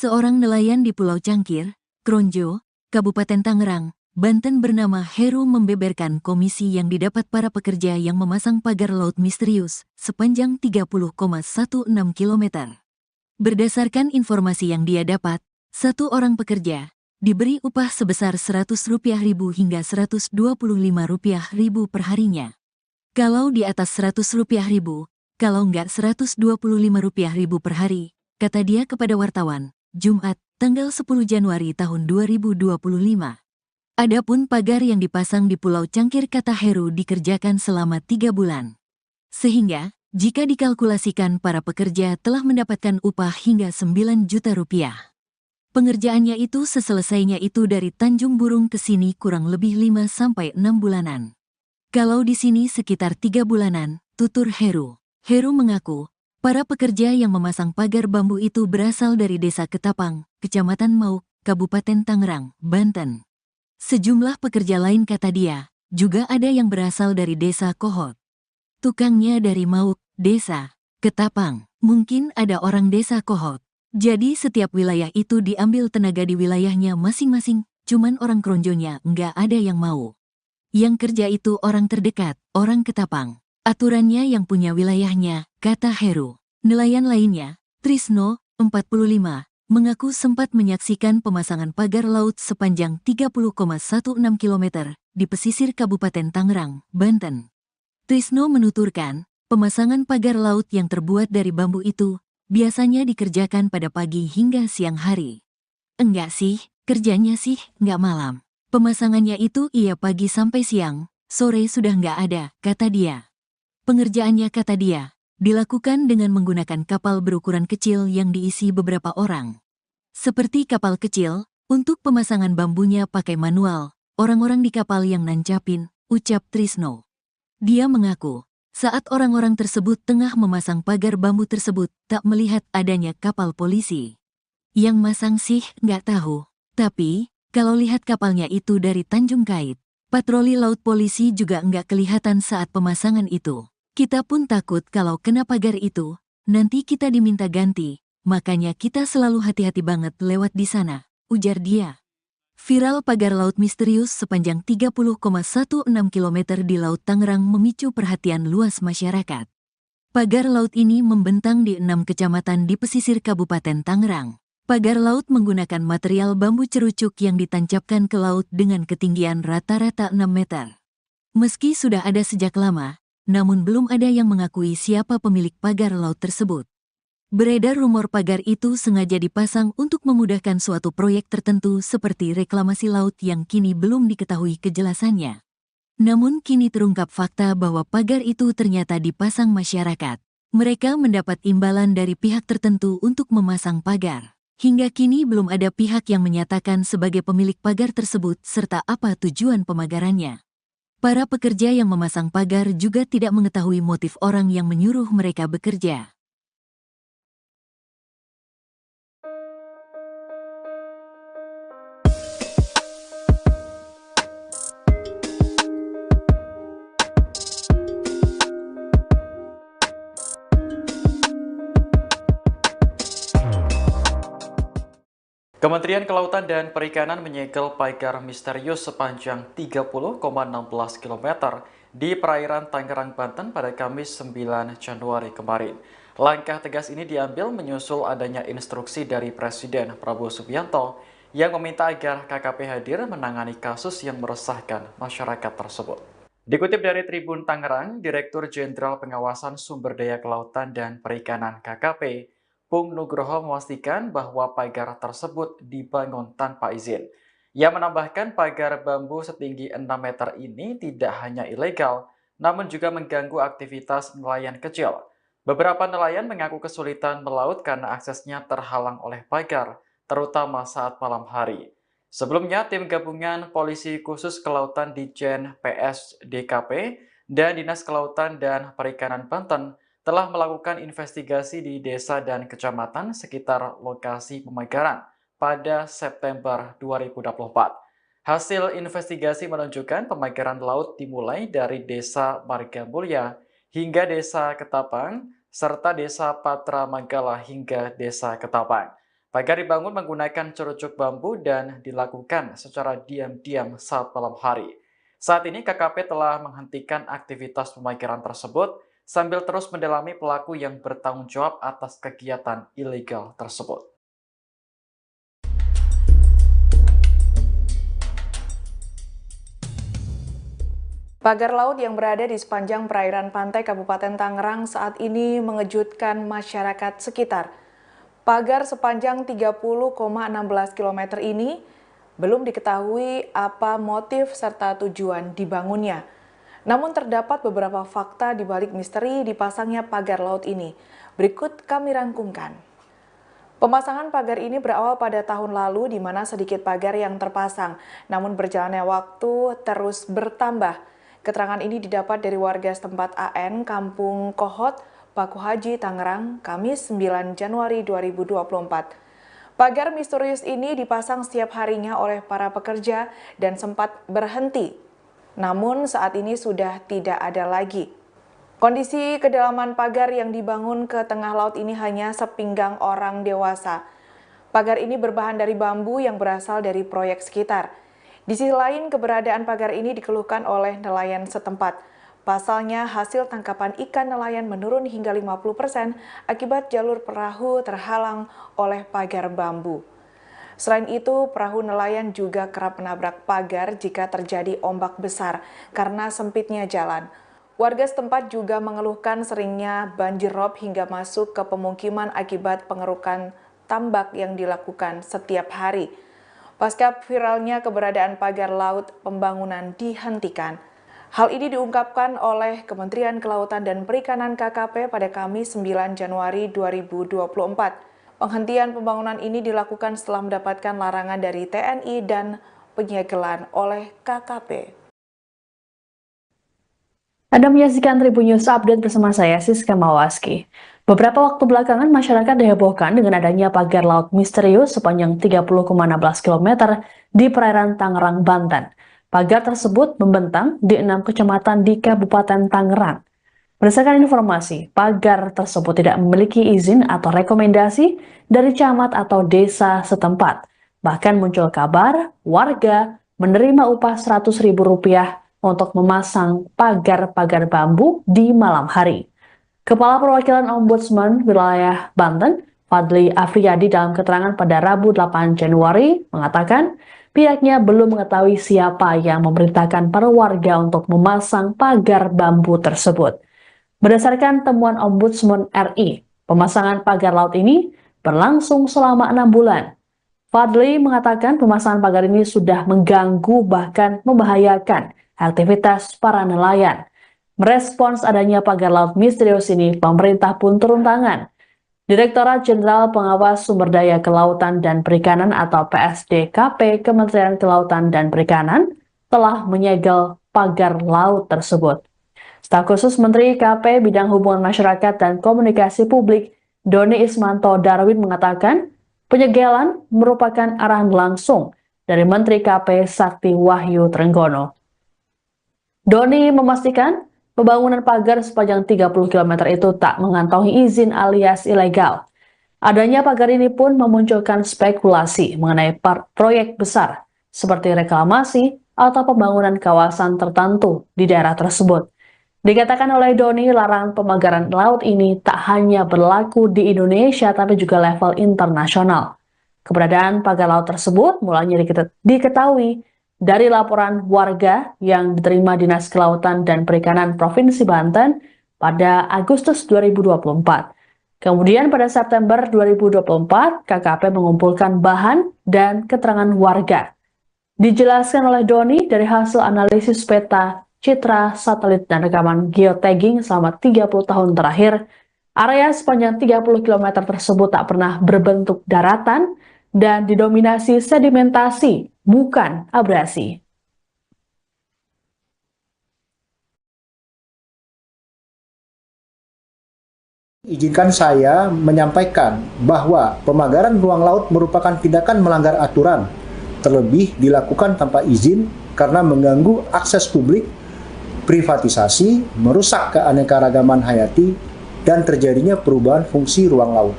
Seorang nelayan di Pulau Cangkir, Kronjo, Kabupaten Tangerang, Banten bernama Heru membeberkan komisi yang didapat para pekerja yang memasang pagar laut misterius sepanjang 30,16 km. Berdasarkan informasi yang dia dapat, satu orang pekerja diberi upah sebesar Rp100.000 hingga Rp125.000 per harinya. Kalau di atas Rp100.000, kalau enggak Rp125.000 per hari, kata dia kepada wartawan, Jumat, tanggal 10 Januari tahun 2025. Adapun pagar yang dipasang di Pulau Cangkir kata Heru dikerjakan selama 3 bulan. Sehingga, jika dikalkulasikan para pekerja telah mendapatkan upah hingga Rp9 juta. Pengerjaannya itu seselesainya itu dari Tanjung Burung ke sini kurang lebih 5-6 bulanan. Kalau di sini sekitar 3 bulanan, tutur Heru. Heru mengaku, para pekerja yang memasang pagar bambu itu berasal dari Desa Ketapang, Kecamatan Mauk, Kabupaten Tangerang, Banten. Sejumlah pekerja lain kata dia, juga ada yang berasal dari Desa Kohot. Tukangnya dari Mauk, Desa Ketapang, mungkin ada orang Desa Kohot. Jadi setiap wilayah itu diambil tenaga di wilayahnya masing-masing, cuman orang Kronjonya nggak ada yang mau. Yang kerja itu orang terdekat, orang Ketapang. Aturannya yang punya wilayahnya, kata Heru. Nelayan lainnya, Trisno, 45, mengaku sempat menyaksikan pemasangan pagar laut sepanjang 30,16 km di pesisir Kabupaten Tangerang, Banten. Trisno menuturkan, pemasangan pagar laut yang terbuat dari bambu itu biasanya dikerjakan pada pagi hingga siang hari. Enggak sih, kerjanya sih enggak malam. Pemasangannya itu iya pagi sampai siang, sore sudah enggak ada, kata dia. Pengerjaannya kata dia, dilakukan dengan menggunakan kapal berukuran kecil yang diisi beberapa orang. Seperti kapal kecil, untuk pemasangan bambunya pakai manual, orang-orang di kapal yang nancapin, ucap Trisno. Dia mengaku, saat orang-orang tersebut tengah memasang pagar bambu tersebut, tak melihat adanya kapal polisi. Yang masang sih nggak tahu, tapi kalau lihat kapalnya itu dari Tanjung Kait, patroli laut polisi juga nggak kelihatan saat pemasangan itu. Kita pun takut kalau kena pagar itu, nanti kita diminta ganti, makanya kita selalu hati-hati banget lewat di sana, ujar dia. Viral pagar laut misterius sepanjang 30,16 km di Laut Tangerang memicu perhatian luas masyarakat. Pagar laut ini membentang di 6 kecamatan di pesisir Kabupaten Tangerang. Pagar laut menggunakan material bambu cerucuk yang ditancapkan ke laut dengan ketinggian rata-rata 6 meter. Meski sudah ada sejak lama, namun belum ada yang mengakui siapa pemilik pagar laut tersebut. Beredar rumor pagar itu sengaja dipasang untuk memudahkan suatu proyek tertentu seperti reklamasi laut yang kini belum diketahui kejelasannya. Namun kini terungkap fakta bahwa pagar itu ternyata dipasang masyarakat. Mereka mendapat imbalan dari pihak tertentu untuk memasang pagar. Hingga kini belum ada pihak yang menyatakan sebagai pemilik pagar tersebut serta apa tujuan pemagarannya. Para pekerja yang memasang pagar juga tidak mengetahui motif orang yang menyuruh mereka bekerja. Kementerian Kelautan dan Perikanan menyegel pagar misterius sepanjang 30,16 km di perairan Tangerang, Banten pada Kamis 9 Januari kemarin. Langkah tegas ini diambil menyusul adanya instruksi dari Presiden Prabowo Subianto yang meminta agar KKP hadir menangani kasus yang meresahkan masyarakat tersebut. Dikutip dari Tribun Tangerang, Direktur Jenderal Pengawasan Sumber Daya Kelautan dan Perikanan KKP, Pung Nugroho memastikan bahwa pagar tersebut dibangun tanpa izin. Ia menambahkan pagar bambu setinggi 6 meter ini tidak hanya ilegal, namun juga mengganggu aktivitas nelayan kecil. Beberapa nelayan mengaku kesulitan melaut karena aksesnya terhalang oleh pagar, terutama saat malam hari. Sebelumnya, tim gabungan Polisi Khusus Kelautan Ditjen PS DKP dan Dinas Kelautan dan Perikanan Banten telah melakukan investigasi di desa dan kecamatan sekitar lokasi pemagaran pada September 2024. Hasil investigasi menunjukkan pemagaran laut dimulai dari Desa Margamulya hingga Desa Ketapang, serta Desa Patra Manggala hingga Desa Ketapang. Pagar dibangun menggunakan cerucuk bambu dan dilakukan secara diam-diam saat malam hari. Saat ini KKP telah menghentikan aktivitas pemagaran tersebut sambil terus mendalami pelaku yang bertanggung jawab atas kegiatan ilegal tersebut. Pagar laut yang berada di sepanjang perairan pantai Kabupaten Tangerang saat ini mengejutkan masyarakat sekitar. Pagar sepanjang 30,16 km ini belum diketahui apa motif serta tujuan dibangunnya. Namun terdapat beberapa fakta di balik misteri dipasangnya pagar laut ini. Berikut kami rangkumkan. Pemasangan pagar ini berawal pada tahun lalu di mana sedikit pagar yang terpasang, namun berjalannya waktu terus bertambah. Keterangan ini didapat dari warga setempat AN, Kampung Kohot, Paku Haji, Tangerang, Kamis 9 Januari 2024. Pagar misterius ini dipasang setiap harinya oleh para pekerja dan sempat berhenti. Namun saat ini sudah tidak ada lagi. Kondisi kedalaman pagar yang dibangun ke tengah laut ini hanya sepinggang orang dewasa. Pagar ini berbahan dari bambu yang berasal dari proyek sekitar. Di sisi lain, keberadaan pagar ini dikeluhkan oleh nelayan setempat. Pasalnya, hasil tangkapan ikan nelayan menurun hingga 50% akibat jalur perahu terhalang oleh pagar bambu. Selain itu, perahu nelayan juga kerap menabrak pagar jika terjadi ombak besar karena sempitnya jalan. Warga setempat juga mengeluhkan seringnya banjir rob hingga masuk ke pemukiman akibat pengerukan tambak yang dilakukan setiap hari. Pasca viralnya keberadaan pagar laut, pembangunan dihentikan. Hal ini diungkapkan oleh Kementerian Kelautan dan Perikanan KKP pada Kamis 9 Januari 2024. Penghentian pembangunan ini dilakukan setelah mendapatkan larangan dari TNI dan penyegelan oleh KKP. Anda menyaksikan Tribun News Update bersama saya, Siska Mawaski. Beberapa waktu belakangan, masyarakat dihebohkan dengan adanya pagar laut misterius sepanjang 30,16 km di perairan Tangerang, Banten. Pagar tersebut membentang di 6 kecamatan di Kabupaten Tangerang. Berdasarkan informasi, pagar tersebut tidak memiliki izin atau rekomendasi dari camat atau desa setempat. Bahkan muncul kabar warga menerima upah Rp100.000 untuk memasang pagar-pagar bambu di malam hari. Kepala Perwakilan Ombudsman Wilayah Banten, Fadli Afriyadi dalam keterangan pada Rabu 8 Januari mengatakan pihaknya belum mengetahui siapa yang memerintahkan para warga untuk memasang pagar bambu tersebut. Berdasarkan temuan Ombudsman RI, pemasangan pagar laut ini berlangsung selama 6 bulan. Fadli mengatakan pemasangan pagar ini sudah mengganggu bahkan membahayakan aktivitas para nelayan. Merespons adanya pagar laut misterius ini, pemerintah pun turun tangan. Direktorat Jenderal Pengawas Sumber Daya Kelautan dan Perikanan atau PSDKP Kementerian Kelautan dan Perikanan telah menyegel pagar laut tersebut. Staf khusus Menteri KP Bidang Hubungan Masyarakat dan Komunikasi Publik, Doni Ismanto Darwin mengatakan penyegelan merupakan arahan langsung dari Menteri KP Sakti Wahyu Trenggono. Doni memastikan pembangunan pagar sepanjang 30 km itu tak mengantongi izin alias ilegal. Adanya pagar ini pun memunculkan spekulasi mengenai proyek besar seperti reklamasi atau pembangunan kawasan tertentu di daerah tersebut. Dikatakan oleh Doni, larangan pemagaran laut ini tak hanya berlaku di Indonesia tapi juga level internasional. Keberadaan pagar laut tersebut mulanya diketahui dari laporan warga yang diterima Dinas Kelautan dan Perikanan Provinsi Banten pada Agustus 2024. Kemudian pada September 2024, KKP mengumpulkan bahan dan keterangan warga. Dijelaskan oleh Doni dari hasil analisis peta, citra, satelit, dan rekaman geotagging selama 30 tahun terakhir, area sepanjang 30 km tersebut tak pernah berbentuk daratan dan didominasi sedimentasi, bukan abrasi. Izinkan saya menyampaikan bahwa pemagaran ruang laut merupakan tindakan melanggar aturan, terlebih dilakukan tanpa izin karena mengganggu akses publik, privatisasi, merusak keanekaragaman hayati, dan terjadinya perubahan fungsi ruang laut.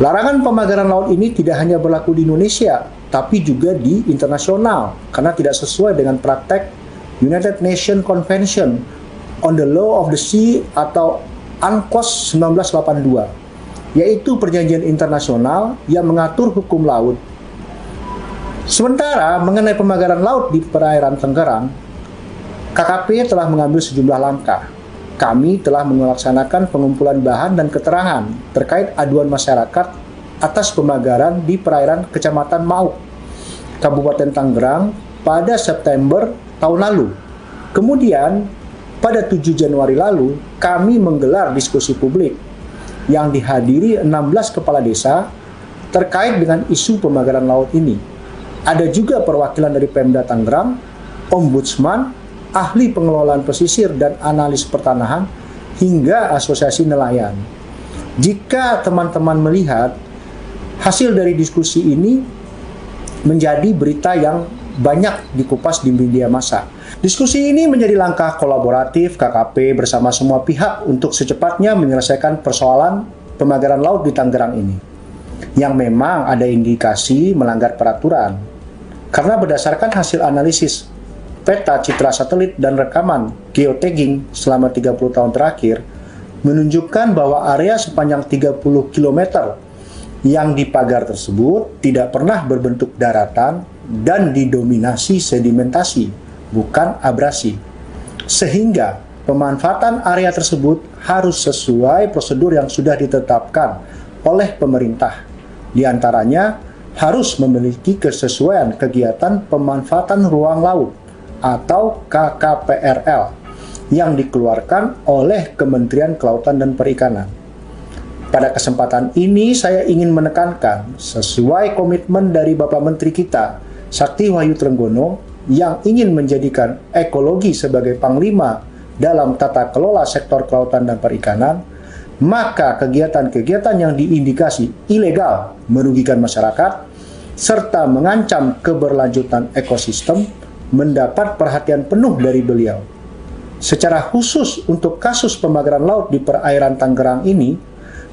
Larangan pemagaran laut ini tidak hanya berlaku di Indonesia, tapi juga di internasional, karena tidak sesuai dengan praktek United Nations Convention on the Law of the Sea atau UNCLOS 1982, yaitu perjanjian internasional yang mengatur hukum laut. Sementara mengenai pemagaran laut di perairan Tangerang, KKP telah mengambil sejumlah langkah. Kami telah melaksanakan pengumpulan bahan dan keterangan terkait aduan masyarakat atas pemagaran di perairan Kecamatan Mauk, Kabupaten Tangerang pada September tahun lalu. Kemudian, pada 7 Januari lalu, kami menggelar diskusi publik yang dihadiri 16 kepala desa terkait dengan isu pemagaran laut ini. Ada juga perwakilan dari Pemda Tangerang, Ombudsman, ahli pengelolaan pesisir dan analis pertanahan, hingga asosiasi nelayan. Jika teman-teman melihat hasil dari diskusi ini menjadi berita yang banyak dikupas di media massa. Diskusi ini menjadi langkah kolaboratif KKP bersama semua pihak untuk secepatnya menyelesaikan persoalan pemagaran laut di Tangerang ini, yang memang ada indikasi melanggar peraturan. Karena berdasarkan hasil analisis peta citra satelit dan rekaman geotagging selama 30 tahun terakhir menunjukkan bahwa area sepanjang 30 km yang dipagar tersebut tidak pernah berbentuk daratan dan didominasi sedimentasi, bukan abrasi. Sehingga pemanfaatan area tersebut harus sesuai prosedur yang sudah ditetapkan oleh pemerintah. Di antaranya harus memiliki kesesuaian kegiatan pemanfaatan ruang laut atau KKPRL yang dikeluarkan oleh Kementerian Kelautan dan Perikanan. Pada kesempatan ini saya ingin menekankan sesuai komitmen dari Bapak Menteri kita, Sakti Wahyu Trenggono, yang ingin menjadikan ekologi sebagai panglima dalam tata kelola sektor kelautan dan perikanan, maka kegiatan-kegiatan yang diindikasi ilegal merugikan masyarakat serta mengancam keberlanjutan ekosistem mendapat perhatian penuh dari beliau. Secara khusus untuk kasus pemagaran laut di perairan Tangerang ini,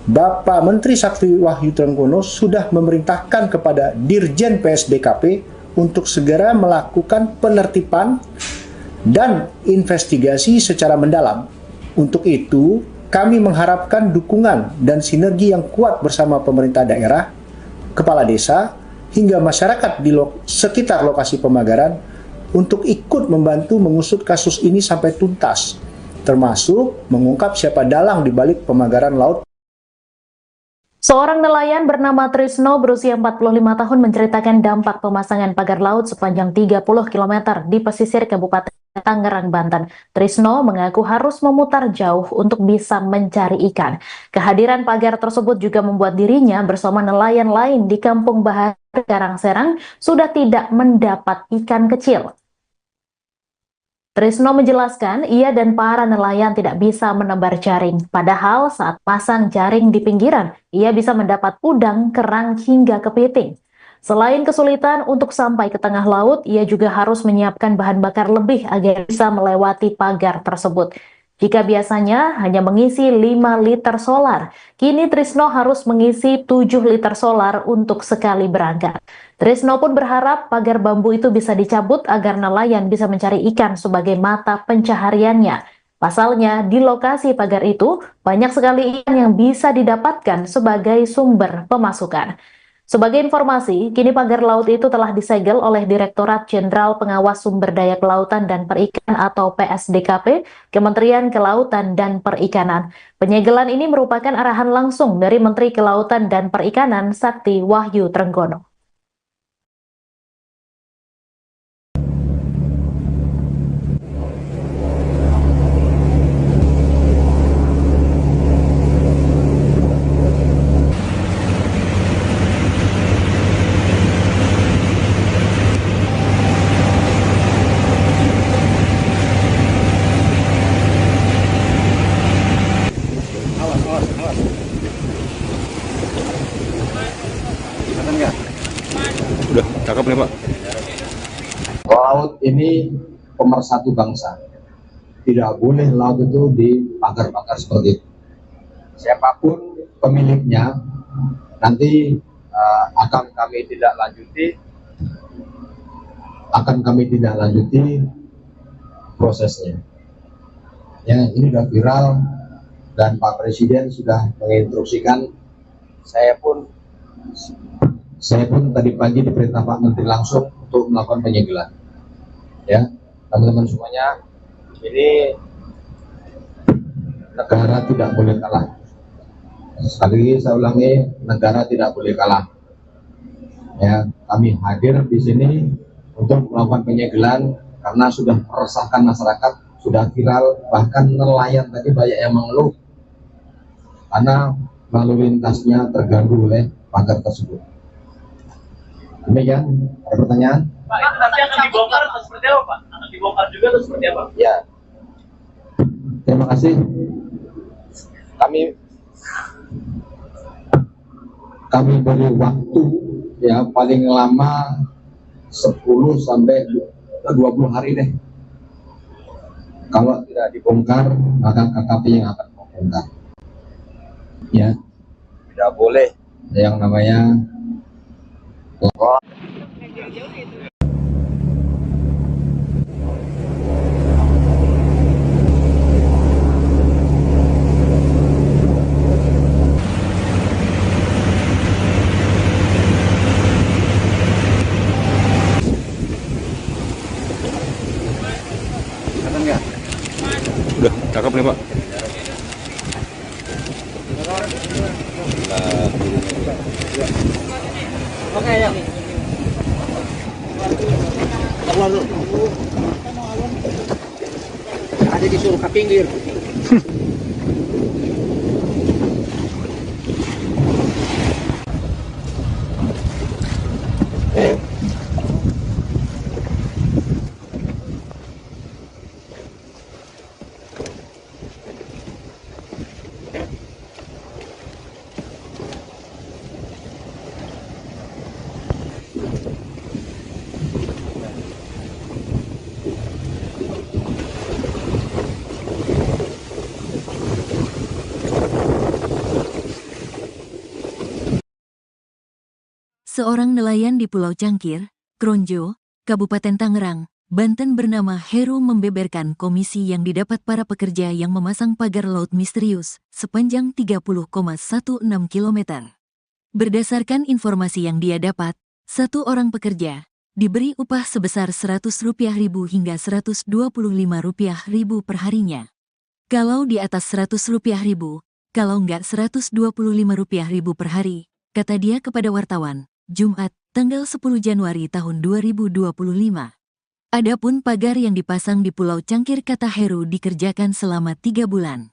Bapak Menteri Sakti Wahyu Trenggono sudah memerintahkan kepada Dirjen PSDKP untuk segera melakukan penertiban dan investigasi secara mendalam. Untuk itu, kami mengharapkan dukungan dan sinergi yang kuat bersama pemerintah daerah, kepala desa, hingga masyarakat di sekitar lokasi pemagaran untuk ikut membantu mengusut kasus ini sampai tuntas, termasuk mengungkap siapa dalang di balik pemagaran laut. Seorang nelayan bernama Trisno berusia 45 tahun menceritakan dampak pemasangan pagar laut sepanjang 30 km di pesisir Kabupaten Tangerang, Banten. Trisno mengaku harus memutar jauh untuk bisa mencari ikan. Kehadiran pagar tersebut juga membuat dirinya bersama nelayan lain di Kampung Bahar, Karangserang sudah tidak mendapat ikan kecil. Trisno menjelaskan ia dan para nelayan tidak bisa menebar jaring, padahal saat pasang jaring di pinggiran, ia bisa mendapat udang, kerang, hingga kepiting. Selain kesulitan untuk sampai ke tengah laut, ia juga harus menyiapkan bahan bakar lebih agar bisa melewati pagar tersebut. Jika biasanya hanya mengisi 5 liter solar, kini Trisno harus mengisi 7 liter solar untuk sekali berangkat. Trisno pun berharap pagar bambu itu bisa dicabut agar nelayan bisa mencari ikan sebagai mata pencahariannya. Pasalnya, di lokasi pagar itu banyak sekali ikan yang bisa didapatkan sebagai sumber pemasukan. Sebagai informasi, kini pagar laut itu telah disegel oleh Direktorat Jenderal Pengawas Sumber Daya Kelautan dan Perikanan atau PSDKP, Kementerian Kelautan dan Perikanan. Penyegelan ini merupakan arahan langsung dari Menteri Kelautan dan Perikanan Sakti Wahyu Trenggono. Udah, cakep nih Pak. Laut ini pemersatu bangsa. Tidak boleh laut itu dipagar-pagar seperti itu. Siapapun pemiliknya Nanti akan kami tidak lanjuti prosesnya. Ya, ini sudah viral dan Pak Presiden sudah menginstruksikan. Saya pun tadi pagi diperintah Pak Menteri langsung untuk melakukan penyegelan. Ya, teman-teman semuanya, ini negara tidak boleh kalah. Sekali lagi saya ulangi, negara tidak boleh kalah. Ya, kami hadir di sini untuk melakukan penyegelan karena sudah meresahkan masyarakat, sudah viral, bahkan nelayan tadi banyak yang mengeluh karena lalu lintasnya terganggu oleh pagar tersebut. Demikian, ada pertanyaan? Pak, itu nanti akan dibongkar atau seperti apa, Pak? Akan dibongkar juga atau seperti apa? Ya, terima kasih. Kami beri waktu ya paling lama 10 sampai 20 hari deh. Kalau tidak dibongkar, maka KKP yang akan membongkar. Ya, tidak boleh yang namanya Udah, cakep nih Pak. Oke, ya. Ada disuruh ke pinggir. Seorang nelayan di Pulau Cangkir, Kronjo, Kabupaten Tangerang, Banten bernama Heru membeberkan komisi yang didapat para pekerja yang memasang pagar laut misterius sepanjang 30,16 km. Berdasarkan informasi yang dia dapat, satu orang pekerja diberi upah sebesar Rp100.000 hingga Rp125.000 per harinya. Kalau di atas Rp100.000, kalau enggak Rp125.000 per hari, kata dia kepada wartawan, Jumat, tanggal 10 Januari tahun 2025. Adapun pagar yang dipasang di Pulau Cangkir kata Heru dikerjakan selama 3 bulan.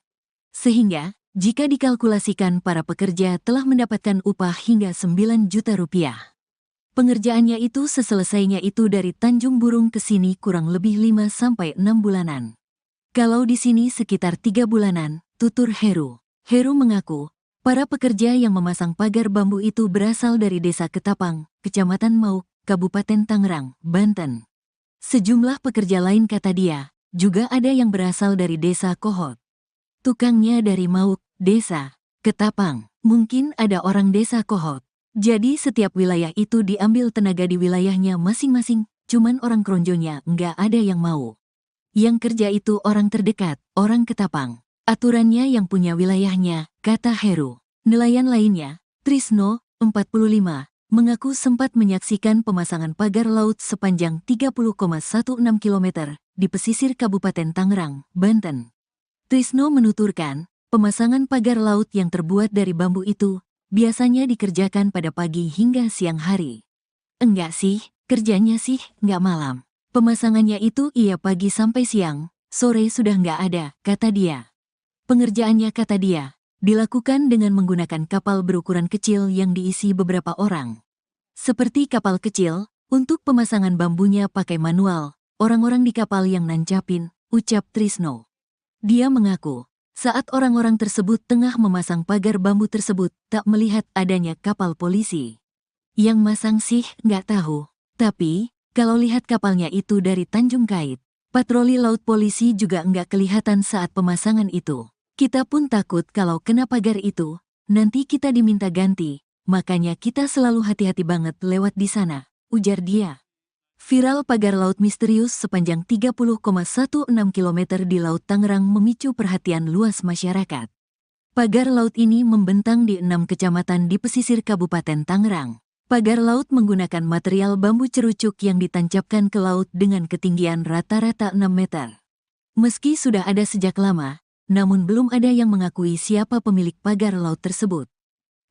Sehingga, jika dikalkulasikan para pekerja telah mendapatkan upah hingga Rp9 juta. Pengerjaannya itu seselesainya itu dari Tanjung Burung ke sini kurang lebih 5-6 bulanan. Kalau di sini sekitar 3 bulanan, tutur Heru. Heru mengaku, para pekerja yang memasang pagar bambu itu berasal dari Desa Ketapang, Kecamatan Mauk, Kabupaten Tangerang, Banten. Sejumlah pekerja lain kata dia, juga ada yang berasal dari Desa Kohot. Tukangnya dari Mauk, Desa Ketapang, mungkin ada orang Desa Kohot. Jadi setiap wilayah itu diambil tenaga di wilayahnya masing-masing, cuman orang Kronjonya nggak ada yang mau. Yang kerja itu orang terdekat, orang Ketapang. Aturannya yang punya wilayahnya, kata Heru. Nelayan lainnya, Trisno, 45, mengaku sempat menyaksikan pemasangan pagar laut sepanjang 30,16 km di pesisir Kabupaten Tangerang, Banten. Trisno menuturkan, pemasangan pagar laut yang terbuat dari bambu itu biasanya dikerjakan pada pagi hingga siang hari. Enggak sih, kerjanya sih nggak malam. Pemasangannya itu iya pagi sampai siang, sore sudah nggak ada, kata dia. Pengerjaannya kata dia, dilakukan dengan menggunakan kapal berukuran kecil yang diisi beberapa orang. Seperti kapal kecil, untuk pemasangan bambunya pakai manual, orang-orang di kapal yang nancapin, ucap Trisno. Dia mengaku, saat orang-orang tersebut tengah memasang pagar bambu tersebut, tak melihat adanya kapal polisi. Yang masang sih nggak tahu, tapi kalau lihat kapalnya itu dari Tanjung Kait, patroli laut polisi juga nggak kelihatan saat pemasangan itu. Kita pun takut kalau kena pagar itu, nanti kita diminta ganti, makanya kita selalu hati-hati banget lewat di sana, ujar dia. Viral pagar laut misterius sepanjang 30,16 km di Laut Tangerang memicu perhatian luas masyarakat. Pagar laut ini membentang di 6 kecamatan di pesisir Kabupaten Tangerang. Pagar laut menggunakan material bambu cerucuk yang ditancapkan ke laut dengan ketinggian rata-rata 6 meter. Meski sudah ada sejak lama, namun belum ada yang mengakui siapa pemilik pagar laut tersebut.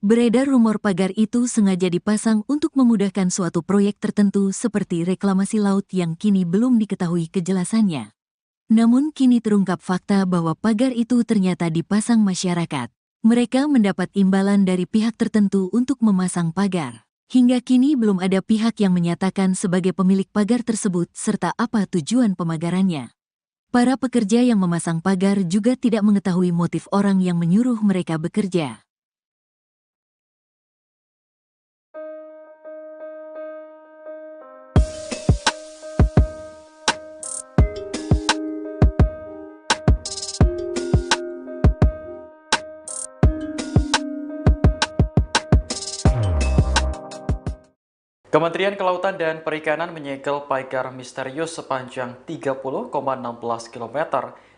Beredar rumor pagar itu sengaja dipasang untuk memudahkan suatu proyek tertentu seperti reklamasi laut yang kini belum diketahui kejelasannya. Namun kini terungkap fakta bahwa pagar itu ternyata dipasang masyarakat. Mereka mendapat imbalan dari pihak tertentu untuk memasang pagar. Hingga kini belum ada pihak yang menyatakan sebagai pemilik pagar tersebut serta apa tujuan pemagarannya. Para pekerja yang memasang pagar juga tidak mengetahui motif orang yang menyuruh mereka bekerja. Kementerian Kelautan dan Perikanan menyegel pagar misterius sepanjang 30,16 km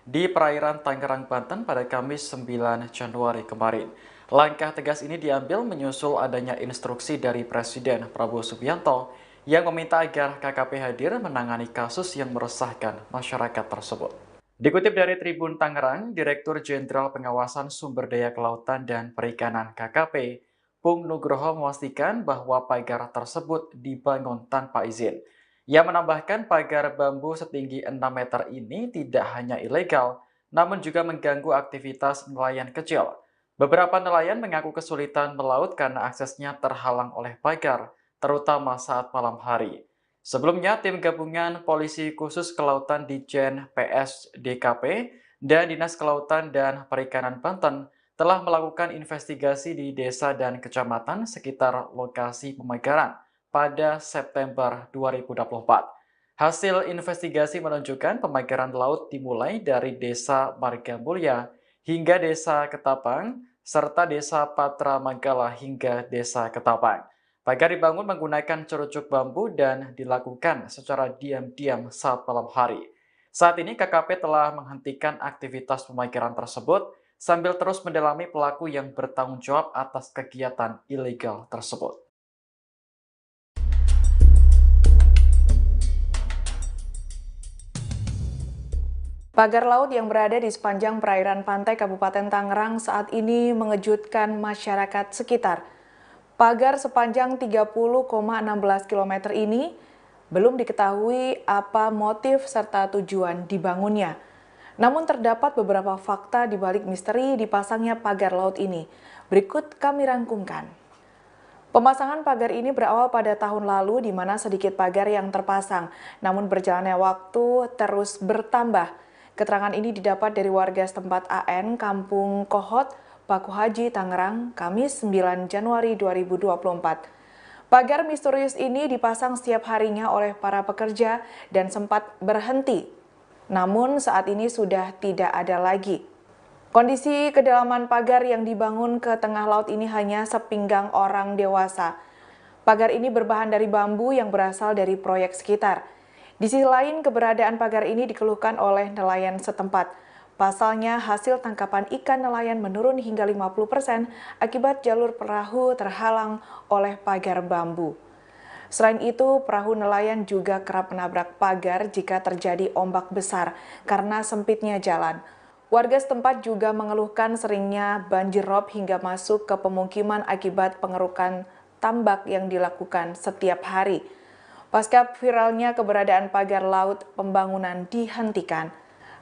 di perairan Tangerang, Banten pada Kamis 9 Januari kemarin. Langkah tegas ini diambil menyusul adanya instruksi dari Presiden Prabowo Subianto yang meminta agar KKP hadir menangani kasus yang meresahkan masyarakat tersebut. Dikutip dari Tribun Tangerang, Direktur Jenderal Pengawasan Sumber Daya Kelautan dan Perikanan KKP, Pung Nugroho memastikan bahwa pagar tersebut dibangun tanpa izin. Ia menambahkan pagar bambu setinggi 6 meter ini tidak hanya ilegal, namun juga mengganggu aktivitas nelayan kecil. Beberapa nelayan mengaku kesulitan melaut karena aksesnya terhalang oleh pagar, terutama saat malam hari. Sebelumnya, tim gabungan Polisi Khusus Kelautan Ditjen PSDKP dan Dinas Kelautan dan Perikanan Banten telah melakukan investigasi di desa dan kecamatan sekitar lokasi pemagaran pada September 2024. Hasil investigasi menunjukkan pemagaran laut dimulai dari Desa Margamulya hingga Desa Ketapang, serta Desa Patra Manggala hingga Desa Ketapang. Pagar dibangun menggunakan cerucuk bambu dan dilakukan secara diam-diam saat malam hari. Saat ini KKP telah menghentikan aktivitas pemagaran tersebut sambil terus mendalami pelaku yang bertanggung jawab atas kegiatan ilegal tersebut. Pagar laut yang berada di sepanjang perairan pantai Kabupaten Tangerang saat ini mengejutkan masyarakat sekitar. Pagar sepanjang 30,16 km ini belum diketahui apa motif serta tujuan dibangunnya. Namun terdapat beberapa fakta di balik misteri dipasangnya pagar laut ini. Berikut kami rangkumkan. Pemasangan pagar ini berawal pada tahun lalu di mana sedikit pagar yang terpasang. Namun berjalannya waktu terus bertambah. Keterangan ini didapat dari warga setempat AN Kampung Kohot, Paku Haji, Tangerang, Kamis 9 Januari 2024. Pagar misterius ini dipasang setiap harinya oleh para pekerja dan sempat berhenti. Namun saat ini sudah tidak ada lagi. Kondisi kedalaman pagar yang dibangun ke tengah laut ini hanya sepinggang orang dewasa. Pagar ini berbahan dari bambu yang berasal dari proyek sekitar. Di sisi lain, keberadaan pagar ini dikeluhkan oleh nelayan setempat. Pasalnya, hasil tangkapan ikan nelayan menurun hingga 50% akibat jalur perahu terhalang oleh pagar bambu. Selain itu, perahu nelayan juga kerap menabrak pagar jika terjadi ombak besar karena sempitnya jalan. Warga setempat juga mengeluhkan seringnya banjir rob hingga masuk ke pemukiman akibat pengerukan tambak yang dilakukan setiap hari. Pasca viralnya keberadaan pagar laut, pembangunan dihentikan.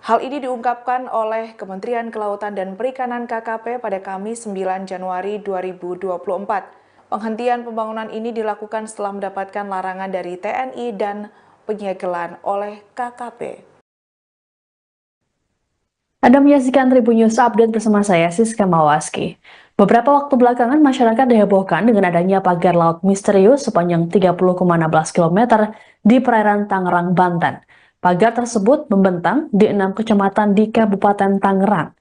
Hal ini diungkapkan oleh Kementerian Kelautan dan Perikanan KKP pada Kamis 9 Januari 2024. Penghentian pembangunan ini dilakukan setelah mendapatkan larangan dari TNI dan penyegelan oleh KKP. Anda menyaksikan Tribun News Update bersama saya, Siska Mawaski. Beberapa waktu belakangan masyarakat dihebohkan dengan adanya pagar laut misterius sepanjang 30,16 km di perairan Tangerang, Banten. Pagar tersebut membentang di 6 kecamatan di Kabupaten Tangerang.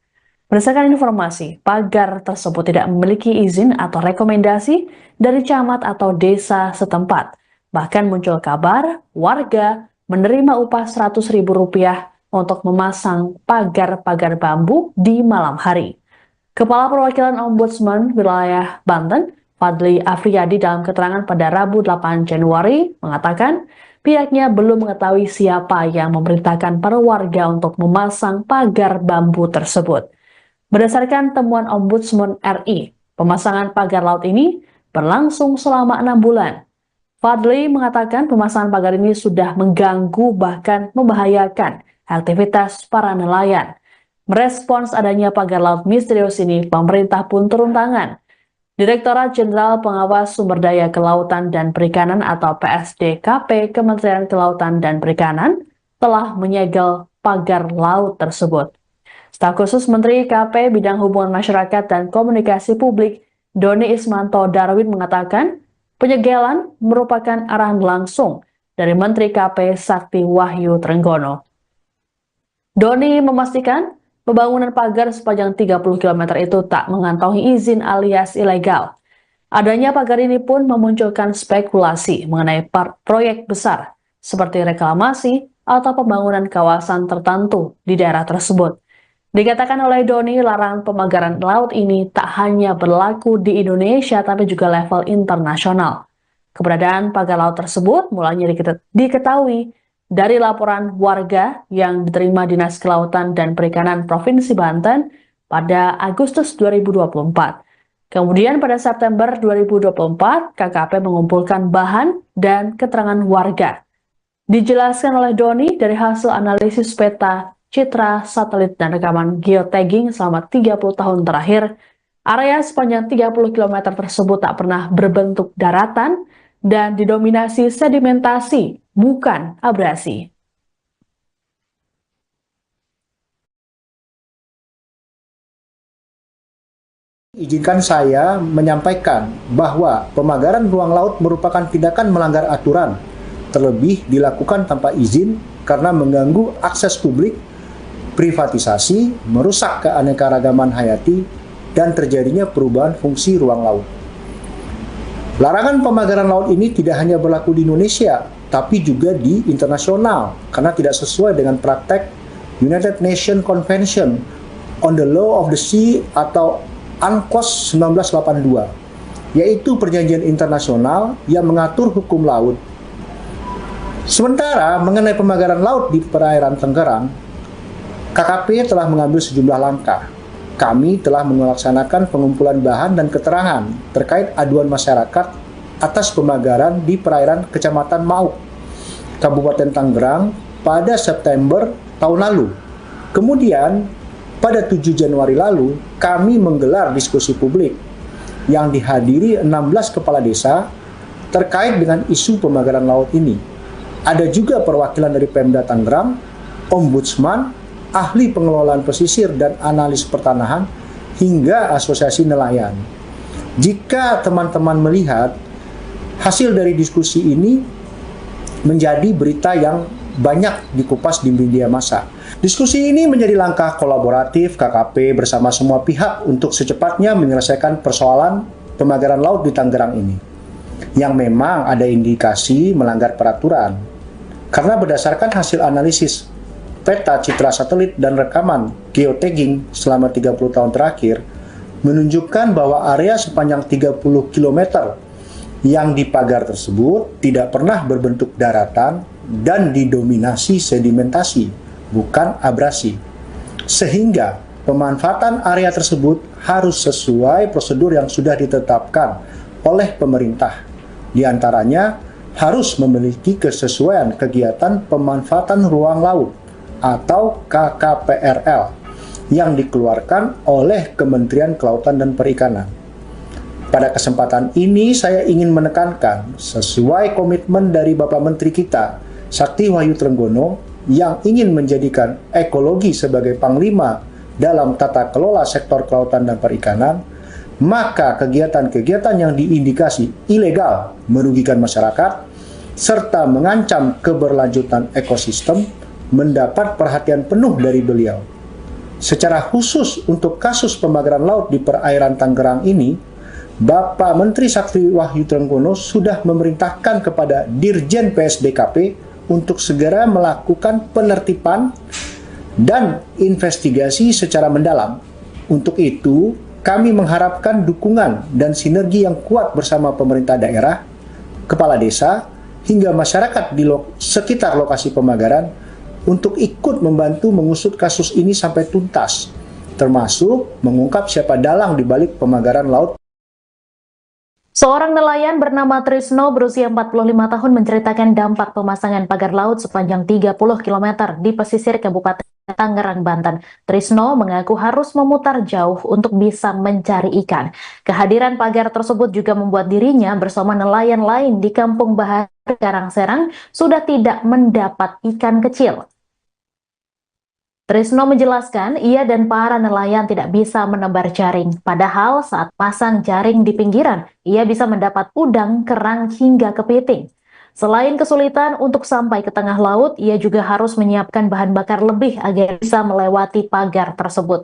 Berdasarkan informasi, pagar tersebut tidak memiliki izin atau rekomendasi dari camat atau desa setempat. Bahkan muncul kabar warga menerima upah Rp100.000 untuk memasang pagar-pagar bambu di malam hari. Kepala Perwakilan Ombudsman Wilayah Banten, Fadli Afriyadi, dalam keterangan pada Rabu 8 Januari mengatakan pihaknya belum mengetahui siapa yang memerintahkan para warga untuk memasang pagar bambu tersebut. Berdasarkan temuan Ombudsman RI, pemasangan pagar laut ini berlangsung selama 6 bulan. Fadli mengatakan pemasangan pagar ini sudah mengganggu bahkan membahayakan aktivitas para nelayan. Merespons adanya pagar laut misterius ini, pemerintah pun turun tangan. Direktorat Jenderal Pengawas Sumber Daya Kelautan dan Perikanan atau PSDKP Kementerian Kelautan dan Perikanan telah menyegel pagar laut tersebut. Staf khusus Menteri KP Bidang Hubungan Masyarakat dan Komunikasi Publik, Doni Ismanto Darwin, mengatakan penyegelan merupakan arahan langsung dari Menteri KP Sakti Wahyu Trenggono. Doni memastikan pembangunan pagar sepanjang 30 km itu tak mengantongi izin alias ilegal. Adanya pagar ini pun memunculkan spekulasi mengenai proyek besar seperti reklamasi atau pembangunan kawasan tertentu di daerah tersebut. Dikatakan oleh Doni, larangan pemagaran laut ini tak hanya berlaku di Indonesia tapi juga level internasional. Keberadaan pagar laut tersebut mulanya diketahui dari laporan warga yang diterima Dinas Kelautan dan Perikanan Provinsi Banten pada Agustus 2024. Kemudian pada September 2024, KKP mengumpulkan bahan dan keterangan warga. Dijelaskan oleh Doni dari hasil analisis peta, citra, satelit, dan rekaman geotagging selama 30 tahun terakhir, area sepanjang 30 km tersebut tak pernah berbentuk daratan dan didominasi sedimentasi, bukan abrasi. Izinkan saya menyampaikan bahwa pemagaran ruang laut merupakan tindakan melanggar aturan, terlebih dilakukan tanpa izin karena mengganggu akses publik, privatisasi, merusak keanekaragaman hayati, dan terjadinya perubahan fungsi ruang laut. Larangan pemagaran laut ini tidak hanya berlaku di Indonesia, tapi juga di internasional, karena tidak sesuai dengan praktek United Nations Convention on the Law of the Sea atau UNCLOS 1982, yaitu perjanjian internasional yang mengatur hukum laut. Sementara mengenai pemagaran laut di perairan Tangerang, KKP telah mengambil sejumlah langkah. Kami telah melaksanakan pengumpulan bahan dan keterangan terkait aduan masyarakat atas pemagaran di perairan Kecamatan Mauk, Kabupaten Tangerang pada September tahun lalu. Kemudian, pada 7 Januari lalu, kami menggelar diskusi publik yang dihadiri 16 kepala desa terkait dengan isu pemagaran laut ini. Ada juga perwakilan dari Pemda Tangerang, Ombudsman, ahli pengelolaan pesisir dan analis pertanahan, hingga asosiasi nelayan. Jika teman-teman melihat hasil dari diskusi ini menjadi berita yang banyak dikupas di media massa. Diskusi ini menjadi langkah kolaboratif KKP bersama semua pihak untuk secepatnya menyelesaikan persoalan pemagaran laut di Tangerang ini, yang memang ada indikasi melanggar peraturan. Karena berdasarkan hasil analisis peta, citra satelit, dan rekaman geotagging selama 30 tahun terakhir menunjukkan bahwa area sepanjang 30 km yang dipagar tersebut tidak pernah berbentuk daratan dan didominasi sedimentasi, bukan abrasi. Sehingga pemanfaatan area tersebut harus sesuai prosedur yang sudah ditetapkan oleh pemerintah. Di antaranya harus memiliki kesesuaian kegiatan pemanfaatan ruang laut atau KKPRL yang dikeluarkan oleh Kementerian Kelautan dan Perikanan. Pada kesempatan ini saya ingin menekankan sesuai komitmen dari Bapak Menteri kita, Sakti Wahyu Trenggono, yang ingin menjadikan ekologi sebagai panglima dalam tata kelola sektor kelautan dan perikanan, maka kegiatan-kegiatan yang diindikasi ilegal merugikan masyarakat serta mengancam keberlanjutan ekosistem mendapat perhatian penuh dari beliau. secara khusus untuk kasus pemagaran laut di perairan Tangerang ini, Bapak Menteri Sakti Wahyu Trenggono sudah memerintahkan kepada Dirjen PSDKP untuk segera melakukan penertiban dan investigasi secara mendalam. Untuk itu, kami mengharapkan dukungan dan sinergi yang kuat bersama pemerintah daerah, kepala desa, hingga masyarakat di sekitar lokasi pemagaran untuk ikut membantu mengusut kasus ini sampai tuntas, termasuk mengungkap siapa dalang di balik pemagaran laut. Seorang nelayan bernama Trisno berusia 45 tahun menceritakan dampak pemasangan pagar laut sepanjang 30 km di pesisir Kabupaten Tangerang, Banten. Trisno mengaku harus memutar jauh untuk bisa mencari ikan. Kehadiran pagar tersebut juga membuat dirinya bersama nelayan lain di Kampung Bahar, Karangserang sudah tidak mendapat ikan kecil. Trisno menjelaskan ia dan para nelayan tidak bisa menebar jaring. Padahal saat pasang jaring di pinggiran, ia bisa mendapat udang, kerang, hingga kepiting. Selain kesulitan untuk sampai ke tengah laut, ia juga harus menyiapkan bahan bakar lebih agar bisa melewati pagar tersebut.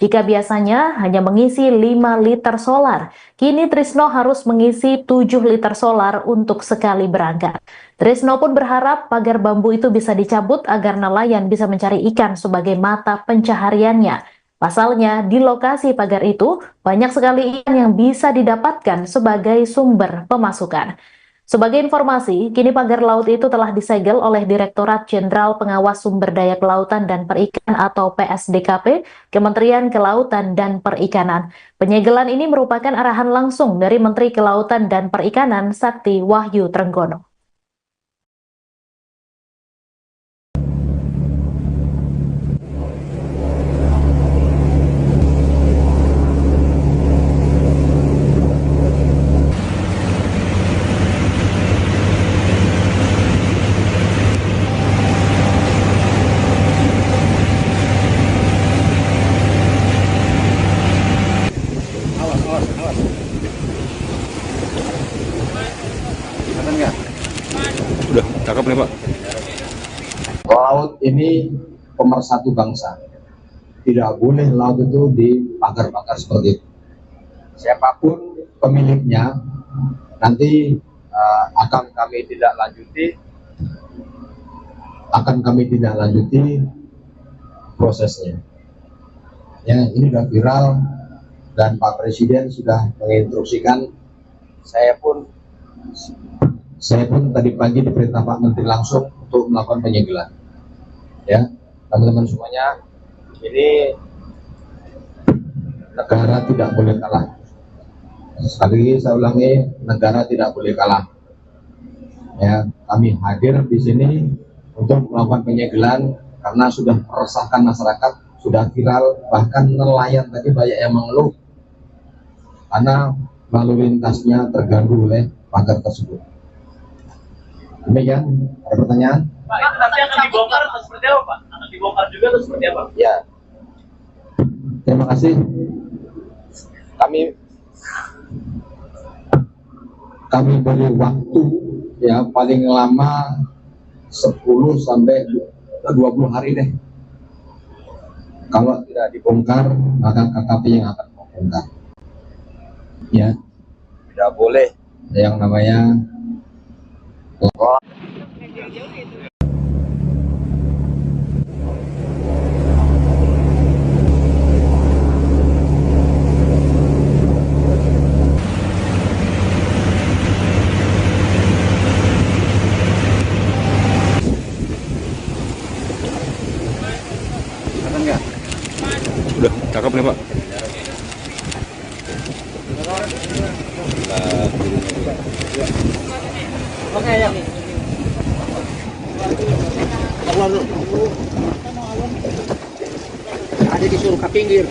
Jika biasanya hanya mengisi 5 liter solar, kini Trisno harus mengisi 7 liter solar untuk sekali berangkat. Trisno pun berharap pagar bambu itu bisa dicabut agar nelayan bisa mencari ikan sebagai mata pencahariannya. Pasalnya, di lokasi pagar itu banyak sekali ikan yang bisa didapatkan sebagai sumber pemasukan. Sebagai informasi, kini pagar laut itu telah disegel oleh Direktorat Jenderal Pengawas Sumber Daya Kelautan dan Perikanan atau PSDKP, Kementerian Kelautan dan Perikanan. Penyegelan ini merupakan arahan langsung dari Menteri Kelautan dan Perikanan Sakti Wahyu Trenggono. Udah, cakep nih Pak. Laut ini pemersatu bangsa. Tidak boleh laut itu dipagar-pagar seperti itu. Siapapun pemiliknya, nanti akan kami tidak lanjuti prosesnya. Ya, ini sudah viral dan Pak Presiden sudah menginstruksikan. Saya pun tadi pagi diperintah Pak Menteri langsung untuk melakukan penyegelan. Ya, teman-teman semuanya, ini negara tidak boleh kalah. Sekali lagi saya ulangi, negara tidak boleh kalah. Ya, kami hadir di sini untuk melakukan penyegelan karena sudah meresahkan masyarakat, sudah viral, bahkan nelayan tadi banyak yang mengeluh karena lalu lintasnya terganggu oleh pagar tersebut. Demikian, ada pertanyaan? Pak, itu nanti akan dibongkar atau seperti apa, Pak? Akan dibongkar juga atau seperti apa? Ya, terima kasih. Kami beri waktu ya paling lama 10 sampai 20 hari deh. Kalau tidak dibongkar, maka KKP yang akan membongkar. Ya, tidak boleh yang namanya Udah, cakep nih Pak. Oke, ya. Ada disuruh ke pinggir.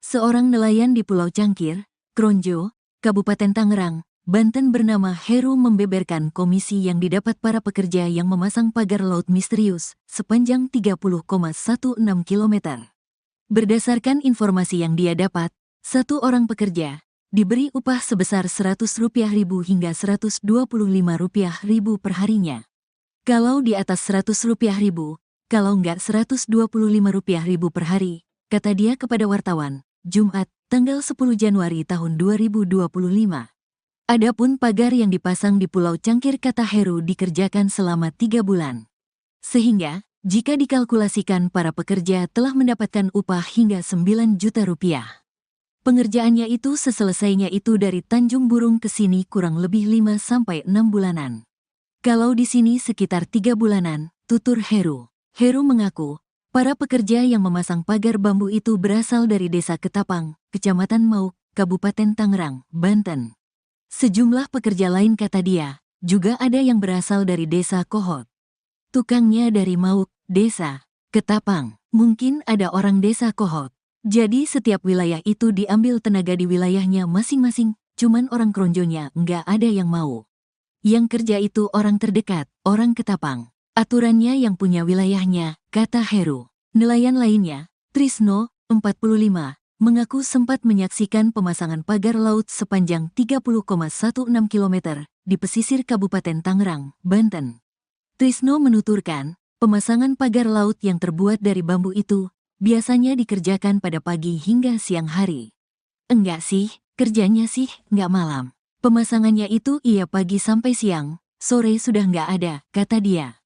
Seorang nelayan di Pulau Cangkir, Kronjo, Kabupaten Tangerang, Banten bernama Heru membeberkan komisi yang didapat para pekerja yang memasang pagar laut misterius sepanjang 30,16 km. Berdasarkan informasi yang dia dapat, satu orang pekerja diberi upah sebesar Rp100.000 hingga Rp125.000 per harinya. Kalau di atas Rp100.000, kalau enggak Rp125.000 per hari, kata dia kepada wartawan, Jumat, tanggal 10 Januari tahun 2025. Adapun pagar yang dipasang di Pulau Cangkir kata Heru dikerjakan selama 3 bulan. Sehingga, jika dikalkulasikan para pekerja telah mendapatkan upah hingga Rp9 juta. Pengerjaannya itu seselesainya itu dari Tanjung Burung ke sini kurang lebih 5-6 bulanan. Kalau di sini sekitar 3 bulanan, tutur Heru. Heru mengaku, para pekerja yang memasang pagar bambu itu berasal dari Desa Ketapang, Kecamatan Mauk, Kabupaten Tangerang, Banten. Sejumlah pekerja lain kata dia, juga ada yang berasal dari Desa Kohot. Tukangnya dari Mauk, Desa Ketapang, mungkin ada orang Desa Kohot. Jadi setiap wilayah itu diambil tenaga di wilayahnya masing-masing, cuman orang Kronjonya nggak ada yang mau. Yang kerja itu orang terdekat, orang Ketapang. Aturannya yang punya wilayahnya, kata Heru. Nelayan lainnya, Trisno, 45, mengaku sempat menyaksikan pemasangan pagar laut sepanjang 30,16 km di pesisir Kabupaten Tangerang, Banten. Trisno menuturkan, pemasangan pagar laut yang terbuat dari bambu itu biasanya dikerjakan pada pagi hingga siang hari. Enggak sih, kerjanya sih enggak malam. Pemasangannya itu iya pagi sampai siang, sore sudah enggak ada, kata dia.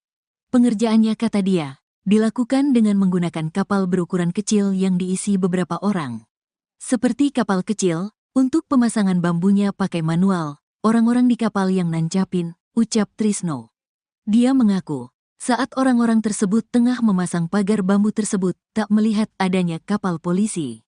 Pengerjaannya kata dia, dilakukan dengan menggunakan kapal berukuran kecil yang diisi beberapa orang. Seperti kapal kecil, untuk pemasangan bambunya pakai manual, orang-orang di kapal yang nancapin, ucap Trisno. Dia mengaku, saat orang-orang tersebut tengah memasang pagar bambu tersebut, tak melihat adanya kapal polisi.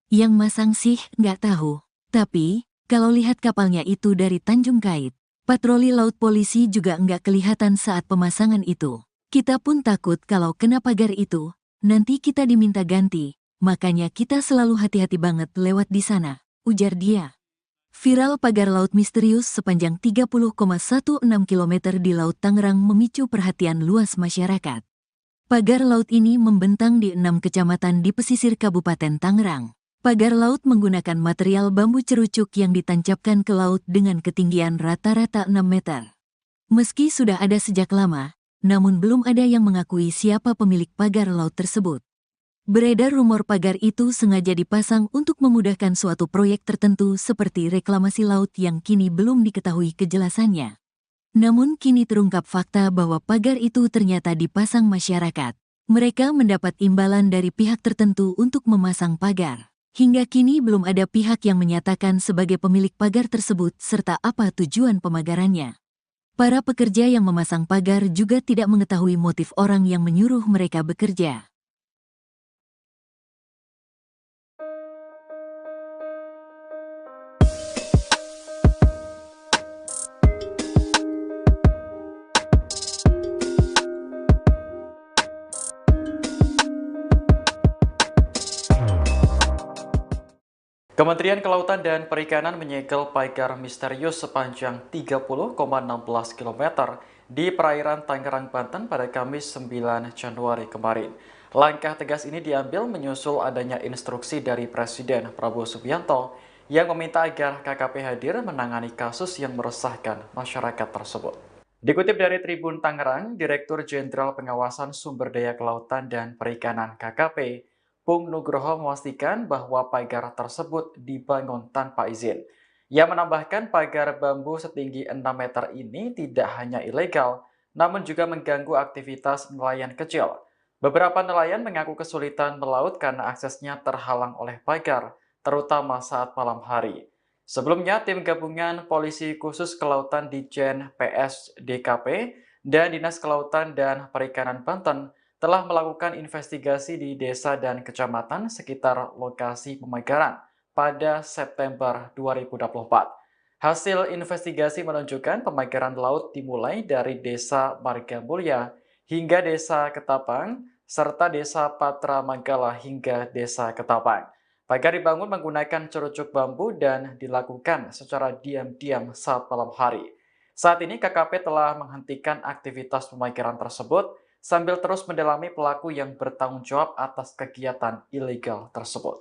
Yang masang sih nggak tahu, tapi kalau lihat kapalnya itu dari Tanjung Kait, patroli laut polisi juga nggak kelihatan saat pemasangan itu. Kita pun takut kalau kena pagar itu, nanti kita diminta ganti, makanya kita selalu hati-hati banget lewat di sana, ujar dia. Viral pagar laut misterius sepanjang 30,16 km di Laut Tangerang memicu perhatian luas masyarakat. Pagar laut ini membentang di 6 kecamatan di pesisir Kabupaten Tangerang. Pagar laut menggunakan material bambu cerucuk yang ditancapkan ke laut dengan ketinggian rata-rata 6 meter. Meski sudah ada sejak lama, namun belum ada yang mengakui siapa pemilik pagar laut tersebut. Beredar rumor pagar itu sengaja dipasang untuk memudahkan suatu proyek tertentu seperti reklamasi laut yang kini belum diketahui kejelasannya. Namun kini terungkap fakta bahwa pagar itu ternyata dipasang masyarakat. Mereka mendapat imbalan dari pihak tertentu untuk memasang pagar. Hingga kini belum ada pihak yang menyatakan sebagai pemilik pagar tersebut serta apa tujuan pemagarannya. Para pekerja yang memasang pagar juga tidak mengetahui motif orang yang menyuruh mereka bekerja. Kementerian Kelautan dan Perikanan menyegel pagar misterius sepanjang 30,16 km di perairan Tangerang, Banten pada Kamis 9 Januari kemarin. Langkah tegas ini diambil menyusul adanya instruksi dari Presiden Prabowo Subianto yang meminta agar KKP hadir menangani kasus yang meresahkan masyarakat tersebut. Dikutip dari Tribun Tangerang, Direktur Jenderal Pengawasan Sumber Daya Kelautan dan Perikanan KKP, Pung Nugroho memastikan bahwa pagar tersebut dibangun tanpa izin. Ia menambahkan pagar bambu setinggi 6 meter ini tidak hanya ilegal, namun juga mengganggu aktivitas nelayan kecil. Beberapa nelayan mengaku kesulitan melaut karena aksesnya terhalang oleh pagar, terutama saat malam hari. Sebelumnya, tim gabungan Polisi Khusus Kelautan Ditjen PSDKP dan Dinas Kelautan dan Perikanan Banten telah melakukan investigasi di desa dan kecamatan sekitar lokasi pemagaran pada September 2024. Hasil investigasi menunjukkan pemagaran laut dimulai dari Desa Margamulya hingga Desa Ketapang, serta Desa Patra Manggala hingga Desa Ketapang. Pagar dibangun menggunakan cerucuk bambu dan dilakukan secara diam-diam saat malam hari. Saat ini KKP telah menghentikan aktivitas pemagaran tersebut sambil terus mendalami pelaku yang bertanggung jawab atas kegiatan ilegal tersebut.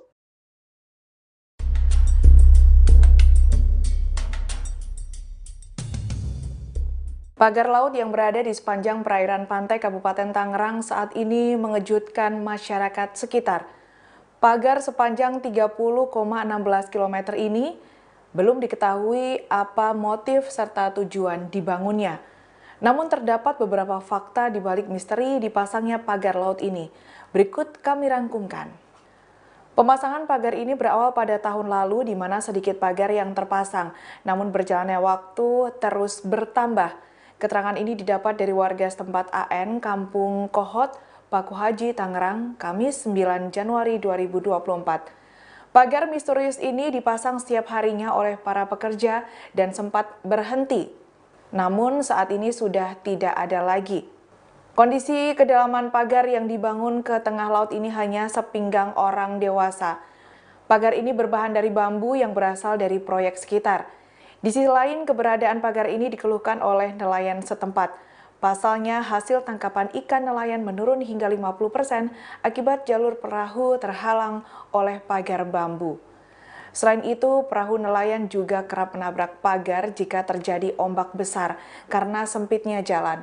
Pagar laut yang berada di sepanjang perairan pantai Kabupaten Tangerang saat ini mengejutkan masyarakat sekitar. Pagar sepanjang 30,16 km ini belum diketahui apa motif serta tujuan dibangunnya. Namun terdapat beberapa fakta di balik misteri dipasangnya pagar laut ini. Berikut kami rangkumkan. Pemasangan pagar ini berawal pada tahun lalu di mana sedikit pagar yang terpasang, namun berjalannya waktu terus bertambah. Keterangan ini didapat dari warga setempat AN, Kampung Kohot, Paku Haji, Tangerang, Kamis 9 Januari 2024. Pagar misterius ini dipasang setiap harinya oleh para pekerja dan sempat berhenti. Namun saat ini sudah tidak ada lagi. Kondisi kedalaman pagar yang dibangun ke tengah laut ini hanya sepinggang orang dewasa. Pagar ini berbahan dari bambu yang berasal dari proyek sekitar. Di sisi lain, keberadaan pagar ini dikeluhkan oleh nelayan setempat. Pasalnya, hasil tangkapan ikan nelayan menurun hingga 50% akibat jalur perahu terhalang oleh pagar bambu. Selain itu, perahu nelayan juga kerap menabrak pagar jika terjadi ombak besar karena sempitnya jalan.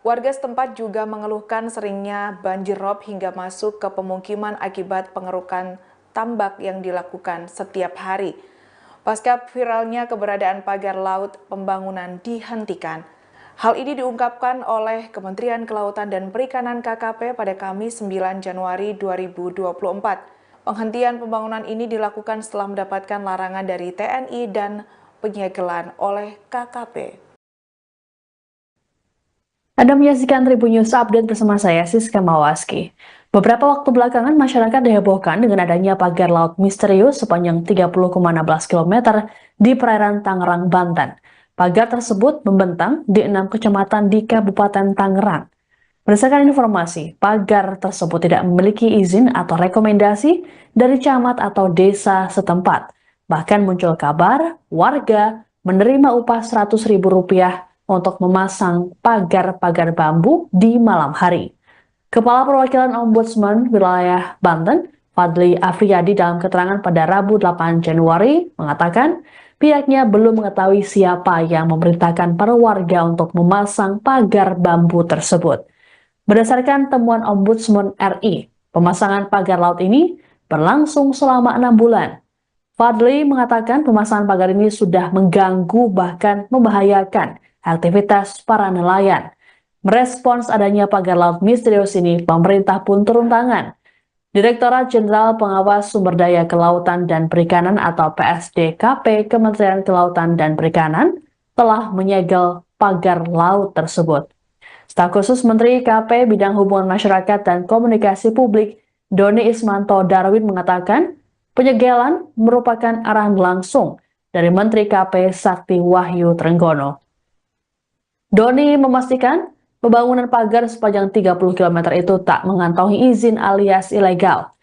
Warga setempat juga mengeluhkan seringnya banjir rob hingga masuk ke pemukiman akibat pengerukan tambak yang dilakukan setiap hari. Pasca viralnya keberadaan pagar laut, pembangunan dihentikan. Hal ini diungkapkan oleh Kementerian Kelautan dan Perikanan KKP pada Kamis 9 Januari 2024. Penghentian pembangunan ini dilakukan setelah mendapatkan larangan dari TNI dan penyegelan oleh KKP. Anda menyaksikan Tribun News Update bersama saya, Siska Mawaski. Beberapa waktu belakangan, masyarakat dihebohkan dengan adanya pagar laut misterius sepanjang 30,16 km di perairan Tangerang, Banten. Pagar tersebut membentang di 6 kecamatan di Kabupaten Tangerang. Berdasarkan informasi, pagar tersebut tidak memiliki izin atau rekomendasi dari camat atau desa setempat. Bahkan muncul kabar warga menerima upah Rp100.000 untuk memasang pagar-pagar bambu di malam hari. Kepala Perwakilan Ombudsman Wilayah Banten, Fadli Afriyadi dalam keterangan pada Rabu 8 Januari mengatakan pihaknya belum mengetahui siapa yang memerintahkan para warga untuk memasang pagar bambu tersebut. Berdasarkan temuan Ombudsman RI, pemasangan pagar laut ini berlangsung selama 6 bulan. Fadli mengatakan pemasangan pagar ini sudah mengganggu bahkan membahayakan aktivitas para nelayan. Merespons adanya pagar laut misterius ini, pemerintah pun turun tangan. Direktorat Jenderal Pengawas Sumber Daya Kelautan dan Perikanan atau PSDKP Kementerian Kelautan dan Perikanan telah menyegel pagar laut tersebut. Staf khusus Menteri KP Bidang Hubungan Masyarakat dan Komunikasi Publik, Doni Ismanto Darwin mengatakan penyegelan merupakan arahan langsung dari Menteri KP Sakti Wahyu Trenggono. Doni memastikan pembangunan pagar sepanjang 30 km itu tak mengantongi izin alias ilegal.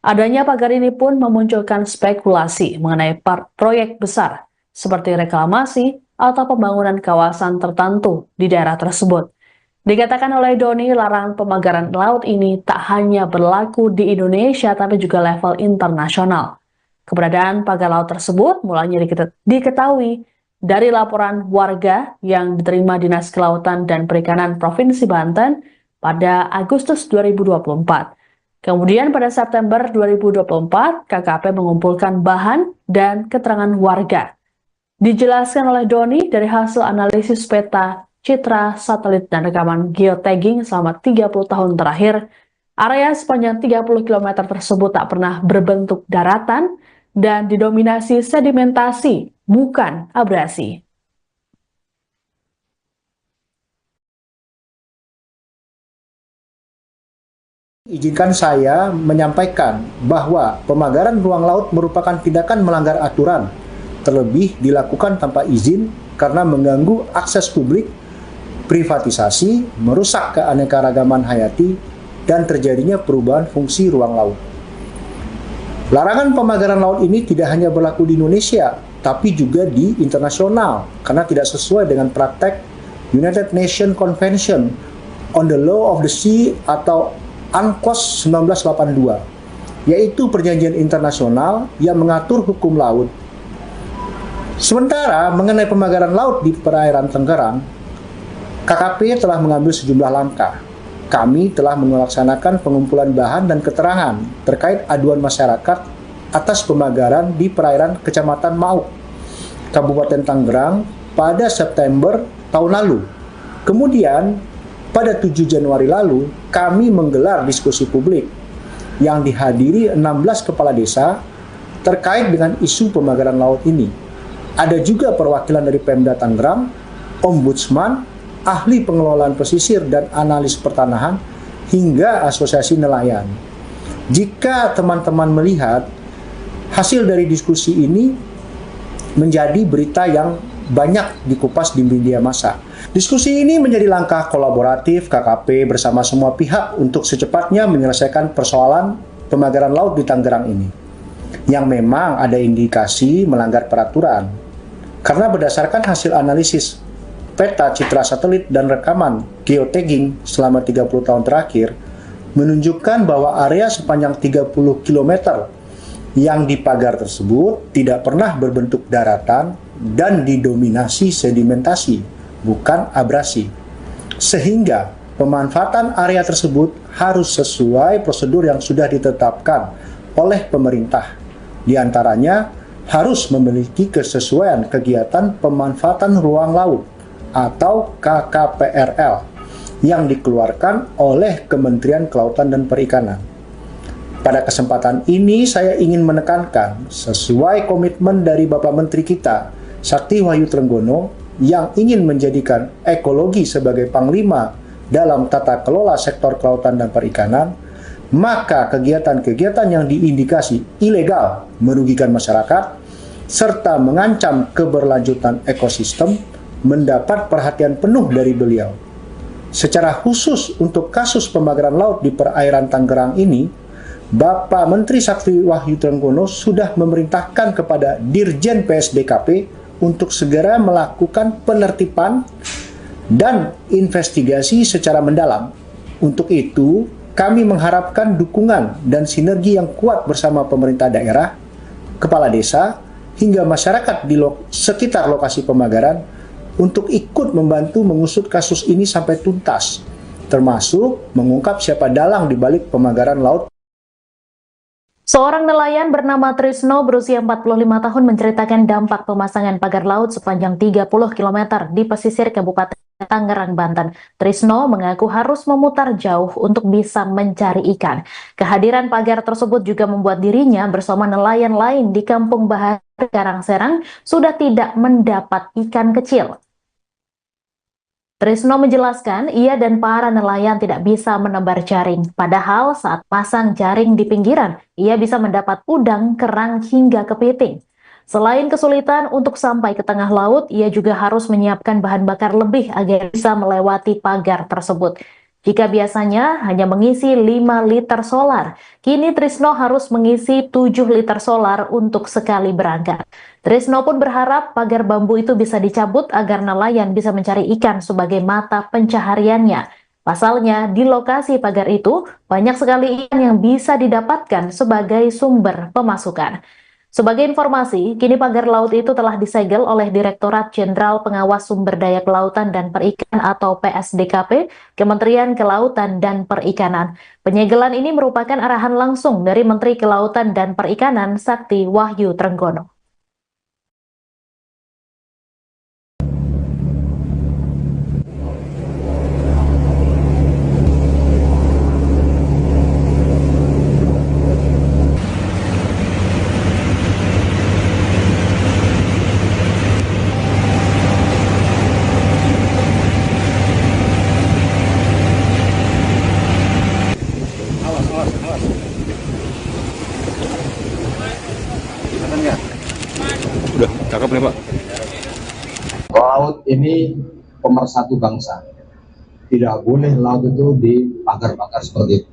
Adanya pagar ini pun memunculkan spekulasi mengenai proyek besar seperti reklamasi atau pembangunan kawasan tertentu di daerah tersebut. Dikatakan oleh Doni, larangan pemagaran laut ini tak hanya berlaku di Indonesia tapi juga level internasional. Keberadaan pagar laut tersebut mulanya diketahui dari laporan warga yang diterima Dinas Kelautan dan Perikanan Provinsi Banten pada Agustus 2024. Kemudian pada September 2024, KKP mengumpulkan bahan dan keterangan warga. Dijelaskan oleh Doni dari hasil analisis peta, citra, satelit, dan rekaman geotagging selama 30 tahun terakhir, area sepanjang 30 km tersebut tak pernah berbentuk daratan dan didominasi sedimentasi, bukan abrasi. Izinkan saya menyampaikan bahwa pemagaran ruang laut merupakan tindakan melanggar aturan, terlebih dilakukan tanpa izin karena mengganggu akses publik, privatisasi, merusak keanekaragaman hayati, dan terjadinya perubahan fungsi ruang laut. Larangan pemagaran laut ini tidak hanya berlaku di Indonesia, tapi juga di internasional, karena tidak sesuai dengan praktek United Nations Convention on the Law of the Sea atau UNCLOS 1982, yaitu perjanjian internasional yang mengatur hukum laut. Sementara mengenai pemagaran laut di perairan Tangerang, KKP telah mengambil sejumlah langkah. Kami telah melaksanakan pengumpulan bahan dan keterangan terkait aduan masyarakat atas pemagaran di perairan Kecamatan Mauk, Kabupaten Tangerang pada September tahun lalu. Kemudian, pada 7 Januari lalu, kami menggelar diskusi publik yang dihadiri 16 kepala desa terkait dengan isu pemagaran laut ini. Ada juga perwakilan dari Pemda Tangerang, Ombudsman, ahli pengelolaan pesisir dan analis pertanahan, hingga asosiasi nelayan. Jika teman-teman melihat hasil dari diskusi ini menjadi berita yang banyak dikupas di media massa. Diskusi ini menjadi langkah kolaboratif KKP bersama semua pihak untuk secepatnya menyelesaikan persoalan pemagaran laut di Tangerang ini, yang memang ada indikasi melanggar peraturan. Karena berdasarkan hasil analisis peta citra satelit dan rekaman geotagging selama 30 tahun terakhir menunjukkan bahwa area sepanjang 30 km yang dipagar tersebut tidak pernah berbentuk daratan dan didominasi sedimentasi, bukan abrasi. Sehingga pemanfaatan area tersebut harus sesuai prosedur yang sudah ditetapkan oleh pemerintah. Di antaranya harus memiliki kesesuaian kegiatan pemanfaatan ruang laut atau KKPRL yang dikeluarkan oleh Kementerian Kelautan dan Perikanan. Pada kesempatan ini saya ingin menekankan sesuai komitmen dari Bapak Menteri kita, Sakti Wahyu Trenggono, yang ingin menjadikan ekologi sebagai panglima dalam tata kelola sektor kelautan dan perikanan, maka kegiatan-kegiatan yang diindikasi ilegal merugikan masyarakat serta mengancam keberlanjutan ekosistem mendapat perhatian penuh dari beliau. Secara khusus untuk kasus pemagaran laut di perairan Tangerang ini, Bapak Menteri Sakti Wahyu Trenggono sudah memerintahkan kepada Dirjen PSDKP untuk segera melakukan penertiban dan investigasi secara mendalam. Untuk itu, kami mengharapkan dukungan dan sinergi yang kuat bersama pemerintah daerah, kepala desa, hingga masyarakat di sekitar lokasi pemagaran untuk ikut membantu mengusut kasus ini sampai tuntas, termasuk mengungkap siapa dalang di balik pemagaran laut. Seorang nelayan bernama Trisno berusia 45 tahun menceritakan dampak pemasangan pagar laut sepanjang 30 km di pesisir Kabupaten Tangerang, Banten. Trisno mengaku harus memutar jauh untuk bisa mencari ikan. Kehadiran pagar tersebut juga membuat dirinya bersama nelayan lain di Kampung Bahar, Karangserang sudah tidak mendapat ikan kecil. Trisno menjelaskan ia dan para nelayan tidak bisa menebar jaring. Padahal saat pasang jaring di pinggiran, ia bisa mendapat udang, kerang, hingga kepiting. Selain kesulitan untuk sampai ke tengah laut, ia juga harus menyiapkan bahan bakar lebih agar bisa melewati pagar tersebut. Jika biasanya hanya mengisi 5 liter solar, kini Trisno harus mengisi 7 liter solar untuk sekali berangkat. Trisno pun berharap pagar bambu itu bisa dicabut agar nelayan bisa mencari ikan sebagai mata pencahariannya. Pasalnya, di lokasi pagar itu banyak sekali ikan yang bisa didapatkan sebagai sumber pemasukan. Sebagai informasi, kini pagar laut itu telah disegel oleh Direktorat Jenderal Pengawas Sumber Daya Kelautan dan Perikanan atau PSDKP, Kementerian Kelautan dan Perikanan. Penyegelan ini merupakan arahan langsung dari Menteri Kelautan dan Perikanan Sakti Wahyu Trenggono. Udah cakep nih Pak. Laut ini pemersatu bangsa. Tidak boleh laut itu dipagar-pagar seperti itu.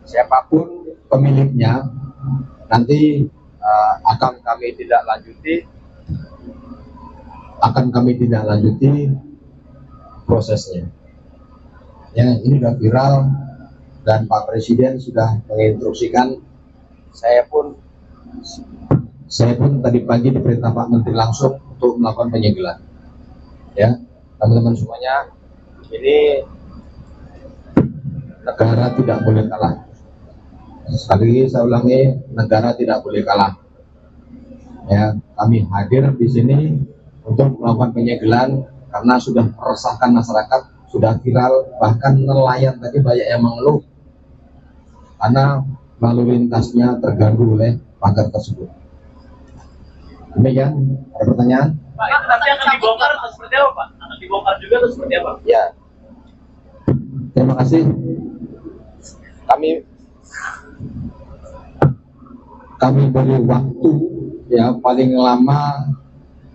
Siapapun pemiliknya nanti akan kami tidak lanjuti prosesnya. Ya, ini sudah viral dan Pak Presiden sudah menginstruksikan. Saya pun tadi pagi diperintah Pak Menteri langsung untuk melakukan penyegelan. Ya, teman-teman semuanya, ini negara tidak boleh kalah. Sekali lagi saya ulangi, negara tidak boleh kalah. Ya, kami hadir di sini untuk melakukan penyegelan karena sudah meresahkan masyarakat, sudah viral, bahkan nelayan tadi banyak yang mengeluh karena lalu lintasnya terganggu oleh pagar tersebut. Demikian, ada pertanyaan? Pak, itu nanti akan dibongkar atau seperti apa, Pak? Akan dibongkar juga atau seperti apa? Ya, terima kasih. Kami beri waktu ya paling lama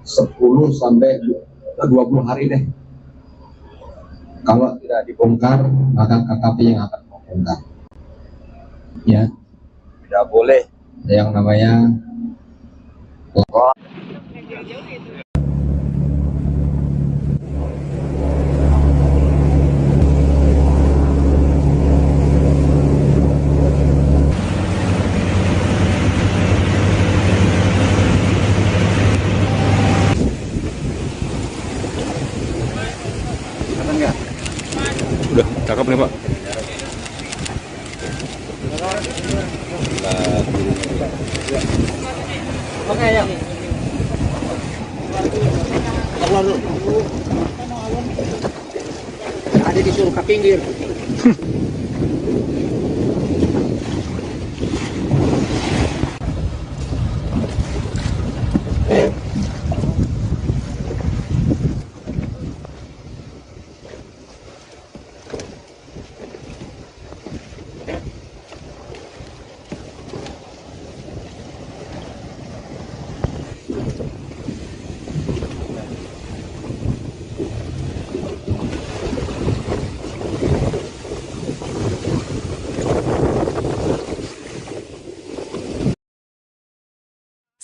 10 sampai 20 hari deh. Kalau tidak dibongkar, maka KKP yang akan membongkar. Ya, tidak boleh yang namanya Udah, cakep nih Pak. Oke, ya. Ada disuruh ke pinggir.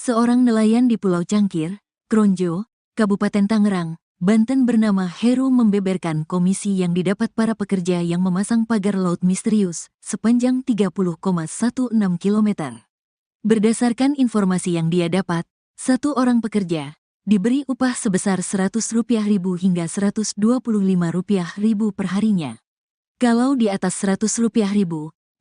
Seorang nelayan di Pulau Cangkir, Kronjo, Kabupaten Tangerang, Banten bernama Heru membeberkan komisi yang didapat para pekerja yang memasang pagar laut misterius sepanjang 30,16 km. Berdasarkan informasi yang dia dapat, satu orang pekerja diberi upah sebesar Rp100.000 hingga Rp125.000 per harinya. Kalau di atas Rp100.000,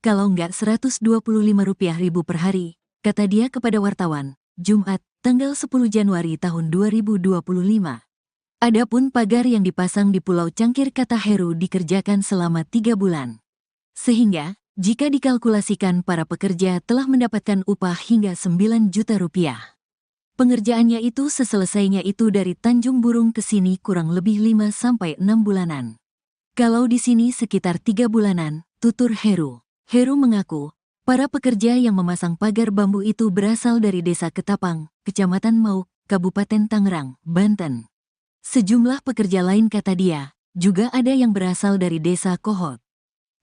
kalau enggak Rp125.000 per hari, kata dia kepada wartawan, Jumat, tanggal 10 Januari tahun 2025. Adapun pagar yang dipasang di Pulau Cangkir kata Heru dikerjakan selama 3 bulan. Sehingga, jika dikalkulasikan para pekerja telah mendapatkan upah hingga Rp9 juta. Pengerjaannya itu seselesainya itu dari Tanjung Burung ke sini kurang lebih 5-6 bulanan. Kalau di sini sekitar 3 bulanan, tutur Heru. Heru mengaku, para pekerja yang memasang pagar bambu itu berasal dari Desa Ketapang, Kecamatan Mauk, Kabupaten Tangerang, Banten. Sejumlah pekerja lain kata dia, juga ada yang berasal dari Desa Kohot.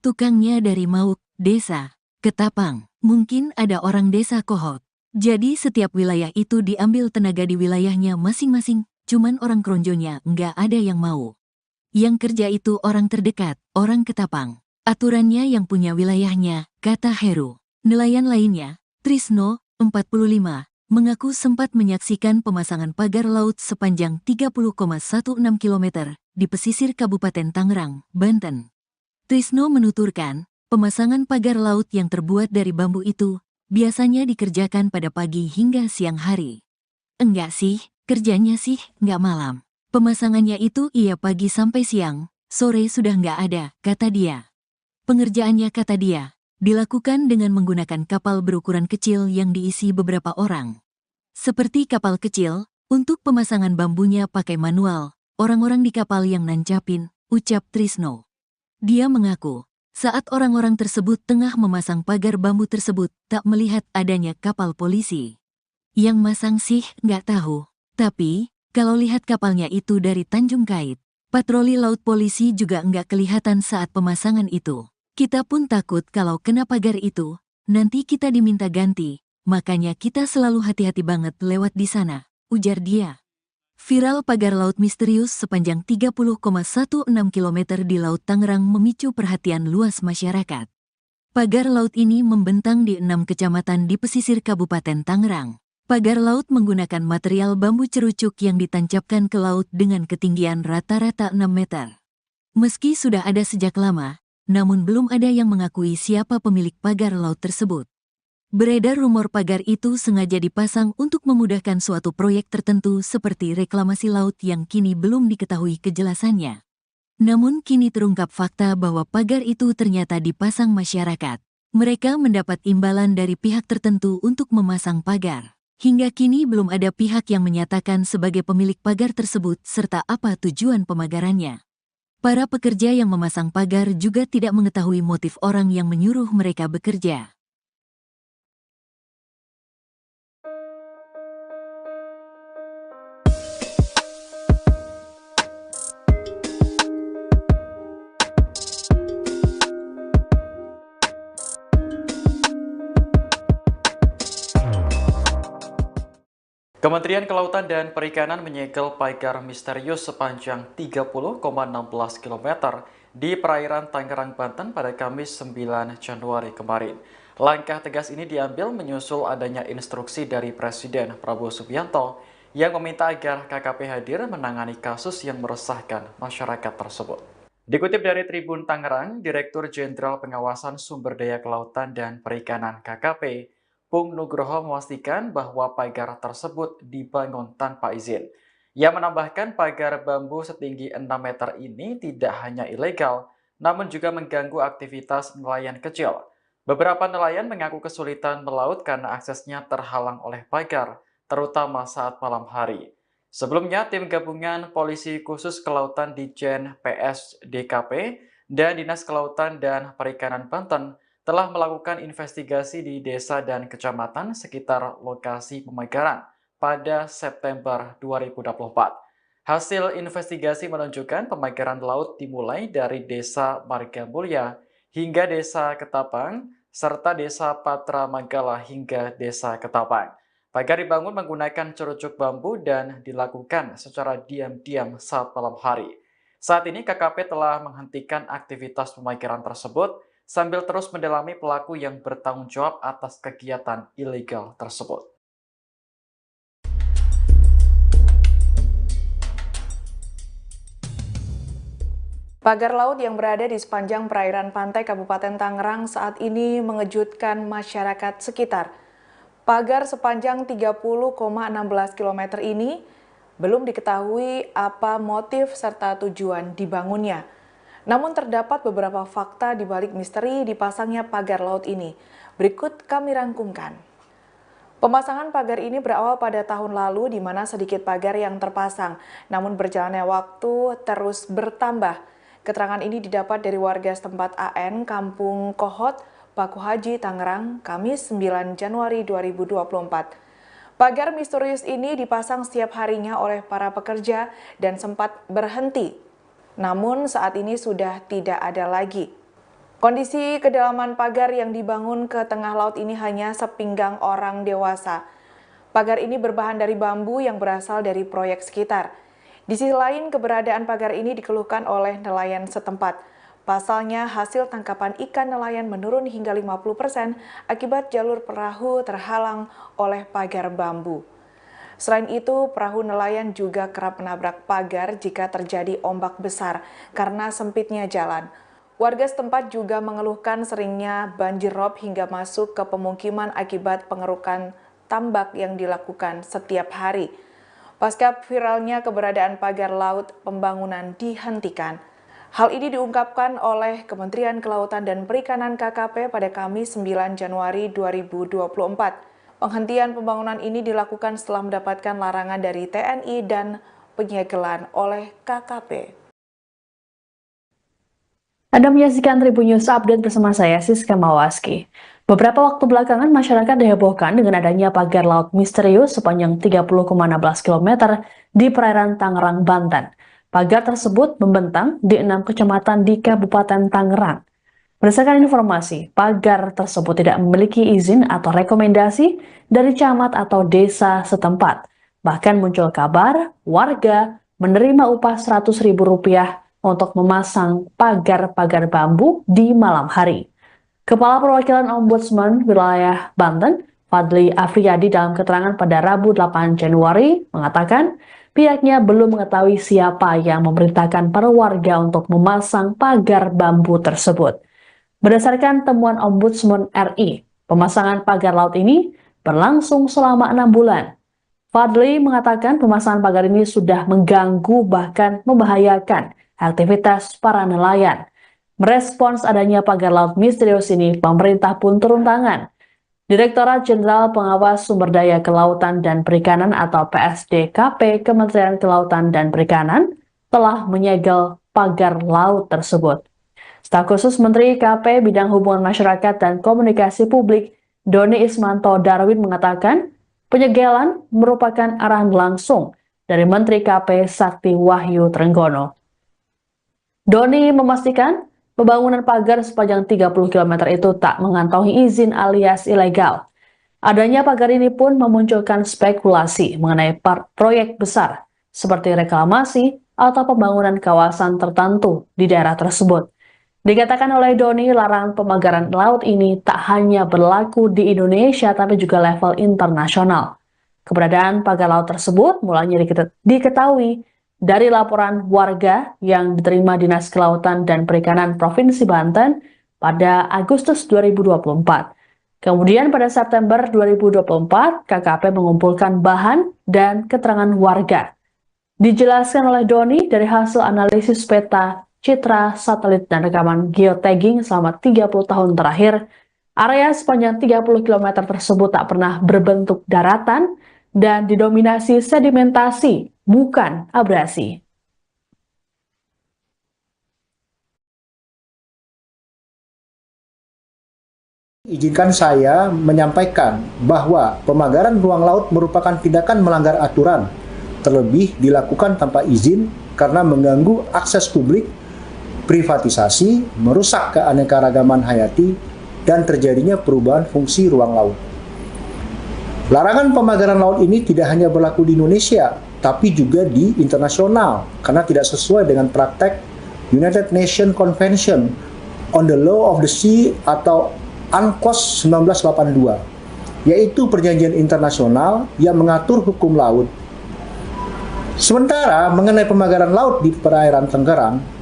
Tukangnya dari Mauk, Desa Ketapang, mungkin ada orang Desa Kohot. Jadi setiap wilayah itu diambil tenaga di wilayahnya masing-masing, cuman orang Kronjonya nggak ada yang mau. Yang kerja itu orang terdekat, orang Ketapang. Aturannya yang punya wilayahnya, kata Heru. Nelayan lainnya, Trisno, 45, mengaku sempat menyaksikan pemasangan pagar laut sepanjang 30,16 km di pesisir Kabupaten Tangerang, Banten. Trisno menuturkan, pemasangan pagar laut yang terbuat dari bambu itu biasanya dikerjakan pada pagi hingga siang hari. Enggak sih, kerjanya sih enggak malam. Pemasangannya itu iya pagi sampai siang, sore sudah enggak ada, kata dia. Pengerjaannya kata dia, dilakukan dengan menggunakan kapal berukuran kecil yang diisi beberapa orang. Seperti kapal kecil, untuk pemasangan bambunya pakai manual, orang-orang di kapal yang nancapin, ucap Trisno. Dia mengaku, saat orang-orang tersebut tengah memasang pagar bambu tersebut, tak melihat adanya kapal polisi. Yang masang sih nggak tahu, tapi kalau lihat kapalnya itu dari Tanjung Kait, patroli laut polisi juga nggak kelihatan saat pemasangan itu. Kita pun takut kalau kena pagar itu, nanti kita diminta ganti, makanya kita selalu hati-hati banget lewat di sana, ujar dia. Viral pagar laut misterius sepanjang 30,16 km di Laut Tangerang memicu perhatian luas masyarakat. Pagar laut ini membentang di 6 kecamatan di pesisir Kabupaten Tangerang. Pagar laut menggunakan material bambu cerucuk yang ditancapkan ke laut dengan ketinggian rata-rata 6 meter. Meski sudah ada sejak lama, namun belum ada yang mengakui siapa pemilik pagar laut tersebut. Beredar rumor pagar itu sengaja dipasang untuk memudahkan suatu proyek tertentu seperti reklamasi laut yang kini belum diketahui kejelasannya. Namun kini terungkap fakta bahwa pagar itu ternyata dipasang masyarakat. Mereka mendapat imbalan dari pihak tertentu untuk memasang pagar. Hingga kini belum ada pihak yang menyatakan sebagai pemilik pagar tersebut serta apa tujuan pemagarannya. Para pekerja yang memasang pagar juga tidak mengetahui motif orang yang menyuruh mereka bekerja. Kementerian Kelautan dan Perikanan menyegel pagar misterius sepanjang 30,16 km di perairan Tangerang, Banten pada Kamis 9 Januari kemarin. Langkah tegas ini diambil menyusul adanya instruksi dari Presiden Prabowo Subianto yang meminta agar KKP hadir menangani kasus yang meresahkan masyarakat tersebut. Dikutip dari Tribun Tangerang, Direktur Jenderal Pengawasan Sumber Daya Kelautan dan Perikanan KKP, Pung Nugroho memastikan bahwa pagar tersebut dibangun tanpa izin. Ia menambahkan pagar bambu setinggi 6 meter ini tidak hanya ilegal, namun juga mengganggu aktivitas nelayan kecil. Beberapa nelayan mengaku kesulitan melaut karena aksesnya terhalang oleh pagar, terutama saat malam hari. Sebelumnya, tim gabungan Polisi Khusus Kelautan Ditjen PS DKP dan Dinas Kelautan dan Perikanan Banten telah melakukan investigasi di desa dan kecamatan sekitar lokasi pemagaran pada September 2024. Hasil investigasi menunjukkan pemagaran laut dimulai dari Desa Margamulya hingga Desa Ketapang, serta Desa Patra Manggala hingga Desa Ketapang. Pagar dibangun menggunakan cerucuk bambu dan dilakukan secara diam-diam saat malam hari. Saat ini KKP telah menghentikan aktivitas pemagaran tersebut sambil terus mendalami pelaku yang bertanggung jawab atas kegiatan ilegal tersebut. Pagar laut yang berada di sepanjang perairan pantai Kabupaten Tangerang saat ini mengejutkan masyarakat sekitar. Pagar sepanjang 30,16 km ini belum diketahui apa motif serta tujuan dibangunnya. Namun terdapat beberapa fakta di balik misteri dipasangnya pagar laut ini. Berikut kami rangkumkan. Pemasangan pagar ini berawal pada tahun lalu di mana sedikit pagar yang terpasang, namun berjalannya waktu terus bertambah. Keterangan ini didapat dari warga setempat AN Kampung Kohot, Paku Haji, Tangerang, Kamis 9 Januari 2024. Pagar misterius ini dipasang setiap harinya oleh para pekerja dan sempat berhenti. Namun saat ini sudah tidak ada lagi. Kondisi kedalaman pagar yang dibangun ke tengah laut ini hanya sepinggang orang dewasa. Pagar ini berbahan dari bambu yang berasal dari proyek sekitar. Di sisi lain, keberadaan pagar ini dikeluhkan oleh nelayan setempat. Pasalnya, hasil tangkapan ikan nelayan menurun hingga 50% akibat jalur perahu terhalang oleh pagar bambu. Selain itu, perahu nelayan juga kerap menabrak pagar jika terjadi ombak besar karena sempitnya jalan. Warga setempat juga mengeluhkan seringnya banjir rob hingga masuk ke pemukiman akibat pengerukan tambak yang dilakukan setiap hari. Pasca viralnya keberadaan pagar laut, pembangunan dihentikan. Hal ini diungkapkan oleh Kementerian Kelautan dan Perikanan KKP pada Kamis 9 Januari 2024. Penghentian pembangunan ini dilakukan setelah mendapatkan larangan dari TNI dan penyegelan oleh KKP. Anda menyaksikan Tribun News Update bersama saya, Siska Mawaski. Beberapa waktu belakangan masyarakat dihebohkan dengan adanya pagar laut misterius sepanjang 30,16 km di perairan Tangerang, Banten. Pagar tersebut membentang di 6 kecamatan di Kabupaten Tangerang. Berdasarkan informasi, pagar tersebut tidak memiliki izin atau rekomendasi dari camat atau desa setempat. Bahkan muncul kabar warga menerima upah Rp100.000 untuk memasang pagar-pagar bambu di malam hari. Kepala Perwakilan Ombudsman Wilayah Banten, Fadli Afriyadi, dalam keterangan pada Rabu 8 Januari mengatakan pihaknya belum mengetahui siapa yang memerintahkan para warga untuk memasang pagar bambu tersebut. Berdasarkan temuan Ombudsman RI, pemasangan pagar laut ini berlangsung selama 6 bulan. Fadli mengatakan pemasangan pagar ini sudah mengganggu bahkan membahayakan aktivitas para nelayan. Merespons adanya pagar laut misterius ini, pemerintah pun turun tangan. Direktorat Jenderal Pengawas Sumber Daya Kelautan dan Perikanan atau PSDKP Kementerian Kelautan dan Perikanan telah menyegel pagar laut tersebut. Staf khusus Menteri KP Bidang Hubungan Masyarakat dan Komunikasi Publik, Doni Ismanto Darwin, mengatakan penyegelan merupakan arahan langsung dari Menteri KP Sakti Wahyu Trenggono. Doni memastikan pembangunan pagar sepanjang 30 km itu tak mengantongi izin alias ilegal. Adanya pagar ini pun memunculkan spekulasi mengenai proyek besar seperti reklamasi atau pembangunan kawasan tertentu di daerah tersebut. Dikatakan oleh Doni, larangan pemagaran laut ini tak hanya berlaku di Indonesia tapi juga level internasional. Keberadaan pagar laut tersebut mulanya diketahui dari laporan warga yang diterima Dinas Kelautan dan Perikanan Provinsi Banten pada Agustus 2024. Kemudian pada September 2024, KKP mengumpulkan bahan dan keterangan warga. Dijelaskan oleh Doni dari hasil analisis peta, citra, satelit, dan rekaman geotagging selama 30 tahun terakhir, area sepanjang 30 km tersebut tak pernah berbentuk daratan dan didominasi sedimentasi, bukan abrasi. Izinkan saya menyampaikan bahwa pemagaran ruang laut merupakan tindakan melanggar aturan, terlebih dilakukan tanpa izin karena mengganggu akses publik, privatisasi, merusak keanekaragaman hayati, dan terjadinya perubahan fungsi ruang laut. Larangan pemagaran laut ini tidak hanya berlaku di Indonesia, tapi juga di internasional, karena tidak sesuai dengan praktek United Nations Convention on the Law of the Sea atau UNCLOS 1982, yaitu perjanjian internasional yang mengatur hukum laut. Sementara mengenai pemagaran laut di perairan Tangerang,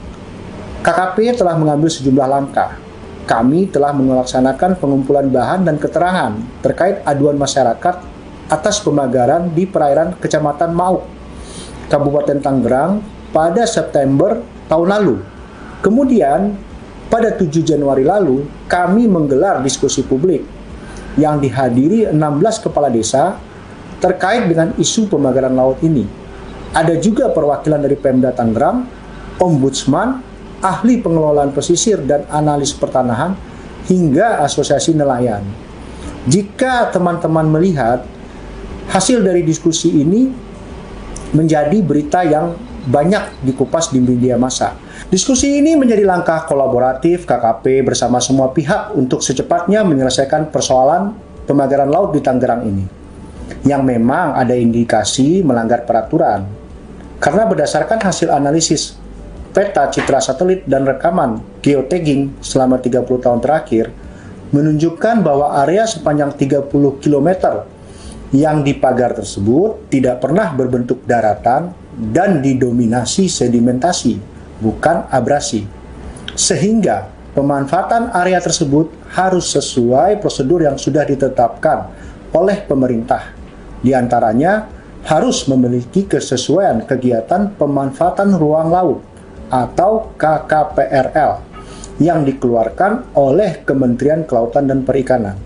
KKP telah mengambil sejumlah langkah. Kami telah melaksanakan pengumpulan bahan dan keterangan terkait aduan masyarakat atas pemagaran di perairan Kecamatan Mauk, Kabupaten Tangerang pada September tahun lalu. Kemudian, pada 7 Januari lalu, kami menggelar diskusi publik yang dihadiri 16 kepala desa terkait dengan isu pemagaran laut ini. Ada juga perwakilan dari Pemda Tangerang, Ombudsman, ahli pengelolaan pesisir dan analis pertanahan, hingga asosiasi nelayan. Jika teman-teman melihat hasil dari diskusi ini menjadi berita yang banyak dikupas di media massa. Diskusi ini menjadi langkah kolaboratif KKP bersama semua pihak untuk secepatnya menyelesaikan persoalan pemagaran laut di Tangerang ini, yang memang ada indikasi melanggar peraturan. Karena berdasarkan hasil analisis peta, citra satelit, dan rekaman geotagging selama 30 tahun terakhir menunjukkan bahwa area sepanjang 30 km yang dipagar tersebut tidak pernah berbentuk daratan dan didominasi sedimentasi, bukan abrasi. Sehingga pemanfaatan area tersebut harus sesuai prosedur yang sudah ditetapkan oleh pemerintah. Di antaranya harus memiliki kesesuaian kegiatan pemanfaatan ruang laut atau KKPRL yang dikeluarkan oleh Kementerian Kelautan dan Perikanan.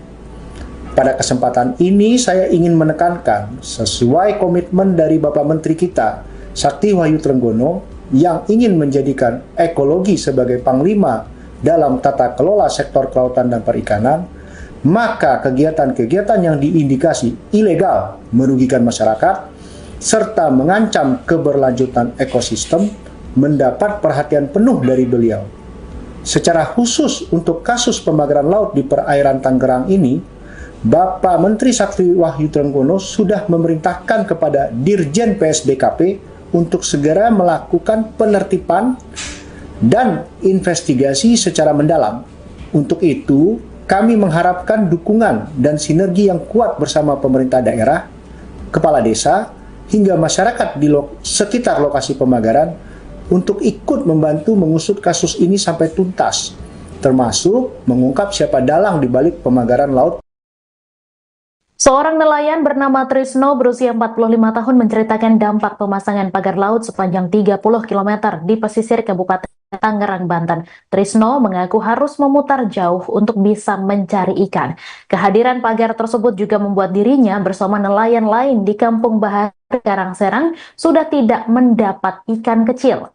Pada kesempatan ini saya ingin menekankan sesuai komitmen dari Bapak Menteri kita, Sakti Wahyu Trenggono, yang ingin menjadikan ekologi sebagai panglima dalam tata kelola sektor kelautan dan perikanan, maka kegiatan-kegiatan yang diindikasi ilegal merugikan masyarakat serta mengancam keberlanjutan ekosistem mendapat perhatian penuh dari beliau. secara khusus untuk kasus pemagaran laut di perairan Tangerang ini, Bapak Menteri Sakti Wahyu Trenggono sudah memerintahkan kepada Dirjen PSDKP untuk segera melakukan penertiban dan investigasi secara mendalam. Untuk itu, kami mengharapkan dukungan dan sinergi yang kuat bersama pemerintah daerah, kepala desa, hingga masyarakat di sekitar lokasi pemagaran untuk ikut membantu mengusut kasus ini sampai tuntas, termasuk mengungkap siapa dalang di balik pemagaran laut. Seorang nelayan bernama Trisno berusia 45 tahun menceritakan dampak pemasangan pagar laut sepanjang 30 km di pesisir Kabupaten Tangerang, Banten. Trisno mengaku harus memutar jauh untuk bisa mencari ikan. Kehadiran pagar tersebut juga membuat dirinya bersama nelayan lain di Kampung Bahar, Karangserang sudah tidak mendapat ikan kecil.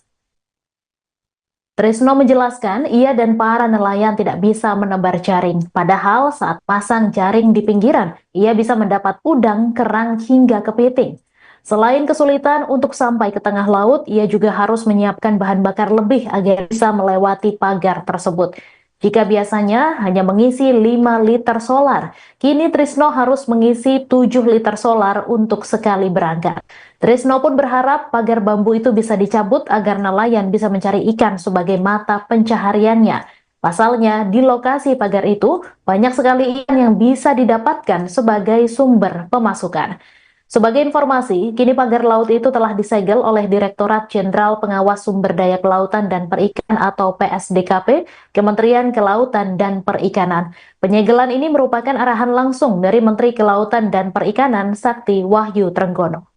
Trisno menjelaskan ia dan para nelayan tidak bisa menebar jaring. Padahal saat pasang jaring di pinggiran, ia bisa mendapat udang, kerang, hingga kepiting. Selain kesulitan untuk sampai ke tengah laut, ia juga harus menyiapkan bahan bakar lebih agar bisa melewati pagar tersebut. Jika biasanya hanya mengisi 5 liter solar, kini Trisno harus mengisi 7 liter solar untuk sekali berangkat. Trisno pun berharap pagar bambu itu bisa dicabut agar nelayan bisa mencari ikan sebagai mata pencahariannya. Pasalnya, di lokasi pagar itu banyak sekali ikan yang bisa didapatkan sebagai sumber pemasukan. Sebagai informasi, kini pagar laut itu telah disegel oleh Direktorat Jenderal Pengawas Sumber Daya Kelautan dan Perikanan atau PSDKP, Kementerian Kelautan dan Perikanan. Penyegelan ini merupakan arahan langsung dari Menteri Kelautan dan Perikanan Sakti Wahyu Trenggono.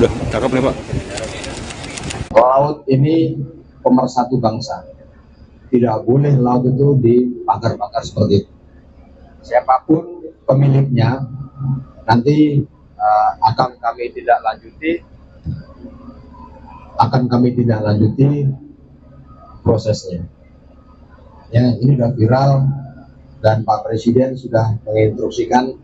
Udah, cakep nih Pak. Laut ini pemersatu bangsa. Tidak boleh laut itu dipagar-pagar seperti itu. Siapapun pemiliknya, nanti akan kami tidak lanjuti prosesnya. Ya, ini sudah viral dan Pak Presiden sudah menginstruksikan.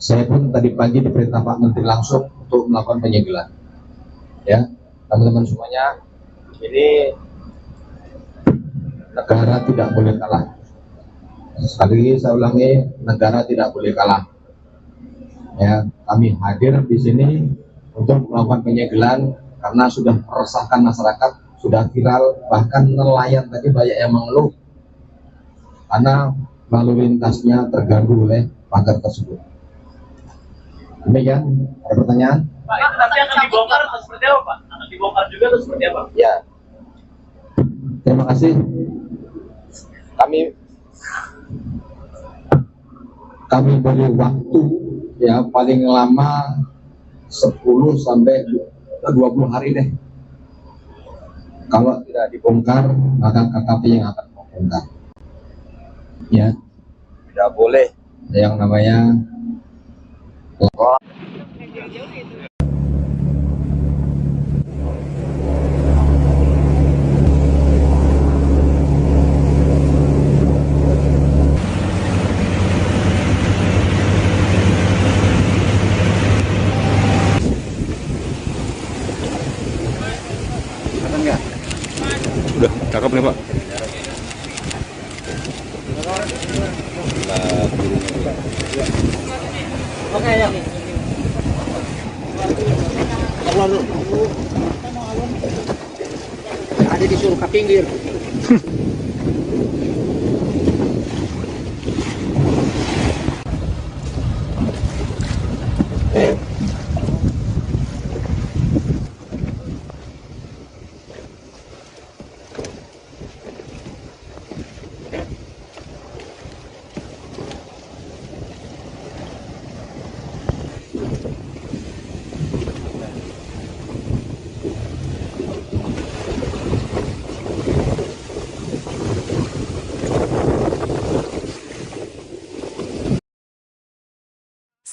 Saya pun tadi pagi diperintah Pak Menteri langsung untuk melakukan penyegelan. Ya, teman-teman semuanya, ini negara tidak boleh kalah. Sekali lagi saya ulangi, negara tidak boleh kalah. Ya, kami hadir di sini untuk melakukan penyegelan karena sudah meresahkan masyarakat, sudah viral, bahkan nelayan tadi banyak yang mengeluh karena lalu lintasnya terganggu oleh pagar tersebut. Demikian, ada pertanyaan? Pak, itu nanti akan dibongkar atau seperti apa, Pak? Akan dibongkar juga atau seperti apa? Ya, terima kasih. Kami beri waktu ya paling lama 10 sampai 20 hari deh. Kalau tidak dibongkar, maka KKP yang akan membongkar. Ya, tidak boleh yang namanya Udah, cakep nih Pak. Oke, ya. Ada disuruh ke pinggir.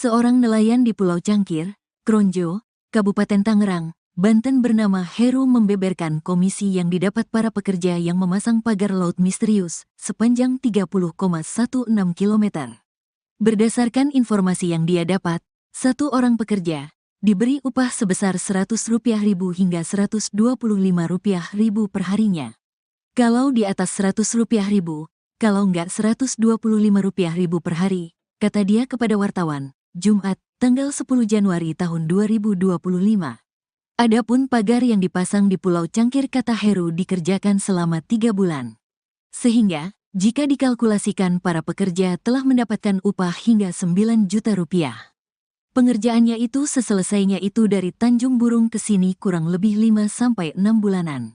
Seorang nelayan di Pulau Cangkir, Kronjo, Kabupaten Tangerang, Banten bernama Heru membeberkan komisi yang didapat para pekerja yang memasang pagar laut misterius sepanjang 30,16 km. Berdasarkan informasi yang dia dapat, satu orang pekerja diberi upah sebesar Rp100.000 hingga Rp125.000 per harinya. Kalau di atas Rp100.000, kalau enggak Rp125.000 per hari, kata dia kepada wartawan, Jumat, tanggal 10 Januari tahun 2025. Adapun pagar yang dipasang di Pulau Cangkir kata Heru dikerjakan selama 3 bulan. Sehingga, jika dikalkulasikan para pekerja telah mendapatkan upah hingga Rp9 juta. Pengerjaannya itu seselesainya itu dari Tanjung Burung ke sini kurang lebih 5-6 bulanan.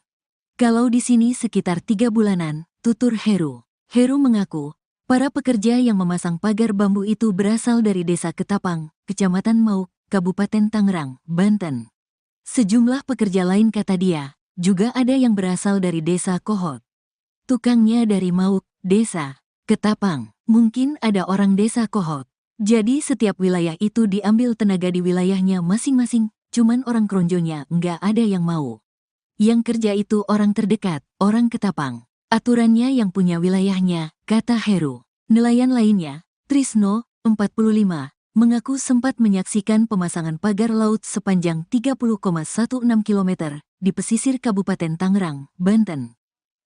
Kalau di sini sekitar 3 bulanan, tutur Heru. Heru mengaku, para pekerja yang memasang pagar bambu itu berasal dari Desa Ketapang, Kecamatan Mauk, Kabupaten Tangerang, Banten. Sejumlah pekerja lain kata dia, juga ada yang berasal dari Desa Kohot. Tukangnya dari Mauk, Desa Ketapang, mungkin ada orang Desa Kohot. Jadi setiap wilayah itu diambil tenaga di wilayahnya masing-masing, cuman orang Kronjonya nggak ada yang mau. Yang kerja itu orang terdekat, orang Ketapang. Aturannya yang punya wilayahnya, kata Heru. Nelayan lainnya, Trisno, 45, mengaku sempat menyaksikan pemasangan pagar laut sepanjang 30,16 km di pesisir Kabupaten Tangerang, Banten.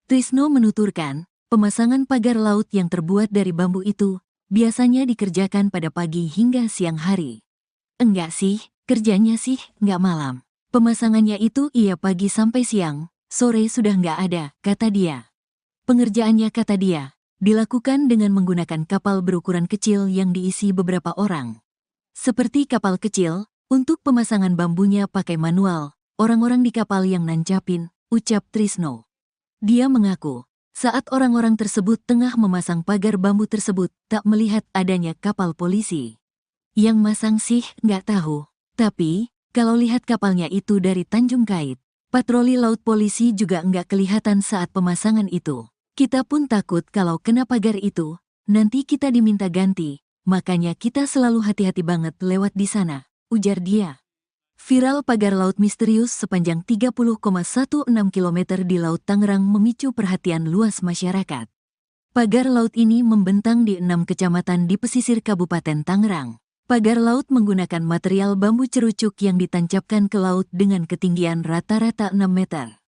Trisno menuturkan, pemasangan pagar laut yang terbuat dari bambu itu biasanya dikerjakan pada pagi hingga siang hari. Enggak sih, kerjanya sih enggak malam. Pemasangannya itu iya pagi sampai siang, sore sudah enggak ada, kata dia. Pengerjaannya kata dia, dilakukan dengan menggunakan kapal berukuran kecil yang diisi beberapa orang. Seperti kapal kecil, untuk pemasangan bambunya pakai manual, orang-orang di kapal yang nancapin, ucap Trisno. Dia mengaku, saat orang-orang tersebut tengah memasang pagar bambu tersebut, tak melihat adanya kapal polisi. Yang masang sih nggak tahu, tapi kalau lihat kapalnya itu dari Tanjung Kait, patroli laut polisi juga nggak kelihatan saat pemasangan itu. Kita pun takut kalau kena pagar itu, nanti kita diminta ganti, makanya kita selalu hati-hati banget lewat di sana, ujar dia. Viral pagar laut misterius sepanjang 30,16 km di Laut Tangerang memicu perhatian luas masyarakat. Pagar laut ini membentang di 6 kecamatan di pesisir Kabupaten Tangerang. Pagar laut menggunakan material bambu cerucuk yang ditancapkan ke laut dengan ketinggian rata-rata 6 meter.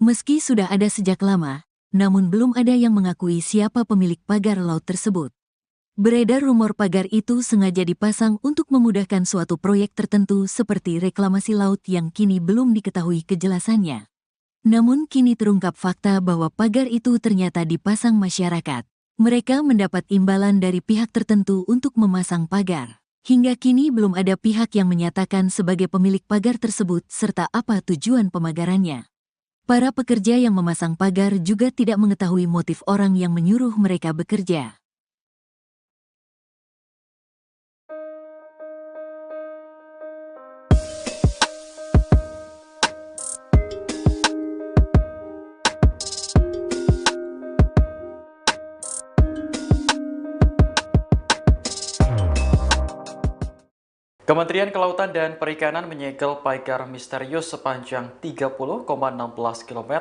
Meski sudah ada sejak lama, namun belum ada yang mengakui siapa pemilik pagar laut tersebut. Beredar rumor pagar itu sengaja dipasang untuk memudahkan suatu proyek tertentu seperti reklamasi laut yang kini belum diketahui kejelasannya. Namun kini terungkap fakta bahwa pagar itu ternyata dipasang masyarakat. Mereka mendapat imbalan dari pihak tertentu untuk memasang pagar. Hingga kini belum ada pihak yang menyatakan sebagai pemilik pagar tersebut serta apa tujuan pemagarannya. Para pekerja yang memasang pagar juga tidak mengetahui motif orang yang menyuruh mereka bekerja. Kementerian Kelautan dan Perikanan menyegel pagar misterius sepanjang 30,16 km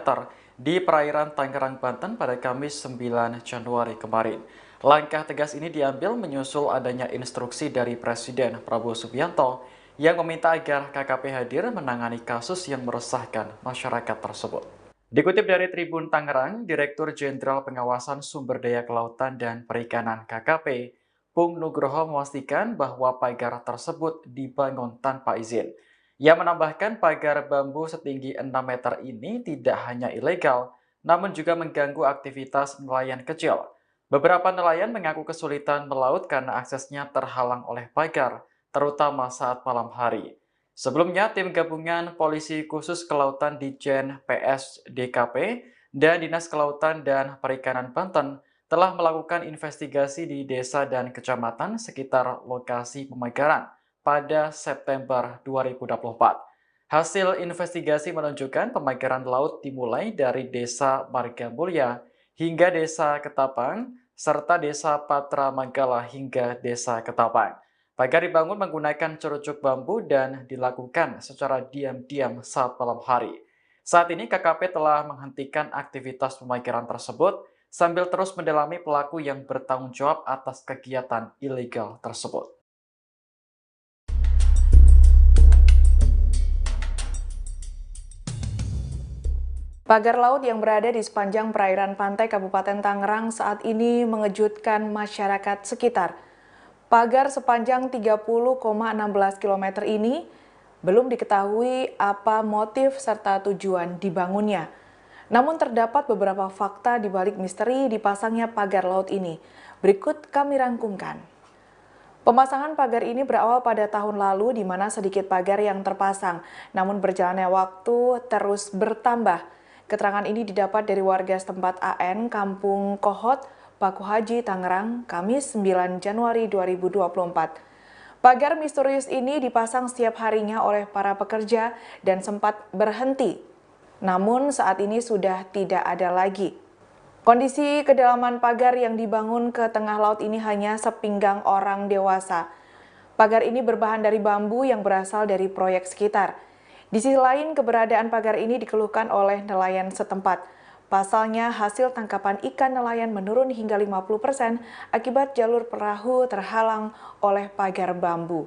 di perairan Tangerang, Banten pada Kamis 9 Januari kemarin. Langkah tegas ini diambil menyusul adanya instruksi dari Presiden Prabowo Subianto yang meminta agar KKP hadir menangani kasus yang meresahkan masyarakat tersebut. Dikutip dari Tribun Tangerang, Direktur Jenderal Pengawasan Sumber Daya Kelautan dan Perikanan KKP, Pung Nugroho memastikan bahwa pagar tersebut dibangun tanpa izin. Ia menambahkan pagar bambu setinggi 6 meter ini tidak hanya ilegal, namun juga mengganggu aktivitas nelayan kecil. Beberapa nelayan mengaku kesulitan melaut karena aksesnya terhalang oleh pagar, terutama saat malam hari. Sebelumnya, tim gabungan Polisi Khusus Kelautan Ditjen PS DKP dan Dinas Kelautan dan Perikanan Banten telah melakukan investigasi di desa dan kecamatan sekitar lokasi pemagaran pada September 2024. Hasil investigasi menunjukkan pemagaran laut dimulai dari Desa Margamulya hingga Desa Ketapang, serta Desa Patra Manggala hingga Desa Ketapang. Pagar dibangun menggunakan cerucuk bambu dan dilakukan secara diam-diam saat malam hari. Saat ini KKP telah menghentikan aktivitas pemagaran tersebut sambil terus mendalami pelaku yang bertanggung jawab atas kegiatan ilegal tersebut. Pagar laut yang berada di sepanjang perairan pantai Kabupaten Tangerang saat ini mengejutkan masyarakat sekitar. Pagar sepanjang 30,16 km ini belum diketahui apa motif serta tujuan dibangunnya. Namun terdapat beberapa fakta di balik misteri dipasangnya pagar laut ini. Berikut kami rangkumkan. Pemasangan pagar ini berawal pada tahun lalu di mana sedikit pagar yang terpasang, namun berjalannya waktu terus bertambah. Keterangan ini didapat dari warga setempat AN, Kampung Kohot, Paku Haji, Tangerang, Kamis 9 Januari 2024. Pagar misterius ini dipasang setiap harinya oleh para pekerja dan sempat berhenti. Namun saat ini sudah tidak ada lagi. Kondisi kedalaman pagar yang dibangun ke tengah laut ini hanya sepinggang orang dewasa. Pagar ini berbahan dari bambu yang berasal dari proyek sekitar. Di sisi lain, keberadaan pagar ini dikeluhkan oleh nelayan setempat. Pasalnya, hasil tangkapan ikan nelayan menurun hingga 50% akibat jalur perahu terhalang oleh pagar bambu.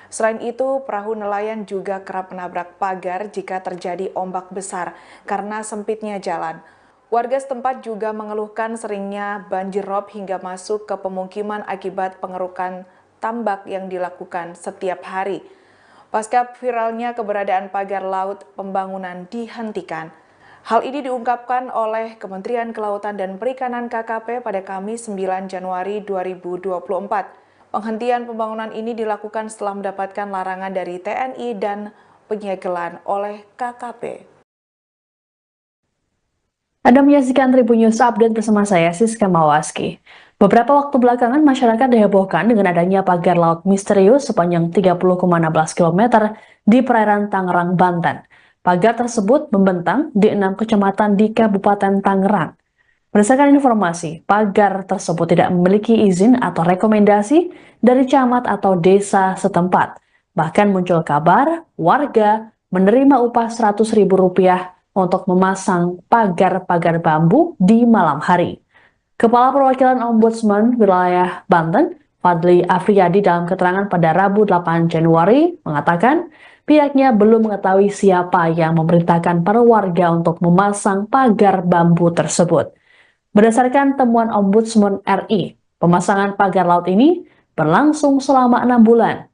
Selain itu, perahu nelayan juga kerap menabrak pagar jika terjadi ombak besar karena sempitnya jalan. Warga setempat juga mengeluhkan seringnya banjir rob hingga masuk ke pemukiman akibat pengerukan tambak yang dilakukan setiap hari. Pasca viralnya keberadaan pagar laut, pembangunan dihentikan. Hal ini diungkapkan oleh Kementerian Kelautan dan Perikanan KKP pada Kamis 9 Januari 2024. Penghentian pembangunan ini dilakukan setelah mendapatkan larangan dari TNI dan penyegelan oleh KKP. Anda menyaksikan Tribun News Update bersama saya, Siska Mawaski. Beberapa waktu belakangan, masyarakat dihebohkan dengan adanya pagar laut misterius sepanjang 30,16 km di perairan Tangerang, Banten. Pagar tersebut membentang di 6 kecamatan di Kabupaten Tangerang. Berdasarkan informasi, pagar tersebut tidak memiliki izin atau rekomendasi dari camat atau desa setempat. Bahkan muncul kabar warga menerima upah Rp100.000 untuk memasang pagar-pagar bambu di malam hari. Kepala Perwakilan Ombudsman Wilayah Banten, Fadli Afriyadi dalam keterangan pada Rabu 8 Januari mengatakan pihaknya belum mengetahui siapa yang memerintahkan para warga untuk memasang pagar bambu tersebut. Berdasarkan temuan Ombudsman RI, pemasangan pagar laut ini berlangsung selama 6 bulan.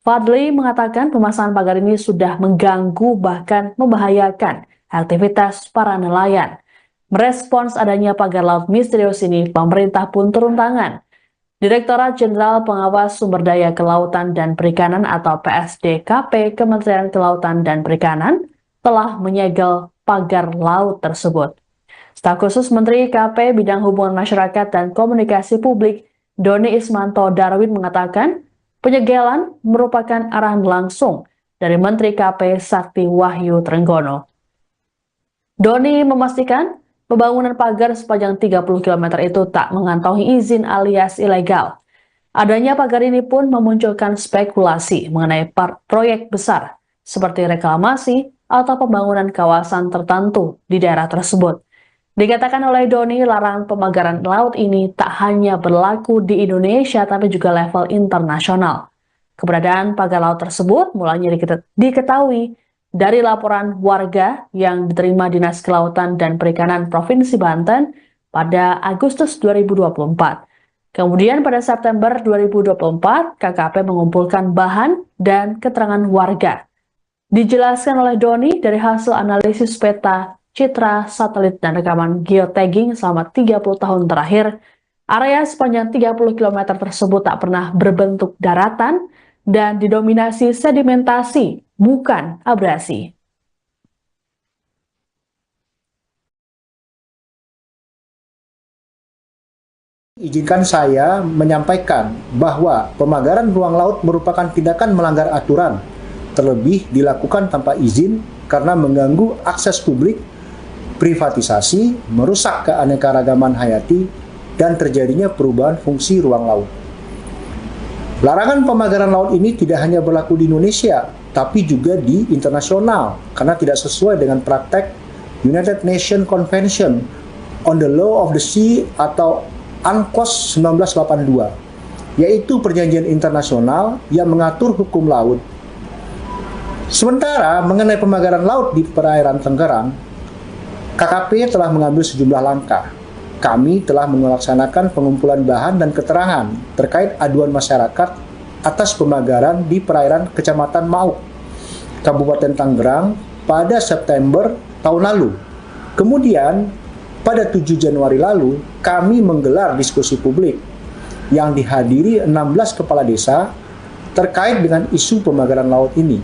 Fadli mengatakan pemasangan pagar ini sudah mengganggu bahkan membahayakan aktivitas para nelayan. Merespons adanya pagar laut misterius ini, pemerintah pun turun tangan. Direktorat Jenderal Pengawas Sumber Daya Kelautan dan Perikanan atau PSDKP Kementerian Kelautan dan Perikanan telah menyegel pagar laut tersebut. Staf khusus Menteri KP Bidang Hubungan Masyarakat dan Komunikasi Publik, Doni Ismanto Darwin mengatakan penyegelan merupakan arahan langsung dari Menteri KP Sakti Wahyu Trenggono. Doni memastikan pembangunan pagar sepanjang 30 km itu tak mengantongi izin alias ilegal. Adanya pagar ini pun memunculkan spekulasi mengenai proyek besar seperti reklamasi atau pembangunan kawasan tertentu di daerah tersebut. Dikatakan oleh Doni, larangan pemagaran laut ini tak hanya berlaku di Indonesia tapi juga level internasional. Keberadaan pagar laut tersebut mulanya diketahui dari laporan warga yang diterima Dinas Kelautan dan Perikanan Provinsi Banten pada Agustus 2024. Kemudian pada September 2024, KKP mengumpulkan bahan dan keterangan warga. Dijelaskan oleh Doni dari hasil analisis peta, citra, satelit, dan rekaman geotagging selama 30 tahun terakhir, area sepanjang 30 km tersebut tak pernah berbentuk daratan dan didominasi sedimentasi, bukan abrasi. Izinkan saya menyampaikan bahwa pemagaran ruang laut merupakan tindakan melanggar aturan, terlebih dilakukan tanpa izin karena mengganggu akses publik, privatisasi, merusak keanekaragaman hayati, dan terjadinya perubahan fungsi ruang laut. Larangan pemagaran laut ini tidak hanya berlaku di Indonesia, tapi juga di internasional, karena tidak sesuai dengan praktek United Nations Convention on the Law of the Sea atau UNCLOS 1982, yaitu perjanjian internasional yang mengatur hukum laut. Sementara mengenai pemagaran laut di perairan Tangerang, KKP telah mengambil sejumlah langkah. Kami telah melaksanakan pengumpulan bahan dan keterangan terkait aduan masyarakat atas pemagaran di perairan Kecamatan Mauk, Kabupaten Tangerang pada September tahun lalu. Kemudian, pada 7 Januari lalu, kami menggelar diskusi publik yang dihadiri 16 kepala desa terkait dengan isu pemagaran laut ini.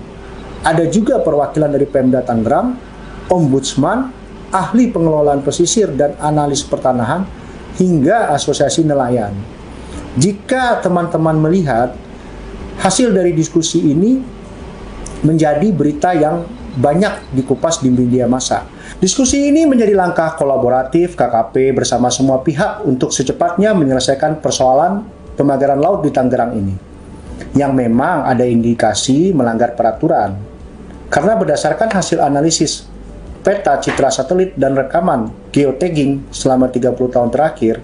Ada juga perwakilan dari Pemda Tangerang, Ombudsman, ahli pengelolaan pesisir dan analis pertanahan, hingga asosiasi nelayan. Jika teman-teman melihat, hasil dari diskusi ini menjadi berita yang banyak dikupas di media massa. Diskusi ini menjadi langkah kolaboratif KKP bersama semua pihak untuk secepatnya menyelesaikan persoalan pemagaran laut di Tangerang ini, yang memang ada indikasi melanggar peraturan. Karena berdasarkan hasil analisis peta citra satelit dan rekaman geotagging selama 30 tahun terakhir,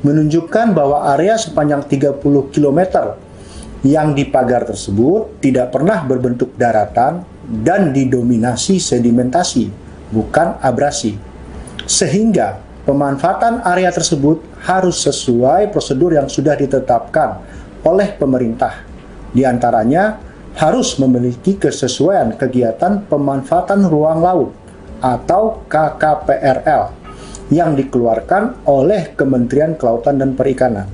menunjukkan bahwa area sepanjang 30 km yang dipagar tersebut tidak pernah berbentuk daratan dan didominasi sedimentasi, bukan abrasi. Sehingga pemanfaatan area tersebut harus sesuai prosedur yang sudah ditetapkan oleh pemerintah. Di antaranya harus memiliki kesesuaian kegiatan pemanfaatan ruang laut atau KKPRL yang dikeluarkan oleh Kementerian Kelautan dan Perikanan.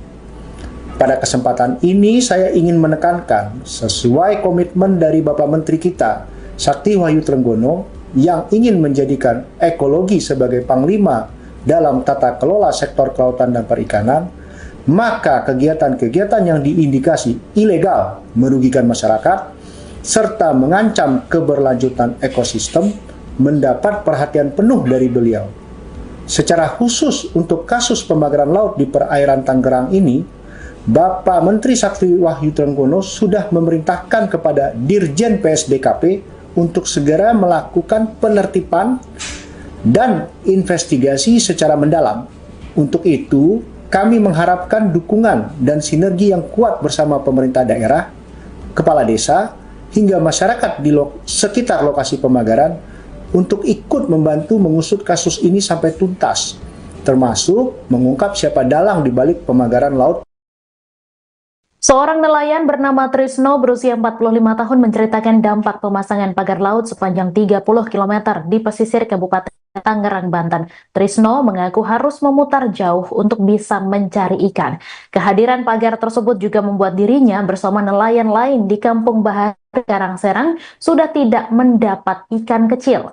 Pada kesempatan ini saya ingin menekankan sesuai komitmen dari Bapak Menteri kita, Sakti Wahyu Trenggono, yang ingin menjadikan ekologi sebagai panglima dalam tata kelola sektor kelautan dan perikanan, maka kegiatan-kegiatan yang diindikasi ilegal merugikan masyarakat serta mengancam keberlanjutan ekosistem mendapat perhatian penuh dari beliau. Secara khusus untuk kasus pemagaran laut di perairan Tangerang ini, Bapak Menteri Sakti Wahyu Trenggono sudah memerintahkan kepada Dirjen PSDKP untuk segera melakukan penertiban dan investigasi secara mendalam. Untuk itu, kami mengharapkan dukungan dan sinergi yang kuat bersama pemerintah daerah, kepala desa, hingga masyarakat di sekitar lokasi pemagaran untuk ikut membantu mengusut kasus ini sampai tuntas, termasuk mengungkap siapa dalang di balik pemagaran laut. Seorang nelayan bernama Trisno berusia 45 tahun menceritakan dampak pemasangan pagar laut sepanjang 30 km di pesisir Kabupaten Tangerang, Banten. Trisno mengaku harus memutar jauh untuk bisa mencari ikan. Kehadiran pagar tersebut juga membuat dirinya bersama nelayan lain di Kampung Bahari, Karangserang sudah tidak mendapat ikan kecil.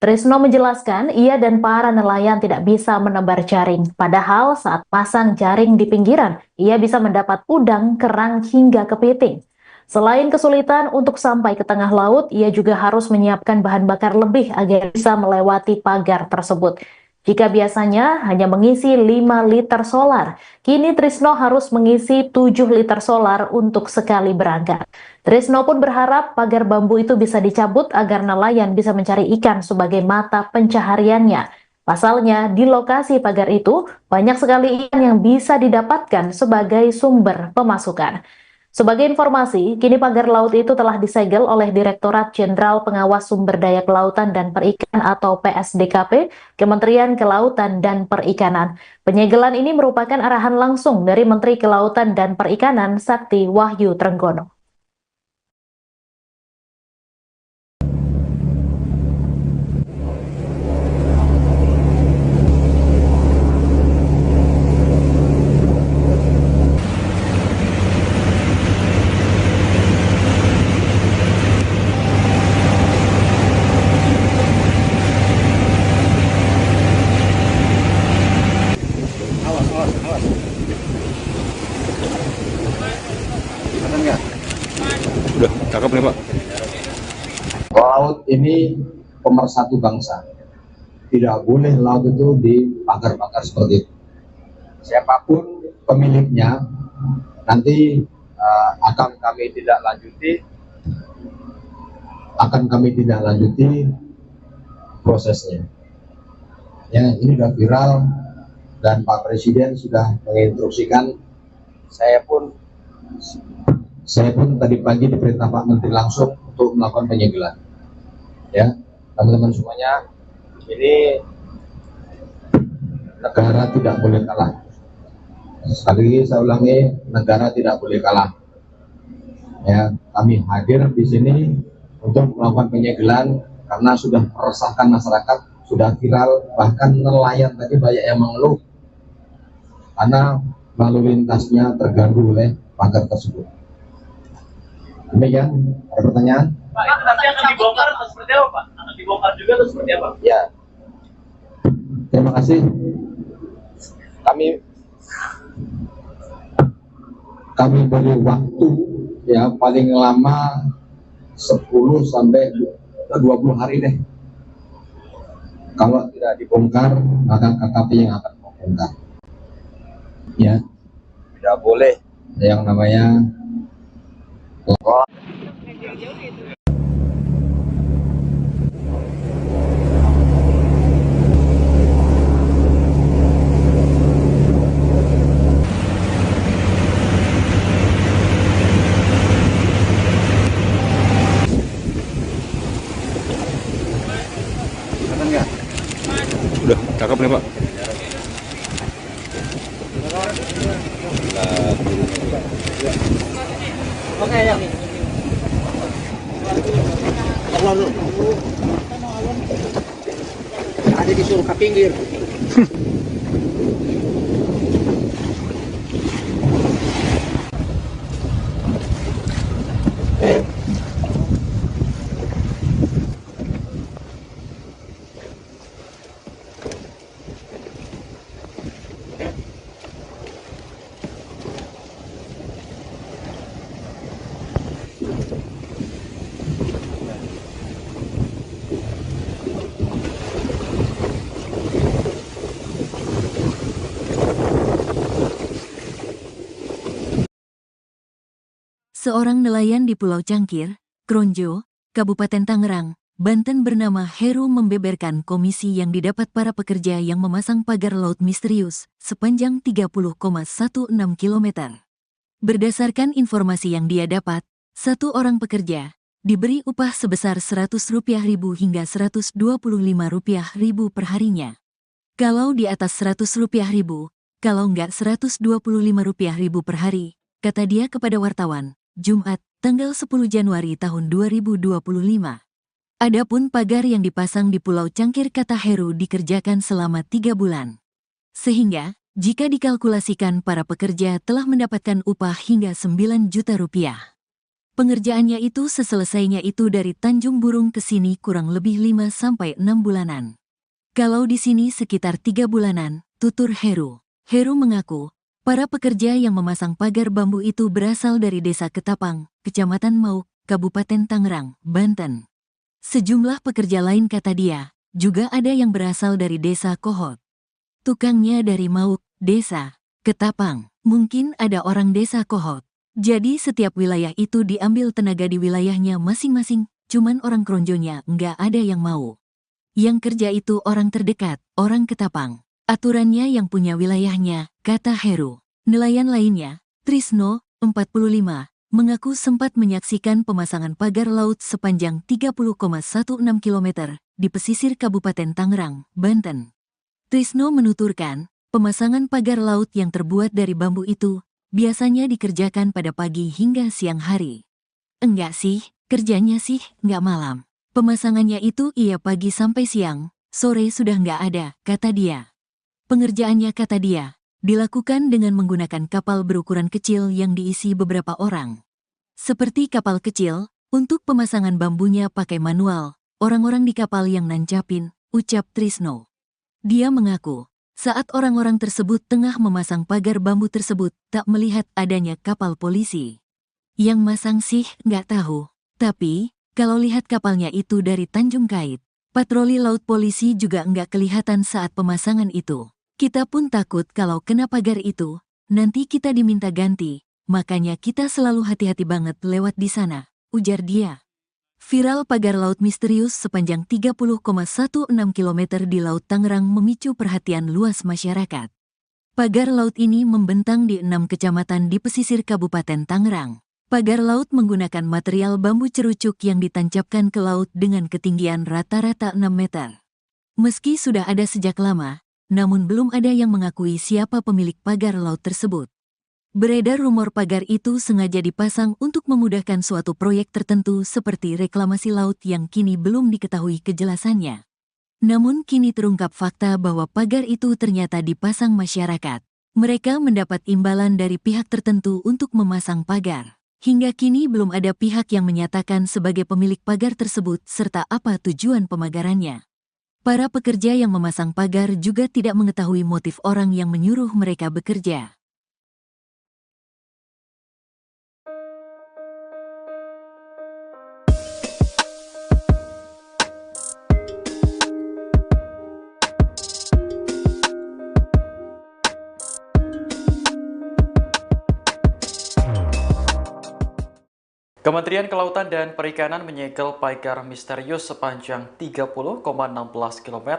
Trisno menjelaskan ia dan para nelayan tidak bisa menebar jaring. Padahal saat pasang jaring di pinggiran, ia bisa mendapat udang, kerang, hingga kepiting. Selain kesulitan untuk sampai ke tengah laut, ia juga harus menyiapkan bahan bakar lebih agar bisa melewati pagar tersebut. Jika biasanya hanya mengisi 5 liter solar, kini Trisno harus mengisi 7 liter solar untuk sekali berangkat. Trisno pun berharap pagar bambu itu bisa dicabut agar nelayan bisa mencari ikan sebagai mata pencahariannya. Pasalnya, di lokasi pagar itu banyak sekali ikan yang bisa didapatkan sebagai sumber pemasukan. Sebagai informasi, kini pagar laut itu telah disegel oleh Direktorat Jenderal Pengawas Sumber Daya Kelautan dan Perikanan atau PSDKP, Kementerian Kelautan dan Perikanan. Penyegelan ini merupakan arahan langsung dari Menteri Kelautan dan Perikanan Sakti Wahyu Trenggono. Udah, cakep nih Pak. Laut ini pemersatu bangsa. Tidak boleh laut itu dipagar-pagar seperti itu. Siapapun pemiliknya nanti akan kami tidak lanjuti prosesnya. Ya, ini sudah viral dan Pak Presiden sudah menginstruksikan. Saya pun tadi pagi diperintah Pak Menteri langsung untuk melakukan penyegelan. Ya, teman-teman semuanya, ini negara tidak boleh kalah. Sekali lagi saya ulangi, negara tidak boleh kalah. Ya, kami hadir di sini untuk melakukan penyegelan karena sudah meresahkan masyarakat, sudah viral, bahkan nelayan tadi banyak yang mengeluh karena lalu lintasnya terganggu oleh pagar tersebut. Demikian, ada pertanyaan? Pak, itu nanti akan dibongkar atau seperti apa, Pak? Akan dibongkar juga atau seperti apa? Ya, terima kasih. Kami beri waktu ya paling lama 10 sampai 20 hari deh. Kalau tidak dibongkar, maka KKP yang akan membongkar. Ya, tidak boleh yang namanya Udah, cakep nih Pak. Ada disuruh ke pinggir. Seorang nelayan di Pulau Cangkir, Kronjo, Kabupaten Tangerang, Banten bernama Heru membeberkan komisi yang didapat para pekerja yang memasang pagar laut misterius sepanjang 30,16 km. Berdasarkan informasi yang dia dapat, satu orang pekerja diberi upah sebesar Rp100.000 hingga Rp125.000 per harinya. Kalau di atas Rp100.000, kalau enggak Rp125.000 per hari, kata dia kepada wartawan, Jumat, tanggal 10 Januari tahun 2025. Adapun pagar yang dipasang di Pulau Cangkir kata Heru dikerjakan selama 3 bulan. Sehingga, jika dikalkulasikan para pekerja telah mendapatkan upah hingga Rp9 juta. Pengerjaannya itu seselesainya itu dari Tanjung Burung ke sini kurang lebih 5-6 bulanan. Kalau di sini sekitar 3 bulanan, tutur Heru. Heru mengaku, para pekerja yang memasang pagar bambu itu berasal dari Desa Ketapang, Kecamatan Mauk, Kabupaten Tangerang, Banten. Sejumlah pekerja lain kata dia, juga ada yang berasal dari Desa Kohot. Tukangnya dari Mauk, Desa Ketapang, mungkin ada orang Desa Kohot. Jadi setiap wilayah itu diambil tenaga di wilayahnya masing-masing, cuman orang Kronjonya nggak ada yang mau. Yang kerja itu orang terdekat, orang Ketapang. Aturannya yang punya wilayahnya, kata Heru. Nelayan lainnya, Trisno, 45, mengaku sempat menyaksikan pemasangan pagar laut sepanjang 30,16 km di pesisir Kabupaten Tangerang, Banten. Trisno menuturkan, pemasangan pagar laut yang terbuat dari bambu itu biasanya dikerjakan pada pagi hingga siang hari. Enggak sih, kerjanya sih enggak malam. Pemasangannya itu iya pagi sampai siang, sore sudah enggak ada, kata dia. Pengerjaannya kata dia, dilakukan dengan menggunakan kapal berukuran kecil yang diisi beberapa orang. Seperti kapal kecil, untuk pemasangan bambunya pakai manual, orang-orang di kapal yang nancapin, ucap Trisno. Dia mengaku, saat orang-orang tersebut tengah memasang pagar bambu tersebut, tak melihat adanya kapal polisi. Yang masang sih nggak tahu, tapi kalau lihat kapalnya itu dari Tanjung Kait, patroli laut polisi juga nggak kelihatan saat pemasangan itu. Kita pun takut kalau kena pagar itu, nanti kita diminta ganti, makanya kita selalu hati-hati banget lewat di sana, ujar dia. Viral pagar laut misterius sepanjang 30,16 km di Laut Tangerang memicu perhatian luas masyarakat. Pagar laut ini membentang di 6 kecamatan di pesisir Kabupaten Tangerang. Pagar laut menggunakan material bambu cerucuk yang ditancapkan ke laut dengan ketinggian rata-rata 6 meter. Meski sudah ada sejak lama, namun belum ada yang mengakui siapa pemilik pagar laut tersebut. Beredar rumor pagar itu sengaja dipasang untuk memudahkan suatu proyek tertentu seperti reklamasi laut yang kini belum diketahui kejelasannya. Namun kini terungkap fakta bahwa pagar itu ternyata dipasang masyarakat. Mereka mendapat imbalan dari pihak tertentu untuk memasang pagar. Hingga kini belum ada pihak yang menyatakan sebagai pemilik pagar tersebut serta apa tujuan pemagarannya. Para pekerja yang memasang pagar juga tidak mengetahui motif orang yang menyuruh mereka bekerja. Kementerian Kelautan dan Perikanan menyegel pagar misterius sepanjang 30,16 km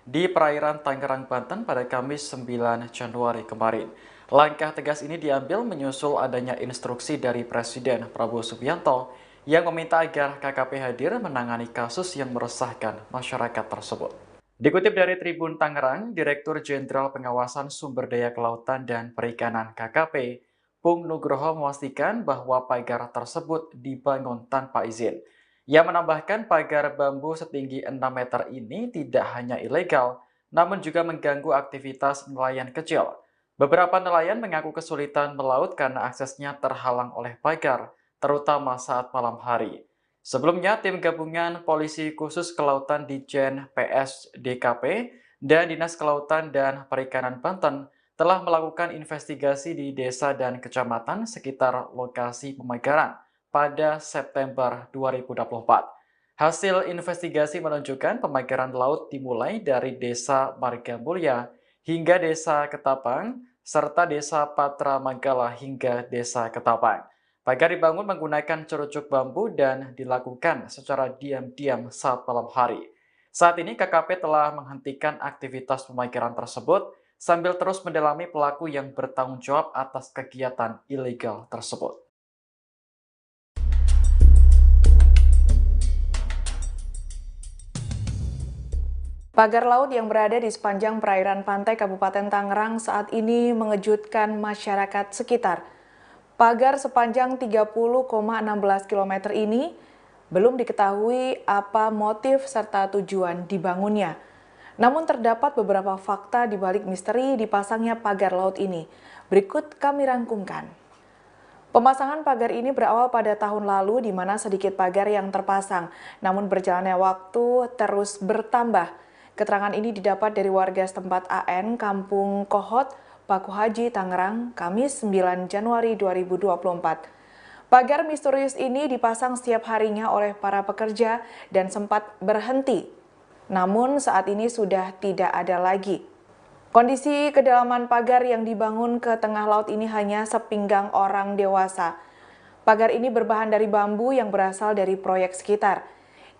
di perairan Tangerang, Banten pada Kamis 9 Januari kemarin. Langkah tegas ini diambil menyusul adanya instruksi dari Presiden Prabowo Subianto yang meminta agar KKP hadir menangani kasus yang meresahkan masyarakat tersebut. Dikutip dari Tribun Tangerang, Direktur Jenderal Pengawasan Sumber Daya Kelautan dan Perikanan KKP, Pung Nugroho memastikan bahwa pagar tersebut dibangun tanpa izin. Ia menambahkan pagar bambu setinggi 6 meter ini tidak hanya ilegal, namun juga mengganggu aktivitas nelayan kecil. Beberapa nelayan mengaku kesulitan melaut karena aksesnya terhalang oleh pagar, terutama saat malam hari. Sebelumnya, tim gabungan Polisi Khusus Kelautan Ditjen PS DKP dan Dinas Kelautan dan Perikanan Banten telah melakukan investigasi di desa dan kecamatan sekitar lokasi pemagaran pada September 2024. Hasil investigasi menunjukkan pemagaran laut dimulai dari Desa Margamulya hingga Desa Ketapang, serta Desa Patra Manggala hingga Desa Ketapang. Pagar dibangun menggunakan cerucuk bambu dan dilakukan secara diam-diam saat malam hari. Saat ini KKP telah menghentikan aktivitas pemagaran tersebut sambil terus mendalami pelaku yang bertanggung jawab atas kegiatan ilegal tersebut. Pagar laut yang berada di sepanjang perairan pantai Kabupaten Tangerang saat ini mengejutkan masyarakat sekitar. Pagar sepanjang 30,16 km ini belum diketahui apa motif serta tujuan dibangunnya. Namun terdapat beberapa fakta di balik misteri dipasangnya pagar laut ini. Berikut kami rangkumkan. Pemasangan pagar ini berawal pada tahun lalu di mana sedikit pagar yang terpasang. Namun berjalannya waktu terus bertambah. Keterangan ini didapat dari warga setempat AN Kampung Kohot, Paku Haji, Tangerang, Kamis 9 Januari 2024. Pagar misterius ini dipasang setiap harinya oleh para pekerja dan sempat berhenti. Namun saat ini sudah tidak ada lagi. Kondisi kedalaman pagar yang dibangun ke tengah laut ini hanya sepinggang orang dewasa. Pagar ini berbahan dari bambu yang berasal dari proyek sekitar.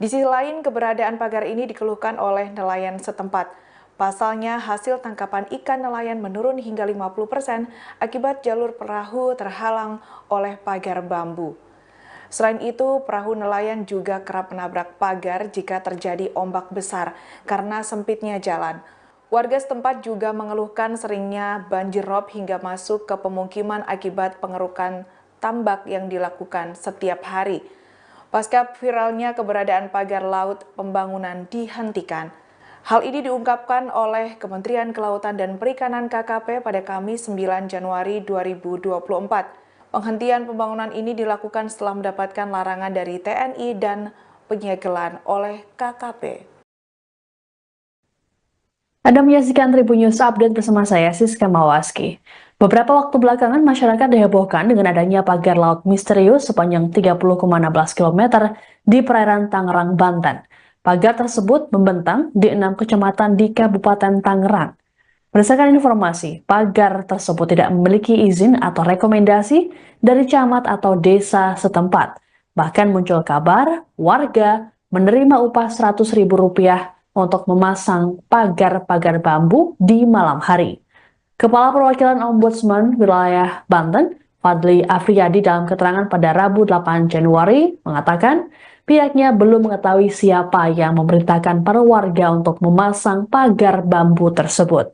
Di sisi lain, keberadaan pagar ini dikeluhkan oleh nelayan setempat. Pasalnya, hasil tangkapan ikan nelayan menurun hingga 50% akibat jalur perahu terhalang oleh pagar bambu. Selain itu, perahu nelayan juga kerap menabrak pagar jika terjadi ombak besar karena sempitnya jalan. Warga setempat juga mengeluhkan seringnya banjir rob hingga masuk ke pemukiman akibat pengerukan tambak yang dilakukan setiap hari. Pasca viralnya keberadaan pagar laut, pembangunan dihentikan. Hal ini diungkapkan oleh Kementerian Kelautan dan Perikanan KKP pada Kamis 9 Januari 2024. Penghentian pembangunan ini dilakukan setelah mendapatkan larangan dari TNI dan penyegelan oleh KKP. Anda menyaksikan Tribun News Update bersama saya, Siska Mawaski. Beberapa waktu belakangan masyarakat dihebohkan dengan adanya pagar laut misterius sepanjang 30,16 km di perairan Tangerang, Banten. Pagar tersebut membentang di 6 kecamatan di Kabupaten Tangerang. Berdasarkan informasi, pagar tersebut tidak memiliki izin atau rekomendasi dari camat atau desa setempat. Bahkan muncul kabar warga menerima upah Rp100.000 untuk memasang pagar-pagar bambu di malam hari. Kepala Perwakilan Ombudsman Wilayah Banten, Fadli Afriyadi, dalam keterangan pada Rabu 8 Januari mengatakan pihaknya belum mengetahui siapa yang memerintahkan para warga untuk memasang pagar bambu tersebut.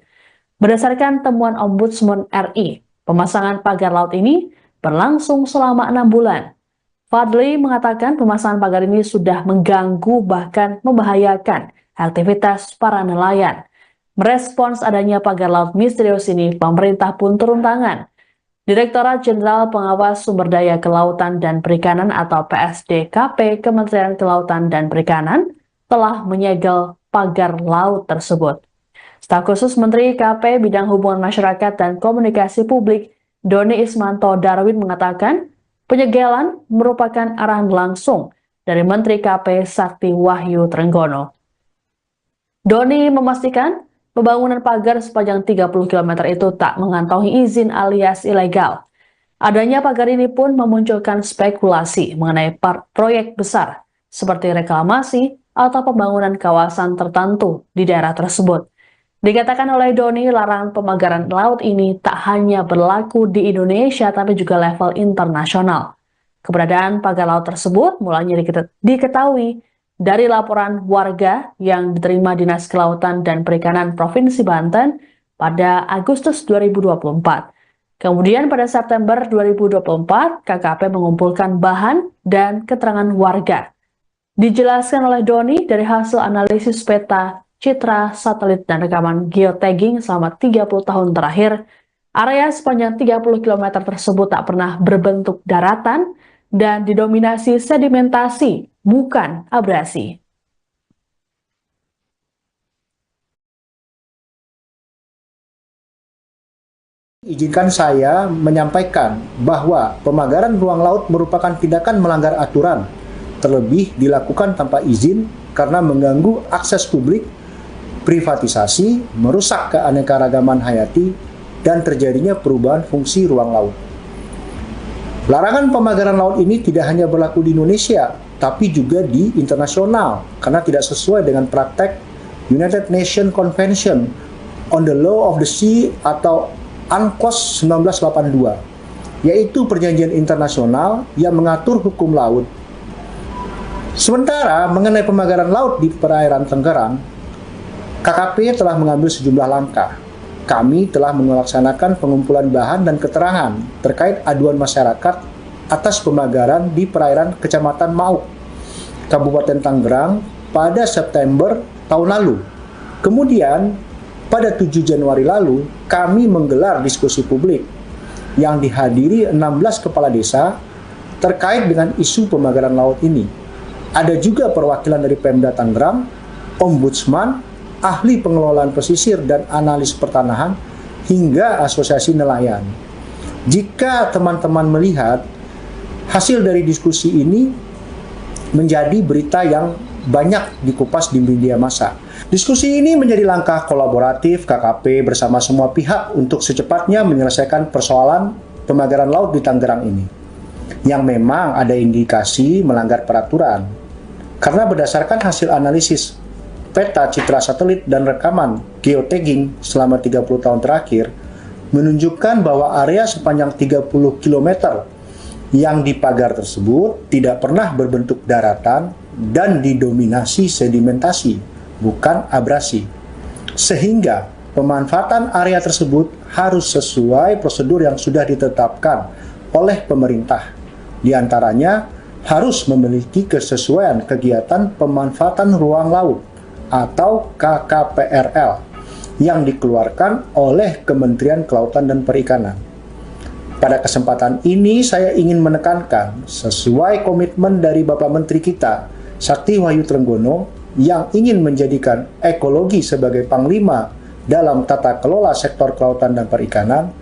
Berdasarkan temuan Ombudsman RI, pemasangan pagar laut ini berlangsung selama 6 bulan. Fadli mengatakan pemasangan pagar ini sudah mengganggu bahkan membahayakan aktivitas para nelayan. Merespons adanya pagar laut misterius ini, pemerintah pun turun tangan. Direktorat Jenderal Pengawas Sumber Daya Kelautan dan Perikanan atau PSDKP Kementerian Kelautan dan Perikanan telah menyegel pagar laut tersebut. Staf khusus Menteri KP Bidang Hubungan Masyarakat dan Komunikasi Publik, Doni Ismanto Darwin, mengatakan penyegelan merupakan arahan langsung dari Menteri KP Sakti Wahyu Trenggono. Doni memastikan pembangunan pagar sepanjang 30 km itu tak mengantongi izin alias ilegal. Adanya pagar ini pun memunculkan spekulasi mengenai proyek besar seperti reklamasi atau pembangunan kawasan tertentu di daerah tersebut. Dikatakan oleh Doni, larangan pemagaran laut ini tak hanya berlaku di Indonesia tapi juga level internasional. Keberadaan pagar laut tersebut mulanya diketahui dari laporan warga yang diterima Dinas Kelautan dan Perikanan Provinsi Banten pada Agustus 2024. Kemudian pada September 2024, KKP mengumpulkan bahan dan keterangan warga. Dijelaskan oleh Doni dari hasil analisis peta, citra, satelit, dan rekaman geotagging selama 30 tahun terakhir, area sepanjang 30 km tersebut tak pernah berbentuk daratan dan didominasi sedimentasi, bukan abrasi. Izinkan saya menyampaikan bahwa pemagaran ruang laut merupakan tindakan melanggar aturan, terlebih dilakukan tanpa izin karena mengganggu akses publik, privatisasi, merusak keanekaragaman hayati, dan terjadinya perubahan fungsi ruang laut. Larangan pemagaran laut ini tidak hanya berlaku di Indonesia, tapi juga di internasional, karena tidak sesuai dengan praktek United Nations Convention on the Law of the Sea atau UNCLOS 1982, yaitu perjanjian internasional yang mengatur hukum laut. Sementara mengenai pemagaran laut di perairan Tangerang, KKP telah mengambil sejumlah langkah. Kami telah melaksanakan pengumpulan bahan dan keterangan terkait aduan masyarakat atas pemagaran di perairan Kecamatan Mauk, Kabupaten Tangerang pada September tahun lalu. Kemudian, pada 7 Januari lalu, kami menggelar diskusi publik yang dihadiri 16 kepala desa terkait dengan isu pemagaran laut ini. Ada juga perwakilan dari Pemda Tangerang, Ombudsman, ahli pengelolaan pesisir dan analis pertanahan, hingga asosiasi nelayan. Jika teman-teman melihat hasil dari diskusi ini menjadi berita yang banyak dikupas di media massa. Diskusi ini menjadi langkah kolaboratif KKP bersama semua pihak untuk secepatnya menyelesaikan persoalan pemagaran laut di Tangerang ini, yang memang ada indikasi melanggar peraturan. Karena berdasarkan hasil analisis peta, citra satelit, dan rekaman geotagging selama 30 tahun terakhir menunjukkan bahwa area sepanjang 30 km yang dipagar tersebut tidak pernah berbentuk daratan dan didominasi sedimentasi, bukan abrasi. Sehingga pemanfaatan area tersebut harus sesuai prosedur yang sudah ditetapkan oleh pemerintah. Di antaranya harus memiliki kesesuaian kegiatan pemanfaatan ruang laut atau KKPRL yang dikeluarkan oleh Kementerian Kelautan dan Perikanan. Pada kesempatan ini saya ingin menekankan sesuai komitmen dari Bapak Menteri kita, Sakti Wahyu Trenggono, yang ingin menjadikan ekologi sebagai panglima dalam tata kelola sektor kelautan dan perikanan,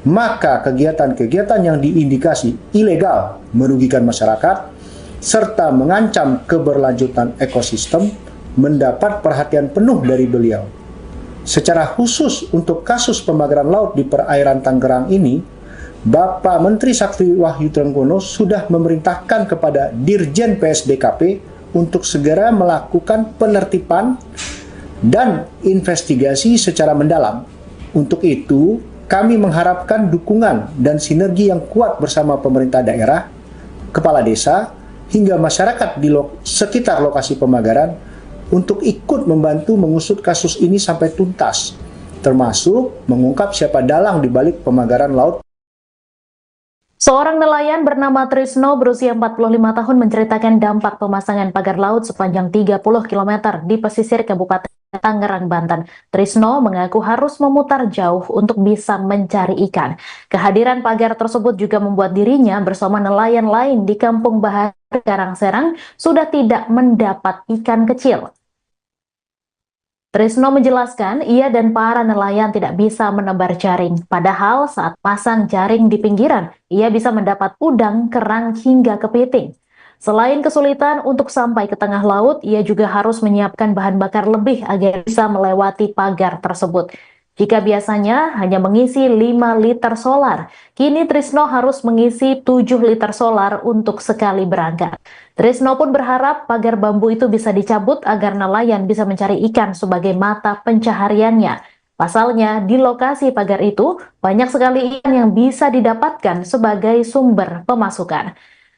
maka kegiatan-kegiatan yang diindikasi ilegal merugikan masyarakat serta mengancam keberlanjutan ekosistem mendapat perhatian penuh dari beliau. Secara khusus untuk kasus pemagaran laut di perairan Tangerang ini, Bapak Menteri Sakti Wahyu Trenggono sudah memerintahkan kepada Dirjen PSDKP untuk segera melakukan penertiban dan investigasi secara mendalam. Untuk itu, kami mengharapkan dukungan dan sinergi yang kuat bersama pemerintah daerah, kepala desa, hingga masyarakat di sekitar lokasi pemagaran untuk ikut membantu mengusut kasus ini sampai tuntas, termasuk mengungkap siapa dalang di balik pemagaran laut. Seorang nelayan bernama Trisno berusia 45 tahun menceritakan dampak pemasangan pagar laut sepanjang 30 km di pesisir Kabupaten Tangerang, Banten. Trisno mengaku harus memutar jauh untuk bisa mencari ikan. Kehadiran pagar tersebut juga membuat dirinya bersama nelayan lain di Kampung Bahar, Karangserang sudah tidak mendapat ikan kecil. Trisno menjelaskan ia dan para nelayan tidak bisa menebar jaring. Padahal saat pasang jaring di pinggiran, ia bisa mendapat udang, kerang, hingga kepiting. Selain kesulitan untuk sampai ke tengah laut, ia juga harus menyiapkan bahan bakar lebih agar bisa melewati pagar tersebut. Jika biasanya hanya mengisi 5 liter solar, kini Trisno harus mengisi 7 liter solar untuk sekali berangkat. Trisno pun berharap pagar bambu itu bisa dicabut agar nelayan bisa mencari ikan sebagai mata pencahariannya. Pasalnya, di lokasi pagar itu banyak sekali ikan yang bisa didapatkan sebagai sumber pemasukan.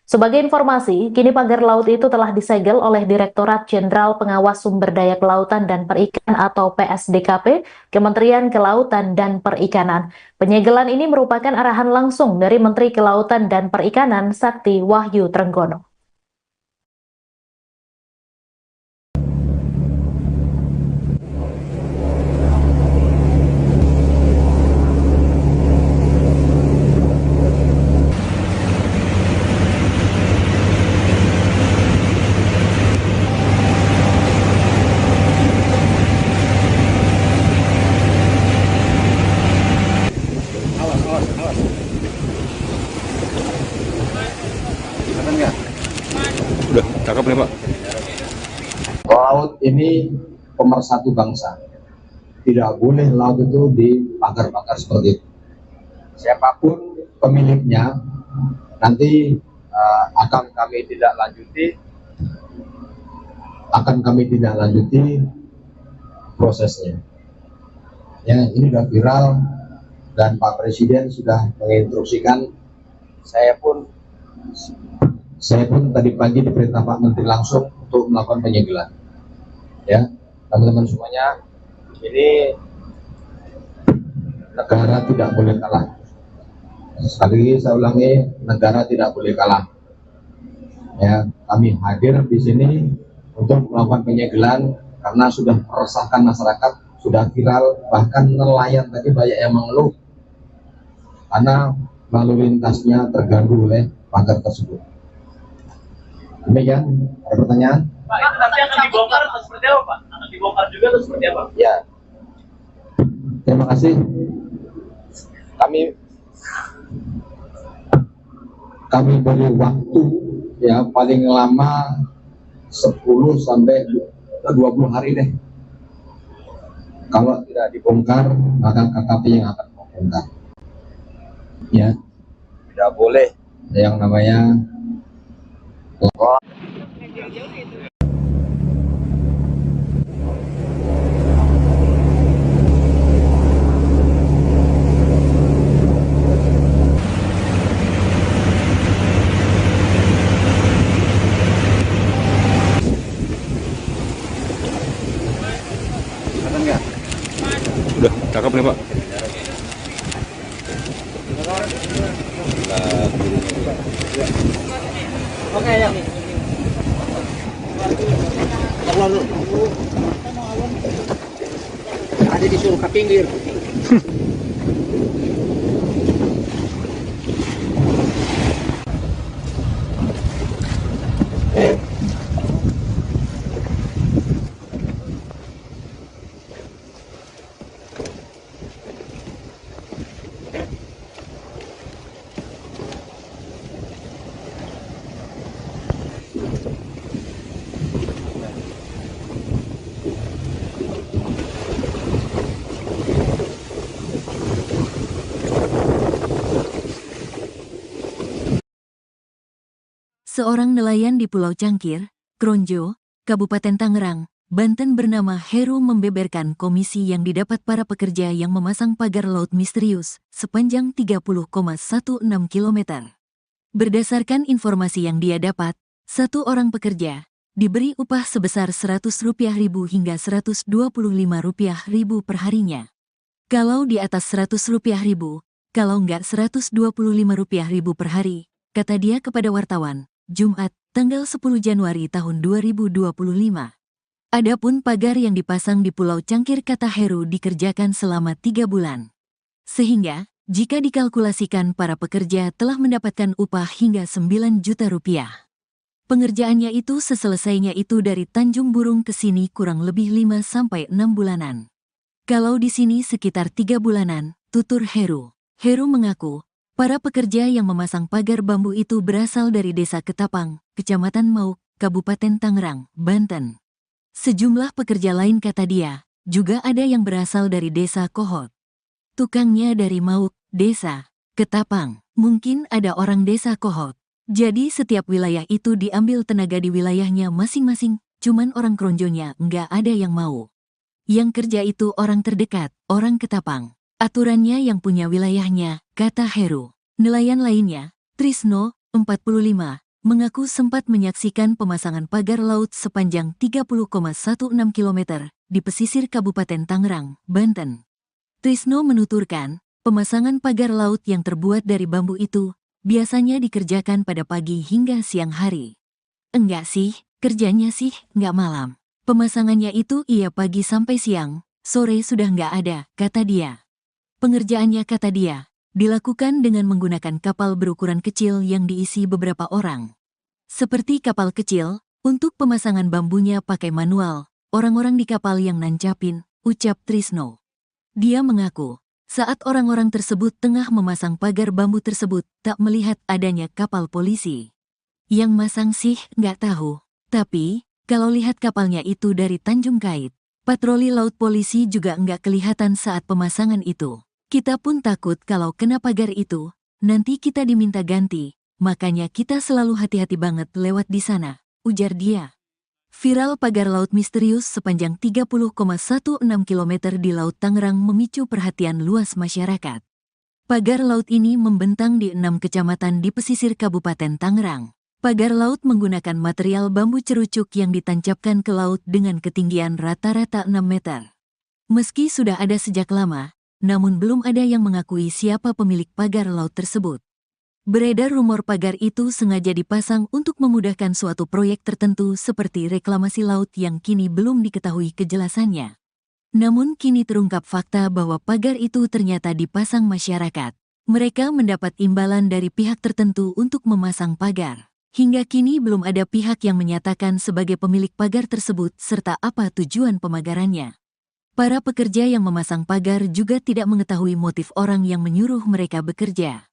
Sebagai informasi, kini pagar laut itu telah disegel oleh Direktorat Jenderal Pengawas Sumber Daya Kelautan dan Perikanan atau PSDKP, Kementerian Kelautan dan Perikanan. Penyegelan ini merupakan arahan langsung dari Menteri Kelautan dan Perikanan Sakti Wahyu Trenggono. Udah, cakep nih Pak. Laut ini pemersatu bangsa. Tidak boleh laut itu dipagar-pagar seperti itu. Siapapun pemiliknya, nanti akan kami tidak lanjuti prosesnya. Ya, ini sudah viral dan Pak Presiden sudah menginstruksikan. Saya pun tadi pagi diperintah Pak Menteri langsung untuk melakukan penyegelan. Ya, teman-teman semuanya, ini negara tidak boleh kalah. Sekali lagi saya ulangi, negara tidak boleh kalah. Ya, kami hadir di sini untuk melakukan penyegelan karena sudah meresahkan masyarakat, sudah viral, bahkan nelayan tadi banyak yang mengeluh karena lalu lintasnya terganggu oleh pagar tersebut. Demikian, ada pertanyaan? Pak, itu nanti akan dibongkar atau seperti apa, Pak? Akan dibongkar juga atau seperti apa? Ya, terima kasih. Kami beri waktu ya paling lama 10 sampai 20 hari deh. Kalau tidak dibongkar, maka KKP yang akan membongkar. Ya, tidak boleh yang namanya Udah, cakep nih Pak. Oke ya. Ada disuruh ke pinggir. Seorang nelayan di Pulau Cangkir, Kronjo, Kabupaten Tangerang, Banten bernama Heru membeberkan komisi yang didapat para pekerja yang memasang pagar laut misterius sepanjang 30,16 km. Berdasarkan informasi yang dia dapat, satu orang pekerja diberi upah sebesar Rp100.000 hingga Rp125.000 per harinya. Kalau di atas Rp100.000, kalau enggak Rp125.000 per hari, kata dia kepada wartawan, Jumat, tanggal 10 Januari tahun 2025. Adapun pagar yang dipasang di Pulau Cangkir kata Heru dikerjakan selama 3 bulan. Sehingga, jika dikalkulasikan para pekerja telah mendapatkan upah hingga Rp9 juta. Pengerjaannya itu seselesainya itu dari Tanjung Burung ke sini kurang lebih 5-6 bulanan. Kalau di sini sekitar 3 bulanan, tutur Heru. Heru mengaku, para pekerja yang memasang pagar bambu itu berasal dari Desa Ketapang, Kecamatan Mauk, Kabupaten Tangerang, Banten. Sejumlah pekerja lain kata dia, juga ada yang berasal dari Desa Kohot. Tukangnya dari Mauk, Desa Ketapang, mungkin ada orang Desa Kohot. Jadi setiap wilayah itu diambil tenaga di wilayahnya masing-masing, cuman orang Kronjonya nggak ada yang mau. Yang kerja itu orang terdekat, orang Ketapang. Aturannya yang punya wilayahnya, kata Heru. Nelayan lainnya, Trisno, 45, mengaku sempat menyaksikan pemasangan pagar laut sepanjang 30,16 km di pesisir Kabupaten Tangerang, Banten. Trisno menuturkan, pemasangan pagar laut yang terbuat dari bambu itu biasanya dikerjakan pada pagi hingga siang hari. Enggak sih, kerjanya sih nggak malam. Pemasangannya itu iya pagi sampai siang, sore sudah nggak ada, kata dia. Pengerjaannya kata dia, dilakukan dengan menggunakan kapal berukuran kecil yang diisi beberapa orang. Seperti kapal kecil, untuk pemasangan bambunya pakai manual, orang-orang di kapal yang nancapin, ucap Trisno. Dia mengaku, saat orang-orang tersebut tengah memasang pagar bambu tersebut, tak melihat adanya kapal polisi. Yang masang sih nggak tahu, tapi kalau lihat kapalnya itu dari Tanjung Kait, patroli laut polisi juga nggak kelihatan saat pemasangan itu. Kita pun takut kalau kena pagar itu, nanti kita diminta ganti, makanya kita selalu hati-hati banget lewat di sana, ujar dia. Viral pagar laut misterius sepanjang 30,16 km di Laut Tangerang memicu perhatian luas masyarakat. Pagar laut ini membentang di 6 kecamatan di pesisir Kabupaten Tangerang. Pagar laut menggunakan material bambu cerucuk yang ditancapkan ke laut dengan ketinggian rata-rata 6 meter. Meski sudah ada sejak lama, namun belum ada yang mengakui siapa pemilik pagar laut tersebut. Beredar rumor pagar itu sengaja dipasang untuk memudahkan suatu proyek tertentu seperti reklamasi laut yang kini belum diketahui kejelasannya. Namun kini terungkap fakta bahwa pagar itu ternyata dipasang masyarakat. Mereka mendapat imbalan dari pihak tertentu untuk memasang pagar. Hingga kini belum ada pihak yang menyatakan sebagai pemilik pagar tersebut serta apa tujuan pemagarannya. Para pekerja yang memasang pagar juga tidak mengetahui motif orang yang menyuruh mereka bekerja.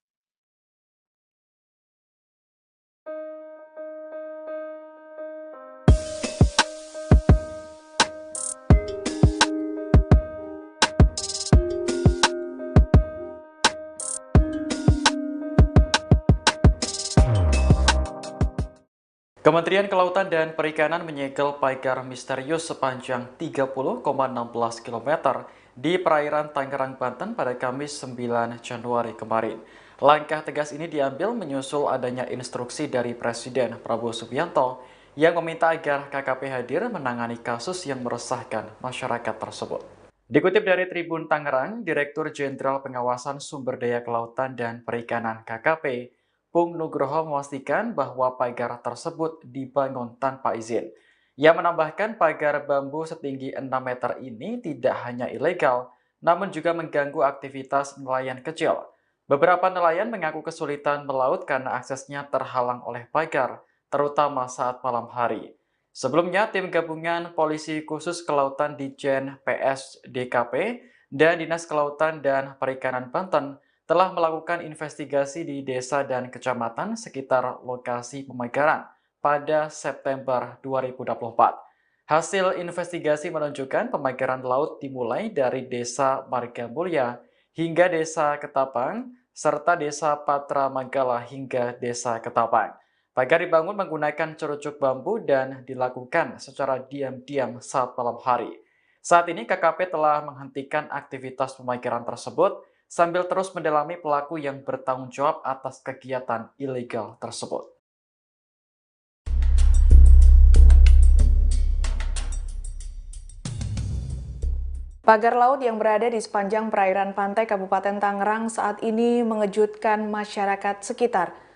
Kementerian Kelautan dan Perikanan menyegel pagar misterius sepanjang 30,16 km di perairan Tangerang, Banten pada Kamis 9 Januari kemarin. Langkah tegas ini diambil menyusul adanya instruksi dari Presiden Prabowo Subianto yang meminta agar KKP hadir menangani kasus yang meresahkan masyarakat tersebut. Dikutip dari Tribun Tangerang, Direktur Jenderal Pengawasan Sumber Daya Kelautan dan Perikanan KKP, Pung Nugroho memastikan bahwa pagar tersebut dibangun tanpa izin. Ia menambahkan pagar bambu setinggi 6 meter ini tidak hanya ilegal, namun juga mengganggu aktivitas nelayan kecil. Beberapa nelayan mengaku kesulitan melaut karena aksesnya terhalang oleh pagar, terutama saat malam hari. Sebelumnya, tim gabungan Polisi Khusus Kelautan Ditjen PS DKP dan Dinas Kelautan dan Perikanan Banten telah melakukan investigasi di desa dan kecamatan sekitar lokasi pemagaran pada September 2024. Hasil investigasi menunjukkan pemagaran laut dimulai dari Desa Margamulya hingga Desa Ketapang, serta Desa Patra Manggala hingga Desa Ketapang. Pagar dibangun menggunakan cerucuk bambu dan dilakukan secara diam-diam saat malam hari. Saat ini KKP telah menghentikan aktivitas pemagaran tersebut sambil terus mendalami pelaku yang bertanggung jawab atas kegiatan ilegal tersebut. Pagar laut yang berada di sepanjang perairan pantai Kabupaten Tangerang saat ini mengejutkan masyarakat sekitar.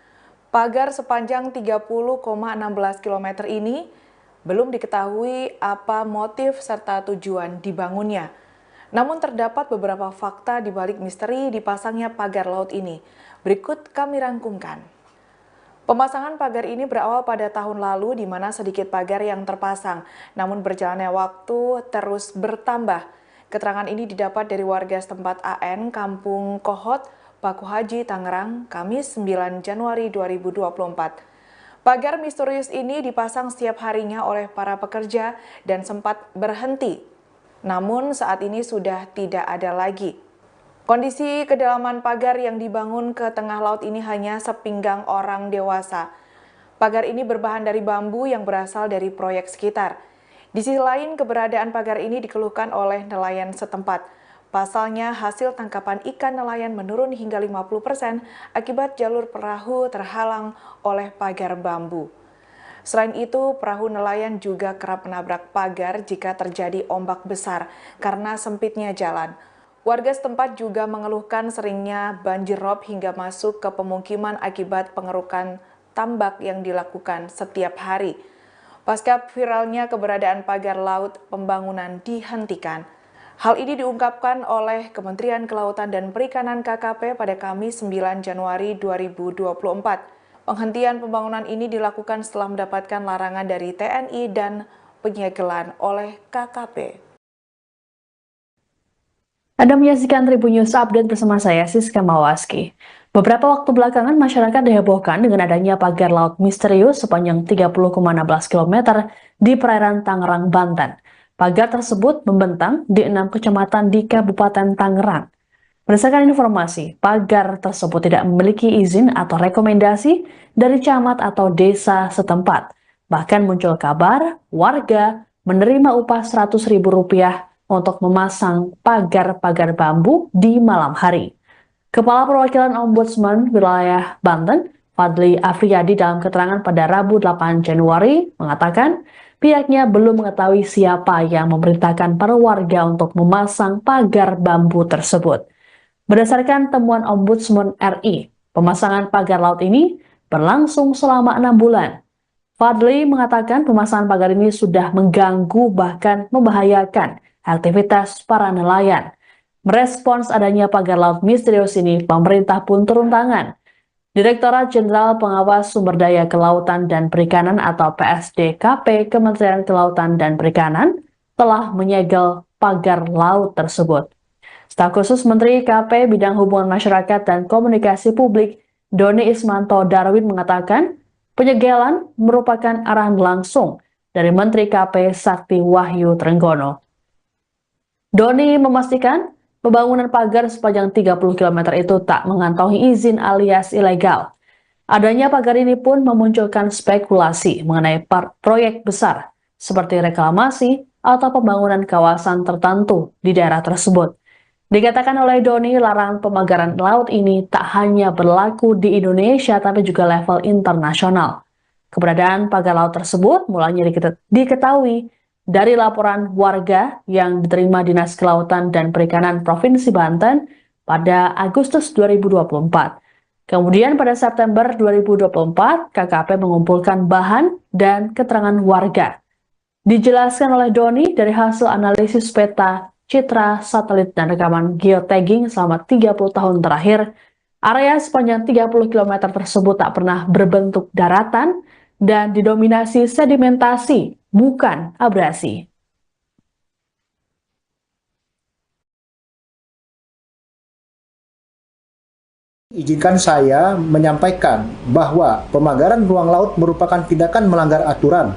Pagar sepanjang 30,16 km ini belum diketahui apa motif serta tujuan dibangunnya. Namun terdapat beberapa fakta di balik misteri dipasangnya pagar laut ini. Berikut kami rangkumkan. Pemasangan pagar ini berawal pada tahun lalu di mana sedikit pagar yang terpasang, namun berjalannya waktu terus bertambah. Keterangan ini didapat dari warga setempat AN, Kampung Kohot, Paku Haji, Tangerang, Kamis 9 Januari 2024. Pagar misterius ini dipasang setiap harinya oleh para pekerja dan sempat berhenti. Namun saat ini sudah tidak ada lagi. Kondisi kedalaman pagar yang dibangun ke tengah laut ini hanya sepinggang orang dewasa. Pagar ini berbahan dari bambu yang berasal dari proyek sekitar. Di sisi lain, keberadaan pagar ini dikeluhkan oleh nelayan setempat. Pasalnya, hasil tangkapan ikan nelayan menurun hingga 50% akibat jalur perahu terhalang oleh pagar bambu. Selain itu, perahu nelayan juga kerap menabrak pagar jika terjadi ombak besar karena sempitnya jalan. Warga setempat juga mengeluhkan seringnya banjir rob hingga masuk ke pemukiman akibat pengerukan tambak yang dilakukan setiap hari. Pasca viralnya keberadaan pagar laut, pembangunan dihentikan. Hal ini diungkapkan oleh Kementerian Kelautan dan Perikanan KKP pada Kamis 9 Januari 2024. Penghentian pembangunan ini dilakukan setelah mendapatkan larangan dari TNI dan penyegelan oleh KKP. Anda menyaksikan Tribun News Update bersama saya, Siska Mawaski. Beberapa waktu belakangan, masyarakat dihebohkan dengan adanya pagar laut misterius sepanjang 30,16 km di perairan Tangerang, Banten. Pagar tersebut membentang di 6 kecamatan di Kabupaten Tangerang. Berdasarkan informasi, pagar tersebut tidak memiliki izin atau rekomendasi dari camat atau desa setempat. Bahkan muncul kabar warga menerima upah Rp100.000 untuk memasang pagar-pagar bambu di malam hari. Kepala Perwakilan Ombudsman Wilayah Banten, Fadli Afriyadi dalam keterangan pada Rabu 8 Januari mengatakan pihaknya belum mengetahui siapa yang memerintahkan para warga untuk memasang pagar bambu tersebut. Berdasarkan temuan Ombudsman RI, pemasangan pagar laut ini berlangsung selama 6 bulan. Fadli mengatakan pemasangan pagar ini sudah mengganggu bahkan membahayakan aktivitas para nelayan. Merespons adanya pagar laut misterius ini, pemerintah pun turun tangan. Direktorat Jenderal Pengawas Sumber Daya Kelautan dan Perikanan atau PSDKP Kementerian Kelautan dan Perikanan telah menyegel pagar laut tersebut. Staf khusus Menteri KP Bidang Hubungan Masyarakat dan Komunikasi Publik Doni Ismanto Darwin mengatakan penyegelan merupakan arahan langsung dari Menteri KP Sakti Wahyu Trenggono. Doni memastikan pembangunan pagar sepanjang 30 km itu tak mengantongi izin alias ilegal. Adanya pagar ini pun memunculkan spekulasi mengenai proyek besar seperti reklamasi atau pembangunan kawasan tertentu di daerah tersebut. Dikatakan oleh Doni, larangan pemagaran laut ini tak hanya berlaku di Indonesia tapi juga level internasional. Keberadaan pagar laut tersebut mulanya diketahui dari laporan warga yang diterima Dinas Kelautan dan Perikanan Provinsi Banten pada Agustus 2024. Kemudian pada September 2024, KKP mengumpulkan bahan dan keterangan warga. Dijelaskan oleh Doni dari hasil analisis peta, citra, satelit, dan rekaman geotagging selama 30 tahun terakhir, area sepanjang 30 km tersebut tak pernah berbentuk daratan dan didominasi sedimentasi, bukan abrasi. Izinkan saya menyampaikan bahwa pemagaran ruang laut merupakan tindakan melanggar aturan,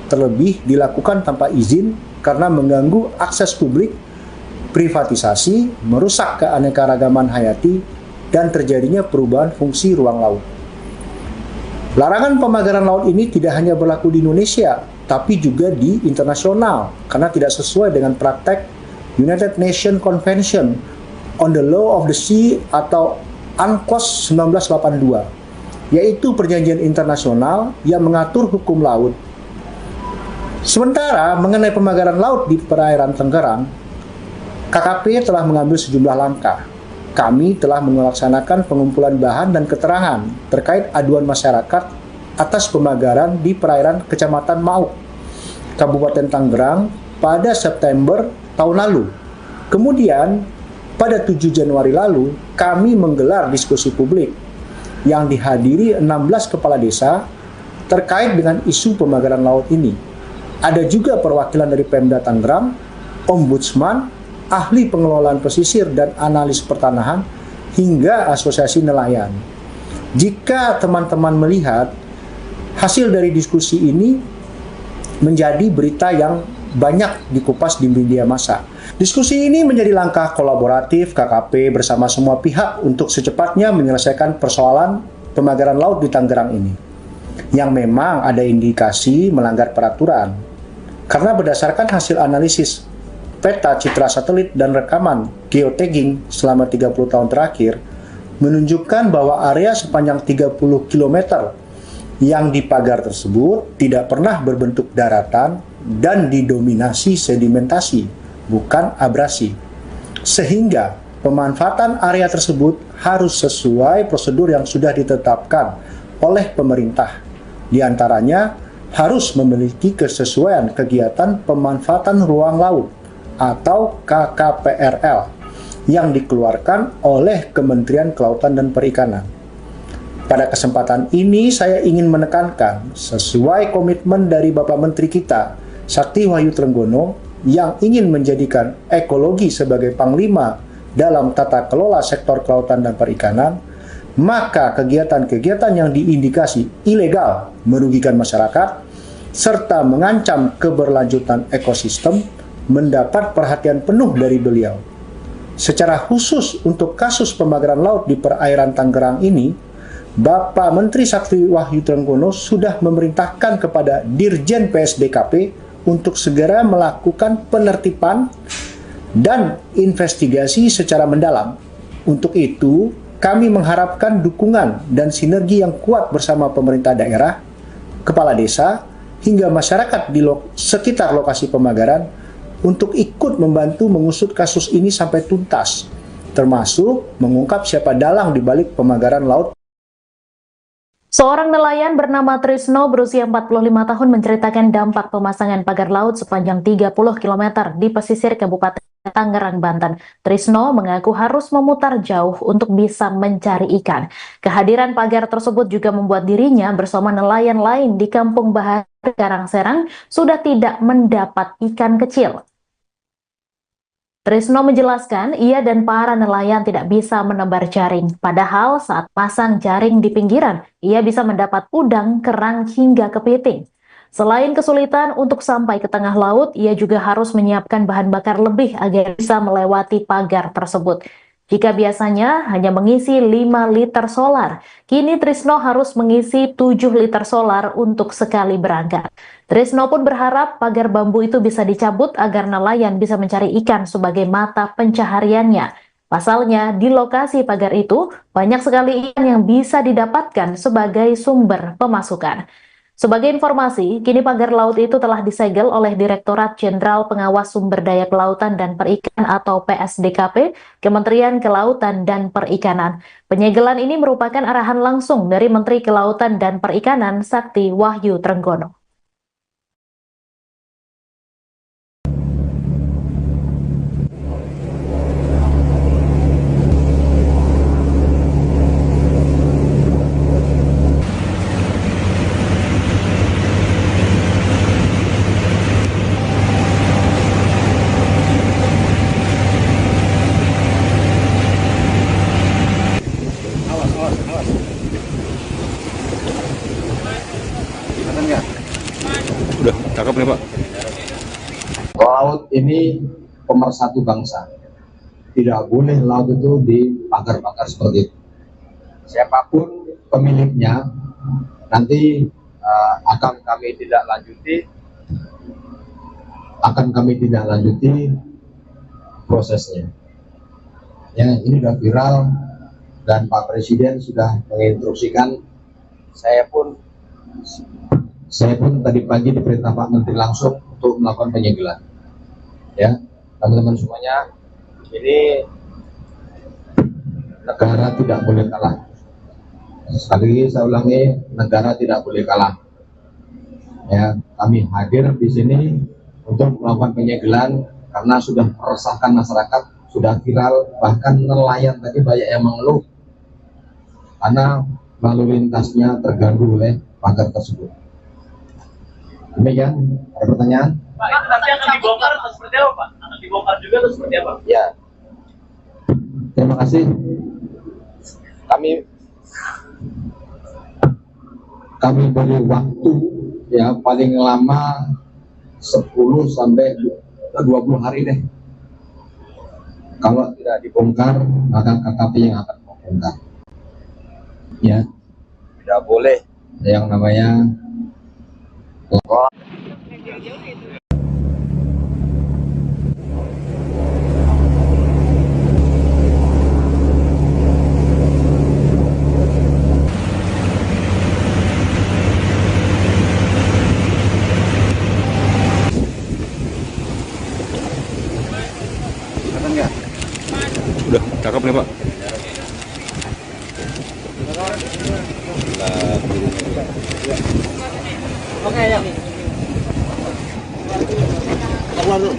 terlebih dilakukan tanpa izin karena mengganggu akses publik, privatisasi, merusak keanekaragaman hayati, dan terjadinya perubahan fungsi ruang laut. Larangan pemagaran laut ini tidak hanya berlaku di Indonesia, tapi juga di internasional, karena tidak sesuai dengan praktek United Nations Convention on the Law of the Sea atau UNCLOS 1982, yaitu perjanjian internasional yang mengatur hukum laut. Sementara mengenai pemagaran laut di perairan Tangerang, KKP telah mengambil sejumlah langkah. Kami telah melaksanakan pengumpulan bahan dan keterangan terkait aduan masyarakat atas pemagaran di perairan Kecamatan Mauk, Kabupaten Tangerang pada September tahun lalu. Kemudian, pada 7 Januari lalu, kami menggelar diskusi publik yang dihadiri 16 kepala desa terkait dengan isu pemagaran laut ini. Ada juga perwakilan dari Pemda Tangerang, Ombudsman, ahli pengelolaan pesisir dan analis pertanahan, hingga asosiasi nelayan. Jika teman-teman melihat hasil dari diskusi ini menjadi berita yang banyak dikupas di media massa. Diskusi ini menjadi langkah kolaboratif KKP bersama semua pihak untuk secepatnya menyelesaikan persoalan pemagaran laut di Tangerang ini, yang memang ada indikasi melanggar peraturan. Karena berdasarkan hasil analisis peta citra satelit dan rekaman geotagging selama 30 tahun terakhir, menunjukkan bahwa area sepanjang 30 km yang dipagar tersebut tidak pernah berbentuk daratan dan didominasi sedimentasi, bukan abrasi. Sehingga pemanfaatan area tersebut harus sesuai prosedur yang sudah ditetapkan oleh pemerintah. Di antaranya harus memiliki kesesuaian kegiatan pemanfaatan ruang laut atau KKPRL yang dikeluarkan oleh Kementerian Kelautan dan Perikanan. Pada kesempatan ini saya ingin menekankan sesuai komitmen dari Bapak Menteri kita, Sakti Wahyu Trenggono, yang ingin menjadikan ekologi sebagai panglima dalam tata kelola sektor kelautan dan perikanan, maka kegiatan-kegiatan yang diindikasi ilegal merugikan masyarakat serta mengancam keberlanjutan ekosistem mendapat perhatian penuh dari beliau. Secara khusus untuk kasus pemagaran laut di perairan Tangerang ini, Bapak Menteri Sakti Wahyu Trenggono sudah memerintahkan kepada Dirjen PSDKP untuk segera melakukan penertiban dan investigasi secara mendalam. Untuk itu, kami mengharapkan dukungan dan sinergi yang kuat bersama pemerintah daerah, kepala desa, hingga masyarakat di sekitar lokasi pemagaran untuk ikut membantu mengusut kasus ini sampai tuntas, termasuk mengungkap siapa dalang di balik pemagaran laut. Seorang nelayan bernama Trisno berusia 45 tahun menceritakan dampak pemasangan pagar laut sepanjang 30 km di pesisir Kabupaten Tangerang, Banten. Trisno mengaku harus memutar jauh untuk bisa mencari ikan. Kehadiran pagar tersebut juga membuat dirinya bersama nelayan lain di Kampung Bahar, Karangserang sudah tidak mendapat ikan kecil. Trisno menjelaskan ia dan para nelayan tidak bisa menebar jaring, padahal saat pasang jaring di pinggiran, ia bisa mendapat udang, kerang, hingga kepiting. Selain kesulitan untuk sampai ke tengah laut, ia juga harus menyiapkan bahan bakar lebih agar bisa melewati pagar tersebut. Jika biasanya hanya mengisi 5 liter solar, kini Trisno harus mengisi 7 liter solar untuk sekali berangkat. Trisno pun berharap pagar bambu itu bisa dicabut agar nelayan bisa mencari ikan sebagai mata pencahariannya. Pasalnya, di lokasi pagar itu banyak sekali ikan yang bisa didapatkan sebagai sumber pemasukan. Sebagai informasi, kini pagar laut itu telah disegel oleh Direktorat Jenderal Pengawas Sumber Daya Kelautan dan Perikanan atau PSDKP, Kementerian Kelautan dan Perikanan. Penyegelan ini merupakan arahan langsung dari Menteri Kelautan dan Perikanan Sakti Wahyu Trenggono. Udah, cakep nih Pak. Laut ini pemersatu bangsa. Tidak boleh laut itu dipagar-pagar seperti itu. Siapapun pemiliknya nanti akan kami tidak lanjuti prosesnya. Ya, ini sudah viral dan Pak Presiden sudah menginstruksikan. Saya pun tadi pagi diperintah Pak Menteri langsung untuk melakukan penyegelan. Ya, teman-teman semuanya, ini negara tidak boleh kalah. Sekali lagi saya ulangi, negara tidak boleh kalah. Ya, kami hadir di sini untuk melakukan penyegelan karena sudah meresahkan masyarakat, sudah viral, bahkan nelayan tadi banyak yang mengeluh karena lalu lintasnya terganggu oleh pagar tersebut. Demikian, ada pertanyaan? Pak, itu nanti akan dibongkar atau seperti apa, Pak? Akan dibongkar juga atau seperti apa? Ya, terima kasih. Kami beri waktu ya paling lama 10 sampai 20 hari deh. Kalau tidak dibongkar, maka KKP yang akan membongkar. Ya, tidak boleh yang namanya Udah, cakep nih Pak. Oke, ayo. Keluar dulu.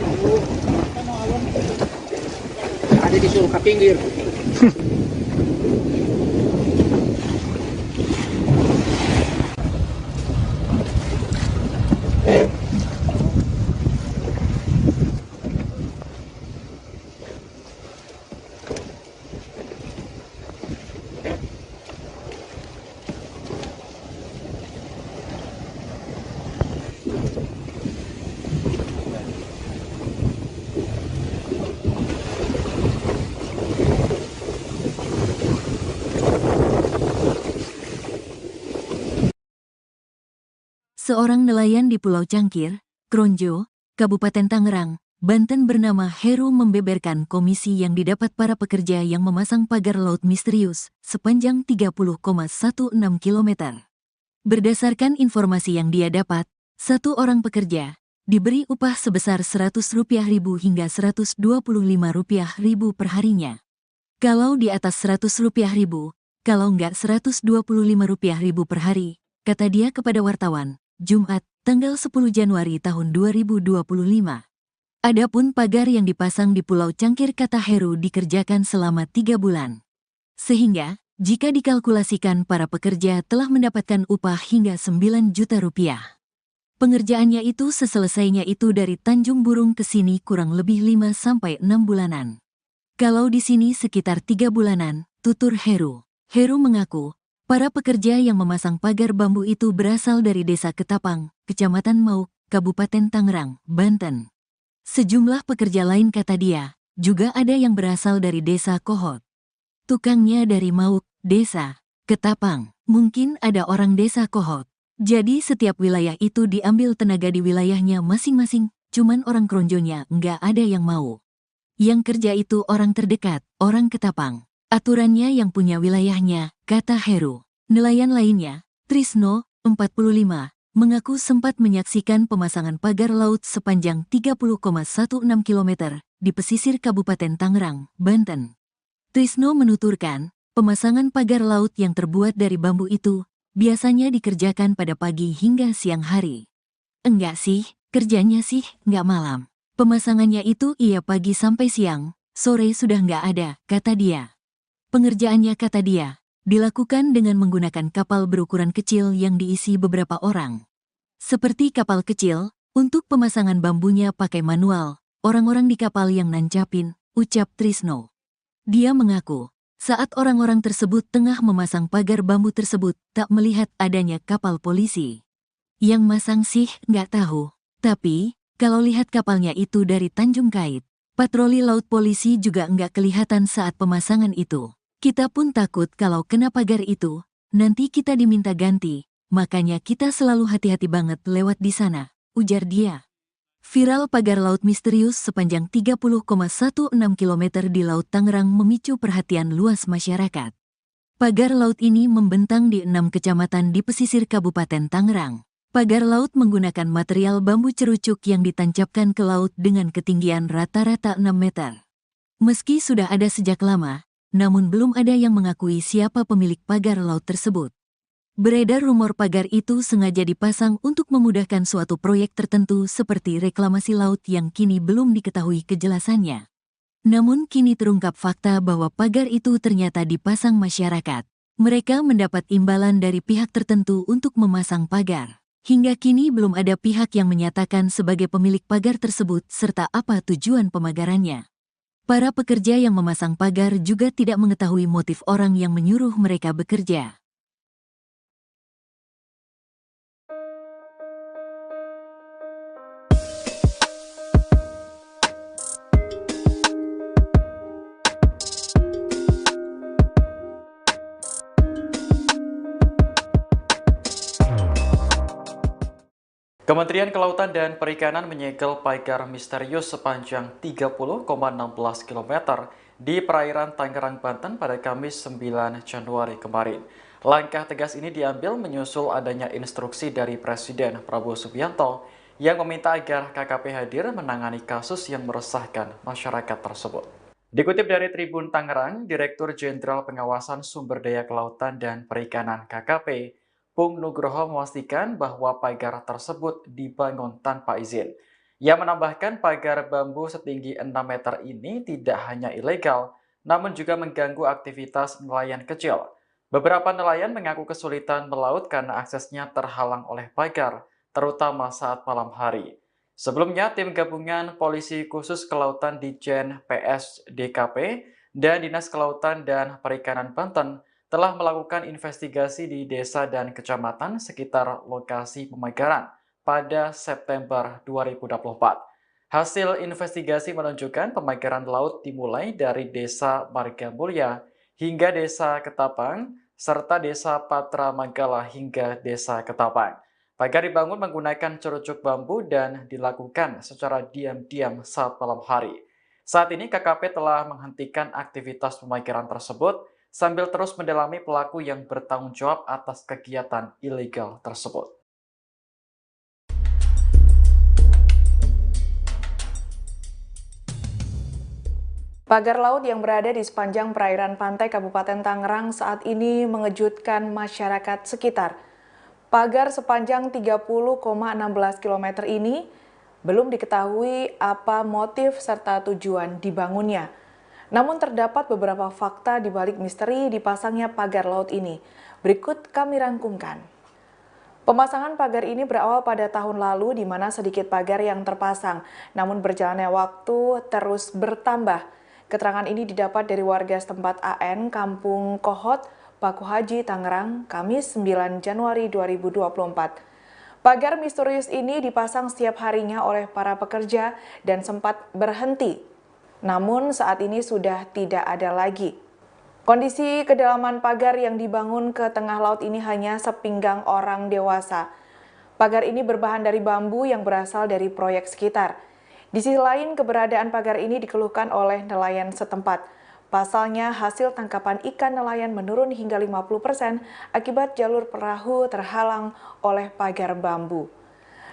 Ada disuruh ke pinggir. Seorang nelayan di Pulau Cangkir, Kronjo, Kabupaten Tangerang, Banten bernama Heru membeberkan komisi yang didapat para pekerja yang memasang pagar laut misterius sepanjang 30,16 km. Berdasarkan informasi yang dia dapat, satu orang pekerja diberi upah sebesar Rp100.000 hingga Rp125.000 per harinya. Kalau di atas Rp100.000, kalau enggak Rp125.000 per hari, kata dia kepada wartawan, Jumat, tanggal 10 Januari tahun 2025. Adapun pagar yang dipasang di Pulau Cangkir kata Heru dikerjakan selama 3 bulan. Sehingga, jika dikalkulasikan para pekerja telah mendapatkan upah hingga Rp9 juta. Pengerjaannya itu seselesainya itu dari Tanjung Burung ke sini kurang lebih 5-6 bulanan. Kalau di sini sekitar 3 bulanan, tutur Heru. Heru mengaku, para pekerja yang memasang pagar bambu itu berasal dari Desa Ketapang, Kecamatan Mauk, Kabupaten Tangerang, Banten. Sejumlah pekerja lain kata dia, juga ada yang berasal dari Desa Kohot. Tukangnya dari Mauk, Desa Ketapang, mungkin ada orang Desa Kohot. Jadi setiap wilayah itu diambil tenaga di wilayahnya masing-masing, cuman orang Kronjonya nggak ada yang mau. Yang kerja itu orang terdekat, orang Ketapang. Aturannya yang punya wilayahnya, kata Heru. Nelayan lainnya, Trisno, 45, mengaku sempat menyaksikan pemasangan pagar laut sepanjang 30,16 km di pesisir Kabupaten Tangerang, Banten. Trisno menuturkan, pemasangan pagar laut yang terbuat dari bambu itu biasanya dikerjakan pada pagi hingga siang hari. Enggak sih, kerjanya sih nggak malam. Pemasangannya itu iya pagi sampai siang, sore sudah nggak ada, kata dia. Pengerjaannya kata dia, dilakukan dengan menggunakan kapal berukuran kecil yang diisi beberapa orang. Seperti kapal kecil, untuk pemasangan bambunya pakai manual, orang-orang di kapal yang nancapin, ucap Trisno. Dia mengaku, saat orang-orang tersebut tengah memasang pagar bambu tersebut, tak melihat adanya kapal polisi. Yang masang sih nggak tahu, tapi kalau lihat kapalnya itu dari Tanjung Kait, patroli laut polisi juga nggak kelihatan saat pemasangan itu. Kita pun takut kalau kena pagar itu, nanti kita diminta ganti, makanya kita selalu hati-hati banget lewat di sana, ujar dia. Viral pagar laut misterius sepanjang 30,16 km di Laut Tangerang memicu perhatian luas masyarakat. Pagar laut ini membentang di 6 kecamatan di pesisir Kabupaten Tangerang. Pagar laut menggunakan material bambu cerucuk yang ditancapkan ke laut dengan ketinggian rata-rata 6 meter. Meski sudah ada sejak lama, namun belum ada yang mengakui siapa pemilik pagar laut tersebut. Beredar rumor pagar itu sengaja dipasang untuk memudahkan suatu proyek tertentu seperti reklamasi laut yang kini belum diketahui kejelasannya. Namun kini terungkap fakta bahwa pagar itu ternyata dipasang masyarakat. Mereka mendapat imbalan dari pihak tertentu untuk memasang pagar. Hingga kini belum ada pihak yang menyatakan sebagai pemilik pagar tersebut serta apa tujuan pemagarannya. Para pekerja yang memasang pagar juga tidak mengetahui motif orang yang menyuruh mereka bekerja. Kementerian Kelautan dan Perikanan menyegel pagar misterius sepanjang 30,16 km di perairan Tangerang, Banten pada Kamis 9 Januari kemarin. Langkah tegas ini diambil menyusul adanya instruksi dari Presiden Prabowo Subianto yang meminta agar KKP hadir menangani kasus yang meresahkan masyarakat tersebut. Dikutip dari Tribun Tangerang, Direktur Jenderal Pengawasan Sumber Daya Kelautan dan Perikanan KKP, Pung Nugroho memastikan bahwa pagar tersebut dibangun tanpa izin. Ia menambahkan pagar bambu setinggi 6 meter ini tidak hanya ilegal, namun juga mengganggu aktivitas nelayan kecil. Beberapa nelayan mengaku kesulitan melaut karena aksesnya terhalang oleh pagar, terutama saat malam hari. Sebelumnya, tim gabungan Polisi Khusus Kelautan Ditjen PSDKP dan Dinas Kelautan dan Perikanan Banten telah melakukan investigasi di desa dan kecamatan sekitar lokasi pemagaran pada September 2024. Hasil investigasi menunjukkan pemagaran laut dimulai dari Desa Margamulya hingga Desa Ketapang, serta Desa Patra Manggala hingga Desa Ketapang. Pagar dibangun menggunakan cerucuk bambu dan dilakukan secara diam-diam saat malam hari. Saat ini KKP telah menghentikan aktivitas pemagaran tersebut sambil terus mendalami pelaku yang bertanggung jawab atas kegiatan ilegal tersebut. Pagar laut yang berada di sepanjang perairan pantai Kabupaten Tangerang saat ini mengejutkan masyarakat sekitar. Pagar sepanjang 30,16 km ini belum diketahui apa motif serta tujuan dibangunnya. Namun terdapat beberapa fakta di balik misteri dipasangnya pagar laut ini. Berikut kami rangkumkan. Pemasangan pagar ini berawal pada tahun lalu di mana sedikit pagar yang terpasang. Namun berjalannya waktu terus bertambah. Keterangan ini didapat dari warga setempat AN Kampung Kohot, Paku Haji, Tangerang, Kamis 9 Januari 2024. Pagar misterius ini dipasang setiap harinya oleh para pekerja dan sempat berhenti. Namun saat ini sudah tidak ada lagi. Kondisi kedalaman pagar yang dibangun ke tengah laut ini hanya sepinggang orang dewasa. Pagar ini berbahan dari bambu yang berasal dari proyek sekitar. Di sisi lain, keberadaan pagar ini dikeluhkan oleh nelayan setempat. Pasalnya, hasil tangkapan ikan nelayan menurun hingga 50% akibat jalur perahu terhalang oleh pagar bambu.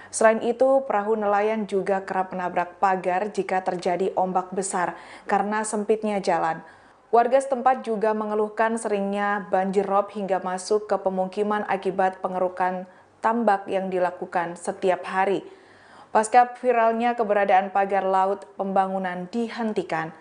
Selain itu, perahu nelayan juga kerap menabrak pagar jika terjadi ombak besar karena sempitnya jalan. Warga setempat juga mengeluhkan seringnya banjir rob hingga masuk ke pemukiman akibat pengerukan tambak yang dilakukan setiap hari. Pasca viralnya keberadaan pagar laut, pembangunan dihentikan.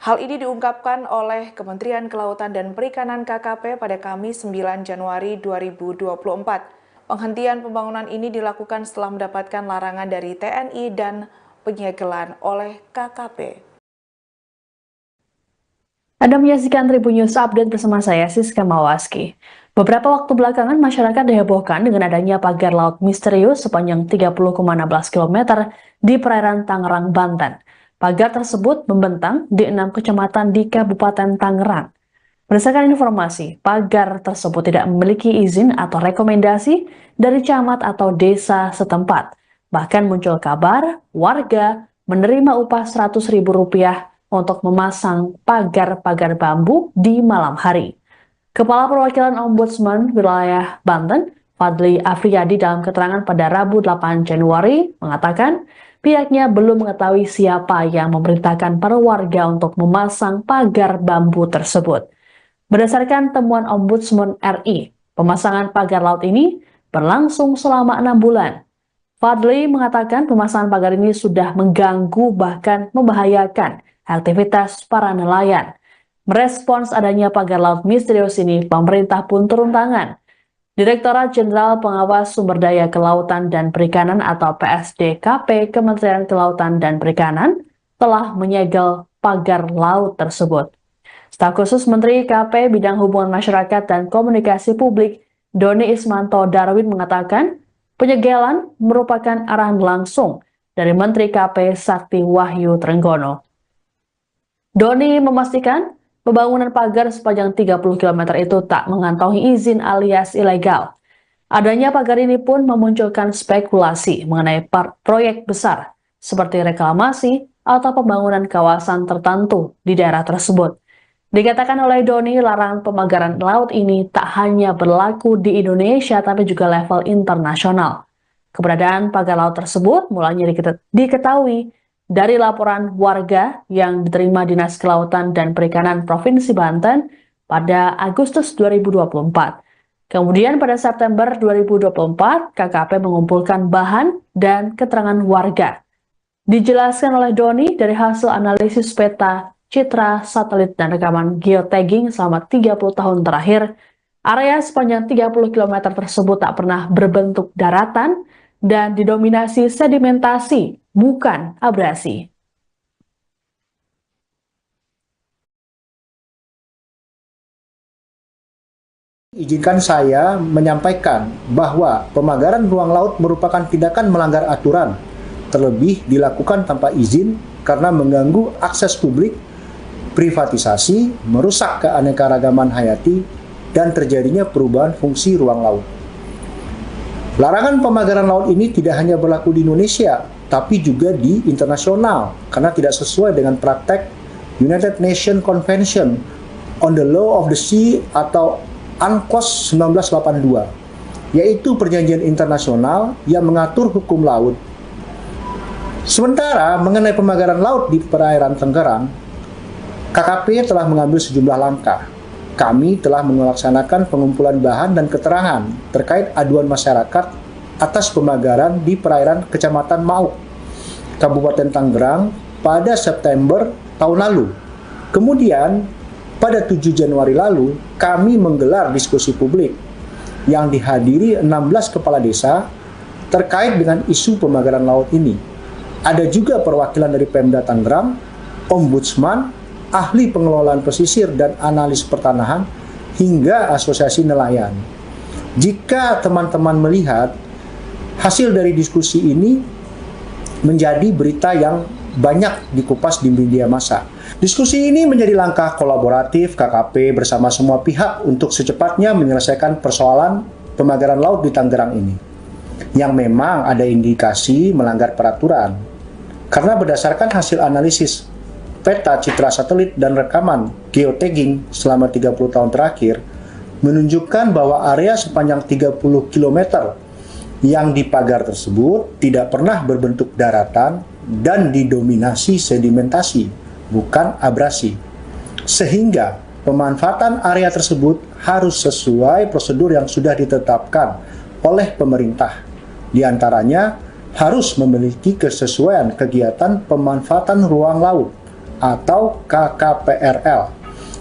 Hal ini diungkapkan oleh Kementerian Kelautan dan Perikanan KKP pada Kamis 9 Januari 2024. Penghentian pembangunan ini dilakukan setelah mendapatkan larangan dari TNI dan penyegelan oleh KKP. Anda menyaksikan Tribun News Update bersama saya, Siska Mawaski. Beberapa waktu belakangan masyarakat dihebohkan dengan adanya pagar laut misterius sepanjang 30,16 km di perairan Tangerang, Banten. Pagar tersebut membentang di 6 kecamatan di Kabupaten Tangerang. Berdasarkan informasi, pagar tersebut tidak memiliki izin atau rekomendasi dari camat atau desa setempat. Bahkan muncul kabar warga menerima upah Rp100.000 untuk memasang pagar-pagar bambu di malam hari. Kepala Perwakilan Ombudsman Wilayah Banten, Fadli Afriyadi, dalam keterangan pada Rabu 8 Januari mengatakan pihaknya belum mengetahui siapa yang memerintahkan para warga untuk memasang pagar bambu tersebut. Berdasarkan temuan Ombudsman RI, pemasangan pagar laut ini berlangsung selama 6 bulan. Fadli mengatakan pemasangan pagar ini sudah mengganggu bahkan membahayakan aktivitas para nelayan. Merespons adanya pagar laut misterius ini, pemerintah pun turun tangan. Direktorat Jenderal Pengawas Sumber Daya Kelautan dan Perikanan atau PSDKP Kementerian Kelautan dan Perikanan telah menyegel pagar laut tersebut. Staf khusus Menteri KP Bidang Hubungan Masyarakat dan Komunikasi Publik, Doni Ismanto Darwin, mengatakan penyegelan merupakan arahan langsung dari Menteri KP Sakti Wahyu Trenggono. Doni memastikan pembangunan pagar sepanjang 30 km itu tak mengantongi izin alias ilegal. Adanya pagar ini pun memunculkan spekulasi mengenai proyek besar seperti reklamasi atau pembangunan kawasan tertentu di daerah tersebut. Dikatakan oleh Doni, larangan pemagaran laut ini tak hanya berlaku di Indonesia tapi juga level internasional. Keberadaan pagar laut tersebut mulanya diketahui dari laporan warga yang diterima Dinas Kelautan dan Perikanan Provinsi Banten pada Agustus 2024. Kemudian pada September 2024, KKP mengumpulkan bahan dan keterangan warga. Dijelaskan oleh Doni dari hasil analisis peta, citra, satelit, dan rekaman geotagging selama 30 tahun terakhir, area sepanjang 30 km tersebut tak pernah berbentuk daratan dan didominasi sedimentasi, bukan abrasi. Izinkan saya menyampaikan bahwa pemagaran ruang laut merupakan tindakan melanggar aturan, terlebih dilakukan tanpa izin karena mengganggu akses publik, privatisasi, merusak keanekaragaman hayati, dan terjadinya perubahan fungsi ruang laut. Larangan pemagaran laut ini tidak hanya berlaku di Indonesia, tapi juga di internasional, karena tidak sesuai dengan praktek United Nations Convention on the Law of the Sea atau UNCLOS 1982, yaitu perjanjian internasional yang mengatur hukum laut. Sementara mengenai pemagaran laut di perairan Tangerang, KKP telah mengambil sejumlah langkah. Kami telah melaksanakan pengumpulan bahan dan keterangan terkait aduan masyarakat atas pemagaran di perairan Kecamatan Mauk, Kabupaten Tangerang pada September tahun lalu. Kemudian, pada 7 Januari lalu, kami menggelar diskusi publik yang dihadiri 16 kepala desa terkait dengan isu pemagaran laut ini. Ada juga perwakilan dari Pemda Tangerang, Ombudsman, ahli pengelolaan pesisir dan analis pertanahan, hingga asosiasi nelayan. Jika teman-teman melihat hasil dari diskusi ini menjadi berita yang banyak dikupas di media massa. Diskusi ini menjadi langkah kolaboratif KKP bersama semua pihak untuk secepatnya menyelesaikan persoalan pemagaran laut di Tangerang ini, yang memang ada indikasi melanggar peraturan. Karena berdasarkan hasil analisis peta, citra satelit, dan rekaman geotagging selama 30 tahun terakhir menunjukkan bahwa area sepanjang 30 km yang dipagar tersebut tidak pernah berbentuk daratan dan didominasi sedimentasi, bukan abrasi. Sehingga pemanfaatan area tersebut harus sesuai prosedur yang sudah ditetapkan oleh pemerintah. Di antaranya harus memiliki kesesuaian kegiatan pemanfaatan ruang laut atau KKPRL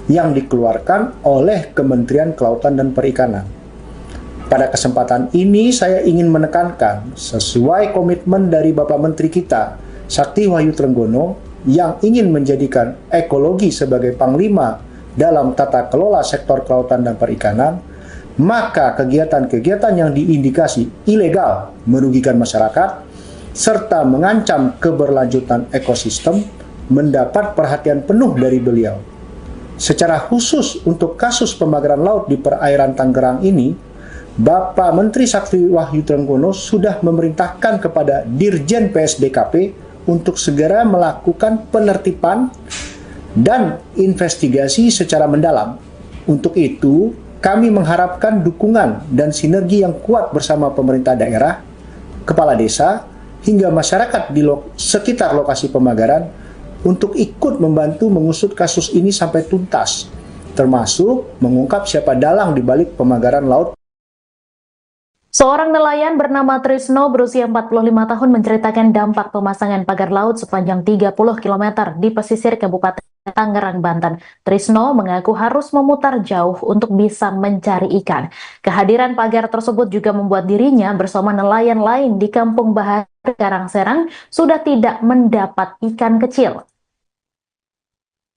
yang dikeluarkan oleh Kementerian Kelautan dan Perikanan. Pada kesempatan ini saya ingin menekankan sesuai komitmen dari Bapak Menteri kita, Sakti Wahyu Trenggono, yang ingin menjadikan ekologi sebagai panglima dalam tata kelola sektor kelautan dan perikanan, maka kegiatan-kegiatan yang diindikasi ilegal merugikan masyarakat serta mengancam keberlanjutan ekosistem mendapat perhatian penuh dari beliau. secara khusus untuk kasus pemagaran laut di perairan Tangerang ini, Bapak Menteri Sakti Wahyu Trenggono sudah memerintahkan kepada Dirjen PSDKP untuk segera melakukan penertiban dan investigasi secara mendalam. Untuk itu, kami mengharapkan dukungan dan sinergi yang kuat bersama pemerintah daerah, kepala desa, hingga masyarakat di sekitar lokasi pemagaran untuk ikut membantu mengusut kasus ini sampai tuntas, termasuk mengungkap siapa dalang di balik pemagaran laut. Seorang nelayan bernama Trisno berusia 45 tahun menceritakan dampak pemasangan pagar laut sepanjang 30 km di pesisir Kabupaten Tangerang, Banten. Trisno mengaku harus memutar jauh untuk bisa mencari ikan. Kehadiran pagar tersebut juga membuat dirinya bersama nelayan lain di Kampung Bahar, Karangserang sudah tidak mendapat ikan kecil.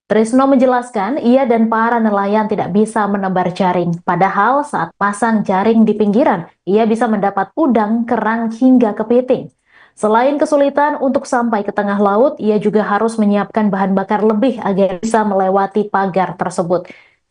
Trisno menjelaskan ia dan para nelayan tidak bisa menebar jaring. Padahal saat pasang jaring di pinggiran, ia bisa mendapat udang, kerang, hingga kepiting. Selain kesulitan untuk sampai ke tengah laut, ia juga harus menyiapkan bahan bakar lebih agar bisa melewati pagar tersebut.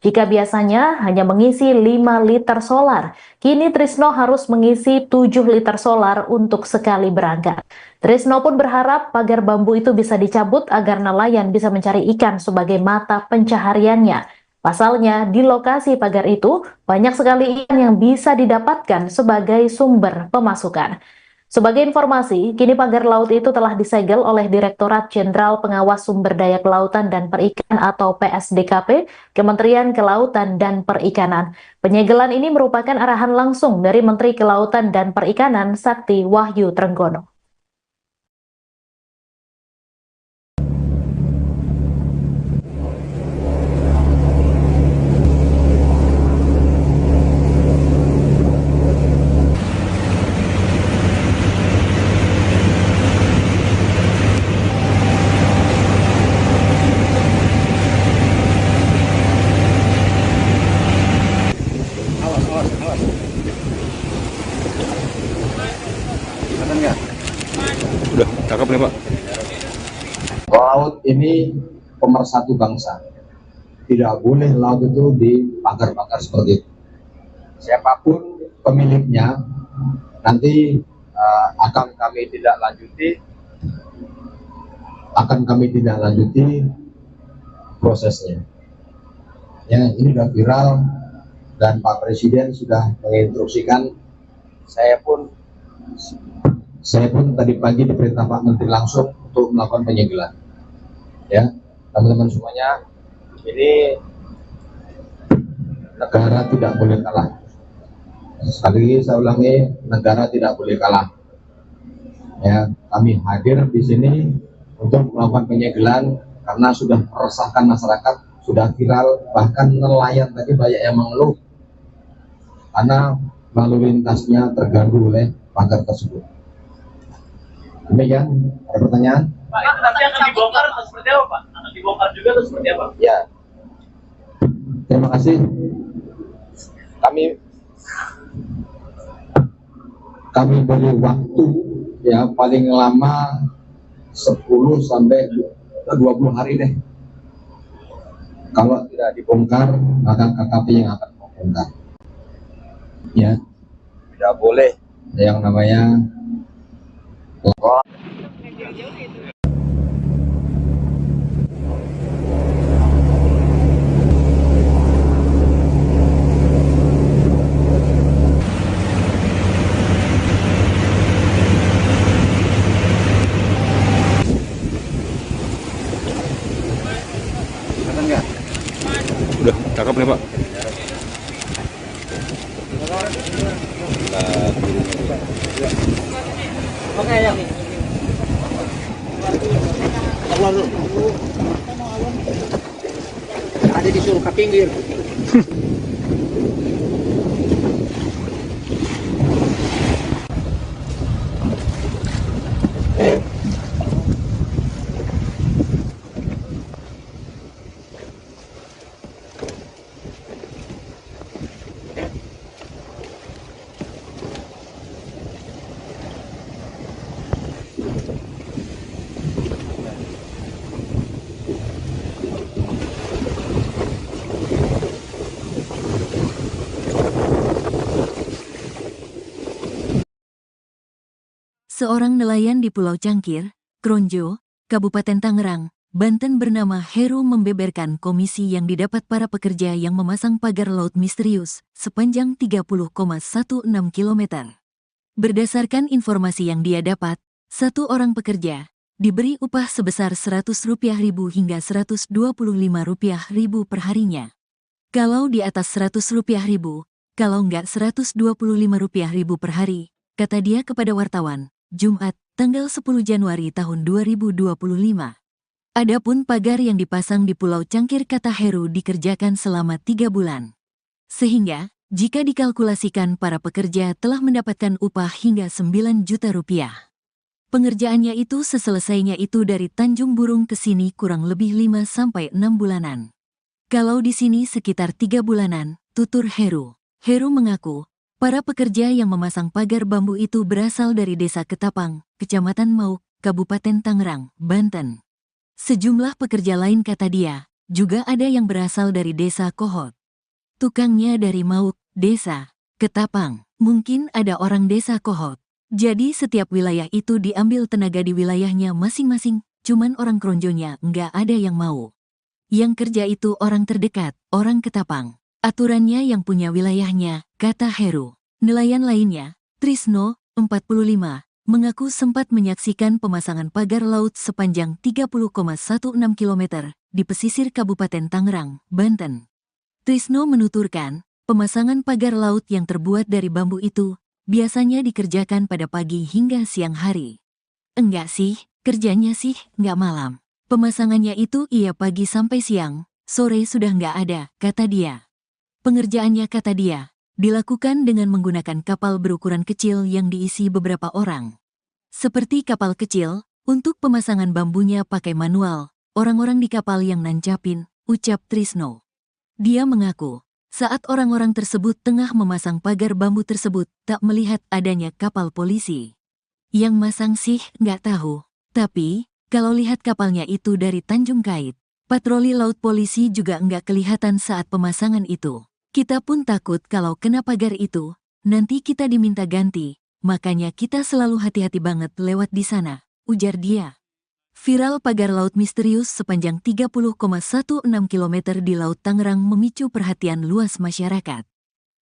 Jika biasanya hanya mengisi 5 liter solar, kini Trisno harus mengisi 7 liter solar untuk sekali berangkat. Trisno pun berharap pagar bambu itu bisa dicabut agar nelayan bisa mencari ikan sebagai mata pencahariannya. Pasalnya, di lokasi pagar itu banyak sekali ikan yang bisa didapatkan sebagai sumber pemasukan. Sebagai informasi, kini pagar laut itu telah disegel oleh Direktorat Jenderal Pengawas Sumber Daya Kelautan dan Perikanan atau PSDKP, Kementerian Kelautan dan Perikanan. Penyegelan ini merupakan arahan langsung dari Menteri Kelautan dan Perikanan Sakti Wahyu Trenggono. Udah, cakep nih Pak. Laut ini pemersatu bangsa. Tidak boleh laut itu dipagar-pagar seperti itu. Siapapun pemiliknya, nanti akan kami tidak lanjuti prosesnya. Ya, ini sudah viral dan Pak Presiden sudah menginstruksikan. Saya pun tadi pagi diperintah Pak Menteri langsung untuk melakukan penyegelan. Ya, teman-teman semuanya, ini negara tidak boleh kalah. Sekali lagi saya ulangi, negara tidak boleh kalah. Ya, kami hadir di sini untuk melakukan penyegelan karena sudah meresahkan masyarakat, sudah viral, bahkan nelayan tadi banyak yang mengeluh karena lalu lintasnya terganggu oleh pagar tersebut. Demikian, ada pertanyaan? Pak, itu nanti akan dibongkar atau seperti apa, Pak? Akan dibongkar juga atau seperti apa? Ya, terima kasih. Kami beri waktu ya paling lama 10 sampai 20 hari deh. Kalau tidak dibongkar, maka KKP yang akan membongkar. Ya, tidak boleh yang namanya Udah, cakep nih Pak. Oke ya. Keluar dulu. Ada disuruh ke pinggir. Seorang nelayan di Pulau Cangkir, Kronjo, Kabupaten Tangerang, Banten bernama Heru membeberkan komisi yang didapat para pekerja yang memasang pagar laut misterius sepanjang 30,16 km. Berdasarkan informasi yang dia dapat, satu orang pekerja diberi upah sebesar Rp100.000 hingga Rp125.000 per harinya. Kalau di atas Rp100.000, kalau enggak Rp125.000 per hari, kata dia kepada wartawan, Jumat, tanggal 10 Januari tahun 2025. Adapun pagar yang dipasang di Pulau Cangkir kata Heru dikerjakan selama 3 bulan. Sehingga, jika dikalkulasikan para pekerja telah mendapatkan upah hingga Rp9 juta. Pengerjaannya itu seselesainya itu dari Tanjung Burung ke sini kurang lebih 5-6 bulanan. Kalau di sini sekitar 3 bulanan, tutur Heru. Heru mengaku, para pekerja yang memasang pagar bambu itu berasal dari Desa Ketapang, Kecamatan Mauk, Kabupaten Tangerang, Banten. Sejumlah pekerja lain kata dia, juga ada yang berasal dari Desa Kohot. Tukangnya dari Mauk, Desa Ketapang, mungkin ada orang Desa Kohot. Jadi setiap wilayah itu diambil tenaga di wilayahnya masing-masing, cuman orang Kronjonya nggak ada yang mau. Yang kerja itu orang terdekat, orang Ketapang. Aturannya yang punya wilayahnya, kata Heru. Nelayan lainnya, Trisno, 45, mengaku sempat menyaksikan pemasangan pagar laut sepanjang 30,16 km di pesisir Kabupaten Tangerang, Banten. Trisno menuturkan, pemasangan pagar laut yang terbuat dari bambu itu biasanya dikerjakan pada pagi hingga siang hari. Enggak sih, kerjanya sih enggak malam. Pemasangannya itu iya pagi sampai siang, sore sudah enggak ada, kata dia. Pengerjaannya kata dia, dilakukan dengan menggunakan kapal berukuran kecil yang diisi beberapa orang. Seperti kapal kecil, untuk pemasangan bambunya pakai manual, orang-orang di kapal yang nancapin, ucap Trisno. Dia mengaku, saat orang-orang tersebut tengah memasang pagar bambu tersebut, tak melihat adanya kapal polisi. Yang masang sih nggak tahu, tapi kalau lihat kapalnya itu dari Tanjung Kait, patroli laut polisi juga nggak kelihatan saat pemasangan itu. Kita pun takut kalau kena pagar itu, nanti kita diminta ganti, makanya kita selalu hati-hati banget lewat di sana, ujar dia. Viral pagar laut misterius sepanjang 30,16 km di Laut Tangerang memicu perhatian luas masyarakat.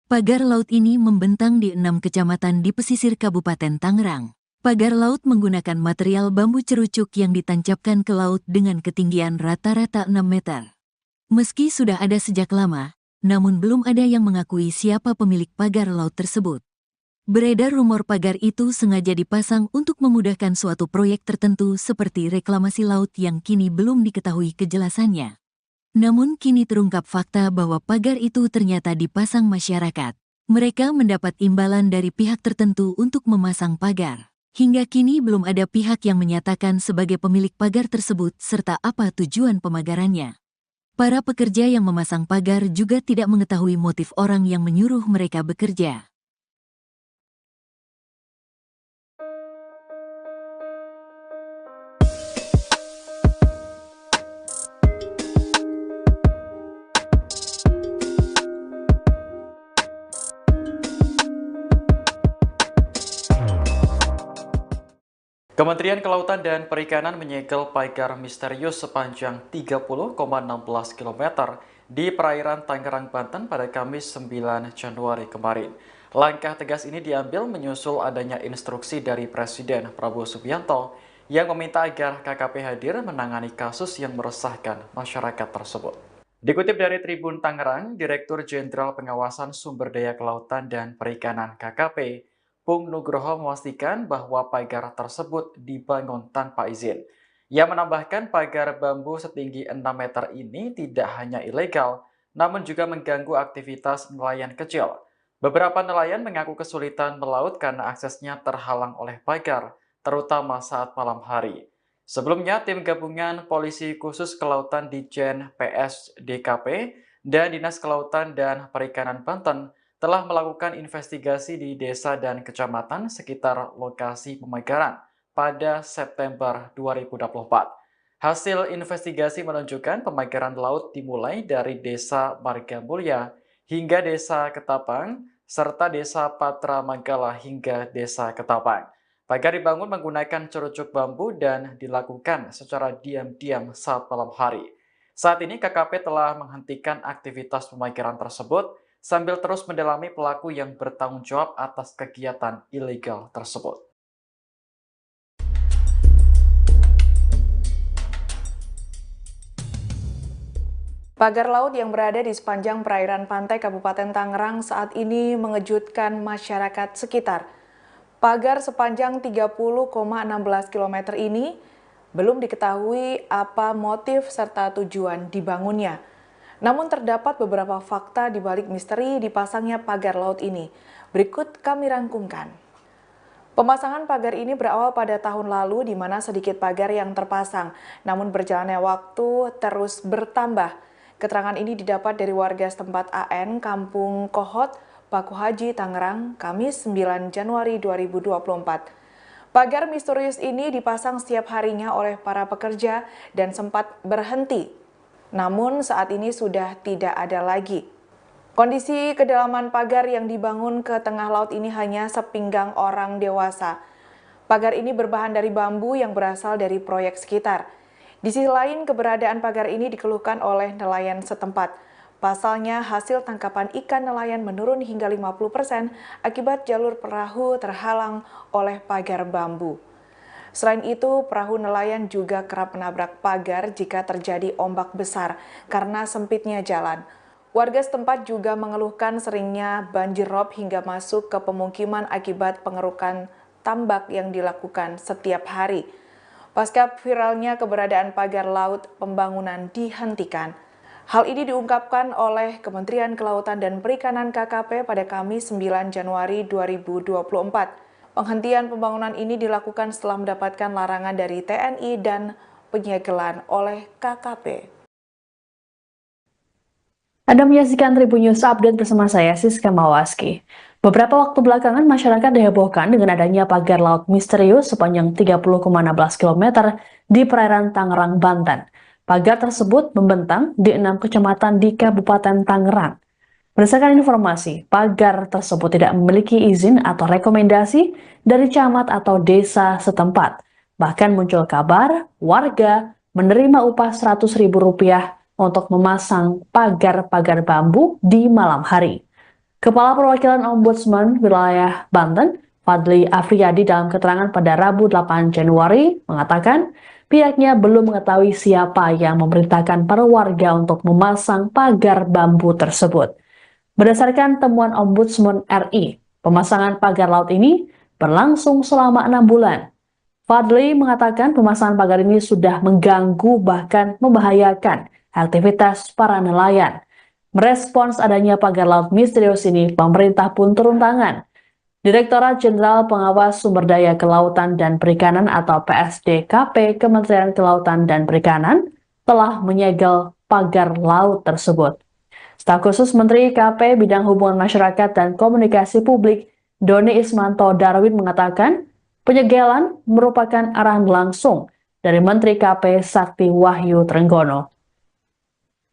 Pagar laut ini membentang di 6 kecamatan di pesisir Kabupaten Tangerang. Pagar laut menggunakan material bambu cerucuk yang ditancapkan ke laut dengan ketinggian rata-rata 6 meter. Meski sudah ada sejak lama, namun belum ada yang mengakui siapa pemilik pagar laut tersebut. Beredar rumor pagar itu sengaja dipasang untuk memudahkan suatu proyek tertentu seperti reklamasi laut yang kini belum diketahui kejelasannya. Namun kini terungkap fakta bahwa pagar itu ternyata dipasang masyarakat. Mereka mendapat imbalan dari pihak tertentu untuk memasang pagar. Hingga kini belum ada pihak yang menyatakan sebagai pemilik pagar tersebut serta apa tujuan pemagarannya. Para pekerja yang memasang pagar juga tidak mengetahui motif orang yang menyuruh mereka bekerja. Kementerian Kelautan dan Perikanan menyegel pagar misterius sepanjang 30,16 km di perairan Tangerang, Banten pada Kamis 9 Januari kemarin. Langkah tegas ini diambil menyusul adanya instruksi dari Presiden Prabowo Subianto yang meminta agar KKP hadir menangani kasus yang meresahkan masyarakat tersebut. Dikutip dari Tribun Tangerang, Direktur Jenderal Pengawasan Sumber Daya Kelautan dan Perikanan KKP, Pung Nugroho memastikan bahwa pagar tersebut dibangun tanpa izin. Ia menambahkan pagar bambu setinggi 6 meter ini tidak hanya ilegal, namun juga mengganggu aktivitas nelayan kecil. Beberapa nelayan mengaku kesulitan melaut karena aksesnya terhalang oleh pagar, terutama saat malam hari. Sebelumnya, tim gabungan Polisi Khusus Kelautan Ditjen PSDKP dan Dinas Kelautan dan Perikanan Banten telah melakukan investigasi di desa dan kecamatan sekitar lokasi pemagaran pada September 2024. Hasil investigasi menunjukkan pemagaran laut dimulai dari Desa Margamulya hingga Desa Ketapang, serta Desa Patra Manggala hingga Desa Ketapang. Pagar dibangun menggunakan cerucuk bambu dan dilakukan secara diam-diam saat malam hari. Saat ini KKP telah menghentikan aktivitas pemagaran tersebut sambil terus mendalami pelaku yang bertanggung jawab atas kegiatan ilegal tersebut. Pagar laut yang berada di sepanjang perairan pantai Kabupaten Tangerang saat ini mengejutkan masyarakat sekitar. Pagar sepanjang 30,16 km ini belum diketahui apa motif serta tujuan dibangunnya. Namun terdapat beberapa fakta di balik misteri dipasangnya pagar laut ini. Berikut kami rangkumkan. Pemasangan pagar ini berawal pada tahun lalu di mana sedikit pagar yang terpasang, namun berjalannya waktu terus bertambah. Keterangan ini didapat dari warga setempat AN, Kampung Kohot, Paku Haji, Tangerang, Kamis 9 Januari 2024. Pagar misterius ini dipasang setiap harinya oleh para pekerja dan sempat berhenti. Namun saat ini sudah tidak ada lagi. Kondisi kedalaman pagar yang dibangun ke tengah laut ini hanya sepinggang orang dewasa. Pagar ini berbahan dari bambu yang berasal dari proyek sekitar. Di sisi lain, keberadaan pagar ini dikeluhkan oleh nelayan setempat. Pasalnya, hasil tangkapan ikan nelayan menurun hingga 50% akibat jalur perahu terhalang oleh pagar bambu. Selain itu, perahu nelayan juga kerap menabrak pagar jika terjadi ombak besar karena sempitnya jalan. Warga setempat juga mengeluhkan seringnya banjir rob hingga masuk ke pemukiman akibat pengerukan tambak yang dilakukan setiap hari. Pasca viralnya keberadaan pagar laut, pembangunan dihentikan. Hal ini diungkapkan oleh Kementerian Kelautan dan Perikanan KKP pada Kamis 9 Januari 2024. Penghentian pembangunan ini dilakukan setelah mendapatkan larangan dari TNI dan penyegelan oleh KKP. Anda menyaksikan Tribun News Update bersama saya, Siska Mawaski. Beberapa waktu belakangan masyarakat dihebohkan dengan adanya pagar laut misterius sepanjang 30,16 km di perairan Tangerang, Banten. Pagar tersebut membentang di 6 kecamatan di Kabupaten Tangerang. Berdasarkan informasi, pagar tersebut tidak memiliki izin atau rekomendasi dari camat atau desa setempat. Bahkan muncul kabar warga menerima upah Rp100.000 untuk memasang pagar-pagar bambu di malam hari. Kepala Perwakilan Ombudsman Wilayah Banten, Fadli Afriyadi dalam keterangan pada Rabu 8 Januari mengatakan pihaknya belum mengetahui siapa yang memerintahkan para warga untuk memasang pagar bambu tersebut. Berdasarkan temuan Ombudsman RI, pemasangan pagar laut ini berlangsung selama 6 bulan. Fadli mengatakan pemasangan pagar ini sudah mengganggu bahkan membahayakan aktivitas para nelayan. Merespons adanya pagar laut misterius ini, pemerintah pun turun tangan. Direktorat Jenderal Pengawas Sumber Daya Kelautan dan Perikanan atau PSDKP Kementerian Kelautan dan Perikanan telah menyegel pagar laut tersebut. Staf khusus Menteri KP Bidang Hubungan Masyarakat dan Komunikasi Publik, Doni Ismanto Darwin mengatakan penyegelan merupakan arahan langsung dari Menteri KP Sakti Wahyu Trenggono.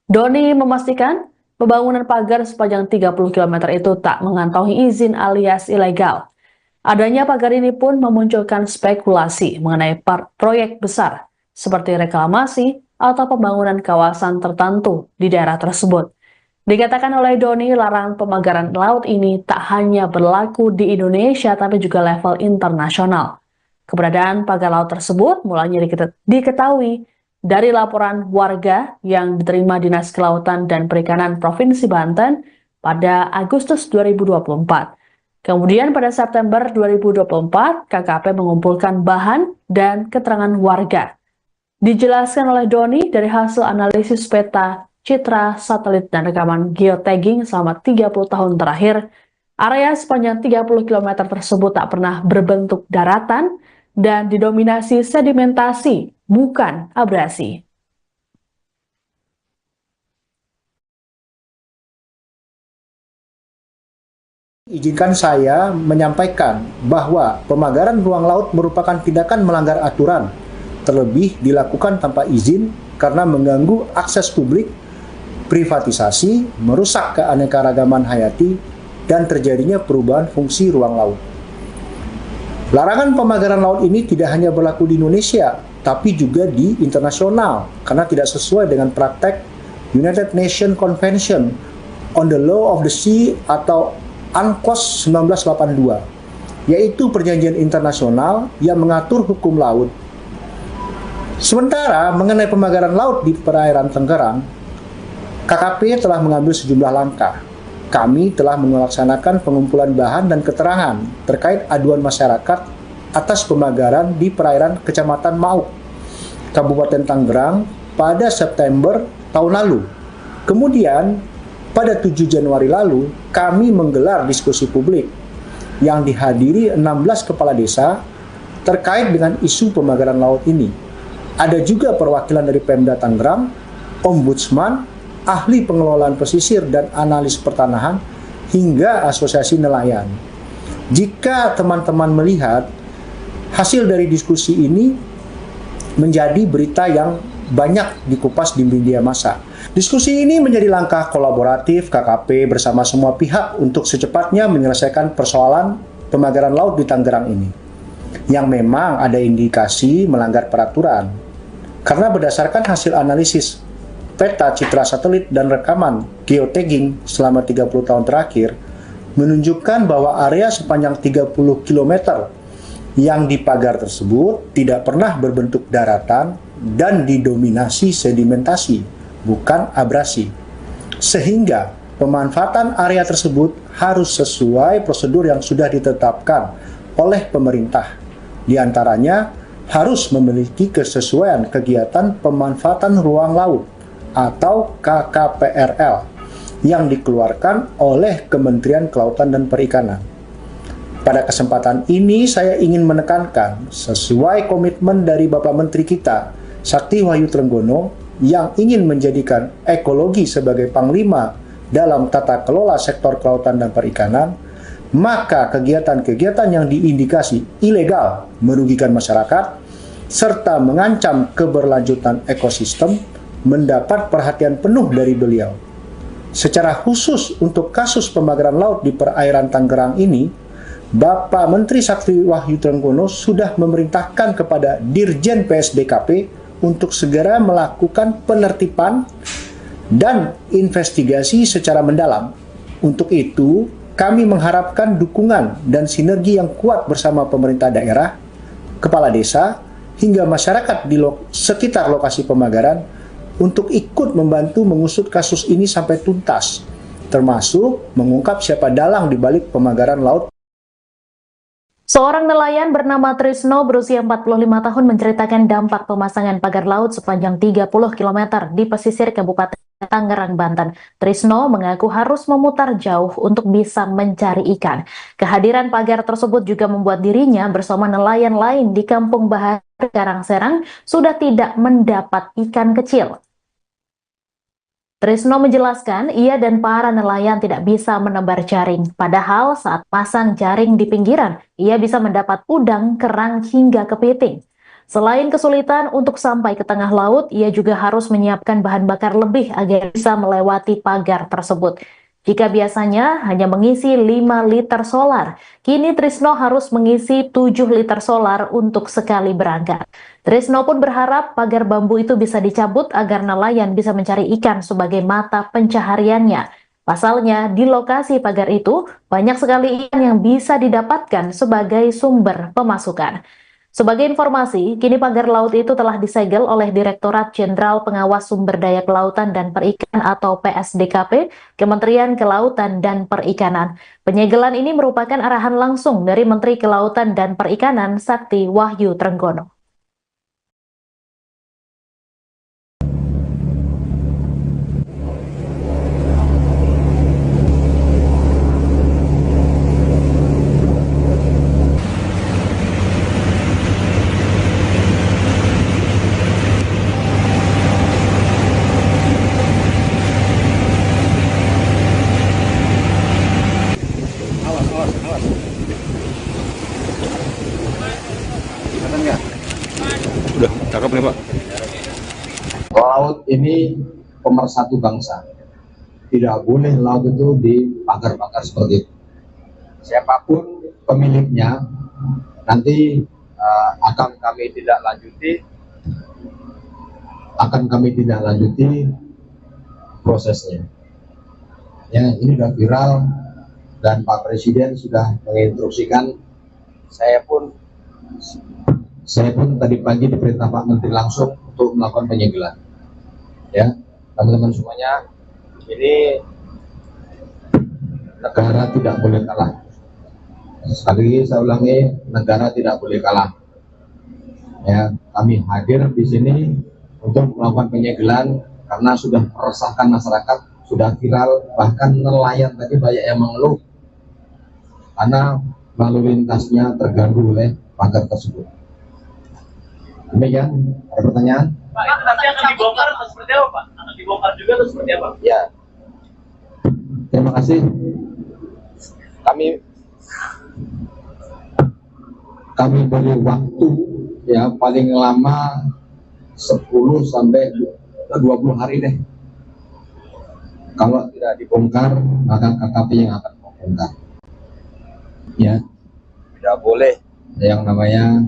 Doni memastikan pembangunan pagar sepanjang 30 km itu tak mengantongi izin alias ilegal. Adanya pagar ini pun memunculkan spekulasi mengenai proyek besar seperti reklamasi atau pembangunan kawasan tertentu di daerah tersebut. Dikatakan oleh Doni, larangan pemagaran laut ini tak hanya berlaku di Indonesia tapi juga level internasional. Keberadaan pagar laut tersebut mulanya diketahui dari laporan warga yang diterima Dinas Kelautan dan Perikanan Provinsi Banten pada Agustus 2024. Kemudian pada September 2024, KKP mengumpulkan bahan dan keterangan warga. Dijelaskan oleh Doni dari hasil analisis peta, citra, satelit, dan rekaman geotagging selama 30 tahun terakhir, area sepanjang 30 km tersebut tak pernah berbentuk daratan dan didominasi sedimentasi, bukan abrasi. Izinkan saya menyampaikan bahwa pemagaran ruang laut merupakan tindakan melanggar aturan, terlebih dilakukan tanpa izin karena mengganggu akses publik, privatisasi, merusak keanekaragaman hayati, dan terjadinya perubahan fungsi ruang laut. Larangan pemagaran laut ini tidak hanya berlaku di Indonesia, tapi juga di internasional, karena tidak sesuai dengan praktek United Nations Convention on the Law of the Sea atau UNCLOS 1982, yaitu perjanjian internasional yang mengatur hukum laut. Sementara mengenai pemagaran laut di perairan Tangerang, KKP telah mengambil sejumlah langkah. Kami telah melaksanakan pengumpulan bahan dan keterangan terkait aduan masyarakat atas pemagaran di perairan Kecamatan Mauk, Kabupaten Tangerang pada September tahun lalu. Kemudian, pada 7 Januari lalu, kami menggelar diskusi publik yang dihadiri 16 kepala desa terkait dengan isu pemagaran laut ini. Ada juga perwakilan dari Pemda Tangerang, Ombudsman, ahli pengelolaan pesisir dan analis pertanahan, hingga asosiasi nelayan. Jika teman-teman melihat hasil dari diskusi ini menjadi berita yang banyak dikupas di media massa. Diskusi ini menjadi langkah kolaboratif KKP bersama semua pihak untuk secepatnya menyelesaikan persoalan pemagaran laut di Tangerang ini, yang memang ada indikasi melanggar peraturan. Karena berdasarkan hasil analisis peta citra satelit dan rekaman geotagging selama 30 tahun terakhir menunjukkan bahwa area sepanjang 30 km yang dipagar tersebut tidak pernah berbentuk daratan dan didominasi sedimentasi, bukan abrasi. Sehingga pemanfaatan area tersebut harus sesuai prosedur yang sudah ditetapkan oleh pemerintah. Di antaranya harus memiliki kesesuaian kegiatan pemanfaatan ruang laut atau KKPRL yang dikeluarkan oleh Kementerian Kelautan dan Perikanan. Pada kesempatan ini saya ingin menekankan sesuai komitmen dari Bapak Menteri kita, Sakti Wahyu Trenggono, yang ingin menjadikan ekologi sebagai panglima dalam tata kelola sektor kelautan dan perikanan, maka kegiatan-kegiatan yang diindikasi ilegal merugikan masyarakat serta mengancam keberlanjutan ekosistem mendapat perhatian penuh dari beliau. Secara khusus untuk kasus pemagaran laut di perairan Tangerang ini, Bapak Menteri Sakti Wahyu Trenggono sudah memerintahkan kepada Dirjen PSDKP untuk segera melakukan penertiban dan investigasi secara mendalam. Untuk itu, kami mengharapkan dukungan dan sinergi yang kuat bersama pemerintah daerah, kepala desa, hingga masyarakat di sekitar lokasi pemagaran untuk ikut membantu mengusut kasus ini sampai tuntas, termasuk mengungkap siapa dalang di balik pemagaran laut. Seorang nelayan bernama Trisno berusia 45 tahun menceritakan dampak pemasangan pagar laut sepanjang 30 km di pesisir Kabupaten Tangerang, Banten. Trisno mengaku harus memutar jauh untuk bisa mencari ikan. Kehadiran pagar tersebut juga membuat dirinya bersama nelayan lain di Kampung Bahar, Karangserang sudah tidak mendapat ikan kecil. Trisno menjelaskan ia dan para nelayan tidak bisa menebar jaring. Padahal saat pasang jaring di pinggiran, ia bisa mendapat udang, kerang, hingga kepiting. Selain kesulitan untuk sampai ke tengah laut, ia juga harus menyiapkan bahan bakar lebih agar bisa melewati pagar tersebut. Jika biasanya hanya mengisi 5 liter solar, kini Trisno harus mengisi 7 liter solar untuk sekali berangkat. Trisno pun berharap pagar bambu itu bisa dicabut agar nelayan bisa mencari ikan sebagai mata pencahariannya. Pasalnya, di lokasi pagar itu banyak sekali ikan yang bisa didapatkan sebagai sumber pemasukan. Sebagai informasi, kini pagar laut itu telah disegel oleh Direktorat Jenderal Pengawas Sumber Daya Kelautan dan Perikanan atau PSDKP, Kementerian Kelautan dan Perikanan. Penyegelan ini merupakan arahan langsung dari Menteri Kelautan dan Perikanan Sakti Wahyu Trenggono. Udah cakep nih Pak. Laut ini pemersatu bangsa. Tidak boleh laut itu dipagar-pagar seperti itu. Siapapun pemiliknya nanti akan kami tidak lanjuti prosesnya. Ya, ini sudah viral dan Pak Presiden sudah menginstruksikan. Saya pun tadi pagi diperintah Pak Menteri langsung untuk melakukan penyegelan. Ya, teman-teman semuanya, ini negara tidak boleh kalah. Sekali lagi saya ulangi, negara tidak boleh kalah. Ya, kami hadir di sini untuk melakukan penyegelan karena sudah meresahkan masyarakat, sudah viral, bahkan nelayan tadi banyak yang mengeluh karena lalu lintasnya terganggu oleh pagar tersebut. Demikian, ada pertanyaan? Pak, itu nanti akan dibongkar atau seperti apa, Pak? Akan dibongkar juga atau seperti apa? Ya, terima kasih. Kami beri waktu ya paling lama 10 sampai 20 hari deh. Kalau tidak dibongkar, maka KKP yang akan membongkar. Ya, tidak boleh yang namanya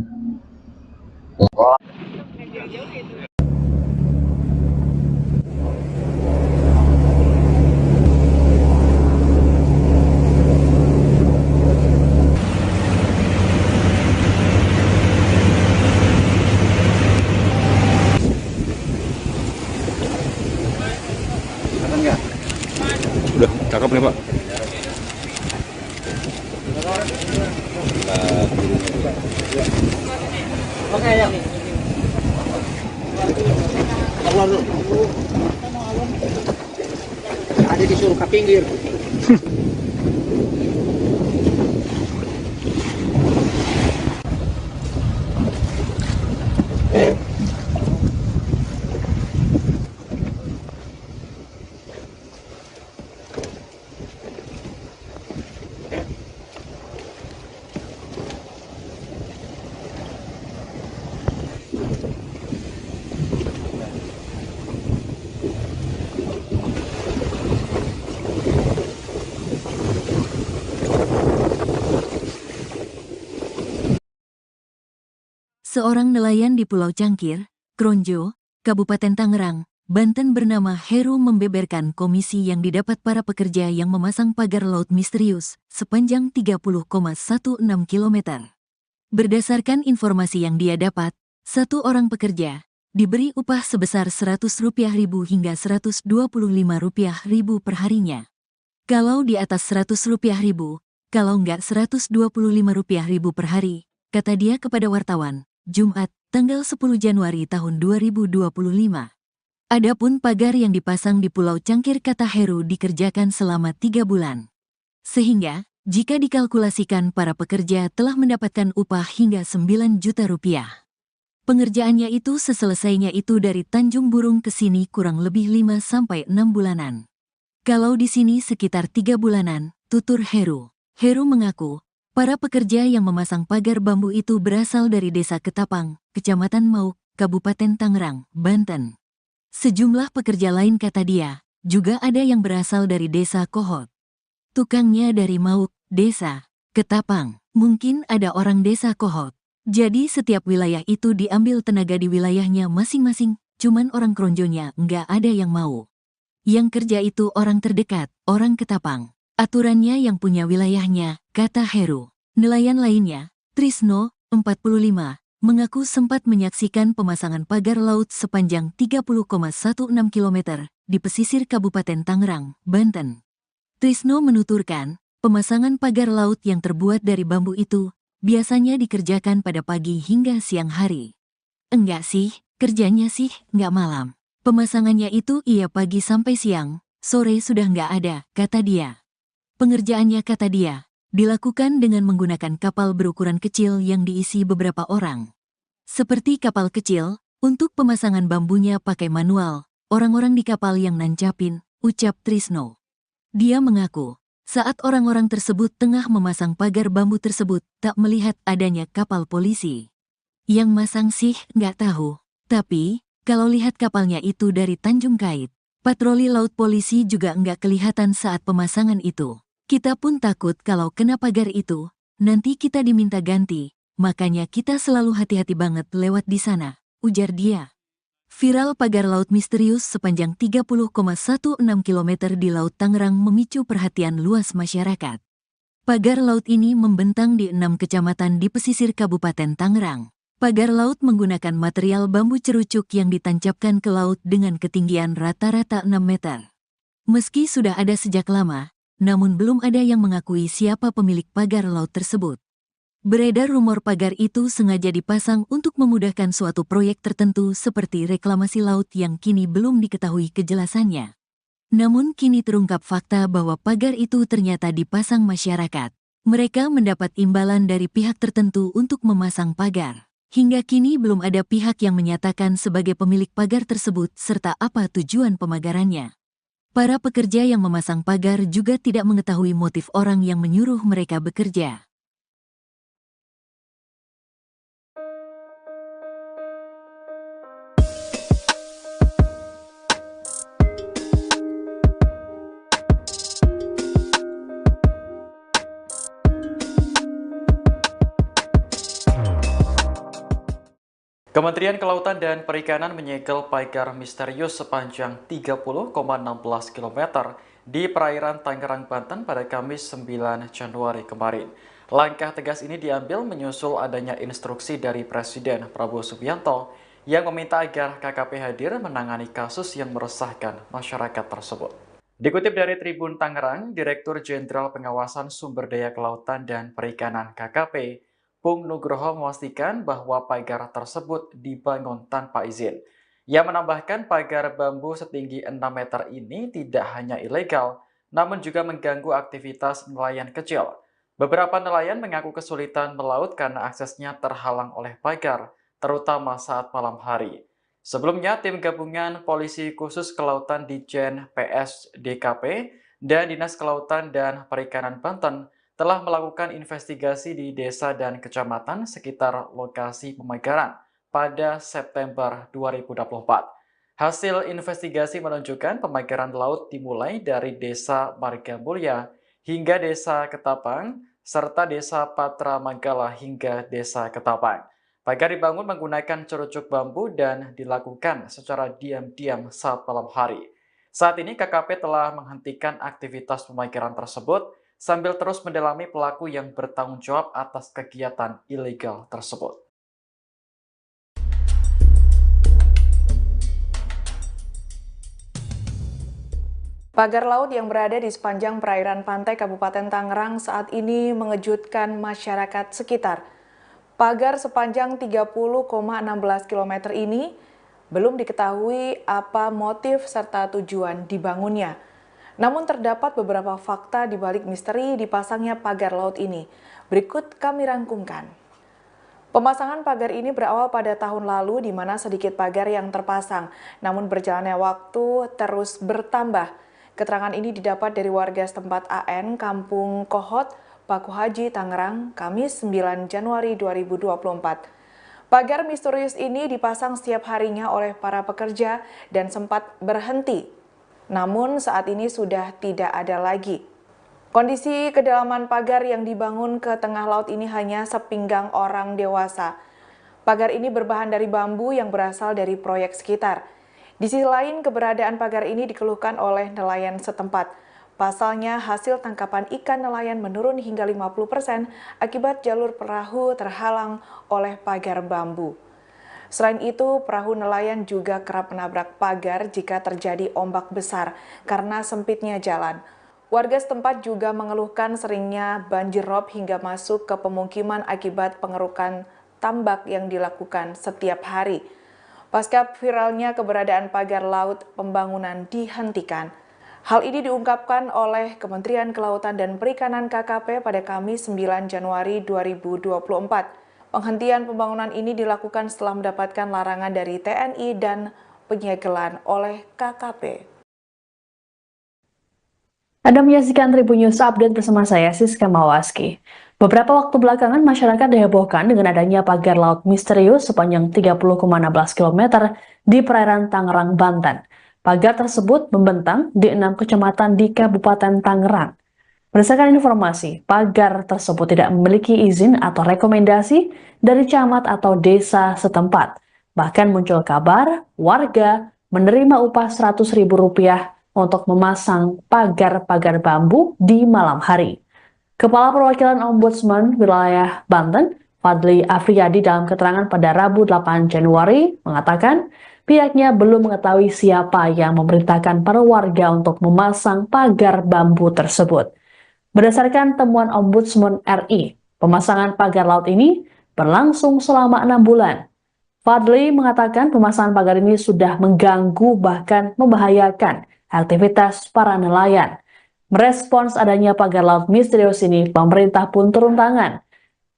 Udah cakep nih Pak. Oke ya. Keluar dulu. Ada disuruh ke pinggir. Seorang nelayan di Pulau Cangkir, Kronjo, Kabupaten Tangerang, Banten bernama Heru membeberkan komisi yang didapat para pekerja yang memasang pagar laut misterius sepanjang 30,16 km. Berdasarkan informasi yang dia dapat, satu orang pekerja diberi upah sebesar Rp100.000 hingga Rp125.000 per harinya. Kalau di atas Rp100.000, kalau enggak Rp125.000 per hari, kata dia kepada wartawan, Jumat, tanggal 10 Januari tahun 2025. Adapun pagar yang dipasang di Pulau Cangkir kata Heru dikerjakan selama 3 bulan. Sehingga, jika dikalkulasikan para pekerja telah mendapatkan upah hingga Rp9 juta. Pengerjaannya itu seselesainya itu dari Tanjung Burung ke sini kurang lebih 5-6 bulanan. Kalau di sini sekitar 3 bulanan, tutur Heru. Heru mengaku, para pekerja yang memasang pagar bambu itu berasal dari Desa Ketapang, Kecamatan Mauk, Kabupaten Tangerang, Banten. Sejumlah pekerja lain kata dia, juga ada yang berasal dari Desa Kohot. Tukangnya dari Mauk, Desa Ketapang, mungkin ada orang Desa Kohot. Jadi setiap wilayah itu diambil tenaga di wilayahnya masing-masing, cuman orang Kronjonya nggak ada yang mau. Yang kerja itu orang terdekat, orang Ketapang. Aturannya yang punya wilayahnya, kata Heru. Nelayan lainnya, Trisno, 45, mengaku sempat menyaksikan pemasangan pagar laut sepanjang 30,16 km di pesisir Kabupaten Tangerang, Banten. Trisno menuturkan, pemasangan pagar laut yang terbuat dari bambu itu biasanya dikerjakan pada pagi hingga siang hari. Enggak sih, kerjanya sih enggak malam. Pemasangannya itu iya pagi sampai siang, sore sudah enggak ada, kata dia. Pengerjaannya kata dia, dilakukan dengan menggunakan kapal berukuran kecil yang diisi beberapa orang. Seperti kapal kecil, untuk pemasangan bambunya pakai manual, orang-orang di kapal yang nancapin, ucap Trisno. Dia mengaku, saat orang-orang tersebut tengah memasang pagar bambu tersebut, tak melihat adanya kapal polisi. Yang masang sih nggak tahu, tapi kalau lihat kapalnya itu dari Tanjung Kait, patroli laut polisi juga nggak kelihatan saat pemasangan itu. Kita pun takut kalau kena pagar itu, nanti kita diminta ganti, makanya kita selalu hati-hati banget lewat di sana, ujar dia. Viral pagar laut misterius sepanjang 30,16 km di Laut Tangerang memicu perhatian luas masyarakat. Pagar laut ini membentang di 6 kecamatan di pesisir Kabupaten Tangerang. Pagar laut menggunakan material bambu cerucuk yang ditancapkan ke laut dengan ketinggian rata-rata 6 meter. Meski sudah ada sejak lama, namun belum ada yang mengakui siapa pemilik pagar laut tersebut. Beredar rumor pagar itu sengaja dipasang untuk memudahkan suatu proyek tertentu seperti reklamasi laut yang kini belum diketahui kejelasannya. Namun kini terungkap fakta bahwa pagar itu ternyata dipasang masyarakat. Mereka mendapat imbalan dari pihak tertentu untuk memasang pagar. Hingga kini belum ada pihak yang menyatakan sebagai pemilik pagar tersebut serta apa tujuan pemagarannya. Para pekerja yang memasang pagar juga tidak mengetahui motif orang yang menyuruh mereka bekerja. Kementerian Kelautan dan Perikanan menyegel pagar misterius sepanjang 30,16 km di perairan Tangerang, Banten pada Kamis 9 Januari kemarin. Langkah tegas ini diambil menyusul adanya instruksi dari Presiden Prabowo Subianto yang meminta agar KKP hadir menangani kasus yang meresahkan masyarakat tersebut. Dikutip dari Tribun Tangerang, Direktur Jenderal Pengawasan Sumber Daya Kelautan dan Perikanan KKP, Pung Nugroho memastikan bahwa pagar tersebut dibangun tanpa izin. Ia menambahkan pagar bambu setinggi 6 meter ini tidak hanya ilegal, namun juga mengganggu aktivitas nelayan kecil. Beberapa nelayan mengaku kesulitan melaut karena aksesnya terhalang oleh pagar, terutama saat malam hari. Sebelumnya, tim gabungan Polisi Khusus Kelautan Ditjen PS DKP dan Dinas Kelautan dan Perikanan Banten telah melakukan investigasi di desa dan kecamatan sekitar lokasi pemagaran pada September 2024. Hasil investigasi menunjukkan pemagaran laut dimulai dari Desa Margamulya hingga Desa Ketapang, serta Desa Patra Manggala hingga Desa Ketapang. Pagar dibangun menggunakan cerucuk bambu dan dilakukan secara diam-diam saat malam hari. Saat ini KKP telah menghentikan aktivitas pemagaran tersebut sambil terus mendalami pelaku yang bertanggung jawab atas kegiatan ilegal tersebut. Pagar laut yang berada di sepanjang perairan pantai Kabupaten Tangerang saat ini mengejutkan masyarakat sekitar. Pagar sepanjang 30,16 km ini belum diketahui apa motif serta tujuan dibangunnya. Namun terdapat beberapa fakta di balik misteri dipasangnya pagar laut ini. Berikut kami rangkumkan. Pemasangan pagar ini berawal pada tahun lalu di mana sedikit pagar yang terpasang, namun berjalannya waktu terus bertambah. Keterangan ini didapat dari warga setempat AN Kampung Kohot, Paku Haji, Tangerang, Kamis 9 Januari 2024. Pagar misterius ini dipasang setiap harinya oleh para pekerja dan sempat berhenti. Namun saat ini sudah tidak ada lagi. Kondisi kedalaman pagar yang dibangun ke tengah laut ini hanya sepinggang orang dewasa. Pagar ini berbahan dari bambu yang berasal dari proyek sekitar. Di sisi lain, keberadaan pagar ini dikeluhkan oleh nelayan setempat. Pasalnya, hasil tangkapan ikan nelayan menurun hingga 50% akibat jalur perahu terhalang oleh pagar bambu. Selain itu, perahu nelayan juga kerap menabrak pagar jika terjadi ombak besar karena sempitnya jalan. Warga setempat juga mengeluhkan seringnya banjir rob hingga masuk ke pemukiman akibat pengerukan tambak yang dilakukan setiap hari. Pasca viralnya keberadaan pagar laut, pembangunan dihentikan. Hal ini diungkapkan oleh Kementerian Kelautan dan Perikanan KKP pada Kamis 9 Januari 2024. Penghentian pembangunan ini dilakukan setelah mendapatkan larangan dari TNI dan penyegelan oleh KKP. Anda menyaksikan Tribun News Update bersama saya, Siska Mawaski. Beberapa waktu belakangan masyarakat dihebohkan dengan adanya pagar laut misterius sepanjang 30,16 km di perairan Tangerang, Banten. Pagar tersebut membentang di 6 kecamatan di Kabupaten Tangerang. Berdasarkan informasi, pagar tersebut tidak memiliki izin atau rekomendasi dari camat atau desa setempat. Bahkan muncul kabar warga menerima upah Rp100.000 untuk memasang pagar-pagar bambu di malam hari. Kepala Perwakilan Ombudsman Wilayah Banten, Fadli Afriyadi, dalam keterangan pada Rabu 8 Januari mengatakan pihaknya belum mengetahui siapa yang memerintahkan para warga untuk memasang pagar bambu tersebut. Berdasarkan temuan Ombudsman RI, pemasangan pagar laut ini berlangsung selama 6 bulan. Fadli mengatakan pemasangan pagar ini sudah mengganggu bahkan membahayakan aktivitas para nelayan. Merespons adanya pagar laut misterius ini, pemerintah pun turun tangan.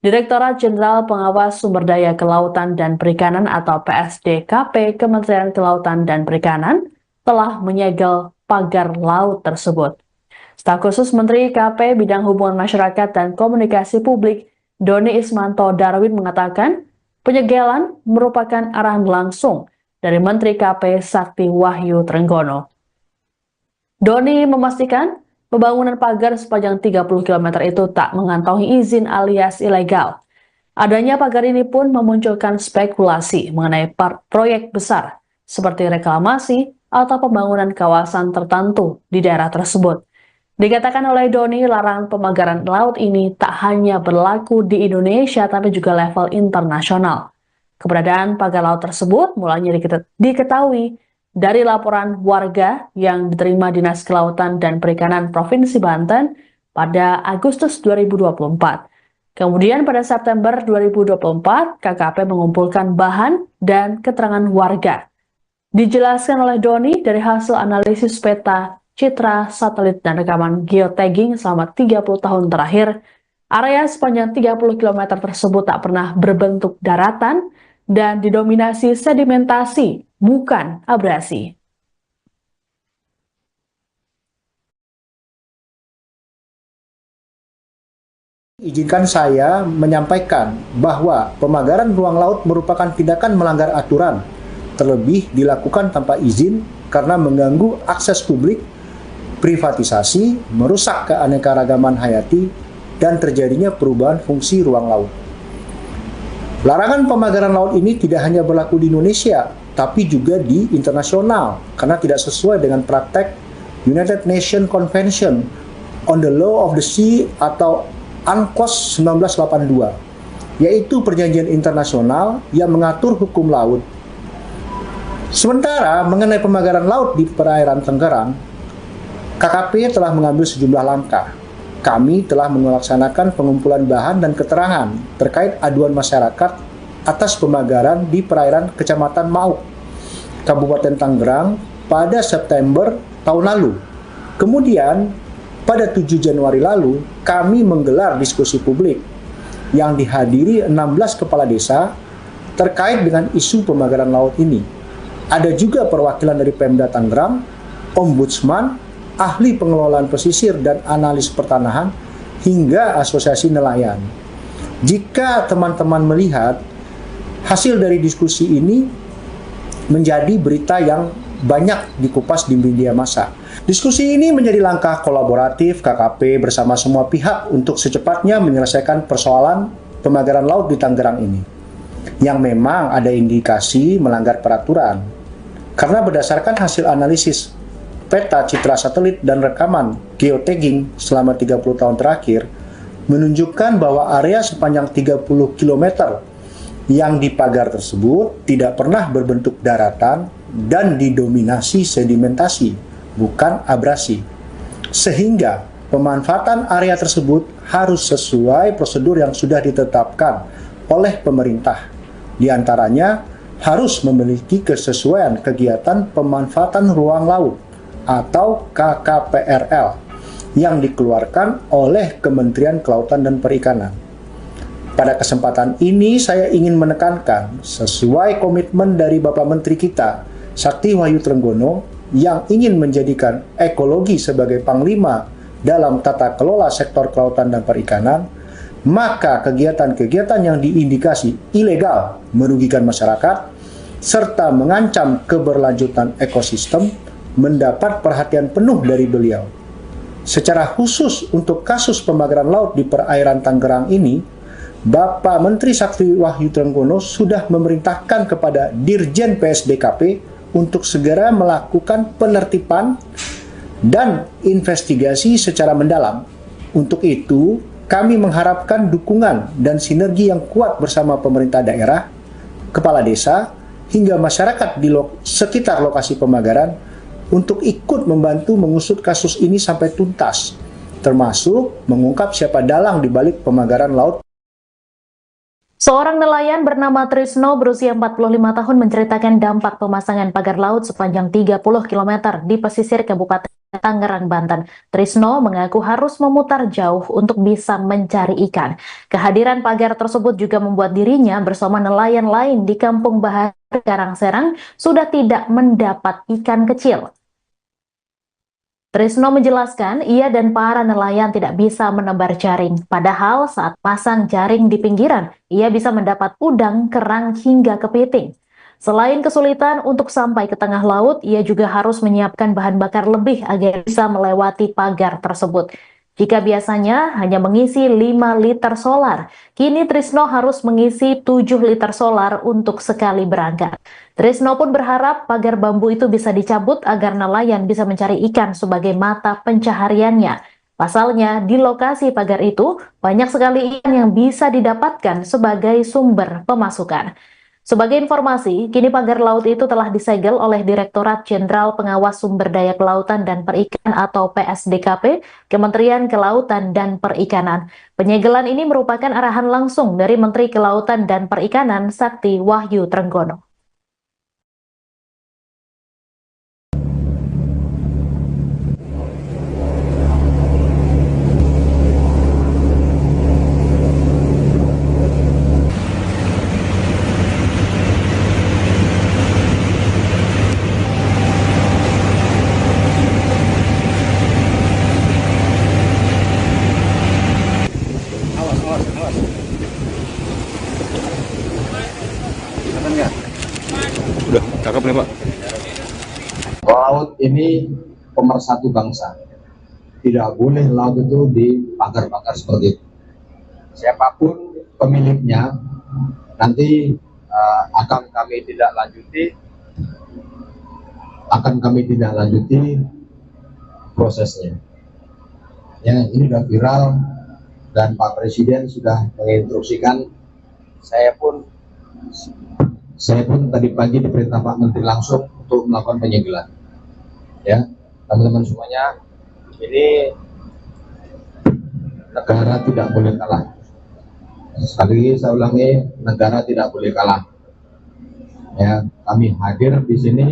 Direktorat Jenderal Pengawas Sumber Daya Kelautan dan Perikanan atau PSDKP Kementerian Kelautan dan Perikanan telah menyegel pagar laut tersebut. Staf khusus Menteri KP Bidang Hubungan Masyarakat dan Komunikasi Publik, Doni Ismanto Darwin, mengatakan penyegelan merupakan arahan langsung dari Menteri KP Sakti Wahyu Trenggono. Doni memastikan pembangunan pagar sepanjang 30 km itu tak mengantongi izin alias ilegal. Adanya pagar ini pun memunculkan spekulasi mengenai proyek besar seperti reklamasi atau pembangunan kawasan tertentu di daerah tersebut. Dikatakan oleh Doni, larangan pemagaran laut ini tak hanya berlaku di Indonesia tapi juga level internasional. Keberadaan pagar laut tersebut mulanya diketahui dari laporan warga yang diterima Dinas Kelautan dan Perikanan Provinsi Banten pada Agustus 2024. Kemudian pada September 2024, KKP mengumpulkan bahan dan keterangan warga. Dijelaskan oleh Doni dari hasil analisis peta, citra, satelit, dan rekaman geotagging selama 30 tahun terakhir, area sepanjang 30 km tersebut tak pernah berbentuk daratan dan didominasi sedimentasi, bukan abrasi. Izinkan saya menyampaikan bahwa pemagaran ruang laut merupakan tindakan melanggar aturan, terlebih dilakukan tanpa izin karena mengganggu akses publik, privatisasi, merusak keanekaragaman hayati, dan terjadinya perubahan fungsi ruang laut. Larangan pemagaran laut ini tidak hanya berlaku di Indonesia, tapi juga di internasional, karena tidak sesuai dengan praktek United Nations Convention on the Law of the Sea atau UNCLOS 1982, yaitu perjanjian internasional yang mengatur hukum laut. Sementara mengenai pemagaran laut di perairan Tangerang, KKP telah mengambil sejumlah langkah. Kami telah melaksanakan pengumpulan bahan dan keterangan terkait aduan masyarakat atas pemagaran di perairan Kecamatan Mauk, Kabupaten Tangerang pada September tahun lalu. Kemudian, pada 7 Januari lalu, kami menggelar diskusi publik yang dihadiri 16 kepala desa terkait dengan isu pemagaran laut ini. Ada juga perwakilan dari Pemda Tangerang, Ombudsman, ahli pengelolaan pesisir dan analis pertanahan, hingga asosiasi nelayan. Jika teman-teman melihat hasil dari diskusi ini menjadi berita yang banyak dikupas di media massa. Diskusi ini menjadi langkah kolaboratif KKP bersama semua pihak untuk secepatnya menyelesaikan persoalan pemagaran laut di Tangerang ini, yang memang ada indikasi melanggar peraturan. Karena berdasarkan hasil analisis peta, citra satelit, dan rekaman geotagging selama 30 tahun terakhir menunjukkan bahwa area sepanjang 30 km yang dipagar tersebut tidak pernah berbentuk daratan dan didominasi sedimentasi, bukan abrasi. Sehingga pemanfaatan area tersebut harus sesuai prosedur yang sudah ditetapkan oleh pemerintah. Di antaranya harus memiliki kesesuaian kegiatan pemanfaatan ruang laut atau KKPRL yang dikeluarkan oleh Kementerian Kelautan dan Perikanan. Pada kesempatan ini saya ingin menekankan sesuai komitmen dari Bapak Menteri kita, Sakti Wahyu Trenggono, yang ingin menjadikan ekologi sebagai panglima dalam tata kelola sektor kelautan dan perikanan, maka kegiatan-kegiatan yang diindikasi ilegal merugikan masyarakat serta mengancam keberlanjutan ekosistem mendapat perhatian penuh dari beliau. Secara khusus untuk kasus pemagaran laut di perairan Tangerang ini, Bapak Menteri Sakti Wahyu Trenggono sudah memerintahkan kepada Dirjen PSDKP untuk segera melakukan penertiban dan investigasi secara mendalam. Untuk itu, kami mengharapkan dukungan dan sinergi yang kuat bersama pemerintah daerah, kepala desa, hingga masyarakat di sekitar lokasi pemagaran untuk ikut membantu mengusut kasus ini sampai tuntas, termasuk mengungkap siapa dalang di balik pemagaran laut. Seorang nelayan bernama Trisno berusia 45 tahun menceritakan dampak pemasangan pagar laut sepanjang 30 km di pesisir Kabupaten Tangerang, Banten. Trisno mengaku harus memutar jauh untuk bisa mencari ikan. Kehadiran pagar tersebut juga membuat dirinya bersama nelayan lain di Kampung Bahar, Karangserang sudah tidak mendapat ikan kecil. Trisno menjelaskan ia dan para nelayan tidak bisa menebar jaring. Padahal saat pasang jaring di pinggiran, ia bisa mendapat udang, kerang, hingga kepiting. Selain kesulitan untuk sampai ke tengah laut, ia juga harus menyiapkan bahan bakar lebih agar bisa melewati pagar tersebut. Jika biasanya hanya mengisi 5 liter solar, kini Trisno harus mengisi 7 liter solar untuk sekali berangkat. Trisno pun berharap pagar bambu itu bisa dicabut agar nelayan bisa mencari ikan sebagai mata pencahariannya. Pasalnya, di lokasi pagar itu banyak sekali ikan yang bisa didapatkan sebagai sumber pemasukan. Sebagai informasi, kini pagar laut itu telah disegel oleh Direktorat Jenderal Pengawas Sumber Daya Kelautan dan Perikanan atau PSDKP, Kementerian Kelautan dan Perikanan. Penyegelan ini merupakan arahan langsung dari Menteri Kelautan dan Perikanan Sakti Wahyu Trenggono. Udah, cakep nih Pak. Laut ini pemersatu bangsa. Tidak boleh laut itu dipagar-pagar seperti itu. Siapapun pemiliknya, nanti akan kami tidak lanjuti prosesnya. Ya, ini sudah viral dan Pak Presiden sudah menginstruksikan. Saya pun tadi pagi diperintah Pak Menteri langsung untuk melakukan penyegelan. Ya, teman-teman semuanya, ini negara tidak boleh kalah. Sekali lagi saya ulangi, negara tidak boleh kalah. Ya, kami hadir di sini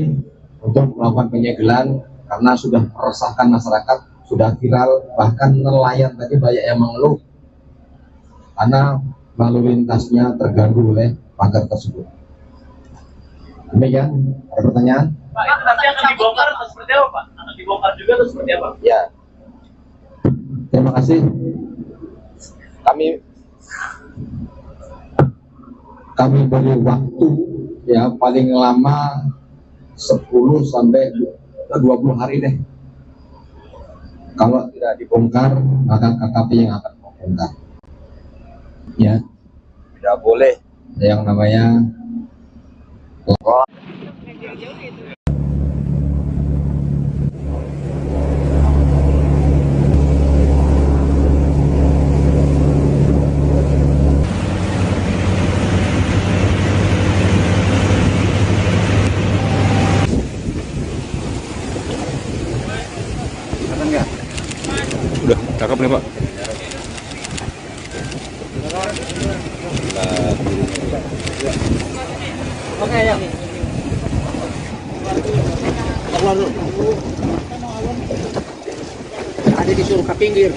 untuk melakukan penyegelan karena sudah meresahkan masyarakat, sudah viral, bahkan nelayan tadi banyak yang mengeluh karena lalu lintasnya terganggu oleh pagar tersebut. Demikian, ada pertanyaan? Pak, itu nanti akan dibongkar atau seperti apa, Pak? Akan dibongkar juga atau seperti apa? Ya, terima kasih. Kami beri waktu ya paling lama 10 sampai 20 hari deh. Kalau tidak dibongkar, maka KKP yang akan membongkar. Ya, tidak boleh yang namanya Udah, cakep nih Pak. Oke ya. Keluar dulu. Ada disuruh ke pinggir.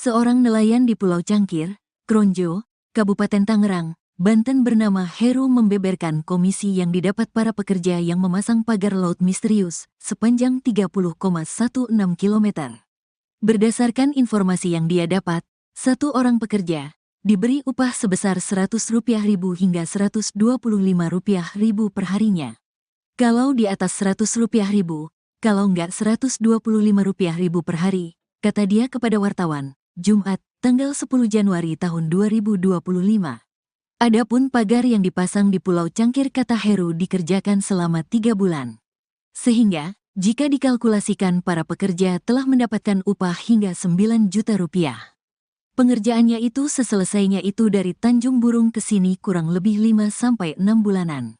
Seorang nelayan di Pulau Cangkir, Kronjo, Kabupaten Tangerang, Banten bernama Heru membeberkan komisi yang didapat para pekerja yang memasang pagar laut misterius sepanjang 30,16 km. Berdasarkan informasi yang dia dapat, satu orang pekerja diberi upah sebesar Rp100.000 hingga Rp125.000 per harinya. Kalau di atas Rp100.000, kalau enggak Rp125.000 per hari, kata dia kepada wartawan, Jumat, tanggal 10 Januari tahun 2025. Adapun pagar yang dipasang di Pulau Cangkir kata Heru dikerjakan selama 3 bulan. Sehingga, jika dikalkulasikan para pekerja telah mendapatkan upah hingga Rp9 juta. Pengerjaannya itu seselesainya itu dari Tanjung Burung ke sini kurang lebih 5-6 bulanan.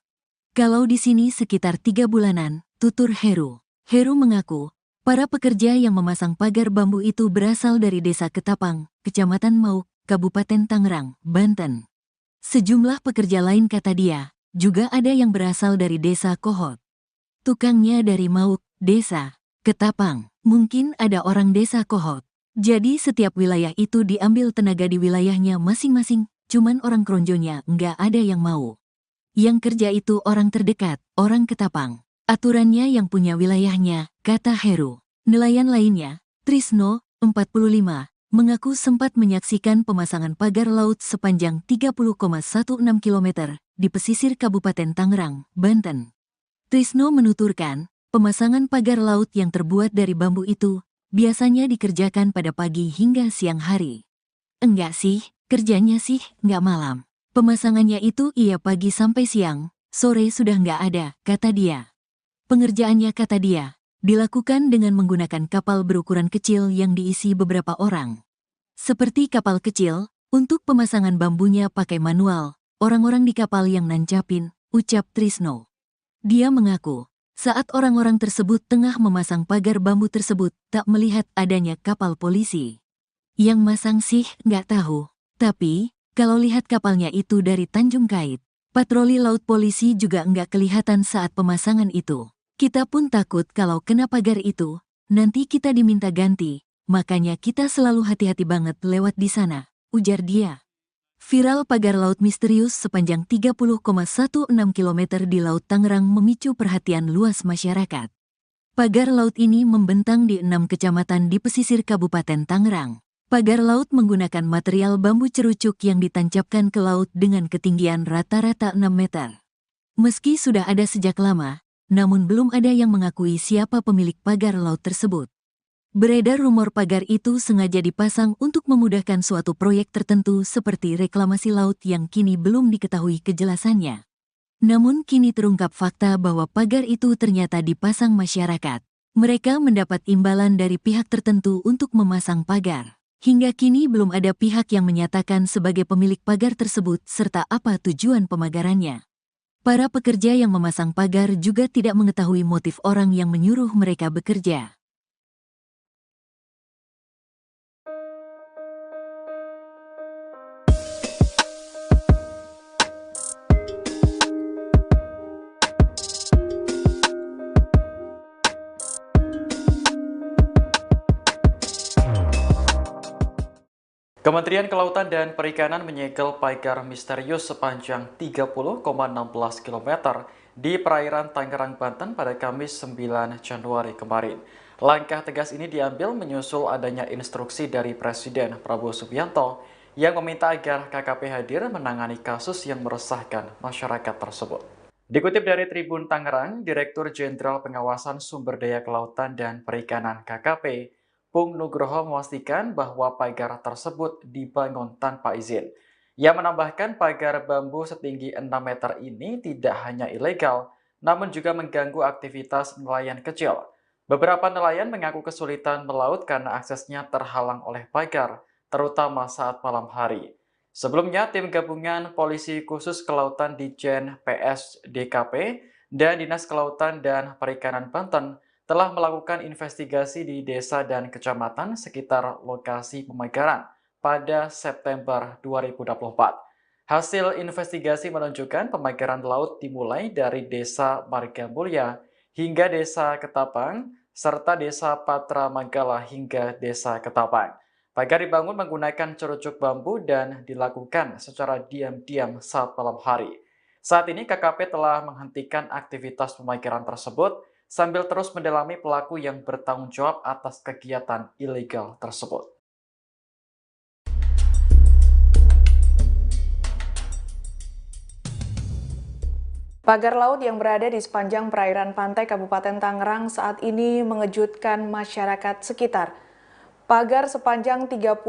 Kalau di sini sekitar 3 bulanan, tutur Heru. Heru mengaku, para pekerja yang memasang pagar bambu itu berasal dari Desa Ketapang, Kecamatan Mauk, Kabupaten Tangerang, Banten. Sejumlah pekerja lain kata dia, juga ada yang berasal dari Desa Kohot. Tukangnya dari Mauk, Desa Ketapang, mungkin ada orang Desa Kohot. Jadi setiap wilayah itu diambil tenaga di wilayahnya masing-masing, cuman orang Kronjonya nggak ada yang mau. Yang kerja itu orang terdekat, orang Ketapang. Aturannya yang punya wilayahnya, kata Heru. Nelayan lainnya, Trisno, 45, mengaku sempat menyaksikan pemasangan pagar laut sepanjang 30,16 km di pesisir Kabupaten Tangerang, Banten. Trisno menuturkan, pemasangan pagar laut yang terbuat dari bambu itu biasanya dikerjakan pada pagi hingga siang hari. Enggak sih, kerjanya sih enggak malam. Pemasangannya itu iya pagi sampai siang, sore sudah enggak ada, kata dia. Pengerjaannya kata dia, dilakukan dengan menggunakan kapal berukuran kecil yang diisi beberapa orang. Seperti kapal kecil, untuk pemasangan bambunya pakai manual, orang-orang di kapal yang nancapin, ucap Trisno. Dia mengaku, saat orang-orang tersebut tengah memasang pagar bambu tersebut, tak melihat adanya kapal polisi. Yang masang sih nggak tahu, tapi kalau lihat kapalnya itu dari Tanjung Kait, patroli laut polisi juga nggak kelihatan saat pemasangan itu. Kita pun takut kalau kena pagar itu, nanti kita diminta ganti, makanya kita selalu hati-hati banget lewat di sana, ujar dia. Viral pagar laut misterius sepanjang 30,16 km di Laut Tangerang memicu perhatian luas masyarakat. Pagar laut ini membentang di 6 kecamatan di pesisir Kabupaten Tangerang. Pagar laut menggunakan material bambu cerucuk yang ditancapkan ke laut dengan ketinggian rata-rata 6 meter. Meski sudah ada sejak lama, namun belum ada yang mengakui siapa pemilik pagar laut tersebut. Beredar rumor pagar itu sengaja dipasang untuk memudahkan suatu proyek tertentu seperti reklamasi laut yang kini belum diketahui kejelasannya. Namun kini terungkap fakta bahwa pagar itu ternyata dipasang masyarakat. Mereka mendapat imbalan dari pihak tertentu untuk memasang pagar. Hingga kini belum ada pihak yang menyatakan sebagai pemilik pagar tersebut serta apa tujuan pemagarannya. Para pekerja yang memasang pagar juga tidak mengetahui motif orang yang menyuruh mereka bekerja. Kementerian Kelautan dan Perikanan menyegel pagar misterius sepanjang 30,16 km di perairan Tangerang, Banten pada Kamis 9 Januari kemarin. Langkah tegas ini diambil menyusul adanya instruksi dari Presiden Prabowo Subianto yang meminta agar KKP hadir menangani kasus yang meresahkan masyarakat tersebut. Dikutip dari Tribun Tangerang, Direktur Jenderal Pengawasan Sumber Daya Kelautan dan Perikanan KKP, Pung Nugroho memastikan bahwa pagar tersebut dibangun tanpa izin. Ia menambahkan pagar bambu setinggi 6 meter ini tidak hanya ilegal, namun juga mengganggu aktivitas nelayan kecil. Beberapa nelayan mengaku kesulitan melaut karena aksesnya terhalang oleh pagar, terutama saat malam hari. Sebelumnya, tim gabungan Polisi Khusus Kelautan Ditjen PS DKP dan Dinas Kelautan dan Perikanan Banten telah melakukan investigasi di desa dan kecamatan sekitar lokasi pemagaran pada September 2024. Hasil investigasi menunjukkan pemagaran laut dimulai dari Desa Margamulya hingga Desa Ketapang, serta Desa Patra Manggala hingga Desa Ketapang. Pagar dibangun menggunakan cerucuk bambu dan dilakukan secara diam-diam saat malam hari. Saat ini KKP telah menghentikan aktivitas pemagaran tersebut sambil terus mendalami pelaku yang bertanggung jawab atas kegiatan ilegal tersebut. Pagar laut yang berada di sepanjang perairan pantai Kabupaten Tangerang saat ini mengejutkan masyarakat sekitar. Pagar sepanjang 30,16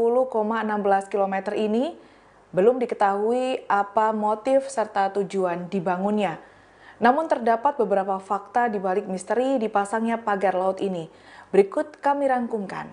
km ini belum diketahui apa motif serta tujuan dibangunnya. Namun terdapat beberapa fakta di balik misteri dipasangnya pagar laut ini. Berikut kami rangkumkan.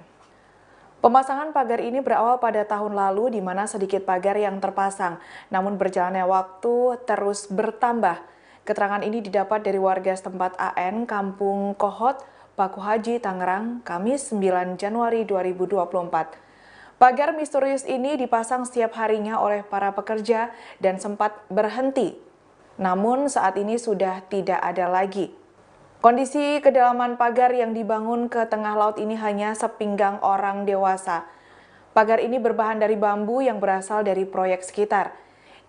Pemasangan pagar ini berawal pada tahun lalu di mana sedikit pagar yang terpasang, namun berjalannya waktu terus bertambah. Keterangan ini didapat dari warga setempat AN, Kampung Kohot, Paku Haji, Tangerang, Kamis 9 Januari 2024. Pagar misterius ini dipasang setiap harinya oleh para pekerja dan sempat berhenti. Namun saat ini sudah tidak ada lagi. Kondisi kedalaman pagar yang dibangun ke tengah laut ini hanya sepinggang orang dewasa. Pagar ini berbahan dari bambu yang berasal dari proyek sekitar.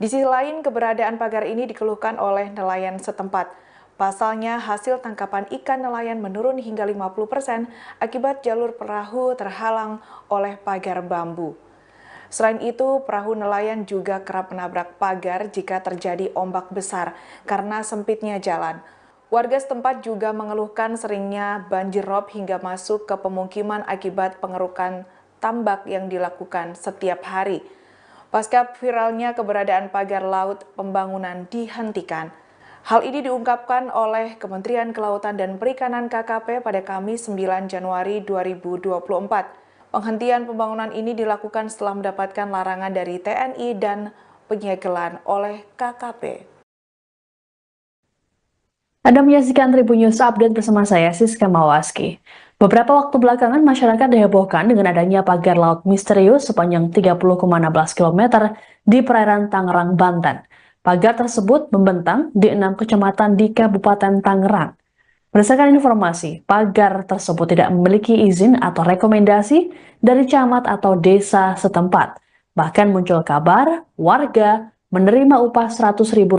Di sisi lain, keberadaan pagar ini dikeluhkan oleh nelayan setempat. Pasalnya, hasil tangkapan ikan nelayan menurun hingga 50% akibat jalur perahu terhalang oleh pagar bambu. Selain itu, perahu nelayan juga kerap menabrak pagar jika terjadi ombak besar karena sempitnya jalan. Warga setempat juga mengeluhkan seringnya banjir rob hingga masuk ke pemukiman akibat pengerukan tambak yang dilakukan setiap hari. Pasca viralnya keberadaan pagar laut, pembangunan dihentikan. Hal ini diungkapkan oleh Kementerian Kelautan dan Perikanan KKP pada Kamis 9 Januari 2024. Penghentian pembangunan ini dilakukan setelah mendapatkan larangan dari TNI dan penyegelan oleh KKP. Anda menyaksikan Tribun News Update bersama saya, Siska Mawaski. Beberapa waktu belakangan, masyarakat dihebohkan dengan adanya pagar laut misterius sepanjang 30,16 km di perairan Tangerang, Banten. Pagar tersebut membentang di 6 kecamatan di Kabupaten Tangerang. Berdasarkan informasi, pagar tersebut tidak memiliki izin atau rekomendasi dari camat atau desa setempat. Bahkan muncul kabar warga menerima upah Rp100.000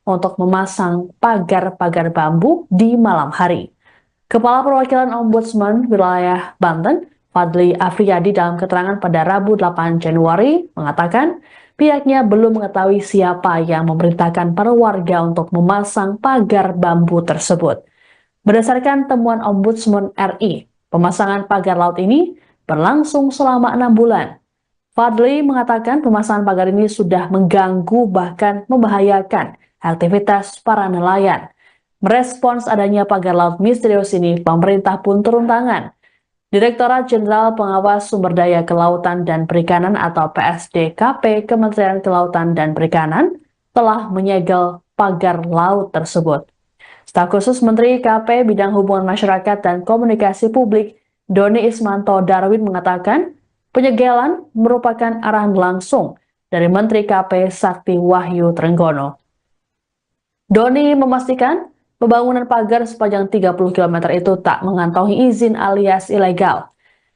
untuk memasang pagar-pagar bambu di malam hari. Kepala Perwakilan Ombudsman Wilayah Banten, Fadli Afriyadi dalam keterangan pada Rabu 8 Januari mengatakan pihaknya belum mengetahui siapa yang memerintahkan para warga untuk memasang pagar bambu tersebut. Berdasarkan temuan Ombudsman RI, pemasangan pagar laut ini berlangsung selama 6 bulan. Fadli mengatakan pemasangan pagar ini sudah mengganggu bahkan membahayakan aktivitas para nelayan. Merespons adanya pagar laut misterius ini, pemerintah pun turun tangan. Direktorat Jenderal Pengawas Sumber Daya Kelautan dan Perikanan atau PSDKP Kementerian Kelautan dan Perikanan telah menyegel pagar laut tersebut. Staf khusus Menteri KP Bidang Hubungan Masyarakat dan Komunikasi Publik, Doni Ismanto Darwin mengatakan penyegelan merupakan arahan langsung dari Menteri KP Sakti Wahyu Trenggono. Doni memastikan pembangunan pagar sepanjang 30 km itu tak mengantongi izin alias ilegal.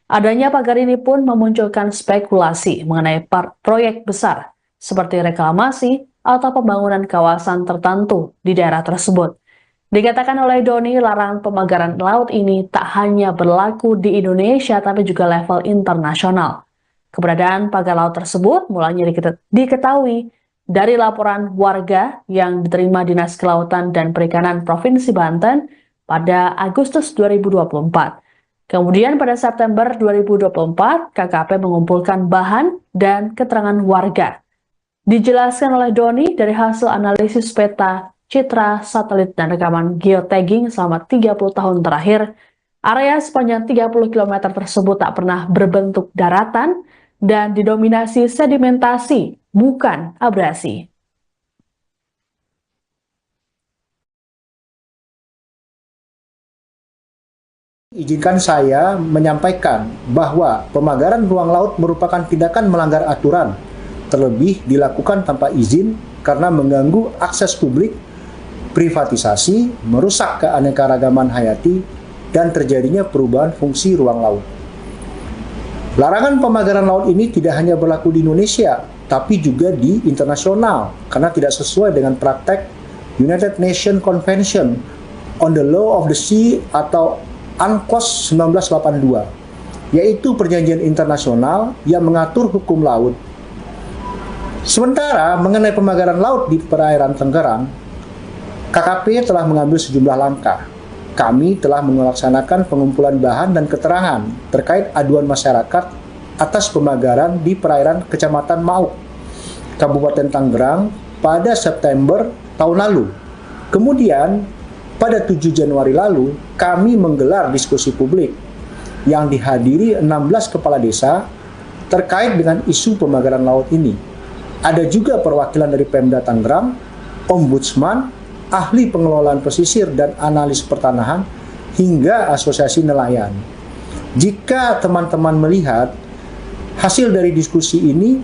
Adanya pagar ini pun memunculkan spekulasi mengenai proyek besar seperti reklamasi atau pembangunan kawasan tertentu di daerah tersebut. Dikatakan oleh Doni, larangan pemagaran laut ini tak hanya berlaku di Indonesia tapi juga level internasional. Keberadaan pagar laut tersebut mulanya diketahui dari laporan warga yang diterima Dinas Kelautan dan Perikanan Provinsi Banten pada Agustus 2024. Kemudian pada September 2024, KKP mengumpulkan bahan dan keterangan warga. Dijelaskan oleh Doni dari hasil analisis peta, citra, satelit, dan rekaman geotagging selama 30 tahun terakhir, area sepanjang 30 km tersebut tak pernah berbentuk daratan dan didominasi sedimentasi, bukan abrasi. Izinkan saya menyampaikan bahwa pemagaran ruang laut merupakan tindakan melanggar aturan, terlebih dilakukan tanpa izin karena mengganggu akses publik, privatisasi, merusak keanekaragaman hayati, dan terjadinya perubahan fungsi ruang laut. Larangan pemagaran laut ini tidak hanya berlaku di Indonesia, tapi juga di internasional, karena tidak sesuai dengan praktek United Nations Convention on the Law of the Sea atau UNCLOS 1982, yaitu perjanjian internasional yang mengatur hukum laut. Sementara mengenai pemagaran laut di perairan Tangerang, KKP telah mengambil sejumlah langkah. Kami telah melaksanakan pengumpulan bahan dan keterangan terkait aduan masyarakat atas pemagaran di perairan Kecamatan Mauk, Kabupaten Tangerang pada September tahun lalu. Kemudian, pada 7 Januari lalu, kami menggelar diskusi publik yang dihadiri 16 kepala desa terkait dengan isu pemagaran laut ini. Ada juga perwakilan dari Pemda Tangerang, Ombudsman, ahli pengelolaan pesisir dan analis pertanahan, hingga asosiasi nelayan. Jika teman-teman melihat, hasil dari diskusi ini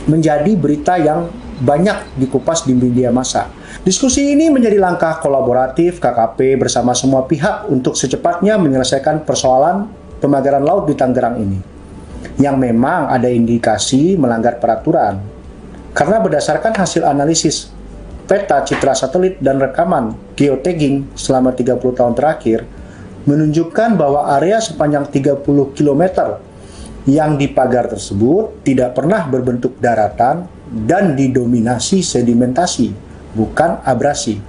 menjadi berita yang banyak dikupas di media massa. Diskusi ini menjadi langkah kolaboratif KKP bersama semua pihak untuk secepatnya menyelesaikan persoalan pemagaran laut di Tangerang ini, yang memang ada indikasi melanggar peraturan. Karena berdasarkan hasil analisis peta citra satelit dan rekaman geotagging selama 30 tahun terakhir, menunjukkan bahwa area sepanjang 30 km yang dipagar tersebut tidak pernah berbentuk daratan dan didominasi sedimentasi, bukan abrasi.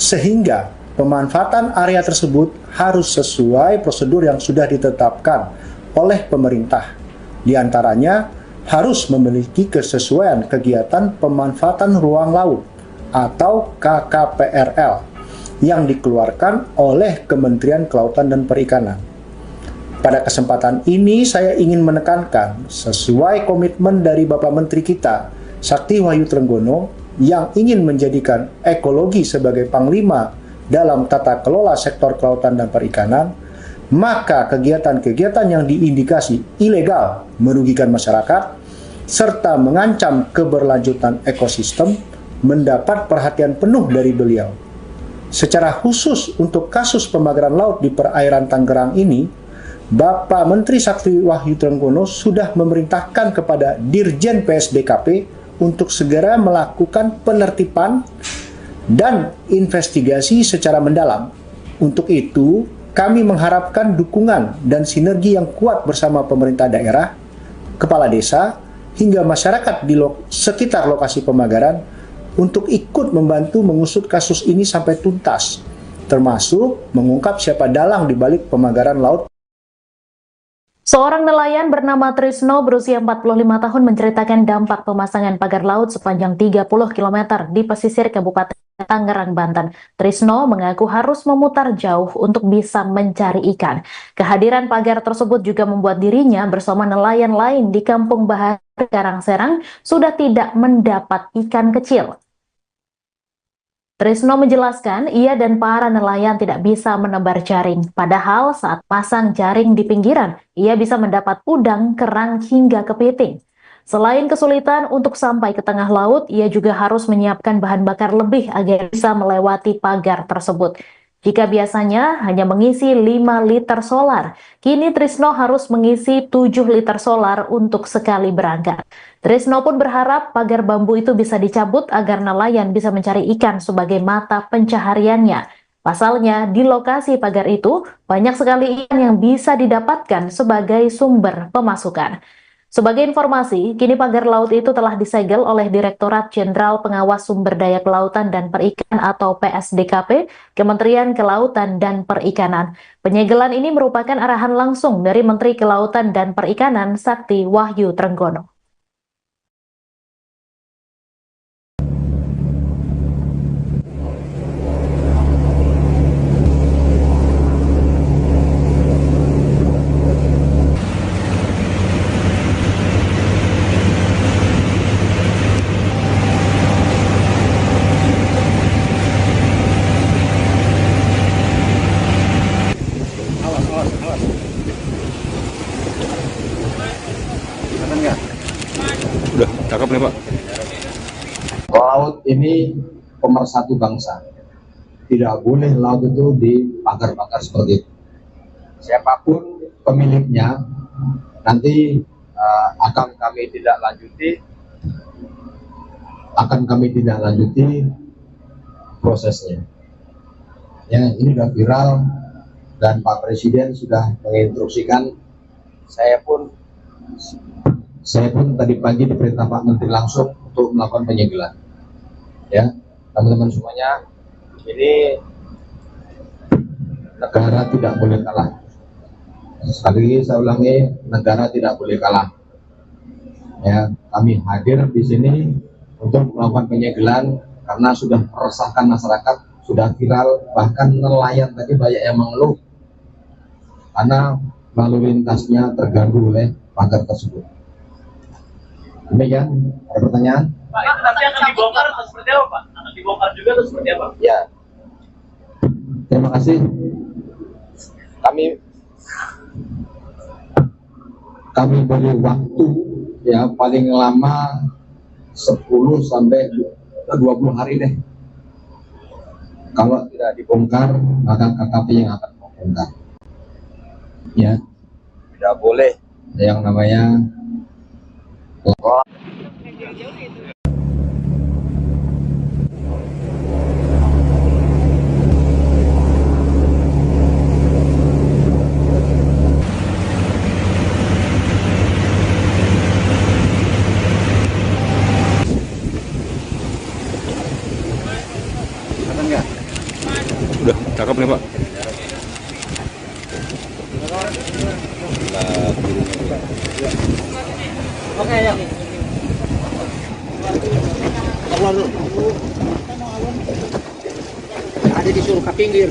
Sehingga pemanfaatan area tersebut harus sesuai prosedur yang sudah ditetapkan oleh pemerintah. Di antaranya harus memiliki kesesuaian kegiatan pemanfaatan ruang laut atau KKPRL yang dikeluarkan oleh Kementerian Kelautan dan Perikanan. Pada kesempatan ini saya ingin menekankan sesuai komitmen dari Bapak Menteri kita, Sakti Wahyu Trenggono, yang ingin menjadikan ekologi sebagai panglima dalam tata kelola sektor kelautan dan perikanan, maka kegiatan-kegiatan yang diindikasi ilegal merugikan masyarakat serta mengancam keberlanjutan ekosistem mendapat perhatian penuh dari beliau. Secara khusus untuk kasus pemagaran laut di perairan Tangerang ini, Bapak Menteri Sakti Wahyu Trenggono sudah memerintahkan kepada Dirjen PSDKP untuk segera melakukan penertiban dan investigasi secara mendalam. Untuk itu, kami mengharapkan dukungan dan sinergi yang kuat bersama pemerintah daerah, kepala desa, hingga masyarakat di sekitar lokasi pemagaran untuk ikut membantu mengusut kasus ini sampai tuntas, termasuk mengungkap siapa dalang di balik pemagaran laut. Seorang nelayan bernama Trisno berusia 45 tahun menceritakan dampak pemasangan pagar laut sepanjang 30 km di pesisir Kabupaten Tangerang, Banten. Trisno mengaku harus memutar jauh untuk bisa mencari ikan. Kehadiran pagar tersebut juga membuat dirinya bersama nelayan lain di Kampung Bahar, Karangserang sudah tidak mendapat ikan kecil. Trisno menjelaskan ia dan para nelayan tidak bisa menebar jaring. Padahal saat pasang jaring di pinggiran, ia bisa mendapat udang, kerang, hingga kepiting. Selain kesulitan untuk sampai ke tengah laut, ia juga harus menyiapkan bahan bakar lebih agar bisa melewati pagar tersebut. Jika biasanya hanya mengisi 5 liter solar, kini Trisno harus mengisi 7 liter solar untuk sekali berangkat. Trisno pun berharap pagar bambu itu bisa dicabut agar nelayan bisa mencari ikan sebagai mata pencahariannya. Pasalnya, di lokasi pagar itu banyak sekali ikan yang bisa didapatkan sebagai sumber pemasukan. Sebagai informasi, kini pagar laut itu telah disegel oleh Direktorat Jenderal Pengawas Sumber Daya Kelautan dan Perikanan atau PSDKP, Kementerian Kelautan dan Perikanan. Penyegelan ini merupakan arahan langsung dari Menteri Kelautan dan Perikanan Sakti Wahyu Trenggono. Udah, cakep nih Pak. Laut ini pemersatu bangsa. Tidak boleh laut itu dipagar-pagar seperti itu. Siapapun pemiliknya nanti akan kami tidak lanjuti prosesnya. Ya, ini sudah viral dan Pak Presiden sudah menginstruksikan. Saya pun tadi pagi diperintah Pak Menteri langsung untuk melakukan penyegelan. Ya, teman-teman semuanya, ini negara tidak boleh kalah. Sekali lagi saya ulangi, negara tidak boleh kalah. Ya, kami hadir di sini untuk melakukan penyegelan karena sudah meresahkan masyarakat, sudah viral, bahkan nelayan tadi banyak yang mengeluh karena lalu lintasnya terganggu oleh pagar tersebut. Demikian, ada pertanyaan? Pak, itu nanti akan dibongkar atau seperti apa, Pak? Akan dibongkar juga atau seperti apa? Ya, terima kasih. Kami beri waktu ya paling lama 10 sampai 20 hari deh. Kalau tidak dibongkar, maka KKP yang akan membongkar. Ya, tidak boleh yang namanya Udah, cakep nih Pak. Oke, ayo. Keluar dulu. Ada disuruh ke pinggir.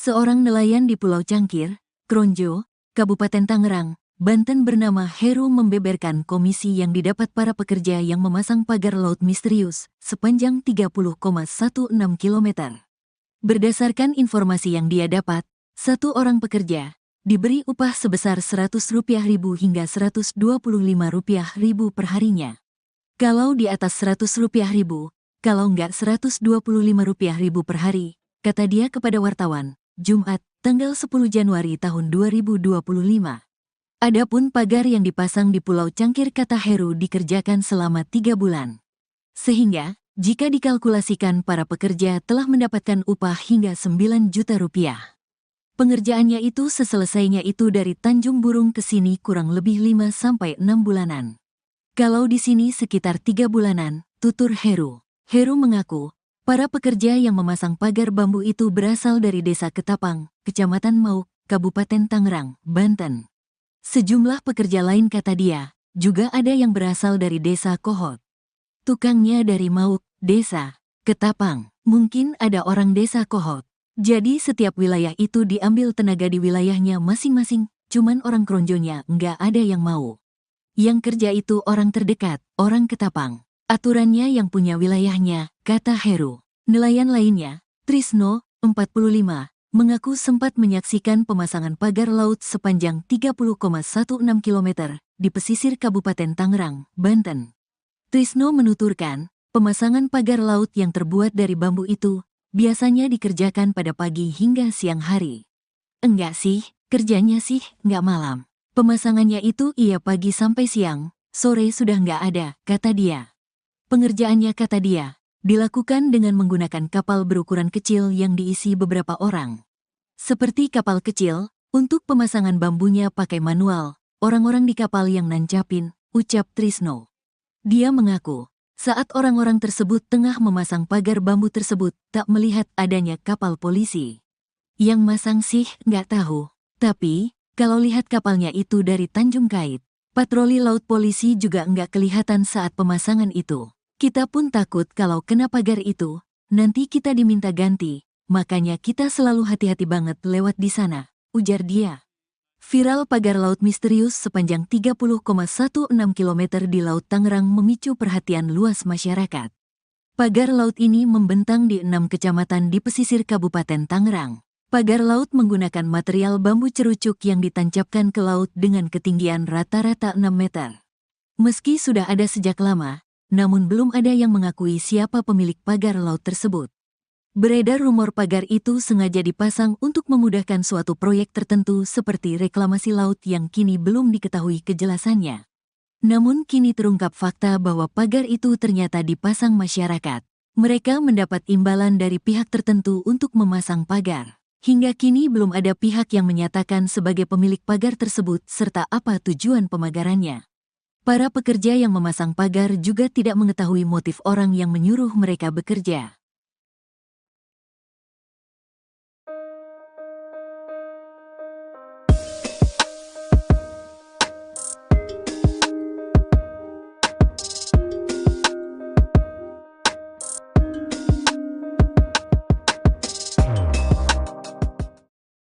Seorang nelayan di Pulau Cangkir, Kronjo, Kabupaten Tangerang, Banten bernama Heru membeberkan komisi yang didapat para pekerja yang memasang pagar laut misterius sepanjang 30,16 km. Berdasarkan informasi yang dia dapat, satu orang pekerja diberi upah sebesar Rp100.000 hingga Rp125.000 per harinya. Kalau di atas Rp100.000, kalau enggak Rp125.000 per hari, kata dia kepada wartawan, Jumat, tanggal 10 Januari tahun 2025. Adapun pagar yang dipasang di Pulau Cangkir kata Heru dikerjakan selama 3 bulan. Sehingga, jika dikalkulasikan para pekerja telah mendapatkan upah hingga Rp9 juta. Pengerjaannya itu seselesainya itu dari Tanjung Burung ke sini kurang lebih 5-6 bulanan. Kalau di sini sekitar 3 bulanan, tutur Heru. Heru mengaku, para pekerja yang memasang pagar bambu itu berasal dari Desa Ketapang, Kecamatan Mauk, Kabupaten Tangerang, Banten. Sejumlah pekerja lain kata dia, juga ada yang berasal dari Desa Kohot. Tukangnya dari Mauk, Desa Ketapang, mungkin ada orang Desa Kohot. Jadi setiap wilayah itu diambil tenaga di wilayahnya masing-masing, cuman orang Kronjonya nggak ada yang mau. Yang kerja itu orang terdekat, orang Ketapang. Aturannya yang punya wilayahnya, kata Heru. Nelayan lainnya, Trisno, 45, mengaku sempat menyaksikan pemasangan pagar laut sepanjang 30,16 km di pesisir Kabupaten Tangerang, Banten. Trisno menuturkan, pemasangan pagar laut yang terbuat dari bambu itu biasanya dikerjakan pada pagi hingga siang hari. Enggak sih, kerjanya sih nggak malam. Pemasangannya itu iya pagi sampai siang, sore sudah nggak ada, kata dia. Pengerjaannya kata dia, dilakukan dengan menggunakan kapal berukuran kecil yang diisi beberapa orang. Seperti kapal kecil, untuk pemasangan bambunya pakai manual, orang-orang di kapal yang nancapin, ucap Trisno. Dia mengaku, saat orang-orang tersebut tengah memasang pagar bambu tersebut, tak melihat adanya kapal polisi. Yang masang sih nggak tahu, tapi kalau lihat kapalnya itu dari Tanjung Kait, patroli laut polisi juga nggak kelihatan saat pemasangan itu. Kita pun takut kalau kena pagar itu, nanti kita diminta ganti, makanya kita selalu hati-hati banget lewat di sana, ujar dia. Viral pagar laut misterius sepanjang 30,16 km di Laut Tangerang memicu perhatian luas masyarakat. Pagar laut ini membentang di 6 kecamatan di pesisir Kabupaten Tangerang. Pagar laut menggunakan material bambu cerucuk yang ditancapkan ke laut dengan ketinggian rata-rata 6 meter. Meski sudah ada sejak lama, namun belum ada yang mengakui siapa pemilik pagar laut tersebut. Beredar rumor pagar itu sengaja dipasang untuk memudahkan suatu proyek tertentu seperti reklamasi laut yang kini belum diketahui kejelasannya. Namun kini terungkap fakta bahwa pagar itu ternyata dipasang masyarakat. Mereka mendapat imbalan dari pihak tertentu untuk memasang pagar. Hingga kini belum ada pihak yang menyatakan sebagai pemilik pagar tersebut serta apa tujuan pemagarannya. Para pekerja yang memasang pagar juga tidak mengetahui motif orang yang menyuruh mereka bekerja.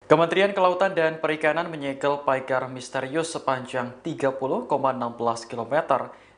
Kementerian Kelautan dan Perikanan menyegel pagar misterius sepanjang 30,16 km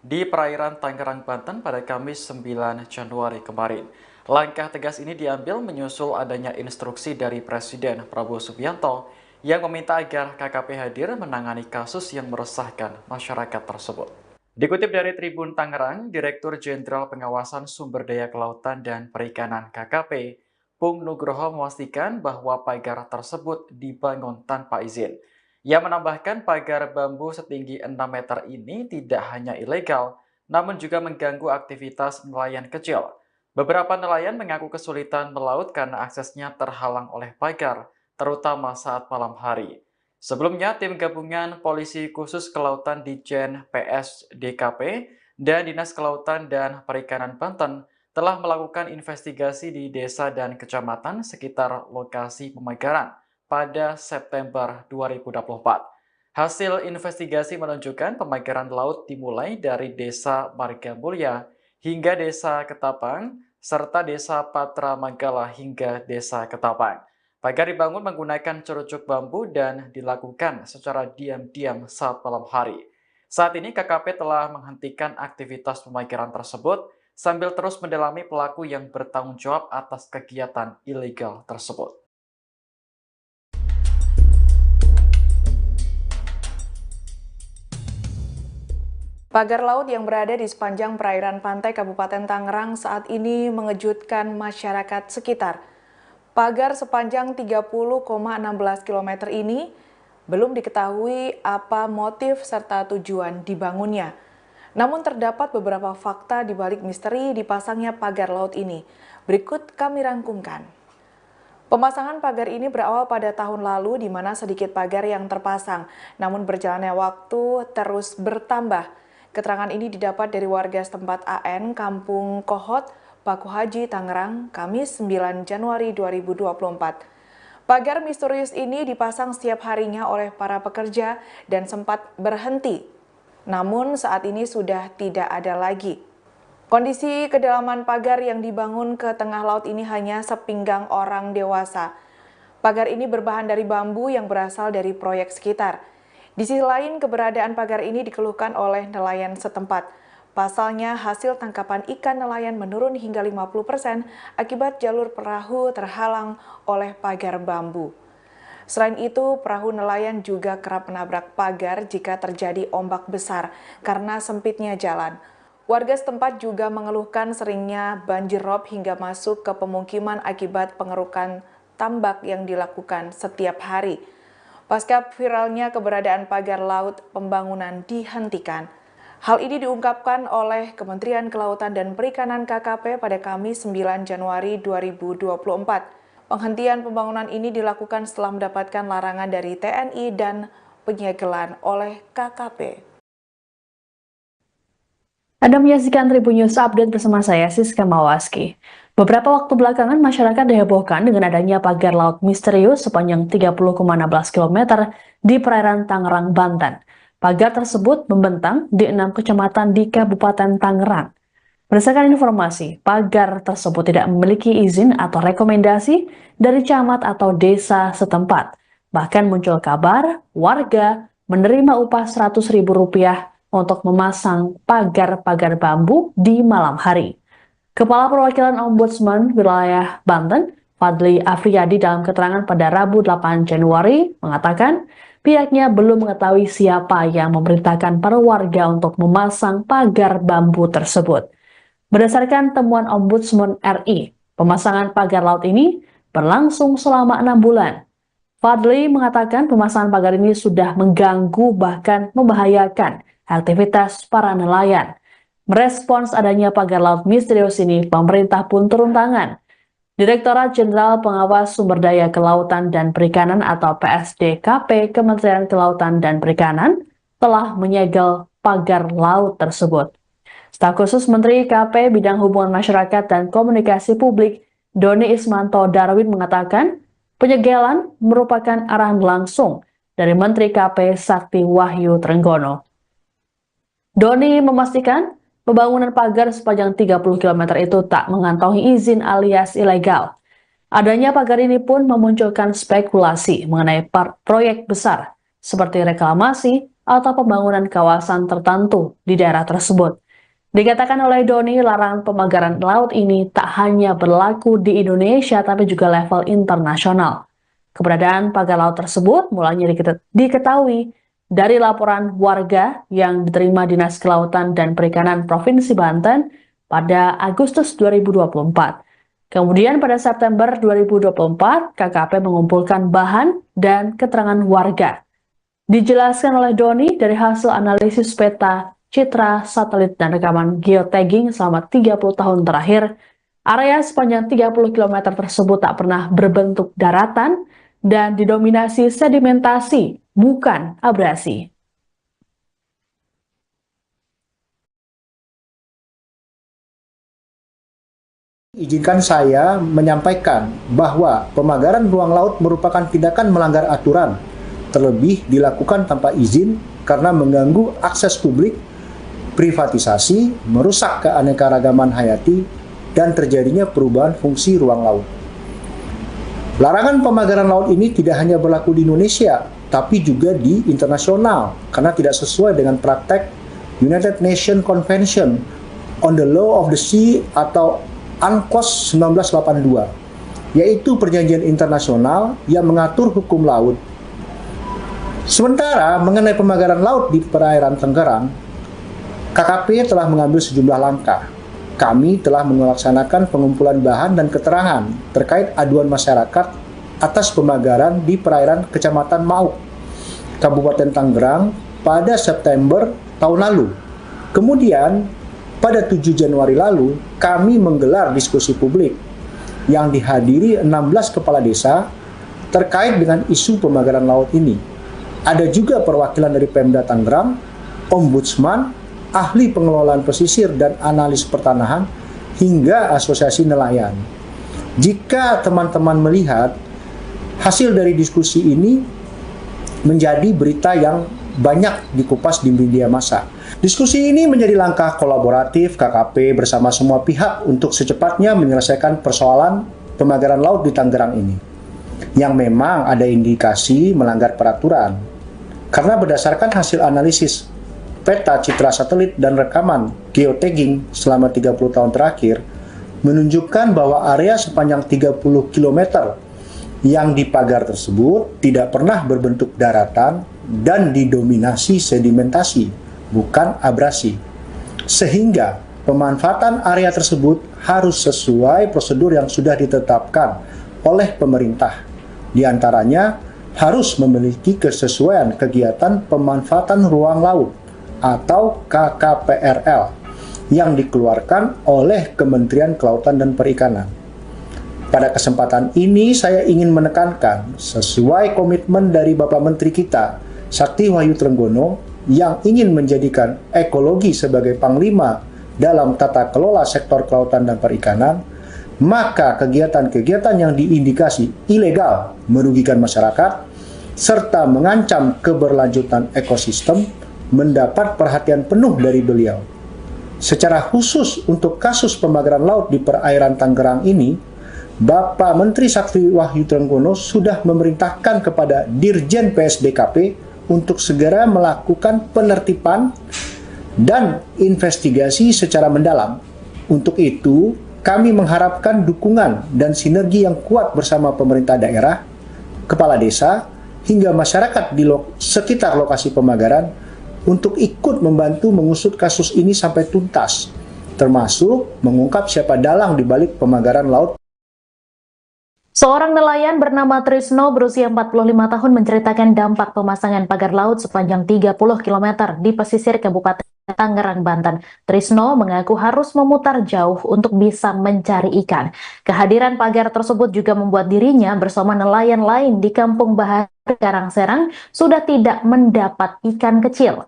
di perairan Tangerang, Banten pada Kamis 9 Januari kemarin. Langkah tegas ini diambil menyusul adanya instruksi dari Presiden Prabowo Subianto yang meminta agar KKP hadir menangani kasus yang meresahkan masyarakat tersebut. Dikutip dari Tribun Tangerang, Direktur Jenderal Pengawasan Sumber Daya Kelautan dan Perikanan KKP, Pung Nugroho memastikan bahwa pagar tersebut dibangun tanpa izin. Ia menambahkan pagar bambu setinggi 6 meter ini tidak hanya ilegal, namun juga mengganggu aktivitas nelayan kecil. Beberapa nelayan mengaku kesulitan melaut karena aksesnya terhalang oleh pagar, terutama saat malam hari. Sebelumnya, tim gabungan Polisi Khusus Kelautan Ditjen PS DKP dan Dinas Kelautan dan Perikanan Banten telah melakukan investigasi di desa dan kecamatan sekitar lokasi pemagaran pada September 2024. Hasil investigasi menunjukkan pemagaran laut dimulai dari Desa Margamulya hingga Desa Ketapang, serta Desa Patra Manggala hingga Desa Ketapang. Pagar dibangun menggunakan cerucuk bambu dan dilakukan secara diam-diam saat malam hari. Saat ini KKP telah menghentikan aktivitas pemagaran tersebut sambil terus mendalami pelaku yang bertanggung jawab atas kegiatan ilegal tersebut. Pagar laut yang berada di sepanjang perairan pantai Kabupaten Tangerang saat ini mengejutkan masyarakat sekitar. Pagar sepanjang 30,16 km ini belum diketahui apa motif serta tujuan dibangunnya. Namun terdapat beberapa fakta di balik misteri dipasangnya pagar laut ini. Berikut kami rangkumkan. Pemasangan pagar ini berawal pada tahun lalu di mana sedikit pagar yang terpasang. Namun berjalannya waktu terus bertambah. Keterangan ini didapat dari warga setempat AN Kampung Kohot, Paku Haji, Tangerang, Kamis 9 Januari 2024. Pagar misterius ini dipasang setiap harinya oleh para pekerja dan sempat berhenti. Namun saat ini sudah tidak ada lagi. Kondisi kedalaman pagar yang dibangun ke tengah laut ini hanya sepinggang orang dewasa. Pagar ini berbahan dari bambu yang berasal dari proyek sekitar. Di sisi lain, keberadaan pagar ini dikeluhkan oleh nelayan setempat. Pasalnya, hasil tangkapan ikan nelayan menurun hingga 50% akibat jalur perahu terhalang oleh pagar bambu. Selain itu, perahu nelayan juga kerap menabrak pagar jika terjadi ombak besar karena sempitnya jalan. Warga setempat juga mengeluhkan seringnya banjir rob hingga masuk ke pemukiman akibat pengerukan tambak yang dilakukan setiap hari. Pasca viralnya keberadaan pagar laut, pembangunan dihentikan. Hal ini diungkapkan oleh Kementerian Kelautan dan Perikanan KKP pada Kamis 9 Januari 2024. Penghentian pembangunan ini dilakukan setelah mendapatkan larangan dari TNI dan penyegelan oleh KKP. Anda menyaksikan Tribun News Update bersama saya, Siska Mawaski. Beberapa waktu belakangan masyarakat dihebohkan dengan adanya pagar laut misterius sepanjang 30,16 km di perairan Tangerang, Banten. Pagar tersebut membentang di 6 kecamatan di Kabupaten Tangerang. Berdasarkan informasi, pagar tersebut tidak memiliki izin atau rekomendasi dari camat atau desa setempat. Bahkan muncul kabar warga menerima upah Rp100.000 untuk memasang pagar-pagar bambu di malam hari. Kepala Perwakilan Ombudsman Wilayah Banten, Fadli Afriyadi, dalam keterangan pada Rabu 8 Januari mengatakan pihaknya belum mengetahui siapa yang memerintahkan para warga untuk memasang pagar bambu tersebut. Berdasarkan temuan Ombudsman RI, pemasangan pagar laut ini berlangsung selama 6 bulan. Fadli mengatakan pemasangan pagar ini sudah mengganggu bahkan membahayakan aktivitas para nelayan. Merespons adanya pagar laut misterius ini, pemerintah pun turun tangan. Direktorat Jenderal Pengawas Sumber Daya Kelautan dan Perikanan atau PSDKP Kementerian Kelautan dan Perikanan telah menyegel pagar laut tersebut. Staf khusus Menteri KP Bidang Hubungan Masyarakat dan Komunikasi Publik, Doni Ismanto Darwin, mengatakan penyegelan merupakan arahan langsung dari Menteri KP Sakti Wahyu Trenggono. Doni memastikan pembangunan pagar sepanjang 30 km itu tak mengantongi izin alias ilegal. Adanya pagar ini pun memunculkan spekulasi mengenai proyek besar seperti reklamasi atau pembangunan kawasan tertentu di daerah tersebut. Dikatakan oleh Doni, larangan pemagaran laut ini tak hanya berlaku di Indonesia tapi juga level internasional. Keberadaan pagar laut tersebut mulanya diketahui dari laporan warga yang diterima Dinas Kelautan dan Perikanan Provinsi Banten pada Agustus 2024. Kemudian pada September 2024, KKP mengumpulkan bahan dan keterangan warga. Dijelaskan oleh Doni dari hasil analisis peta, citra, satelit, dan rekaman geotagging selama 30 tahun terakhir, area sepanjang 30 km tersebut tak pernah berbentuk daratan dan didominasi sedimentasi, bukan abrasi. Izinkan saya menyampaikan bahwa pemagaran ruang laut merupakan tindakan melanggar aturan, terlebih dilakukan tanpa izin karena mengganggu akses publik, privatisasi, merusak keanekaragaman hayati, dan terjadinya perubahan fungsi ruang laut. Larangan pemagaran laut ini tidak hanya berlaku di Indonesia, tapi juga di internasional, karena tidak sesuai dengan praktek United Nations Convention on the Law of the Sea atau UNCLOS 1982, yaitu perjanjian internasional yang mengatur hukum laut. Sementara mengenai pemagaran laut di perairan Tangerang, KKP telah mengambil sejumlah langkah. Kami telah melaksanakan pengumpulan bahan dan keterangan terkait aduan masyarakat atas pemagaran di perairan Kecamatan Mauk, Kabupaten Tangerang pada September tahun lalu. Kemudian, pada 7 Januari lalu, kami menggelar diskusi publik yang dihadiri 16 kepala desa terkait dengan isu pemagaran laut ini. Ada juga perwakilan dari Pemda Tangerang, Ombudsman, ahli pengelolaan pesisir dan analis pertanahan, hingga asosiasi nelayan. Jika teman-teman melihat hasil dari diskusi ini menjadi berita yang banyak dikupas di media massa. Diskusi ini menjadi langkah kolaboratif KKP bersama semua pihak untuk secepatnya menyelesaikan persoalan pemagaran laut di Tangerang ini, yang memang ada indikasi melanggar peraturan. Karena berdasarkan hasil analisis peta, citra satelit, dan rekaman geotagging selama 30 tahun terakhir menunjukkan bahwa area sepanjang 30 km yang dipagar tersebut tidak pernah berbentuk daratan dan didominasi sedimentasi, bukan abrasi. Sehingga pemanfaatan area tersebut harus sesuai prosedur yang sudah ditetapkan oleh pemerintah. Di antaranya harus memiliki kesesuaian kegiatan pemanfaatan ruang laut atau KKPRL yang dikeluarkan oleh Kementerian Kelautan dan Perikanan. Pada kesempatan ini saya ingin menekankan sesuai komitmen dari Bapak Menteri kita, Sakti Wahyu Trenggono, yang ingin menjadikan ekologi sebagai panglima dalam tata kelola sektor kelautan dan perikanan, maka kegiatan-kegiatan yang diindikasi ilegal merugikan masyarakat serta mengancam keberlanjutan ekosistem mendapat perhatian penuh dari beliau. Secara khusus untuk kasus pembakaran laut di perairan Tangerang ini, Bapak Menteri Sakti Wahyu Trenggono sudah memerintahkan kepada Dirjen PSDKP untuk segera melakukan penertiban dan investigasi secara mendalam. Untuk itu, kami mengharapkan dukungan dan sinergi yang kuat bersama pemerintah daerah, kepala desa, hingga masyarakat di sekitar lokasi pembakaran untuk ikut membantu mengusut kasus ini sampai tuntas, termasuk mengungkap siapa dalang di balik pembakaran laut. Seorang nelayan bernama Trisno berusia 45 tahun menceritakan dampak pemasangan pagar laut sepanjang 30 km di pesisir Kabupaten Tangerang, Banten. Trisno mengaku harus memutar jauh untuk bisa mencari ikan. Kehadiran pagar tersebut juga membuat dirinya bersama nelayan lain di Kampung Bahar, Karangserang sudah tidak mendapat ikan kecil.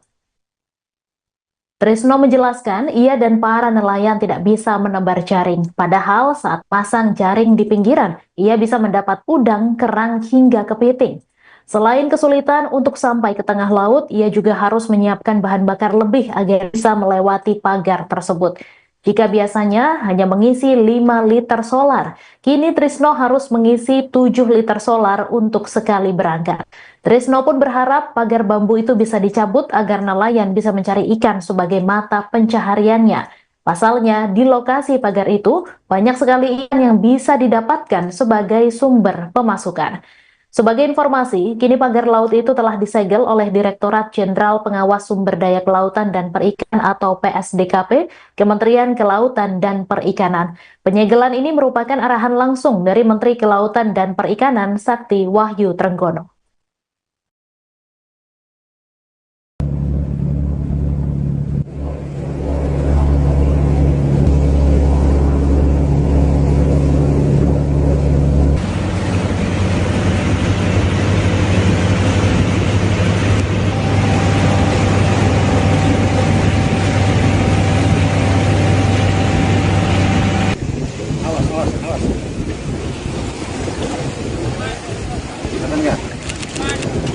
Trisno menjelaskan ia dan para nelayan tidak bisa menebar jaring. Padahal saat pasang jaring di pinggiran, ia bisa mendapat udang, kerang, hingga kepiting. Selain kesulitan untuk sampai ke tengah laut, ia juga harus menyiapkan bahan bakar lebih agar bisa melewati pagar tersebut. Jika biasanya hanya mengisi 5 liter solar, kini Trisno harus mengisi 7 liter solar untuk sekali berangkat. Trisno pun berharap pagar bambu itu bisa dicabut agar nelayan bisa mencari ikan sebagai mata pencahariannya. Pasalnya, di lokasi pagar itu banyak sekali ikan yang bisa didapatkan sebagai sumber pemasukan. Sebagai informasi, kini pagar laut itu telah disegel oleh Direktorat Jenderal Pengawas Sumber Daya Kelautan dan Perikanan atau PSDKP, Kementerian Kelautan dan Perikanan. Penyegelan ini merupakan arahan langsung dari Menteri Kelautan dan Perikanan Sakti Wahyu Trenggono.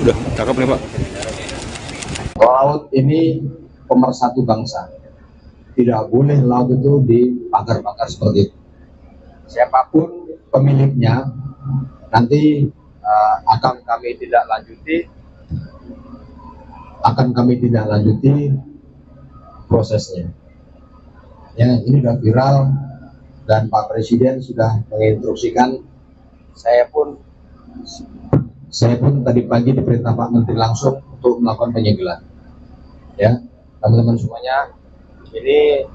Udah, cakep nih Pak. Laut ini pemersatu bangsa. Tidak boleh laut itu dipagar-pagar seperti itu. Siapapun pemiliknya, nanti akan kami tidak lanjuti prosesnya. Ya, ini sudah viral dan Pak Presiden sudah menginstruksikan. Saya pun tadi pagi diperintah Pak Menteri langsung untuk melakukan penyegelan. Ya, teman-teman semuanya, ini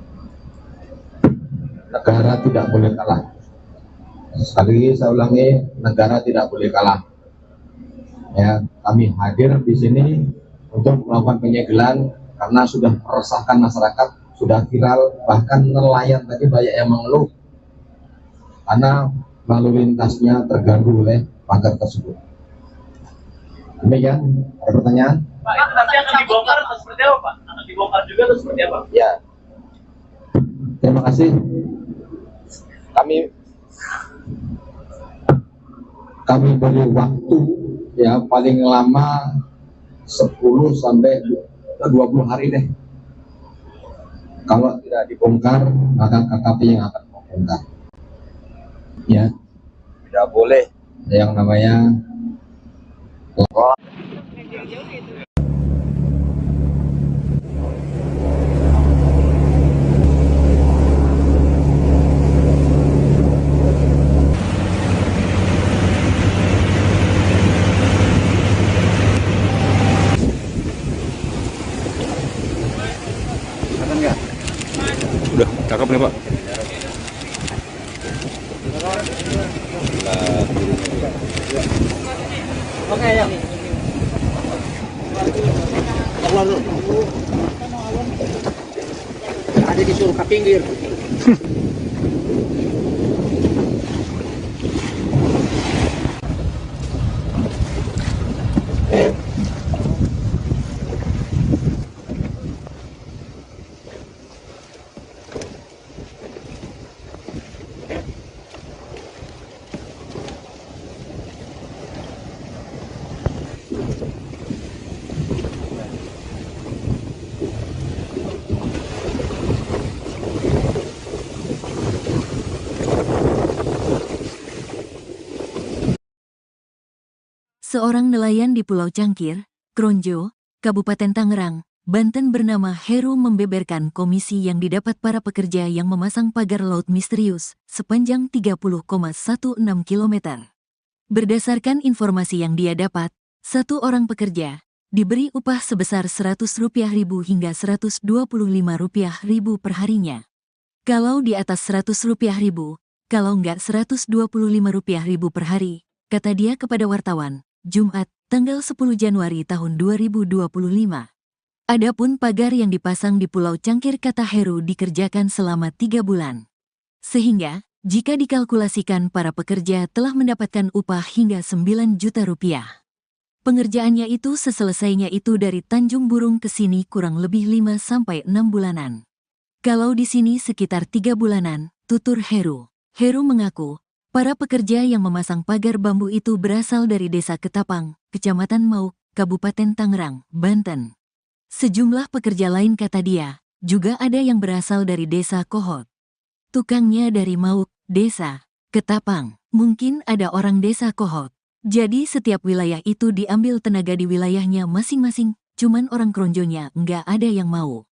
negara tidak boleh kalah. Sekali lagi saya ulangi, negara tidak boleh kalah. Ya, kami hadir di sini untuk melakukan penyegelan karena sudah meresahkan masyarakat, sudah viral, bahkan nelayan tadi banyak yang mengeluh karena lalu lintasnya terganggu oleh pagar tersebut. Demikian, ada pertanyaan? Pak, itu nanti akan dibongkar atau seperti apa, Pak? Akan dibongkar juga atau seperti apa? Ya, terima kasih. Kami beri waktu ya paling lama 10 sampai 20 hari deh. Kalau tidak dibongkar, maka KKP yang akan membongkar. Ya, tidak boleh yang namanya Udah, cakep nih Pak. Oke, ya. Keluar dulu. Ada disuruh ke pinggir. Seorang nelayan di Pulau Cangkir, Kronjo, Kabupaten Tangerang, Banten bernama Heru membeberkan komisi yang didapat para pekerja yang memasang pagar laut misterius sepanjang 30,16 km. Berdasarkan informasi yang dia dapat, satu orang pekerja diberi upah sebesar Rp100.000 hingga Rp125.000 per harinya. Kalau di atas Rp100.000, kalau enggak Rp125.000 per hari, kata dia kepada wartawan, Jumat, tanggal 10 Januari tahun 2025. Adapun pagar yang dipasang di Pulau Cangkir kata Heru dikerjakan selama 3 bulan. Sehingga, jika dikalkulasikan para pekerja telah mendapatkan upah hingga Rp9 juta. Pengerjaannya itu seselesainya itu dari Tanjung Burung ke sini kurang lebih 5-6 bulanan. Kalau di sini sekitar 3 bulanan, tutur Heru. Heru mengaku, para pekerja yang memasang pagar bambu itu berasal dari Desa Ketapang, Kecamatan Mauk, Kabupaten Tangerang, Banten. Sejumlah pekerja lain kata dia, juga ada yang berasal dari Desa Kohot. Tukangnya dari Mauk, Desa Ketapang, mungkin ada orang Desa Kohot. Jadi setiap wilayah itu diambil tenaga di wilayahnya masing-masing, cuman orang Kronjonya nggak ada yang mau.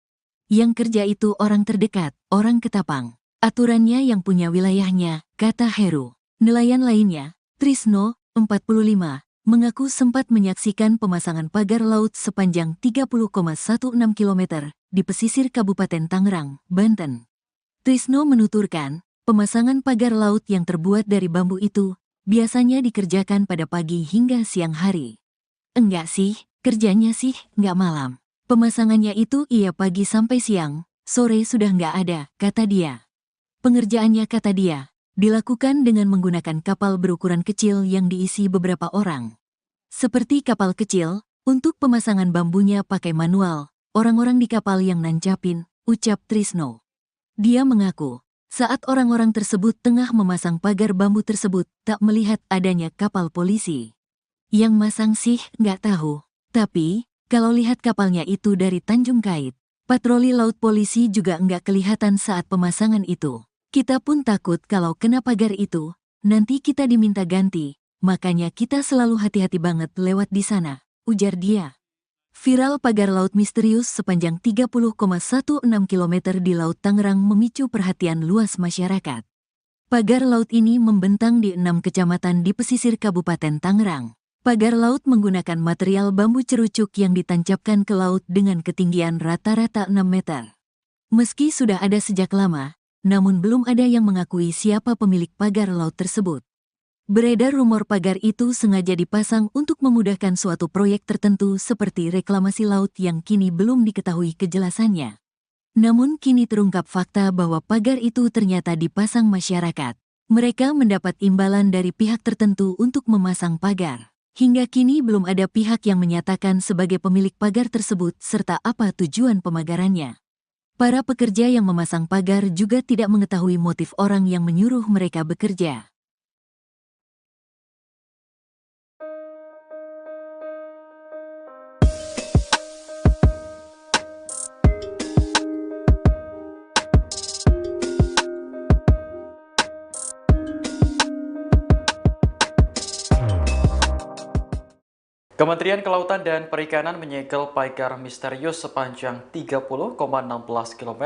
Yang kerja itu orang terdekat, orang Ketapang. Aturannya yang punya wilayahnya, kata Heru. Nelayan lainnya, Trisno, 45, mengaku sempat menyaksikan pemasangan pagar laut sepanjang 30,16 km di pesisir Kabupaten Tangerang, Banten. Trisno menuturkan, pemasangan pagar laut yang terbuat dari bambu itu biasanya dikerjakan pada pagi hingga siang hari. Enggak sih, kerjanya sih enggak malam. Pemasangannya itu iya pagi sampai siang, sore sudah enggak ada, kata dia. Pengerjaannya kata dia, dilakukan dengan menggunakan kapal berukuran kecil yang diisi beberapa orang. Seperti kapal kecil, untuk pemasangan bambunya pakai manual, orang-orang di kapal yang nancapin, ucap Trisno. Dia mengaku, saat orang-orang tersebut tengah memasang pagar bambu tersebut, tak melihat adanya kapal polisi. Yang masang sih nggak tahu, tapi kalau lihat kapalnya itu dari Tanjung Kait, patroli laut polisi juga nggak kelihatan saat pemasangan itu. Kita pun takut kalau kena pagar itu, nanti kita diminta ganti, makanya kita selalu hati-hati banget lewat di sana, ujar dia. Viral pagar laut misterius sepanjang 30,16 km di Laut Tangerang memicu perhatian luas masyarakat. Pagar laut ini membentang di 6 kecamatan di pesisir Kabupaten Tangerang. Pagar laut menggunakan material bambu cerucuk yang ditancapkan ke laut dengan ketinggian rata-rata 6 meter. Meski sudah ada sejak lama, namun belum ada yang mengakui siapa pemilik pagar laut tersebut. Beredar rumor pagar itu sengaja dipasang untuk memudahkan suatu proyek tertentu seperti reklamasi laut yang kini belum diketahui kejelasannya. Namun kini terungkap fakta bahwa pagar itu ternyata dipasang masyarakat. Mereka mendapat imbalan dari pihak tertentu untuk memasang pagar. Hingga kini belum ada pihak yang menyatakan sebagai pemilik pagar tersebut serta apa tujuan pemagarannya. Para pekerja yang memasang pagar juga tidak mengetahui motif orang yang menyuruh mereka bekerja. Kementerian Kelautan dan Perikanan menyegel pagar misterius sepanjang 30,16 km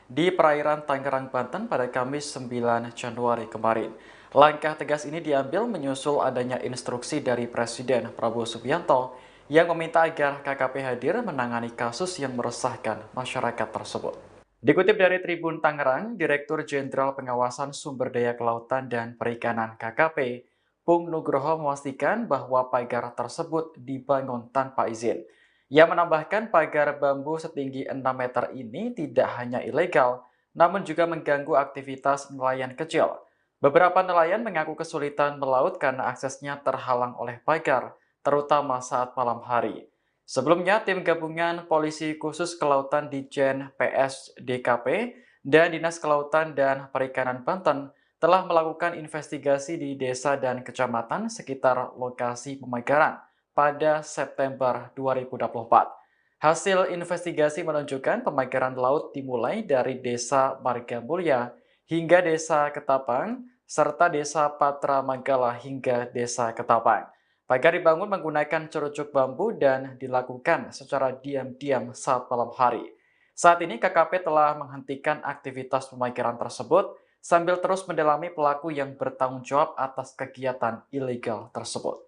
di perairan Tangerang, Banten pada Kamis 9 Januari kemarin. Langkah tegas ini diambil menyusul adanya instruksi dari Presiden Prabowo Subianto yang meminta agar KKP hadir menangani kasus yang meresahkan masyarakat tersebut. Dikutip dari Tribun Tangerang, Direktur Jenderal Pengawasan Sumber Daya Kelautan dan Perikanan KKP, Pung Nugroho memastikan bahwa pagar tersebut dibangun tanpa izin. Ia menambahkan pagar bambu setinggi 6 meter ini tidak hanya ilegal, namun juga mengganggu aktivitas nelayan kecil. Beberapa nelayan mengaku kesulitan melaut karena aksesnya terhalang oleh pagar, terutama saat malam hari. Sebelumnya, tim gabungan Polisi Khusus Kelautan Ditjen PS DKP dan Dinas Kelautan dan Perikanan Banten telah melakukan investigasi di desa dan kecamatan sekitar lokasi pemagaran pada September 2024. Hasil investigasi menunjukkan pemagaran laut dimulai dari Desa Margamulya hingga Desa Ketapang, serta Desa Patra Manggala hingga Desa Ketapang. Pagar dibangun menggunakan cerucuk bambu dan dilakukan secara diam-diam saat malam hari. Saat ini KKP telah menghentikan aktivitas pemagaran tersebut sambil terus mendalami pelaku yang bertanggung jawab atas kegiatan ilegal tersebut.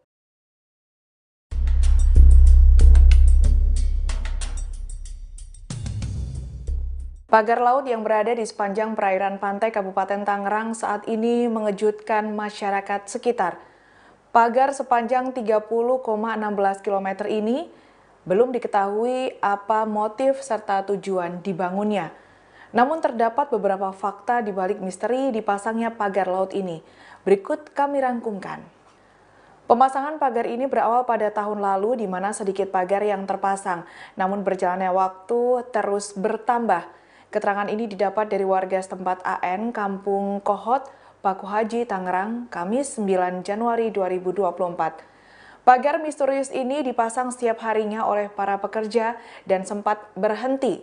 Pagar laut yang berada di sepanjang perairan pantai Kabupaten Tangerang saat ini mengejutkan masyarakat sekitar. Pagar sepanjang 30,16 km ini belum diketahui apa motif serta tujuan dibangunnya. Namun terdapat beberapa fakta di balik misteri dipasangnya pagar laut ini. Berikut kami rangkumkan. Pemasangan pagar ini berawal pada tahun lalu di mana sedikit pagar yang terpasang, namun berjalannya waktu terus bertambah. Keterangan ini didapat dari warga setempat AN, Kampung Kohot, Paku Haji, Tangerang, Kamis 9 Januari 2024. Pagar misterius ini dipasang setiap harinya oleh para pekerja dan sempat berhenti.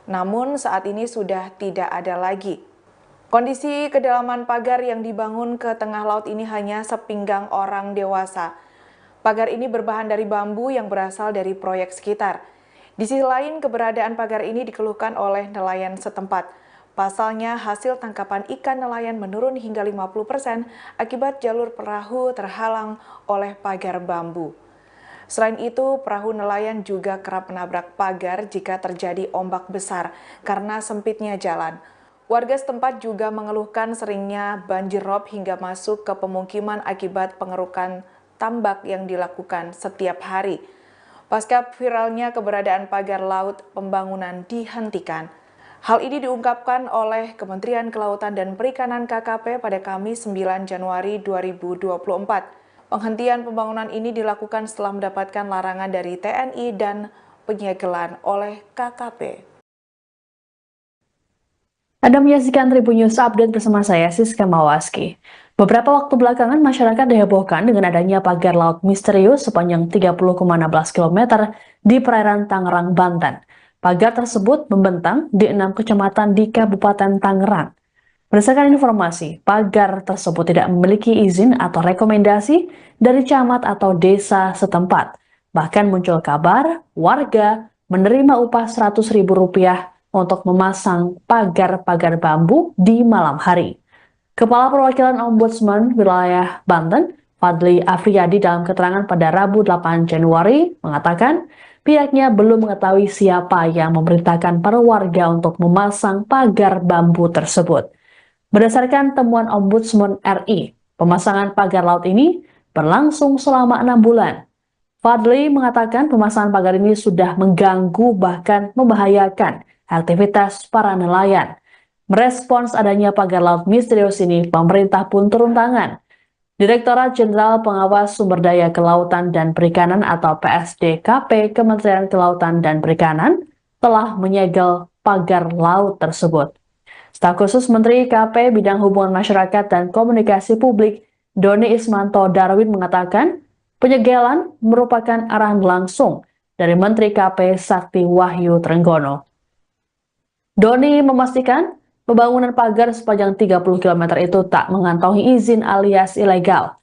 Namun saat ini sudah tidak ada lagi. Kondisi kedalaman pagar yang dibangun ke tengah laut ini hanya sepinggang orang dewasa. Pagar ini berbahan dari bambu yang berasal dari proyek sekitar. Di sisi lain, keberadaan pagar ini dikeluhkan oleh nelayan setempat. Pasalnya, hasil tangkapan ikan nelayan menurun hingga 50% akibat jalur perahu terhalang oleh pagar bambu. Selain itu, perahu nelayan juga kerap menabrak pagar jika terjadi ombak besar karena sempitnya jalan. Warga setempat juga mengeluhkan seringnya banjir rob hingga masuk ke pemukiman akibat pengerukan tambak yang dilakukan setiap hari. Pasca viralnya keberadaan pagar laut, pembangunan dihentikan. Hal ini diungkapkan oleh Kementerian Kelautan dan Perikanan KKP pada Kamis 9 Januari 2024. Penghentian pembangunan ini dilakukan setelah mendapatkan larangan dari TNI dan penyegelan oleh KKP. Anda menyaksikan Tribun News Update bersama saya, Siska Mawaski. Beberapa waktu belakangan, masyarakat dihebohkan dengan adanya pagar laut misterius sepanjang 30,16 km di perairan Tangerang, Banten. Pagar tersebut membentang di 6 kecamatan di Kabupaten Tangerang. Berdasarkan informasi, pagar tersebut tidak memiliki izin atau rekomendasi dari camat atau desa setempat. Bahkan muncul kabar warga menerima upah Rp100.000 untuk memasang pagar-pagar bambu di malam hari. Kepala Perwakilan Ombudsman Wilayah Banten, Fadli Afriyadi dalam keterangan pada Rabu 8 Januari mengatakan pihaknya belum mengetahui siapa yang memerintahkan para warga untuk memasang pagar bambu tersebut. Berdasarkan temuan Ombudsman RI, pemasangan pagar laut ini berlangsung selama 6 bulan. Fadli mengatakan pemasangan pagar ini sudah mengganggu bahkan membahayakan aktivitas para nelayan. Merespons adanya pagar laut misterius ini, pemerintah pun turun tangan. Direktorat Jenderal Pengawas Sumber Daya Kelautan dan Perikanan atau PSDKP Kementerian Kelautan dan Perikanan telah menyegel pagar laut tersebut. Staf khusus Menteri KP Bidang Hubungan Masyarakat dan Komunikasi Publik, Doni Ismanto Darwin mengatakan penyegelan merupakan arahan langsung dari Menteri KP Sakti Wahyu Trenggono. Doni memastikan pembangunan pagar sepanjang 30 km itu tak mengantongi izin alias ilegal.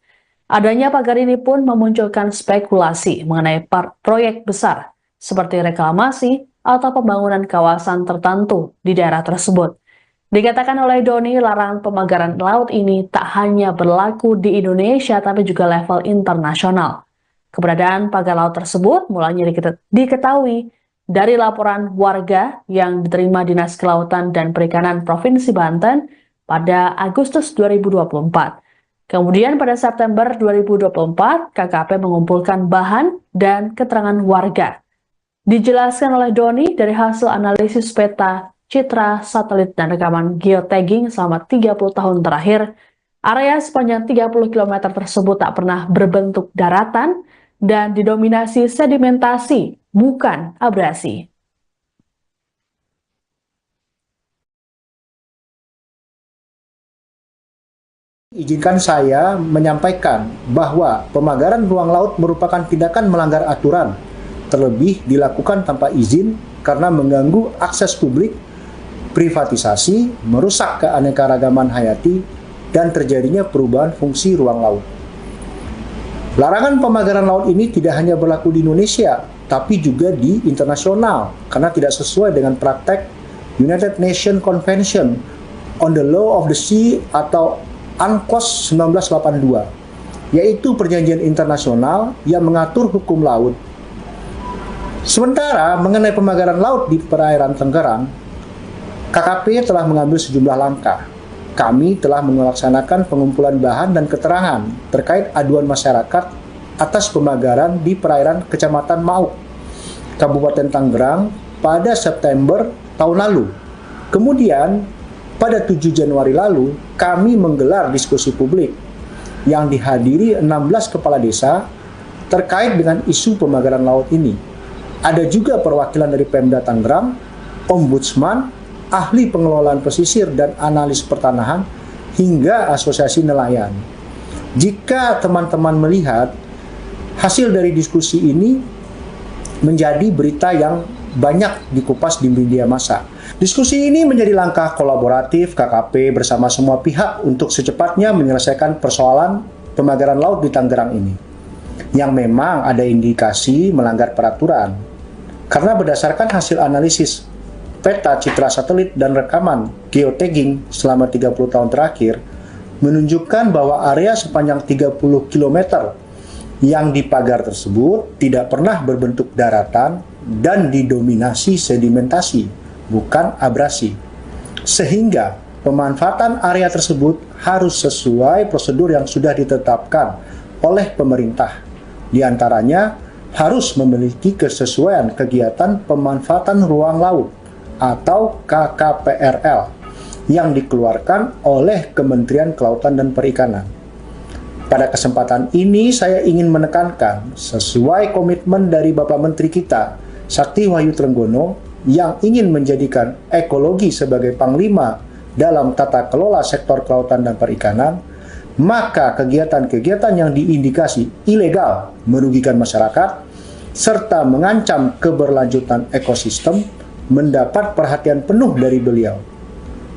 Adanya pagar ini pun memunculkan spekulasi mengenai proyek besar seperti reklamasi atau pembangunan kawasan tertentu di daerah tersebut. Dikatakan oleh Doni, larangan pemagaran laut ini tak hanya berlaku di Indonesia tapi juga level internasional. Keberadaan pagar laut tersebut mulanya diketahui dari laporan warga yang diterima Dinas Kelautan dan Perikanan Provinsi Banten pada Agustus 2024. Kemudian pada September 2024, KKP mengumpulkan bahan dan keterangan warga. Dijelaskan oleh Doni dari hasil analisis peta, citra, satelit, dan rekaman geotagging selama 30 tahun terakhir, area sepanjang 30 km tersebut tak pernah berbentuk daratan dan didominasi sedimentasi, bukan abrasi. Izinkan saya menyampaikan bahwa pemagaran ruang laut merupakan tindakan melanggar aturan, terlebih dilakukan tanpa izin karena mengganggu akses publik, privatisasi, merusak keanekaragaman hayati, dan terjadinya perubahan fungsi ruang laut. Larangan pemagaran laut ini tidak hanya berlaku di Indonesia, tapi juga di internasional, karena tidak sesuai dengan praktek United Nations Convention on the Law of the Sea atau UNCLOS 1982, yaitu perjanjian internasional yang mengatur hukum laut. Sementara mengenai pemagaran laut di perairan Tangerang, KKP telah mengambil sejumlah langkah. Kami telah melaksanakan pengumpulan bahan dan keterangan terkait aduan masyarakat atas pemagaran di perairan Kecamatan Mauk, Kabupaten Tangerang pada September tahun lalu. Kemudian, pada 7 Januari lalu, kami menggelar diskusi publik yang dihadiri 16 kepala desa terkait dengan isu pemagaran laut ini. Ada juga perwakilan dari Pemda Tangerang, Ombudsman, ahli pengelolaan pesisir dan analis pertanahan, hingga asosiasi nelayan. Jika teman-teman melihat hasil dari diskusi ini menjadi berita yang banyak dikupas di media massa. Diskusi ini menjadi langkah kolaboratif KKP bersama semua pihak untuk secepatnya menyelesaikan persoalan pemagaran laut di Tangerang ini, yang memang ada indikasi melanggar peraturan. Karena berdasarkan hasil analisis peta citra satelit dan rekaman geotagging selama 30 tahun terakhir, menunjukkan bahwa area sepanjang 30 km yang dipagar tersebut tidak pernah berbentuk daratan dan didominasi sedimentasi, bukan abrasi. Sehingga pemanfaatan area tersebut harus sesuai prosedur yang sudah ditetapkan oleh pemerintah. Di antaranya harus memiliki kesesuaian kegiatan pemanfaatan ruang laut atau KKPRL yang dikeluarkan oleh Kementerian Kelautan dan Perikanan. Pada kesempatan ini saya ingin menekankan sesuai komitmen dari Bapak Menteri kita, Sakti Wahyu Trenggono, yang ingin menjadikan ekologi sebagai panglima dalam tata kelola sektor kelautan dan perikanan, maka kegiatan-kegiatan yang diindikasi ilegal merugikan masyarakat serta mengancam keberlanjutan ekosistem mendapat perhatian penuh dari beliau.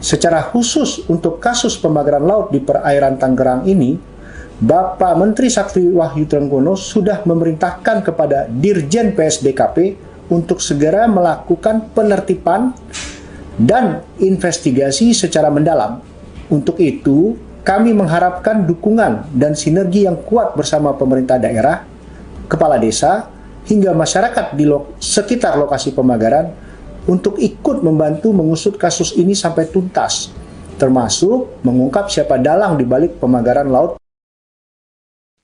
Secara khusus untuk kasus pemagaran laut di perairan Tangerang ini, Bapak Menteri Sakti Wahyu Trenggono sudah memerintahkan kepada Dirjen PSDKP untuk segera melakukan penertiban dan investigasi secara mendalam. Untuk itu, kami mengharapkan dukungan dan sinergi yang kuat bersama pemerintah daerah, kepala desa, hingga masyarakat di sekitar lokasi pemagaran untuk ikut membantu mengusut kasus ini sampai tuntas, termasuk mengungkap siapa dalang di balik pemagaran laut.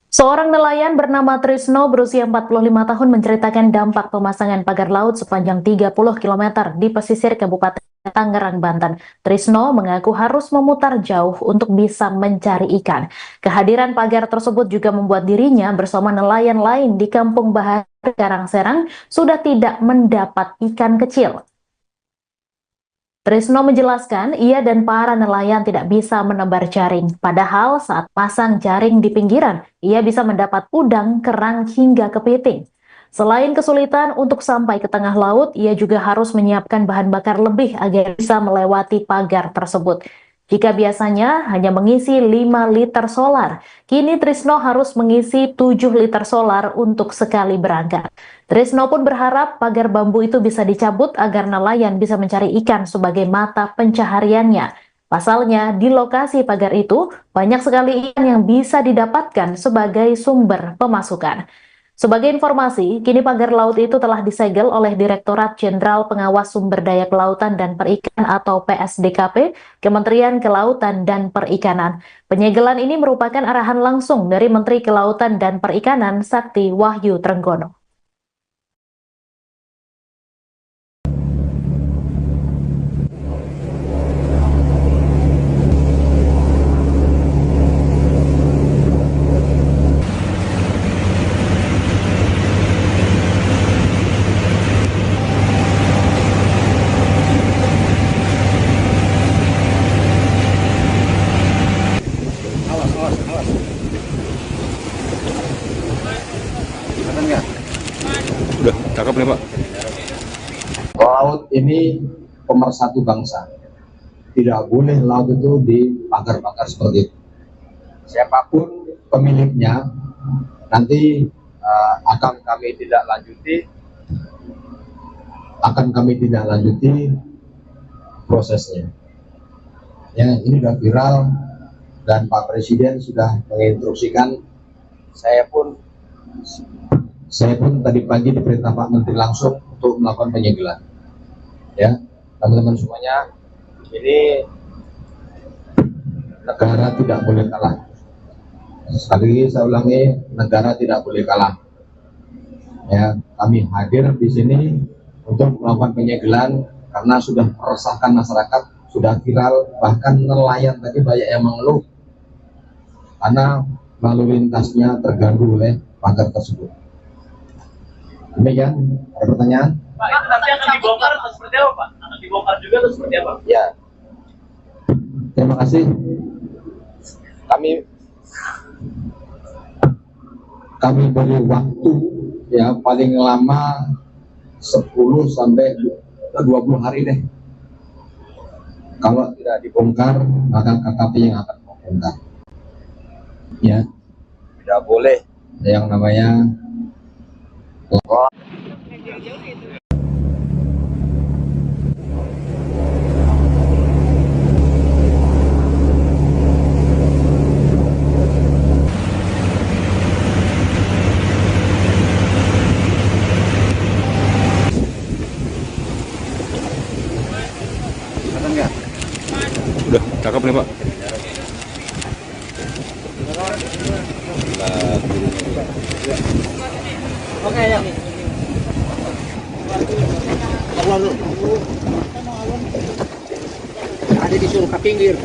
Seorang nelayan bernama Trisno berusia 45 tahun menceritakan dampak pemasangan pagar laut sepanjang 30 km di pesisir Kabupaten Tangerang, Banten. Trisno mengaku harus memutar jauh untuk bisa mencari ikan. Kehadiran pagar tersebut juga membuat dirinya bersama nelayan lain di Kampung Bahar, Karangserang sudah tidak mendapat ikan kecil. Trisno menjelaskan ia dan para nelayan tidak bisa menebar jaring, padahal saat pasang jaring di pinggiran, ia bisa mendapat udang, kerang, hingga kepiting. Selain kesulitan untuk sampai ke tengah laut, ia juga harus menyiapkan bahan bakar lebih agar bisa melewati pagar tersebut. Jika biasanya hanya mengisi 5 liter solar, kini Trisno harus mengisi 7 liter solar untuk sekali berangkat. Trisno pun berharap pagar bambu itu bisa dicabut agar nelayan bisa mencari ikan sebagai mata pencahariannya. Pasalnya, di lokasi pagar itu banyak sekali ikan yang bisa didapatkan sebagai sumber pemasukan. Sebagai informasi, kini pagar laut itu telah disegel oleh Direktorat Jenderal Pengawas Sumber Daya Kelautan dan Perikanan atau PSDKP, Kementerian Kelautan dan Perikanan. Penyegelan ini merupakan arahan langsung dari Menteri Kelautan dan Perikanan Sakti Wahyu Trenggono. Udah, cakep nih Pak. Laut ini pemersatu bangsa. Tidak boleh laut itu dipagar-pagar seperti itu. Siapapun pemiliknya nanti akan kami tidak lanjuti prosesnya. Ya, ini sudah viral dan Pak Presiden sudah menginstruksikan. Saya pun tadi pagi diperintah Pak Menteri langsung untuk melakukan penyegelan. Ya, teman-teman semuanya, ini negara tidak boleh kalah. Sekali lagi saya ulangi, negara tidak boleh kalah. Ya, kami hadir di sini untuk melakukan penyegelan karena sudah meresahkan masyarakat, sudah viral, bahkan nelayan tadi banyak yang mengeluh karena lalu lintasnya terganggu oleh pagar tersebut. Demikian, ada pertanyaan? Pak, itu nanti akan dibongkar atau seperti apa, Pak? Akan dibongkar juga atau seperti apa? Ya, terima kasih. Kami beri waktu ya paling lama 10 sampai 20 hari deh. Kalau tidak dibongkar, maka KKP yang akan membongkar. Ya, tidak boleh yang namanya Udah, cakep nih Pak. Oke, ya. Keluar dulu. Ada disuruh ke pinggir.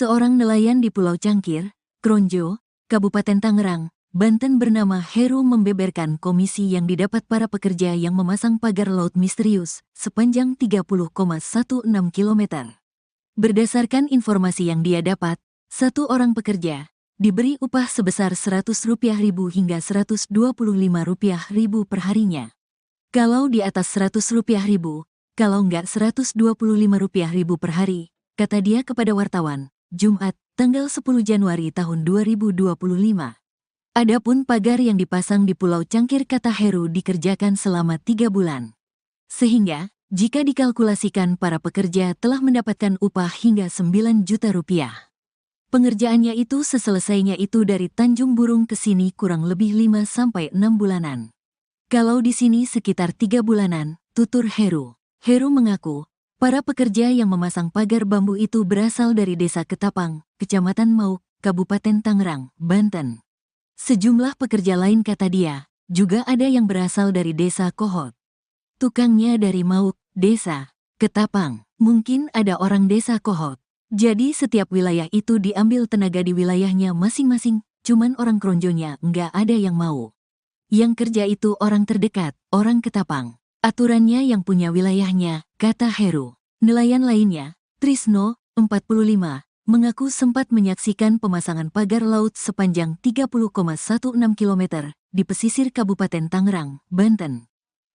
Seorang nelayan di Pulau Cangkir, Kronjo, Kabupaten Tangerang, Banten bernama Heru membeberkan komisi yang didapat para pekerja yang memasang pagar laut misterius sepanjang 30,16 km. Berdasarkan informasi yang dia dapat, satu orang pekerja diberi upah sebesar Rp100.000 hingga Rp125.000 per harinya. Kalau di atas Rp100.000, kalau enggak Rp125.000 per hari, kata dia kepada wartawan, Jumat, tanggal 10 Januari tahun 2025. Adapun pagar yang dipasang di Pulau Cangkir kata Heru dikerjakan selama 3 bulan. Sehingga, jika dikalkulasikan para pekerja telah mendapatkan upah hingga Rp9 juta. Pengerjaannya itu seselesainya itu dari Tanjung Burung ke sini kurang lebih 5-6 bulanan. Kalau di sini sekitar 3 bulanan, tutur Heru. Heru mengaku, para pekerja yang memasang pagar bambu itu berasal dari Desa Ketapang, Kecamatan Mauk, Kabupaten Tangerang, Banten. Sejumlah pekerja lain kata dia, juga ada yang berasal dari Desa Kohot. Tukangnya dari Mauk, Desa Ketapang, mungkin ada orang Desa Kohot. Jadi setiap wilayah itu diambil tenaga di wilayahnya masing-masing, cuman orang Kronjonya nggak ada yang mau. Yang kerja itu orang terdekat, orang Ketapang. Aturannya yang punya wilayahnya, kata Heru. Nelayan lainnya, Trisno, 45, mengaku sempat menyaksikan pemasangan pagar laut sepanjang 30,16 km di pesisir Kabupaten Tangerang, Banten.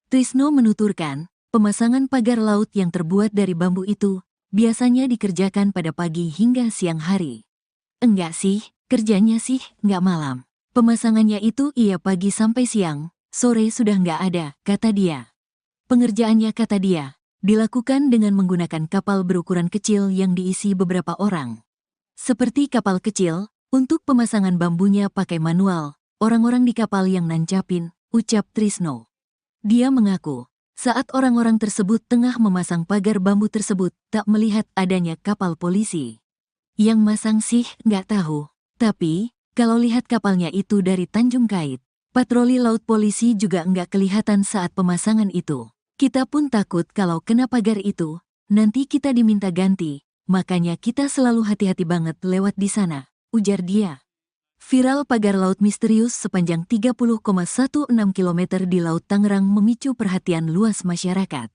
Trisno menuturkan, pemasangan pagar laut yang terbuat dari bambu itu biasanya dikerjakan pada pagi hingga siang hari. Enggak sih, kerjanya sih nggak malam. Pemasangannya itu iya pagi sampai siang, sore sudah nggak ada, kata dia. Pengerjaannya kata dia, dilakukan dengan menggunakan kapal berukuran kecil yang diisi beberapa orang. Seperti kapal kecil, untuk pemasangan bambunya pakai manual, orang-orang di kapal yang nancapin, ucap Trisno. Dia mengaku, saat orang-orang tersebut tengah memasang pagar bambu tersebut, tak melihat adanya kapal polisi. Yang masang sih nggak tahu, tapi kalau lihat kapalnya itu dari Tanjung Kait, patroli laut polisi juga nggak kelihatan saat pemasangan itu. Kita pun takut kalau kena pagar itu, nanti kita diminta ganti, makanya kita selalu hati-hati banget lewat di sana, ujar dia. Viral pagar laut misterius sepanjang 30,16 km di Laut Tangerang memicu perhatian luas masyarakat.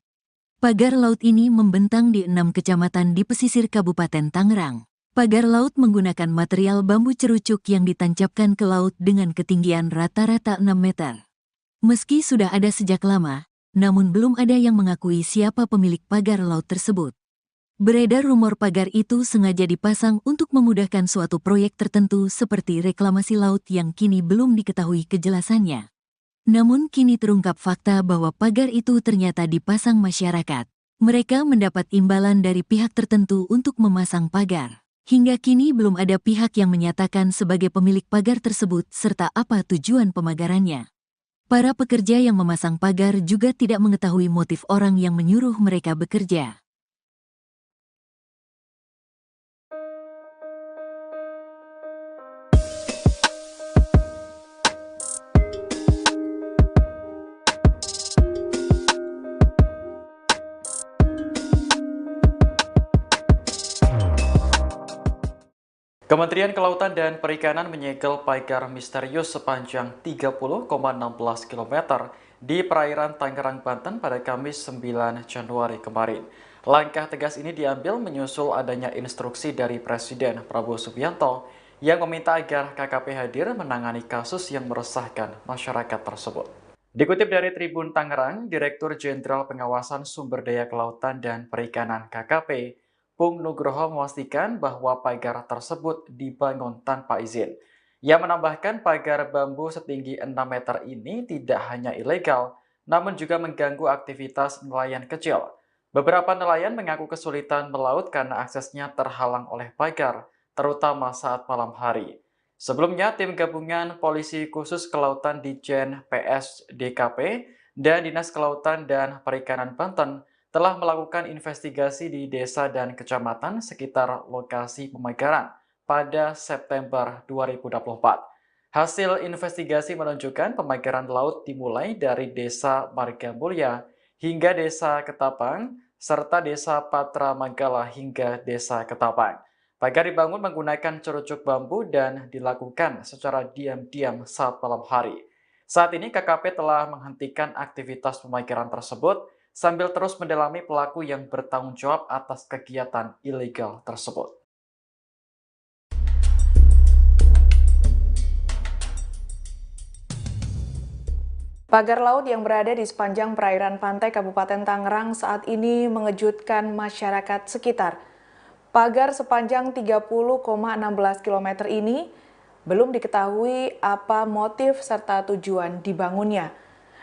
Pagar laut ini membentang di 6 kecamatan di pesisir Kabupaten Tangerang. Pagar laut menggunakan material bambu cerucuk yang ditancapkan ke laut dengan ketinggian rata-rata 6 meter. Meski sudah ada sejak lama, namun belum ada yang mengakui siapa pemilik pagar laut tersebut. Beredar rumor pagar itu sengaja dipasang untuk memudahkan suatu proyek tertentu seperti reklamasi laut yang kini belum diketahui kejelasannya. Namun kini terungkap fakta bahwa pagar itu ternyata dipasang masyarakat. Mereka mendapat imbalan dari pihak tertentu untuk memasang pagar. Hingga kini belum ada pihak yang menyatakan sebagai pemilik pagar tersebut serta apa tujuan pemagarannya. Para pekerja yang memasang pagar juga tidak mengetahui motif orang yang menyuruh mereka bekerja. Kementerian Kelautan dan Perikanan menyegel pagar misterius sepanjang 30,16 km di perairan Tangerang, Banten pada Kamis 9 Januari kemarin. Langkah tegas ini diambil menyusul adanya instruksi dari Presiden Prabowo Subianto yang meminta agar KKP hadir menangani kasus yang meresahkan masyarakat tersebut. Dikutip dari Tribun Tangerang, Direktur Jenderal Pengawasan Sumber Daya Kelautan dan Perikanan KKP, Pung Nugroho memastikan bahwa pagar tersebut dibangun tanpa izin. Ia menambahkan pagar bambu setinggi 6 meter ini tidak hanya ilegal, namun juga mengganggu aktivitas nelayan kecil. Beberapa nelayan mengaku kesulitan melaut karena aksesnya terhalang oleh pagar, terutama saat malam hari. Sebelumnya, tim gabungan Polisi Khusus Kelautan Ditjen PS DKP dan Dinas Kelautan dan Perikanan Banten telah melakukan investigasi di desa dan kecamatan sekitar lokasi pemagaran pada September 2024. Hasil investigasi menunjukkan pemagaran laut dimulai dari Desa Margamulya hingga Desa Ketapang, serta Desa Patra Manggala hingga Desa Ketapang. Pagar dibangun menggunakan cerucuk bambu dan dilakukan secara diam-diam saat malam hari. Saat ini KKP telah menghentikan aktivitas pemagaran tersebut sambil terus mendalami pelaku yang bertanggung jawab atas kegiatan ilegal tersebut. Pagar laut yang berada di sepanjang perairan pantai Kabupaten Tangerang saat ini mengejutkan masyarakat sekitar. Pagar sepanjang 30,16 km ini belum diketahui apa motif serta tujuan dibangunnya.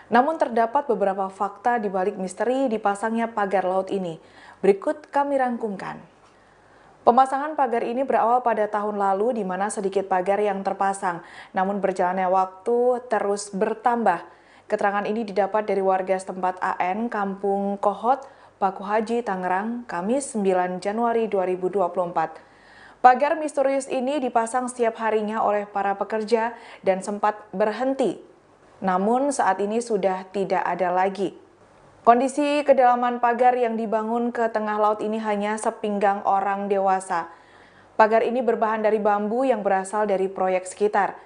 Namun terdapat beberapa fakta di balik misteri dipasangnya pagar laut ini. Berikut kami rangkumkan. Pemasangan pagar ini berawal pada tahun lalu di mana sedikit pagar yang terpasang. Namun berjalannya waktu terus bertambah. Keterangan ini didapat dari warga setempat AN Kampung Kohot, Paku Haji, Tangerang, Kamis 9 Januari 2024. Pagar misterius ini dipasang setiap harinya oleh para pekerja dan sempat berhenti. Namun saat ini sudah tidak ada lagi. Kondisi kedalaman pagar yang dibangun ke tengah laut ini hanya sepinggang orang dewasa. Pagar ini berbahan dari bambu yang berasal dari proyek sekitar.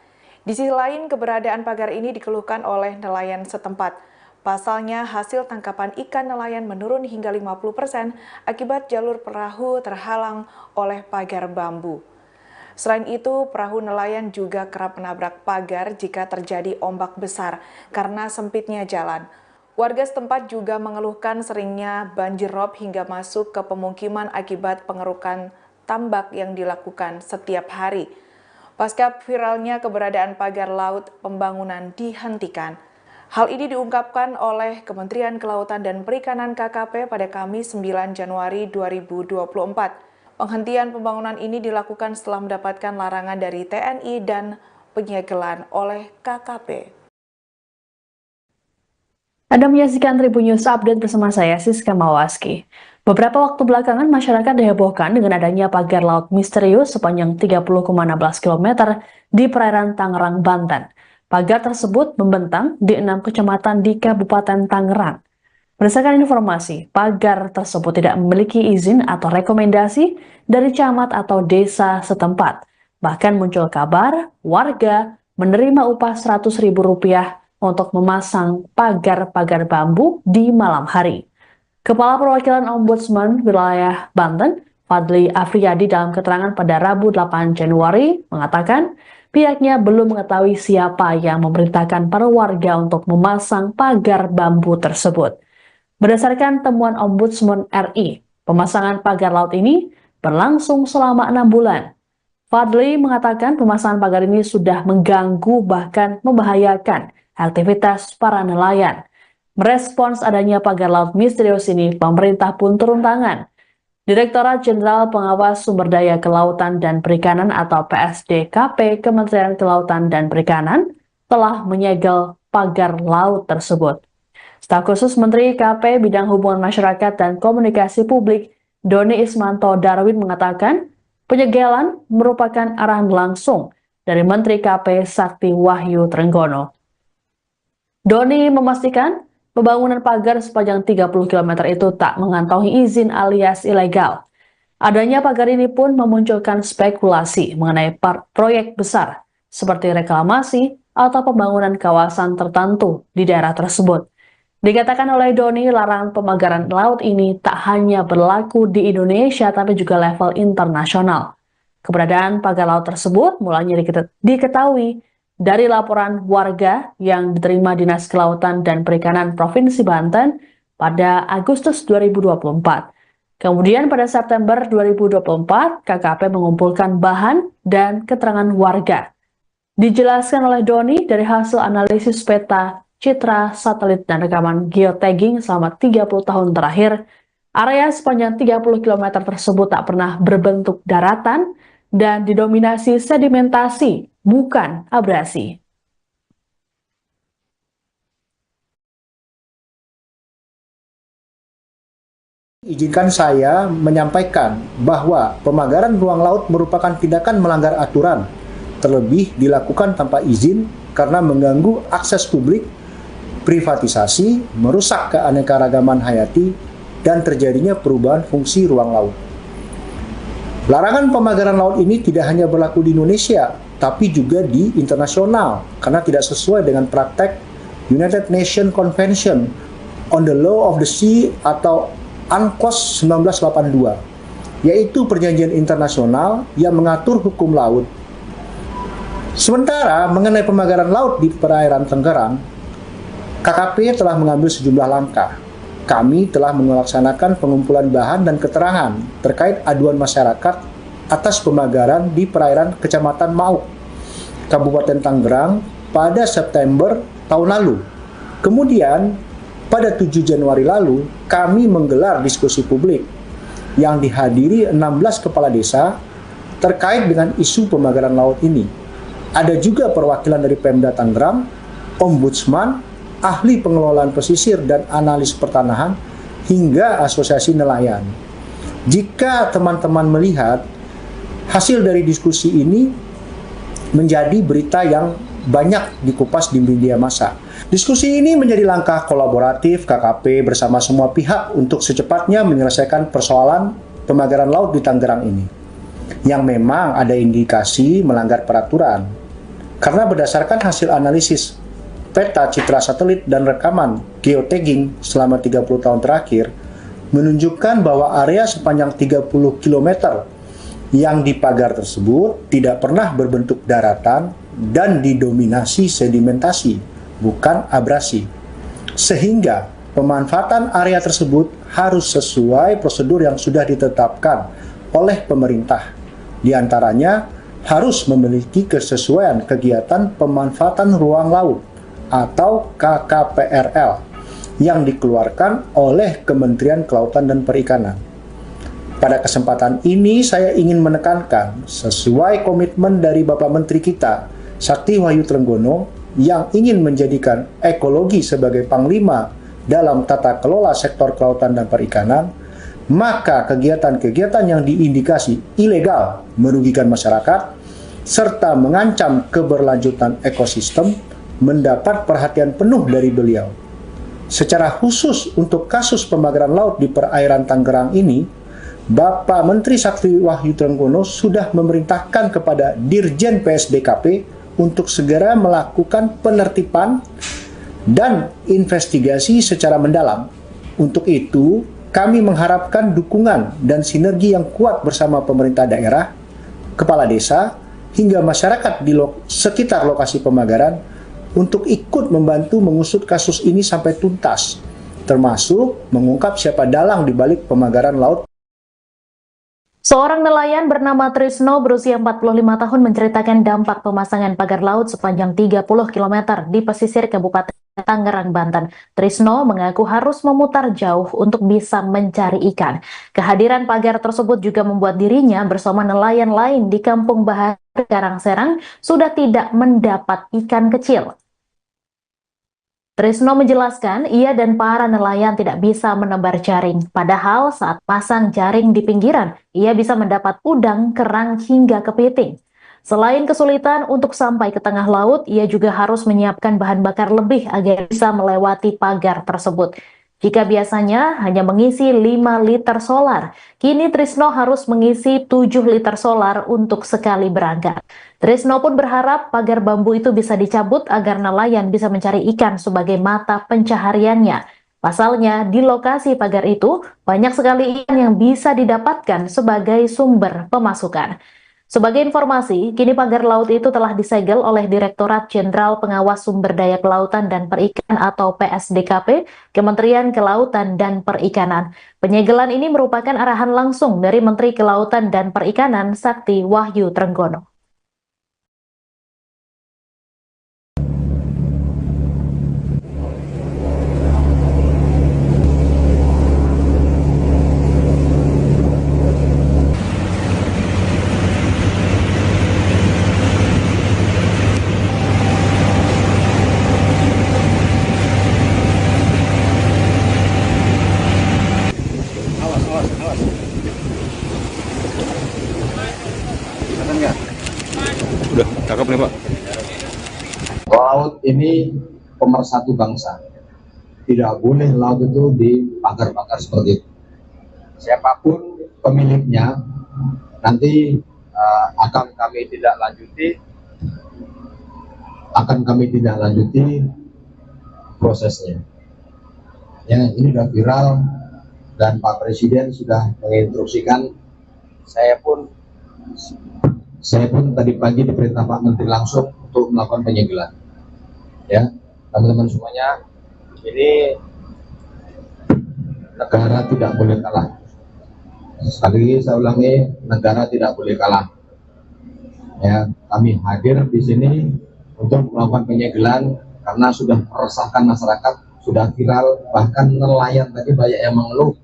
Di sisi lain, keberadaan pagar ini dikeluhkan oleh nelayan setempat. Pasalnya, hasil tangkapan ikan nelayan menurun hingga 50% akibat jalur perahu terhalang oleh pagar bambu. Selain itu, perahu nelayan juga kerap menabrak pagar jika terjadi ombak besar karena sempitnya jalan. Warga setempat juga mengeluhkan seringnya banjir rob hingga masuk ke pemukiman akibat pengerukan tambak yang dilakukan setiap hari. Pasca viralnya keberadaan pagar laut, pembangunan dihentikan. Hal ini diungkapkan oleh Kementerian Kelautan dan Perikanan KKP pada Kamis 9 Januari 2024. Penghentian pembangunan ini dilakukan setelah mendapatkan larangan dari TNI dan penyegelan oleh KKP. Anda menyaksikan Tribun News Update bersama saya, Siska Mawaski. Beberapa waktu belakangan masyarakat dihebohkan dengan adanya pagar laut misterius sepanjang 30,16 km di perairan Tangerang, Banten. Pagar tersebut membentang di 6 kecamatan di Kabupaten Tangerang. Berdasarkan informasi, pagar tersebut tidak memiliki izin atau rekomendasi dari camat atau desa setempat. Bahkan muncul kabar warga menerima upah Rp100.000 untuk memasang pagar-pagar bambu di malam hari. Kepala Perwakilan Ombudsman Wilayah Banten, Fadli Afriyadi, dalam keterangan pada Rabu 8 Januari mengatakan pihaknya belum mengetahui siapa yang memerintahkan para warga untuk memasang pagar bambu tersebut. Berdasarkan temuan Ombudsman RI, pemasangan pagar laut ini berlangsung selama 6 bulan. Fadli mengatakan pemasangan pagar ini sudah mengganggu bahkan membahayakan aktivitas para nelayan. Merespons adanya pagar laut misterius ini, pemerintah pun turun tangan. Direktorat Jenderal Pengawas Sumber Daya Kelautan dan Perikanan atau PSDKP Kementerian Kelautan dan Perikanan telah menyegel pagar laut tersebut. Staf khusus Menteri KP Bidang Hubungan Masyarakat dan Komunikasi Publik, Doni Ismanto Darwin, mengatakan penyegelan merupakan arahan langsung dari Menteri KP Sakti Wahyu Trenggono. Doni memastikan pembangunan pagar sepanjang 30 km itu tak mengantongi izin alias ilegal. Adanya pagar ini pun memunculkan spekulasi mengenai proyek besar seperti reklamasi atau pembangunan kawasan tertentu di daerah tersebut. Dikatakan oleh Doni, larangan pemagaran laut ini tak hanya berlaku di Indonesia tapi juga level internasional. Keberadaan pagar laut tersebut mulanya diketahui dari laporan warga yang diterima Dinas Kelautan dan Perikanan Provinsi Banten pada Agustus 2024. Kemudian pada September 2024, KKP mengumpulkan bahan dan keterangan warga. Dijelaskan oleh Doni dari hasil analisis peta, citra, satelit, dan rekaman geotagging selama 30 tahun terakhir, area sepanjang 30 km tersebut tak pernah berbentuk daratan dan didominasi sedimentasi, bukan abrasi. Izinkan saya menyampaikan bahwa pemagaran ruang laut merupakan tindakan melanggar aturan, terlebih dilakukan tanpa izin karena mengganggu akses publik, privatisasi, merusak keanekaragaman hayati, dan terjadinya perubahan fungsi ruang laut. Larangan pemagaran laut ini tidak hanya berlaku di Indonesia, tapi juga di internasional, karena tidak sesuai dengan praktek United Nations Convention on the Law of the Sea atau UNCLOS 1982, yaitu perjanjian internasional yang mengatur hukum laut. Sementara mengenai pemagaran laut di perairan Tangerang, KKP telah mengambil sejumlah langkah. Kami telah melaksanakan pengumpulan bahan dan keterangan terkait aduan masyarakat atas pemagaran di perairan Kecamatan Mauk, Kabupaten Tangerang pada September tahun lalu. Kemudian, pada 7 Januari lalu, kami menggelar diskusi publik yang dihadiri 16 kepala desa terkait dengan isu pemagaran laut ini. Ada juga perwakilan dari Pemda Tangerang, Ombudsman, ahli pengelolaan pesisir dan analis pertanahan, hingga asosiasi nelayan. Jika teman-teman melihat hasil dari diskusi ini menjadi berita yang banyak dikupas di media massa. Diskusi ini menjadi langkah kolaboratif KKP bersama semua pihak untuk secepatnya menyelesaikan persoalan pemagaran laut di Tangerang ini, yang memang ada indikasi melanggar peraturan. Karena berdasarkan hasil analisis peta, citra satelit, dan rekaman geotagging selama 30 tahun terakhir menunjukkan bahwa area sepanjang 30 km yang dipagar tersebut tidak pernah berbentuk daratan dan didominasi sedimentasi, bukan abrasi. Sehingga pemanfaatan area tersebut harus sesuai prosedur yang sudah ditetapkan oleh pemerintah. Di antaranya harus memiliki kesesuaian kegiatan pemanfaatan ruang laut atau KKPRL yang dikeluarkan oleh Kementerian Kelautan dan Perikanan. Pada kesempatan ini saya ingin menekankan sesuai komitmen dari Bapak Menteri kita, Sakti Wahyu Trenggono, yang ingin menjadikan ekologi sebagai panglima dalam tata kelola sektor kelautan dan perikanan, maka kegiatan-kegiatan yang diindikasi ilegal merugikan masyarakat serta mengancam keberlanjutan ekosistem mendapat perhatian penuh dari beliau. secara khusus untuk kasus pemagaran laut di perairan Tangerang ini, Bapak Menteri Sakti Wahyu Trenggono sudah memerintahkan kepada Dirjen PSDKP untuk segera melakukan penertiban dan investigasi secara mendalam. Untuk itu, kami mengharapkan dukungan dan sinergi yang kuat bersama pemerintah daerah, kepala desa, hingga masyarakat di sekitar lokasi pemagaran untuk ikut membantu mengusut kasus ini sampai tuntas, termasuk mengungkap siapa dalang di balik pemagaran laut. Seorang nelayan bernama Trisno berusia 45 tahun menceritakan dampak pemasangan pagar laut sepanjang 30 km di pesisir Kabupaten Tangerang, Banten. Trisno mengaku harus memutar jauh untuk bisa mencari ikan. Kehadiran pagar tersebut juga membuat dirinya bersama nelayan lain di Kampung Bahar, Karangserang sudah tidak mendapat ikan kecil. Trisno menjelaskan ia dan para nelayan tidak bisa menebar jaring. Padahal saat pasang jaring di pinggiran, ia bisa mendapat udang, kerang, hingga kepiting. Selain kesulitan untuk sampai ke tengah laut, ia juga harus menyiapkan bahan bakar lebih agar bisa melewati pagar tersebut. Jika biasanya hanya mengisi 5 liter solar, kini Trisno harus mengisi 7 liter solar untuk sekali berangkat. Trisno pun berharap pagar bambu itu bisa dicabut agar nelayan bisa mencari ikan sebagai mata pencahariannya. Pasalnya, di lokasi pagar itu banyak sekali ikan yang bisa didapatkan sebagai sumber pemasukan. Sebagai informasi, kini pagar laut itu telah disegel oleh Direktorat Jenderal Pengawas Sumber Daya Kelautan dan Perikanan atau PSDKP, Kementerian Kelautan dan Perikanan. Penyegelan ini merupakan arahan langsung dari Menteri Kelautan dan Perikanan Sakti Wahyu Trenggono. Udah, cakep nih Pak. Laut ini pemersatu bangsa. Tidak boleh laut itu dipagar-pagar seperti itu. Siapapun pemiliknya, nanti akan kami tidak lanjuti prosesnya. Ya, ini sudah viral dan Pak Presiden sudah menginstruksikan. Saya pun tadi pagi diperintah Pak Menteri langsung untuk melakukan penyegelan. Ya, teman-teman semuanya, ini negara tidak boleh kalah. Sekali lagi saya ulangi, negara tidak boleh kalah. Ya, kami hadir di sini untuk melakukan penyegelan karena sudah meresahkan masyarakat, sudah viral, bahkan nelayan tadi banyak yang mengeluh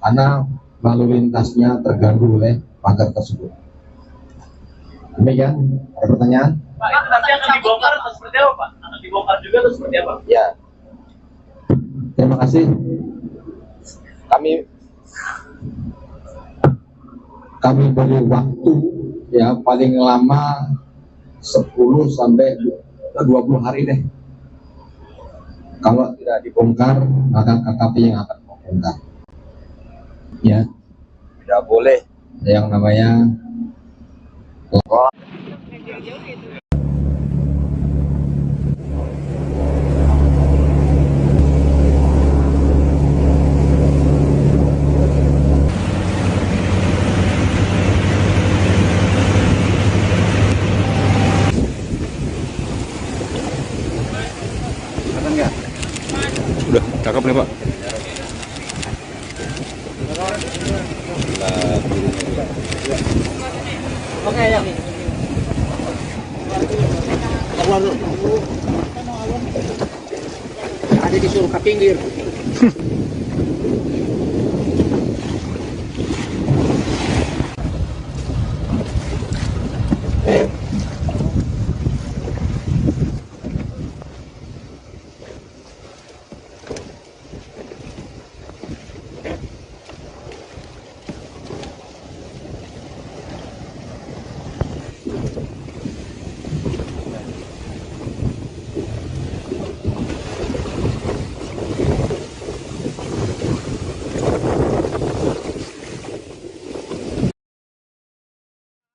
karena lalu lintasnya terganggu oleh pagar tersebut. Demikian, ada pertanyaan? Pak, itu nanti akan dibongkar atau seperti apa, Pak? Akan dibongkar juga atau seperti apa? Ya, terima kasih. Kami beri waktu ya paling lama 10 sampai 20 hari deh. Kalau tidak dibongkar, maka KKP yang akan membongkar. Ya, tidak boleh yang namanya Udah, cakep nih Pak. Oke ya. Keluar dulu. Ada disuruh ke pinggir.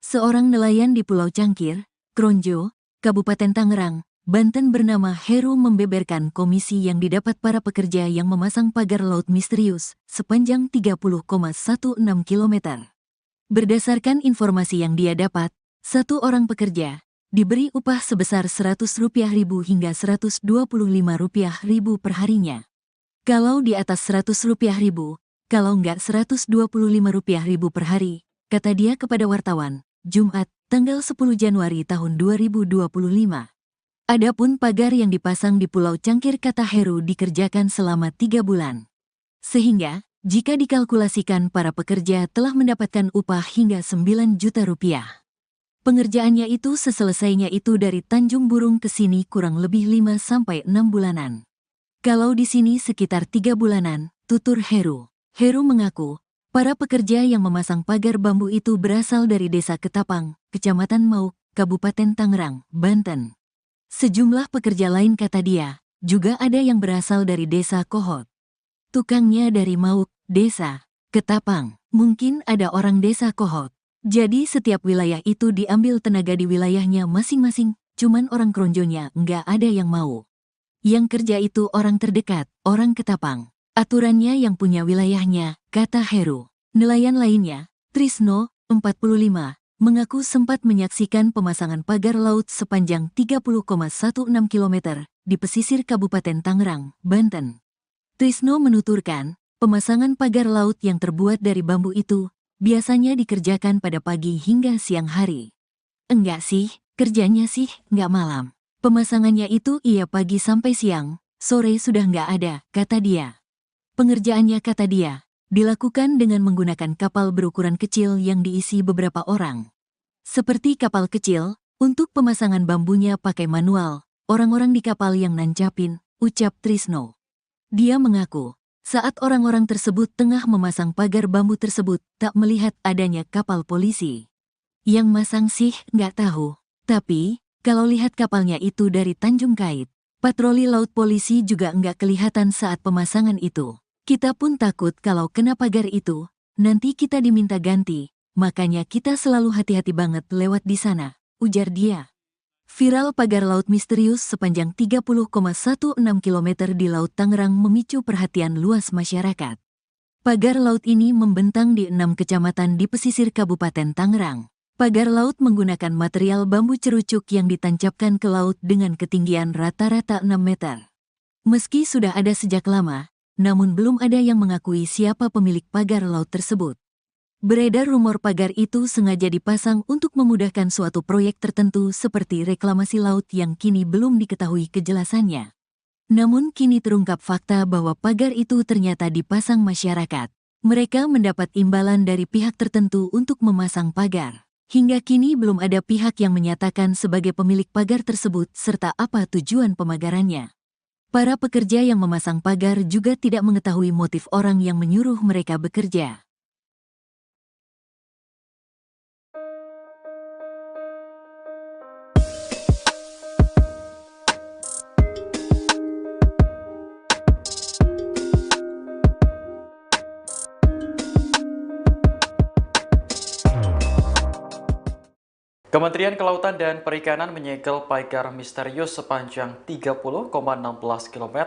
Seorang nelayan di Pulau Cangkir, Kronjo, Kabupaten Tangerang, Banten bernama Heru membeberkan komisi yang didapat para pekerja yang memasang pagar laut misterius sepanjang 30,16 km. Berdasarkan informasi yang dia dapat, satu orang pekerja diberi upah sebesar Rp100.000 hingga Rp125.000 per harinya. Kalau di atas Rp100.000, kalau enggak Rp125.000 per hari, kata dia kepada wartawan, Jumat, tanggal 10 Januari tahun 2025. Adapun pagar yang dipasang di Pulau Cangkir kata Heru dikerjakan selama 3 bulan. Sehingga, jika dikalkulasikan para pekerja telah mendapatkan upah hingga Rp9 juta. Pengerjaannya itu seselesainya itu dari Tanjung Burung ke sini kurang lebih 5-6 bulanan. Kalau di sini sekitar 3 bulanan, tutur Heru. Heru mengaku, para pekerja yang memasang pagar bambu itu berasal dari Desa Ketapang, Kecamatan Mauk, Kabupaten Tangerang, Banten. Sejumlah pekerja lain kata dia, juga ada yang berasal dari Desa Kohot. Tukangnya dari Mauk, Desa Ketapang, mungkin ada orang Desa Kohot. Jadi setiap wilayah itu diambil tenaga di wilayahnya masing-masing, cuman orang Kronjonya nggak ada yang mau. Yang kerja itu orang terdekat, orang Ketapang. Aturannya yang punya wilayahnya, kata Heru. Nelayan lainnya, Trisno, 45, mengaku sempat menyaksikan pemasangan pagar laut sepanjang 30,16 km di pesisir Kabupaten Tangerang, Banten. Trisno menuturkan, pemasangan pagar laut yang terbuat dari bambu itu biasanya dikerjakan pada pagi hingga siang hari. Enggak sih, kerjanya sih enggak malam. Pemasangannya itu iya pagi sampai siang, sore sudah enggak ada, kata dia. Pengerjaannya kata dia, dilakukan dengan menggunakan kapal berukuran kecil yang diisi beberapa orang. Seperti kapal kecil, untuk pemasangan bambunya pakai manual, orang-orang di kapal yang nancapin, ucap Trisno. Dia mengaku, saat orang-orang tersebut tengah memasang pagar bambu tersebut, tak melihat adanya kapal polisi. Yang masang sih nggak tahu, tapi kalau lihat kapalnya itu dari Tanjung Kait, patroli laut polisi juga nggak kelihatan saat pemasangan itu. Kita pun takut kalau kena pagar itu, nanti kita diminta ganti, makanya kita selalu hati-hati banget lewat di sana, ujar dia. Viral pagar laut misterius sepanjang 30,16 km di Laut Tangerang memicu perhatian luas masyarakat. Pagar laut ini membentang di 6 kecamatan di pesisir Kabupaten Tangerang. Pagar laut menggunakan material bambu cerucuk yang ditancapkan ke laut dengan ketinggian rata-rata 6 meter. Meski sudah ada sejak lama, namun belum ada yang mengakui siapa pemilik pagar laut tersebut. Beredar rumor pagar itu sengaja dipasang untuk memudahkan suatu proyek tertentu seperti reklamasi laut yang kini belum diketahui kejelasannya. Namun kini terungkap fakta bahwa pagar itu ternyata dipasang masyarakat. Mereka mendapat imbalan dari pihak tertentu untuk memasang pagar. Hingga kini belum ada pihak yang menyatakan sebagai pemilik pagar tersebut serta apa tujuan pemagarannya. Para pekerja yang memasang pagar juga tidak mengetahui motif orang yang menyuruh mereka bekerja. Kementerian Kelautan dan Perikanan menyegel pagar misterius sepanjang 30,16 km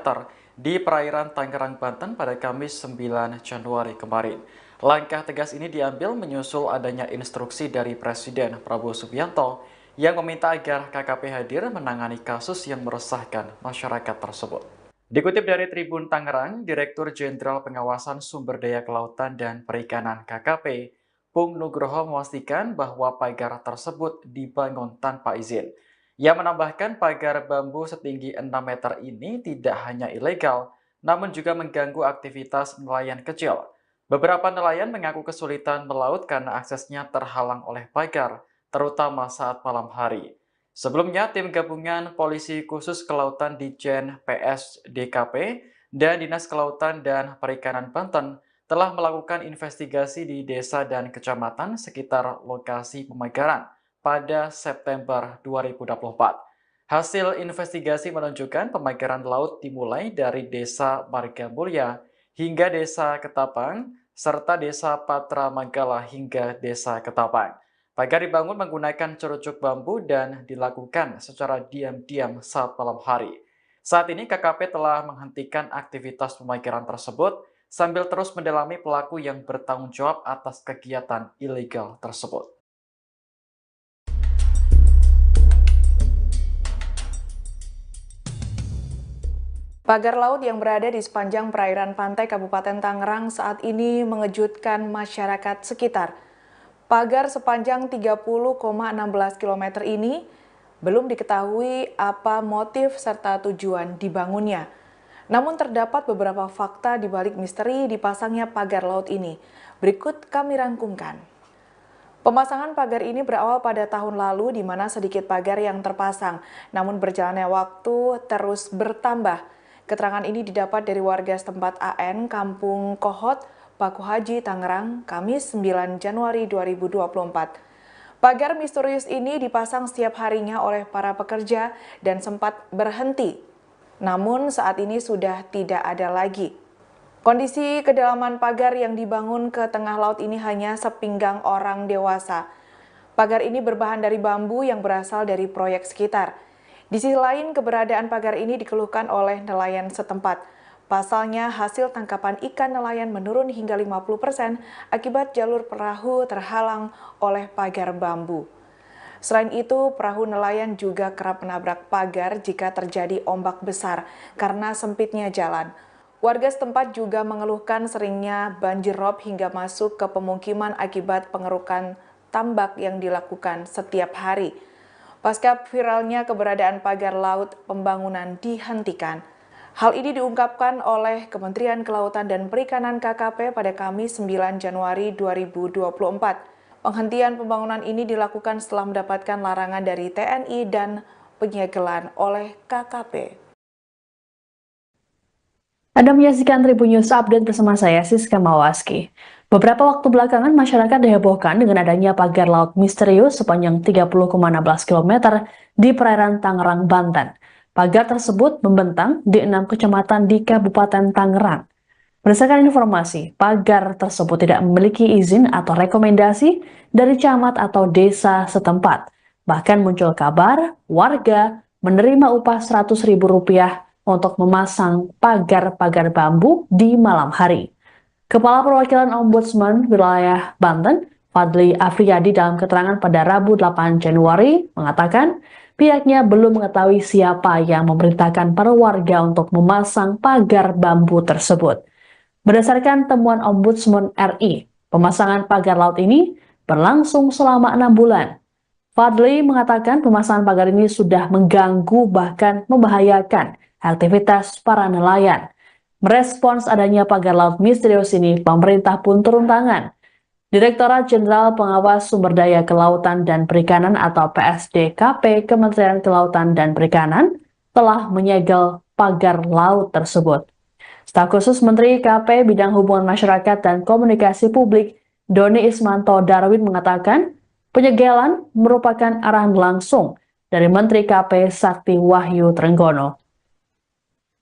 di perairan Tangerang, Banten pada Kamis 9 Januari kemarin. Langkah tegas ini diambil menyusul adanya instruksi dari Presiden Prabowo Subianto yang meminta agar KKP hadir menangani kasus yang meresahkan masyarakat tersebut. Dikutip dari Tribun Tangerang, Direktur Jenderal Pengawasan Sumber Daya Kelautan dan Perikanan KKP, Pung Nugroho memastikan bahwa pagar tersebut dibangun tanpa izin. Ia menambahkan pagar bambu setinggi 6 meter ini tidak hanya ilegal, namun juga mengganggu aktivitas nelayan kecil. Beberapa nelayan mengaku kesulitan melaut karena aksesnya terhalang oleh pagar, terutama saat malam hari. Sebelumnya, tim gabungan Polisi Khusus Kelautan Ditjen PSDKP dan Dinas Kelautan dan Perikanan Banten telah melakukan investigasi di desa dan kecamatan sekitar lokasi pemagaran pada September 2024. Hasil investigasi menunjukkan pemagaran laut dimulai dari Desa Margamulya hingga Desa Ketapang, serta Desa Patra Manggala hingga Desa Ketapang. Pagar dibangun menggunakan cerucuk bambu dan dilakukan secara diam-diam saat malam hari. Saat ini KKP telah menghentikan aktivitas pemagaran tersebut sambil terus mendalami pelaku yang bertanggung jawab atas kegiatan ilegal tersebut. Pagar laut yang berada di sepanjang perairan pantai Kabupaten Tangerang saat ini mengejutkan masyarakat sekitar. Pagar sepanjang 30,16 km ini belum diketahui apa motif serta tujuan dibangunnya. Namun terdapat beberapa fakta di balik misteri dipasangnya pagar laut ini. Berikut kami rangkumkan. Pemasangan pagar ini berawal pada tahun lalu di mana sedikit pagar yang terpasang, namun berjalannya waktu terus bertambah. Keterangan ini didapat dari warga setempat AN, Kampung Kohot, Paku Haji, Tangerang, Kamis 9 Januari 2024. Pagar misterius ini dipasang setiap harinya oleh para pekerja dan sempat berhenti. Namun saat ini sudah tidak ada lagi. Kondisi kedalaman pagar yang dibangun ke tengah laut ini hanya sepinggang orang dewasa. Pagar ini berbahan dari bambu yang berasal dari proyek sekitar. Di sisi lain, keberadaan pagar ini dikeluhkan oleh nelayan setempat. Pasalnya, hasil tangkapan ikan nelayan menurun hingga 50% akibat jalur perahu terhalang oleh pagar bambu. Selain itu, perahu nelayan juga kerap menabrak pagar jika terjadi ombak besar karena sempitnya jalan. Warga setempat juga mengeluhkan seringnya banjir rob hingga masuk ke pemukiman akibat pengerukan tambak yang dilakukan setiap hari. Pasca viralnya keberadaan pagar laut, pembangunan dihentikan. Hal ini diungkapkan oleh Kementerian Kelautan dan Perikanan KKP pada Kamis 9 Januari 2024. Penghentian pembangunan ini dilakukan setelah mendapatkan larangan dari TNI dan penyegelan oleh KKP. Anda menyaksikan Tribun News Update bersama saya, Siska Mawaski. Beberapa waktu belakangan masyarakat dihebohkan dengan adanya pagar laut misterius sepanjang 30,16 km di perairan Tangerang, Banten. Pagar tersebut membentang di 6 kecamatan di Kabupaten Tangerang. Berdasarkan informasi, pagar tersebut tidak memiliki izin atau rekomendasi dari camat atau desa setempat. Bahkan muncul kabar warga menerima upah Rp100.000 untuk memasang pagar-pagar bambu di malam hari. Kepala Perwakilan Ombudsman Wilayah Banten, Fadli Afriyadi dalam keterangan pada Rabu 8 Januari mengatakan pihaknya belum mengetahui siapa yang memerintahkan para warga untuk memasang pagar bambu tersebut. Berdasarkan temuan Ombudsman RI, pemasangan pagar laut ini berlangsung selama 6 bulan. Fadli mengatakan pemasangan pagar ini sudah mengganggu bahkan membahayakan aktivitas para nelayan. Merespons adanya pagar laut misterius ini, pemerintah pun turun tangan. Direktorat Jenderal Pengawas Sumber Daya Kelautan dan Perikanan atau PSDKP Kementerian Kelautan dan Perikanan telah menyegel pagar laut tersebut. Staf khusus Menteri KP Bidang Hubungan Masyarakat dan Komunikasi Publik, Doni Ismanto Darwin mengatakan penyegelan merupakan arahan langsung dari Menteri KP Sakti Wahyu Trenggono.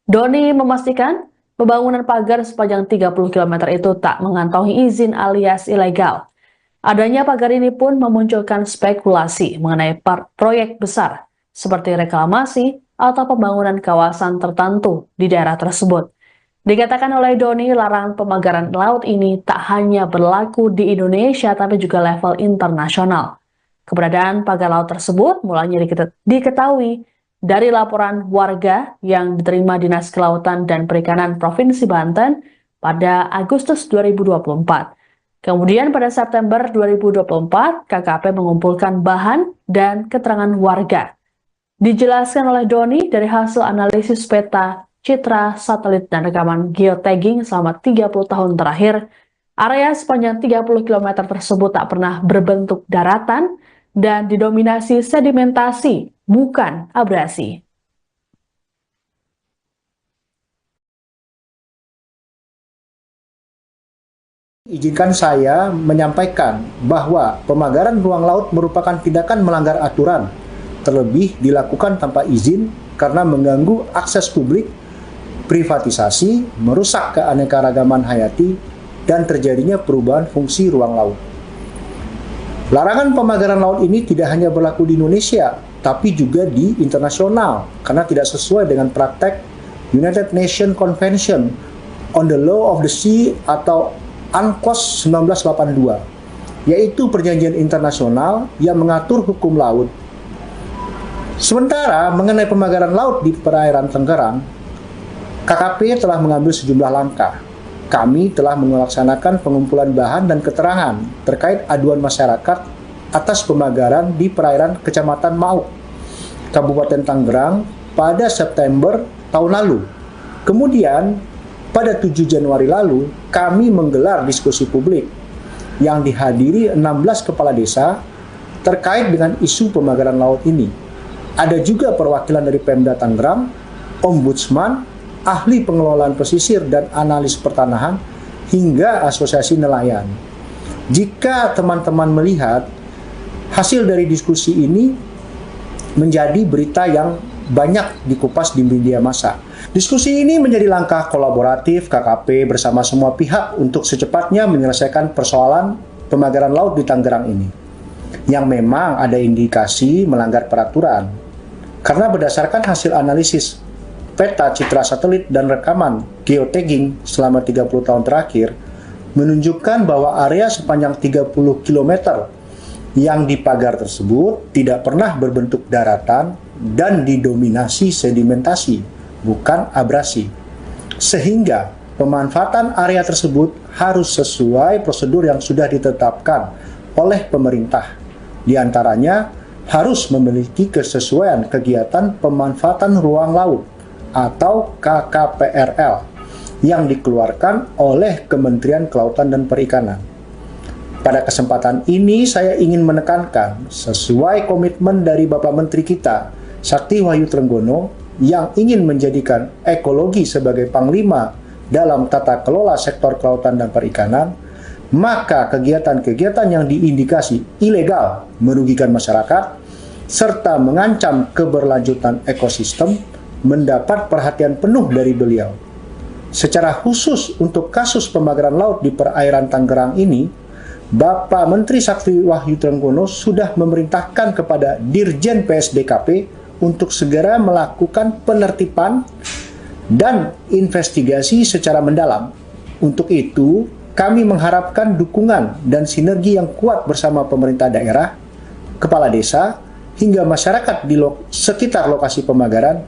Doni memastikan pembangunan pagar sepanjang 30 km itu tak mengantongi izin alias ilegal. Adanya pagar ini pun memunculkan spekulasi mengenai proyek besar seperti reklamasi atau pembangunan kawasan tertentu di daerah tersebut. Dikatakan oleh Doni, larangan pemagaran laut ini tak hanya berlaku di Indonesia tapi juga level internasional. Keberadaan pagar laut tersebut mulanya diketahui dari laporan warga yang diterima Dinas Kelautan dan Perikanan Provinsi Banten pada Agustus 2024. Kemudian pada September 2024, KKP mengumpulkan bahan dan keterangan warga. Dijelaskan oleh Doni dari hasil analisis peta, citra, satelit, dan rekaman geotagging selama 30 tahun terakhir, area sepanjang 30 km tersebut tak pernah berbentuk daratan dan didominasi sedimentasi, bukan abrasi. Izinkan saya menyampaikan bahwa pemagaran ruang laut merupakan tindakan melanggar aturan, terlebih dilakukan tanpa izin karena mengganggu akses publik, privatisasi, merusak keanekaragaman hayati, dan terjadinya perubahan fungsi ruang laut. Larangan pemagaran laut ini tidak hanya berlaku di Indonesia, tapi juga di internasional, karena tidak sesuai dengan praktek United Nations Convention on the Law of the Sea atau UNCLOS 1982, yaitu perjanjian internasional yang mengatur hukum laut. Sementara mengenai pemagaran laut di perairan Tangerang, KKP telah mengambil sejumlah langkah. Kami telah melaksanakan pengumpulan bahan dan keterangan terkait aduan masyarakat atas pemagaran di perairan Kecamatan Mauk, Kabupaten Tangerang pada September tahun lalu. Kemudian, pada 7 Januari lalu, kami menggelar diskusi publik yang dihadiri 16 kepala desa terkait dengan isu pemagaran laut ini. Ada juga perwakilan dari Pemda Tangerang, Ombudsman, ahli pengelolaan pesisir dan analis pertanahan, hingga asosiasi nelayan. Jika teman-teman melihat hasil dari diskusi ini menjadi berita yang banyak dikupas di media massa. Diskusi ini menjadi langkah kolaboratif KKP bersama semua pihak untuk secepatnya menyelesaikan persoalan pemagaran laut di Tangerang ini, yang memang ada indikasi melanggar peraturan. Karena berdasarkan hasil analisis peta citra satelit dan rekaman geotagging selama 30 tahun terakhir menunjukkan bahwa area sepanjang 30 km yang dipagar tersebut tidak pernah berbentuk daratan dan didominasi sedimentasi, bukan abrasi. Sehingga pemanfaatan area tersebut harus sesuai prosedur yang sudah ditetapkan oleh pemerintah. Di antaranya harus memiliki kesesuaian kegiatan pemanfaatan ruang laut atau KKPRL yang dikeluarkan oleh Kementerian Kelautan dan Perikanan. Pada kesempatan ini saya ingin menekankan sesuai komitmen dari Bapak Menteri kita, Sakti Wahyu Trenggono, yang ingin menjadikan ekologi sebagai panglima dalam tata kelola sektor kelautan dan perikanan, maka kegiatan-kegiatan yang diindikasi ilegal merugikan masyarakat serta mengancam keberlanjutan ekosistem mendapat perhatian penuh dari beliau. Secara khusus untuk kasus pemagaran laut di perairan Tangerang ini, Bapak Menteri Sakti Wahyu Trenggono sudah memerintahkan kepada Dirjen PSDKP untuk segera melakukan penertiban dan investigasi secara mendalam. Untuk itu, kami mengharapkan dukungan dan sinergi yang kuat bersama pemerintah daerah, kepala desa, hingga masyarakat di sekitar lokasi pemagaran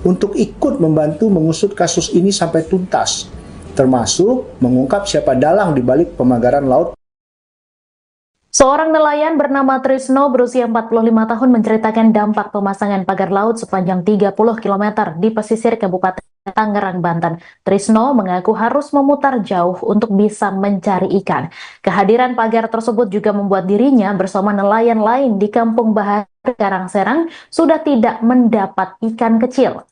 untuk ikut membantu mengusut kasus ini sampai tuntas, termasuk mengungkap siapa dalang di balik pemagaran laut. Seorang nelayan bernama Trisno berusia 45 tahun menceritakan dampak pemasangan pagar laut sepanjang 30 km di pesisir Kabupaten Tangerang, Banten. Trisno mengaku harus memutar jauh untuk bisa mencari ikan. Kehadiran pagar tersebut juga membuat dirinya bersama nelayan lain di Kampung Bahar, Karangserang sudah tidak mendapat ikan kecil.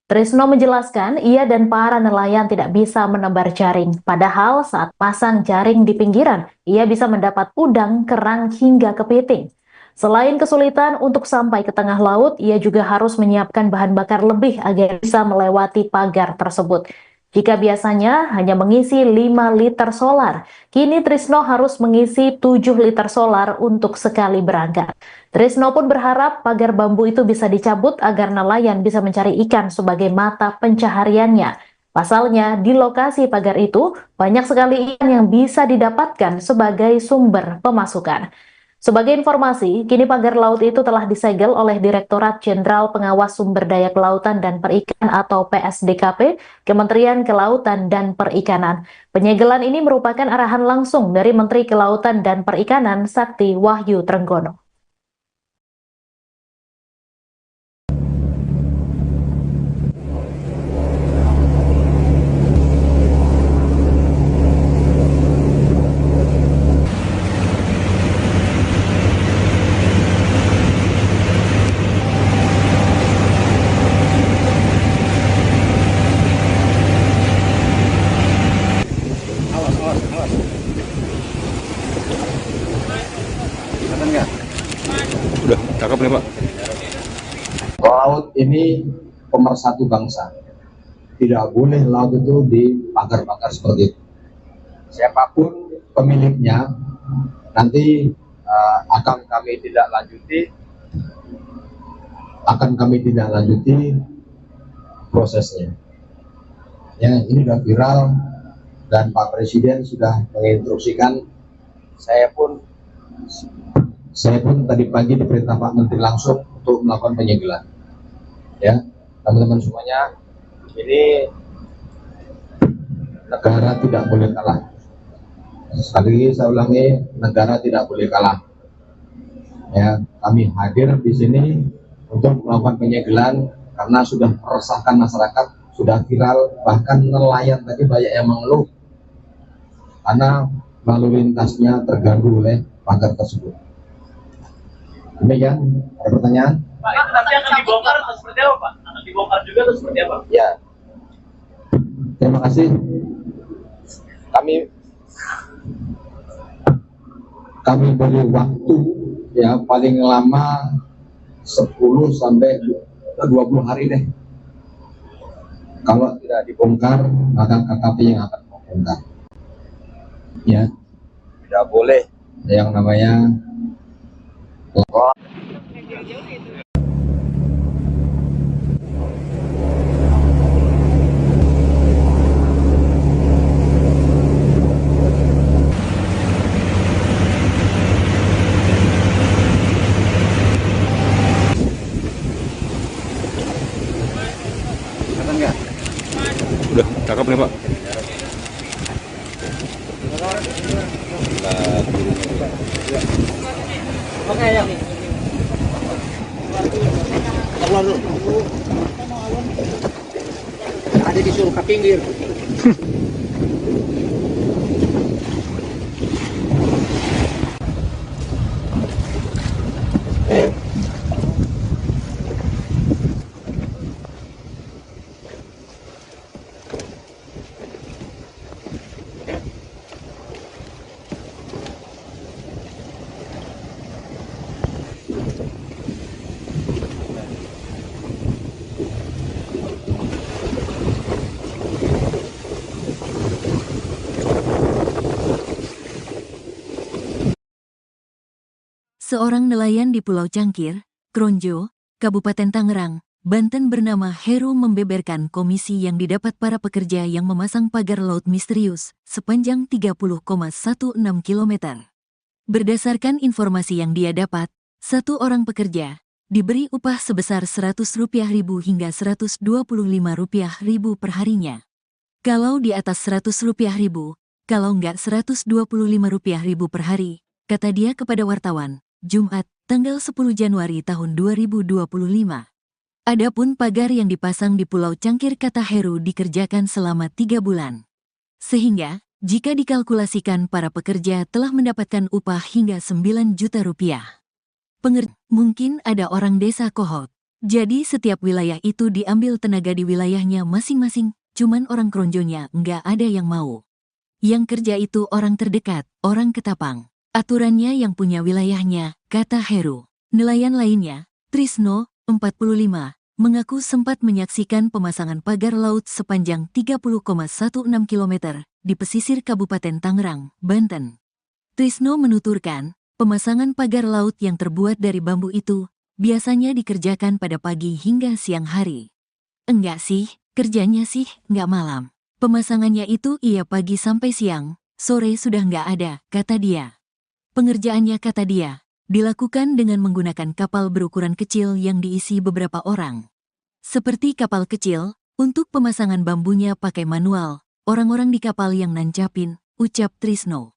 Trisno menjelaskan ia dan para nelayan tidak bisa menebar jaring. Padahal saat pasang jaring di pinggiran, ia bisa mendapat udang, kerang, hingga kepiting. Selain kesulitan untuk sampai ke tengah laut, ia juga harus menyiapkan bahan bakar lebih agar bisa melewati pagar tersebut. Jika biasanya hanya mengisi 5 liter solar, kini Trisno harus mengisi 7 liter solar untuk sekali berangkat. Trisno pun berharap pagar bambu itu bisa dicabut agar nelayan bisa mencari ikan sebagai mata pencahariannya. Pasalnya, di lokasi pagar itu banyak sekali ikan yang bisa didapatkan sebagai sumber pemasukan. Sebagai informasi, kini pagar laut itu telah disegel oleh Direktorat Jenderal Pengawas Sumber Daya Kelautan dan Perikanan atau PSDKP, Kementerian Kelautan dan Perikanan. Penyegelan ini merupakan arahan langsung dari Menteri Kelautan dan Perikanan Sakti Wahyu Trenggono. Udah cakep nih Pak. Laut ini pemersatu bangsa. Tidak boleh laut itu dipagar-pagar seperti itu. Siapapun pemiliknya nanti akan kami tidak lanjuti prosesnya. Ya, ini sudah viral dan Pak Presiden sudah menginstruksikan. Saya pun tadi pagi diperintah Pak Menteri langsung untuk melakukan penyegelan. Ya, teman-teman semuanya, ini negara tidak boleh kalah. Sekali lagi saya ulangi, negara tidak boleh kalah. Ya, kami hadir di sini untuk melakukan penyegelan karena sudah meresahkan masyarakat, sudah viral, bahkan nelayan tadi banyak yang mengeluh karena lalu lintasnya terganggu oleh pagar tersebut. Demikian, ada pertanyaan? Pak, itu nanti akan dibongkar atau seperti apa, Pak? Akan dibongkar juga atau seperti apa? Ya, terima kasih. Kami beri waktu ya paling lama 10 sampai 20 hari deh. Kalau tidak dibongkar, maka KKP yang akan membongkar. Ya, tidak boleh yang namanya Udah, cakep nih Pak. Oke ya. Keluar dulu. Ada disuruh ke pinggir. Seorang nelayan di Pulau Cangkir, Kronjo, Kabupaten Tangerang, Banten bernama Heru membeberkan komisi yang didapat para pekerja yang memasang pagar laut misterius sepanjang 30,16 km. Berdasarkan informasi yang dia dapat, satu orang pekerja diberi upah sebesar Rp100.000 hingga Rp125.000 per harinya. Kalau di atas Rp100.000, kalau enggak Rp125.000 per hari, kata dia kepada wartawan, Jumat, tanggal 10 Januari tahun 2025. Adapun pagar yang dipasang di Pulau Cangkir kata Heru dikerjakan selama 3 bulan. Sehingga, jika dikalkulasikan para pekerja telah mendapatkan upah hingga Rp9 juta. Mungkin ada orang desa kohot. Jadi setiap wilayah itu diambil tenaga di wilayahnya masing-masing, cuman orang Kronjonya nggak ada yang mau. Yang kerja itu orang terdekat, orang Ketapang. Aturannya yang punya wilayahnya, kata Heru. Nelayan lainnya, Trisno, 45, mengaku sempat menyaksikan pemasangan pagar laut sepanjang 30,16 km di pesisir Kabupaten Tangerang, Banten. Trisno menuturkan, pemasangan pagar laut yang terbuat dari bambu itu biasanya dikerjakan pada pagi hingga siang hari. Enggak sih, kerjanya sih enggak malam. Pemasangannya itu iya pagi sampai siang, sore sudah enggak ada, kata dia. Pengerjaannya, kata dia, dilakukan dengan menggunakan kapal berukuran kecil yang diisi beberapa orang. Seperti kapal kecil, untuk pemasangan bambunya pakai manual, orang-orang di kapal yang nancapin, ucap Trisno.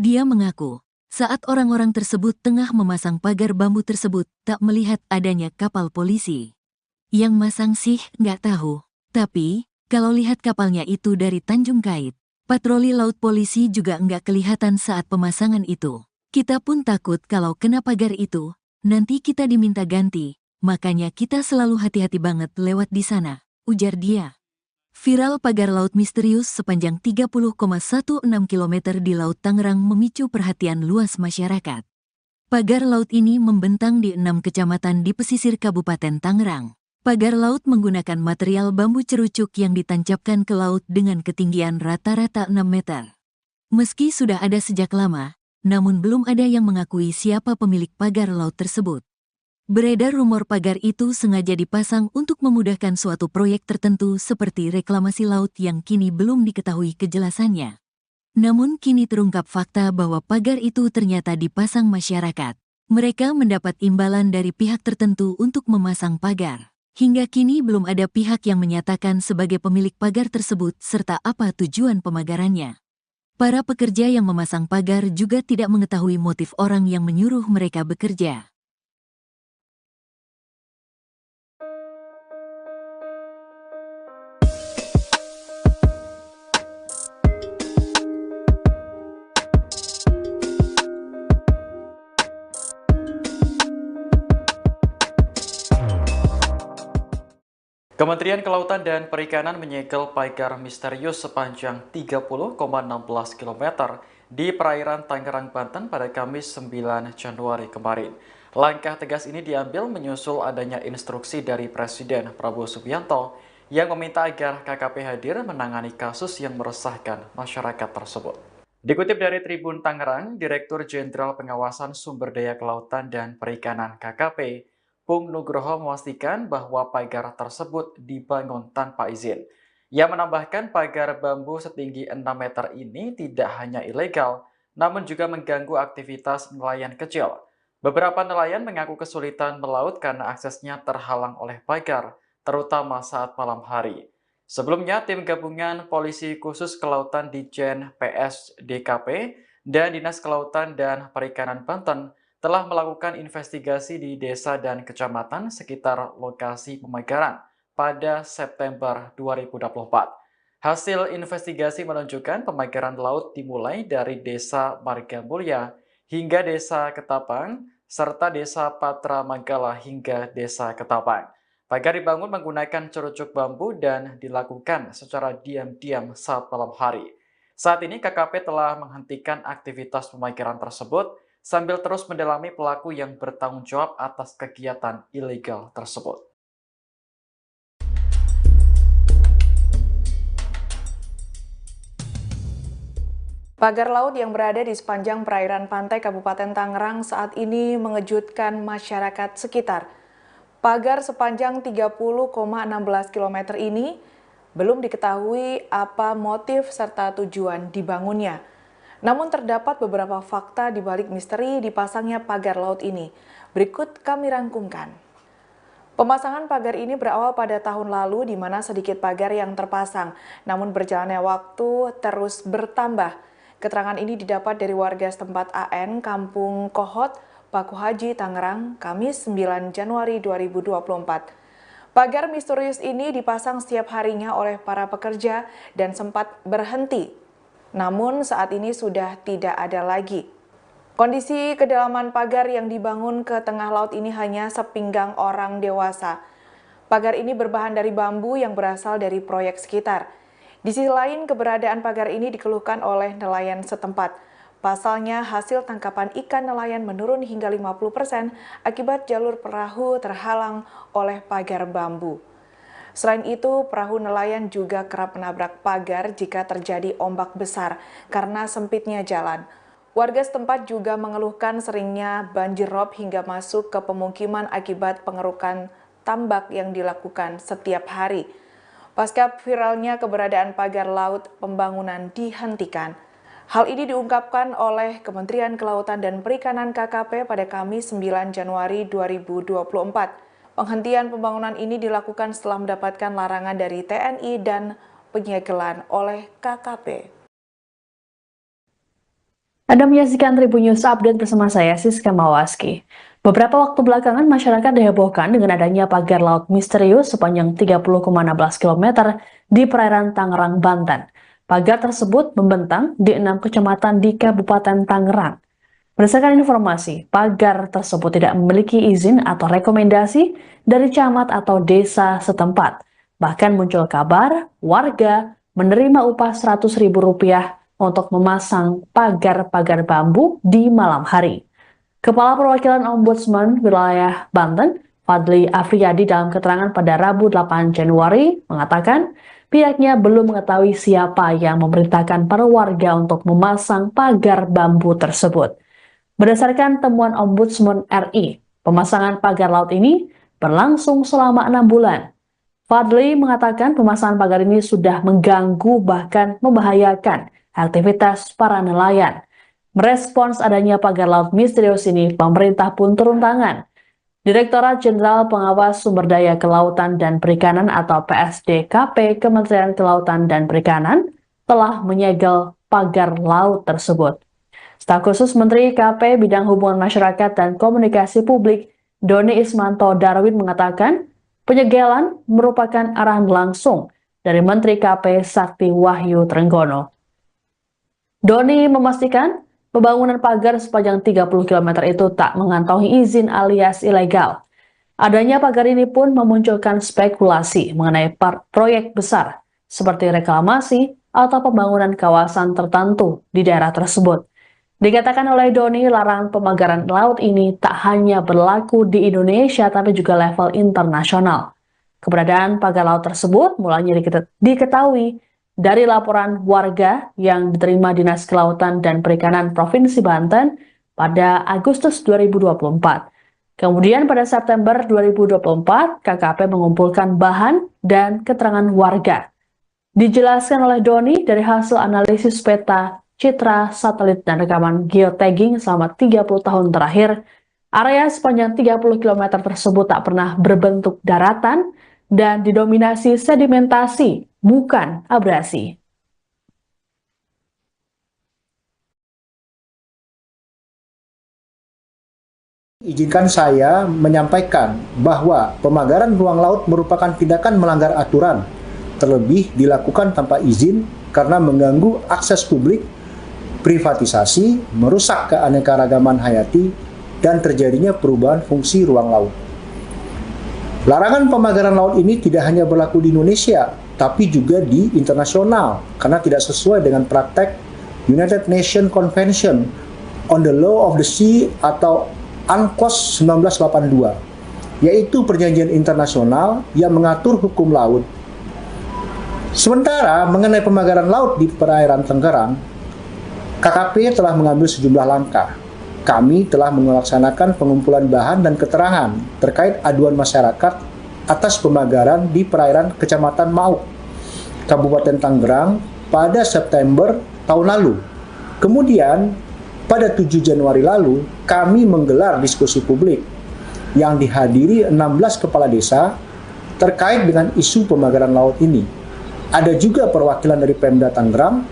Dia mengaku, saat orang-orang tersebut tengah memasang pagar bambu tersebut, tak melihat adanya kapal polisi. Yang masang sih nggak tahu, tapi kalau lihat kapalnya itu dari Tanjung Kait, patroli laut polisi juga nggak kelihatan saat pemasangan itu. Kita pun takut kalau kena pagar itu, nanti kita diminta ganti, makanya kita selalu hati-hati banget lewat di sana, ujar dia. Viral pagar laut misterius sepanjang 30,16 km di Laut Tangerang memicu perhatian luas masyarakat. Pagar laut ini membentang di 6 kecamatan di pesisir Kabupaten Tangerang. Pagar laut menggunakan material bambu cerucuk yang ditancapkan ke laut dengan ketinggian rata-rata 6 meter. Meski sudah ada sejak lama, namun belum ada yang mengakui siapa pemilik pagar laut tersebut. Beredar rumor pagar itu sengaja dipasang untuk memudahkan suatu proyek tertentu seperti reklamasi laut yang kini belum diketahui kejelasannya. Namun kini terungkap fakta bahwa pagar itu ternyata dipasang masyarakat. Mereka mendapat imbalan dari pihak tertentu untuk memasang pagar. Hingga kini belum ada pihak yang menyatakan sebagai pemilik pagar tersebut serta apa tujuan pemagarannya. Para pekerja yang memasang pagar juga tidak mengetahui motif orang yang menyuruh mereka bekerja. Kementerian Kelautan dan Perikanan menyegel pagar misterius sepanjang 30,16 km di perairan Tangerang, Banten pada Kamis 9 Januari kemarin. Langkah tegas ini diambil menyusul adanya instruksi dari Presiden Prabowo Subianto yang meminta agar KKP hadir menangani kasus yang meresahkan masyarakat tersebut. Dikutip dari Tribun Tangerang, Direktur Jenderal Pengawasan Sumber Daya Kelautan dan Perikanan KKP, Pung Nugroho memastikan bahwa pagar tersebut dibangun tanpa izin. Ia menambahkan pagar bambu setinggi 6 meter ini tidak hanya ilegal, namun juga mengganggu aktivitas nelayan kecil. Beberapa nelayan mengaku kesulitan melaut karena aksesnya terhalang oleh pagar, terutama saat malam hari. Sebelumnya, tim gabungan Polisi Khusus Kelautan Ditjen PS DKP dan Dinas Kelautan dan Perikanan Banten telah melakukan investigasi di desa dan kecamatan sekitar lokasi pemagaran pada September 2024. Hasil investigasi menunjukkan pemagaran laut dimulai dari Desa Margamulya hingga Desa Ketapang, serta Desa Patra Manggala hingga Desa Ketapang. Pagar dibangun menggunakan cerucuk bambu dan dilakukan secara diam-diam saat malam hari. Saat ini KKP telah menghentikan aktivitas pemagaran tersebut sambil terus mendalami pelaku yang bertanggung jawab atas kegiatan ilegal tersebut. Pagar laut yang berada di sepanjang perairan pantai Kabupaten Tangerang saat ini mengejutkan masyarakat sekitar. Pagar sepanjang 30,16 km ini belum diketahui apa motif serta tujuan dibangunnya. Namun terdapat beberapa fakta di balik misteri dipasangnya pagar laut ini. Berikut kami rangkumkan. Pemasangan pagar ini berawal pada tahun lalu di mana sedikit pagar yang terpasang, namun berjalannya waktu terus bertambah. Keterangan ini didapat dari warga setempat AN Kampung Kohot, Paku Haji, Tangerang, Kamis 9 Januari 2024. Pagar misterius ini dipasang setiap harinya oleh para pekerja dan sempat berhenti. Namun saat ini sudah tidak ada lagi. Kondisi kedalaman pagar yang dibangun ke tengah laut ini hanya sepinggang orang dewasa. Pagar ini berbahan dari bambu yang berasal dari proyek sekitar. Di sisi lain, keberadaan pagar ini dikeluhkan oleh nelayan setempat. Pasalnya, hasil tangkapan ikan nelayan menurun hingga 50% akibat jalur perahu terhalang oleh pagar bambu. Selain itu, perahu nelayan juga kerap menabrak pagar jika terjadi ombak besar karena sempitnya jalan. Warga setempat juga mengeluhkan seringnya banjir rob hingga masuk ke pemukiman akibat pengerukan tambak yang dilakukan setiap hari. Pasca viralnya keberadaan pagar laut, pembangunan dihentikan. Hal ini diungkapkan oleh Kementerian Kelautan dan Perikanan KKP pada Kamis 9 Januari 2024. Penghentian pembangunan ini dilakukan setelah mendapatkan larangan dari TNI dan penyegelan oleh KKP. Anda menyaksikan Tribun News Update bersama saya, Siska Mawaski. Beberapa waktu belakangan masyarakat dihebohkan dengan adanya pagar laut misterius sepanjang 30,16 km di perairan Tangerang, Banten. Pagar tersebut membentang di 6 kecamatan di Kabupaten Tangerang. Berdasarkan informasi, pagar tersebut tidak memiliki izin atau rekomendasi dari camat atau desa setempat. Bahkan muncul kabar warga menerima upah Rp100.000 untuk memasang pagar-pagar bambu di malam hari. Kepala Perwakilan Ombudsman Wilayah Banten, Fadli Afriyadi dalam keterangan pada Rabu 8 Januari mengatakan pihaknya belum mengetahui siapa yang memerintahkan para warga untuk memasang pagar bambu tersebut. Berdasarkan temuan Ombudsman RI, pemasangan pagar laut ini berlangsung selama 6 bulan. Fadli mengatakan pemasangan pagar ini sudah mengganggu bahkan membahayakan aktivitas para nelayan. Merespons adanya pagar laut misterius ini, pemerintah pun turun tangan. Direktorat Jenderal Pengawas Sumber Daya Kelautan dan Perikanan atau PSDKP Kementerian Kelautan dan Perikanan telah menyegel pagar laut tersebut. Staf khusus Menteri KP Bidang Hubungan Masyarakat dan Komunikasi Publik Doni Ismanto Darwin mengatakan penyegelan merupakan arahan langsung dari Menteri KP Sakti Wahyu Trenggono. Doni memastikan pembangunan pagar sepanjang 30 km itu tak mengantongi izin alias ilegal. Adanya pagar ini pun memunculkan spekulasi mengenai proyek besar seperti reklamasi atau pembangunan kawasan tertentu di daerah tersebut. Dikatakan oleh Doni, larangan pemagaran laut ini tak hanya berlaku di Indonesia tapi juga level internasional. Keberadaan pagar laut tersebut mulanya diketahui dari laporan warga yang diterima Dinas Kelautan dan Perikanan Provinsi Banten pada Agustus 2024. Kemudian pada September 2024, KKP mengumpulkan bahan dan keterangan warga. Dijelaskan oleh Doni dari hasil analisis peta, citra, satelit, dan rekaman geotagging selama 30 tahun terakhir, area sepanjang 30 km tersebut tak pernah berbentuk daratan dan didominasi sedimentasi, bukan abrasi. Izinkan saya menyampaikan bahwa pemagaran ruang laut merupakan tindakan melanggar aturan, terlebih dilakukan tanpa izin karena mengganggu akses publik, privatisasi, merusak keanekaragaman hayati, dan terjadinya perubahan fungsi ruang laut. Larangan pemagaran laut ini tidak hanya berlaku di Indonesia, tapi juga di internasional, karena tidak sesuai dengan praktek United Nations Convention on the Law of the Sea atau UNCLOS 1982, yaitu perjanjian internasional yang mengatur hukum laut. Sementara mengenai pemagaran laut di perairan Tangerang, KKP telah mengambil sejumlah langkah. Kami telah melaksanakan pengumpulan bahan dan keterangan terkait aduan masyarakat atas pemagaran di perairan Kecamatan Mauk, Kabupaten Tangerang pada September tahun lalu. Kemudian, pada 7 Januari lalu, kami menggelar diskusi publik yang dihadiri 16 kepala desa terkait dengan isu pemagaran laut ini. Ada juga perwakilan dari Pemda Tangerang,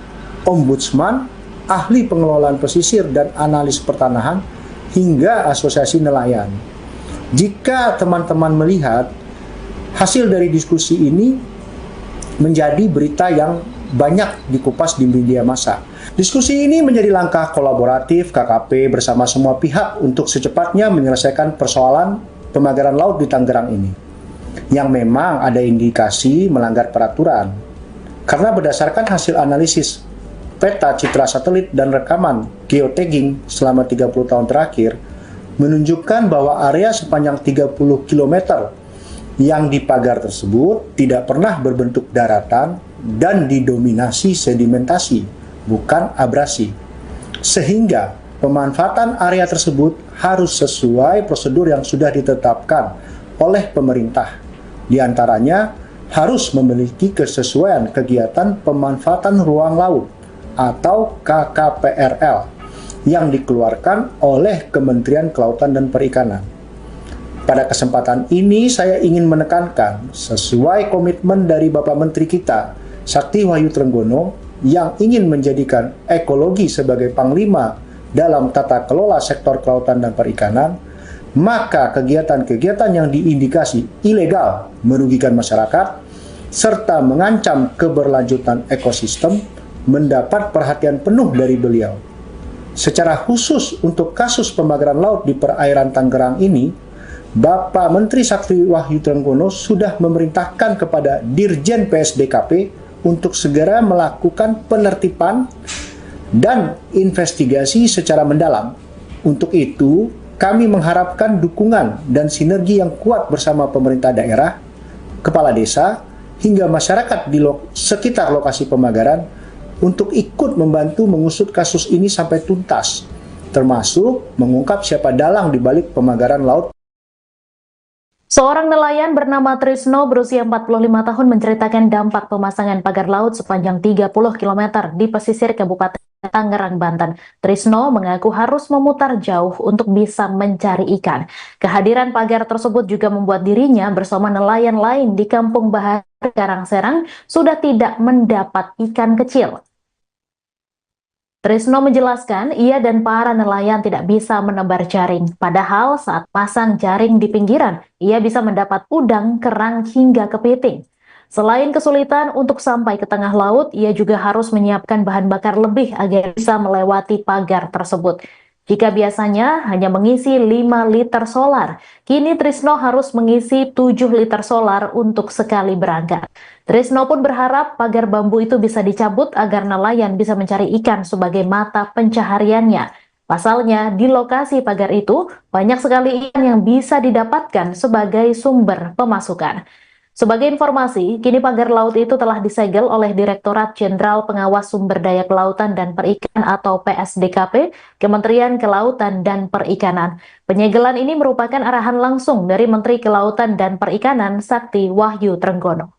Ombudsman, ahli pengelolaan pesisir dan analis pertanahan, hingga asosiasi nelayan. Jika teman-teman melihat hasil dari diskusi ini menjadi berita yang banyak dikupas di media massa. Diskusi ini menjadi langkah kolaboratif KKP bersama semua pihak untuk secepatnya menyelesaikan persoalan pemagaran laut di Tangerang ini, yang memang ada indikasi melanggar peraturan. Karena berdasarkan hasil analisis peta, citra satelit, dan rekaman geotagging selama 30 tahun terakhir menunjukkan bahwa area sepanjang 30 km yang dipagar tersebut tidak pernah berbentuk daratan dan didominasi sedimentasi, bukan abrasi. Sehingga pemanfaatan area tersebut harus sesuai prosedur yang sudah ditetapkan oleh pemerintah. Di antaranya harus memiliki kesesuaian kegiatan pemanfaatan ruang laut atau KKPRL yang dikeluarkan oleh Kementerian Kelautan dan Perikanan. Pada kesempatan ini saya ingin menekankan sesuai komitmen dari Bapak Menteri kita, Sakti Wahyu Trenggono, yang ingin menjadikan ekologi sebagai panglima dalam tata kelola sektor kelautan dan perikanan, maka kegiatan-kegiatan yang diindikasi ilegal merugikan masyarakat serta mengancam keberlanjutan ekosistem mendapat perhatian penuh dari beliau. Secara khusus untuk kasus pemagaran laut di perairan Tangerang ini, Bapak Menteri Sakti Wahyu Trenggono sudah memerintahkan kepada Dirjen PSDKP untuk segera melakukan penertiban dan investigasi secara mendalam. Untuk itu, kami mengharapkan dukungan dan sinergi yang kuat bersama pemerintah daerah, kepala desa, hingga masyarakat di sekitar lokasi pemagaran untuk ikut membantu mengusut kasus ini sampai tuntas, termasuk mengungkap siapa dalang di balik pemagaran laut. Seorang nelayan bernama Trisno berusia 45 tahun menceritakan dampak pemasangan pagar laut sepanjang 30 km di pesisir Kabupaten Tangerang, Banten. Trisno mengaku harus memutar jauh untuk bisa mencari ikan. Kehadiran pagar tersebut juga membuat dirinya bersama nelayan lain di Kampung Bahar, Karangserang sudah tidak mendapat ikan kecil. Trisno menjelaskan ia dan para nelayan tidak bisa menebar jaring. Padahal saat pasang jaring di pinggiran, ia bisa mendapat udang, kerang, hingga kepiting. Selain kesulitan untuk sampai ke tengah laut, ia juga harus menyiapkan bahan bakar lebih agar bisa melewati pagar tersebut. Jika biasanya hanya mengisi 5 liter solar, kini Trisno harus mengisi 7 liter solar untuk sekali berangkat. Trisno pun berharap pagar bambu itu bisa dicabut agar nelayan bisa mencari ikan sebagai mata pencahariannya. Pasalnya, di lokasi pagar itu banyak sekali ikan yang bisa didapatkan sebagai sumber pemasukan. Sebagai informasi, kini pagar laut itu telah disegel oleh Direktorat Jenderal Pengawas Sumber Daya Kelautan dan Perikanan atau PSDKP, Kementerian Kelautan dan Perikanan. Penyegelan ini merupakan arahan langsung dari Menteri Kelautan dan Perikanan Sakti Wahyu Trenggono.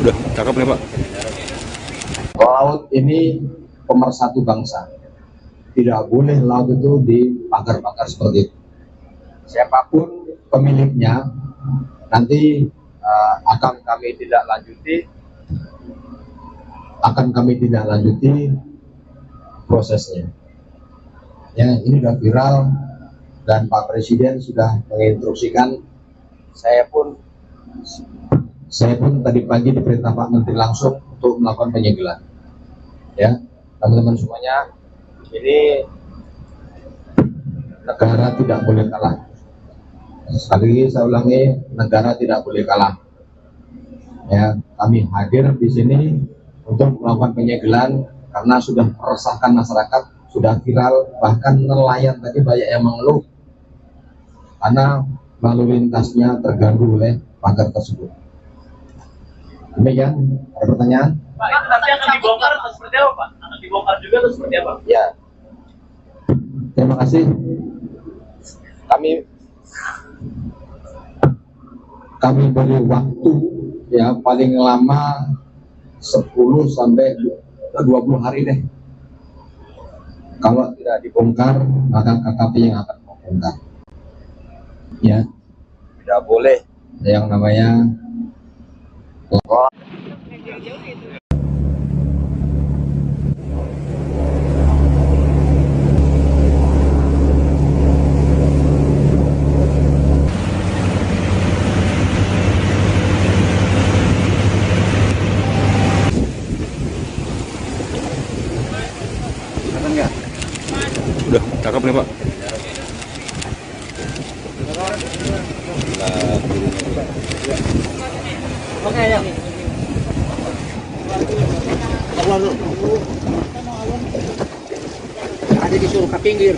Udah, cakep nih Pak. Laut ini pemersatu bangsa. Tidak boleh laut itu dipagar-pagar seperti itu. Siapapun pemiliknya, nanti akan kami tidak lanjuti prosesnya. Ya, ini sudah viral dan Pak Presiden sudah menginstruksikan. Saya pun tadi pagi diperintah Pak Menteri langsung untuk melakukan penyegelan. Ya, teman-teman semuanya, ini negara tidak boleh kalah. Sekali lagi saya ulangi, negara tidak boleh kalah. Ya, kami hadir di sini untuk melakukan penyegelan karena sudah meresahkan masyarakat, sudah viral, bahkan nelayan tadi banyak yang mengeluh karena lalu lintasnya terganggu oleh pagar tersebut. Demikian, ada pertanyaan? Pak, itu nanti akan dibongkar atau seperti apa, Pak? Akan dibongkar juga atau seperti apa? Ya, terima kasih. Kami beri waktu ya paling lama 10 sampai 20 hari deh. Kalau tidak dibongkar, maka KKP yang akan membongkar. Ya, tidak boleh yang namanya Udah, cakep nih Pak. Oke, ayo. Keluar dulu. Ada disuruh ke pinggir.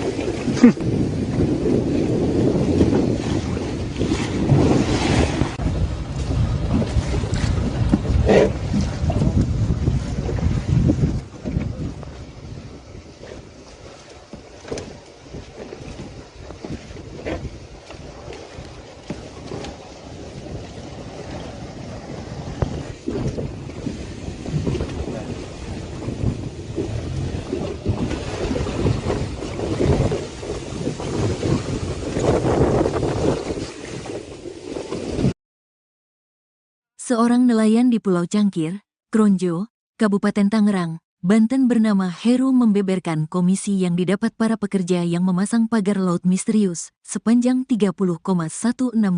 Seorang nelayan di Pulau Cangkir, Kronjo, Kabupaten Tangerang, Banten bernama Heru membeberkan komisi yang didapat para pekerja yang memasang pagar laut misterius sepanjang 30,16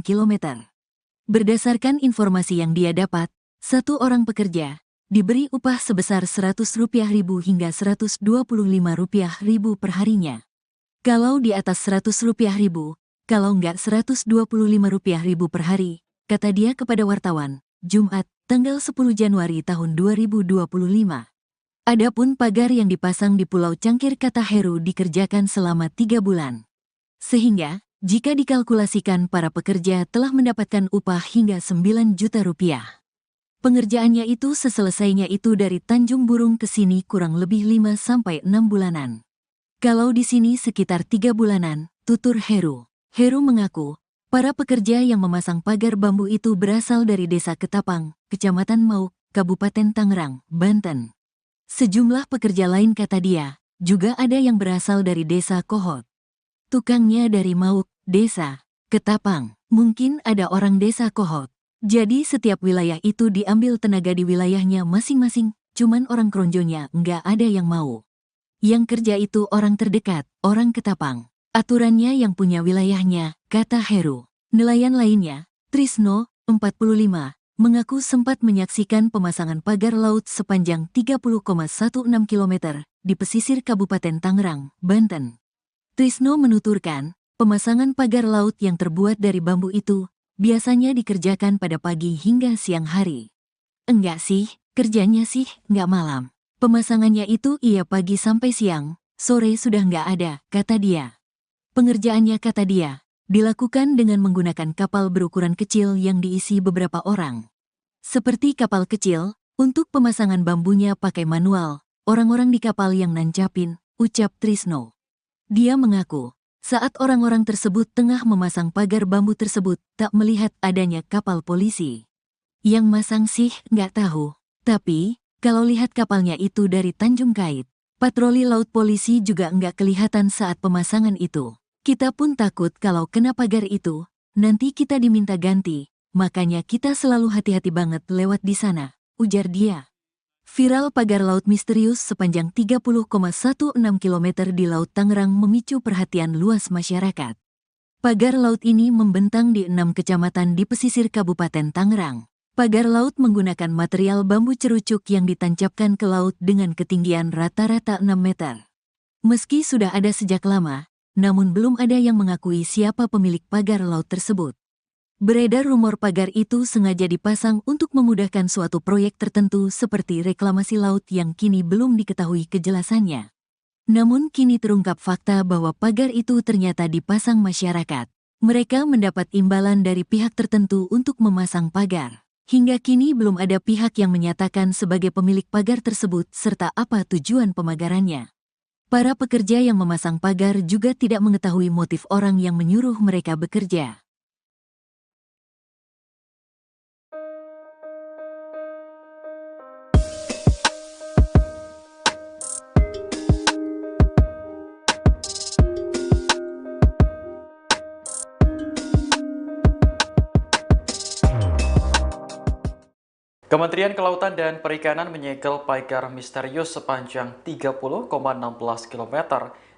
km. Berdasarkan informasi yang dia dapat, Satu orang pekerja diberi upah sebesar Rp100.000 hingga Rp125.000 per harinya. Kalau di atas Rp100.000, kalau enggak Rp125.000 per hari, kata dia kepada wartawan, Jumat, tanggal 10 Januari tahun 2025. Adapun pagar yang dipasang di Pulau Cangkir, kata Heru, dikerjakan selama 3 bulan. Sehingga, jika dikalkulasikan, para pekerja telah mendapatkan upah hingga Rp9 juta. Pengerjaannya itu seselesainya itu dari Tanjung Burung ke sini kurang lebih 5-6 bulanan. Kalau di sini sekitar 3 bulanan, tutur Heru. Heru mengaku, para pekerja yang memasang pagar bambu itu berasal dari Desa Ketapang, Kecamatan Mauk, Kabupaten Tangerang, Banten. Sejumlah pekerja lain, kata dia, juga ada yang berasal dari Desa Kohot. Tukangnya dari Mauk, Desa Ketapang, mungkin ada orang Desa Kohot. Jadi setiap wilayah itu diambil tenaga di wilayahnya masing-masing, cuman orang Kronjonya nggak ada yang mau. Yang kerja itu orang terdekat, orang Ketapang. Aturannya yang punya wilayahnya, kata Heru. Nelayan lainnya, Trisno, 45, mengaku sempat menyaksikan pemasangan pagar laut sepanjang 30,16 km di pesisir Kabupaten Tangerang, Banten. Trisno menuturkan, pemasangan pagar laut yang terbuat dari bambu itu biasanya dikerjakan pada pagi hingga siang hari. Enggak sih, kerjanya sih nggak malam. Pemasangannya itu iya pagi sampai siang, sore sudah nggak ada, kata dia. Pengerjaannya, kata dia, dilakukan dengan menggunakan kapal berukuran kecil yang diisi beberapa orang. Seperti kapal kecil, untuk pemasangan bambunya pakai manual, orang-orang di kapal yang nancapin, ucap Trisno. Dia mengaku, saat orang-orang tersebut tengah memasang pagar bambu tersebut, tak melihat adanya kapal polisi. Yang masang sih nggak tahu, tapi kalau lihat kapalnya itu dari Tanjung Kait, patroli laut polisi juga nggak kelihatan saat pemasangan itu. Kita pun takut kalau kena pagar itu, nanti kita diminta ganti, makanya kita selalu hati-hati banget lewat di sana, ujar dia. Viral pagar laut misterius sepanjang 30,16 km di Laut Tangerang memicu perhatian luas masyarakat. Pagar laut ini membentang di 6 kecamatan di pesisir Kabupaten Tangerang. Pagar laut menggunakan material bambu cerucuk yang ditancapkan ke laut dengan ketinggian rata-rata 6 meter. Meski sudah ada sejak lama, namun belum ada yang mengakui siapa pemilik pagar laut tersebut. Beredar rumor pagar itu sengaja dipasang untuk memudahkan suatu proyek tertentu seperti reklamasi laut yang kini belum diketahui kejelasannya. Namun kini terungkap fakta bahwa pagar itu ternyata dipasang masyarakat. Mereka mendapat imbalan dari pihak tertentu untuk memasang pagar. Hingga kini belum ada pihak yang menyatakan sebagai pemilik pagar tersebut serta apa tujuan pemagarannya. Para pekerja yang memasang pagar juga tidak mengetahui motif orang yang menyuruh mereka bekerja. Kementerian Kelautan dan Perikanan menyegel pagar misterius sepanjang 30,16 km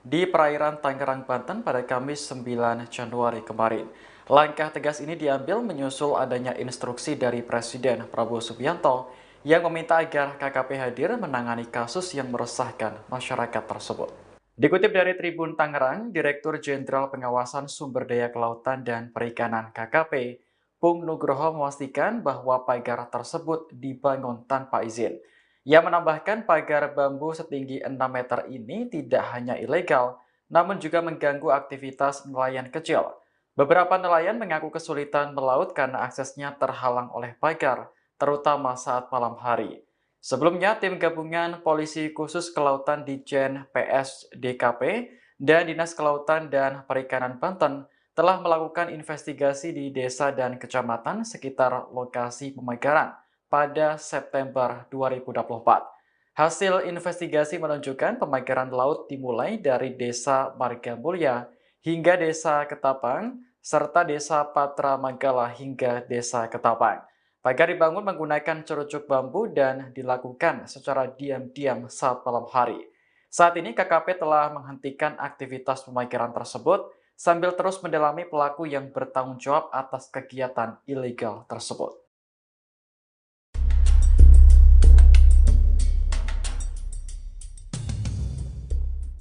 di perairan Tangerang, Banten pada Kamis 9 Januari kemarin. Langkah tegas ini diambil menyusul adanya instruksi dari Presiden Prabowo Subianto yang meminta agar KKP hadir menangani kasus yang meresahkan masyarakat tersebut. Dikutip dari Tribun Tangerang, Direktur Jenderal Pengawasan Sumber Daya Kelautan dan Perikanan KKP, Pung Nugroho memastikan bahwa pagar tersebut dibangun tanpa izin. Ia menambahkan pagar bambu setinggi 6 meter ini tidak hanya ilegal, namun juga mengganggu aktivitas nelayan kecil. Beberapa nelayan mengaku kesulitan melaut karena aksesnya terhalang oleh pagar, terutama saat malam hari. Sebelumnya, tim gabungan Polisi Khusus Kelautan Ditjen PS DKP dan Dinas Kelautan dan Perikanan Banten telah melakukan investigasi di desa dan kecamatan sekitar lokasi pemagaran pada September 2024. Hasil investigasi menunjukkan pemagaran laut dimulai dari Desa Margamulya hingga Desa Ketapang, serta Desa Patra Manggala hingga Desa Ketapang. Pagar dibangun menggunakan cerucuk bambu dan dilakukan secara diam-diam saat malam hari. Saat ini KKP telah menghentikan aktivitas pemagaran tersebut sambil terus mendalami pelaku yang bertanggung jawab atas kegiatan ilegal tersebut.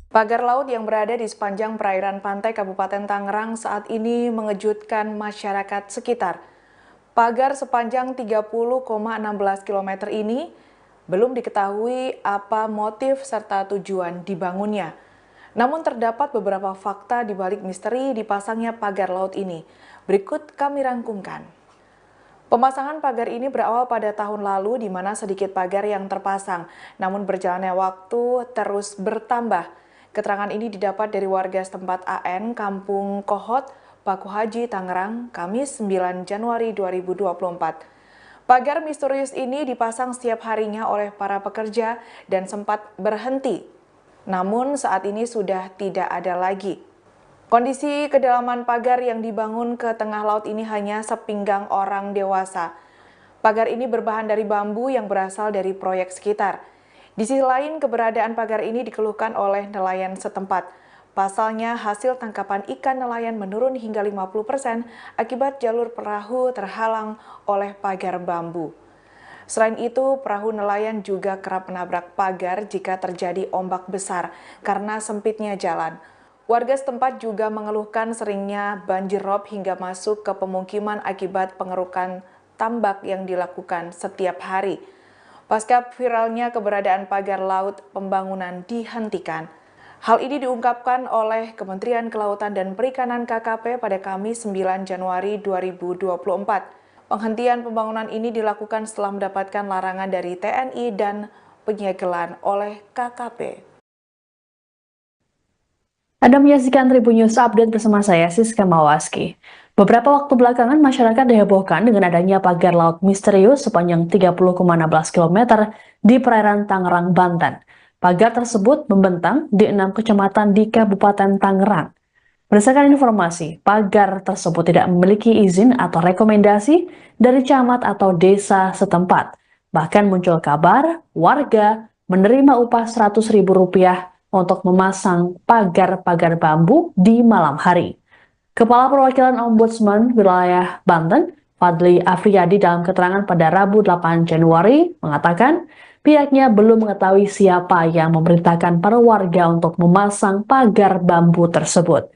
Pagar laut yang berada di sepanjang perairan pantai Kabupaten Tangerang saat ini mengejutkan masyarakat sekitar. Pagar sepanjang 30,16 km ini belum diketahui apa motif serta tujuan dibangunnya. Namun terdapat beberapa fakta di balik misteri dipasangnya pagar laut ini. Berikut kami rangkumkan. Pemasangan pagar ini berawal pada tahun lalu di mana sedikit pagar yang terpasang, namun berjalannya waktu terus bertambah. Keterangan ini didapat dari warga setempat AN, Kampung Kohot, Paku Haji, Tangerang, Kamis 9 Januari 2024. Pagar misterius ini dipasang setiap harinya oleh para pekerja dan sempat berhenti. Namun saat ini sudah tidak ada lagi. Kondisi kedalaman pagar yang dibangun ke tengah laut ini hanya sepinggang orang dewasa. Pagar ini berbahan dari bambu yang berasal dari proyek sekitar. Di sisi lain, keberadaan pagar ini dikeluhkan oleh nelayan setempat. Pasalnya, hasil tangkapan ikan nelayan menurun hingga 50% akibat jalur perahu terhalang oleh pagar bambu. Selain itu, perahu nelayan juga kerap menabrak pagar jika terjadi ombak besar karena sempitnya jalan. Warga setempat juga mengeluhkan seringnya banjir rob hingga masuk ke pemukiman akibat pengerukan tambak yang dilakukan setiap hari. Pasca viralnya keberadaan pagar laut, pembangunan dihentikan. Hal ini diungkapkan oleh Kementerian Kelautan dan Perikanan KKP pada Kamis 9 Januari 2024. Penghentian pembangunan ini dilakukan setelah mendapatkan larangan dari TNI dan penyegelan oleh KKP. Anda menyaksikan Tribun News Update bersama saya, Siska Mawaski. Beberapa waktu belakangan, masyarakat dihebohkan dengan adanya pagar laut misterius sepanjang 30,16 km di perairan Tangerang, Banten. Pagar tersebut membentang di 6 kecamatan di Kabupaten Tangerang. Berdasarkan informasi, pagar tersebut tidak memiliki izin atau rekomendasi dari camat atau desa setempat. Bahkan muncul kabar warga menerima upah Rp100.000 untuk memasang pagar-pagar bambu di malam hari. Kepala Perwakilan Ombudsman Wilayah Banten, Fadli Afriyadi dalam keterangan pada Rabu 8 Januari mengatakan pihaknya belum mengetahui siapa yang memerintahkan para warga untuk memasang pagar bambu tersebut.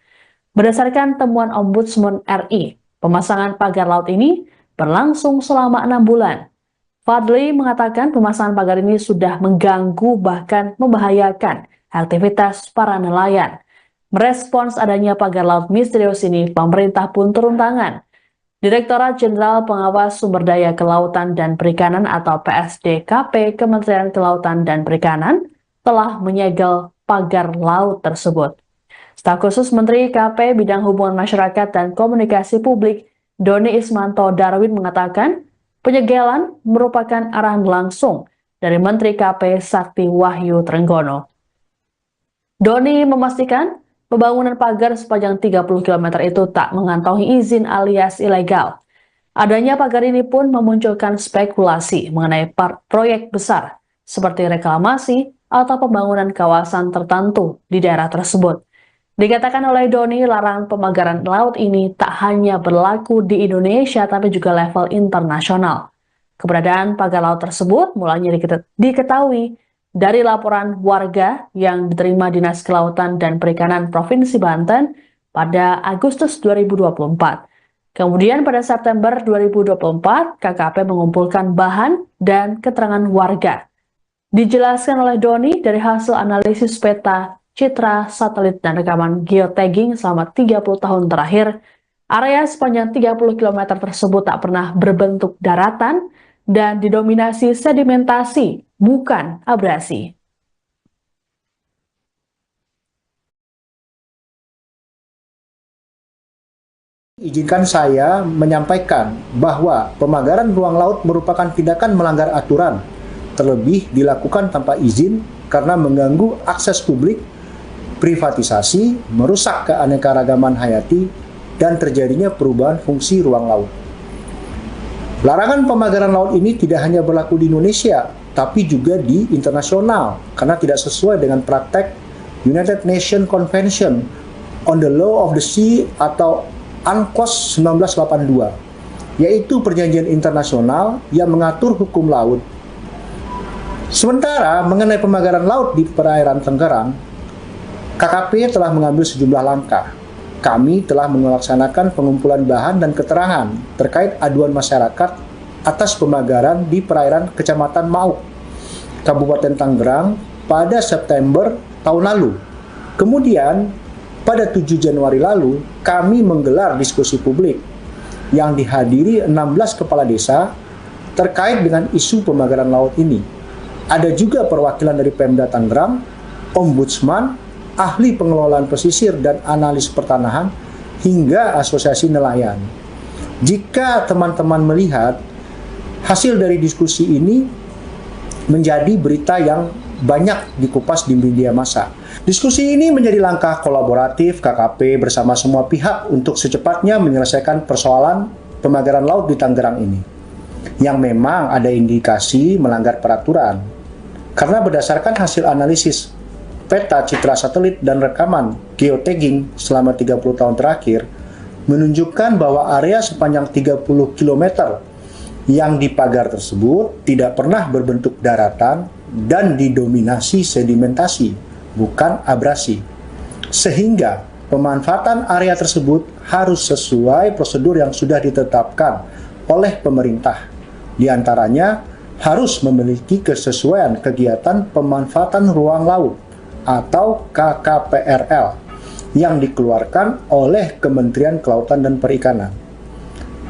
Berdasarkan temuan Ombudsman RI, pemasangan pagar laut ini berlangsung selama 6 bulan. Fadli mengatakan pemasangan pagar ini sudah mengganggu bahkan membahayakan aktivitas para nelayan. Merespons adanya pagar laut misterius ini, pemerintah pun turun tangan. Direktorat Jenderal Pengawas Sumber Daya Kelautan dan Perikanan atau PSDKP Kementerian Kelautan dan Perikanan telah menyegel pagar laut tersebut. Staf khusus Menteri KP Bidang Hubungan Masyarakat dan Komunikasi Publik, Doni Ismanto Darwin mengatakan penyegelan merupakan arahan langsung dari Menteri KP Sakti Wahyu Trenggono. Doni memastikan pembangunan pagar sepanjang 30 km itu tak mengantongi izin alias ilegal. Adanya pagar ini pun memunculkan spekulasi mengenai proyek besar seperti reklamasi atau pembangunan kawasan tertentu di daerah tersebut. Dikatakan oleh Doni, larangan pemagaran laut ini tak hanya berlaku di Indonesia tapi juga level internasional. Keberadaan pagar laut tersebut mulanya diketahui dari laporan warga yang diterima Dinas Kelautan dan Perikanan Provinsi Banten pada Agustus 2024. Kemudian pada September 2024, KKP mengumpulkan bahan dan keterangan warga. Dijelaskan oleh Doni dari hasil analisis peta, citra, satelit, dan rekaman geotagging selama 30 tahun terakhir, area sepanjang 30 km tersebut tak pernah berbentuk daratan dan didominasi sedimentasi, bukan abrasi. Izinkan saya menyampaikan bahwa pemagaran ruang laut merupakan tindakan melanggar aturan, terlebih dilakukan tanpa izin karena mengganggu akses publik, privatisasi, merusak keanekaragaman hayati, dan terjadinya perubahan fungsi ruang laut. Larangan pemagaran laut ini tidak hanya berlaku di Indonesia, tapi juga di internasional, karena tidak sesuai dengan praktek United Nations Convention on the Law of the Sea atau UNCLOS 1982, yaitu perjanjian internasional yang mengatur hukum laut. Sementara mengenai pemagaran laut di perairan Tangerang, KKP telah mengambil sejumlah langkah. Kami telah melaksanakan pengumpulan bahan dan keterangan terkait aduan masyarakat atas pemagaran di perairan Kecamatan Mauk, Kabupaten Tangerang pada September tahun lalu. Kemudian, pada 7 Januari lalu, kami menggelar diskusi publik yang dihadiri 16 kepala desa terkait dengan isu pemagaran laut ini. Ada juga perwakilan dari Pemda Tangerang, Ombudsman, ahli pengelolaan pesisir dan analis pertanahan, hingga asosiasi nelayan. Jika teman-teman melihat, hasil dari diskusi ini menjadi berita yang banyak dikupas di media massa. Diskusi ini menjadi langkah kolaboratif KKP bersama semua pihak untuk secepatnya menyelesaikan persoalan pemagaran laut di Tangerang ini, yang memang ada indikasi melanggar peraturan. Karena berdasarkan hasil analisis peta citra satelit dan rekaman geotagging selama 30 tahun terakhir, menunjukkan bahwa area sepanjang 30 km yang dipagar tersebut tidak pernah berbentuk daratan dan didominasi sedimentasi, bukan abrasi. Sehingga pemanfaatan area tersebut harus sesuai prosedur yang sudah ditetapkan oleh pemerintah. Di antaranya harus memiliki kesesuaian kegiatan pemanfaatan ruang laut atau KKPRL yang dikeluarkan oleh Kementerian Kelautan dan Perikanan.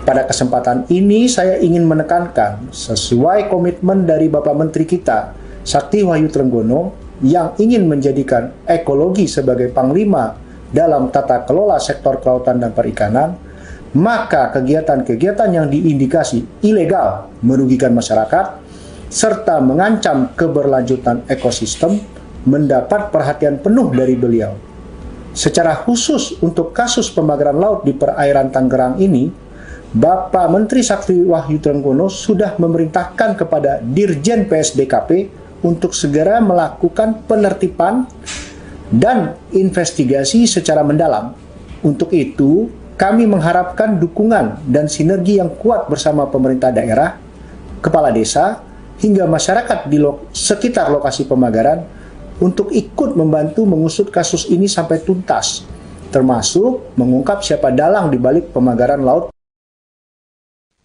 Pada kesempatan ini saya ingin menekankan sesuai komitmen dari Bapak Menteri kita, Sakti Wahyu Trenggono, yang ingin menjadikan ekologi sebagai panglima dalam tata kelola sektor kelautan dan perikanan, maka kegiatan-kegiatan yang diindikasi ilegal merugikan masyarakat serta mengancam keberlanjutan ekosistem mendapat perhatian penuh dari beliau. Secara khusus untuk kasus pemagaran laut di perairan Tangerang ini, Bapak Menteri Sakti Wahyu Trenggono sudah memerintahkan kepada Dirjen PSDKP untuk segera melakukan penertiban dan investigasi secara mendalam. Untuk itu, kami mengharapkan dukungan dan sinergi yang kuat bersama pemerintah daerah, kepala desa, hingga masyarakat di sekitar lokasi pemagaran untuk ikut membantu mengusut kasus ini sampai tuntas, termasuk mengungkap siapa dalang di balik pemagaran laut.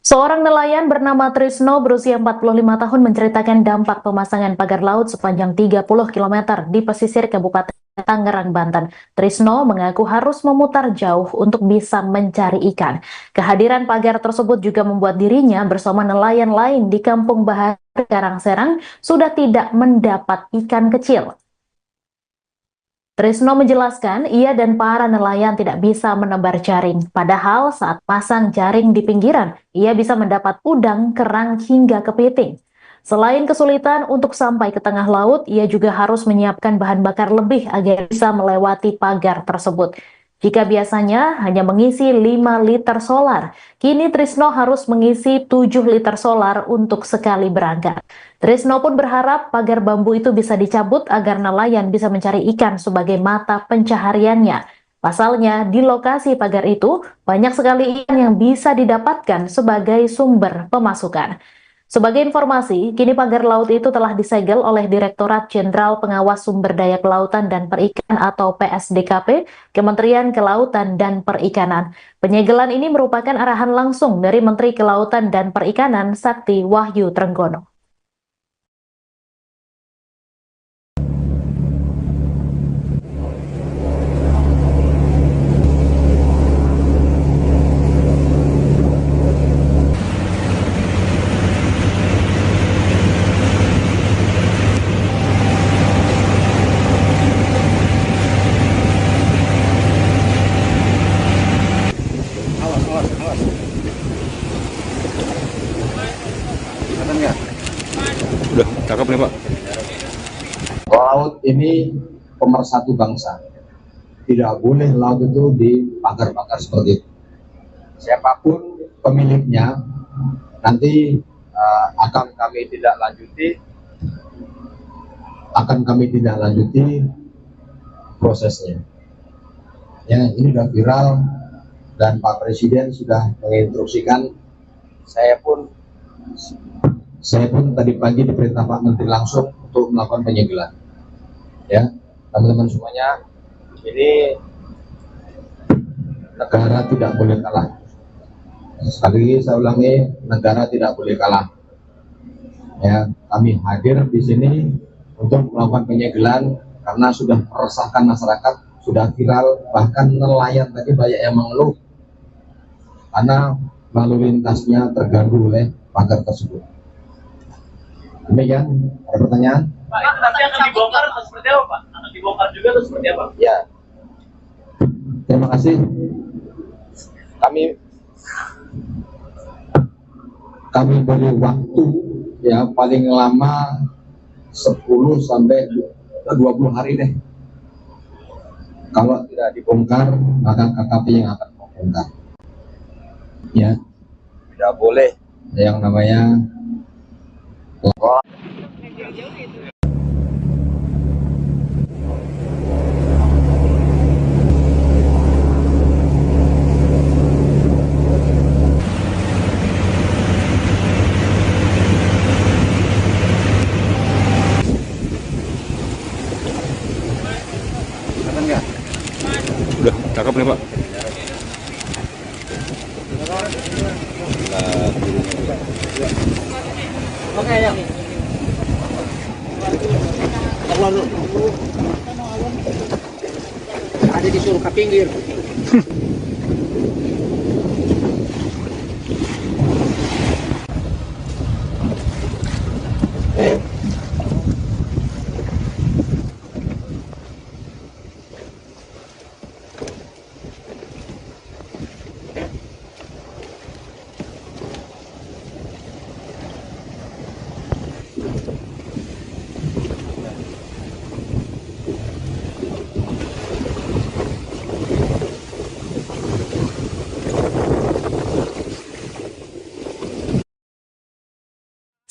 Seorang nelayan bernama Trisno berusia 45 tahun menceritakan dampak pemasangan pagar laut sepanjang 30 km di pesisir Kabupaten Tangerang, Banten. Trisno mengaku harus memutar jauh untuk bisa mencari ikan. Kehadiran pagar tersebut juga membuat dirinya bersama nelayan lain di Kampung Bahar, Karangserang sudah tidak mendapat ikan kecil. Trisno menjelaskan ia dan para nelayan tidak bisa menebar jaring. Padahal saat pasang jaring di pinggiran, ia bisa mendapat udang, kerang, hingga kepiting. Selain kesulitan untuk sampai ke tengah laut, ia juga harus menyiapkan bahan bakar lebih agar bisa melewati pagar tersebut. Jika biasanya hanya mengisi 5 liter solar, kini Trisno harus mengisi 7 liter solar untuk sekali berangkat. Trisno pun berharap pagar bambu itu bisa dicabut agar nelayan bisa mencari ikan sebagai mata pencahariannya. Pasalnya, di lokasi pagar itu banyak sekali ikan yang bisa didapatkan sebagai sumber pemasukan. Sebagai informasi, kini pagar laut itu telah disegel oleh Direktorat Jenderal Pengawas Sumber Daya Kelautan dan Perikanan atau PSDKP, Kementerian Kelautan dan Perikanan. Penyegelan ini merupakan arahan langsung dari Menteri Kelautan dan Perikanan Sakti Wahyu Trenggono. Udah, cakep nih Pak. Laut ini pemersatu bangsa. Tidak boleh laut itu dipagar-pagar seperti itu. Siapapun pemiliknya, nanti akan kami tidak lanjuti prosesnya. Ya, ini sudah viral dan Pak Presiden sudah menginstruksikan. Saya pun tadi pagi diperintah Pak Menteri langsung untuk melakukan penyegelan. Ya, teman-teman semuanya Ini negara tidak boleh kalah. Sekali lagi saya ulangi, negara tidak boleh kalah. Ya, kami hadir di sini untuk melakukan penyegelan karena sudah meresahkan masyarakat, sudah viral, bahkan nelayan tadi banyak yang mengeluh karena lalu lintasnya terganggu oleh pagar tersebut. Demikian, ada pertanyaan? Pak, itu nanti akan dibongkar atau seperti apa, Pak? Akan dibongkar juga atau seperti apa? Ya, terima kasih. Kami beri waktu ya paling lama 10 sampai 20 hari deh. Kalau tidak dibongkar, maka KKP yang akan membongkar. Ya, tidak boleh yang namanya Udah, cakep nih Pak. Oke, ayo. Kita keluar dulu. Ada disuruh ke pinggir.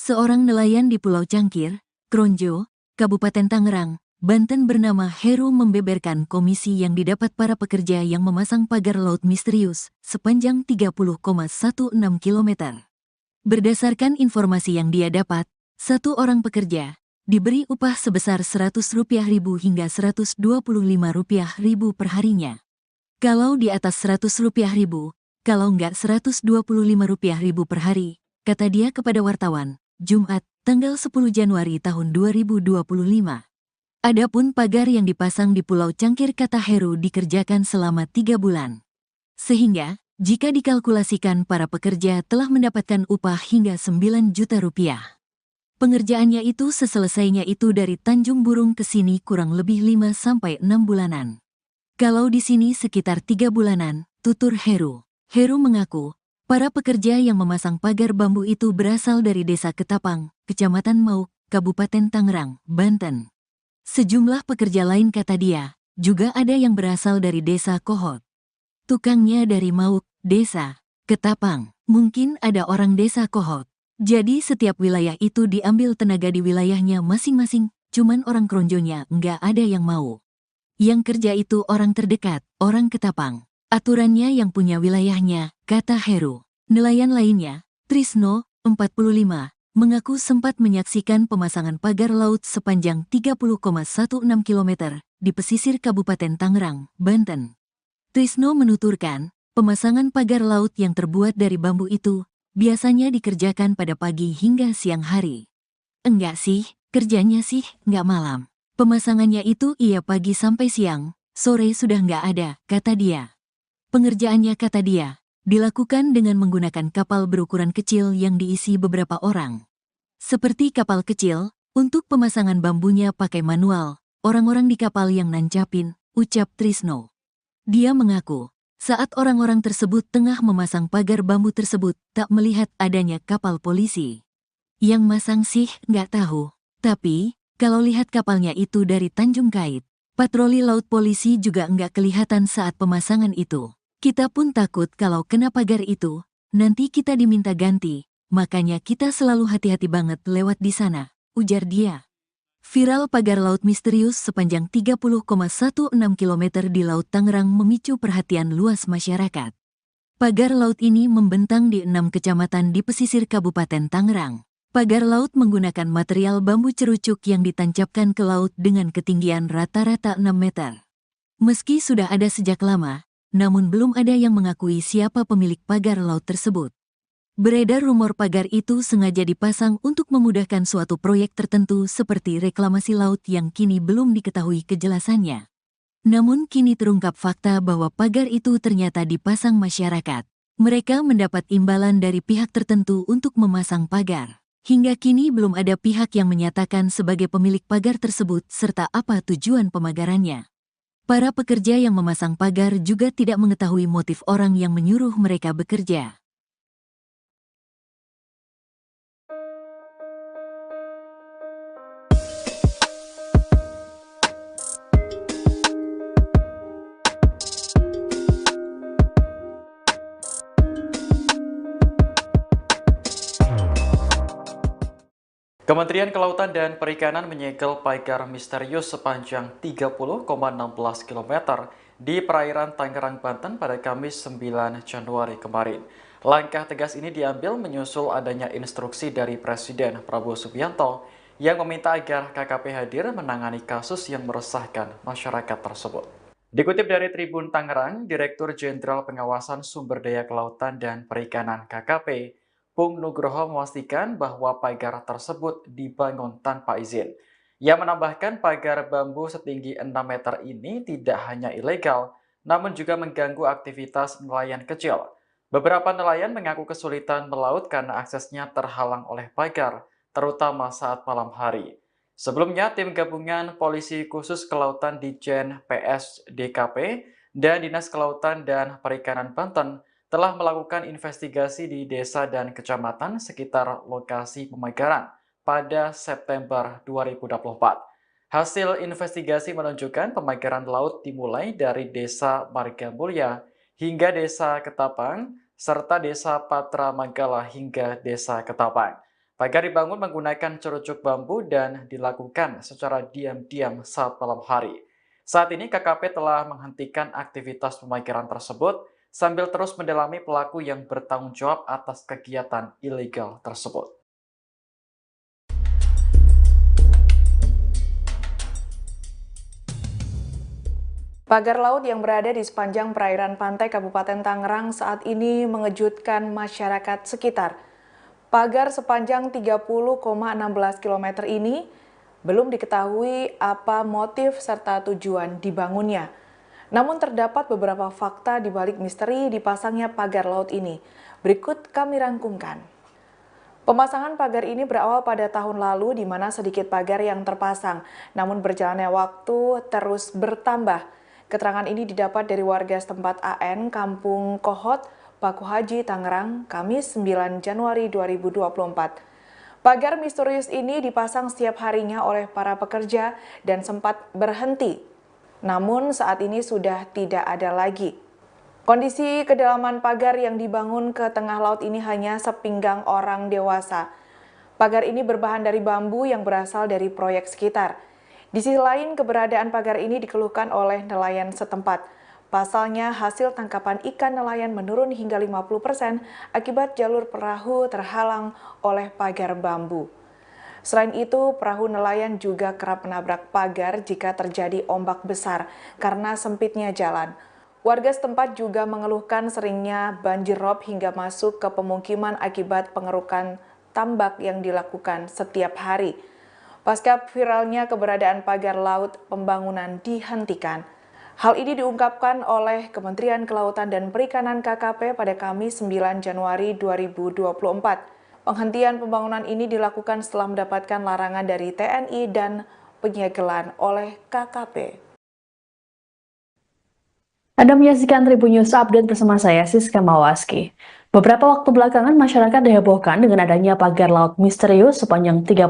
Seorang nelayan di Pulau Cangkir, Kronjo, Kabupaten Tangerang, Banten bernama Heru membeberkan komisi yang didapat para pekerja yang memasang pagar laut misterius sepanjang 30,16 km. Berdasarkan informasi yang dia dapat, satu orang pekerja diberi upah sebesar Rp100.000 hingga Rp125.000 per harinya. Kalau di atas Rp100.000, kalau enggak Rp125.000 per hari, kata dia kepada wartawan, Jumat, tanggal 10 Januari tahun 2025. Adapun pagar yang dipasang di Pulau Cangkir kata Heru dikerjakan selama 3 bulan. Sehingga, jika dikalkulasikan para pekerja telah mendapatkan upah hingga Rp9 juta. Pengerjaannya itu seselesainya itu dari Tanjung Burung ke sini kurang lebih 5-6 bulanan. Kalau di sini sekitar 3 bulanan, tutur Heru. Heru mengaku, para pekerja yang memasang pagar bambu itu berasal dari Desa Ketapang, Kecamatan Mauk, Kabupaten Tangerang, Banten. Sejumlah pekerja lain kata dia, juga ada yang berasal dari Desa Kohot. Tukangnya dari Mauk, Desa Ketapang, mungkin ada orang Desa Kohot. Jadi setiap wilayah itu diambil tenaga di wilayahnya masing-masing, cuman orang Kronjonya nggak ada yang mau. Yang kerja itu orang terdekat, orang Ketapang. Aturannya yang punya wilayahnya, kata Heru. Nelayan lainnya, Trisno, 45, mengaku sempat menyaksikan pemasangan pagar laut sepanjang 30,16 km di pesisir Kabupaten Tangerang, Banten. Trisno menuturkan, pemasangan pagar laut yang terbuat dari bambu itu biasanya dikerjakan pada pagi hingga siang hari. Enggak sih, kerjanya sih nggak malam. Pemasangannya itu iya pagi sampai siang, sore sudah nggak ada, kata dia. Pengerjaannya kata dia, dilakukan dengan menggunakan kapal berukuran kecil yang diisi beberapa orang. Seperti kapal kecil, untuk pemasangan bambunya pakai manual, orang-orang di kapal yang nancapin, ucap Trisno. Dia mengaku, saat orang-orang tersebut tengah memasang pagar bambu tersebut, tak melihat adanya kapal polisi. Yang masang sih nggak tahu, tapi kalau lihat kapalnya itu dari Tanjung Kait, patroli laut polisi juga nggak kelihatan saat pemasangan itu. Kita pun takut kalau kena pagar itu, nanti kita diminta ganti, makanya kita selalu hati-hati banget lewat di sana, ujar dia. Viral pagar laut misterius sepanjang 30,16 km di Laut Tangerang memicu perhatian luas masyarakat. Pagar laut ini membentang di 6 kecamatan di pesisir Kabupaten Tangerang. Pagar laut menggunakan material bambu cerucuk yang ditancapkan ke laut dengan ketinggian rata-rata 6 meter. Meski sudah ada sejak lama, namun belum ada yang mengakui siapa pemilik pagar laut tersebut. Beredar rumor pagar itu sengaja dipasang untuk memudahkan suatu proyek tertentu seperti reklamasi laut yang kini belum diketahui kejelasannya. Namun kini terungkap fakta bahwa pagar itu ternyata dipasang masyarakat. Mereka mendapat imbalan dari pihak tertentu untuk memasang pagar. Hingga kini belum ada pihak yang menyatakan sebagai pemilik pagar tersebut serta apa tujuan pemagarannya. Para pekerja yang memasang pagar juga tidak mengetahui motif orang yang menyuruh mereka bekerja. Kementerian Kelautan dan Perikanan menyegel pagar misterius sepanjang 30,16 km di perairan Tangerang, Banten pada Kamis 9 Januari kemarin. Langkah tegas ini diambil menyusul adanya instruksi dari Presiden Prabowo Subianto yang meminta agar KKP hadir menangani kasus yang meresahkan masyarakat tersebut. Dikutip dari Tribun Tangerang, Direktur Jenderal Pengawasan Sumber Daya Kelautan dan Perikanan KKP, Pung Nugroho memastikan bahwa pagar tersebut dibangun tanpa izin. Ia menambahkan pagar bambu setinggi 6 meter ini tidak hanya ilegal, namun juga mengganggu aktivitas nelayan kecil. Beberapa nelayan mengaku kesulitan melaut karena aksesnya terhalang oleh pagar, terutama saat malam hari. Sebelumnya, tim gabungan Polisi Khusus Kelautan Ditjen PS DKP dan Dinas Kelautan dan Perikanan Banten telah melakukan investigasi di desa dan kecamatan sekitar lokasi pemagaran pada September 2024. Hasil investigasi menunjukkan pemagaran laut dimulai dari Desa Margamulya hingga Desa Ketapang, serta Desa Patra Manggala hingga Desa Ketapang. Pagar dibangun menggunakan cerucuk bambu dan dilakukan secara diam-diam saat malam hari. Saat ini KKP telah menghentikan aktivitas pemagaran tersebut sambil terus mendalami pelaku yang bertanggung jawab atas kegiatan ilegal tersebut. Pagar laut yang berada di sepanjang perairan pantai Kabupaten Tangerang saat ini mengejutkan masyarakat sekitar. Pagar sepanjang 30,16 km ini belum diketahui apa motif serta tujuan dibangunnya. Namun terdapat beberapa fakta di balik misteri dipasangnya pagar laut ini. Berikut kami rangkumkan. Pemasangan pagar ini berawal pada tahun lalu di mana sedikit pagar yang terpasang. Namun berjalannya waktu terus bertambah. Keterangan ini didapat dari warga setempat AN Kampung Kohot, Paku Haji, Tangerang, Kamis 9 Januari 2024. Pagar misterius ini dipasang setiap harinya oleh para pekerja dan sempat berhenti. Namun saat ini sudah tidak ada lagi. Kondisi kedalaman pagar yang dibangun ke tengah laut ini hanya sepinggang orang dewasa. Pagar ini berbahan dari bambu yang berasal dari proyek sekitar. Di sisi lain, keberadaan pagar ini dikeluhkan oleh nelayan setempat. Pasalnya, hasil tangkapan ikan nelayan menurun hingga 50% akibat jalur perahu terhalang oleh pagar bambu. Selain itu, perahu nelayan juga kerap menabrak pagar jika terjadi ombak besar karena sempitnya jalan. Warga setempat juga mengeluhkan seringnya banjir rob hingga masuk ke pemukiman akibat pengerukan tambak yang dilakukan setiap hari. Pasca viralnya keberadaan pagar laut, pembangunan dihentikan. Hal ini diungkapkan oleh Kementerian Kelautan dan Perikanan KKP pada Kamis 9 Januari 2024. Penghentian pembangunan ini dilakukan setelah mendapatkan larangan dari TNI dan penyegelan oleh KKP. Anda menyaksikan Tribun News Update bersama saya, Siska Mawaski. Beberapa waktu belakangan, masyarakat dihebohkan dengan adanya pagar laut misterius sepanjang 30,16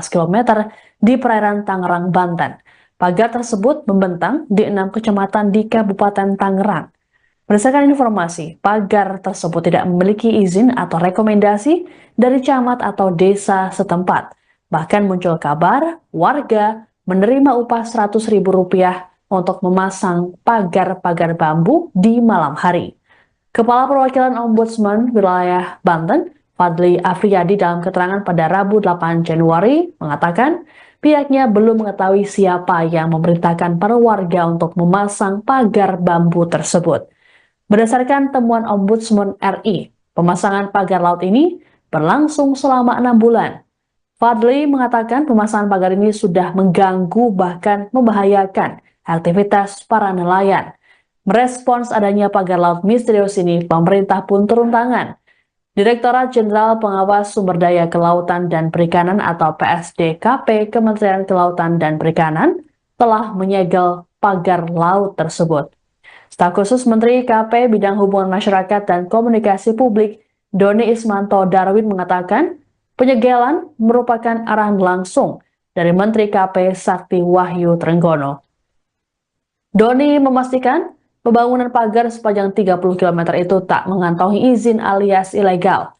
km di perairan Tangerang, Banten. Pagar tersebut membentang di 6 kecamatan di Kabupaten Tangerang. Berdasarkan informasi, pagar tersebut tidak memiliki izin atau rekomendasi dari camat atau desa setempat. Bahkan muncul kabar warga menerima upah Rp100.000 untuk memasang pagar-pagar bambu di malam hari. Kepala Perwakilan Ombudsman Wilayah Banten, Fadli Afriyadi dalam keterangan pada Rabu 8 Januari mengatakan, pihaknya belum mengetahui siapa yang memerintahkan para warga untuk memasang pagar bambu tersebut. Berdasarkan temuan Ombudsman RI, pemasangan pagar laut ini berlangsung selama 6 bulan. Fadli mengatakan pemasangan pagar ini sudah mengganggu bahkan membahayakan aktivitas para nelayan. Merespons adanya pagar laut misterius ini, pemerintah pun turun tangan. Direktorat Jenderal Pengawas Sumber Daya Kelautan dan Perikanan atau PSDKP Kementerian Kelautan dan Perikanan telah menyegel pagar laut tersebut. Staf khusus Menteri KP Bidang Hubungan Masyarakat dan Komunikasi Publik Doni Ismanto Darwin mengatakan penyegelan merupakan arahan langsung dari Menteri KP Sakti Wahyu Trenggono. Doni memastikan pembangunan pagar sepanjang 30 km itu tak mengantongi izin alias ilegal.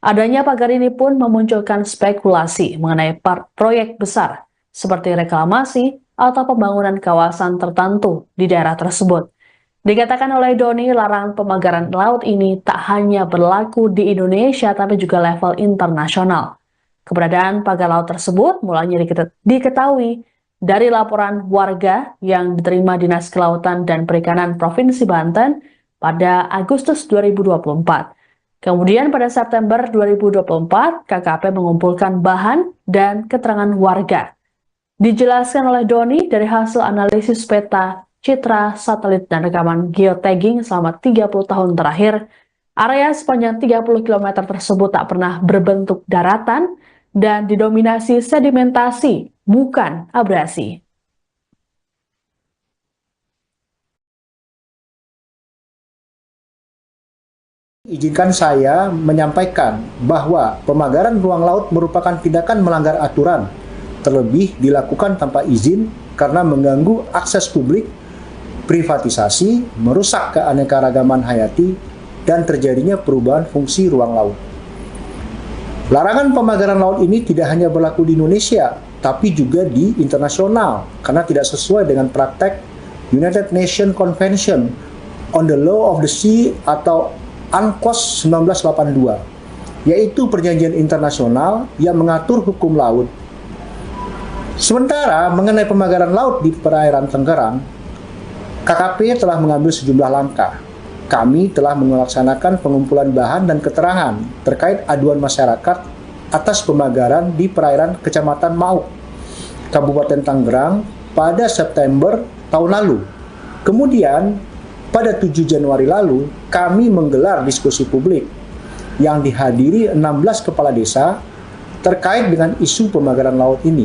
Adanya pagar ini pun memunculkan spekulasi mengenai proyek besar seperti reklamasi atau pembangunan kawasan tertentu di daerah tersebut. Dikatakan oleh Doni, larangan pemagaran laut ini tak hanya berlaku di Indonesia tapi juga level internasional. Keberadaan pagar laut tersebut mulanya diketahui dari laporan warga yang diterima Dinas Kelautan dan Perikanan Provinsi Banten pada Agustus 2024. Kemudian pada September 2024, KKP mengumpulkan bahan dan keterangan warga. Dijelaskan oleh Doni dari hasil analisis peta, citra, satelit, dan rekaman geotagging selama 30 tahun terakhir, area sepanjang 30 km tersebut tak pernah berbentuk daratan dan didominasi sedimentasi, bukan abrasi. Izinkan saya menyampaikan bahwa pemagaran ruang laut merupakan tindakan melanggar aturan, terlebih dilakukan tanpa izin karena mengganggu akses publik, privatisasi, merusak keanekaragaman hayati, dan terjadinya perubahan fungsi ruang laut. Larangan pemagaran laut ini tidak hanya berlaku di Indonesia, tapi juga di internasional, karena tidak sesuai dengan praktek United Nations Convention on the Law of the Sea atau UNCLOS 1982, yaitu perjanjian internasional yang mengatur hukum laut. Sementara mengenai pemagaran laut di perairan Tangerang, KKP telah mengambil sejumlah langkah. Kami telah melaksanakan pengumpulan bahan dan keterangan terkait aduan masyarakat atas pemagaran di perairan Kecamatan Mauk, Kabupaten Tangerang pada September tahun lalu. Kemudian, pada 7 Januari lalu, kami menggelar diskusi publik yang dihadiri 16 kepala desa terkait dengan isu pemagaran laut ini.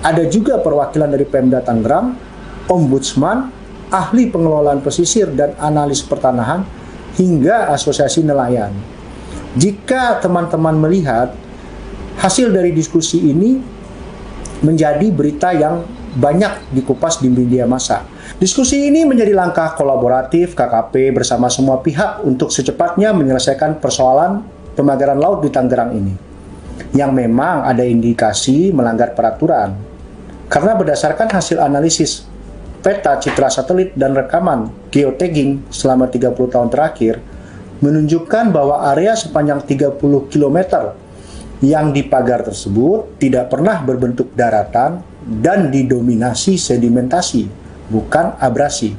Ada juga perwakilan dari Pemda Tangerang, Ombudsman, ahli pengelolaan pesisir dan analis pertanahan, hingga asosiasi nelayan. Jika teman-teman melihat hasil dari diskusi ini menjadi berita yang banyak dikupas di media massa. Diskusi ini menjadi langkah kolaboratif KKP bersama semua pihak untuk secepatnya menyelesaikan persoalan pemagaran laut di Tangerang ini, yang memang ada indikasi melanggar peraturan. Karena berdasarkan hasil analisis peta, citra satelit, dan rekaman geotagging selama 30 tahun terakhir, menunjukkan bahwa area sepanjang 30 km yang dipagar tersebut tidak pernah berbentuk daratan dan didominasi sedimentasi, bukan abrasi.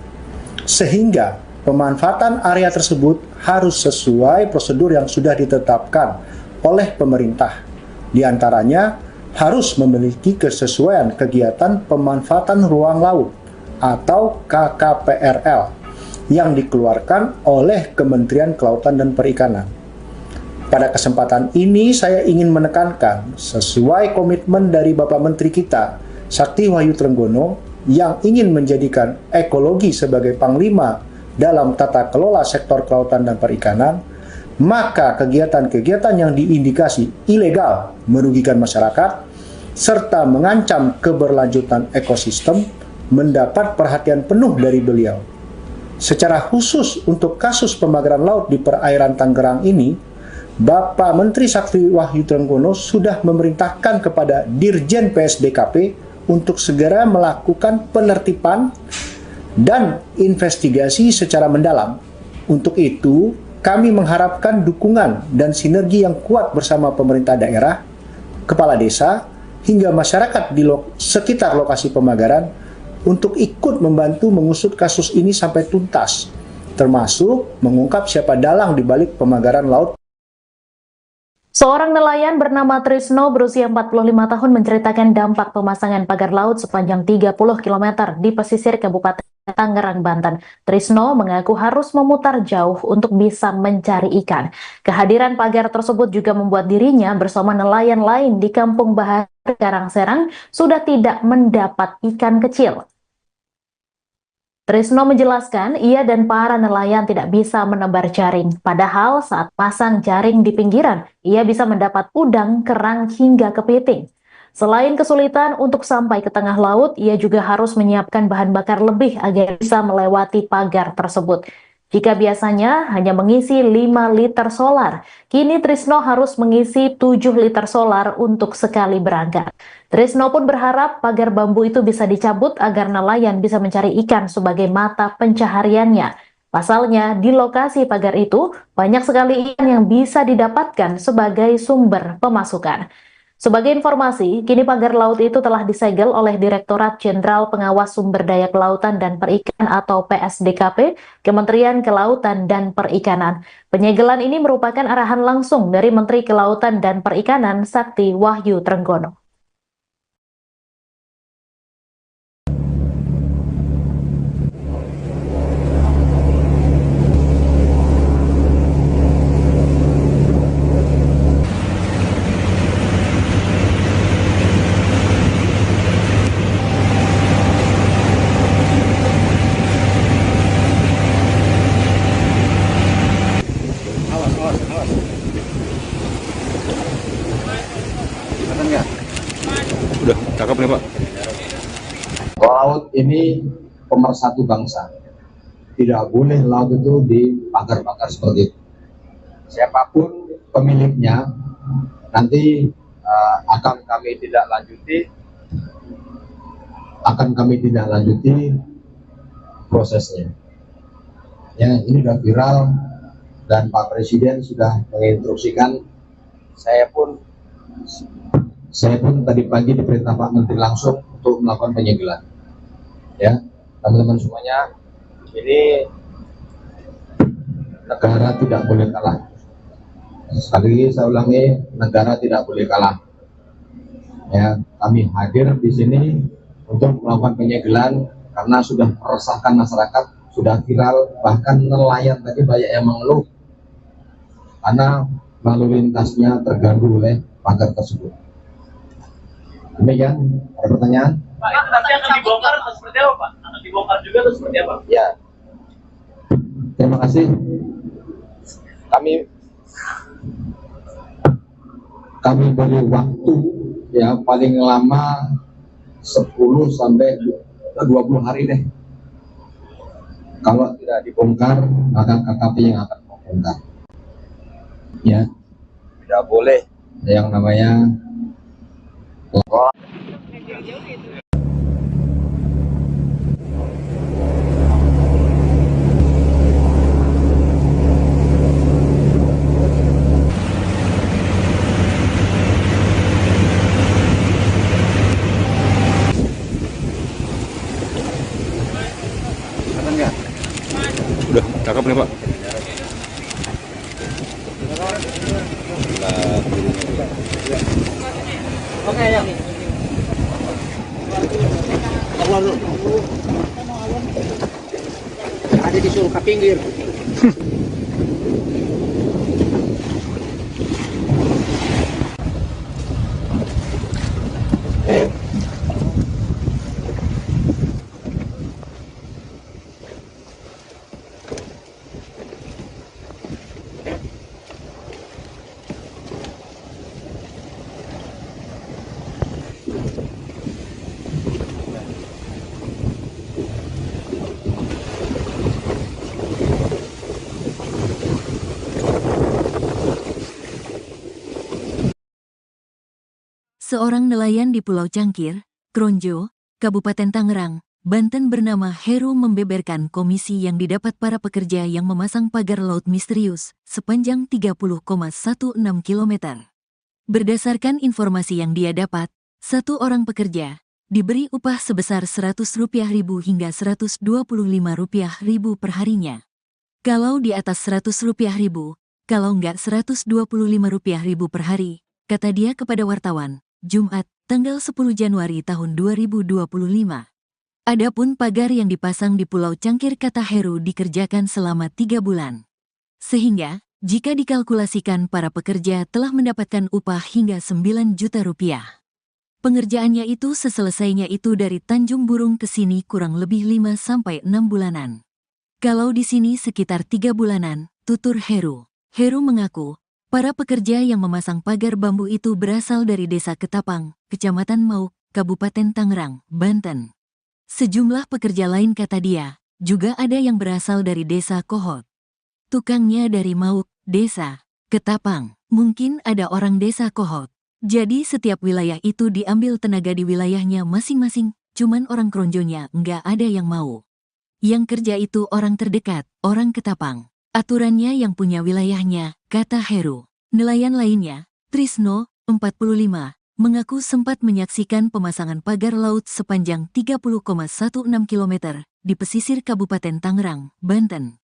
Sehingga pemanfaatan area tersebut harus sesuai prosedur yang sudah ditetapkan oleh pemerintah. Di antaranya harus memiliki kesesuaian kegiatan pemanfaatan ruang laut atau KKPRL yang dikeluarkan oleh Kementerian Kelautan dan Perikanan. Pada kesempatan ini saya ingin menekankan sesuai komitmen dari Bapak Menteri kita, Sakti Wahyu Trenggono, yang ingin menjadikan ekologi sebagai panglima dalam tata kelola sektor kelautan dan perikanan, maka kegiatan-kegiatan yang diindikasi ilegal merugikan masyarakat serta mengancam keberlanjutan ekosistem mendapat perhatian penuh dari beliau. Secara khusus untuk kasus pemagaran laut di perairan Tangerang ini, Bapak Menteri Sakti Wahyu Trenggono sudah memerintahkan kepada Dirjen PSDKP untuk segera melakukan penertiban dan investigasi secara mendalam. Untuk itu, kami mengharapkan dukungan dan sinergi yang kuat bersama pemerintah daerah, kepala desa, hingga masyarakat di sekitar lokasi pemagaran untuk ikut membantu mengusut kasus ini sampai tuntas, termasuk mengungkap siapa dalang di balik pemagaran laut. Seorang nelayan bernama Trisno berusia 45 tahun menceritakan dampak pemasangan pagar laut sepanjang 30 km di pesisir Kabupaten Tangerang, Banten. Trisno mengaku harus memutar jauh untuk bisa mencari ikan. Kehadiran pagar tersebut juga membuat dirinya bersama nelayan lain di Kampung Bahar, Karangserang sudah tidak mendapat ikan kecil. Trisno menjelaskan ia dan para nelayan tidak bisa menebar jaring. Padahal saat pasang jaring di pinggiran, ia bisa mendapat udang, kerang, hingga kepiting. Selain kesulitan untuk sampai ke tengah laut, ia juga harus menyiapkan bahan bakar lebih agar bisa melewati pagar tersebut. Jika biasanya hanya mengisi 5 liter solar, kini Trisno harus mengisi 7 liter solar untuk sekali berangkat. Trisno pun berharap pagar bambu itu bisa dicabut agar nelayan bisa mencari ikan sebagai mata pencahariannya. Pasalnya, di lokasi pagar itu banyak sekali ikan yang bisa didapatkan sebagai sumber pemasukan. Sebagai informasi, kini pagar laut itu telah disegel oleh Direktorat Jenderal Pengawas Sumber Daya Kelautan dan Perikanan atau PSDKP, Kementerian Kelautan dan Perikanan. Penyegelan ini merupakan arahan langsung dari Menteri Kelautan dan Perikanan Sakti Wahyu Trenggono. Udah, cakep nih Pak. Laut ini pemersatu bangsa. Tidak boleh laut itu dipagar-pagar seperti itu. Siapapun pemiliknya nanti akan kami tidak lanjuti prosesnya. Ya, ini sudah viral dan Pak Presiden sudah menginstruksikan. Saya pun tadi pagi diperintah Pak Menteri langsung untuk melakukan penyegelan. Ya, teman-teman semuanya, ini negara tidak boleh kalah. Sekali lagi saya ulangi, negara tidak boleh kalah. Ya, kami hadir di sini untuk melakukan penyegelan karena sudah meresahkan masyarakat, sudah viral, bahkan nelayan tadi banyak yang mengeluh karena lalu lintasnya terganggu oleh pagar tersebut. Demikian, ada pertanyaan? Pak, itu nanti akan dibongkar atau seperti apa, Pak? Akan dibongkar juga atau seperti apa? Ya, terima kasih. Kami beri waktu ya paling lama 10 sampai 20 hari deh. Kalau tidak dibongkar, maka KKP yang akan membongkar. Ya, tidak boleh yang namanya Udah, cakep nih Pak. Oke, ya. Keluar dulu. Ada disuruh ke pinggir. Seorang nelayan di Pulau Cangkir, Kronjo, Kabupaten Tangerang, Banten bernama Heru membeberkan komisi yang didapat para pekerja yang memasang pagar laut misterius sepanjang 30,16 km. Berdasarkan informasi yang dia dapat, Satu orang pekerja diberi upah sebesar Rp100.000 hingga Rp125.000 per harinya. Kalau di atas Rp100.000, kalau enggak Rp125.000 per hari, kata dia kepada wartawan, Jumat, tanggal 10 Januari tahun 2025. Adapun pagar yang dipasang di Pulau Cangkir, kata Heru, dikerjakan selama 3 bulan. Sehingga, jika dikalkulasikan, para pekerja telah mendapatkan upah hingga Rp9 juta. Pengerjaannya itu seselesainya itu dari Tanjung Burung ke sini kurang lebih 5-6 bulanan. Kalau di sini sekitar 3 bulanan, tutur Heru. Heru mengaku, para pekerja yang memasang pagar bambu itu berasal dari Desa Ketapang, Kecamatan Mauk, Kabupaten Tangerang, Banten. Sejumlah pekerja lain, kata dia, juga ada yang berasal dari Desa Kohot. Tukangnya dari Mauk, Desa Ketapang, mungkin ada orang Desa Kohot. Jadi setiap wilayah itu diambil tenaga di wilayahnya masing-masing, cuman orang Kronjonya nggak ada yang mau. Yang kerja itu orang terdekat, orang Ketapang. Aturannya yang punya wilayahnya, kata Heru. Nelayan lainnya, Trisno, 45, mengaku sempat menyaksikan pemasangan pagar laut sepanjang 30,16 km di pesisir Kabupaten Tangerang, Banten.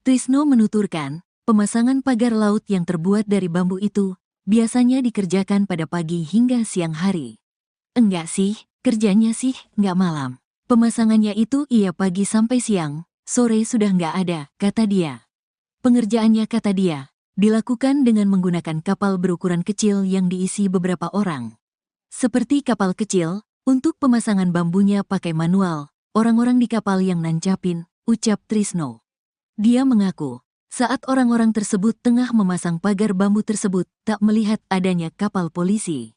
Trisno menuturkan, pemasangan pagar laut yang terbuat dari bambu itu biasanya dikerjakan pada pagi hingga siang hari. Enggak sih, kerjanya sih nggak malam. Pemasangannya itu iya pagi sampai siang, sore sudah nggak ada, kata dia. Pengerjaannya, kata dia, dilakukan dengan menggunakan kapal berukuran kecil yang diisi beberapa orang. Seperti kapal kecil, untuk pemasangan bambunya pakai manual, orang-orang di kapal yang nancapin, ucap Trisno. Dia mengaku, saat orang-orang tersebut tengah memasang pagar bambu tersebut, tak melihat adanya kapal polisi.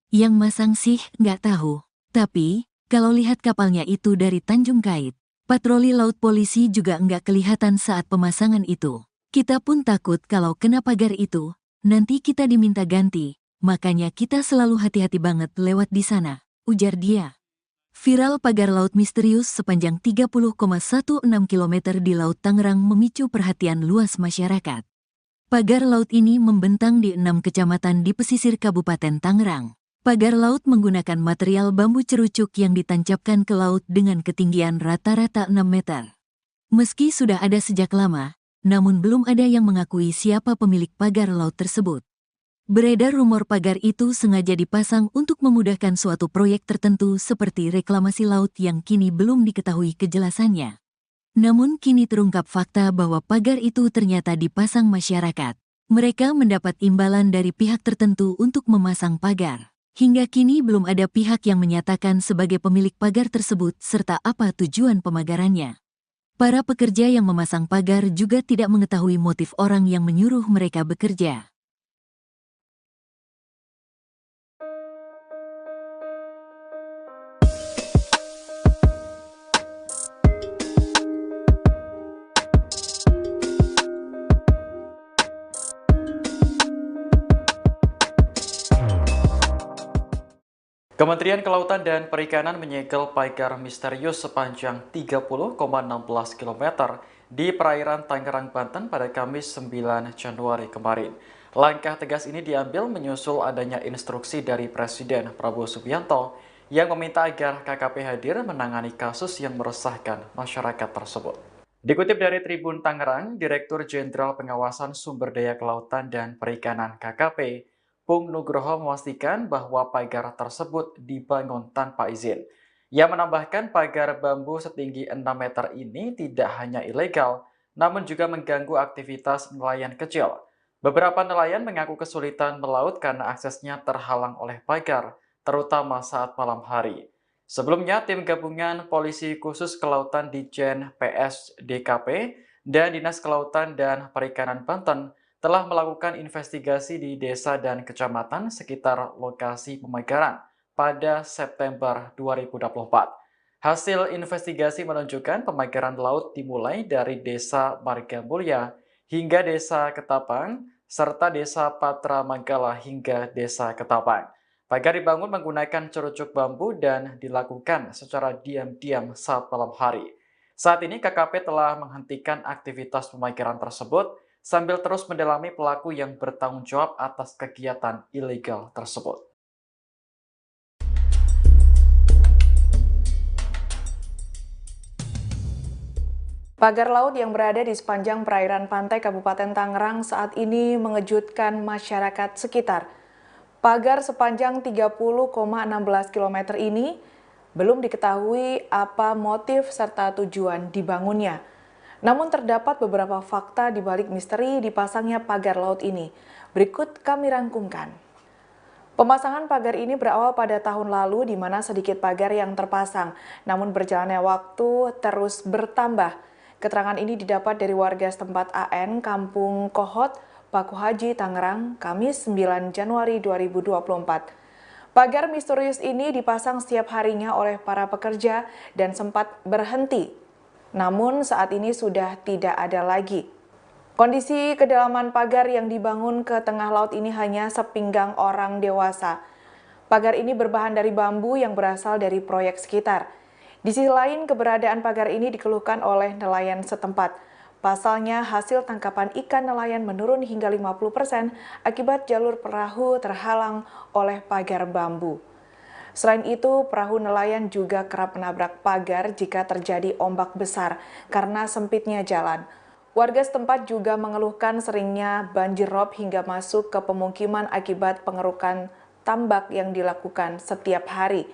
Yang masang sih nggak tahu, tapi kalau lihat kapalnya itu dari Tanjung Kait, patroli laut polisi juga nggak kelihatan saat pemasangan itu. Kita pun takut kalau kena pagar itu, nanti kita diminta ganti, makanya kita selalu hati-hati banget lewat di sana, ujar dia. Viral pagar laut misterius sepanjang 30,16 km di Laut Tangerang memicu perhatian luas masyarakat. Pagar laut ini membentang di 6 kecamatan di pesisir Kabupaten Tangerang. Pagar laut menggunakan material bambu cerucuk yang ditancapkan ke laut dengan ketinggian rata-rata 6 meter. Meski sudah ada sejak lama, namun belum ada yang mengakui siapa pemilik pagar laut tersebut. Beredar rumor pagar itu sengaja dipasang untuk memudahkan suatu proyek tertentu seperti reklamasi laut yang kini belum diketahui kejelasannya. Namun kini terungkap fakta bahwa pagar itu ternyata dipasang masyarakat. Mereka mendapat imbalan dari pihak tertentu untuk memasang pagar. Hingga kini belum ada pihak yang menyatakan sebagai pemilik pagar tersebut serta apa tujuan pemagarannya. Para pekerja yang memasang pagar juga tidak mengetahui motif orang yang menyuruh mereka bekerja. Kementerian Kelautan dan Perikanan menyegel pagar misterius sepanjang 30,16 km di perairan Tangerang, Banten pada Kamis 9 Januari kemarin. Langkah tegas ini diambil menyusul adanya instruksi dari Presiden Prabowo Subianto yang meminta agar KKP hadir menangani kasus yang meresahkan masyarakat tersebut. Dikutip dari Tribun Tangerang, Direktur Jenderal Pengawasan Sumber Daya Kelautan dan Perikanan KKP, Pung Nugroho memastikan bahwa pagar tersebut dibangun tanpa izin. Ia menambahkan pagar bambu setinggi 6 meter ini tidak hanya ilegal, namun juga mengganggu aktivitas nelayan kecil. Beberapa nelayan mengaku kesulitan melaut karena aksesnya terhalang oleh pagar, terutama saat malam hari. Sebelumnya, tim gabungan Polisi Khusus Kelautan Ditjen PSDKP dan Dinas Kelautan dan Perikanan Banten telah melakukan investigasi di desa dan kecamatan sekitar lokasi pemagaran pada September 2024. Hasil investigasi menunjukkan pemagaran laut dimulai dari Desa Margamulya hingga Desa Ketapang, serta Desa Patra Manggala hingga Desa Ketapang. Pagar dibangun menggunakan cerucuk bambu dan dilakukan secara diam-diam saat malam hari. Saat ini KKP telah menghentikan aktivitas pemagaran tersebut sambil terus mendalami pelaku yang bertanggung jawab atas kegiatan ilegal tersebut. Pagar laut yang berada di sepanjang perairan pantai Kabupaten Tangerang saat ini mengejutkan masyarakat sekitar. Pagar sepanjang 30,16 km ini belum diketahui apa motif serta tujuan dibangunnya. Namun terdapat beberapa fakta di balik misteri dipasangnya pagar laut ini. Berikut kami rangkumkan. Pemasangan pagar ini berawal pada tahun lalu di mana sedikit pagar yang terpasang, namun berjalannya waktu terus bertambah. Keterangan ini didapat dari warga setempat AN, Kampung Kohot, Paku Haji, Tangerang, Kamis 9 Januari 2024. Pagar misterius ini dipasang setiap harinya oleh para pekerja dan sempat berhenti. Namun saat ini sudah tidak ada lagi. Kondisi kedalaman pagar yang dibangun ke tengah laut ini hanya sepinggang orang dewasa. Pagar ini berbahan dari bambu yang berasal dari proyek sekitar. Di sisi lain, keberadaan pagar ini dikeluhkan oleh nelayan setempat. Pasalnya, hasil tangkapan ikan nelayan menurun hingga 50% akibat jalur perahu terhalang oleh pagar bambu. Selain itu, perahu nelayan juga kerap menabrak pagar jika terjadi ombak besar karena sempitnya jalan. Warga setempat juga mengeluhkan seringnya banjir rob hingga masuk ke pemukiman akibat pengerukan tambak yang dilakukan setiap hari.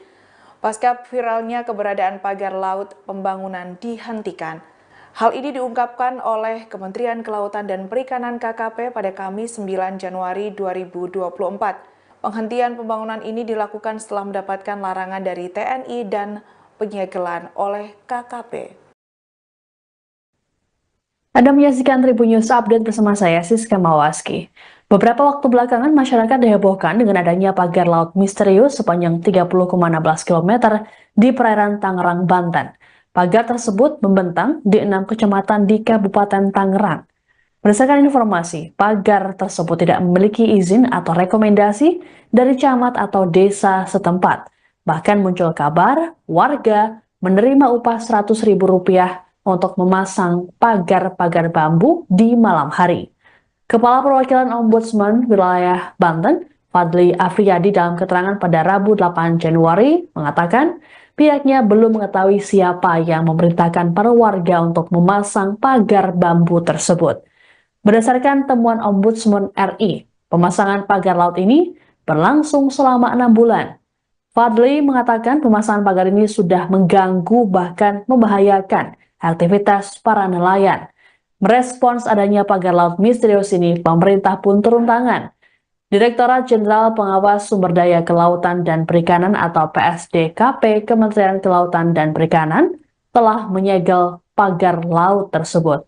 Pasca viralnya keberadaan pagar laut, pembangunan dihentikan. Hal ini diungkapkan oleh Kementerian Kelautan dan Perikanan KKP pada Kamis 9 Januari 2024. Penghentian pembangunan ini dilakukan setelah mendapatkan larangan dari TNI dan penyegelan oleh KKP. Anda menyaksikan Tribun News Update bersama saya, Siska Mawaski. Beberapa waktu belakangan, masyarakat dihebohkan dengan adanya pagar laut misterius sepanjang 30,16 km di perairan Tangerang, Banten. Pagar tersebut membentang di 6 kecamatan di Kabupaten Tangerang. Berdasarkan informasi, pagar tersebut tidak memiliki izin atau rekomendasi dari camat atau desa setempat. Bahkan muncul kabar warga menerima upah Rp100.000 untuk memasang pagar-pagar bambu di malam hari. Kepala Perwakilan Ombudsman Wilayah Banten, Fadli Afriyadi, dalam keterangan pada Rabu 8 Januari mengatakan pihaknya belum mengetahui siapa yang memerintahkan para warga untuk memasang pagar bambu tersebut. Berdasarkan temuan Ombudsman RI, pemasangan pagar laut ini berlangsung selama 6 bulan. Fadli mengatakan pemasangan pagar ini sudah mengganggu bahkan membahayakan aktivitas para nelayan. Merespons adanya pagar laut misterius ini, pemerintah pun turun tangan. Direktorat Jenderal Pengawas Sumber Daya Kelautan dan Perikanan atau PSDKP Kementerian Kelautan dan Perikanan telah menyegel pagar laut tersebut.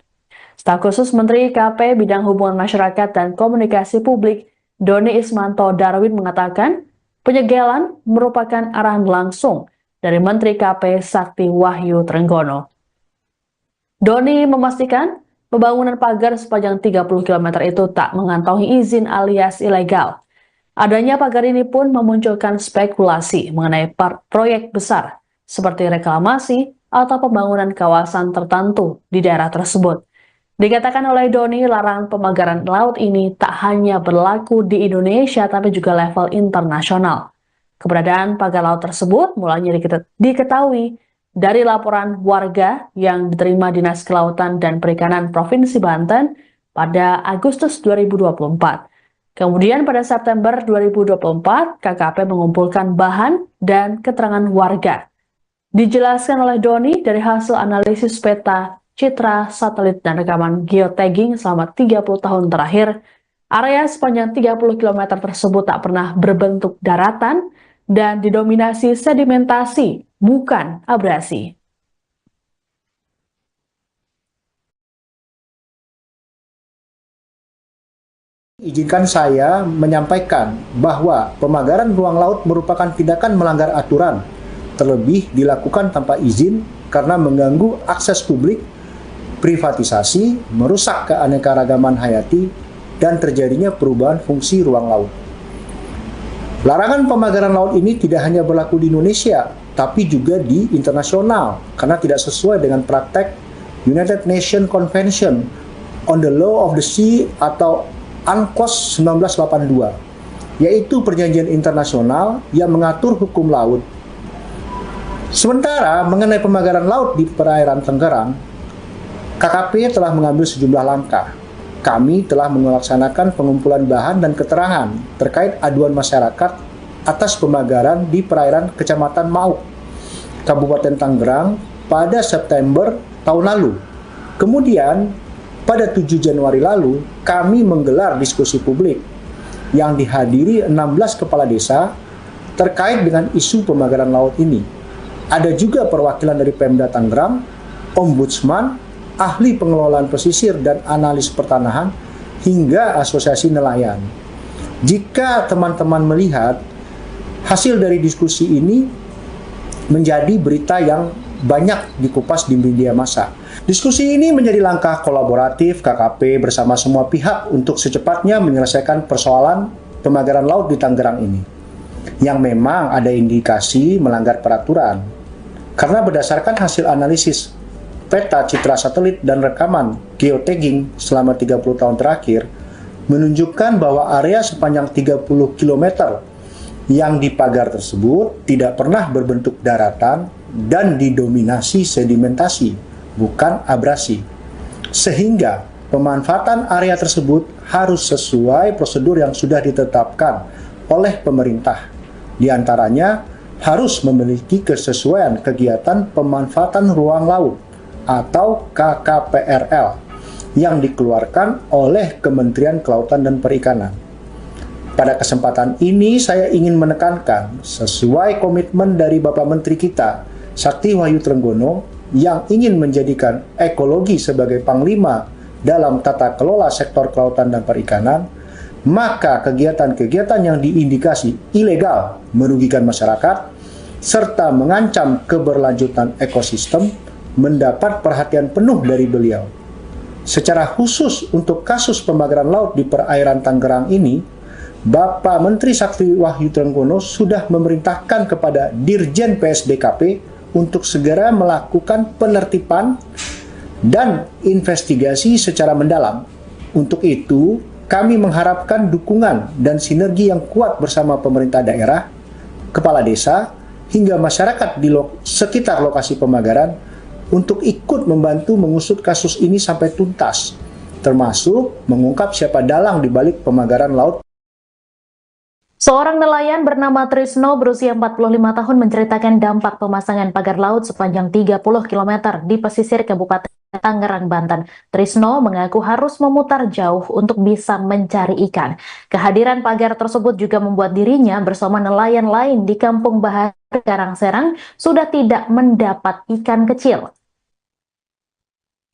Staf khusus Menteri KP Bidang Hubungan Masyarakat dan Komunikasi Publik, Doni Ismanto Darwin, mengatakan penyegelan merupakan arahan langsung dari Menteri KP Sakti Wahyu Trenggono. Doni memastikan pembangunan pagar sepanjang 30 km itu tak mengantongi izin alias ilegal. Adanya pagar ini pun memunculkan spekulasi mengenai proyek besar seperti reklamasi atau pembangunan kawasan tertentu di daerah tersebut. Dikatakan oleh Doni, larangan pemagaran laut ini tak hanya berlaku di Indonesia tapi juga level internasional. Keberadaan pagar laut tersebut mulanya diketahui dari laporan warga yang diterima Dinas Kelautan dan Perikanan Provinsi Banten pada Agustus 2024. Kemudian pada September 2024, KKP mengumpulkan bahan dan keterangan warga. Dijelaskan oleh Doni dari hasil analisis peta, citra, satelit, dan rekaman geotagging selama 30 tahun terakhir, area sepanjang 30 km tersebut tak pernah berbentuk daratan dan didominasi sedimentasi, bukan abrasi. Izinkan saya menyampaikan bahwa pemagaran ruang laut merupakan tindakan melanggar aturan, terlebih dilakukan tanpa izin karena mengganggu akses publik, privatisasi, merusak keanekaragaman hayati, dan terjadinya perubahan fungsi ruang laut. Larangan pemagaran laut ini tidak hanya berlaku di Indonesia, tapi juga di internasional, karena tidak sesuai dengan praktek United Nations Convention on the Law of the Sea atau UNCLOS 1982, yaitu perjanjian internasional yang mengatur hukum laut. Sementara mengenai pemagaran laut di perairan Tangerang, KKP telah mengambil sejumlah langkah. Kami telah melaksanakan pengumpulan bahan dan keterangan terkait aduan masyarakat atas pemagaran di perairan Kecamatan Mauk, Kabupaten Tangerang pada September tahun lalu. Kemudian, pada 7 Januari lalu, kami menggelar diskusi publik yang dihadiri 16 kepala desa terkait dengan isu pemagaran laut ini. Ada juga perwakilan dari Pemda Tangerang, Ombudsman, ahli pengelolaan pesisir dan analis pertanahan, hingga asosiasi nelayan. Jika teman-teman melihat hasil dari diskusi ini menjadi berita yang banyak dikupas di media massa. Diskusi ini menjadi langkah kolaboratif KKP bersama semua pihak untuk secepatnya menyelesaikan persoalan pemagaran laut di Tangerang ini, yang memang ada indikasi melanggar peraturan. Karena berdasarkan hasil analisis peta citra satelit dan rekaman geotagging selama 30 tahun terakhir menunjukkan bahwa area sepanjang 30 km yang dipagar tersebut tidak pernah berbentuk daratan dan didominasi sedimentasi, bukan abrasi. Sehingga pemanfaatan area tersebut harus sesuai prosedur yang sudah ditetapkan oleh pemerintah. Di antaranya harus memiliki kesesuaian kegiatan pemanfaatan ruang laut atau KKPRL yang dikeluarkan oleh Kementerian Kelautan dan Perikanan. Pada kesempatan ini saya ingin menekankan sesuai komitmen dari Bapak Menteri kita, Sakti Wahyu Trenggono, yang ingin menjadikan ekologi sebagai panglima dalam tata kelola sektor kelautan dan perikanan, maka kegiatan-kegiatan yang diindikasi ilegal merugikan masyarakat serta mengancam keberlanjutan ekosistem mendapat perhatian penuh dari beliau. Secara khusus untuk kasus pemagaran laut di perairan Tangerang ini, Bapak Menteri Sakti Wahyu Trenggono sudah memerintahkan kepada Dirjen PSDKP untuk segera melakukan penertiban dan investigasi secara mendalam. Untuk itu, kami mengharapkan dukungan dan sinergi yang kuat bersama pemerintah daerah, kepala desa, hingga masyarakat di sekitar lokasi pemagaran untuk ikut membantu mengusut kasus ini sampai tuntas, termasuk mengungkap siapa dalang di balik pemagaran laut. Seorang nelayan bernama Trisno berusia 45 tahun menceritakan dampak pemasangan pagar laut sepanjang 30 km di pesisir Kabupaten Tangerang, Banten. Trisno mengaku harus memutar jauh untuk bisa mencari ikan. Kehadiran pagar tersebut juga membuat dirinya bersama nelayan lain di Kampung Bahar, Karangserang sudah tidak mendapat ikan kecil.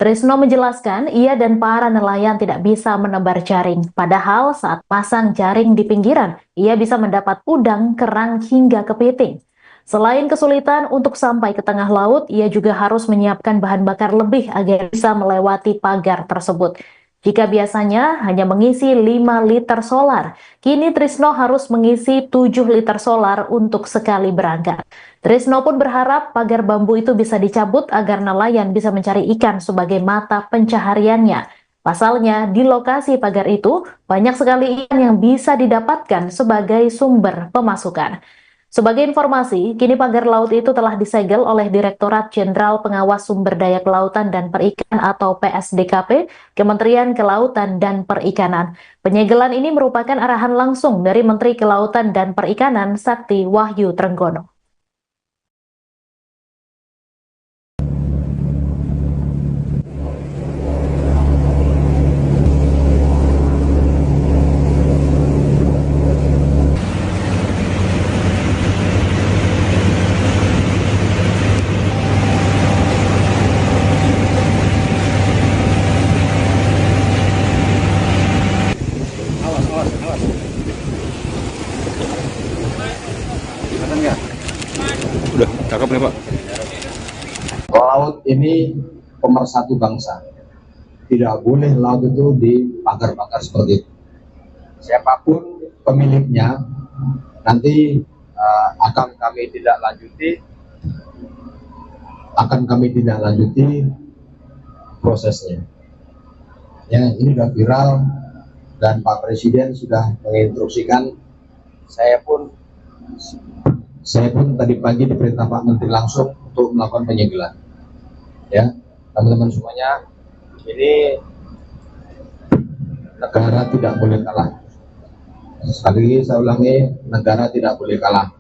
Trisno menjelaskan ia dan para nelayan tidak bisa menebar jaring, padahal saat pasang jaring di pinggiran, ia bisa mendapat udang, kerang, hingga kepiting. Selain kesulitan untuk sampai ke tengah laut, ia juga harus menyiapkan bahan bakar lebih agar bisa melewati pagar tersebut. Jika biasanya hanya mengisi 5 liter solar, kini Trisno harus mengisi 7 liter solar untuk sekali berangkat. Trisno pun berharap pagar bambu itu bisa dicabut agar nelayan bisa mencari ikan sebagai mata pencahariannya. Pasalnya, di lokasi pagar itu banyak sekali ikan yang bisa didapatkan sebagai sumber pemasukan. Sebagai informasi, kini pagar laut itu telah disegel oleh Direktorat Jenderal Pengawas Sumber Daya Kelautan dan Perikanan atau PSDKP, Kementerian Kelautan dan Perikanan. Penyegelan ini merupakan arahan langsung dari Menteri Kelautan dan Perikanan Sakti Wahyu Trenggono. Udah, cakep nih Pak. Laut ini pemersatu bangsa. Tidak boleh laut itu dipagar-pagar seperti itu. Siapapun pemiliknya, nanti akan kami tidak lanjuti prosesnya. Ya, ini sudah viral dan Pak Presiden sudah menginstruksikan. Saya pun tadi pagi diperintah Pak Menteri langsung untuk melakukan penyegelan. Ya, teman-teman semuanya Ini negara tidak boleh kalah. Sekali lagi saya ulangi, negara tidak boleh kalah.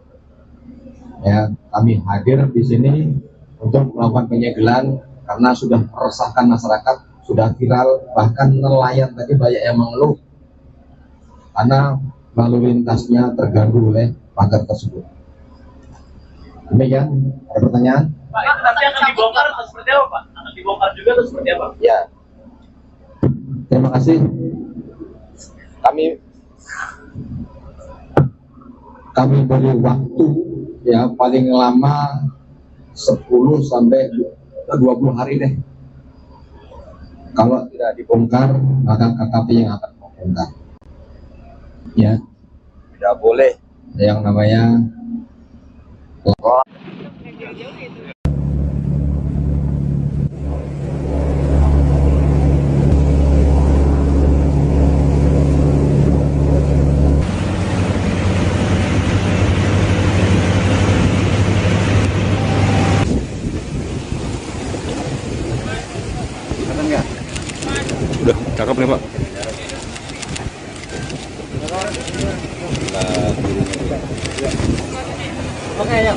Ya, kami hadir di sini untuk melakukan penyegelan karena sudah meresahkan masyarakat, sudah viral, bahkan nelayan tadi banyak yang mengeluh karena lalu lintasnya terganggu oleh pagar tersebut. Demikian, ada pertanyaan? Pak, itu nanti akan dibongkar atau seperti apa, Pak? Akan dibongkar juga atau seperti apa? Ya, terima kasih. Kami beri waktu ya paling lama 10 sampai 20 hari deh. Kalau tidak dibongkar, maka KKP yang akan membongkar. Ya, tidak boleh yang namanya Udah, cakep nih Pak. Oke, ya.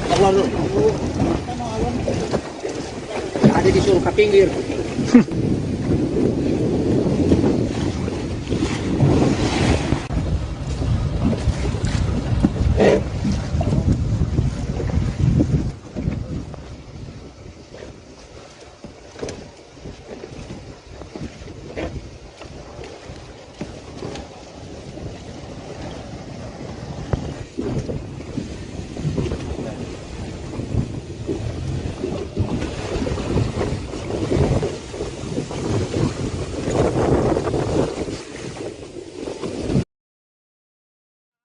Keluar dulu. Ada disuruh ke pinggir.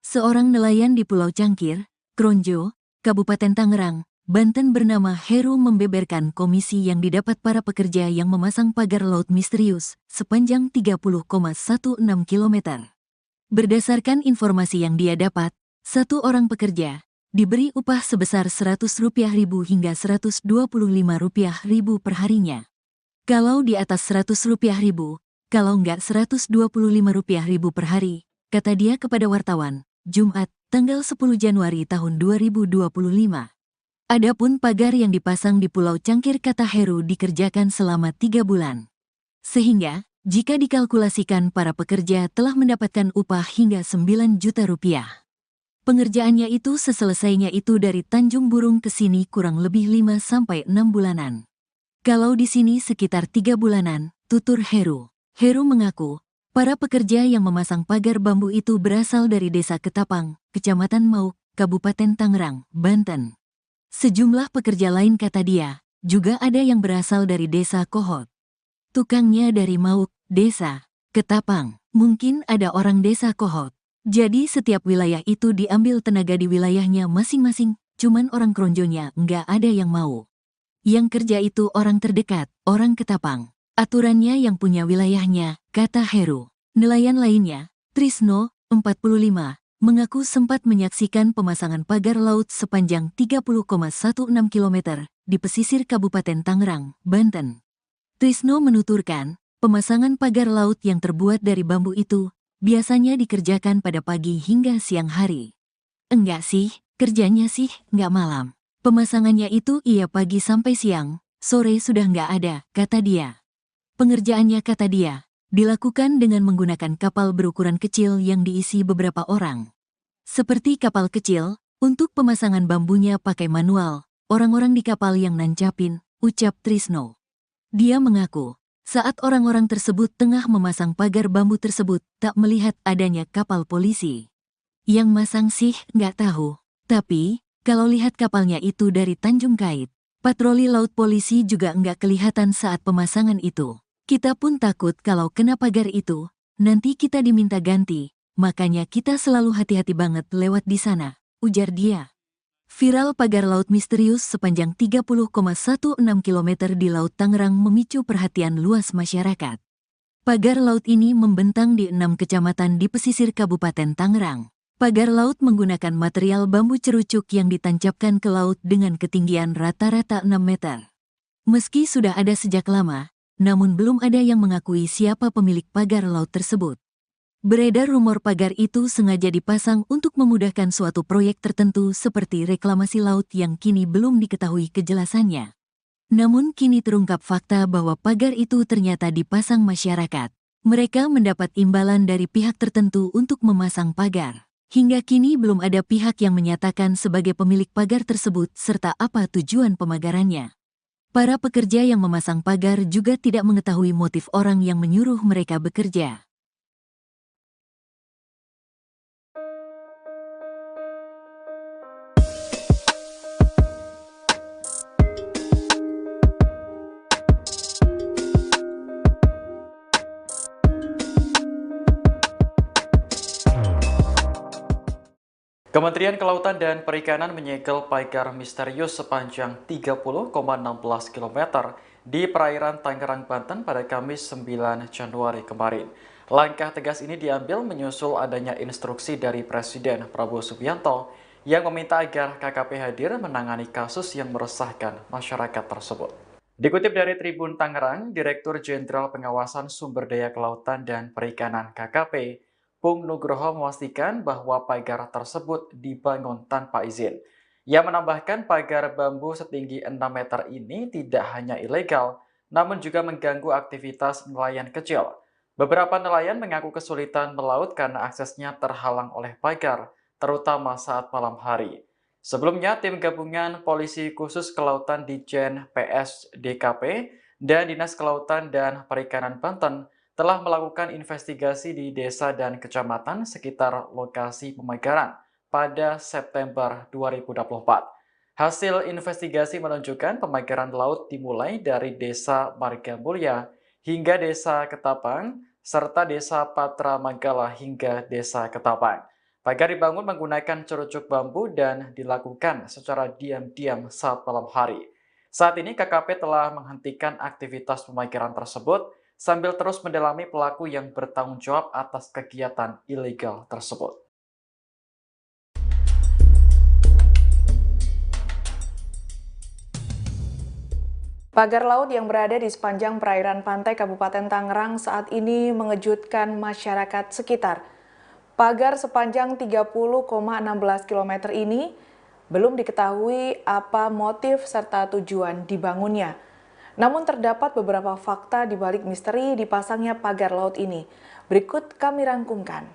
Seorang nelayan di Pulau Cangkir, Kronjo, Kabupaten Tangerang, Banten bernama Heru membeberkan komisi yang didapat para pekerja yang memasang pagar laut misterius sepanjang 30,16 km. Berdasarkan informasi yang dia dapat, satu orang pekerja diberi upah sebesar Rp100.000 hingga Rp125.000 per harinya. Kalau di atas Rp100.000, kalau enggak Rp125.000 per hari, kata dia kepada wartawan, Jumat, tanggal 10 Januari tahun 2025. Adapun pagar yang dipasang di Pulau Cangkir kata Heru dikerjakan selama 3 bulan. Sehingga, jika dikalkulasikan para pekerja telah mendapatkan upah hingga Rp9 juta. Pengerjaannya itu seselesainya itu dari Tanjung Burung ke sini kurang lebih 5-6 bulanan. Kalau di sini sekitar 3 bulanan, tutur Heru. Heru mengaku, para pekerja yang memasang pagar bambu itu berasal dari Desa Ketapang, Kecamatan Mauk, Kabupaten Tangerang, Banten. Sejumlah pekerja lain kata dia, juga ada yang berasal dari Desa Kohot. Tukangnya dari Mauk, Desa Ketapang, mungkin ada orang Desa Kohot. Jadi setiap wilayah itu diambil tenaga di wilayahnya masing-masing, cuman orang Kronjonya nggak ada yang mau. Yang kerja itu orang terdekat, orang Ketapang. Aturannya yang punya wilayahnya, kata Heru. Nelayan lainnya, Trisno, 45, mengaku sempat menyaksikan pemasangan pagar laut sepanjang 30,16 km di pesisir Kabupaten Tangerang, Banten. Trisno menuturkan, pemasangan pagar laut yang terbuat dari bambu itu biasanya dikerjakan pada pagi hingga siang hari. Enggak sih, kerjanya sih nggak malam. Pemasangannya itu iya pagi sampai siang, sore sudah nggak ada, kata dia. Pengerjaannya kata dia, dilakukan dengan menggunakan kapal berukuran kecil yang diisi beberapa orang. Seperti kapal kecil, untuk pemasangan bambunya pakai manual, orang-orang di kapal yang nancapin, ucap Trisno. Dia mengaku, saat orang-orang tersebut tengah memasang pagar bambu tersebut, tak melihat adanya kapal polisi. Yang masang sih nggak tahu, tapi kalau lihat kapalnya itu dari Tanjung Kait, patroli laut polisi juga nggak kelihatan saat pemasangan itu. Kita pun takut kalau kena pagar itu, nanti kita diminta ganti, makanya kita selalu hati-hati banget lewat di sana, ujar dia. Viral pagar laut misterius sepanjang 30,16 km di Laut Tangerang memicu perhatian luas masyarakat. Pagar laut ini membentang di 6 kecamatan di pesisir Kabupaten Tangerang. Pagar laut menggunakan material bambu cerucuk yang ditancapkan ke laut dengan ketinggian rata-rata 6 meter. Meski sudah ada sejak lama, namun belum ada yang mengakui siapa pemilik pagar laut tersebut. Beredar rumor pagar itu sengaja dipasang untuk memudahkan suatu proyek tertentu seperti reklamasi laut yang kini belum diketahui kejelasannya. Namun kini terungkap fakta bahwa pagar itu ternyata dipasang masyarakat. Mereka mendapat imbalan dari pihak tertentu untuk memasang pagar. Hingga kini belum ada pihak yang menyatakan sebagai pemilik pagar tersebut serta apa tujuan pemagarannya. Para pekerja yang memasang pagar juga tidak mengetahui motif orang yang menyuruh mereka bekerja. Kementerian Kelautan dan Perikanan menyegel pagar misterius sepanjang 30,16 km di perairan Tangerang, Banten pada Kamis 9 Januari kemarin. Langkah tegas ini diambil menyusul adanya instruksi dari Presiden Prabowo Subianto yang meminta agar KKP hadir menangani kasus yang meresahkan masyarakat tersebut. Dikutip dari Tribun Tangerang, Direktur Jenderal Pengawasan Sumber Daya Kelautan dan Perikanan KKP, Pung Nugroho memastikan bahwa pagar tersebut dibangun tanpa izin. Ia menambahkan pagar bambu setinggi 6 meter ini tidak hanya ilegal, namun juga mengganggu aktivitas nelayan kecil. Beberapa nelayan mengaku kesulitan melaut karena aksesnya terhalang oleh pagar, terutama saat malam hari. Sebelumnya, tim gabungan Polisi Khusus Kelautan Ditjen PSDKP dan Dinas Kelautan dan Perikanan Banten telah melakukan investigasi di desa dan kecamatan sekitar lokasi pemagaran pada September 2024. Hasil investigasi menunjukkan pemagaran laut dimulai dari Desa Margamulya hingga Desa Ketapang, serta Desa Patra Manggala hingga Desa Ketapang. Pagar dibangun menggunakan cerucuk bambu dan dilakukan secara diam-diam saat malam hari. Saat ini KKP telah menghentikan aktivitas pemagaran tersebut sambil terus mendalami pelaku yang bertanggung jawab atas kegiatan ilegal tersebut. Pagar laut yang berada di sepanjang perairan pantai Kabupaten Tangerang saat ini mengejutkan masyarakat sekitar. Pagar sepanjang 30,16 km ini belum diketahui apa motif serta tujuan dibangunnya. Namun terdapat beberapa fakta di balik misteri dipasangnya pagar laut ini. Berikut kami rangkumkan.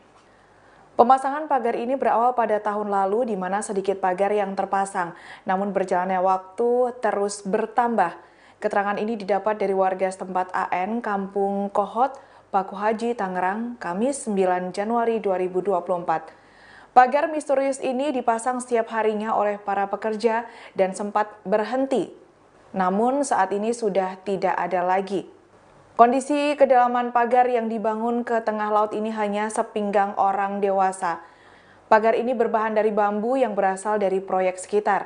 Pemasangan pagar ini berawal pada tahun lalu di mana sedikit pagar yang terpasang, namun berjalannya waktu terus bertambah. Keterangan ini didapat dari warga setempat AN Kampung Kohot, Paku Haji, Tangerang, Kamis 9 Januari 2024. Pagar misterius ini dipasang setiap harinya oleh para pekerja dan sempat berhenti. Namun saat ini sudah tidak ada lagi. Kondisi kedalaman pagar yang dibangun ke tengah laut ini hanya sepinggang orang dewasa. Pagar ini berbahan dari bambu yang berasal dari proyek sekitar.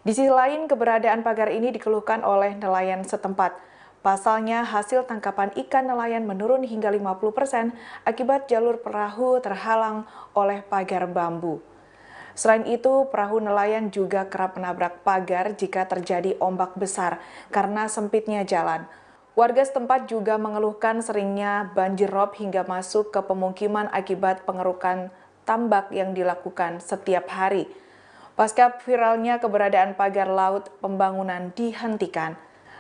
Di sisi lain, keberadaan pagar ini dikeluhkan oleh nelayan setempat. Pasalnya, hasil tangkapan ikan nelayan menurun hingga 50% akibat jalur perahu terhalang oleh pagar bambu. Selain itu, perahu nelayan juga kerap menabrak pagar jika terjadi ombak besar karena sempitnya jalan. Warga setempat juga mengeluhkan seringnya banjir rob hingga masuk ke pemukiman akibat pengerukan tambak yang dilakukan setiap hari. Pasca viralnya keberadaan pagar laut, pembangunan dihentikan.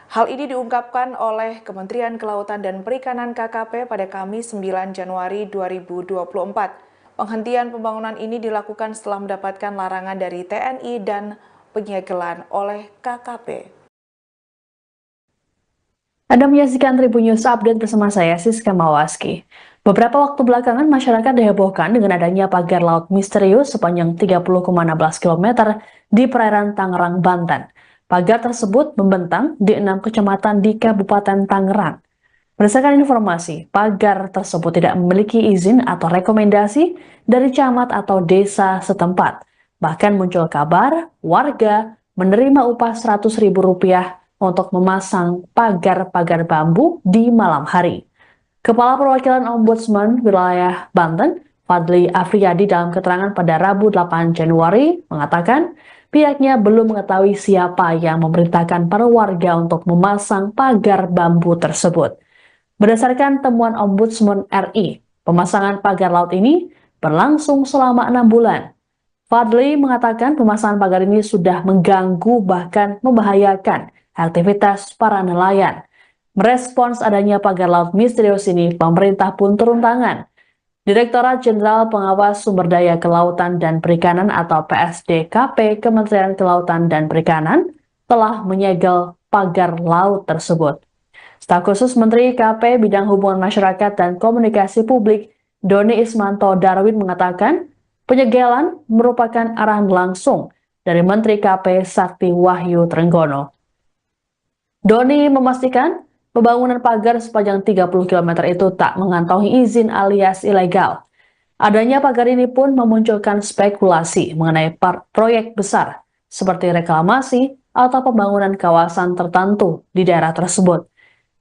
Hal ini diungkapkan oleh Kementerian Kelautan dan Perikanan KKP pada Kamis 9 Januari 2024. Penghentian pembangunan ini dilakukan setelah mendapatkan larangan dari TNI dan penyegelan oleh KKP. Anda menyaksikan Tribun News Update bersama saya, Siska Mawaski. Beberapa waktu belakangan masyarakat dihebohkan dengan adanya pagar laut misterius sepanjang 30,16 km di perairan Tangerang, Banten. Pagar tersebut membentang di 6 kecamatan di Kabupaten Tangerang. Berdasarkan informasi, pagar tersebut tidak memiliki izin atau rekomendasi dari camat atau desa setempat. Bahkan muncul kabar warga menerima upah Rp100.000 untuk memasang pagar-pagar bambu di malam hari. Kepala Perwakilan Ombudsman Wilayah Banten, Fadli Afriyadi dalam keterangan pada Rabu 8 Januari mengatakan, pihaknya belum mengetahui siapa yang memerintahkan para warga untuk memasang pagar bambu tersebut. Berdasarkan temuan Ombudsman RI, pemasangan pagar laut ini berlangsung selama 6 bulan. Fadli mengatakan pemasangan pagar ini sudah mengganggu bahkan membahayakan aktivitas para nelayan. Merespons adanya pagar laut misterius ini, pemerintah pun turun tangan. Direktorat Jenderal Pengawas Sumber Daya Kelautan dan Perikanan atau PSDKP Kementerian Kelautan dan Perikanan telah menyegel pagar laut tersebut. Staf khusus Menteri KP Bidang Hubungan Masyarakat dan Komunikasi Publik, Doni Ismanto Darwin mengatakan, penyegelan merupakan arahan langsung dari Menteri KP Sakti Wahyu Trenggono. Doni memastikan pembangunan pagar sepanjang 30 km itu tak mengantongi izin alias ilegal. Adanya pagar ini pun memunculkan spekulasi mengenai proyek besar seperti reklamasi atau pembangunan kawasan tertentu di daerah tersebut.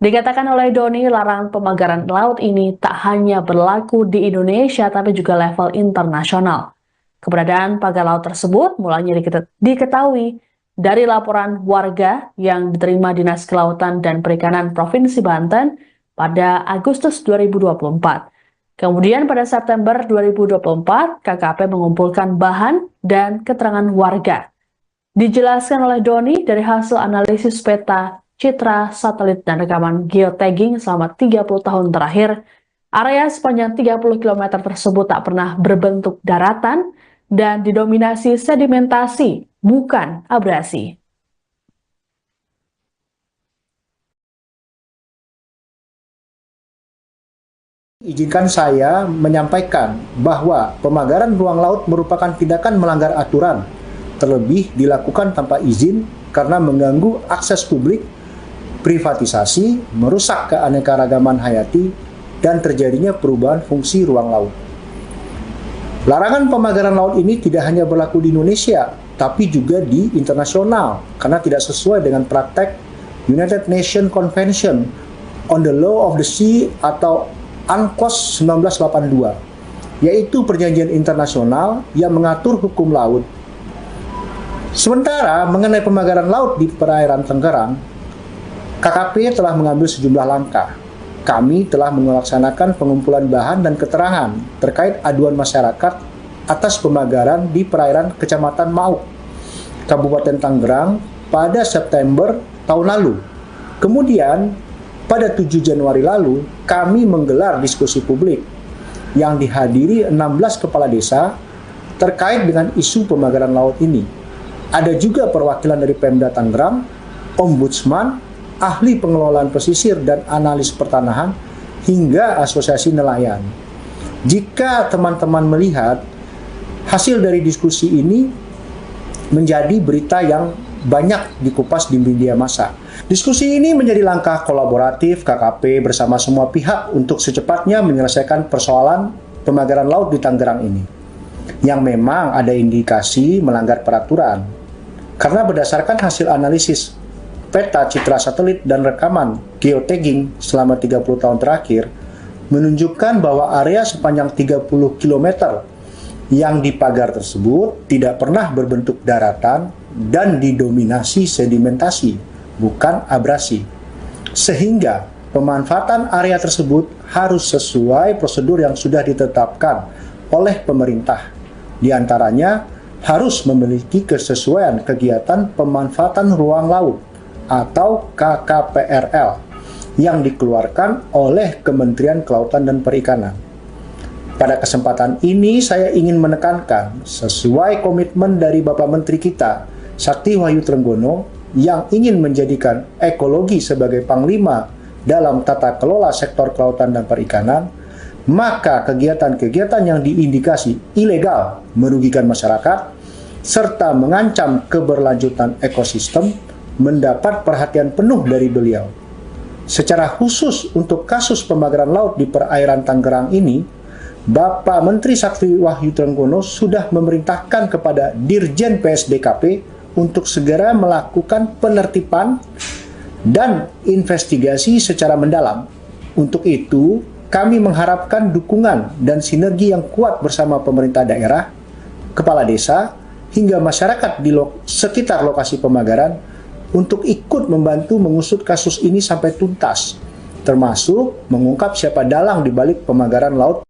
Dikatakan oleh Doni, larangan pemagaran laut ini tak hanya berlaku di Indonesia tapi juga level internasional. Keberadaan pagar laut tersebut mulanya diketahui dari laporan warga yang diterima Dinas Kelautan dan Perikanan Provinsi Banten pada Agustus 2024. Kemudian pada September 2024, KKP mengumpulkan bahan dan keterangan warga. Dijelaskan oleh Doni dari hasil analisis peta, citra, satelit, dan rekaman geotagging selama 30 tahun terakhir, area sepanjang 30 km tersebut tak pernah berbentuk daratan dan didominasi sedimentasi, bukan abrasi. Izinkan saya menyampaikan bahwa pemagaran ruang laut merupakan tindakan melanggar aturan, terlebih dilakukan tanpa izin karena mengganggu akses publik, privatisasi, merusak keanekaragaman hayati, dan terjadinya perubahan fungsi ruang laut. Larangan pemagaran laut ini tidak hanya berlaku di Indonesia, tapi juga di internasional, karena tidak sesuai dengan praktek United Nations Convention on the Law of the Sea atau UNCLOS 1982, yaitu perjanjian internasional yang mengatur hukum laut. Sementara mengenai pemagaran laut di perairan Tangerang, KKP telah mengambil sejumlah langkah. Kami telah melaksanakan pengumpulan bahan dan keterangan terkait aduan masyarakat atas pemagaran di perairan Kecamatan Mauk, Kabupaten Tangerang pada September tahun lalu. Kemudian, pada 7 Januari lalu, kami menggelar diskusi publik yang dihadiri 16 kepala desa terkait dengan isu pemagaran laut ini. Ada juga perwakilan dari Pemda Tangerang, Ombudsman, ahli pengelolaan pesisir dan analis pertanahan, hingga asosiasi nelayan. Jika teman-teman melihat hasil dari diskusi ini menjadi berita yang banyak dikupas di media massa. Diskusi ini menjadi langkah kolaboratif KKP bersama semua pihak untuk secepatnya menyelesaikan persoalan pemagaran laut di Tangerang ini, yang memang ada indikasi melanggar peraturan. Karena berdasarkan hasil analisis peta, citra satelit, dan rekaman geotagging selama 30 tahun terakhir, menunjukkan bahwa area sepanjang 30 km yang dipagar tersebut tidak pernah berbentuk daratan dan didominasi sedimentasi, bukan abrasi. Sehingga pemanfaatan area tersebut harus sesuai prosedur yang sudah ditetapkan oleh pemerintah. Di antaranya harus memiliki kesesuaian kegiatan pemanfaatan ruang laut atau KKPRL yang dikeluarkan oleh Kementerian Kelautan dan Perikanan. Pada kesempatan ini saya ingin menekankan sesuai komitmen dari Bapak Menteri kita, Sakti Wahyu Trenggono, yang ingin menjadikan ekologi sebagai panglima dalam tata kelola sektor kelautan dan perikanan, maka kegiatan-kegiatan yang diindikasi ilegal merugikan masyarakat serta mengancam keberlanjutan ekosistem mendapat perhatian penuh dari beliau. Secara khusus untuk kasus pemagaran laut di perairan Tangerang ini, Bapak Menteri Sakti Wahyu Trenggono sudah memerintahkan kepada Dirjen PSDKP untuk segera melakukan penertiban dan investigasi secara mendalam. Untuk itu, kami mengharapkan dukungan dan sinergi yang kuat bersama pemerintah daerah, kepala desa, hingga masyarakat di sekitar lokasi pemagaran untuk ikut membantu mengusut kasus ini sampai tuntas, termasuk mengungkap siapa dalang di balik pemagaran laut.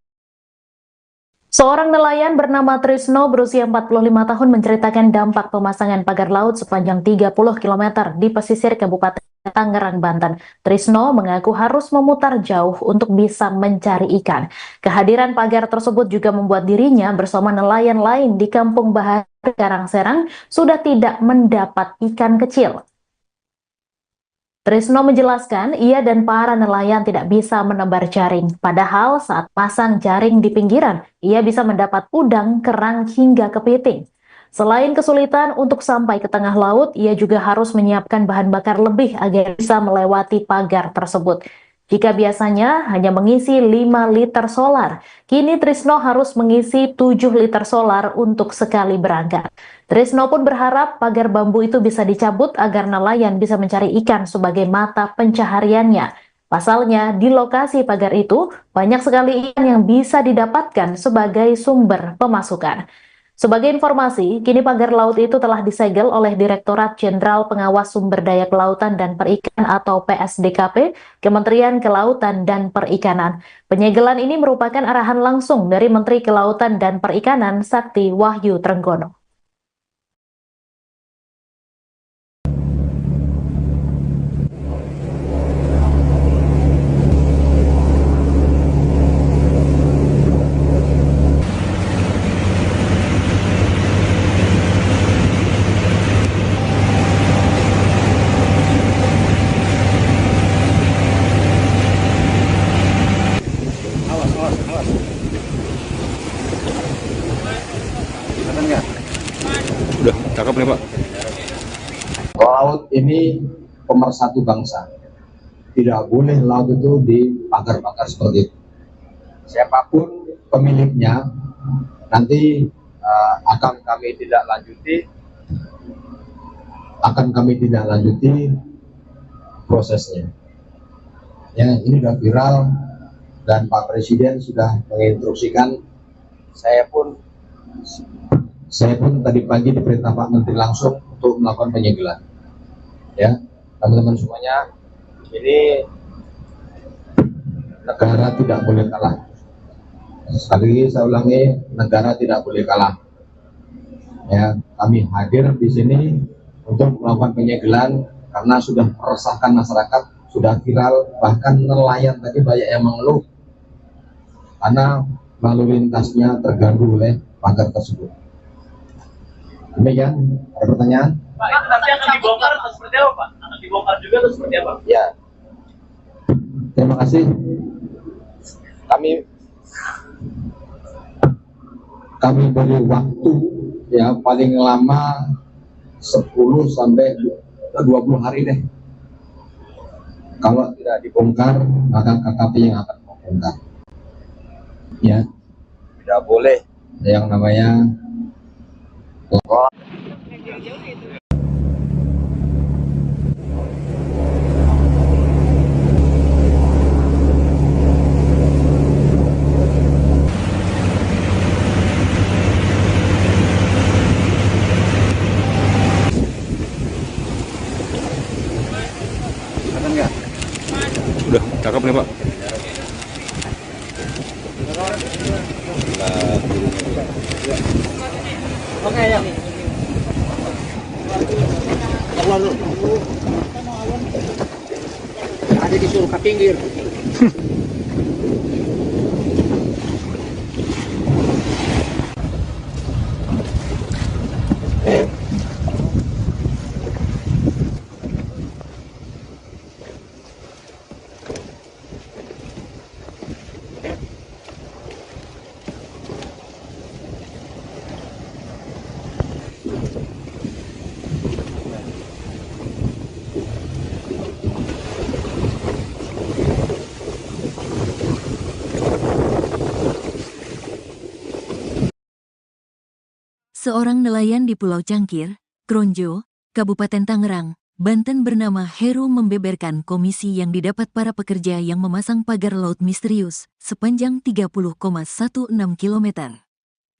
Seorang nelayan bernama Trisno berusia 45 tahun menceritakan dampak pemasangan pagar laut sepanjang 30 km di pesisir Kabupaten Tangerang, Banten. Trisno mengaku harus memutar jauh untuk bisa mencari ikan. Kehadiran pagar tersebut juga membuat dirinya bersama nelayan lain di Kampung Bahar, Karangserang sudah tidak mendapat ikan kecil. Trisno menjelaskan ia dan para nelayan tidak bisa menebar jaring. Padahal saat pasang jaring di pinggiran, ia bisa mendapat udang, kerang, hingga kepiting. Selain kesulitan untuk sampai ke tengah laut, ia juga harus menyiapkan bahan bakar lebih agar bisa melewati pagar tersebut. Jika biasanya hanya mengisi 5 liter solar, kini Trisno harus mengisi 7 liter solar untuk sekali berangkat. Trisno pun berharap pagar bambu itu bisa dicabut agar nelayan bisa mencari ikan sebagai mata pencahariannya. Pasalnya, di lokasi pagar itu banyak sekali ikan yang bisa didapatkan sebagai sumber pemasukan. Sebagai informasi, kini pagar laut itu telah disegel oleh Direktorat Jenderal Pengawas Sumber Daya Kelautan dan Perikanan atau PSDKP, Kementerian Kelautan dan Perikanan. Penyegelan ini merupakan arahan langsung dari Menteri Kelautan dan Perikanan Sakti Wahyu Trenggono. Udah, cakep nih Pak. Laut ini pemersatu bangsa. Tidak boleh laut itu dipagar-pagar seperti itu. Siapapun pemiliknya nanti akan kami tidak lanjuti prosesnya. Ya, ini sudah viral dan Pak Presiden sudah menginstruksikan. Saya pun tadi pagi diperintah Pak Menteri langsung untuk melakukan penyegelan. Ya, teman-teman semuanya, ini negara tidak boleh kalah. Sekali lagi saya ulangi, negara tidak boleh kalah. Ya, kami hadir di sini untuk melakukan penyegelan karena sudah meresahkan masyarakat, sudah viral, bahkan nelayan tadi banyak yang mengeluh karena lalu lintasnya terganggu oleh pagar tersebut. Demikian, ada pertanyaan? Pak, itu nanti akan dibongkar atau seperti apa, Pak? Akan dibongkar juga atau seperti apa? Ya, terima kasih. Kami beri waktu ya paling lama 10 sampai 20 hari deh. Kalau tidak dibongkar, maka KKP yang akan membongkar. Ya, tidak boleh yang namanya Udah, cakep nih Pak. Oke ya. Keluar dulu. Ada disuruh ke pinggir. Seorang nelayan di Pulau Cangkir, Kronjo, Kabupaten Tangerang, Banten bernama Heru membeberkan komisi yang didapat para pekerja yang memasang pagar laut misterius sepanjang 30,16 km.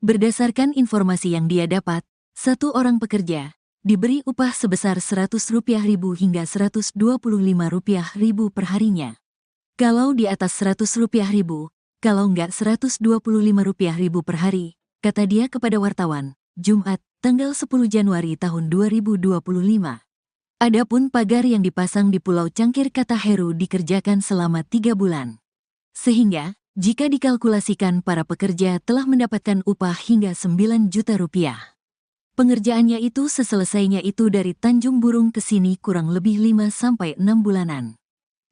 Berdasarkan informasi yang dia dapat, Satu orang pekerja diberi upah sebesar Rp100.000 hingga Rp125.000 per harinya. Kalau di atas Rp100.000, kalau enggak Rp125.000 per hari, kata dia kepada wartawan, Jumat, tanggal 10 Januari tahun 2025. Adapun pagar yang dipasang di Pulau Cangkir, kata Heru, dikerjakan selama 3 bulan. Sehingga, jika dikalkulasikan, para pekerja telah mendapatkan upah hingga Rp9 juta. Pengerjaannya itu seselesainya itu dari Tanjung Burung ke sini kurang lebih 5-6 bulanan.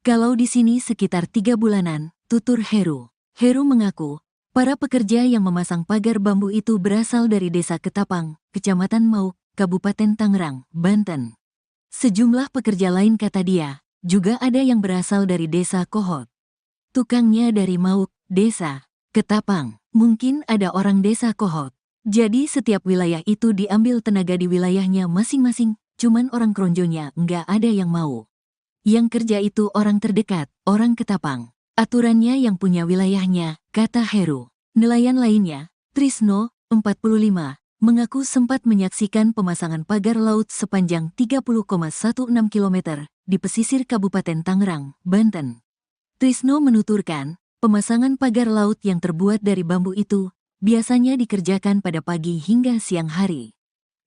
Kalau di sini sekitar 3 bulanan, tutur Heru. Heru mengaku, para pekerja yang memasang pagar bambu itu berasal dari Desa Ketapang, Kecamatan Mauk, Kabupaten Tangerang, Banten. Sejumlah pekerja lain, kata dia, juga ada yang berasal dari Desa Kohot. Tukangnya dari Mauk, Desa Ketapang, mungkin ada orang Desa Kohot. Jadi setiap wilayah itu diambil tenaga di wilayahnya masing-masing, cuman orang Kronjonya nggak ada yang mau. Yang kerja itu orang terdekat, orang Ketapang. Aturannya yang punya wilayahnya, kata Heru. Nelayan lainnya, Trisno, 45, mengaku sempat menyaksikan pemasangan pagar laut sepanjang 30,16 km di pesisir Kabupaten Tangerang, Banten. Trisno menuturkan, pemasangan pagar laut yang terbuat dari bambu itu biasanya dikerjakan pada pagi hingga siang hari.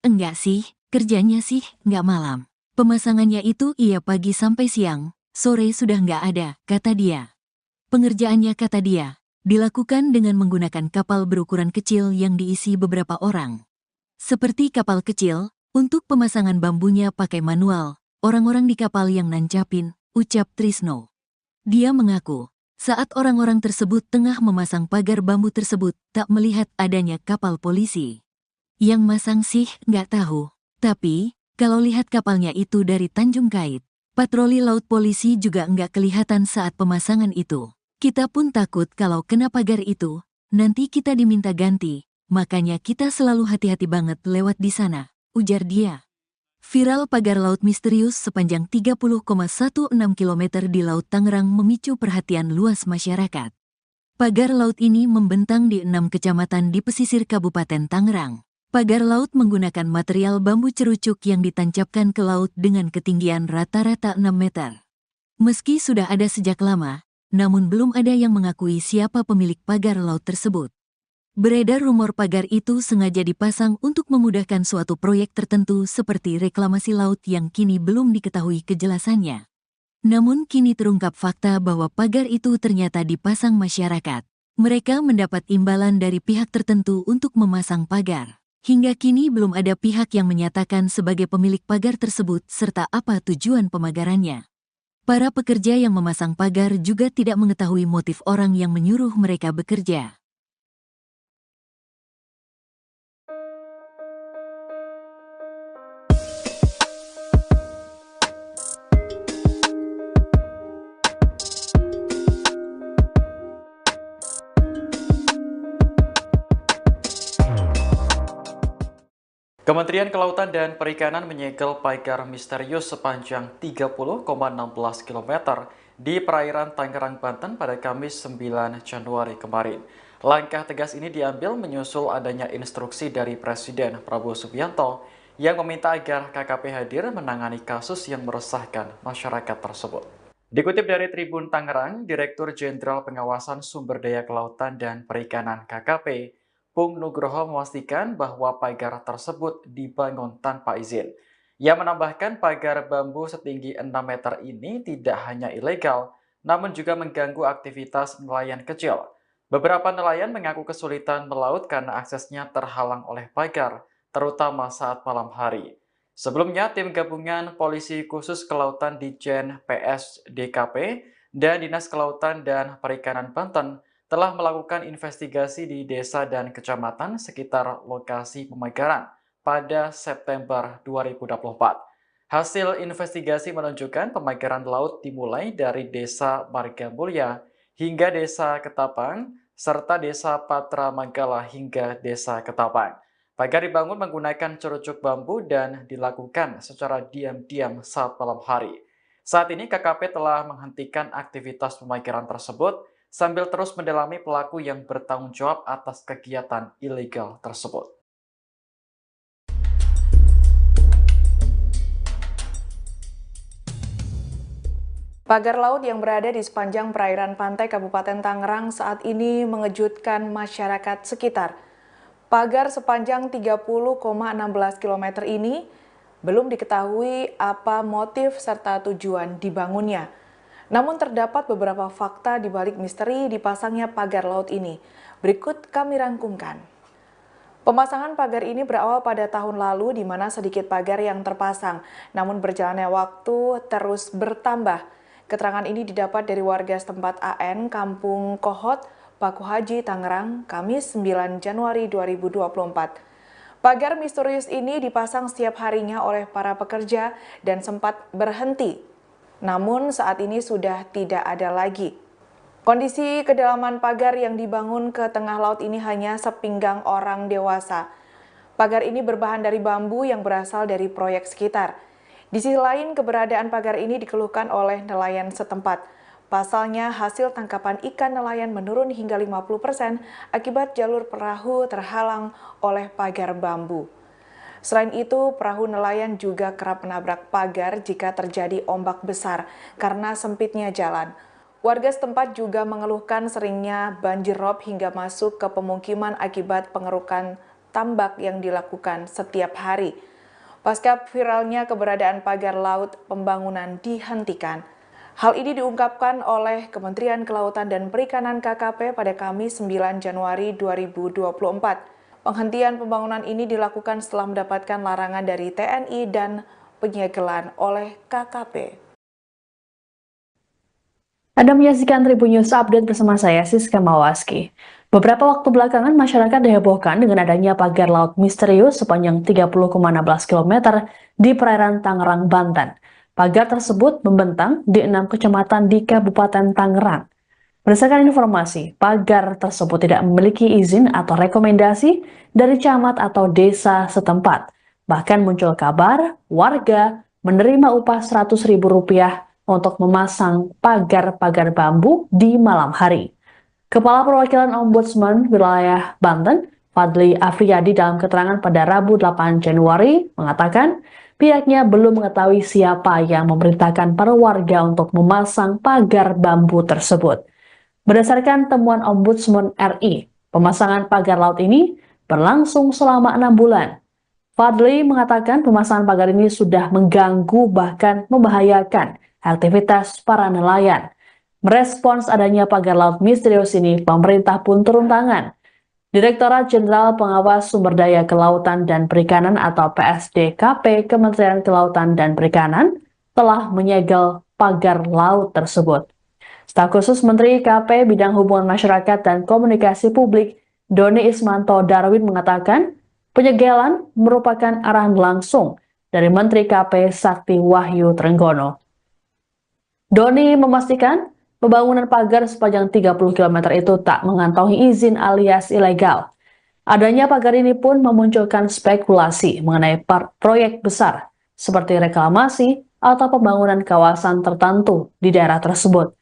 Enggak sih, kerjanya sih enggak malam. Pemasangannya itu iya pagi sampai siang, sore sudah enggak ada, kata dia. Pengerjaannya, kata dia, dilakukan dengan menggunakan kapal berukuran kecil yang diisi beberapa orang. Seperti kapal kecil, untuk pemasangan bambunya pakai manual, orang-orang di kapal yang nancapin, ucap Trisno. Dia mengaku, saat orang-orang tersebut tengah memasang pagar bambu tersebut, tak melihat adanya kapal polisi. Yang masang sih nggak tahu, tapi kalau lihat kapalnya itu dari Tanjung Kait, patroli laut polisi juga nggak kelihatan saat pemasangan itu. Kita pun takut kalau kena pagar itu, nanti kita diminta ganti, makanya kita selalu hati-hati banget lewat di sana, ujar dia. Viral pagar laut misterius sepanjang 30,16 km di Laut Tangerang memicu perhatian luas masyarakat. Pagar laut ini membentang di 6 kecamatan di pesisir Kabupaten Tangerang. Pagar laut menggunakan material bambu cerucuk yang ditancapkan ke laut dengan ketinggian rata-rata 6 meter. Meski sudah ada sejak lama, namun belum ada yang mengakui siapa pemilik pagar laut tersebut. Beredar rumor pagar itu sengaja dipasang untuk memudahkan suatu proyek tertentu seperti reklamasi laut yang kini belum diketahui kejelasannya. Namun kini terungkap fakta bahwa pagar itu ternyata dipasang masyarakat. Mereka mendapat imbalan dari pihak tertentu untuk memasang pagar. Hingga kini belum ada pihak yang menyatakan sebagai pemilik pagar tersebut serta apa tujuan pemagarannya. Para pekerja yang memasang pagar juga tidak mengetahui motif orang yang menyuruh mereka bekerja. Kementerian Kelautan dan Perikanan menyegel pagar misterius sepanjang 30,16 km di perairan Tangerang, Banten pada Kamis 9 Januari kemarin. Langkah tegas ini diambil menyusul adanya instruksi dari Presiden Prabowo Subianto yang meminta agar KKP hadir menangani kasus yang meresahkan masyarakat tersebut. Dikutip dari Tribun Tangerang, Direktur Jenderal Pengawasan Sumber Daya Kelautan dan Perikanan KKP, Pung Nugroho memastikan bahwa pagar tersebut dibangun tanpa izin. Ia menambahkan pagar bambu setinggi 6 meter ini tidak hanya ilegal, namun juga mengganggu aktivitas nelayan kecil. Beberapa nelayan mengaku kesulitan melaut karena aksesnya terhalang oleh pagar, terutama saat malam hari. Sebelumnya, tim gabungan Polisi Khusus Kelautan Ditjen PS DKP dan Dinas Kelautan dan Perikanan Banten telah melakukan investigasi di desa dan kecamatan sekitar lokasi pemagaran pada September 2024. Hasil investigasi menunjukkan pemagaran laut dimulai dari Desa Margamulya hingga Desa Ketapang, serta Desa Patra Manggala hingga Desa Ketapang. Pagar dibangun menggunakan cerucuk bambu dan dilakukan secara diam-diam saat malam hari. Saat ini KKP telah menghentikan aktivitas pemagaran tersebut sambil terus mendalami pelaku yang bertanggung jawab atas kegiatan ilegal tersebut. Pagar laut yang berada di sepanjang perairan pantai Kabupaten Tangerang saat ini mengejutkan masyarakat sekitar. Pagar sepanjang 30,16 km ini belum diketahui apa motif serta tujuan dibangunnya. Namun terdapat beberapa fakta di balik misteri dipasangnya pagar laut ini. Berikut kami rangkumkan. Pemasangan pagar ini berawal pada tahun lalu di mana sedikit pagar yang terpasang, namun berjalannya waktu terus bertambah. Keterangan ini didapat dari warga setempat AN, Kampung Kohot, Paku Haji, Tangerang, Kamis 9 Januari 2024. Pagar misterius ini dipasang setiap harinya oleh para pekerja dan sempat berhenti. Namun saat ini sudah tidak ada lagi. Kondisi kedalaman pagar yang dibangun ke tengah laut ini hanya sepinggang orang dewasa. Pagar ini berbahan dari bambu yang berasal dari proyek sekitar. Di sisi lain, keberadaan pagar ini dikeluhkan oleh nelayan setempat. Pasalnya, hasil tangkapan ikan nelayan menurun hingga 50% akibat jalur perahu terhalang oleh pagar bambu. Selain itu, perahu nelayan juga kerap menabrak pagar jika terjadi ombak besar karena sempitnya jalan. Warga setempat juga mengeluhkan seringnya banjir rob hingga masuk ke pemukiman akibat pengerukan tambak yang dilakukan setiap hari. Pasca viralnya keberadaan pagar laut, pembangunan dihentikan. Hal ini diungkapkan oleh Kementerian Kelautan dan Perikanan KKP pada Kamis 9 Januari 2024. Penghentian pembangunan ini dilakukan setelah mendapatkan larangan dari TNI dan penyegelan oleh KKP. Anda menyaksikan Tribun News Update bersama saya, Siska Mawaski. Beberapa waktu belakangan, masyarakat dihebohkan dengan adanya pagar laut misterius sepanjang 30,16 km di perairan Tangerang, Banten. Pagar tersebut membentang di 6 kecamatan di Kabupaten Tangerang. Berdasarkan informasi, pagar tersebut tidak memiliki izin atau rekomendasi dari camat atau desa setempat. Bahkan muncul kabar warga menerima upah Rp100.000 untuk memasang pagar-pagar bambu di malam hari. Kepala Perwakilan Ombudsman Wilayah Banten, Fadli Afriyadi dalam keterangan pada Rabu 8 Januari mengatakan pihaknya belum mengetahui siapa yang memerintahkan para warga untuk memasang pagar bambu tersebut. Berdasarkan temuan Ombudsman RI, pemasangan pagar laut ini berlangsung selama 6 bulan. Fadli mengatakan pemasangan pagar ini sudah mengganggu bahkan membahayakan aktivitas para nelayan. Merespons adanya pagar laut misterius ini, pemerintah pun turun tangan. Direktorat Jenderal Pengawas Sumber Daya Kelautan dan Perikanan atau PSDKP Kementerian Kelautan dan Perikanan telah menyegel pagar laut tersebut. Staf khusus Menteri KP Bidang Hubungan Masyarakat dan Komunikasi Publik, Doni Ismanto Darwin mengatakan penyegelan merupakan arahan langsung dari Menteri KP Sakti Wahyu Trenggono. Doni memastikan pembangunan pagar sepanjang 30 km itu tak mengantongi izin alias ilegal. Adanya pagar ini pun memunculkan spekulasi mengenai proyek besar seperti reklamasi atau pembangunan kawasan tertentu di daerah tersebut.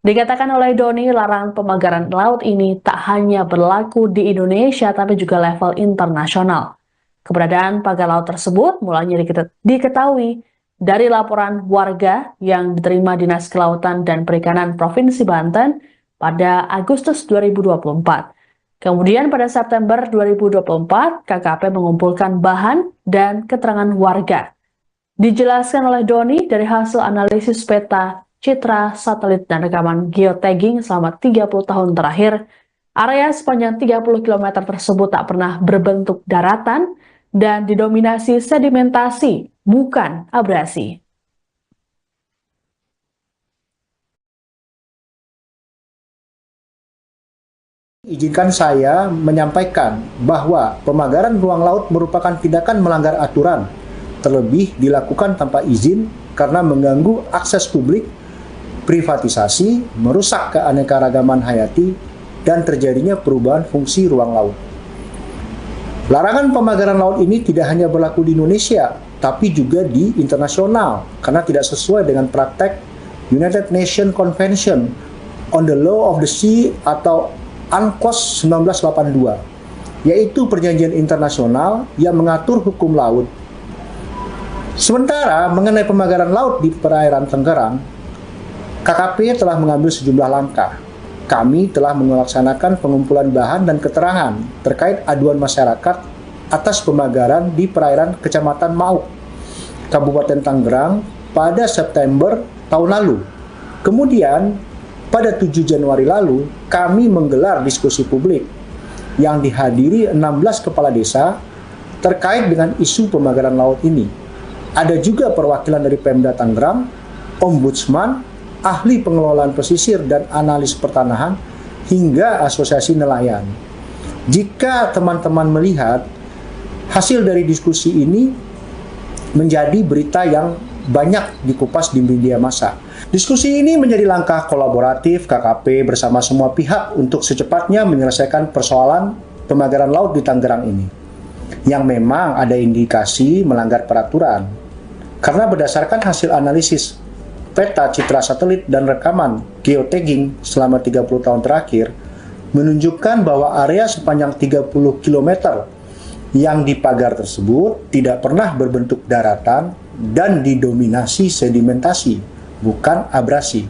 Dikatakan oleh Doni, larangan pemagaran laut ini tak hanya berlaku di Indonesia tapi juga level internasional. Keberadaan pagar laut tersebut mulanya diketahui dari laporan warga yang diterima Dinas Kelautan dan Perikanan Provinsi Banten pada Agustus 2024. Kemudian pada September 2024, KKP mengumpulkan bahan dan keterangan warga. Dijelaskan oleh Doni dari hasil analisis peta, citra, satelit, dan rekaman geotagging selama 30 tahun terakhir, area sepanjang 30 km tersebut tak pernah berbentuk daratan dan didominasi sedimentasi, bukan abrasi. Izinkan saya menyampaikan bahwa pemagaran ruang laut merupakan tindakan melanggar aturan, terlebih dilakukan tanpa izin karena mengganggu akses publik, privatisasi, merusak keanekaragaman hayati, dan terjadinya perubahan fungsi ruang laut. Larangan pemagaran laut ini tidak hanya berlaku di Indonesia, tapi juga di internasional, karena tidak sesuai dengan praktek United Nations Convention on the Law of the Sea atau UNCLOS 1982, yaitu perjanjian internasional yang mengatur hukum laut. Sementara mengenai pemagaran laut di perairan Tangerang, KKP telah mengambil sejumlah langkah. Kami telah melaksanakan pengumpulan bahan dan keterangan terkait aduan masyarakat atas pemagaran di perairan Kecamatan Mauk, Kabupaten Tangerang pada September tahun lalu. Kemudian, pada 7 Januari lalu, kami menggelar diskusi publik yang dihadiri 16 kepala desa terkait dengan isu pemagaran laut ini. Ada juga perwakilan dari Pemda Tangerang, Ombudsman, ahli pengelolaan pesisir dan analis pertanahan, hingga asosiasi nelayan. Jika teman-teman melihat, hasil dari diskusi ini menjadi berita yang banyak dikupas di media massa. Diskusi ini menjadi langkah kolaboratif KKP bersama semua pihak untuk secepatnya menyelesaikan persoalan pemagaran laut di Tangerang ini, yang memang ada indikasi melanggar peraturan. Karena berdasarkan hasil analisis peta citra satelit dan rekaman geotagging selama 30 tahun terakhir, menunjukkan bahwa area sepanjang 30 km yang dipagar tersebut tidak pernah berbentuk daratan dan didominasi sedimentasi, bukan abrasi.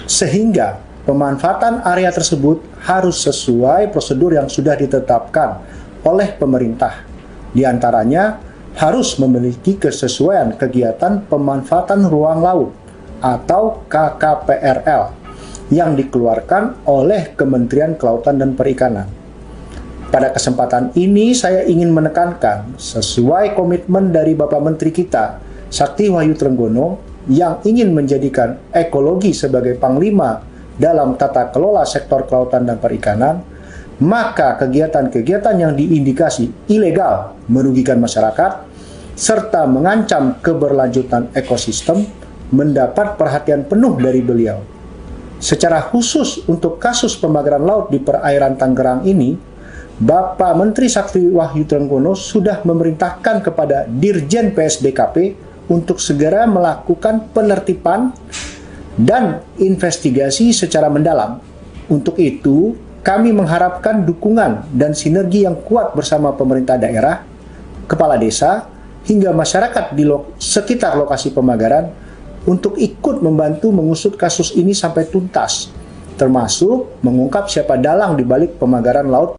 Sehingga pemanfaatan area tersebut harus sesuai prosedur yang sudah ditetapkan oleh pemerintah. Di antaranya harus memiliki kesesuaian kegiatan pemanfaatan ruang laut atau KKPRL yang dikeluarkan oleh Kementerian Kelautan dan Perikanan. Pada kesempatan ini saya ingin menekankan sesuai komitmen dari Bapak Menteri kita, Sakti Wahyu Trenggono, yang ingin menjadikan ekologi sebagai panglima dalam tata kelola sektor kelautan dan perikanan, maka kegiatan-kegiatan yang diindikasi ilegal merugikan masyarakat serta mengancam keberlanjutan ekosistem mendapat perhatian penuh dari beliau. Secara khusus untuk kasus pemagaran laut di perairan Tangerang ini, Bapak Menteri Sakti Wahyu Trenggono sudah memerintahkan kepada Dirjen PSDKP untuk segera melakukan penertiban dan investigasi secara mendalam. Untuk itu, kami mengharapkan dukungan dan sinergi yang kuat bersama pemerintah daerah, kepala desa, hingga masyarakat di sekitar lokasi pemagaran untuk ikut membantu mengusut kasus ini sampai tuntas, termasuk mengungkap siapa dalang di balik pemagaran laut.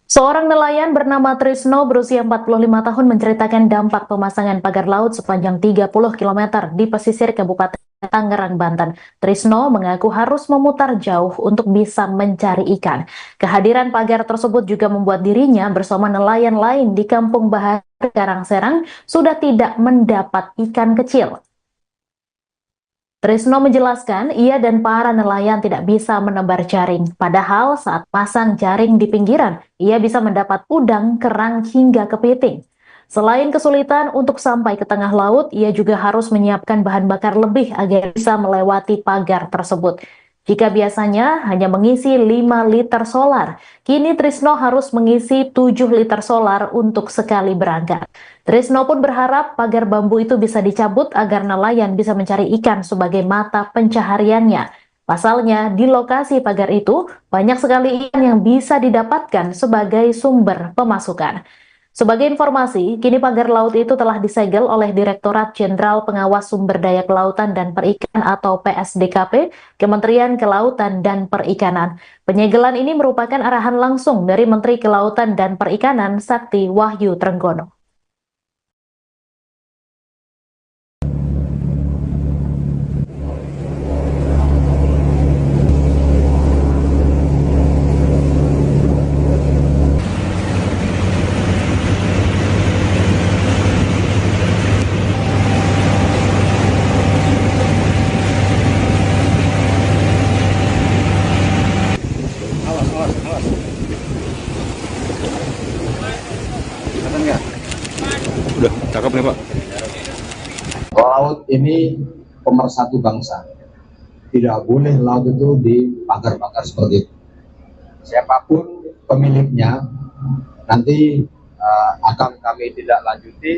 Seorang nelayan bernama Trisno berusia 45 tahun menceritakan dampak pemasangan pagar laut sepanjang 30 km di pesisir Kabupaten Tangerang, Banten. Trisno mengaku harus memutar jauh untuk bisa mencari ikan. Kehadiran pagar tersebut juga membuat dirinya bersama nelayan lain di Kampung Bahar, Karangserang sudah tidak mendapat ikan kecil. Trisno menjelaskan ia dan para nelayan tidak bisa menebar jaring. Padahal saat pasang jaring di pinggiran, ia bisa mendapat udang, kerang, hingga kepiting. Selain kesulitan untuk sampai ke tengah laut, ia juga harus menyiapkan bahan bakar lebih agar bisa melewati pagar tersebut. Jika biasanya hanya mengisi 5 liter solar, kini Trisno harus mengisi 7 liter solar untuk sekali berangkat. Trisno pun berharap pagar bambu itu bisa dicabut agar nelayan bisa mencari ikan sebagai mata pencahariannya. Pasalnya, di lokasi pagar itu banyak sekali ikan yang bisa didapatkan sebagai sumber pemasukan. Sebagai informasi, kini pagar laut itu telah disegel oleh Direktorat Jenderal Pengawas Sumber Daya Kelautan dan Perikanan atau PSDKP, Kementerian Kelautan dan Perikanan. Penyegelan ini merupakan arahan langsung dari Menteri Kelautan dan Perikanan Sakti Wahyu Trenggono. Udah, cakep nih Pak. Laut ini pemersatu bangsa. Tidak boleh laut itu dipagar-pagar seperti itu. Siapapun pemiliknya, nanti akan kami tidak lanjuti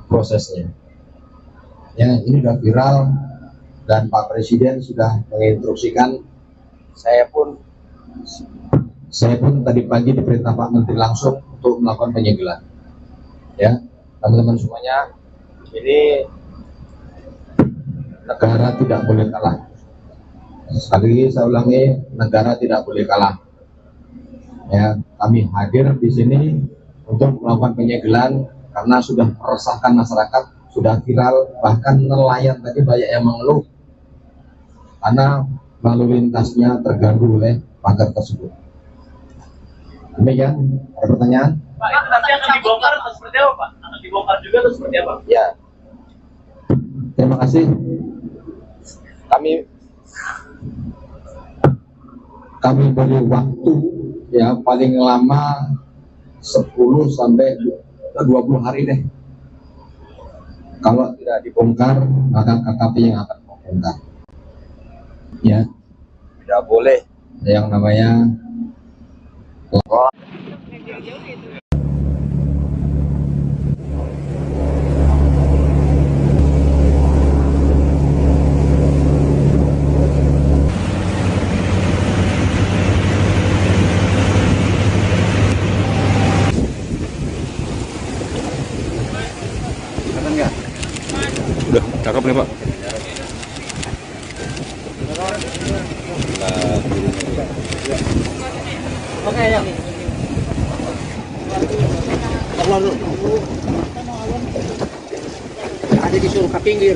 prosesnya. Ya, ini sudah viral dan Pak Presiden sudah menginstruksikan. Saya pun tadi pagi diperintah Pak Menteri langsung untuk melakukan penyegelan. Ya, teman-teman semuanya Ini negara tidak boleh kalah. Sekali lagi saya ulangi, negara tidak boleh kalah. Ya, kami hadir di sini untuk melakukan penyegelan karena sudah meresahkan masyarakat, sudah viral, bahkan nelayan tadi banyak yang mengeluh karena lalu lintasnya terganggu oleh pagar tersebut. Demikian, ada pertanyaan? Pak, itu nanti akan dibongkar atau seperti apa, Pak? Akan dibongkar juga atau seperti apa? Ya, terima kasih. Kami beri waktu ya paling lama 10 sampai 20 hari deh. Kalau tidak dibongkar, maka KKP yang akan membongkar. Ya, tidak boleh yang namanya Udah, cakep nih Pak. Oke, ayo. Keluar dulu. Ada disuruh ke pinggir.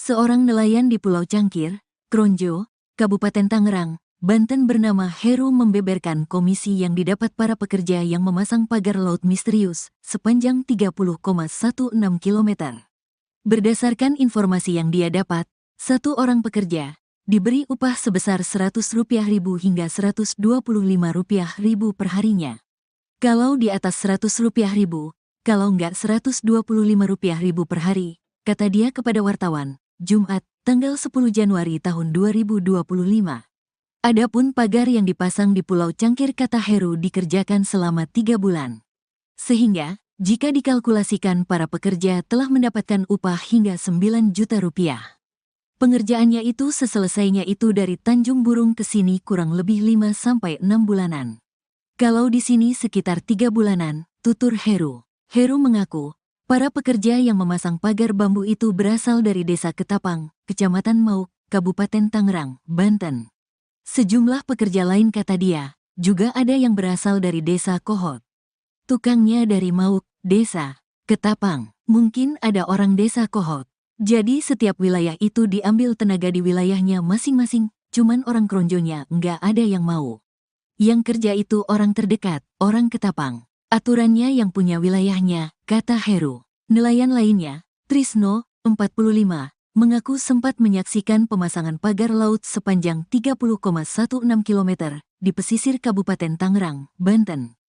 Seorang nelayan di Pulau Cangkir, Kronjo, Kabupaten Tangerang, Banten bernama Heru membeberkan komisi yang didapat para pekerja yang memasang pagar laut misterius sepanjang 30,16 km. Berdasarkan informasi yang dia dapat, satu orang pekerja diberi upah sebesar Rp100.000 hingga Rp125.000 per harinya. Kalau di atas Rp100.000, kalau enggak Rp125.000 per hari, kata dia kepada wartawan, Jumat, tanggal 10 Januari tahun 2025. Adapun pagar yang dipasang di Pulau Cangkir kata Heru dikerjakan selama 3 bulan. Sehingga, jika dikalkulasikan para pekerja telah mendapatkan upah hingga Rp9 juta. Pengerjaannya itu seselesainya itu dari Tanjung Burung ke sini kurang lebih 5-6 bulanan. Kalau di sini sekitar 3 bulanan, tutur Heru. Heru mengaku, para pekerja yang memasang pagar bambu itu berasal dari Desa Ketapang, Kecamatan Mauk, Kabupaten Tangerang, Banten. Sejumlah pekerja lain kata dia, juga ada yang berasal dari Desa Kohot. Tukangnya dari Mauk, Desa Ketapang, mungkin ada orang Desa Kohot. Jadi setiap wilayah itu diambil tenaga di wilayahnya masing-masing, cuman orang Kronjonya nggak ada yang mau. Yang kerja itu orang terdekat, orang Ketapang. Aturannya yang punya wilayahnya, kata Heru. Nelayan lainnya, Trisno, 45, mengaku sempat menyaksikan pemasangan pagar laut sepanjang 30,16 km di pesisir Kabupaten Tangerang, Banten.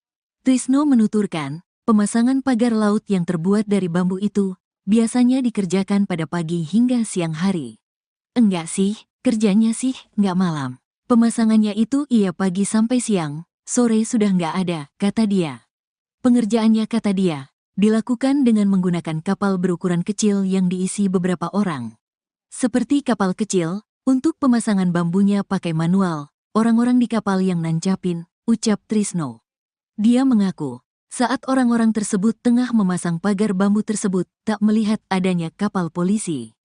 Trisno menuturkan, pemasangan pagar laut yang terbuat dari bambu itu biasanya dikerjakan pada pagi hingga siang hari. Enggak sih, kerjanya sih nggak malam. Pemasangannya itu iya pagi sampai siang, sore sudah nggak ada, kata dia. Pengerjaannya kata dia, dilakukan dengan menggunakan kapal berukuran kecil yang diisi beberapa orang. Seperti kapal kecil, untuk pemasangan bambunya pakai manual, orang-orang di kapal yang nancapin, ucap Trisno. Dia mengaku, saat orang-orang tersebut tengah memasang pagar bambu tersebut, tak melihat adanya kapal polisi.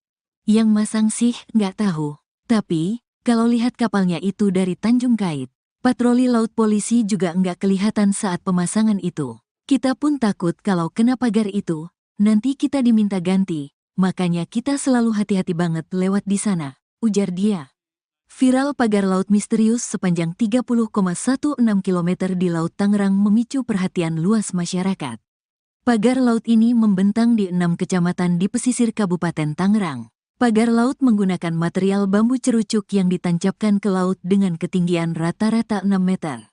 Yang masang sih nggak tahu, tapi kalau lihat kapalnya itu dari Tanjung Kait, patroli laut polisi juga nggak kelihatan saat pemasangan itu. Kita pun takut kalau kena pagar itu, nanti kita diminta ganti, makanya kita selalu hati-hati banget lewat di sana, ujar dia. Viral pagar laut misterius sepanjang 30,16 km di Laut Tangerang memicu perhatian luas masyarakat. Pagar laut ini membentang di 6 kecamatan di pesisir Kabupaten Tangerang. Pagar laut menggunakan material bambu cerucuk yang ditancapkan ke laut dengan ketinggian rata-rata 6 meter.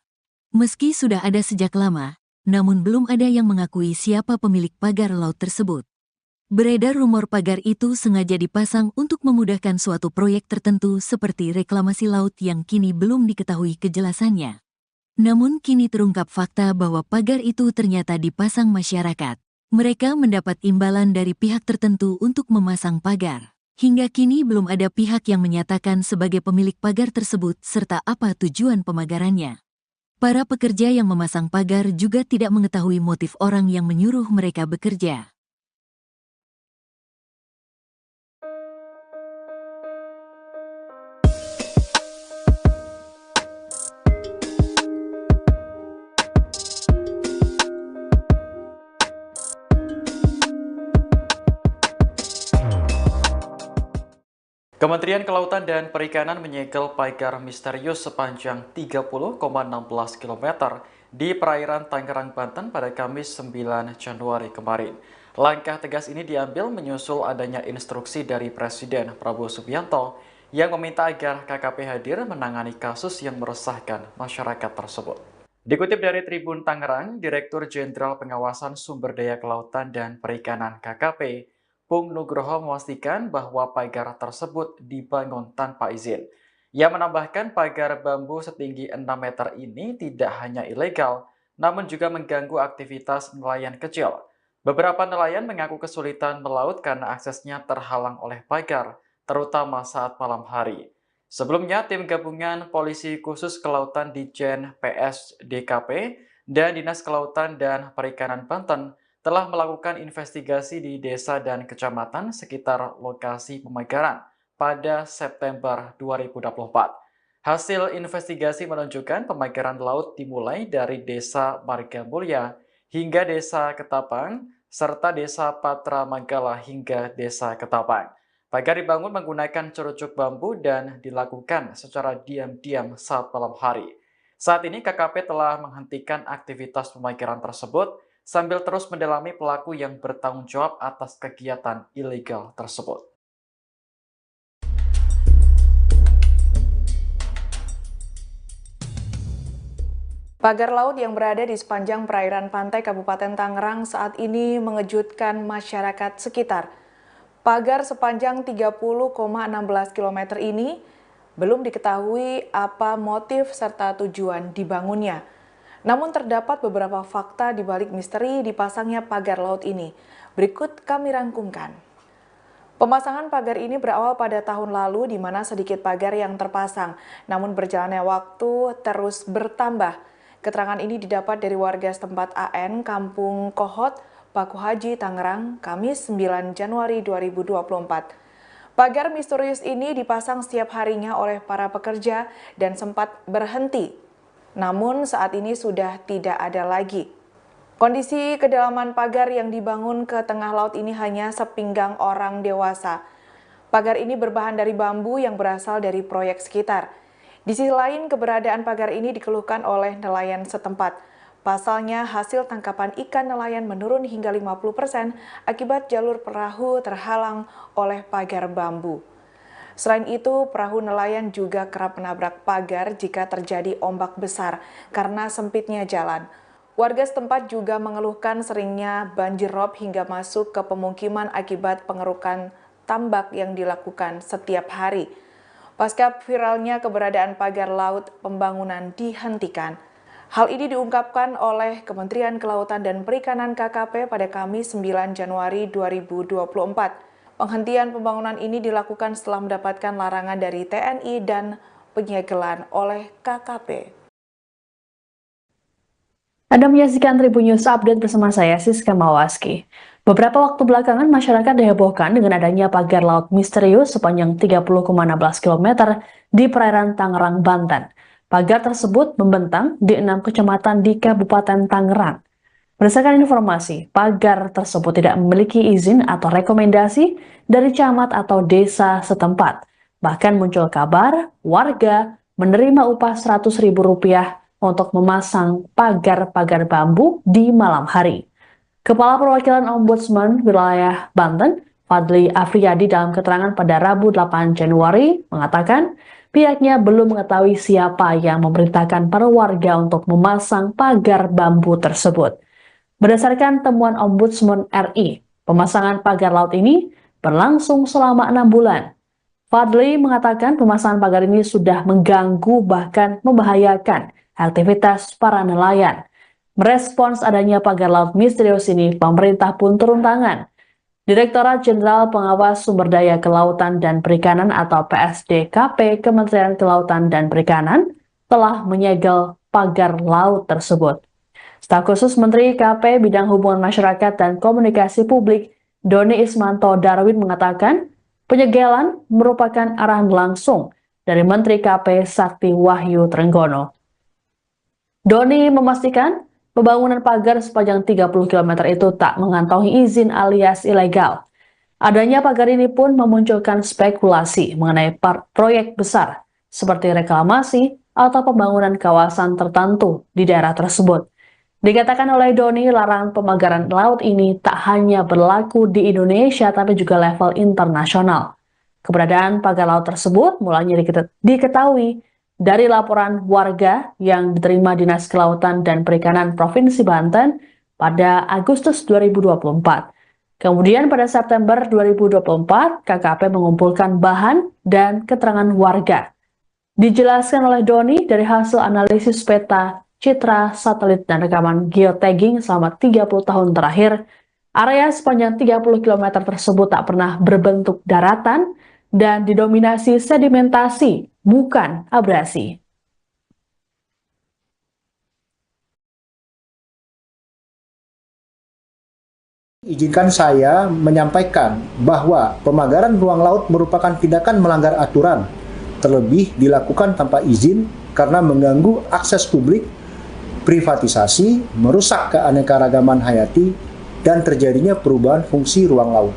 Meski sudah ada sejak lama, namun belum ada yang mengakui siapa pemilik pagar laut tersebut. Beredar rumor pagar itu sengaja dipasang untuk memudahkan suatu proyek tertentu seperti reklamasi laut yang kini belum diketahui kejelasannya. Namun kini terungkap fakta bahwa pagar itu ternyata dipasang masyarakat. Mereka mendapat imbalan dari pihak tertentu untuk memasang pagar. Hingga kini belum ada pihak yang menyatakan sebagai pemilik pagar tersebut serta apa tujuan pemagarannya. Para pekerja yang memasang pagar juga tidak mengetahui motif orang yang menyuruh mereka bekerja. Kementerian Kelautan dan Perikanan menyegel pagar misterius sepanjang 30,16 km di perairan Tangerang, Banten pada Kamis 9 Januari kemarin. Langkah tegas ini diambil menyusul adanya instruksi dari Presiden Prabowo Subianto yang meminta agar KKP hadir menangani kasus yang meresahkan masyarakat tersebut. Dikutip dari Tribun Tangerang, Direktur Jenderal Pengawasan Sumber Daya Kelautan dan Perikanan KKP, Pung Nugroho memastikan bahwa pagar tersebut dibangun tanpa izin. Ia menambahkan pagar bambu setinggi 6 meter ini tidak hanya ilegal, namun juga mengganggu aktivitas nelayan kecil. Beberapa nelayan mengaku kesulitan melaut karena aksesnya terhalang oleh pagar, terutama saat malam hari. Sebelumnya, tim gabungan Polisi Khusus Kelautan Ditjen PS DKP dan Dinas Kelautan dan Perikanan Banten telah melakukan investigasi di desa dan kecamatan sekitar lokasi pemagaran pada September 2024. Hasil investigasi menunjukkan pemagaran laut dimulai dari Desa Margamulya hingga Desa Ketapang, serta Desa Patra Manggala hingga Desa Ketapang. Pagar dibangun menggunakan cerucuk bambu dan dilakukan secara diam-diam saat malam hari. Saat ini KKP telah menghentikan aktivitas pemagaran tersebut sambil terus mendalami pelaku yang bertanggung jawab atas kegiatan ilegal tersebut. Pagar laut yang berada di sepanjang perairan pantai Kabupaten Tangerang saat ini mengejutkan masyarakat sekitar. Pagar sepanjang 30,16 km ini belum diketahui apa motif serta tujuan dibangunnya. Namun terdapat beberapa fakta di balik misteri dipasangnya pagar laut ini. Berikut kami rangkumkan. Pemasangan pagar ini berawal pada tahun lalu di mana sedikit pagar yang terpasang. Namun berjalannya waktu terus bertambah. Keterangan ini didapat dari warga setempat AN Kampung Kohot, Paku Haji, Tangerang, Kamis 9 Januari 2024. Pagar misterius ini dipasang setiap harinya oleh para pekerja dan sempat berhenti. Namun saat ini sudah tidak ada lagi. Kondisi kedalaman pagar yang dibangun ke tengah laut ini hanya sepinggang orang dewasa. Pagar ini berbahan dari bambu yang berasal dari proyek sekitar. Di sisi lain, keberadaan pagar ini dikeluhkan oleh nelayan setempat. Pasalnya, hasil tangkapan ikan nelayan menurun hingga 50% akibat jalur perahu terhalang oleh pagar bambu. Selain itu, perahu nelayan juga kerap menabrak pagar jika terjadi ombak besar karena sempitnya jalan. Warga setempat juga mengeluhkan seringnya banjir rob hingga masuk ke pemukiman akibat pengerukan tambak yang dilakukan setiap hari. Pasca viralnya keberadaan pagar laut, pembangunan dihentikan. Hal ini diungkapkan oleh Kementerian Kelautan dan Perikanan KKP pada Kamis 9 Januari 2024. Penghentian pembangunan ini dilakukan setelah mendapatkan larangan dari TNI dan penyegelan oleh KKP. Anda menyaksikan Tribun News Update bersama saya, Siska Mawaski. Beberapa waktu belakangan, masyarakat dihebohkan dengan adanya pagar laut misterius sepanjang 30,16 km di perairan Tangerang, Banten. Pagar tersebut membentang di 6 kecamatan di Kabupaten Tangerang. Berdasarkan informasi, pagar tersebut tidak memiliki izin atau rekomendasi dari camat atau desa setempat. Bahkan muncul kabar warga menerima upah Rp100.000 untuk memasang pagar-pagar bambu di malam hari. Kepala Perwakilan Ombudsman Wilayah Banten, Fadli Afriyadi dalam keterangan pada Rabu 8 Januari mengatakan, pihaknya belum mengetahui siapa yang memerintahkan para warga untuk memasang pagar bambu tersebut. Berdasarkan temuan Ombudsman RI, pemasangan pagar laut ini berlangsung selama 6 bulan. Fadli mengatakan pemasangan pagar ini sudah mengganggu bahkan membahayakan aktivitas para nelayan. Merespons adanya pagar laut misterius ini, pemerintah pun turun tangan. Direktorat Jenderal Pengawas Sumber Daya Kelautan dan Perikanan atau PSDKP Kementerian Kelautan dan Perikanan telah menyegel pagar laut tersebut. Staf khusus Menteri KP Bidang Hubungan Masyarakat dan Komunikasi Publik Doni Ismanto Darwin mengatakan penyegelan merupakan arahan langsung dari Menteri KP Sakti Wahyu Trenggono. Doni memastikan pembangunan pagar sepanjang 30 km itu tak mengantongi izin alias ilegal. Adanya pagar ini pun memunculkan spekulasi mengenai proyek besar seperti reklamasi atau pembangunan kawasan tertentu di daerah tersebut. Dikatakan oleh Doni, larangan pemagaran laut ini tak hanya berlaku di Indonesia tapi juga level internasional. Keberadaan pagar laut tersebut mulanya diketahui dari laporan warga yang diterima Dinas Kelautan dan Perikanan Provinsi Banten pada Agustus 2024. Kemudian pada September 2024, KKP mengumpulkan bahan dan keterangan warga. Dijelaskan oleh Doni dari hasil analisis peta, citra, satelit, dan rekaman geotagging selama 30 tahun terakhir, area sepanjang 30 km tersebut tak pernah berbentuk daratan dan didominasi sedimentasi, bukan abrasi. Izinkan saya menyampaikan bahwa pemagaran ruang laut merupakan tindakan melanggar aturan, terlebih dilakukan tanpa izin karena mengganggu akses publik, privatisasi, merusak keanekaragaman hayati, dan terjadinya perubahan fungsi ruang laut.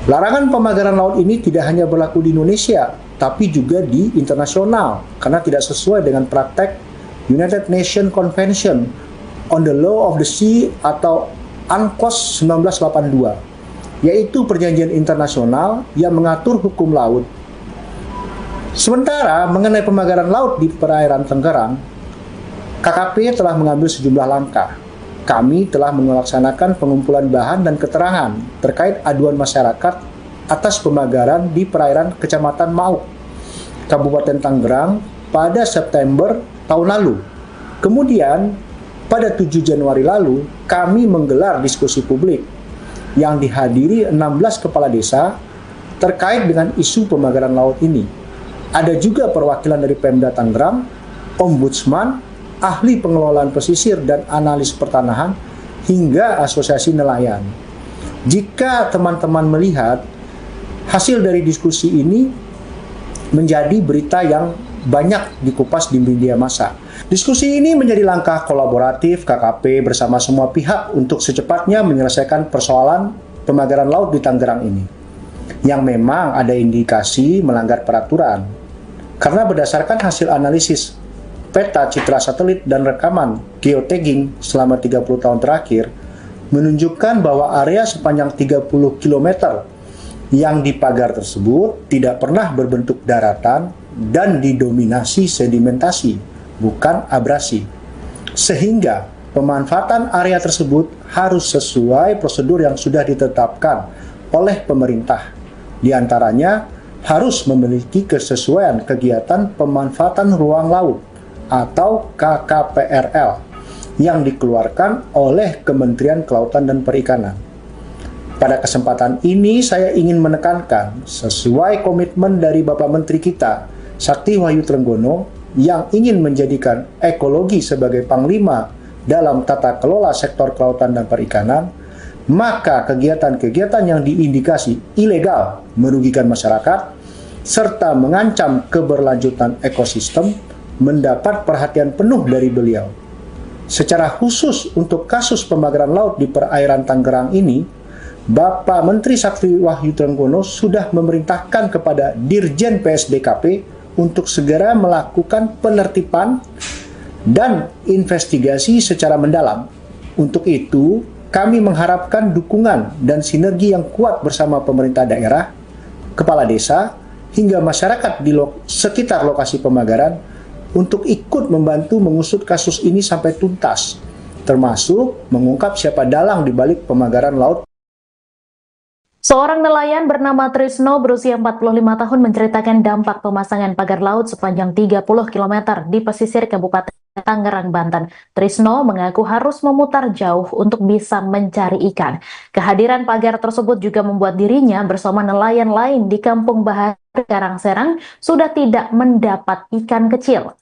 Larangan pemagaran laut ini tidak hanya berlaku di Indonesia, tapi juga di internasional, karena tidak sesuai dengan praktek United Nations Convention on the Law of the Sea atau UNCLOS 1982, yaitu perjanjian internasional yang mengatur hukum laut. Sementara mengenai pemagaran laut di perairan Tangerang, KKP telah mengambil sejumlah langkah. Kami telah melaksanakan pengumpulan bahan dan keterangan terkait aduan masyarakat atas pemagaran di perairan Kecamatan Mauk, Kabupaten Tangerang pada September tahun lalu. Kemudian, pada 7 Januari lalu, kami menggelar diskusi publik yang dihadiri 16 kepala desa terkait dengan isu pemagaran laut ini. Ada juga perwakilan dari Pemda Tangerang, Ombudsman, ahli pengelolaan pesisir dan analis pertanahan, hingga asosiasi nelayan. Jika teman-teman melihat hasil dari diskusi ini menjadi berita yang banyak dikupas di media massa. Diskusi ini menjadi langkah kolaboratif KKP bersama semua pihak untuk secepatnya menyelesaikan persoalan pemagaran laut di Tangerang ini, yang memang ada indikasi melanggar peraturan. Karena berdasarkan hasil analisis peta, citra satelit, dan rekaman geotagging selama 30 tahun terakhir menunjukkan bahwa area sepanjang 30 km yang dipagar tersebut tidak pernah berbentuk daratan dan didominasi sedimentasi, bukan abrasi. Sehingga pemanfaatan area tersebut harus sesuai prosedur yang sudah ditetapkan oleh pemerintah. Di antaranya harus memiliki kesesuaian kegiatan pemanfaatan ruang laut atau KKPRL yang dikeluarkan oleh Kementerian Kelautan dan Perikanan. Pada kesempatan ini saya ingin menekankan sesuai komitmen dari Bapak Menteri kita, Sakti Wahyu Trenggono, yang ingin menjadikan ekologi sebagai panglima dalam tata kelola sektor kelautan dan perikanan, maka kegiatan-kegiatan yang diindikasi ilegal merugikan masyarakat serta mengancam keberlanjutan ekosistem mendapat perhatian penuh dari beliau. Secara khusus untuk kasus pemagaran laut di perairan Tangerang ini, Bapak Menteri Sakti Wahyu Trenggono sudah memerintahkan kepada Dirjen PSDKP untuk segera melakukan penertiban dan investigasi secara mendalam. Untuk itu, kami mengharapkan dukungan dan sinergi yang kuat bersama pemerintah daerah, kepala desa, hingga masyarakat di sekitar lokasi pemagaran untuk ikut membantu mengusut kasus ini sampai tuntas, termasuk mengungkap siapa dalang di balik pemagaran laut. Seorang nelayan bernama Trisno berusia 45 tahun menceritakan dampak pemasangan pagar laut sepanjang 30 km di pesisir Kabupaten Tangerang, Banten. Trisno mengaku harus memutar jauh untuk bisa mencari ikan. Kehadiran pagar tersebut juga membuat dirinya bersama nelayan lain di Kampung Bahar, Karangserang sudah tidak mendapat ikan kecil.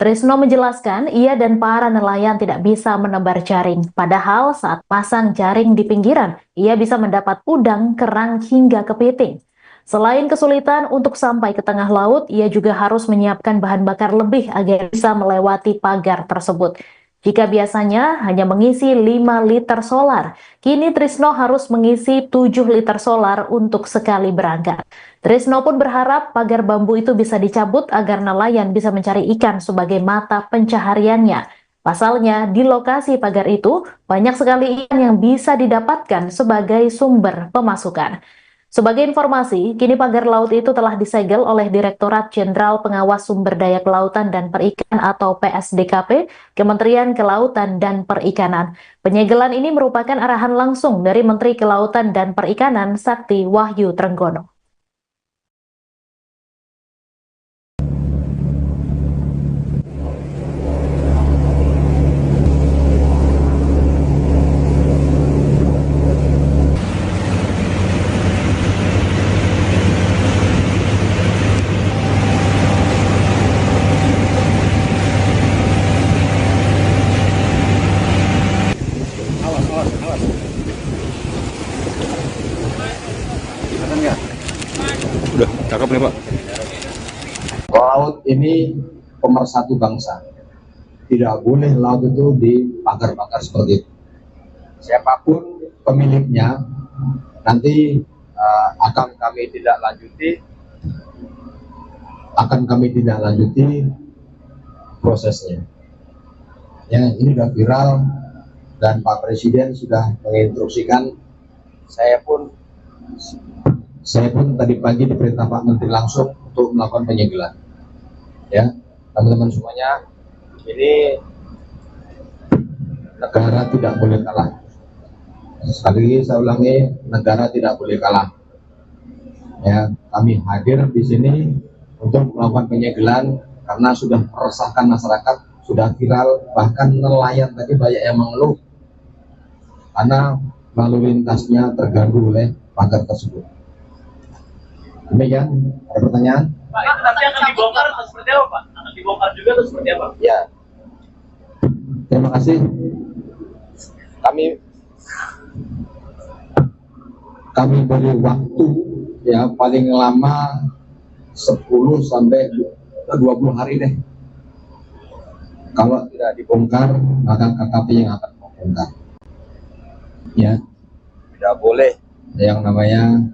Trisno menjelaskan ia dan para nelayan tidak bisa menebar jaring. Padahal saat pasang jaring di pinggiran, ia bisa mendapat udang, kerang, hingga kepiting. Selain kesulitan untuk sampai ke tengah laut, ia juga harus menyiapkan bahan bakar lebih agar bisa melewati pagar tersebut. Jika biasanya hanya mengisi 5 liter solar, kini Trisno harus mengisi 7 liter solar untuk sekali berangkat. Trisno pun berharap pagar bambu itu bisa dicabut agar nelayan bisa mencari ikan sebagai mata pencahariannya. Pasalnya, di lokasi pagar itu banyak sekali ikan yang bisa didapatkan sebagai sumber pemasukan. Sebagai informasi, kini pagar laut itu telah disegel oleh Direktorat Jenderal Pengawas Sumber Daya Kelautan dan Perikanan atau PSDKP, Kementerian Kelautan dan Perikanan. Penyegelan ini merupakan arahan langsung dari Menteri Kelautan dan Perikanan Sakti Wahyu Trenggono. Udah, cakep nih Pak. Laut ini pemersatu bangsa. Tidak boleh laut itu dipagar-pagar seperti itu. Siapapun pemiliknya, nanti akan kami tidak lanjuti prosesnya. Ya, ini sudah viral dan Pak Presiden sudah menginstruksikan. Saya pun tadi pagi diperintah Pak Menteri langsung untuk melakukan penyegelan. Ya, teman-teman semuanya, ini negara tidak boleh kalah. Sekali lagi saya ulangi, negara tidak boleh kalah. Ya, kami hadir di sini untuk melakukan penyegelan karena sudah meresahkan masyarakat, sudah viral, bahkan nelayan tadi banyak yang mengeluh karena lalu lintasnya terganggu oleh pagar tersebut. Demikian, ada pertanyaan? Pak, itu nanti akan dibongkar atau seperti apa, Pak? Akan dibongkar juga atau seperti apa? Ya, terima kasih. Kami beri waktu ya paling lama 10 sampai 20 hari deh. Kalau tidak dibongkar, maka KKP yang akan membongkar. Ya, tidak boleh yang namanya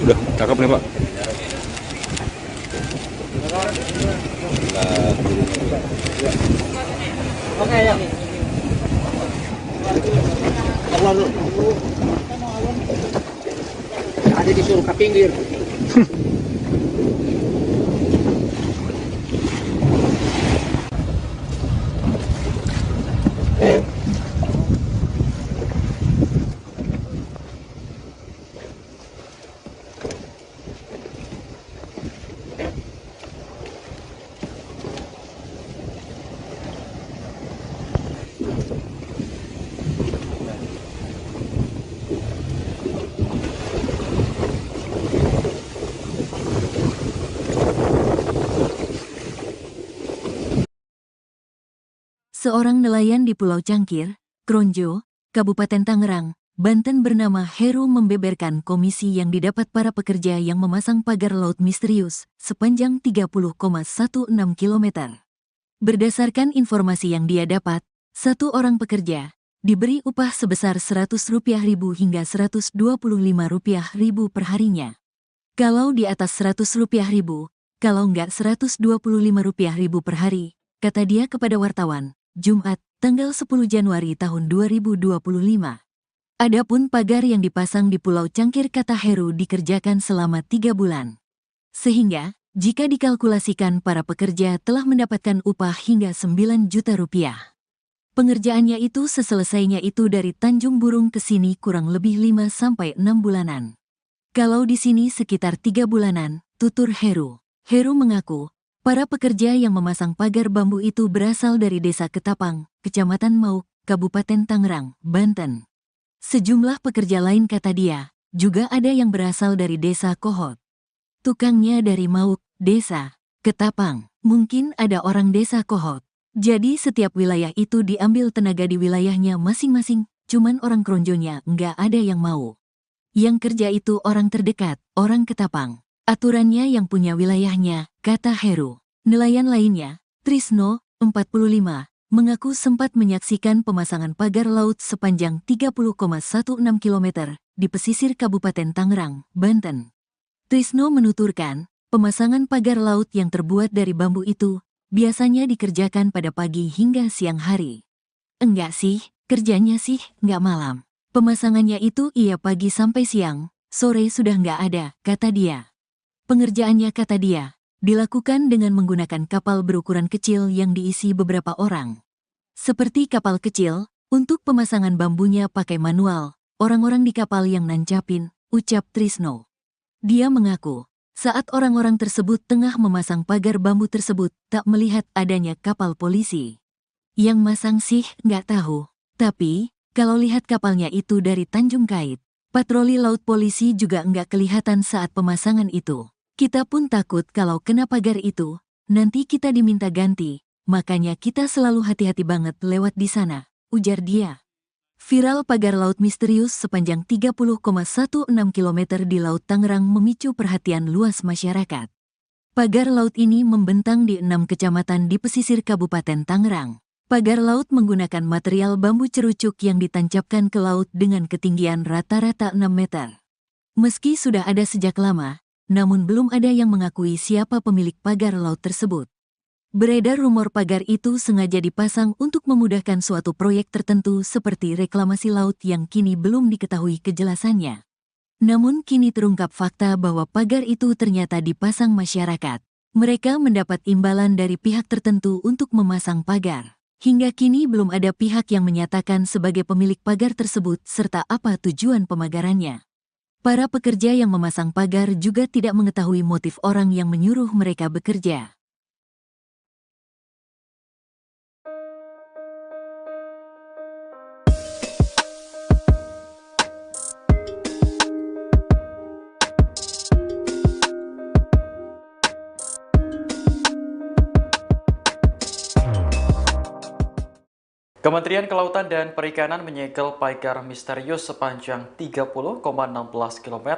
Udah, cakep nih Pak. Oke ya. Keluar dulu. Ada disuruh ke pinggir. Seorang nelayan di Pulau Cangkir, Kronjo, Kabupaten Tangerang, Banten bernama Heru membeberkan komisi yang didapat para pekerja yang memasang pagar laut misterius sepanjang 30,16 km. Berdasarkan informasi yang dia dapat, Satu orang pekerja diberi upah sebesar Rp100.000 hingga Rp125.000 per harinya. Kalau di atas Rp100.000, kalau enggak Rp125.000 per hari, kata dia kepada wartawan, Jumat, tanggal 10 Januari tahun 2025. Adapun pagar yang dipasang di Pulau Cangkir, kata Heru, dikerjakan selama 3 bulan. Sehingga, jika dikalkulasikan, para pekerja telah mendapatkan upah hingga Rp9 juta. Pengerjaannya itu seselesainya itu dari Tanjung Burung ke sini kurang lebih 5-6 bulanan. Kalau di sini sekitar 3 bulanan, tutur Heru. Heru mengaku, para pekerja yang memasang pagar bambu itu berasal dari Desa Ketapang, Kecamatan Mauk, Kabupaten Tangerang, Banten. Sejumlah pekerja lain, kata dia, juga ada yang berasal dari Desa Kohot. Tukangnya dari Mauk, Desa Ketapang, mungkin ada orang Desa Kohot. Jadi setiap wilayah itu diambil tenaga di wilayahnya masing-masing, cuman orang Kronjonya nggak ada yang mau. Yang kerja itu orang terdekat, orang Ketapang. Aturannya yang punya wilayahnya, kata Heru. Nelayan lainnya, Trisno, 45, mengaku sempat menyaksikan pemasangan pagar laut sepanjang 30,16 km di pesisir Kabupaten Tangerang, Banten. Trisno menuturkan, pemasangan pagar laut yang terbuat dari bambu itu biasanya dikerjakan pada pagi hingga siang hari. Enggak sih, kerjanya sih nggak malam. Pemasangannya itu iya pagi sampai siang, sore sudah nggak ada, kata dia. Pengerjaannya, kata dia, dilakukan dengan menggunakan kapal berukuran kecil yang diisi beberapa orang. Seperti kapal kecil, untuk pemasangan bambunya pakai manual, orang-orang di kapal yang nancapin, ucap Trisno. Dia mengaku, saat orang-orang tersebut tengah memasang pagar bambu tersebut, tak melihat adanya kapal polisi. Yang masang sih nggak tahu, tapi kalau lihat kapalnya itu dari Tanjung Kait, patroli laut polisi juga nggak kelihatan saat pemasangan itu. Kita pun takut kalau kena pagar itu, nanti kita diminta ganti, makanya kita selalu hati-hati banget lewat di sana, ujar dia. Viral pagar laut misterius sepanjang 30,16 km di Laut Tangerang memicu perhatian luas masyarakat. Pagar laut ini membentang di 6 kecamatan di pesisir Kabupaten Tangerang. Pagar laut menggunakan material bambu cerucuk yang ditancapkan ke laut dengan ketinggian rata-rata 6 meter. Meski sudah ada sejak lama, namun belum ada yang mengakui siapa pemilik pagar laut tersebut. Beredar rumor pagar itu sengaja dipasang untuk memudahkan suatu proyek tertentu seperti reklamasi laut yang kini belum diketahui kejelasannya. Namun kini terungkap fakta bahwa pagar itu ternyata dipasang masyarakat. Mereka mendapat imbalan dari pihak tertentu untuk memasang pagar. Hingga kini belum ada pihak yang menyatakan sebagai pemilik pagar tersebut serta apa tujuan pemagarannya. Para pekerja yang memasang pagar juga tidak mengetahui motif orang yang menyuruh mereka bekerja. Kementerian Kelautan dan Perikanan menyegel pagar misterius sepanjang 30,16 km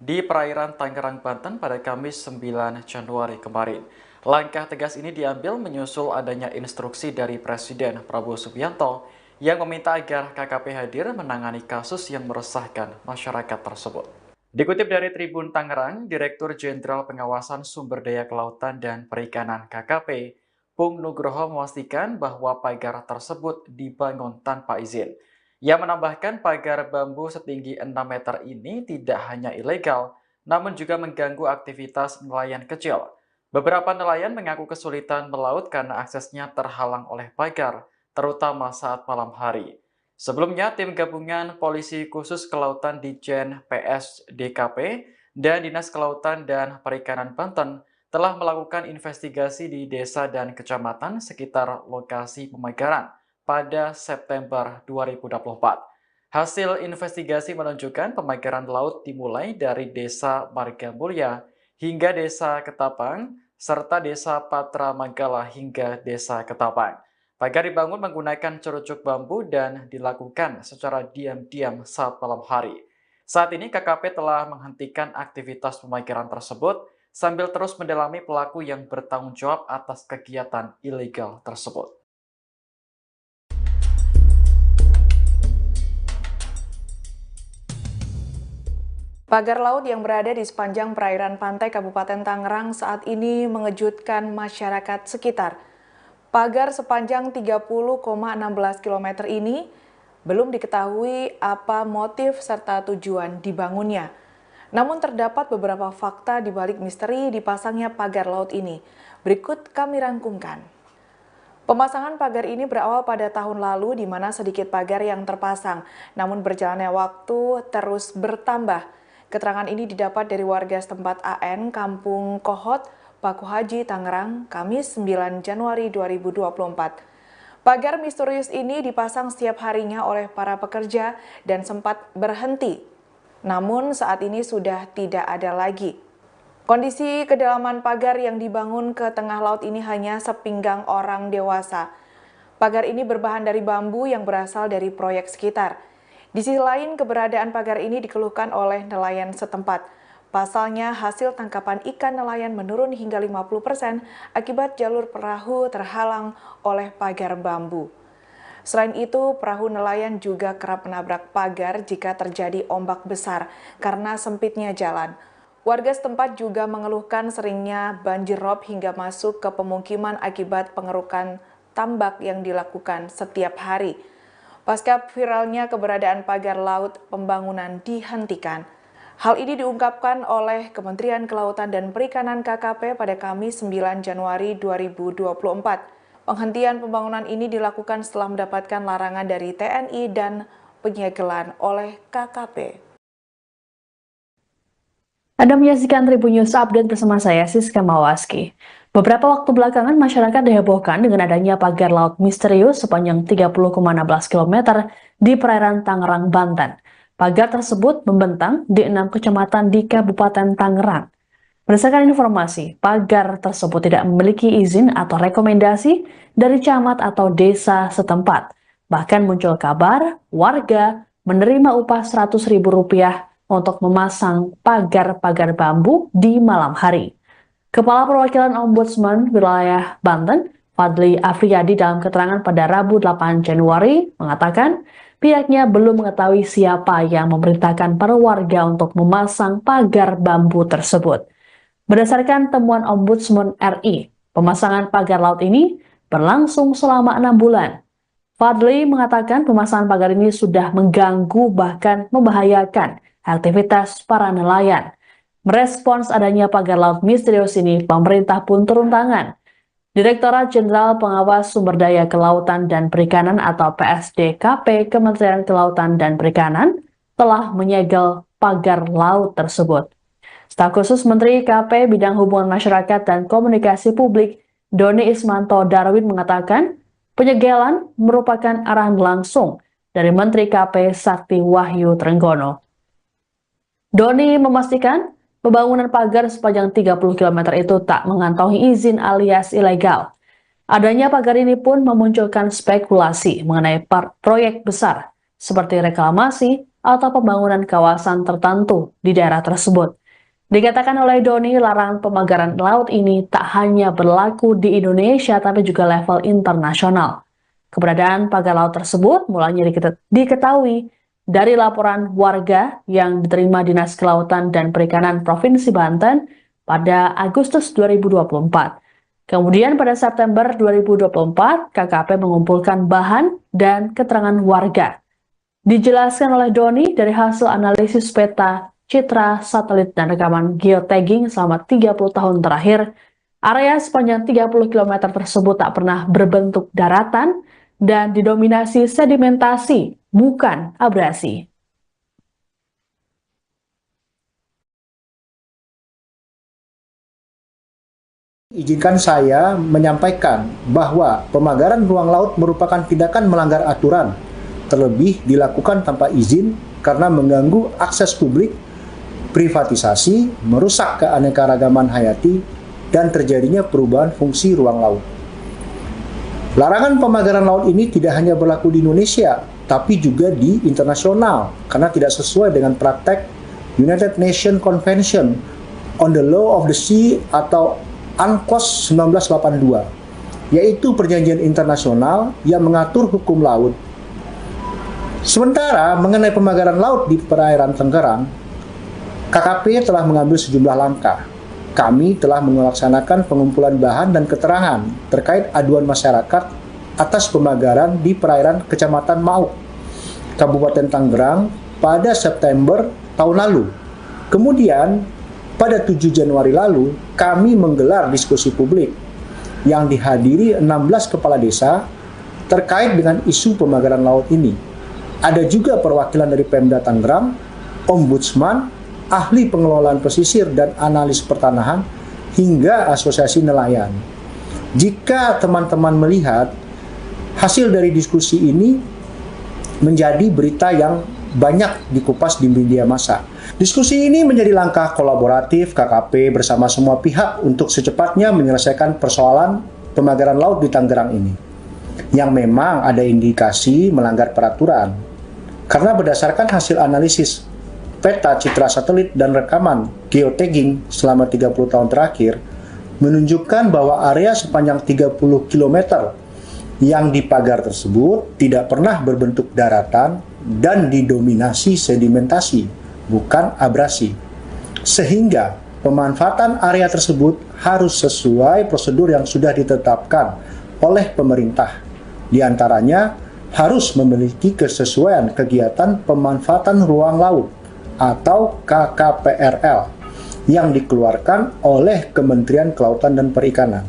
di perairan Tangerang, Banten pada Kamis 9 Januari kemarin. Langkah tegas ini diambil menyusul adanya instruksi dari Presiden Prabowo Subianto yang meminta agar KKP hadir menangani kasus yang meresahkan masyarakat tersebut. Dikutip dari Tribun Tangerang, Direktur Jenderal Pengawasan Sumber Daya Kelautan dan Perikanan KKP, Pung Nugroho memastikan bahwa pagar tersebut dibangun tanpa izin. Ia menambahkan pagar bambu setinggi 6 meter ini tidak hanya ilegal, namun juga mengganggu aktivitas nelayan kecil. Beberapa nelayan mengaku kesulitan melaut karena aksesnya terhalang oleh pagar, terutama saat malam hari. Sebelumnya, tim gabungan Polisi Khusus Kelautan Ditjen PSDKP dan Dinas Kelautan dan Perikanan Banten telah melakukan investigasi di desa dan kecamatan sekitar lokasi pemagaran pada September 2024. Hasil investigasi menunjukkan pemagaran laut dimulai dari Desa Margamulya hingga Desa Ketapang, serta Desa Patra Manggala hingga Desa Ketapang. Pagar dibangun menggunakan cerucuk bambu dan dilakukan secara diam-diam saat malam hari. Saat ini KKP telah menghentikan aktivitas pemagaran tersebut sambil terus mendalami pelaku yang bertanggung jawab atas kegiatan ilegal tersebut. Pagar laut yang berada di sepanjang perairan pantai Kabupaten Tangerang saat ini mengejutkan masyarakat sekitar. Pagar sepanjang 30,16 km ini belum diketahui apa motif serta tujuan dibangunnya. Namun terdapat beberapa fakta di balik misteri dipasangnya pagar laut ini. Berikut kami rangkumkan. Pemasangan pagar ini berawal pada tahun lalu di mana sedikit pagar yang terpasang, namun berjalannya waktu terus bertambah. Keterangan ini didapat dari warga setempat AN, Kampung Kohot, Paku Haji, Tangerang, Kamis 9 Januari 2024. Pagar misterius ini dipasang setiap harinya oleh para pekerja dan sempat berhenti. Namun saat ini sudah tidak ada lagi. Kondisi kedalaman pagar yang dibangun ke tengah laut ini hanya sepinggang orang dewasa. Pagar ini berbahan dari bambu yang berasal dari proyek sekitar. Di sisi lain, keberadaan pagar ini dikeluhkan oleh nelayan setempat. Pasalnya, hasil tangkapan ikan nelayan menurun hingga 50% akibat jalur perahu terhalang oleh pagar bambu. Selain itu, perahu nelayan juga kerap menabrak pagar jika terjadi ombak besar karena sempitnya jalan. Warga setempat juga mengeluhkan seringnya banjir rob hingga masuk ke pemukiman akibat pengerukan tambak yang dilakukan setiap hari. Pasca viralnya keberadaan pagar laut, pembangunan dihentikan. Hal ini diungkapkan oleh Kementerian Kelautan dan Perikanan KKP pada Kamis 9 Januari 2024. Penghentian pembangunan ini dilakukan setelah mendapatkan larangan dari TNI dan penyegelan oleh KKP. Anda menyaksikan Tribun News Update bersama saya, Siska Mawaski. Beberapa waktu belakangan, masyarakat dihebohkan dengan adanya pagar laut misterius sepanjang 30,16 km di perairan Tangerang, Banten. Pagar tersebut membentang di 6 kecamatan di Kabupaten Tangerang. Berdasarkan informasi, pagar tersebut tidak memiliki izin atau rekomendasi dari camat atau desa setempat. Bahkan muncul kabar warga menerima upah Rp100.000 untuk memasang pagar-pagar bambu di malam hari. Kepala Perwakilan Ombudsman Wilayah Banten, Fadli Afriyadi dalam keterangan pada Rabu 8 Januari mengatakan pihaknya belum mengetahui siapa yang memerintahkan para warga untuk memasang pagar bambu tersebut. Berdasarkan temuan Ombudsman RI, pemasangan pagar laut ini berlangsung selama 6 bulan. Fadli mengatakan pemasangan pagar ini sudah mengganggu bahkan membahayakan aktivitas para nelayan. Merespons adanya pagar laut misterius ini, pemerintah pun turun tangan. Direktorat Jenderal Pengawas Sumber Daya Kelautan dan Perikanan atau PSDKP Kementerian Kelautan dan Perikanan telah menyegel pagar laut tersebut. Staf khusus Menteri KP Bidang Hubungan Masyarakat dan Komunikasi Publik, Doni Ismanto Darwin mengatakan penyegelan merupakan arahan langsung dari Menteri KP Sakti Wahyu Trenggono. Doni memastikan pembangunan pagar sepanjang 30 km itu tak mengantongi izin alias ilegal. Adanya pagar ini pun memunculkan spekulasi mengenai proyek besar seperti reklamasi atau pembangunan kawasan tertentu di daerah tersebut. Dikatakan oleh Doni, larangan pemagaran laut ini tak hanya berlaku di Indonesia tapi juga level internasional. Keberadaan pagar laut tersebut mulanya diketahui dari laporan warga yang diterima Dinas Kelautan dan Perikanan Provinsi Banten pada Agustus 2024. Kemudian pada September 2024, KKP mengumpulkan bahan dan keterangan warga. Dijelaskan oleh Doni dari hasil analisis peta, citra, satelit, dan rekaman geotagging selama 30 tahun terakhir, area sepanjang 30 km tersebut tak pernah berbentuk daratan dan didominasi sedimentasi, bukan abrasi. Izinkan saya menyampaikan bahwa pemagaran ruang laut merupakan tindakan melanggar aturan, terlebih dilakukan tanpa izin karena mengganggu akses publik, privatisasi, merusak keanekaragaman hayati, dan terjadinya perubahan fungsi ruang laut. Larangan pemagaran laut ini tidak hanya berlaku di Indonesia, tapi juga di internasional, karena tidak sesuai dengan praktek United Nations Convention on the Law of the Sea atau UNCLOS 1982, yaitu perjanjian internasional yang mengatur hukum laut. Sementara mengenai pemagaran laut di perairan Tangerang, KKP telah mengambil sejumlah langkah. Kami telah melaksanakan pengumpulan bahan dan keterangan terkait aduan masyarakat atas pemagaran di perairan Kecamatan Mauk, Kabupaten Tangerang pada September tahun lalu. Kemudian, pada 7 Januari lalu, kami menggelar diskusi publik yang dihadiri 16 kepala desa terkait dengan isu pemagaran laut ini. Ada juga perwakilan dari Pemda Tangerang, Ombudsman, ahli pengelolaan pesisir dan analis pertanahan, hingga asosiasi nelayan. Jika teman-teman melihat, hasil dari diskusi ini menjadi berita yang banyak dikupas di media massa. Diskusi ini menjadi langkah kolaboratif KKP bersama semua pihak untuk secepatnya menyelesaikan persoalan pemagaran laut di Tangerang ini, yang memang ada indikasi melanggar peraturan. Karena berdasarkan hasil analisis peta citra satelit dan rekaman geotagging selama 30 tahun terakhir, menunjukkan bahwa area sepanjang 30 km yang dipagar tersebut tidak pernah berbentuk daratan dan didominasi sedimentasi, bukan abrasi. Sehingga pemanfaatan area tersebut harus sesuai prosedur yang sudah ditetapkan oleh pemerintah. Di antaranya harus memiliki kesesuaian kegiatan pemanfaatan ruang laut atau KKPRL yang dikeluarkan oleh Kementerian Kelautan dan Perikanan.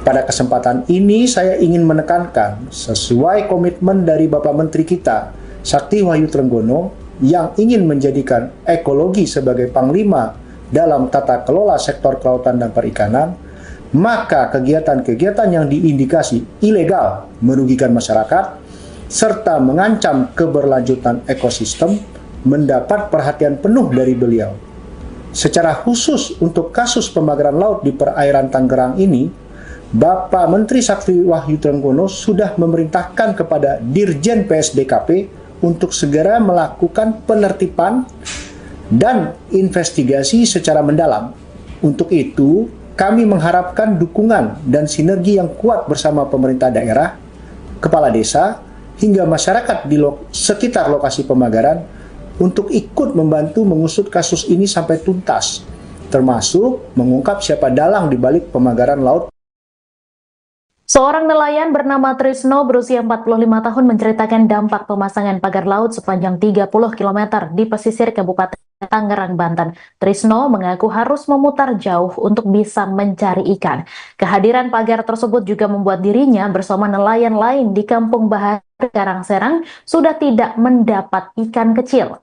Pada kesempatan ini saya ingin menekankan sesuai komitmen dari Bapak Menteri kita, Sakti Wahyu Trenggono, yang ingin menjadikan ekologi sebagai panglima dalam tata kelola sektor kelautan dan perikanan, maka kegiatan-kegiatan yang diindikasi ilegal merugikan masyarakat serta mengancam keberlanjutan ekosistem mendapat perhatian penuh dari beliau. Secara khusus untuk kasus pemagaran laut di perairan Tangerang ini, Bapak Menteri Sakti Wahyu Trenggono sudah memerintahkan kepada Dirjen PSDKP untuk segera melakukan penertiban dan investigasi secara mendalam. Untuk itu, kami mengharapkan dukungan dan sinergi yang kuat bersama pemerintah daerah, kepala desa, hingga masyarakat di sekitar lokasi pemagaran untuk ikut membantu mengusut kasus ini sampai tuntas, termasuk mengungkap siapa dalang di balik pemagaran laut. Seorang nelayan bernama Trisno berusia 45 tahun menceritakan dampak pemasangan pagar laut sepanjang 30 km di pesisir Kabupaten Tangerang, Banten. Trisno mengaku harus memutar jauh untuk bisa mencari ikan. Kehadiran pagar tersebut juga membuat dirinya bersama nelayan lain di Kampung Bahar, Karangserang sudah tidak mendapat ikan kecil.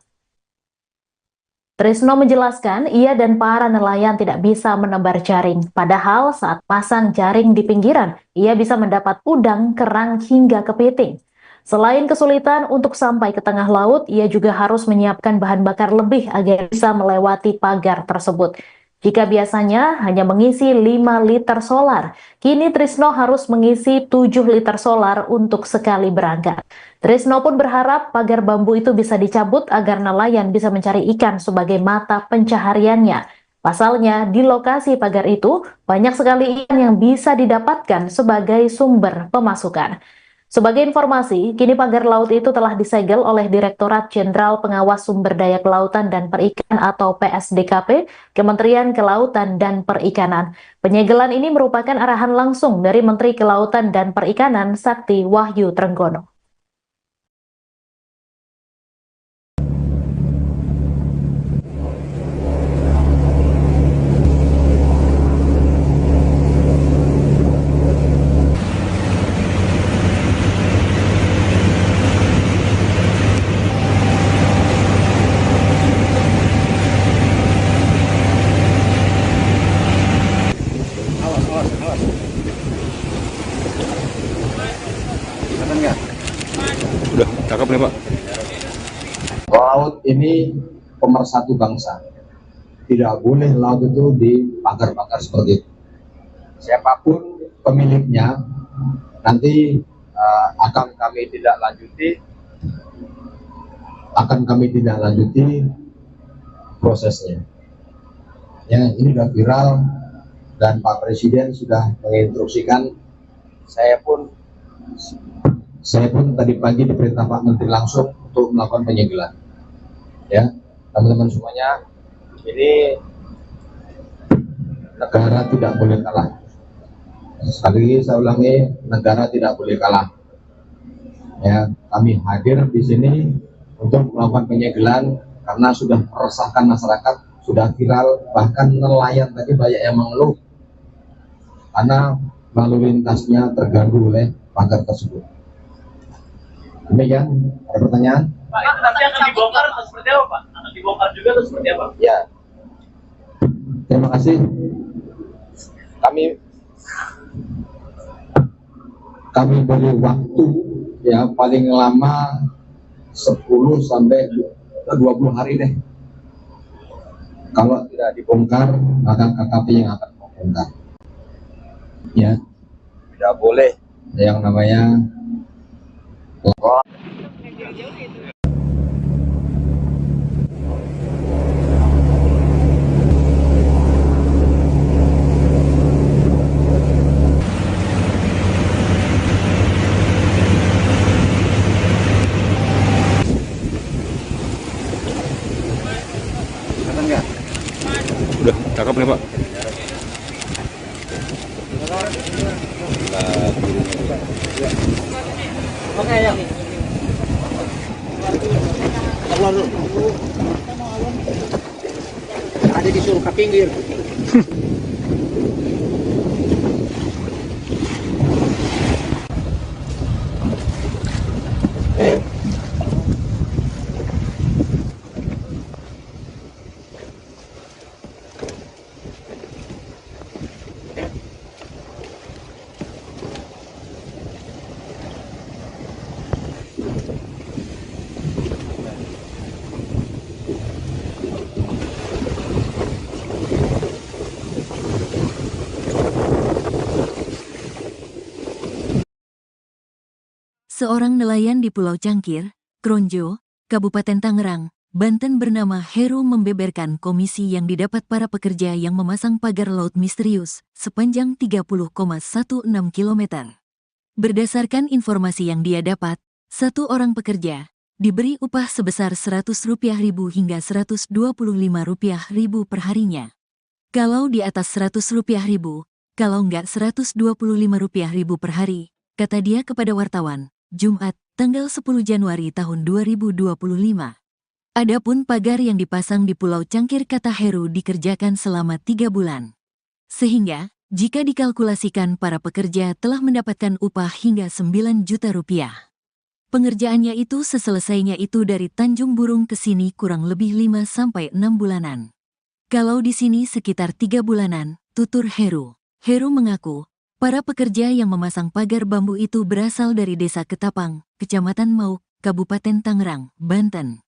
Trisno menjelaskan ia dan para nelayan tidak bisa menebar jaring. Padahal saat pasang jaring di pinggiran, ia bisa mendapat udang, kerang, hingga kepiting. Selain kesulitan untuk sampai ke tengah laut, ia juga harus menyiapkan bahan bakar lebih agar bisa melewati pagar tersebut. Jika biasanya hanya mengisi 5 liter solar, kini Trisno harus mengisi 7 liter solar untuk sekali berangkat. Trisno pun berharap pagar bambu itu bisa dicabut agar nelayan bisa mencari ikan sebagai mata pencahariannya. Pasalnya, di lokasi pagar itu banyak sekali ikan yang bisa didapatkan sebagai sumber pemasukan. Sebagai informasi, kini pagar laut itu telah disegel oleh Direktorat Jenderal Pengawas Sumber Daya Kelautan dan Perikanan atau PSDKP, Kementerian Kelautan dan Perikanan. Penyegelan ini merupakan arahan langsung dari Menteri Kelautan dan Perikanan Sakti Wahyu Trenggono. Udah, cakep nih Pak. Laut ini pemersatu bangsa. Tidak boleh laut itu dipagar-pagar seperti itu. Siapapun pemiliknya, nanti akan kami tidak lanjuti prosesnya. Ya, ini sudah viral dan Pak Presiden sudah menginstruksikan. Saya pun tadi pagi diperintah Pak Menteri langsung untuk melakukan penyegelan. Ya, teman-teman semuanya Ini negara tidak boleh kalah. Sekali lagi saya ulangi, negara tidak boleh kalah. Ya, kami hadir di sini untuk melakukan penyegelan karena sudah meresahkan masyarakat, sudah viral, bahkan nelayan tadi banyak yang mengeluh karena lalu lintasnya terganggu oleh pagar tersebut. Demikian, ada pertanyaan? Pak, itu nanti akan dibongkar atau seperti apa, Pak? Akan dibongkar juga atau seperti apa? Ya, terima kasih. Kami beri waktu ya paling lama 10 sampai 20 hari deh. Kalau tidak dibongkar, maka KKP yang akan membongkar. Ya, tidak boleh yang namanya Udah, cakep nih Pak. Oke ya. Keluar dulu. Ada disuruh ke pinggir. Seorang nelayan di Pulau Cangkir, Kronjo, Kabupaten Tangerang, Banten bernama Heru membeberkan komisi yang didapat para pekerja yang memasang pagar laut misterius sepanjang 30,16 km. Berdasarkan informasi yang dia dapat, satu orang pekerja diberi upah sebesar Rp100.000 hingga Rp125.000 per harinya. Kalau di atas Rp100.000, kalau enggak Rp125.000 per hari, kata dia kepada wartawan, Jumat, tanggal 10 Januari tahun 2025. Adapun pagar yang dipasang di Pulau Cangkir kata Heru dikerjakan selama 3 bulan. Sehingga, jika dikalkulasikan para pekerja telah mendapatkan upah hingga Rp9 juta. Pengerjaannya itu seselesainya itu dari Tanjung Burung ke sini kurang lebih 5-6 bulanan. Kalau di sini sekitar 3 bulanan, tutur Heru. Heru mengaku, para pekerja yang memasang pagar bambu itu berasal dari Desa Ketapang, Kecamatan Mauk, Kabupaten Tangerang, Banten.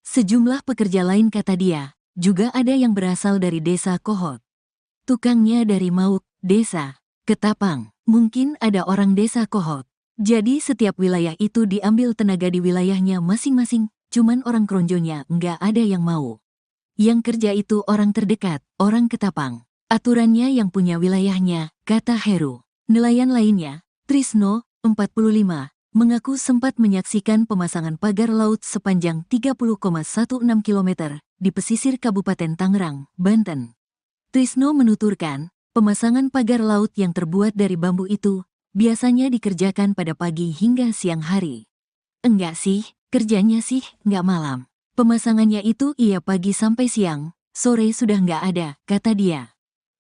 Sejumlah pekerja lain kata dia, juga ada yang berasal dari Desa Kohot. Tukangnya dari Mauk, Desa Ketapang, mungkin ada orang Desa Kohot. Jadi setiap wilayah itu diambil tenaga di wilayahnya masing-masing, cuman orang Kronjonya nggak ada yang mau. Yang kerja itu orang terdekat, orang Ketapang. Aturannya yang punya wilayahnya, kata Heru. Nelayan lainnya, Trisno, 45, mengaku sempat menyaksikan pemasangan pagar laut sepanjang 30,16 km di pesisir Kabupaten Tangerang, Banten. Trisno menuturkan, pemasangan pagar laut yang terbuat dari bambu itu biasanya dikerjakan pada pagi hingga siang hari. Enggak sih, kerjanya sih nggak malam. Pemasangannya itu iya pagi sampai siang, sore sudah nggak ada, kata dia.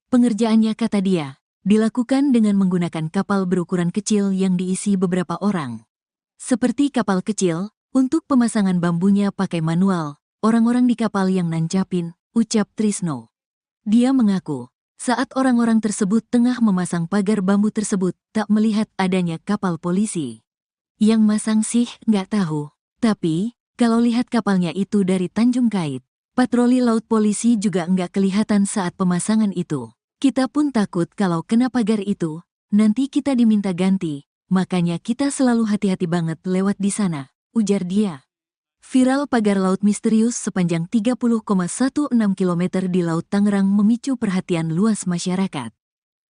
Pengerjaannya kata dia, dilakukan dengan menggunakan kapal berukuran kecil yang diisi beberapa orang. Seperti kapal kecil, untuk pemasangan bambunya pakai manual, orang-orang di kapal yang nancapin, ucap Trisno. Dia mengaku, saat orang-orang tersebut tengah memasang pagar bambu tersebut, tak melihat adanya kapal polisi. Yang masang sih nggak tahu, tapi kalau lihat kapalnya itu dari Tanjung Kait, patroli laut polisi juga nggak kelihatan saat pemasangan itu. Kita pun takut kalau kena pagar itu, nanti kita diminta ganti, makanya kita selalu hati-hati banget lewat di sana, ujar dia. Viral pagar laut misterius sepanjang 30,16 km di Laut Tangerang memicu perhatian luas masyarakat.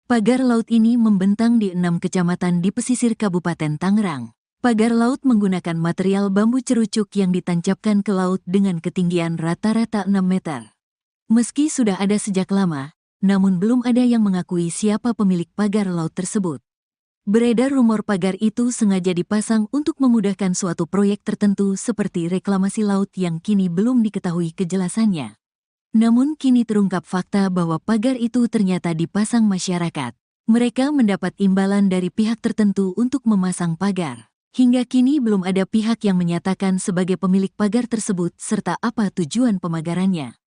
Pagar laut ini membentang di 6 kecamatan di pesisir Kabupaten Tangerang. Pagar laut menggunakan material bambu cerucuk yang ditancapkan ke laut dengan ketinggian rata-rata 6 meter. Meski sudah ada sejak lama, namun belum ada yang mengakui siapa pemilik pagar laut tersebut. Beredar rumor pagar itu sengaja dipasang untuk memudahkan suatu proyek tertentu seperti reklamasi laut yang kini belum diketahui kejelasannya. Namun kini terungkap fakta bahwa pagar itu ternyata dipasang masyarakat. Mereka mendapat imbalan dari pihak tertentu untuk memasang pagar. Hingga kini belum ada pihak yang menyatakan sebagai pemilik pagar tersebut serta apa tujuan pemagarannya.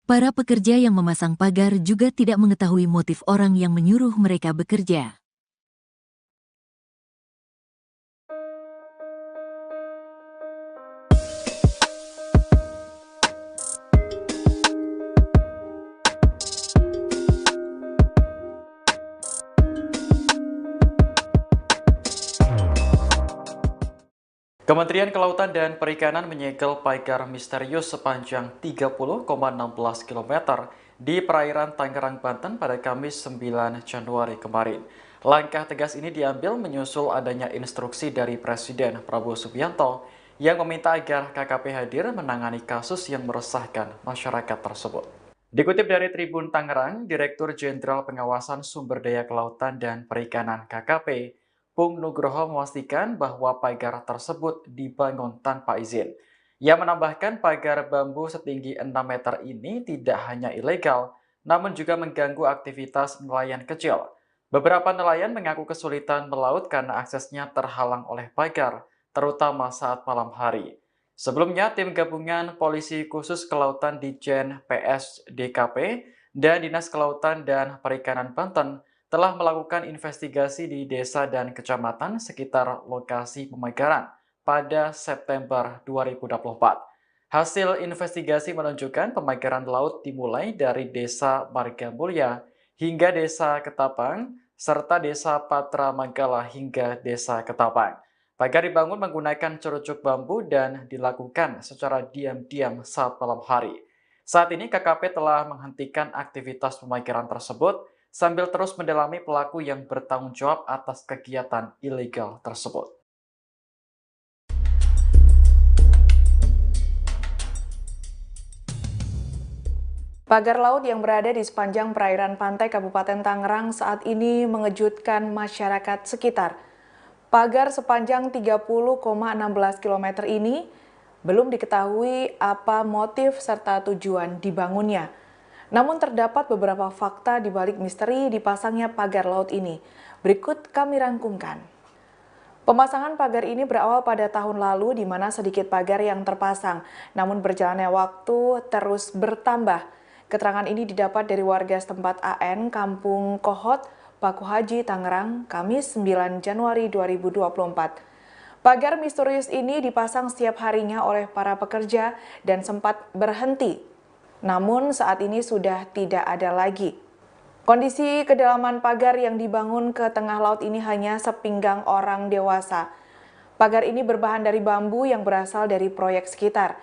Para pekerja yang memasang pagar juga tidak mengetahui motif orang yang menyuruh mereka bekerja. Kementerian Kelautan dan Perikanan menyegel pagar misterius sepanjang 30,16 km di perairan Tangerang, Banten pada Kamis 9 Januari kemarin. Langkah tegas ini diambil menyusul adanya instruksi dari Presiden Prabowo Subianto yang meminta agar KKP hadir menangani kasus yang meresahkan masyarakat tersebut. Dikutip dari Tribun Tangerang, Direktur Jenderal Pengawasan Sumber Daya Kelautan dan Perikanan KKP, Pung Nugroho memastikan bahwa pagar tersebut dibangun tanpa izin. Ia menambahkan pagar bambu setinggi 6 meter ini tidak hanya ilegal, namun juga mengganggu aktivitas nelayan kecil. Beberapa nelayan mengaku kesulitan melaut karena aksesnya terhalang oleh pagar, terutama saat malam hari. Sebelumnya, tim gabungan Polisi Khusus Kelautan Ditjen PSDKP dan Dinas Kelautan dan Perikanan Banten telah melakukan investigasi di desa dan kecamatan sekitar lokasi pemagaran pada September 2024. Hasil investigasi menunjukkan pemagaran laut dimulai dari Desa Margamulya hingga Desa Ketapang, serta Desa Patra Manggala hingga Desa Ketapang. Pagar dibangun menggunakan cerucuk bambu dan dilakukan secara diam-diam saat malam hari. Saat ini KKP telah menghentikan aktivitas pemagaran tersebut sambil terus mendalami pelaku yang bertanggung jawab atas kegiatan ilegal tersebut. Pagar laut yang berada di sepanjang perairan pantai Kabupaten Tangerang saat ini mengejutkan masyarakat sekitar. Pagar sepanjang 30,16 km ini belum diketahui apa motif serta tujuan dibangunnya. Namun terdapat beberapa fakta di balik misteri dipasangnya pagar laut ini. Berikut kami rangkumkan. Pemasangan pagar ini berawal pada tahun lalu di mana sedikit pagar yang terpasang. Namun berjalannya waktu terus bertambah. Keterangan ini didapat dari warga setempat AN Kampung Kohot, Paku Haji, Tangerang, Kamis 9 Januari 2024. Pagar misterius ini dipasang setiap harinya oleh para pekerja dan sempat berhenti. Namun saat ini sudah tidak ada lagi. Kondisi kedalaman pagar yang dibangun ke tengah laut ini hanya sepinggang orang dewasa. Pagar ini berbahan dari bambu yang berasal dari proyek sekitar.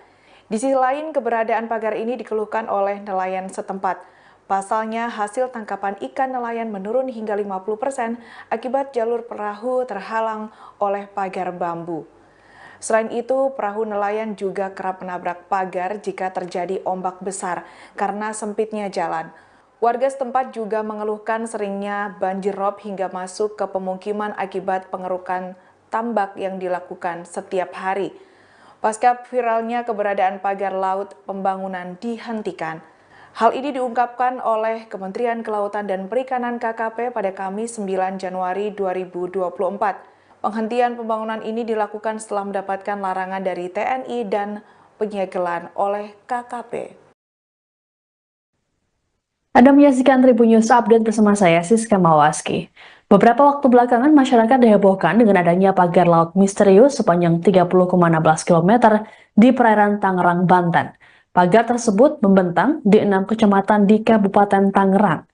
Di sisi lain, keberadaan pagar ini dikeluhkan oleh nelayan setempat. Pasalnya, hasil tangkapan ikan nelayan menurun hingga 50% akibat jalur perahu terhalang oleh pagar bambu. Selain itu, perahu nelayan juga kerap menabrak pagar jika terjadi ombak besar karena sempitnya jalan. Warga setempat juga mengeluhkan seringnya banjir rob hingga masuk ke pemukiman akibat pengerukan tambak yang dilakukan setiap hari. Pasca viralnya keberadaan pagar laut, pembangunan dihentikan. Hal ini diungkapkan oleh Kementerian Kelautan dan Perikanan KKP pada Kamis 9 Januari 2024. Penghentian pembangunan ini dilakukan setelah mendapatkan larangan dari TNI dan penyegelan oleh KKP. Anda menyaksikan Tribun News Update bersama saya, Siska Mawaski. Beberapa waktu belakangan masyarakat dihebohkan dengan adanya pagar laut misterius sepanjang 30,16 km di perairan Tangerang, Banten. Pagar tersebut membentang di 6 kecamatan di Kabupaten Tangerang.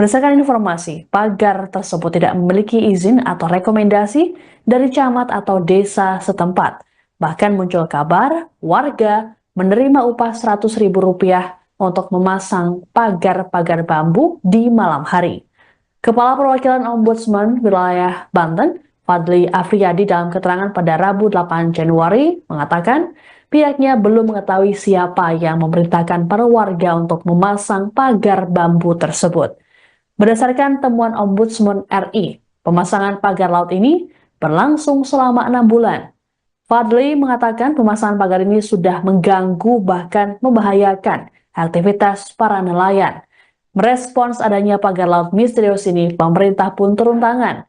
Berdasarkan informasi, pagar tersebut tidak memiliki izin atau rekomendasi dari camat atau desa setempat. Bahkan muncul kabar warga menerima upah Rp100.000 untuk memasang pagar-pagar bambu di malam hari. Kepala Perwakilan Ombudsman Wilayah Banten, Fadli Afriyadi dalam keterangan pada Rabu 8 Januari mengatakan, pihaknya belum mengetahui siapa yang memerintahkan para warga untuk memasang pagar bambu tersebut. Berdasarkan temuan Ombudsman RI, pemasangan pagar laut ini berlangsung selama 6 bulan. Fadli mengatakan pemasangan pagar ini sudah mengganggu bahkan membahayakan aktivitas para nelayan. Merespons adanya pagar laut misterius ini, pemerintah pun turun tangan.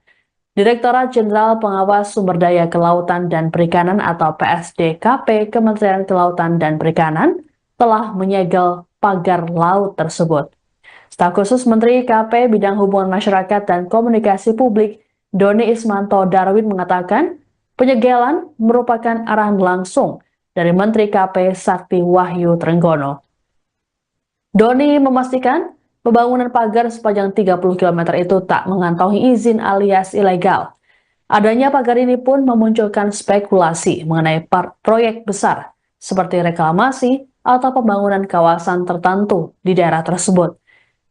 Direktorat Jenderal Pengawas Sumber Daya Kelautan dan Perikanan atau PSDKP Kementerian Kelautan dan Perikanan telah menyegel pagar laut tersebut. Staf khusus Menteri KP Bidang Hubungan Masyarakat dan Komunikasi Publik, Doni Ismanto Darwin mengatakan, penyegelan merupakan arahan langsung dari Menteri KP Sakti Wahyu Trenggono. Doni memastikan pembangunan pagar sepanjang 30 km itu tak mengantongi izin alias ilegal. Adanya pagar ini pun memunculkan spekulasi mengenai proyek besar seperti reklamasi atau pembangunan kawasan tertentu di daerah tersebut.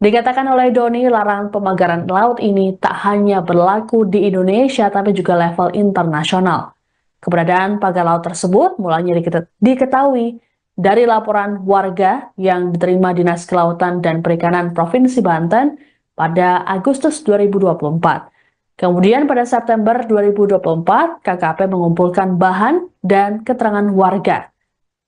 Dikatakan oleh Doni, larangan pemagaran laut ini tak hanya berlaku di Indonesia tapi juga level internasional. Keberadaan pagar laut tersebut mulanya diketahui dari laporan warga yang diterima Dinas Kelautan dan Perikanan Provinsi Banten pada Agustus 2024. Kemudian pada September 2024, KKP mengumpulkan bahan dan keterangan warga.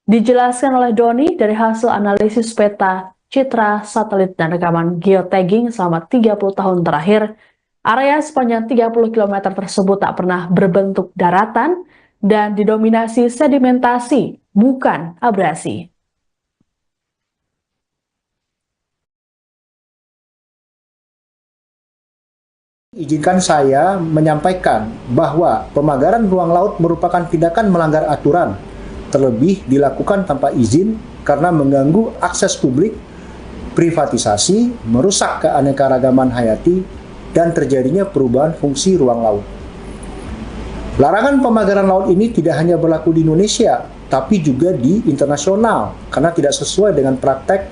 Dijelaskan oleh Doni dari hasil analisis peta, citra, satelit, dan rekaman geotagging selama 30 tahun terakhir, area sepanjang 30 km tersebut tak pernah berbentuk daratan dan didominasi sedimentasi, bukan abrasi. Izinkan saya menyampaikan bahwa pemagaran ruang laut merupakan tindakan melanggar aturan, terlebih dilakukan tanpa izin karena mengganggu akses publik, privatisasi, merusak keanekaragaman hayati, dan terjadinya perubahan fungsi ruang laut. Larangan pemagaran laut ini tidak hanya berlaku di Indonesia, tapi juga di internasional, karena tidak sesuai dengan praktek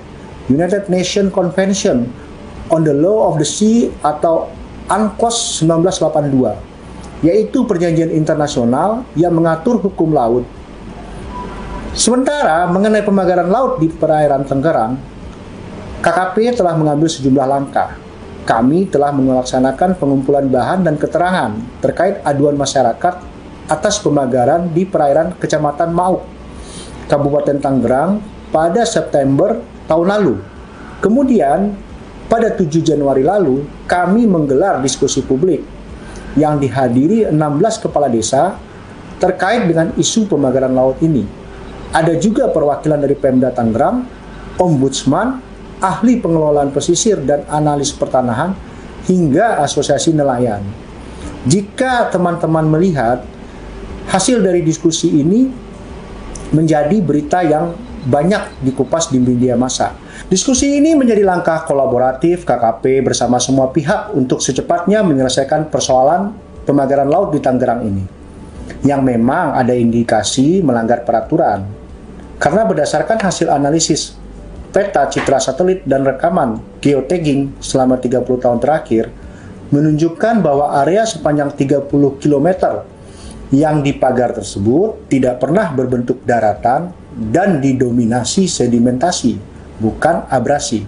United Nations Convention on the Law of the Sea atau UNCLOS 1982, yaitu perjanjian internasional yang mengatur hukum laut. Sementara mengenai pemagaran laut di perairan Tangerang, KKP telah mengambil sejumlah langkah. Kami telah melaksanakan pengumpulan bahan dan keterangan terkait aduan masyarakat atas pemagaran di perairan Kecamatan Mauk, Kabupaten Tangerang pada September tahun lalu. Kemudian, pada 7 Januari lalu, kami menggelar diskusi publik yang dihadiri 16 kepala desa terkait dengan isu pemagaran laut ini. Ada juga perwakilan dari Pemda Tangerang, Ombudsman, ahli pengelolaan pesisir dan analis pertanahan, hingga asosiasi nelayan. Jika teman-teman melihat hasil dari diskusi ini menjadi berita yang banyak dikupas di media massa. Diskusi ini menjadi langkah kolaboratif KKP bersama semua pihak untuk secepatnya menyelesaikan persoalan pemagaran laut di Tangerang ini, yang memang ada indikasi melanggar peraturan. Karena berdasarkan hasil analisis peta, citra satelit, dan rekaman geotagging selama 30 tahun terakhir, menunjukkan bahwa area sepanjang 30 km yang dipagar tersebut tidak pernah berbentuk daratan dan didominasi sedimentasi, bukan abrasi.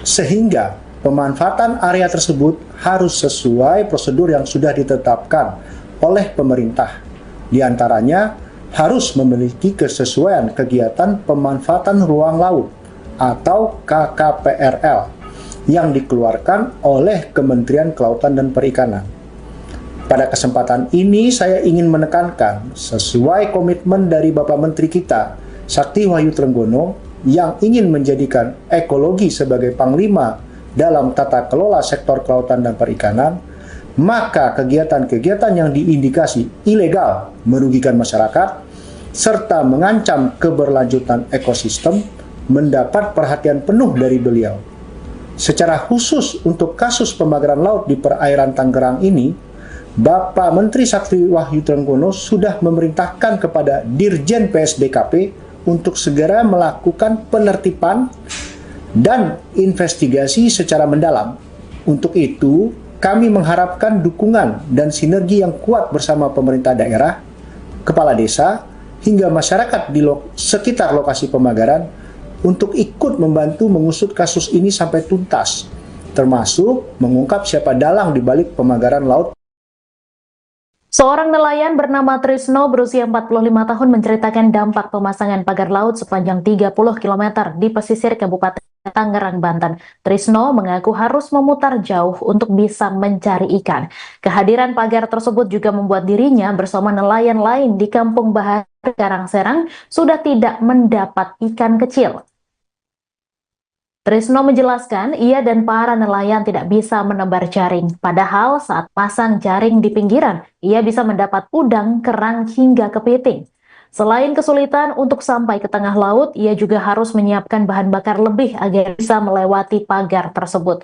Sehingga pemanfaatan area tersebut harus sesuai prosedur yang sudah ditetapkan oleh pemerintah. Di antaranya harus memiliki kesesuaian kegiatan pemanfaatan ruang laut atau KKPRL yang dikeluarkan oleh Kementerian Kelautan dan Perikanan. Pada kesempatan ini saya ingin menekankan sesuai komitmen dari Bapak Menteri kita, Sakti Wahyu Trenggono, yang ingin menjadikan ekologi sebagai panglima dalam tata kelola sektor kelautan dan perikanan, maka kegiatan-kegiatan yang diindikasi ilegal merugikan masyarakat serta mengancam keberlanjutan ekosistem mendapat perhatian penuh dari beliau. Secara khusus untuk kasus pemagaran laut di perairan Tangerang ini, Bapak Menteri Sakti Wahyu Trenggono sudah memerintahkan kepada Dirjen PSDKP untuk segera melakukan penertiban dan investigasi secara mendalam. Untuk itu, kami mengharapkan dukungan dan sinergi yang kuat bersama pemerintah daerah, kepala desa, hingga masyarakat di sekitar lokasi pemagaran untuk ikut membantu mengusut kasus ini sampai tuntas, termasuk mengungkap siapa dalang di balik pemagaran laut. Seorang nelayan bernama Trisno berusia 45 tahun menceritakan dampak pemasangan pagar laut sepanjang 30 km di pesisir Kabupaten Tangerang, Banten. Trisno mengaku harus memutar jauh untuk bisa mencari ikan. Kehadiran pagar tersebut juga membuat dirinya bersama nelayan lain di Kampung Bahar, Karangserang sudah tidak mendapat ikan kecil. Trisno menjelaskan ia dan para nelayan tidak bisa menebar jaring. Padahal saat pasang jaring di pinggiran, ia bisa mendapat udang, kerang, hingga kepiting. Selain kesulitan untuk sampai ke tengah laut, ia juga harus menyiapkan bahan bakar lebih agar bisa melewati pagar tersebut.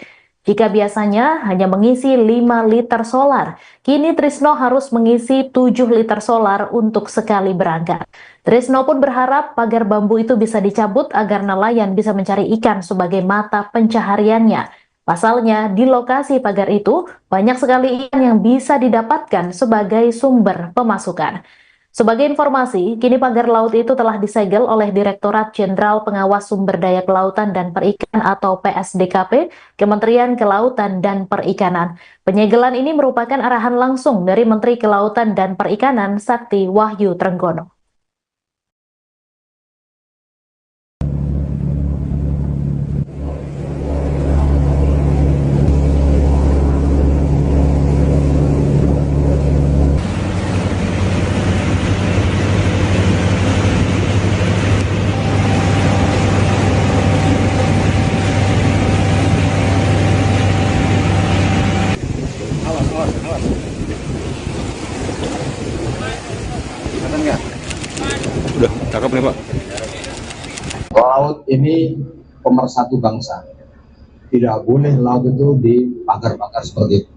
Jika biasanya hanya mengisi 5 liter solar, kini Trisno harus mengisi 7 liter solar untuk sekali berangkat. Trisno pun berharap pagar bambu itu bisa dicabut agar nelayan bisa mencari ikan sebagai mata pencahariannya. Pasalnya, di lokasi pagar itu banyak sekali ikan yang bisa didapatkan sebagai sumber pemasukan. Sebagai informasi, kini pagar laut itu telah disegel oleh Direktorat Jenderal Pengawas Sumber Daya Kelautan dan Perikanan atau PSDKP, Kementerian Kelautan dan Perikanan. Penyegelan ini merupakan arahan langsung dari Menteri Kelautan dan Perikanan Sakti Wahyu Trenggono. Udah, cakep nih Pak. Laut ini pemersatu bangsa. Tidak boleh laut itu dipagar-pagar seperti itu.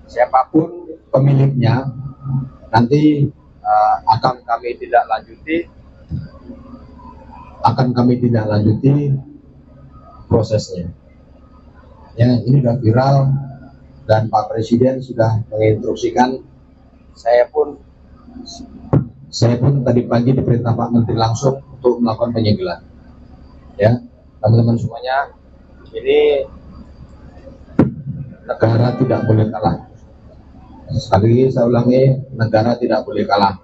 Siapapun pemiliknya nanti akan kami tidak lanjuti prosesnya. Ya, ini sudah viral dan Pak Presiden sudah menginstruksikan. Saya pun tadi pagi diperintah Pak Menteri langsung untuk melakukan penyegelan. Ya, teman-teman semuanya, ini negara tidak boleh kalah. Sekali lagi saya ulangi, negara tidak boleh kalah.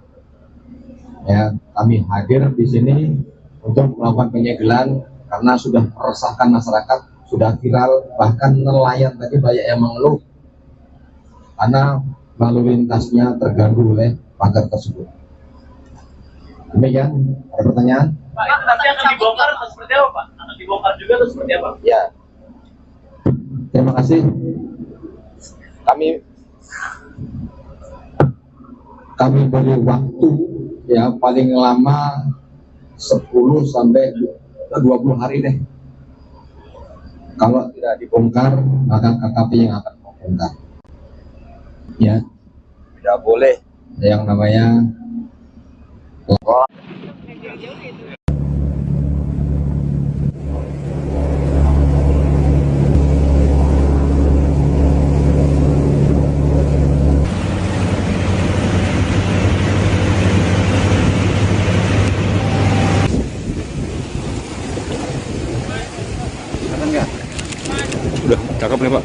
Ya, kami hadir di sini untuk melakukan penyegelan karena sudah meresahkan masyarakat, sudah viral, bahkan nelayan tadi banyak yang mengeluh karena lalu lintasnya terganggu oleh pagar tersebut. Demikian, ada pertanyaan? Pak, itu nanti akan dibongkar atau seperti apa, Pak? Akan dibongkar juga atau seperti apa? Ya, terima kasih. Kami beri waktu ya paling lama 10 sampai 20 hari deh. Kalau tidak dibongkar, maka KKP yang akan membongkar. Ya, tidak boleh yang namanya Udah, cakep nih Pak.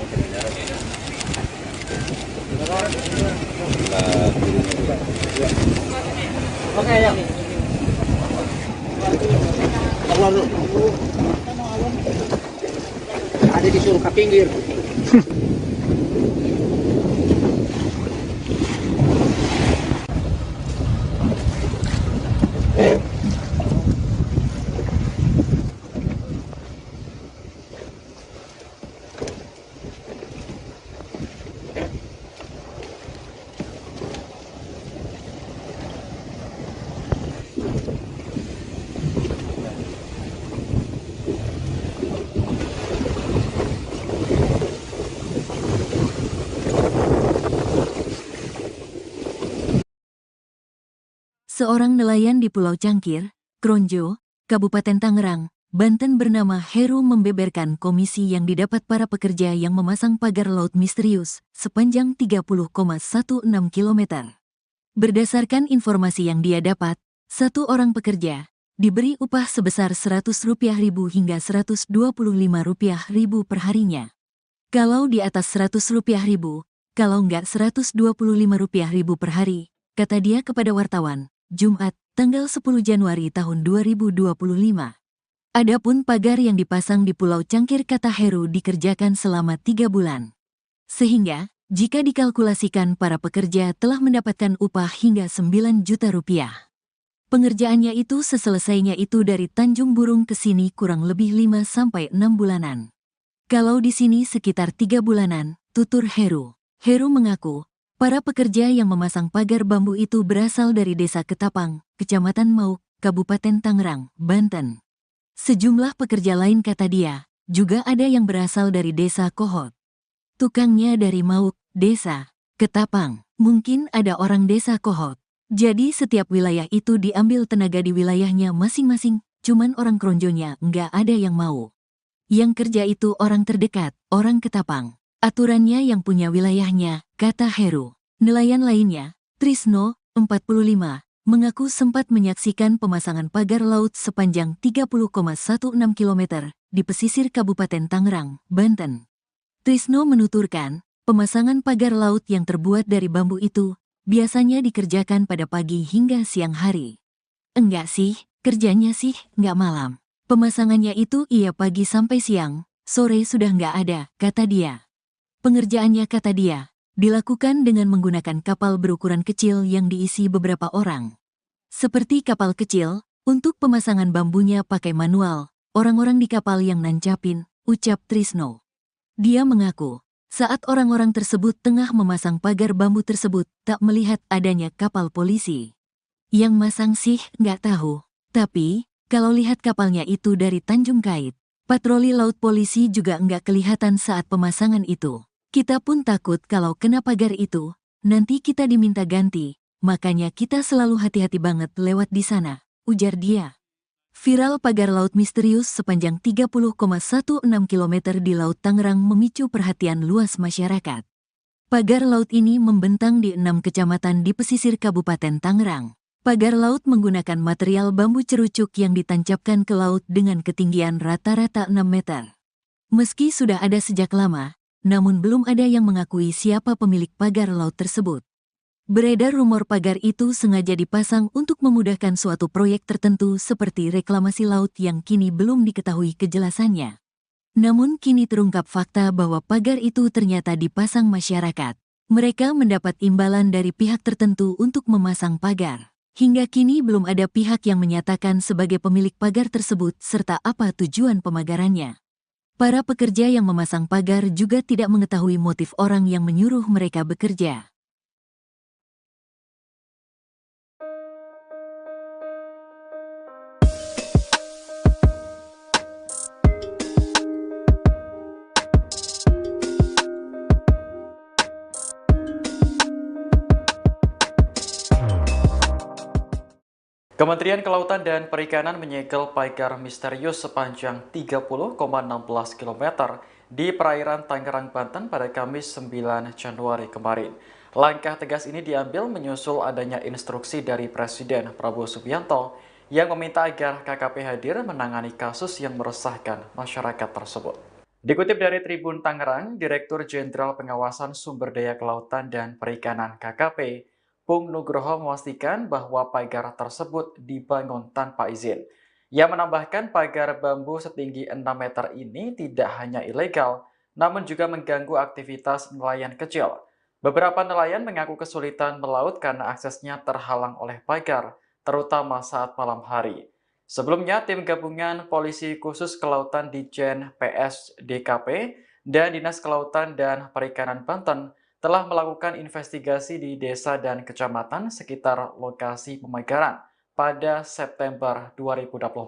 Oke ya. Keluar dulu. Ada disuruh ke pinggir. Seorang nelayan di Pulau Cangkir, Kronjo, Kabupaten Tangerang, Banten bernama Heru membeberkan komisi yang didapat para pekerja yang memasang pagar laut misterius sepanjang 30,16 km. Berdasarkan informasi yang dia dapat, Satu orang pekerja diberi upah sebesar Rp100.000 hingga Rp125.000 per harinya. Kalau di atas Rp100.000, kalau enggak Rp125.000 per hari, kata dia kepada wartawan, Jumat, tanggal 10 Januari tahun 2025. Adapun pagar yang dipasang di Pulau Cangkir, kata Heru, dikerjakan selama 3 bulan. Sehingga, jika dikalkulasikan, para pekerja telah mendapatkan upah hingga Rp9 juta. Pengerjaannya itu seselesainya itu dari Tanjung Burung ke sini kurang lebih 5-6 bulanan. Kalau di sini sekitar 3 bulanan, tutur Heru. Heru mengaku, para pekerja yang memasang pagar bambu itu berasal dari Desa Ketapang, Kecamatan Mauk, Kabupaten Tangerang, Banten. Sejumlah pekerja lain, kata dia, juga ada yang berasal dari Desa Kohot. Tukangnya dari Mauk, Desa Ketapang, mungkin ada orang Desa Kohot. Jadi setiap wilayah itu diambil tenaga di wilayahnya masing-masing, cuman orang Kronjonya nggak ada yang mau. Yang kerja itu orang terdekat, orang Ketapang. Aturannya yang punya wilayahnya, kata Heru. Nelayan lainnya, Trisno, 45, mengaku sempat menyaksikan pemasangan pagar laut sepanjang 30,16 km di pesisir Kabupaten Tangerang, Banten. Trisno menuturkan, pemasangan pagar laut yang terbuat dari bambu itu biasanya dikerjakan pada pagi hingga siang hari. Enggak sih, kerjanya sih nggak malam. Pemasangannya itu iya pagi sampai siang, sore sudah nggak ada, kata dia. Pengerjaannya, kata dia, dilakukan dengan menggunakan kapal berukuran kecil yang diisi beberapa orang. Seperti kapal kecil, untuk pemasangan bambunya pakai manual, orang-orang di kapal yang nancapin, ucap Trisno. Dia mengaku, saat orang-orang tersebut tengah memasang pagar bambu tersebut, tak melihat adanya kapal polisi. Yang masang sih nggak tahu, tapi kalau lihat kapalnya itu dari Tanjung Kait, patroli laut polisi juga nggak kelihatan saat pemasangan itu. Kita pun takut kalau kena pagar itu, nanti kita diminta ganti, makanya kita selalu hati-hati banget lewat di sana, ujar dia. Viral pagar laut misterius sepanjang 30,16 km di Laut Tangerang memicu perhatian luas masyarakat. Pagar laut ini membentang di 6 kecamatan di pesisir Kabupaten Tangerang. Pagar laut menggunakan material bambu cerucuk yang ditancapkan ke laut dengan ketinggian rata-rata 6 meter. Meski sudah ada sejak lama, namun belum ada yang mengakui siapa pemilik pagar laut tersebut. Beredar rumor pagar itu sengaja dipasang untuk memudahkan suatu proyek tertentu seperti reklamasi laut yang kini belum diketahui kejelasannya. Namun kini terungkap fakta bahwa pagar itu ternyata dipasang masyarakat. Mereka mendapat imbalan dari pihak tertentu untuk memasang pagar. Hingga kini belum ada pihak yang menyatakan sebagai pemilik pagar tersebut serta apa tujuan pemagarannya. Para pekerja yang memasang pagar juga tidak mengetahui motif orang yang menyuruh mereka bekerja. Kementerian Kelautan dan Perikanan menyegel pagar misterius sepanjang 30,16 km di perairan Tangerang, Banten pada Kamis 9 Januari kemarin. Langkah tegas ini diambil menyusul adanya instruksi dari Presiden Prabowo Subianto yang meminta agar KKP hadir menangani kasus yang meresahkan masyarakat tersebut. Dikutip dari Tribun Tangerang, Direktur Jenderal Pengawasan Sumber Daya Kelautan dan Perikanan KKP, Pung Nugroho memastikan bahwa pagar tersebut dibangun tanpa izin. Ia menambahkan pagar bambu setinggi 6 meter ini tidak hanya ilegal, namun juga mengganggu aktivitas nelayan kecil. Beberapa nelayan mengaku kesulitan melaut karena aksesnya terhalang oleh pagar, terutama saat malam hari. Sebelumnya, tim gabungan Polisi Khusus Kelautan Ditjen PSDKP dan Dinas Kelautan dan Perikanan Banten telah melakukan investigasi di desa dan kecamatan sekitar lokasi pemagaran pada September 2024.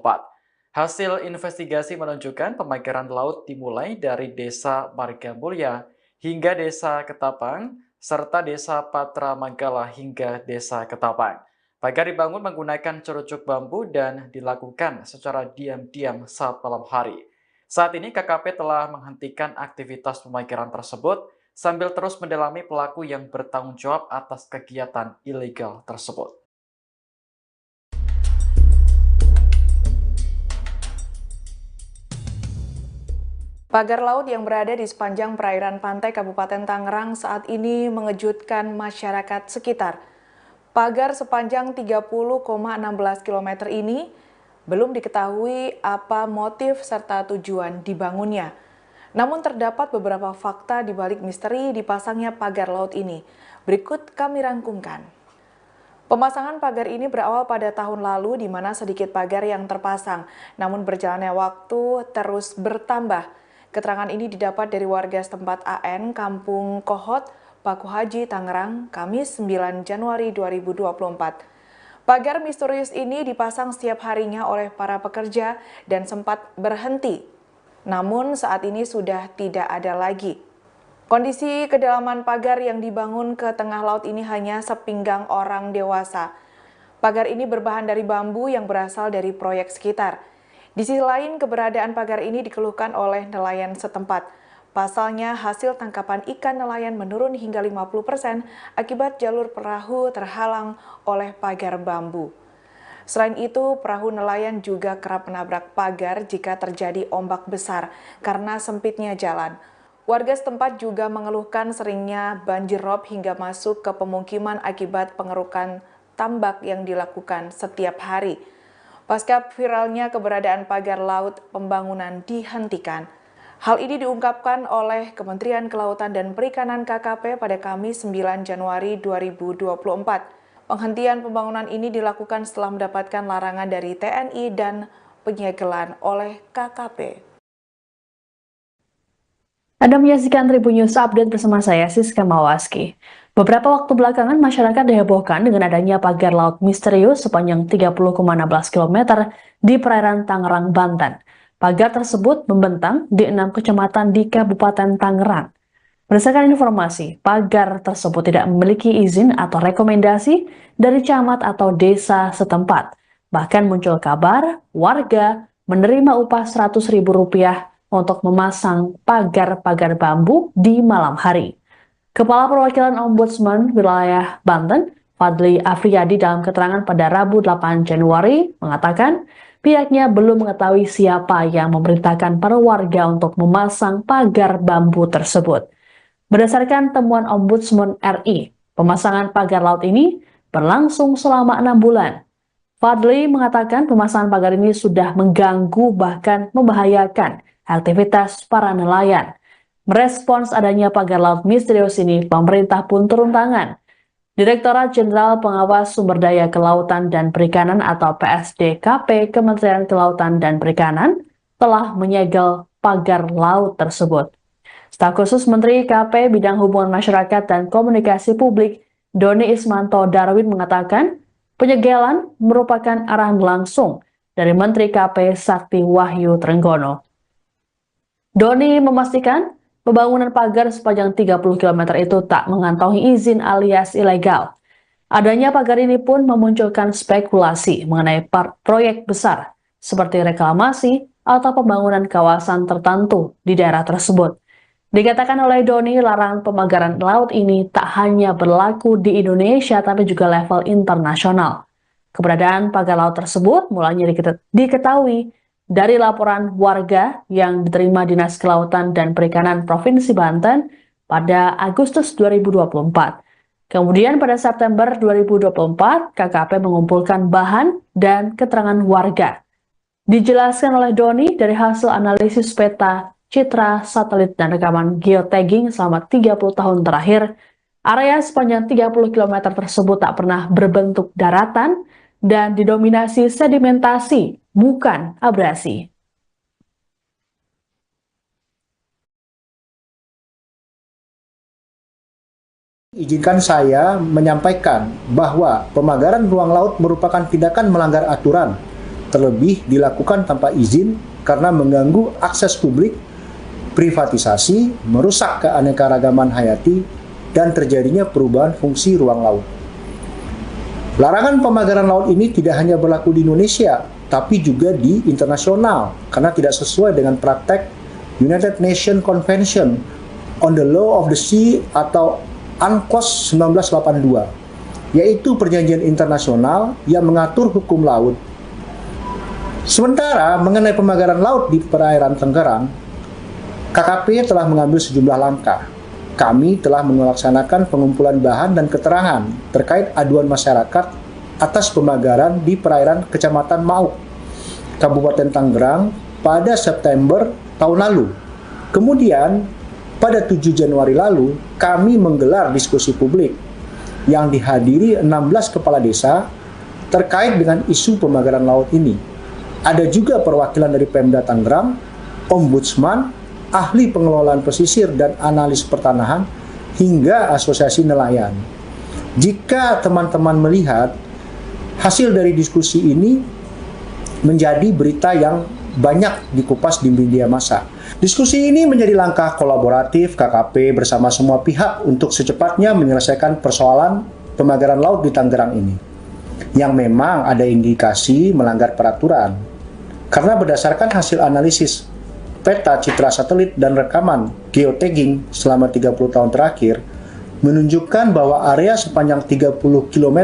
Hasil investigasi menunjukkan pemagaran laut dimulai dari Desa Margamulya hingga Desa Ketapang, serta Desa Patra Manggala hingga Desa Ketapang. Pagar dibangun menggunakan cerucuk bambu dan dilakukan secara diam-diam saat malam hari. Saat ini KKP telah menghentikan aktivitas pemagaran tersebut sambil terus mendalami pelaku yang bertanggung jawab atas kegiatan ilegal tersebut. Pagar laut yang berada di sepanjang perairan pantai Kabupaten Tangerang saat ini mengejutkan masyarakat sekitar. Pagar sepanjang 30,16 km ini belum diketahui apa motif serta tujuan dibangunnya. Namun terdapat beberapa fakta di balik misteri dipasangnya pagar laut ini. Berikut kami rangkumkan. Pemasangan pagar ini berawal pada tahun lalu di mana sedikit pagar yang terpasang, namun berjalannya waktu terus bertambah. Keterangan ini didapat dari warga setempat AN, Kampung Kohot, Paku Haji, Tangerang, Kamis 9 Januari 2024. Pagar misterius ini dipasang setiap harinya oleh para pekerja dan sempat berhenti. Namun saat ini sudah tidak ada lagi. Kondisi kedalaman pagar yang dibangun ke tengah laut ini hanya sepinggang orang dewasa. Pagar ini berbahan dari bambu yang berasal dari proyek sekitar. Di sisi lain, keberadaan pagar ini dikeluhkan oleh nelayan setempat. Pasalnya, hasil tangkapan ikan nelayan menurun hingga 50% akibat jalur perahu terhalang oleh pagar bambu. Selain itu, perahu nelayan juga kerap menabrak pagar jika terjadi ombak besar karena sempitnya jalan. Warga setempat juga mengeluhkan seringnya banjir rob hingga masuk ke pemukiman akibat pengerukan tambak yang dilakukan setiap hari. Pasca viralnya keberadaan pagar laut, pembangunan dihentikan. Hal ini diungkapkan oleh Kementerian Kelautan dan Perikanan KKP pada Kamis 9 Januari 2024. Penghentian pembangunan ini dilakukan setelah mendapatkan larangan dari TNI dan penyegelan oleh KKP. Anda menyaksikan Tribun News Update bersama saya, Siska Mawaski. Beberapa waktu belakangan, masyarakat dihebohkan dengan adanya pagar laut misterius sepanjang 30,16 km di perairan Tangerang, Banten. Pagar tersebut membentang di 6 kecamatan di Kabupaten Tangerang. Berdasarkan informasi, pagar tersebut tidak memiliki izin atau rekomendasi dari camat atau desa setempat. Bahkan muncul kabar warga menerima upah Rp100.000 untuk memasang pagar-pagar bambu di malam hari. Kepala Perwakilan Ombudsman Wilayah Banten, Fadli Afriyadi, dalam keterangan pada Rabu 8 Januari mengatakan pihaknya belum mengetahui siapa yang memerintahkan para warga untuk memasang pagar bambu tersebut. Berdasarkan temuan Ombudsman RI, pemasangan pagar laut ini berlangsung selama 6 bulan. Fadli mengatakan pemasangan pagar ini sudah mengganggu bahkan membahayakan aktivitas para nelayan. Merespons adanya pagar laut misterius ini, pemerintah pun turun tangan. Direktorat Jenderal Pengawas Sumber Daya Kelautan dan Perikanan atau PSDKP Kementerian Kelautan dan Perikanan telah menyegel pagar laut tersebut. Staf khusus Menteri KP Bidang Hubungan Masyarakat dan Komunikasi Publik, Doni Ismanto Darwin, mengatakan penyegelan merupakan arahan langsung dari Menteri KP Sakti Wahyu Trenggono. Doni memastikan pembangunan pagar sepanjang 30 km itu tak mengantongi izin alias ilegal. Adanya pagar ini pun memunculkan spekulasi mengenai proyek besar seperti reklamasi atau pembangunan kawasan tertentu di daerah tersebut. Dikatakan oleh Doni, larangan pemagaran laut ini tak hanya berlaku di Indonesia tapi juga level internasional. Keberadaan pagar laut tersebut mulanya diketahui dari laporan warga yang diterima Dinas Kelautan dan Perikanan Provinsi Banten pada Agustus 2024. Kemudian pada September 2024, KKP mengumpulkan bahan dan keterangan warga. Dijelaskan oleh Doni dari hasil analisis peta, citra, satelit, dan rekaman geotagging selama 30 tahun terakhir, area sepanjang 30 km tersebut tak pernah berbentuk daratan dan didominasi sedimentasi, bukan abrasi. Izinkan saya menyampaikan bahwa pemagaran ruang laut merupakan tindakan melanggar aturan, terlebih dilakukan tanpa izin karena mengganggu akses publik, privatisasi, merusak keanekaragaman hayati, dan terjadinya perubahan fungsi ruang laut. Larangan pemagaran laut ini tidak hanya berlaku di Indonesia, tapi juga di internasional, karena tidak sesuai dengan praktek United Nations Convention on the Law of the Sea atau UNCLOS 1982, yaitu perjanjian internasional yang mengatur hukum laut. Sementara mengenai pemagaran laut di perairan Tangerang, KKP telah mengambil sejumlah langkah. Kami telah melaksanakan pengumpulan bahan dan keterangan terkait aduan masyarakat atas pemagaran di perairan Kecamatan Mauk, Kabupaten Tangerang pada September tahun lalu. Kemudian, pada 7 Januari lalu, kami menggelar diskusi publik yang dihadiri 16 kepala desa terkait dengan isu pemagaran laut ini. Ada juga perwakilan dari Pemda Tangerang, Ombudsman, ahli pengelolaan pesisir dan analis pertanahan, hingga asosiasi nelayan. Jika teman-teman melihat hasil dari diskusi ini menjadi berita yang banyak dikupas di media massa. Diskusi ini menjadi langkah kolaboratif KKP bersama semua pihak untuk secepatnya menyelesaikan persoalan pemagaran laut di Tangerang ini, yang memang ada indikasi melanggar peraturan. Karena berdasarkan hasil analisis peta citra satelit dan rekaman geotagging selama 30 tahun terakhir menunjukkan bahwa area sepanjang 30 km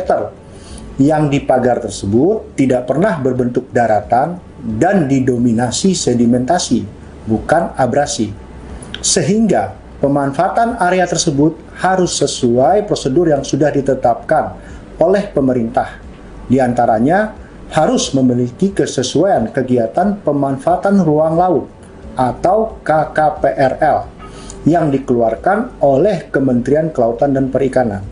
yang dipagar tersebut tidak pernah berbentuk daratan dan didominasi sedimentasi, bukan abrasi. Sehingga pemanfaatan area tersebut harus sesuai prosedur yang sudah ditetapkan oleh pemerintah. Di antaranya harus memiliki kesesuaian kegiatan pemanfaatan ruang laut atau KKPRL yang dikeluarkan oleh Kementerian Kelautan dan Perikanan.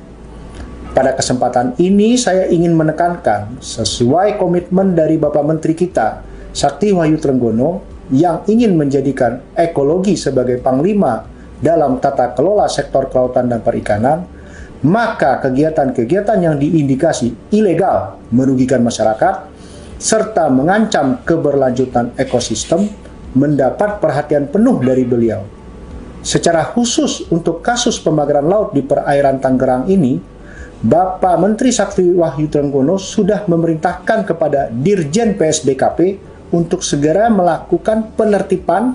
Pada kesempatan ini saya ingin menekankan sesuai komitmen dari Bapak Menteri kita, Sakti Wahyu Trenggono, yang ingin menjadikan ekologi sebagai panglima dalam tata kelola sektor kelautan dan perikanan, maka kegiatan-kegiatan yang diindikasi ilegal merugikan masyarakat serta mengancam keberlanjutan ekosistem mendapat perhatian penuh dari beliau. Secara khusus untuk kasus pemagaran laut di perairan Tangerang ini, Bapak Menteri Sakti Wahyu Trenggono sudah memerintahkan kepada Dirjen PSDKP untuk segera melakukan penertiban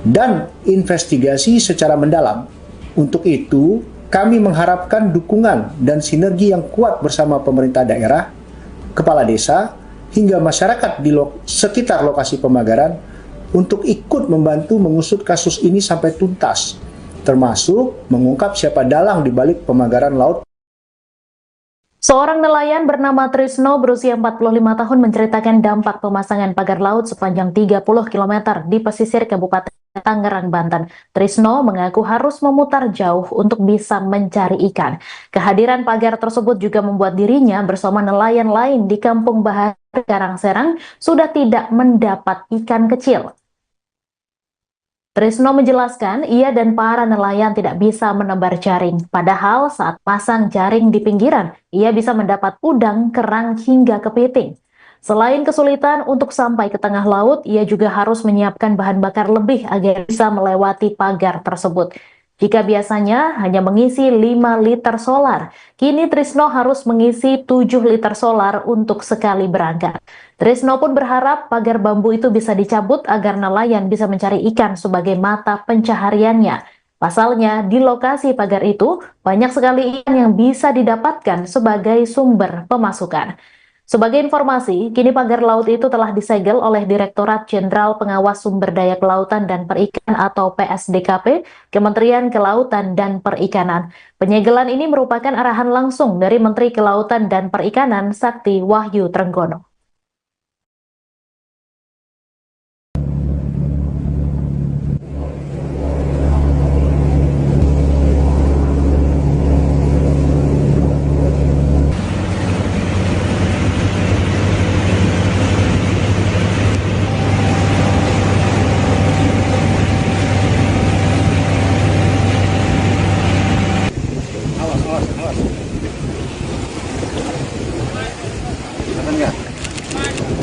dan investigasi secara mendalam. Untuk itu, kami mengharapkan dukungan dan sinergi yang kuat bersama pemerintah daerah, kepala desa, hingga masyarakat di sekitar lokasi pemagaran untuk ikut membantu mengusut kasus ini sampai tuntas, termasuk mengungkap siapa dalang di balik pemagaran laut. Seorang nelayan bernama Trisno berusia 45 tahun menceritakan dampak pemasangan pagar laut sepanjang 30 km di pesisir Kabupaten Tangerang, Banten. Trisno mengaku harus memutar jauh untuk bisa mencari ikan. Kehadiran pagar tersebut juga membuat dirinya bersama nelayan lain di Kampung Bahar, Karangserang sudah tidak mendapat ikan kecil. Trisno menjelaskan ia dan para nelayan tidak bisa menebar jaring. Padahal saat pasang jaring di pinggiran, ia bisa mendapat udang, kerang, hingga kepiting. Selain kesulitan untuk sampai ke tengah laut, ia juga harus menyiapkan bahan bakar lebih agar bisa melewati pagar tersebut. Jika biasanya hanya mengisi 5 liter solar, kini Trisno harus mengisi 7 liter solar untuk sekali berangkat. Trisno pun berharap pagar bambu itu bisa dicabut agar nelayan bisa mencari ikan sebagai mata pencahariannya. Pasalnya, di lokasi pagar itu banyak sekali ikan yang bisa didapatkan sebagai sumber pemasukan. Sebagai informasi, kini pagar laut itu telah disegel oleh Direktorat Jenderal Pengawas Sumber Daya Kelautan dan Perikanan atau PSDKP, Kementerian Kelautan dan Perikanan. Penyegelan ini merupakan arahan langsung dari Menteri Kelautan dan Perikanan Sakti Wahyu Trenggono.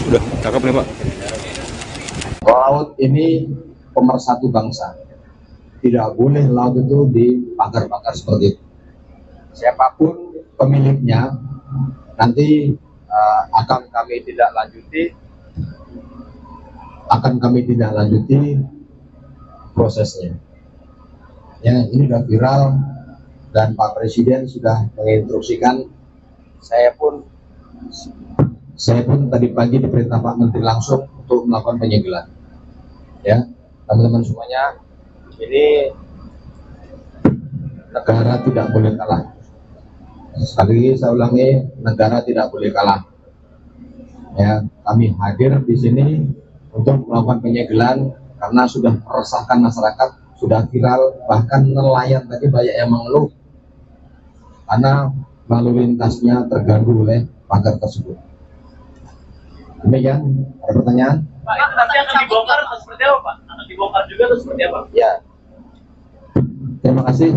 Udah cakep nih Pak. Laut ini pemersatu bangsa. Tidak boleh laut itu dipagar-pagar seperti itu. Siapapun pemiliknya nanti akan kami tidak lanjuti prosesnya. Ya, ini sudah viral dan Pak Presiden sudah menginstruksikan. Saya pun tadi pagi diperintah Pak Menteri langsung untuk melakukan penyegelan. Ya, teman-teman semuanya Ini negara tidak boleh kalah. Sekali lagi saya ulangi, negara tidak boleh kalah. Ya, kami hadir di sini untuk melakukan penyegelan karena sudah meresahkan masyarakat, sudah viral, bahkan nelayan tadi banyak yang mengeluh karena lalu lintasnya terganggu oleh pagar tersebut. Demikian, ada pertanyaan? Pak, itu nanti akan dibongkar atau seperti apa, Pak? Akan dibongkar juga atau seperti apa? Ya, terima kasih.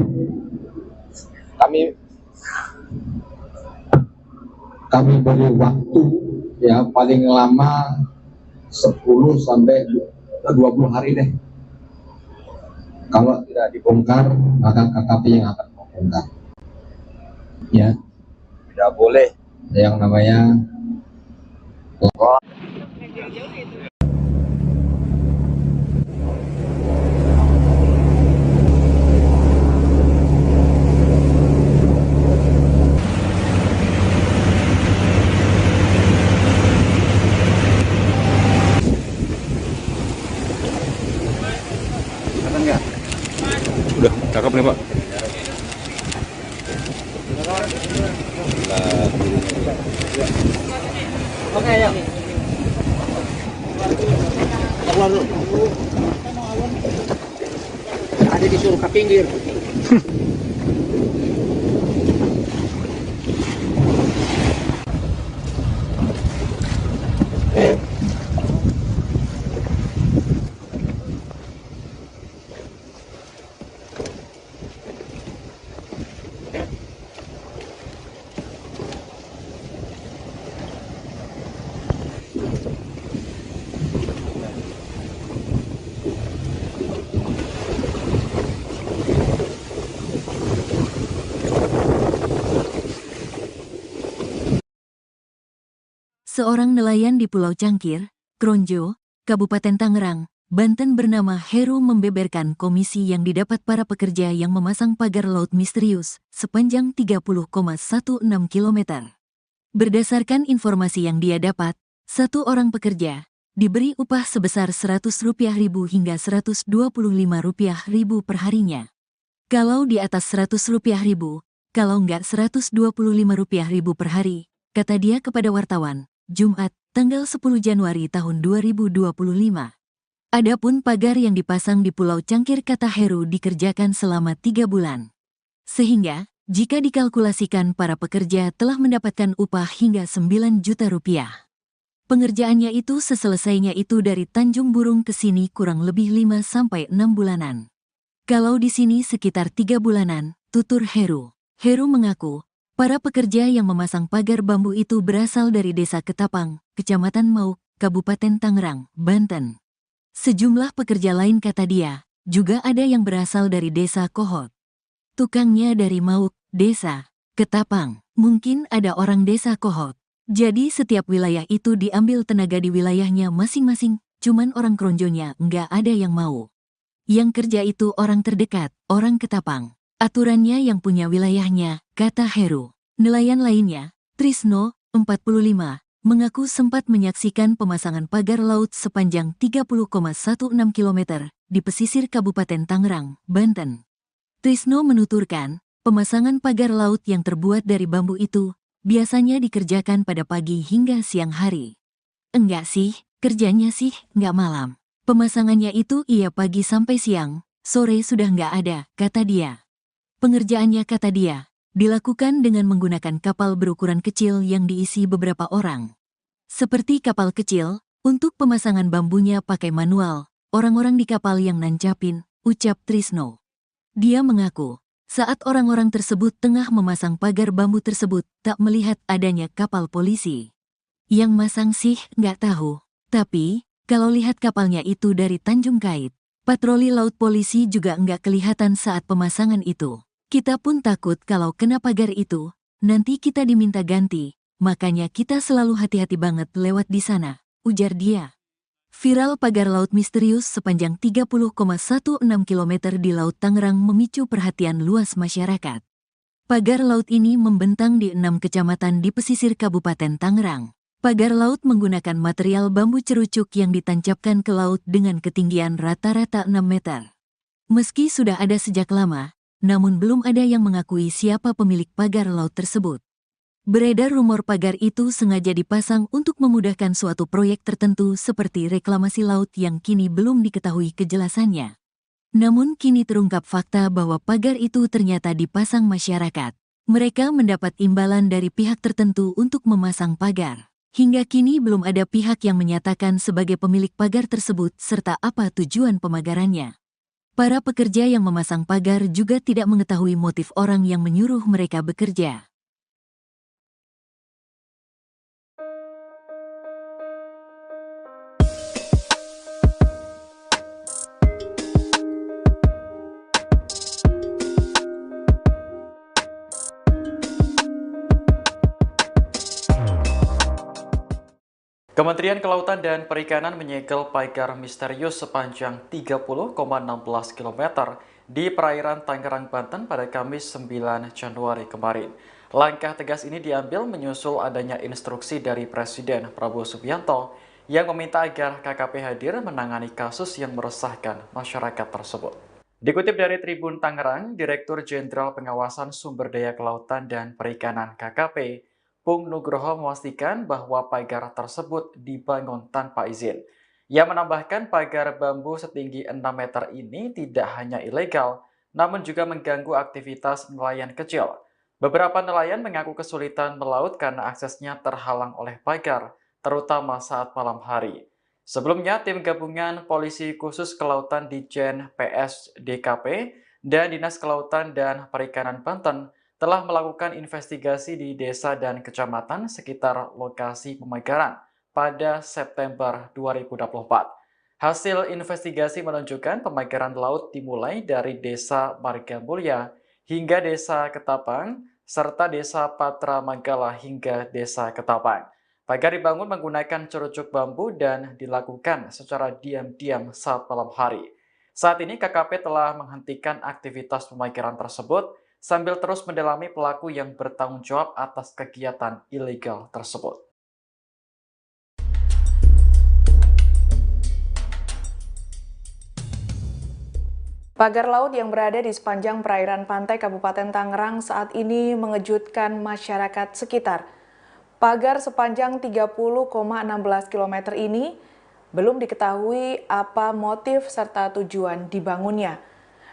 Kami beri waktu ya paling lama 10 sampai 20 hari deh. Kalau tidak dibongkar, maka KKP yang akan membongkar. Ya, tidak boleh yang namanya Udah, cakep nih Pak. Oke, ya. Keluar dulu. Ada disuruh ke pinggir. Seorang nelayan di Pulau Cangkir, Kronjo, Kabupaten Tangerang, Banten bernama Heru membeberkan komisi yang didapat para pekerja yang memasang pagar laut misterius sepanjang 30,16 km. Berdasarkan informasi yang dia dapat, satu orang pekerja diberi upah sebesar Rp100.000 hingga Rp125.000 per harinya. Kalau di atas Rp100.000, kalau enggak Rp125.000 per hari, kata dia kepada wartawan, Jumat, tanggal 10 Januari tahun 2025. Adapun pagar yang dipasang di Pulau Cangkir kata Heru dikerjakan selama 3 bulan. Sehingga, jika dikalkulasikan para pekerja telah mendapatkan upah hingga Rp9 juta. Pengerjaannya itu seselesainya itu dari Tanjung Burung ke sini kurang lebih 5-6 bulanan. Kalau di sini sekitar 3 bulanan, tutur Heru. Heru mengaku, para pekerja yang memasang pagar bambu itu berasal dari Desa Ketapang, Kecamatan Mauk, Kabupaten Tangerang, Banten. Sejumlah pekerja lain kata dia, juga ada yang berasal dari Desa Kohot. Tukangnya dari Mauk, Desa Ketapang, mungkin ada orang Desa Kohot. Jadi setiap wilayah itu diambil tenaga di wilayahnya masing-masing, cuman orang Kronjonya nggak ada yang mau. Yang kerja itu orang terdekat, orang Ketapang. Aturannya yang punya wilayahnya, kata Heru. Nelayan lainnya, Trisno, 45, mengaku sempat menyaksikan pemasangan pagar laut sepanjang 30,16 km di pesisir Kabupaten Tangerang, Banten. Trisno menuturkan, pemasangan pagar laut yang terbuat dari bambu itu biasanya dikerjakan pada pagi hingga siang hari. Enggak sih, kerjanya sih enggak malam. Pemasangannya itu iya pagi sampai siang, sore sudah enggak ada, kata dia. Pengerjaannya kata dia, dilakukan dengan menggunakan kapal berukuran kecil yang diisi beberapa orang. Seperti kapal kecil, untuk pemasangan bambunya pakai manual, orang-orang di kapal yang nancapin, ucap Trisno. Dia mengaku, saat orang-orang tersebut tengah memasang pagar bambu tersebut, tak melihat adanya kapal polisi. Yang masang sih nggak tahu, tapi kalau lihat kapalnya itu dari Tanjung Kait, patroli laut polisi juga nggak kelihatan saat pemasangan itu. Kita pun takut kalau kena pagar itu, nanti kita diminta ganti, makanya kita selalu hati-hati banget lewat di sana, ujar dia. Viral pagar laut misterius sepanjang 30,16 km di Laut Tangerang memicu perhatian luas masyarakat. Pagar laut ini membentang di 6 kecamatan di pesisir Kabupaten Tangerang. Pagar laut menggunakan material bambu cerucuk yang ditancapkan ke laut dengan ketinggian rata-rata 6 meter. Meski sudah ada sejak lama, namun belum ada yang mengakui siapa pemilik pagar laut tersebut. Beredar rumor pagar itu sengaja dipasang untuk memudahkan suatu proyek tertentu seperti reklamasi laut yang kini belum diketahui kejelasannya. Namun kini terungkap fakta bahwa pagar itu ternyata dipasang masyarakat. Mereka mendapat imbalan dari pihak tertentu untuk memasang pagar. Hingga kini belum ada pihak yang menyatakan sebagai pemilik pagar tersebut serta apa tujuan pemagarannya. Para pekerja yang memasang pagar juga tidak mengetahui motif orang yang menyuruh mereka bekerja. Kementerian Kelautan dan Perikanan menyegel pagar misterius sepanjang 30,16 km di perairan Tangerang, Banten pada Kamis 9 Januari kemarin. Langkah tegas ini diambil menyusul adanya instruksi dari Presiden Prabowo Subianto yang meminta agar KKP hadir menangani kasus yang meresahkan masyarakat tersebut. Dikutip dari Tribun Tangerang, Direktur Jenderal Pengawasan Sumber Daya Kelautan dan Perikanan KKP, Pung Nugroho memastikan bahwa pagar tersebut dibangun tanpa izin. Ia menambahkan pagar bambu setinggi 6 meter ini tidak hanya ilegal, namun juga mengganggu aktivitas nelayan kecil. Beberapa nelayan mengaku kesulitan melaut karena aksesnya terhalang oleh pagar, terutama saat malam hari. Sebelumnya, tim gabungan Polisi Khusus Kelautan Ditjen PS DKP dan Dinas Kelautan dan Perikanan Banten telah melakukan investigasi di desa dan kecamatan sekitar lokasi pemagaran pada September 2024. Hasil investigasi menunjukkan pemagaran laut dimulai dari Desa Margamulya hingga Desa Ketapang, serta Desa Patra Manggala hingga Desa Ketapang. Pagar dibangun menggunakan cerucuk bambu dan dilakukan secara diam-diam saat malam hari. Saat ini KKP telah menghentikan aktivitas pemagaran tersebut sambil terus mendalami pelaku yang bertanggung jawab atas kegiatan ilegal tersebut. Pagar laut yang berada di sepanjang perairan pantai Kabupaten Tangerang saat ini mengejutkan masyarakat sekitar. Pagar sepanjang 30,16 km ini belum diketahui apa motif serta tujuan dibangunnya.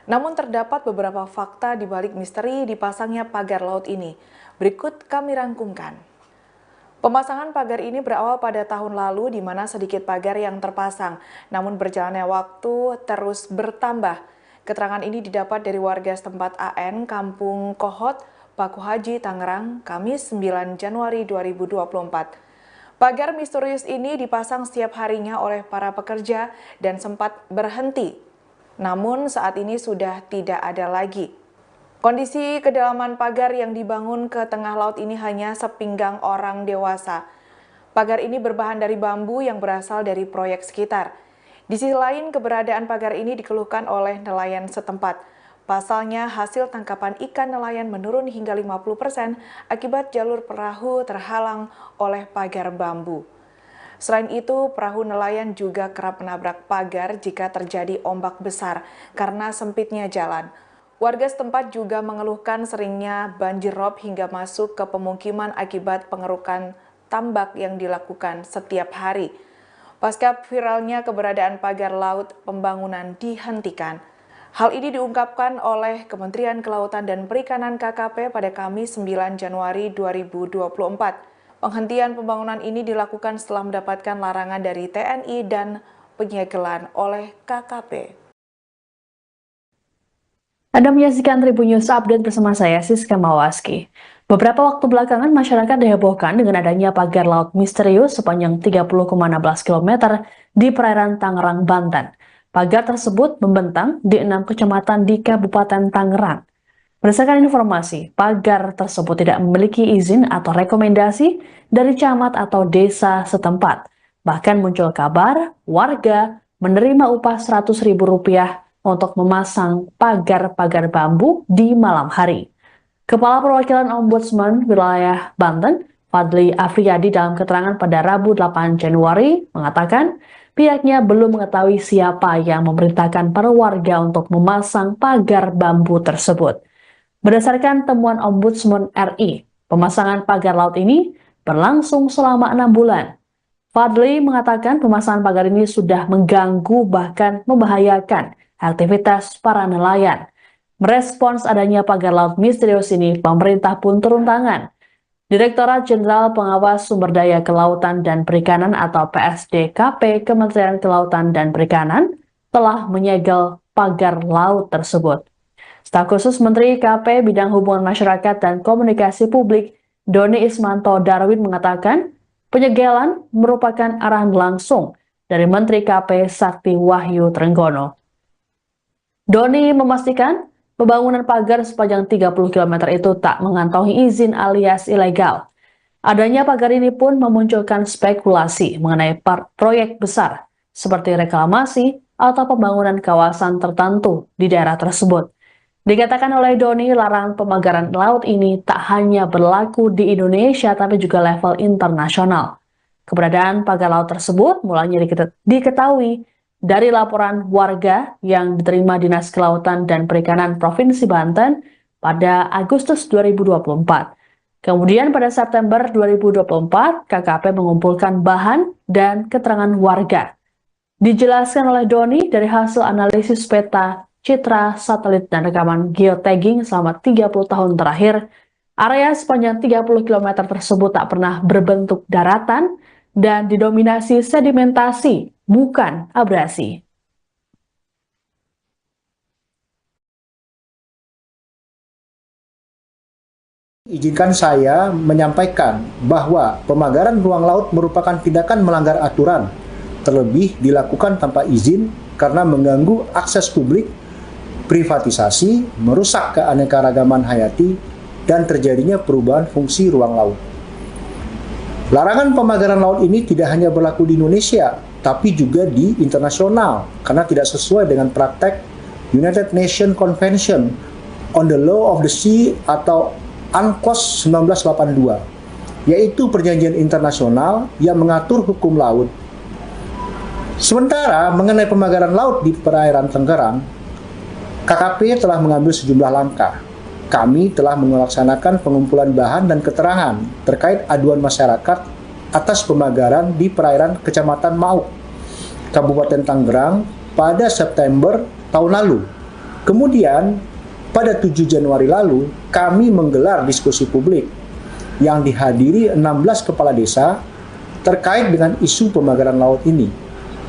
Namun terdapat beberapa fakta di balik misteri dipasangnya pagar laut ini. Berikut kami rangkumkan. Pemasangan pagar ini berawal pada tahun lalu di mana sedikit pagar yang terpasang, namun berjalannya waktu terus bertambah. Keterangan ini didapat dari warga setempat AN Kampung Kohot, Paku Haji, Tangerang, Kamis 9 Januari 2024. Pagar misterius ini dipasang setiap harinya oleh para pekerja dan sempat berhenti. Namun saat ini sudah tidak ada lagi. Kondisi kedalaman pagar yang dibangun ke tengah laut ini hanya sepinggang orang dewasa. Pagar ini berbahan dari bambu yang berasal dari proyek sekitar. Di sisi lain, keberadaan pagar ini dikeluhkan oleh nelayan setempat. Pasalnya, hasil tangkapan ikan nelayan menurun hingga 50% akibat jalur perahu terhalang oleh pagar bambu. Selain itu, perahu nelayan juga kerap menabrak pagar jika terjadi ombak besar karena sempitnya jalan. Warga setempat juga mengeluhkan seringnya banjir rob hingga masuk ke pemukiman akibat pengerukan tambak yang dilakukan setiap hari. Pasca viralnya keberadaan pagar laut, pembangunan dihentikan. Hal ini diungkapkan oleh Kementerian Kelautan dan Perikanan KKP pada Kamis 9 Januari 2024. Penghentian pembangunan ini dilakukan setelah mendapatkan larangan dari TNI dan penyegelan oleh KKP. Anda menyaksikan Tribun News Update bersama saya, Siska Mawaski. Beberapa waktu belakangan masyarakat dihebohkan dengan adanya pagar laut misterius sepanjang 30,16 km di perairan Tangerang, Banten. Pagar tersebut membentang di 6 kecamatan di Kabupaten Tangerang. Berdasarkan informasi, pagar tersebut tidak memiliki izin atau rekomendasi dari camat atau desa setempat. Bahkan muncul kabar warga menerima upah Rp100.000 untuk memasang pagar-pagar bambu di malam hari. Kepala Perwakilan Ombudsman Wilayah Banten, Fadli Afriyadi dalam keterangan pada Rabu 8 Januari mengatakan pihaknya belum mengetahui siapa yang memerintahkan para warga untuk memasang pagar bambu tersebut. Berdasarkan temuan Ombudsman RI, pemasangan pagar laut ini berlangsung selama 6 bulan. Fadli mengatakan pemasangan pagar ini sudah mengganggu bahkan membahayakan aktivitas para nelayan. Merespons adanya pagar laut misterius ini, pemerintah pun turun tangan. Direktorat Jenderal Pengawas Sumber Daya Kelautan dan Perikanan atau PSDKP Kementerian Kelautan dan Perikanan telah menyegel pagar laut tersebut. Staf khusus Menteri KP Bidang Hubungan Masyarakat dan Komunikasi Publik, Doni Ismanto Darwin mengatakan, penyegelan merupakan arahan langsung dari Menteri KP Sakti Wahyu Trenggono. Doni memastikan pembangunan pagar sepanjang 30 km itu tak mengantongi izin alias ilegal. Adanya pagar ini pun memunculkan spekulasi mengenai proyek besar seperti reklamasi atau pembangunan kawasan tertentu di daerah tersebut. Dikatakan oleh Doni, larangan pemagaran laut ini tak hanya berlaku di Indonesia tapi juga level internasional. Keberadaan pagar laut tersebut mulanya diketahui dari laporan warga yang diterima Dinas Kelautan dan Perikanan Provinsi Banten pada Agustus 2024. Kemudian pada September 2024, KKP mengumpulkan bahan dan keterangan warga. Dijelaskan oleh Doni dari hasil analisis peta, citra, satelit, dan rekaman geotagging selama 30 tahun terakhir, area sepanjang 30 km tersebut tak pernah berbentuk daratan dan didominasi sedimentasi, bukan abrasi. Izinkan saya menyampaikan bahwa pemagaran ruang laut merupakan tindakan melanggar aturan, terlebih dilakukan tanpa izin karena mengganggu akses publik, privatisasi, merusak keanekaragaman hayati, dan terjadinya perubahan fungsi ruang laut. Larangan pemagaran laut ini tidak hanya berlaku di Indonesia, tapi juga di internasional, karena tidak sesuai dengan praktek United Nations Convention on the Law of the Sea atau UNCLOS 1982, yaitu perjanjian internasional yang mengatur hukum laut. Sementara mengenai pemagaran laut di perairan Tangerang, KKP telah mengambil sejumlah langkah. Kami telah melaksanakan pengumpulan bahan dan keterangan terkait aduan masyarakat atas pemagaran di perairan Kecamatan Mauk, Kabupaten Tangerang pada September tahun lalu. Kemudian, pada 7 Januari lalu, kami menggelar diskusi publik yang dihadiri 16 kepala desa terkait dengan isu pemagaran laut ini.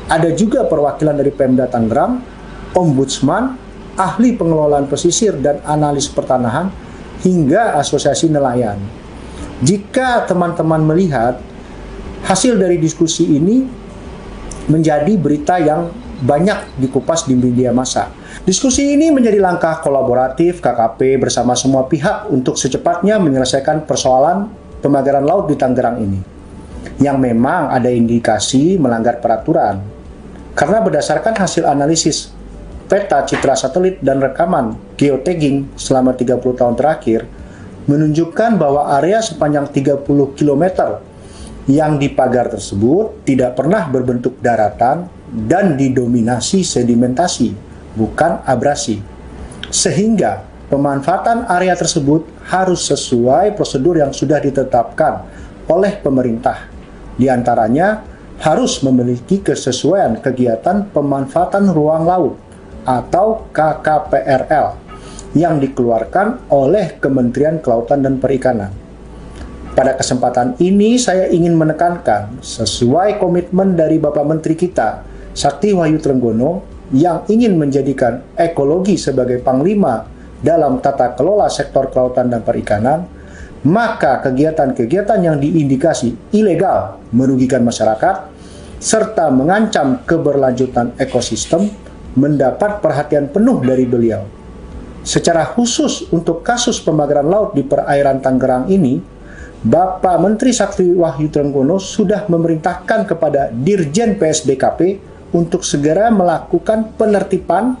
Ada juga perwakilan dari Pemda Tangerang, Ombudsman, ahli pengelolaan pesisir dan analis pertanahan, hingga asosiasi nelayan. Jika teman-teman melihat, hasil dari diskusi ini menjadi berita yang banyak dikupas di media massa. Diskusi ini menjadi langkah kolaboratif KKP bersama semua pihak untuk secepatnya menyelesaikan persoalan pemagaran laut di Tangerang ini, yang memang ada indikasi melanggar peraturan. Karena berdasarkan hasil analisis peta, citra satelit, dan rekaman geotagging selama 30 tahun terakhir menunjukkan bahwa area sepanjang 30 km yang dipagar tersebut tidak pernah berbentuk daratan dan didominasi sedimentasi, bukan abrasi. Sehingga pemanfaatan area tersebut harus sesuai prosedur yang sudah ditetapkan oleh pemerintah. Di antaranya harus memiliki kesesuaian kegiatan pemanfaatan ruang laut atau KKPRL yang dikeluarkan oleh Kementerian Kelautan dan Perikanan. Pada kesempatan ini saya ingin menekankan sesuai komitmen dari Bapak Menteri kita, Sakti Wahyu Trenggono, yang ingin menjadikan ekologi sebagai panglima dalam tata kelola sektor kelautan dan perikanan, maka kegiatan-kegiatan yang diindikasi ilegal merugikan masyarakat serta mengancam keberlanjutan ekosistem mendapat perhatian penuh dari beliau. Secara khusus untuk kasus pemagaran laut di perairan Tangerang ini, Bapak Menteri Sakti Wahyu Trenggono sudah memerintahkan kepada Dirjen PSDKP untuk segera melakukan penertiban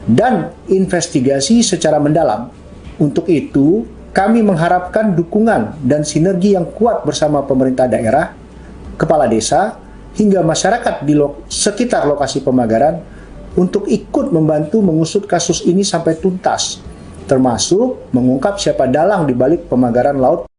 dan investigasi secara mendalam. Untuk itu, kami mengharapkan dukungan dan sinergi yang kuat bersama pemerintah daerah, kepala desa, hingga masyarakat di sekitar lokasi pemagaran untuk ikut membantu mengusut kasus ini sampai tuntas, termasuk mengungkap siapa dalang di balik pemagaran laut.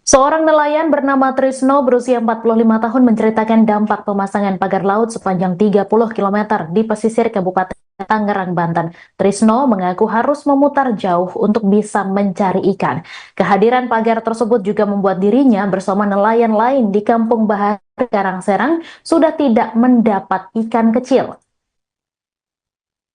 Seorang nelayan bernama Trisno berusia 45 tahun menceritakan dampak pemasangan pagar laut sepanjang 30 km di pesisir Kabupaten Tangerang, Banten. Trisno mengaku harus memutar jauh untuk bisa mencari ikan. Kehadiran pagar tersebut juga membuat dirinya bersama nelayan lain di Kampung Bahar, Karangserang sudah tidak mendapat ikan kecil.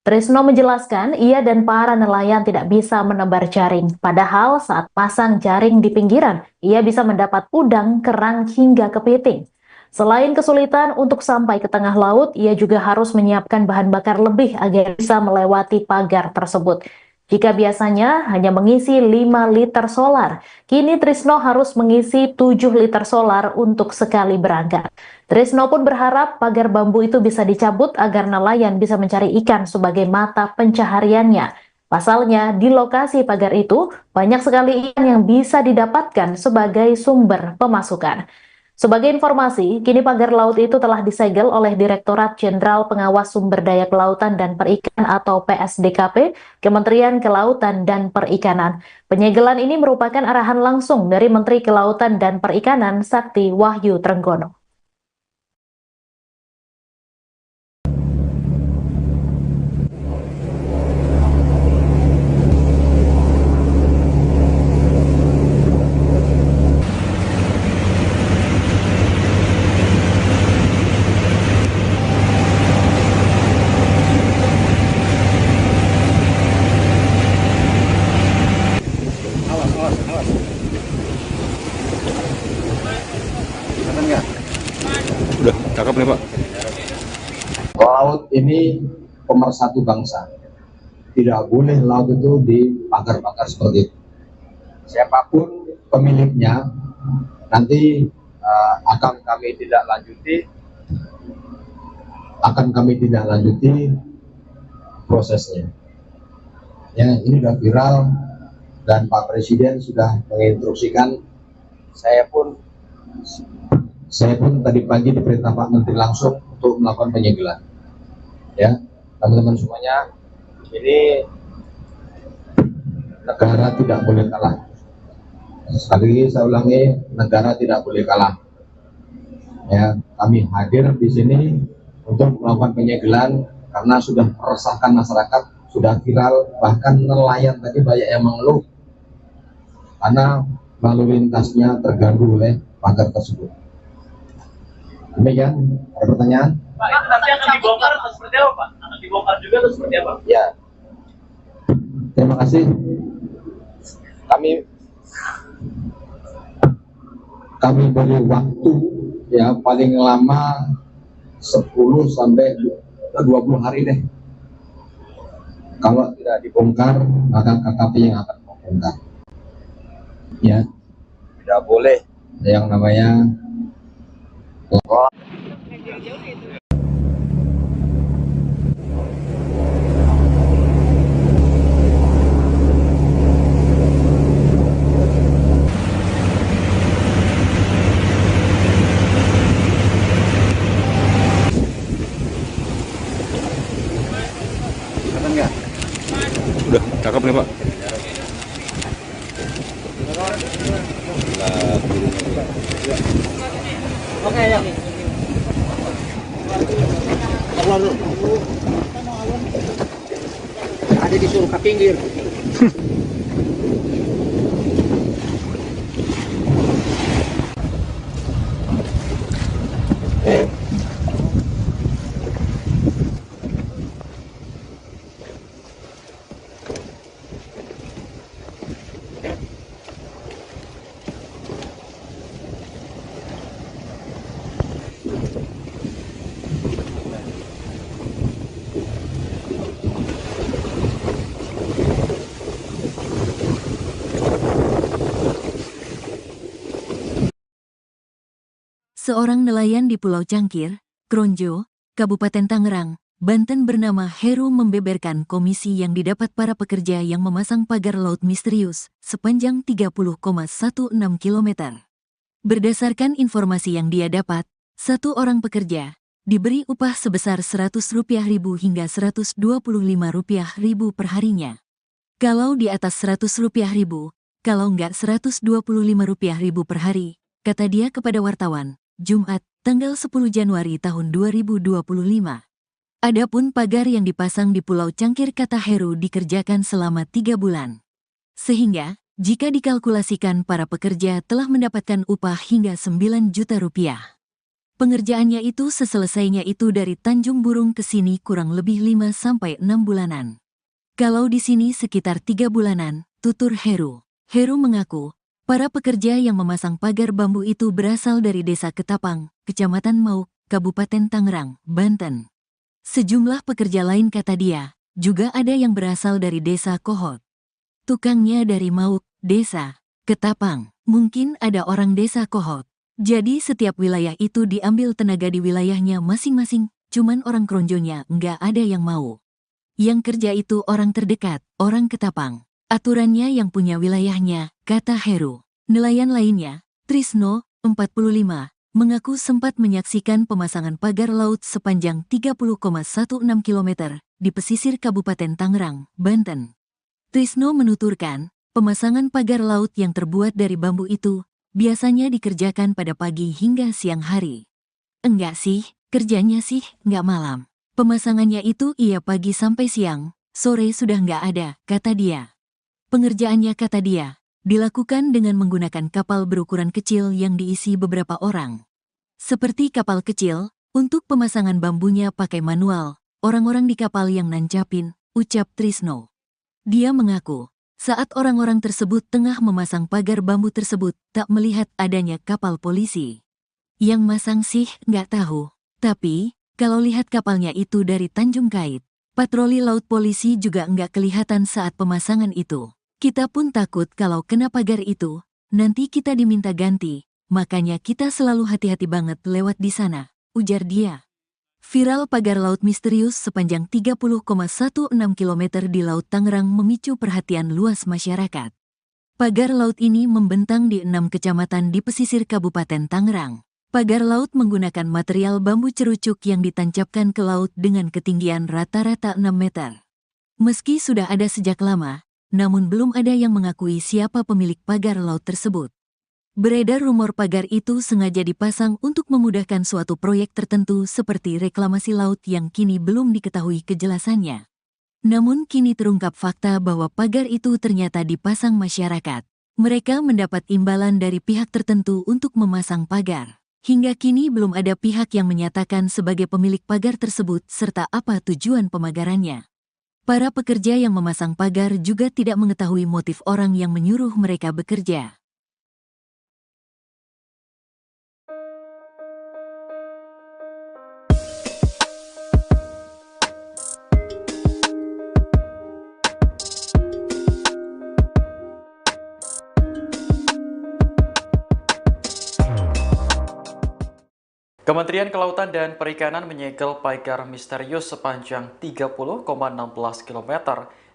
Trisno menjelaskan ia dan para nelayan tidak bisa menebar jaring. Padahal saat pasang jaring di pinggiran, ia bisa mendapat udang, kerang, hingga kepiting. Selain kesulitan untuk sampai ke tengah laut, ia juga harus menyiapkan bahan bakar lebih agar bisa melewati pagar tersebut. Jika biasanya hanya mengisi 5 liter solar, kini Trisno harus mengisi 7 liter solar untuk sekali berangkat. Trisno pun berharap pagar bambu itu bisa dicabut agar nelayan bisa mencari ikan sebagai mata pencahariannya. Pasalnya, di lokasi pagar itu banyak sekali ikan yang bisa didapatkan sebagai sumber pemasukan. Sebagai informasi, kini pagar laut itu telah disegel oleh Direktorat Jenderal Pengawas Sumber Daya Kelautan dan Perikanan atau PSDKP, Kementerian Kelautan dan Perikanan. Penyegelan ini merupakan arahan langsung dari Menteri Kelautan dan Perikanan Sakti Wahyu Trenggono. Udah, cakep nih Pak. Laut ini pemersatu bangsa. Tidak boleh laut itu dipagar-pagar seperti itu. Siapapun pemiliknya, nanti akan kami tidak lanjuti prosesnya. Ya, ini sudah viral dan Pak Presiden sudah menginstruksikan. Saya pun tadi pagi diperintah Pak Menteri langsung untuk melakukan penyegelan. Ya, teman-teman semuanya, ini negara tidak boleh kalah. Sekali lagi saya ulangi, negara tidak boleh kalah. Ya, kami hadir di sini untuk melakukan penyegelan karena sudah meresahkan masyarakat, sudah viral, bahkan nelayan tadi banyak yang mengeluh karena lalu lintasnya terganggu oleh pagar tersebut. Demikian, ada pertanyaan? Pak, itu nanti akan dibongkar atau seperti apa, Pak? Akan dibongkar juga atau seperti apa? Ya, terima kasih. Kami beri waktu ya paling lama 10 sampai 20 hari deh. Kalau tidak dibongkar, maka KKP yang akan membongkar. Ya, tidak boleh yang namanya Udah, cakep nih Pak. Oke, ya. Keluar dulu. Ada disuruh ke pinggir. Seorang nelayan di Pulau Cangkir, Kronjo, Kabupaten Tangerang, Banten bernama Heru membeberkan komisi yang didapat para pekerja yang memasang pagar laut misterius sepanjang 30,16 km. Berdasarkan informasi yang dia dapat, Satu orang pekerja diberi upah sebesar Rp100.000 hingga Rp125.000 per harinya. Kalau di atas Rp100.000, kalau enggak Rp125.000 per hari, kata dia kepada wartawan, Jumat, tanggal 10 Januari tahun 2025. Adapun pagar yang dipasang di Pulau Cangkir, kata Heru, dikerjakan selama 3 bulan. Sehingga, jika dikalkulasikan, para pekerja telah mendapatkan upah hingga Rp9 juta. Pengerjaannya itu seselesainya itu dari Tanjung Burung ke sini kurang lebih 5-6 bulanan. Kalau di sini sekitar 3 bulanan, tutur Heru. Heru mengaku, para pekerja yang memasang pagar bambu itu berasal dari Desa Ketapang, Kecamatan Mauk, Kabupaten Tangerang, Banten. Sejumlah pekerja lain, kata dia, juga ada yang berasal dari Desa Kohot. Tukangnya dari Mauk, Desa Ketapang, mungkin ada orang Desa Kohot. Jadi setiap wilayah itu diambil tenaga di wilayahnya masing-masing, cuman orang Kronjonya nggak ada yang mau. Yang kerja itu orang terdekat, orang Ketapang. Aturannya yang punya wilayahnya, kata Heru. Nelayan lainnya, Trisno, 45, mengaku sempat menyaksikan pemasangan pagar laut sepanjang 30,16 km di pesisir Kabupaten Tangerang, Banten. Trisno menuturkan, pemasangan pagar laut yang terbuat dari bambu itu biasanya dikerjakan pada pagi hingga siang hari. Enggak sih, kerjanya sih enggak malam. Pemasangannya itu iya pagi sampai siang, sore sudah enggak ada, kata dia. Pengerjaannya, kata dia, dilakukan dengan menggunakan kapal berukuran kecil yang diisi beberapa orang. Seperti kapal kecil, untuk pemasangan bambunya pakai manual, orang-orang di kapal yang nancapin, ucap Trisno. Dia mengaku, saat orang-orang tersebut tengah memasang pagar bambu tersebut, tak melihat adanya kapal polisi. Yang masang sih nggak tahu, tapi kalau lihat kapalnya itu dari Tanjung Kait, patroli laut polisi juga nggak kelihatan saat pemasangan itu. Kita pun takut kalau kena pagar itu, nanti kita diminta ganti, makanya kita selalu hati-hati banget lewat di sana, ujar dia. Viral pagar laut misterius sepanjang 30,16 km di Laut Tangerang memicu perhatian luas masyarakat. Pagar laut ini membentang di 6 kecamatan di pesisir Kabupaten Tangerang. Pagar laut menggunakan material bambu cerucuk yang ditancapkan ke laut dengan ketinggian rata-rata 6 meter. Meski sudah ada sejak lama, namun belum ada yang mengakui siapa pemilik pagar laut tersebut. Beredar rumor pagar itu sengaja dipasang untuk memudahkan suatu proyek tertentu seperti reklamasi laut yang kini belum diketahui kejelasannya. Namun kini terungkap fakta bahwa pagar itu ternyata dipasang masyarakat. Mereka mendapat imbalan dari pihak tertentu untuk memasang pagar. Hingga kini belum ada pihak yang menyatakan sebagai pemilik pagar tersebut serta apa tujuan pemagarannya. Para pekerja yang memasang pagar juga tidak mengetahui motif orang yang menyuruh mereka bekerja. Kementerian Kelautan dan Perikanan menyegel pagar misterius sepanjang 30,16 km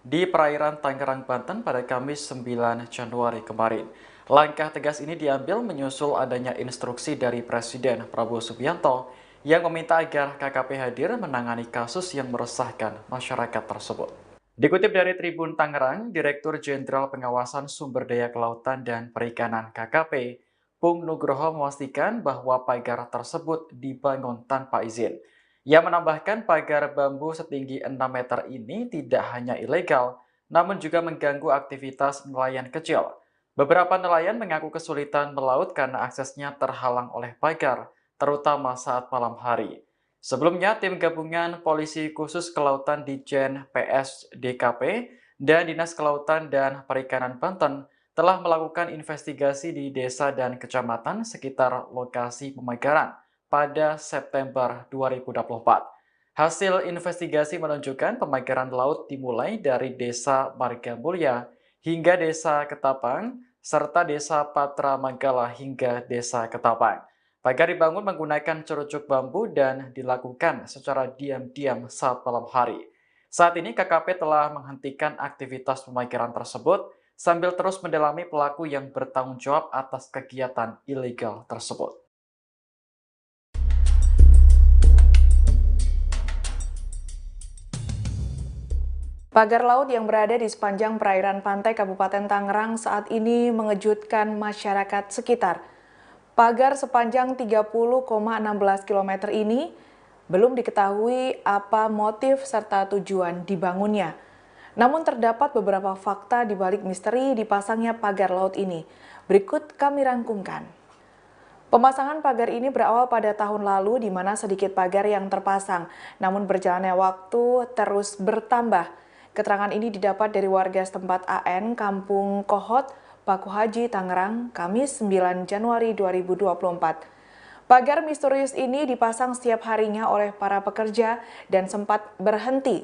di perairan Tangerang, Banten pada Kamis 9 Januari kemarin. Langkah tegas ini diambil menyusul adanya instruksi dari Presiden Prabowo Subianto yang meminta agar KKP hadir menangani kasus yang meresahkan masyarakat tersebut. Dikutip dari Tribun Tangerang, Direktur Jenderal Pengawasan Sumber Daya Kelautan dan Perikanan KKP, Pung Nugroho memastikan bahwa pagar tersebut dibangun tanpa izin. Ia menambahkan pagar bambu setinggi 6 meter ini tidak hanya ilegal, namun juga mengganggu aktivitas nelayan kecil. Beberapa nelayan mengaku kesulitan melaut karena aksesnya terhalang oleh pagar, terutama saat malam hari. Sebelumnya, tim gabungan Polisi Khusus Kelautan Ditjen PS DKP dan Dinas Kelautan dan Perikanan Banten telah melakukan investigasi di desa dan kecamatan sekitar lokasi pemagaran pada September 2024. Hasil investigasi menunjukkan pemagaran laut dimulai dari Desa Margamulya hingga Desa Ketapang, serta Desa Patra Manggala hingga Desa Ketapang. Pagar dibangun menggunakan cerucuk bambu dan dilakukan secara diam-diam saat malam hari. Saat ini KKP telah menghentikan aktivitas pemagaran tersebut sambil terus mendalami pelaku yang bertanggung jawab atas kegiatan ilegal tersebut. Pagar laut yang berada di sepanjang perairan pantai Kabupaten Tangerang saat ini mengejutkan masyarakat sekitar. Pagar sepanjang 30,16 km ini belum diketahui apa motif serta tujuan dibangunnya. Namun terdapat beberapa fakta di balik misteri dipasangnya pagar laut ini. Berikut kami rangkumkan. Pemasangan pagar ini berawal pada tahun lalu di mana sedikit pagar yang terpasang, namun berjalannya waktu terus bertambah. Keterangan ini didapat dari warga setempat AN, Kampung Kohot, Paku Haji, Tangerang, Kamis 9 Januari 2024. Pagar misterius ini dipasang setiap harinya oleh para pekerja dan sempat berhenti.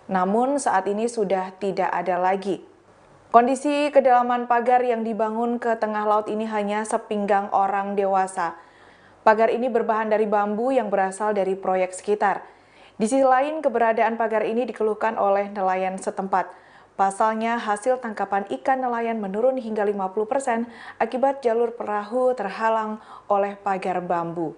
Namun saat ini sudah tidak ada lagi. Kondisi kedalaman pagar yang dibangun ke tengah laut ini hanya sepinggang orang dewasa. Pagar ini berbahan dari bambu yang berasal dari proyek sekitar. Di sisi lain, keberadaan pagar ini dikeluhkan oleh nelayan setempat. Pasalnya, hasil tangkapan ikan nelayan menurun hingga 50% akibat jalur perahu terhalang oleh pagar bambu.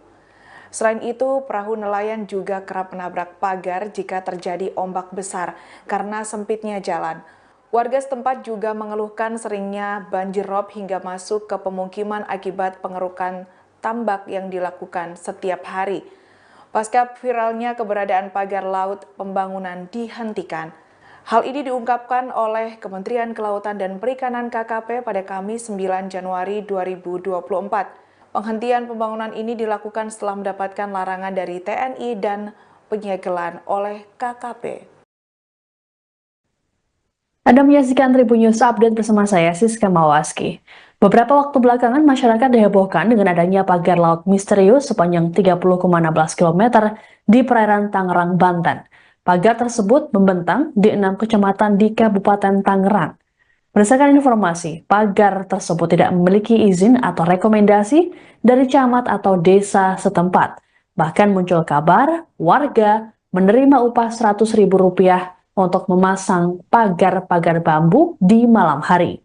Selain itu, perahu nelayan juga kerap menabrak pagar jika terjadi ombak besar karena sempitnya jalan. Warga setempat juga mengeluhkan seringnya banjir rob hingga masuk ke pemukiman akibat pengerukan tambak yang dilakukan setiap hari. Pasca viralnya keberadaan pagar laut, pembangunan dihentikan. Hal ini diungkapkan oleh Kementerian Kelautan dan Perikanan KKP pada Kamis 9 Januari 2024. Penghentian pembangunan ini dilakukan setelah mendapatkan larangan dari TNI dan penyegelan oleh KKP. Anda menyaksikan Tribun News Update bersama saya, Siska Mawaski. Beberapa waktu belakangan, masyarakat dihebohkan dengan adanya pagar laut misterius sepanjang 30,16 km di perairan Tangerang, Banten. Pagar tersebut membentang di 6 kecamatan di Kabupaten Tangerang. Berdasarkan informasi, pagar tersebut tidak memiliki izin atau rekomendasi dari camat atau desa setempat. Bahkan muncul kabar warga menerima upah Rp100.000 untuk memasang pagar-pagar bambu di malam hari.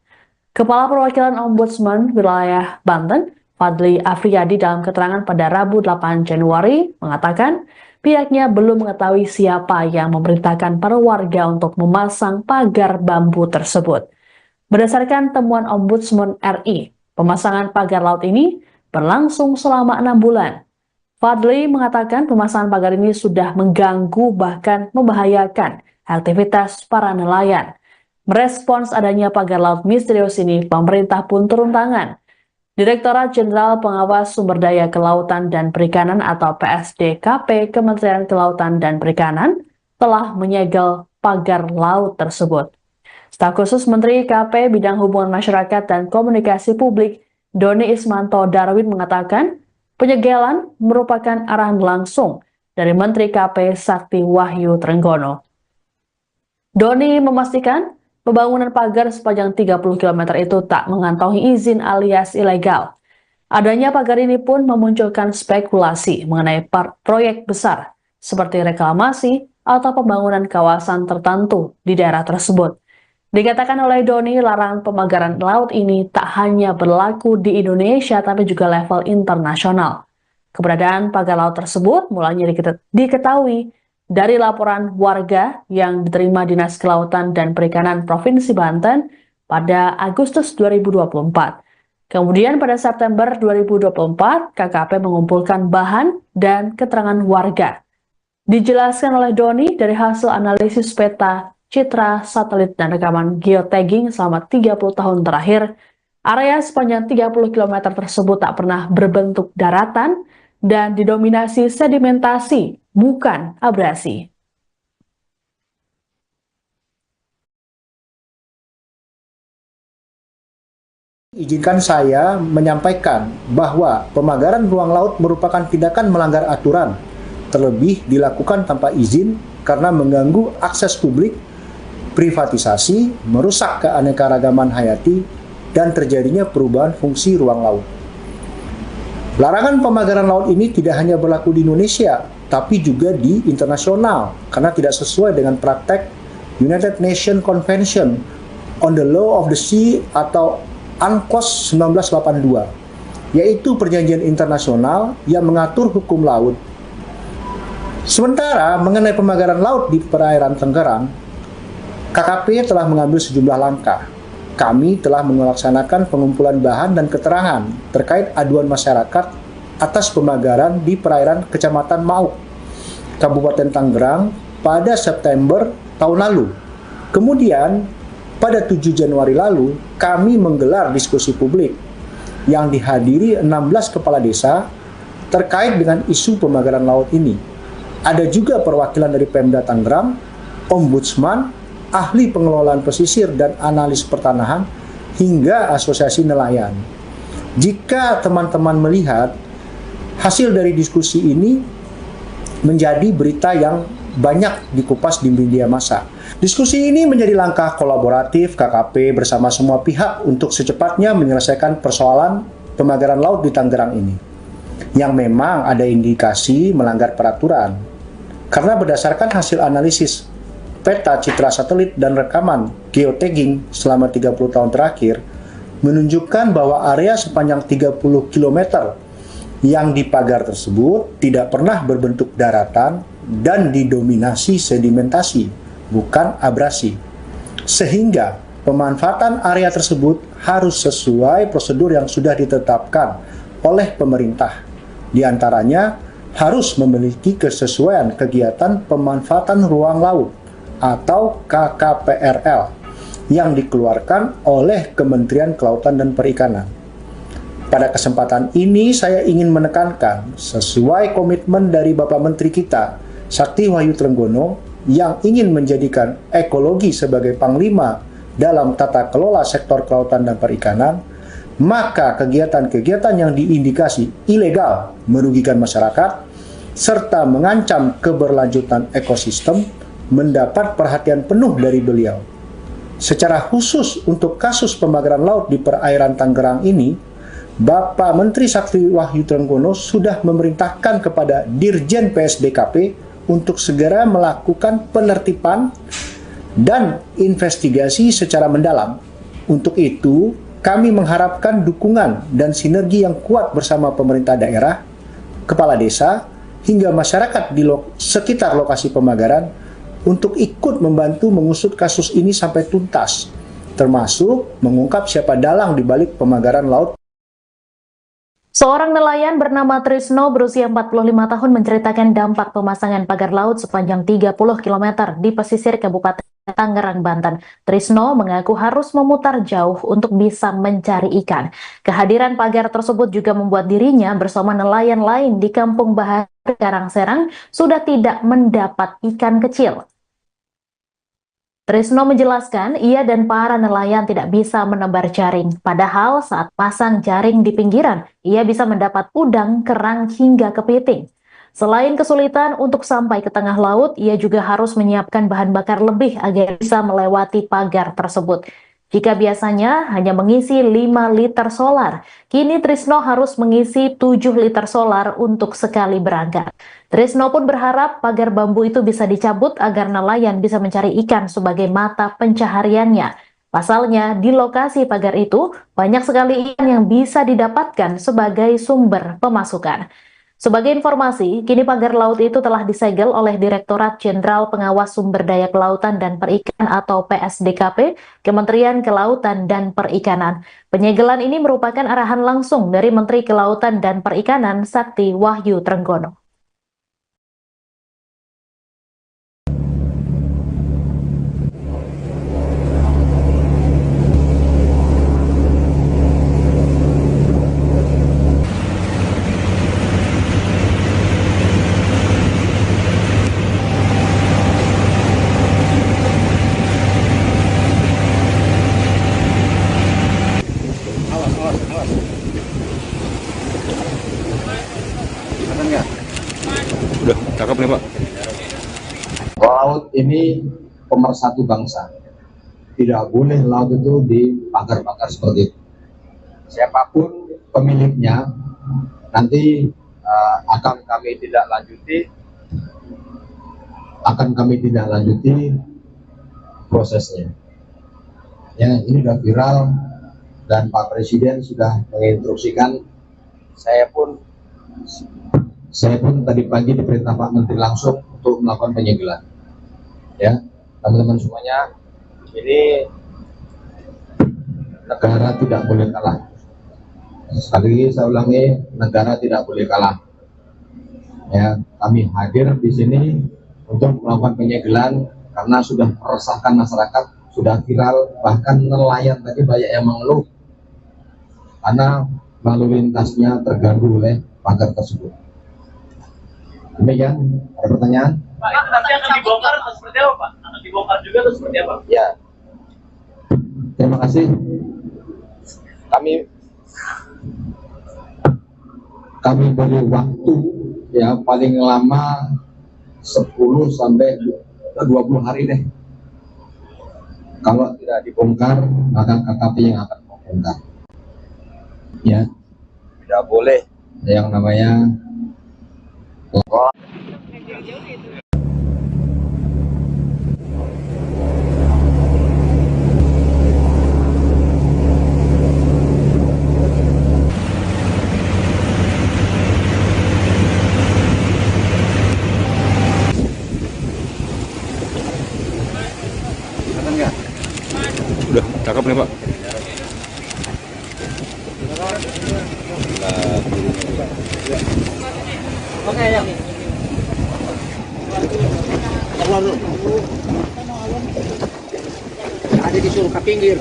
Kepala Perwakilan Ombudsman Wilayah Banten, Fadli Afriyadi dalam keterangan pada Rabu 8 Januari mengatakan pihaknya belum mengetahui siapa yang memerintahkan para warga untuk memasang pagar bambu tersebut. Berdasarkan temuan Ombudsman RI, pemasangan pagar laut ini berlangsung selama 6 bulan. Fadli mengatakan pemasangan pagar ini sudah mengganggu bahkan membahayakan aktivitas para nelayan. Merespons adanya pagar laut misterius ini, pemerintah pun turun tangan. Direktorat Jenderal Pengawas Sumber Daya Kelautan dan Perikanan atau PSDKP Kementerian Kelautan dan Perikanan telah menyegel pagar laut tersebut. Staf khusus Menteri KP Bidang Hubungan Masyarakat dan Komunikasi Publik, Doni Ismanto Darwin mengatakan penyegelan merupakan arahan langsung dari Menteri KP Sakti Wahyu Trenggono. Doni memastikan pembangunan pagar sepanjang 30 km itu tak mengantongi izin alias ilegal. Adanya pagar ini pun memunculkan spekulasi mengenai proyek besar seperti reklamasi atau pembangunan kawasan tertentu di daerah tersebut. Dikatakan oleh Doni, larangan pemagaran laut ini tak hanya berlaku di Indonesia tapi juga level internasional. Keberadaan pagar laut tersebut mulanya diketahui dari laporan warga yang diterima Dinas Kelautan dan Perikanan Provinsi Banten pada Agustus 2024. Kemudian pada September 2024, KKP mengumpulkan bahan dan keterangan warga. Dijelaskan oleh Doni dari hasil analisis peta, citra, satelit, dan rekaman geotagging selama 30 tahun terakhir, area sepanjang 30 km tersebut tak pernah berbentuk daratan dan didominasi sedimentasi, bukan abrasi. Izinkan saya menyampaikan bahwa pemagaran ruang laut merupakan tindakan melanggar aturan, terlebih dilakukan tanpa izin karena mengganggu akses publik, privatisasi, merusak keanekaragaman hayati, dan terjadinya perubahan fungsi ruang laut. Larangan pemagaran laut ini tidak hanya berlaku di Indonesia, tapi juga di internasional, karena tidak sesuai dengan praktek United Nations Convention on the Law of the Sea atau UNCLOS 1982, yaitu perjanjian internasional yang mengatur hukum laut. Sementara mengenai pemagaran laut di perairan Tangerang, KKP telah mengambil sejumlah langkah. Kami telah melaksanakan pengumpulan bahan dan keterangan terkait aduan masyarakat atas pemagaran di perairan Kecamatan Mauk, Kabupaten Tangerang pada September tahun lalu. Kemudian, pada 7 Januari lalu, kami menggelar diskusi publik yang dihadiri 16 kepala desa terkait dengan isu pemagaran laut ini. Ada juga perwakilan dari Pemda Tangerang, Ombudsman, ahli pengelolaan pesisir dan analis pertanahan, hingga asosiasi nelayan. Jika teman-teman melihat, hasil dari diskusi ini menjadi berita yang banyak dikupas di media massa. Diskusi ini menjadi langkah kolaboratif KKP bersama semua pihak untuk secepatnya menyelesaikan persoalan pemagaran laut di Tangerang ini, yang memang ada indikasi melanggar peraturan. Karena berdasarkan hasil analisis peta citra satelit dan rekaman geotagging selama 30 tahun terakhir, menunjukkan bahwa area sepanjang 30 km yang dipagar tersebut tidak pernah berbentuk daratan dan didominasi sedimentasi, bukan abrasi. Sehingga pemanfaatan area tersebut harus sesuai prosedur yang sudah ditetapkan oleh pemerintah. Di antaranya harus memiliki kesesuaian kegiatan pemanfaatan ruang laut atau KKPRL yang dikeluarkan oleh Kementerian Kelautan dan Perikanan. Pada kesempatan ini saya ingin menekankan sesuai komitmen dari Bapak Menteri kita, Sakti Wahyu Trenggono, yang ingin menjadikan ekologi sebagai panglima dalam tata kelola sektor kelautan dan perikanan, maka kegiatan-kegiatan yang diindikasi ilegal merugikan masyarakat serta mengancam keberlanjutan ekosistem mendapat perhatian penuh dari beliau. Secara khusus untuk kasus pemagaran laut di perairan Tangerang ini, Bapak Menteri Sakti Wahyu Trenggono sudah memerintahkan kepada Dirjen PSDKP untuk segera melakukan penertiban dan investigasi secara mendalam. Untuk itu, kami mengharapkan dukungan dan sinergi yang kuat bersama pemerintah daerah, kepala desa, hingga masyarakat di sekitar lokasi pemagaran untuk ikut membantu mengusut kasus ini sampai tuntas, termasuk mengungkap siapa dalang di balik pemagaran laut. Seorang nelayan bernama Trisno berusia 45 tahun menceritakan dampak pemasangan pagar laut sepanjang 30 km di pesisir Kabupaten Tangerang, Banten. Trisno mengaku harus memutar jauh untuk bisa mencari ikan. Kehadiran pagar tersebut juga membuat dirinya bersama nelayan lain di Kampung Bahari, Karangserang sudah tidak mendapat ikan kecil. Trisno menjelaskan ia dan para nelayan tidak bisa menebar jaring. Padahal saat pasang jaring di pinggiran, ia bisa mendapat udang, kerang, hingga kepiting. Selain kesulitan untuk sampai ke tengah laut, ia juga harus menyiapkan bahan bakar lebih agar bisa melewati pagar tersebut. Jika biasanya hanya mengisi 5 liter solar, kini Trisno harus mengisi 7 liter solar untuk sekali berangkat. Trisno pun berharap pagar bambu itu bisa dicabut agar nelayan bisa mencari ikan sebagai mata pencahariannya. Pasalnya, di lokasi pagar itu banyak sekali ikan yang bisa didapatkan sebagai sumber pemasukan. Sebagai informasi, kini pagar laut itu telah disegel oleh Direktorat Jenderal Pengawas Sumber Daya Kelautan dan Perikanan atau PSDKP, Kementerian Kelautan dan Perikanan. Penyegelan ini merupakan arahan langsung dari Menteri Kelautan dan Perikanan Sakti Wahyu Trenggono. Udah, cakep nih Pak. Laut ini pemersatu bangsa. Tidak boleh laut itu dipagar-pagar seperti itu. Siapapun pemiliknya, nanti akan kami tidak lanjuti prosesnya. Ya, ini sudah viral dan Pak Presiden sudah menginstruksikan. Saya pun tadi pagi diperintah Pak Menteri langsung untuk melakukan penyegelan. Ya, teman-teman semuanya Ini negara tidak boleh kalah. Sekali lagi saya ulangi, negara tidak boleh kalah. Ya, kami hadir di sini untuk melakukan penyegelan karena sudah meresahkan masyarakat, sudah viral, bahkan nelayan tadi banyak yang mengeluh karena lalu lintasnya terganggu oleh pagar tersebut. Demikian, ada pertanyaan? Pak, itu nanti akan dibongkar atau seperti apa, Pak? Akan dibongkar juga atau seperti apa? Ya, terima kasih. Kami beri waktu ya paling lama 10 sampai 20 hari deh. Kalau tidak dibongkar, maka KKP yang akan membongkar. Ya, tidak boleh yang namanya Udah, cakep nih Pak. Oke, ayo. Keluar dulu. Ada disuruh ke pinggir.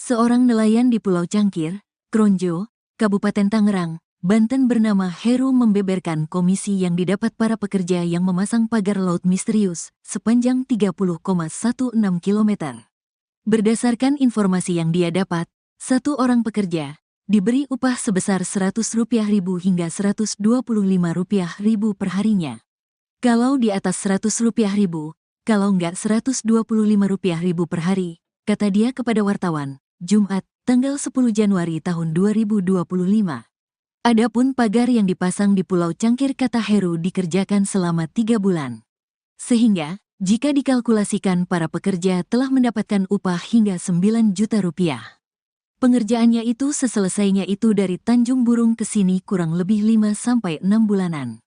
Seorang nelayan di Pulau Cangkir, Kronjo, Kabupaten Tangerang, Banten bernama Heru membeberkan komisi yang didapat para pekerja yang memasang pagar laut misterius sepanjang 30,16 km. Berdasarkan informasi yang dia dapat, satu orang pekerja diberi upah sebesar Rp100.000 hingga Rp125.000 per harinya. Kalau di atas Rp100.000, kalau enggak Rp125.000 per hari, kata dia kepada wartawan, Jumat, tanggal 10 Januari tahun 2025. Adapun pagar yang dipasang di Pulau Cangkir kata Heru dikerjakan selama 3 bulan. Sehingga, jika dikalkulasikan para pekerja telah mendapatkan upah hingga Rp9 juta. Pengerjaannya itu seselesainya itu dari Tanjung Burung ke sini kurang lebih 5-6 bulanan.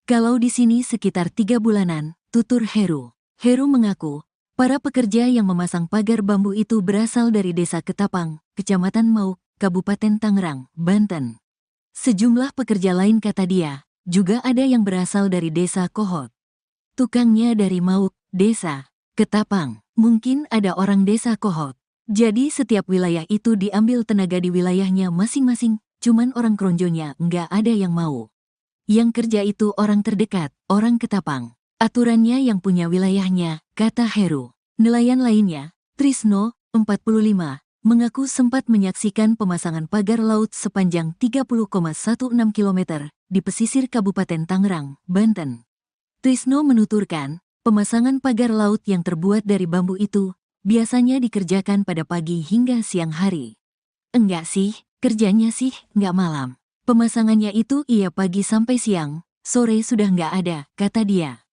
Kalau di sini sekitar 3 bulanan, tutur Heru. Heru mengaku, para pekerja yang memasang pagar bambu itu berasal dari Desa Ketapang, Kecamatan Mauk, Kabupaten Tangerang, Banten. Sejumlah pekerja lain kata dia, juga ada yang berasal dari Desa Kohot. Tukangnya dari Mauk, Desa Ketapang, mungkin ada orang Desa Kohot. Jadi setiap wilayah itu diambil tenaga di wilayahnya masing-masing, cuman orang Kronjonya nggak ada yang mau. Yang kerja itu orang terdekat, orang Ketapang. Aturannya yang punya wilayahnya, kata Heru. Nelayan lainnya, Trisno, 45, mengaku sempat menyaksikan pemasangan pagar laut sepanjang 30,16 km di pesisir Kabupaten Tangerang, Banten. Trisno menuturkan, pemasangan pagar laut yang terbuat dari bambu itu biasanya dikerjakan pada pagi hingga siang hari. Enggak sih, kerjanya sih enggak malam. Pemasangannya itu iya pagi sampai siang, sore sudah enggak ada, kata dia.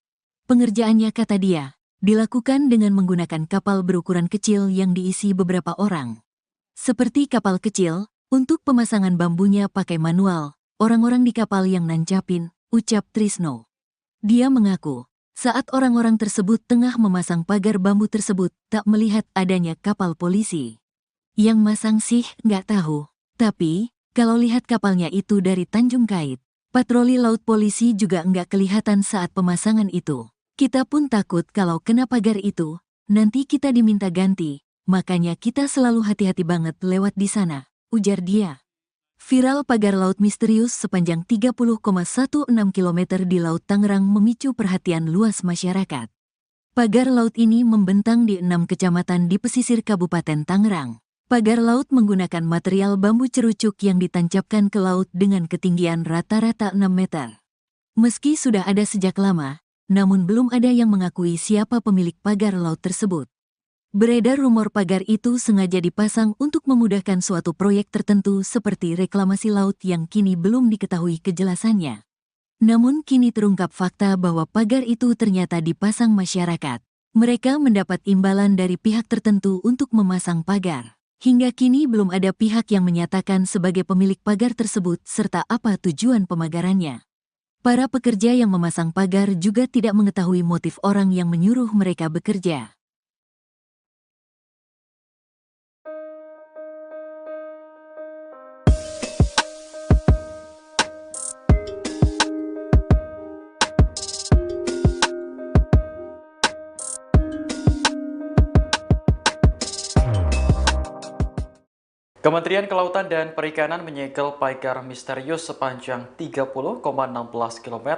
Pengerjaannya kata dia, dilakukan dengan menggunakan kapal berukuran kecil yang diisi beberapa orang. Seperti kapal kecil, untuk pemasangan bambunya pakai manual, orang-orang di kapal yang nancapin, ucap Trisno. Dia mengaku, saat orang-orang tersebut tengah memasang pagar bambu tersebut, tak melihat adanya kapal polisi. Yang masang sih nggak tahu, tapi kalau lihat kapalnya itu dari Tanjung Kait, patroli laut polisi juga nggak kelihatan saat pemasangan itu. Kita pun takut kalau kena pagar itu, nanti kita diminta ganti, makanya kita selalu hati-hati banget lewat di sana, ujar dia. Viral pagar laut misterius sepanjang 30,16 km di Laut Tangerang memicu perhatian luas masyarakat. Pagar laut ini membentang di 6 kecamatan di pesisir Kabupaten Tangerang. Pagar laut menggunakan material bambu cerucuk yang ditancapkan ke laut dengan ketinggian rata-rata 6 meter. Meski sudah ada sejak lama, namun belum ada yang mengakui siapa pemilik pagar laut tersebut. Beredar rumor pagar itu sengaja dipasang untuk memudahkan suatu proyek tertentu seperti reklamasi laut yang kini belum diketahui kejelasannya. Namun kini terungkap fakta bahwa pagar itu ternyata dipasang masyarakat. Mereka mendapat imbalan dari pihak tertentu untuk memasang pagar. Hingga kini belum ada pihak yang menyatakan sebagai pemilik pagar tersebut serta apa tujuan pemagarannya. Para pekerja yang memasang pagar juga tidak mengetahui motif orang yang menyuruh mereka bekerja. Kementerian Kelautan dan Perikanan menyegel pagar misterius sepanjang 30,16 km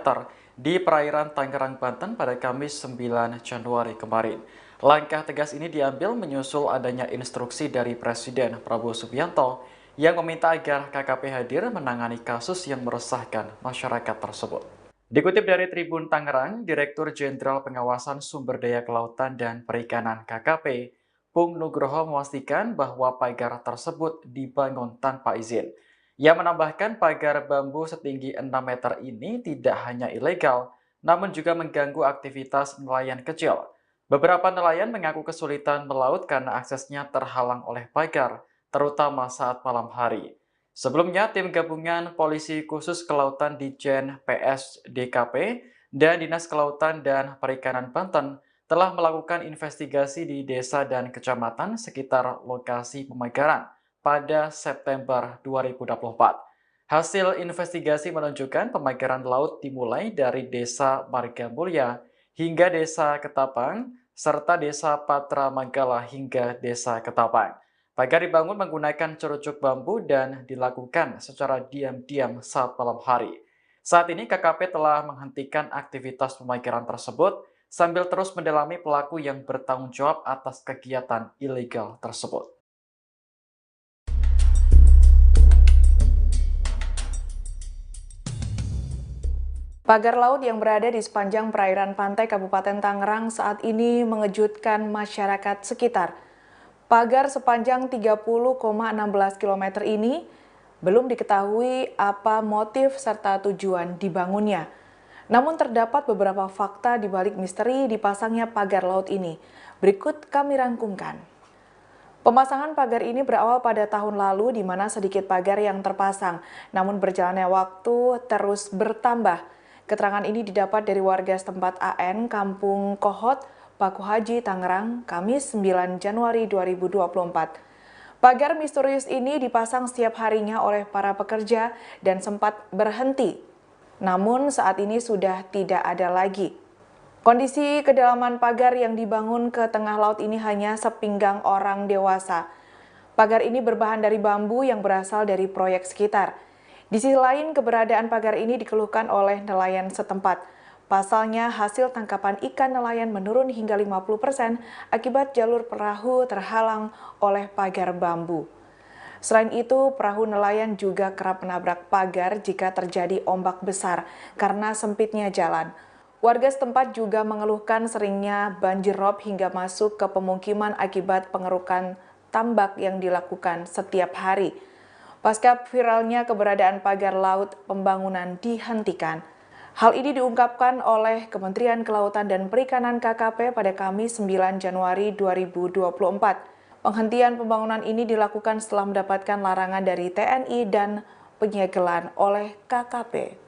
di perairan Tangerang, Banten pada Kamis 9 Januari kemarin. Langkah tegas ini diambil menyusul adanya instruksi dari Presiden Prabowo Subianto yang meminta agar KKP hadir menangani kasus yang meresahkan masyarakat tersebut. Dikutip dari Tribun Tangerang, Direktur Jenderal Pengawasan Sumber Daya Kelautan dan Perikanan KKP, Pung Nugroho memastikan bahwa pagar tersebut dibangun tanpa izin. Ia menambahkan pagar bambu setinggi 6 meter ini tidak hanya ilegal, namun juga mengganggu aktivitas nelayan kecil. Beberapa nelayan mengaku kesulitan melaut karena aksesnya terhalang oleh pagar, terutama saat malam hari. Sebelumnya, tim gabungan Polisi Khusus Kelautan Ditjen PS DKP dan Dinas Kelautan dan Perikanan Banten telah melakukan investigasi di desa dan kecamatan sekitar lokasi pemagaran pada September 2024. Hasil investigasi menunjukkan pemagaran laut dimulai dari Desa Margamulya hingga Desa Ketapang, serta Desa Patra Manggala hingga Desa Ketapang. Pagar dibangun menggunakan cerucuk bambu dan dilakukan secara diam-diam saat malam hari. Saat ini KKP telah menghentikan aktivitas pemagaran tersebut sambil terus mendalami pelaku yang bertanggung jawab atas kegiatan ilegal tersebut. Pagar laut yang berada di sepanjang perairan pantai Kabupaten Tangerang saat ini mengejutkan masyarakat sekitar. Pagar sepanjang 30,16 km ini belum diketahui apa motif serta tujuan dibangunnya. Namun terdapat beberapa fakta di balik misteri dipasangnya pagar laut ini. Berikut kami rangkumkan. Pemasangan pagar ini berawal pada tahun lalu di mana sedikit pagar yang terpasang. Namun berjalannya waktu terus bertambah. Keterangan ini didapat dari warga setempat AN Kampung Kohot, Paku Haji, Tangerang, Kamis 9 Januari 2024. Pagar misterius ini dipasang setiap harinya oleh para pekerja dan sempat berhenti. Namun saat ini sudah tidak ada lagi. Kondisi kedalaman pagar yang dibangun ke tengah laut ini hanya sepinggang orang dewasa. Pagar ini berbahan dari bambu yang berasal dari proyek sekitar. Di sisi lain, keberadaan pagar ini dikeluhkan oleh nelayan setempat. Pasalnya, hasil tangkapan ikan nelayan menurun hingga 50% akibat jalur perahu terhalang oleh pagar bambu. Selain itu, perahu nelayan juga kerap menabrak pagar jika terjadi ombak besar karena sempitnya jalan. Warga setempat juga mengeluhkan seringnya banjir rob hingga masuk ke pemukiman akibat pengerukan tambak yang dilakukan setiap hari. Pasca viralnya keberadaan pagar laut, pembangunan dihentikan. Hal ini diungkapkan oleh Kementerian Kelautan dan Perikanan KKP pada Kamis 9 Januari 2024. Penghentian pembangunan ini dilakukan setelah mendapatkan larangan dari TNI dan penyegelan oleh KKP.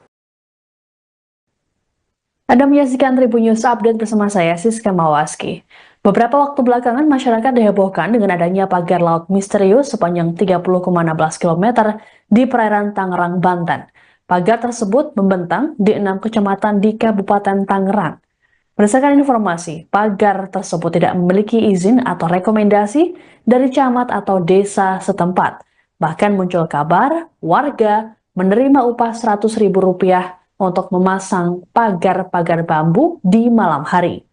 Anda menyaksikan Tribun News Update bersama saya, Siska Mawaski. Beberapa waktu belakangan masyarakat dihebohkan dengan adanya pagar laut misterius sepanjang 30,16 km di perairan Tangerang, Banten. Pagar tersebut membentang di 6 kecamatan di Kabupaten Tangerang. Berdasarkan informasi, pagar tersebut tidak memiliki izin atau rekomendasi dari camat atau desa setempat. Bahkan muncul kabar warga menerima upah Rp100.000 untuk memasang pagar-pagar bambu di malam hari.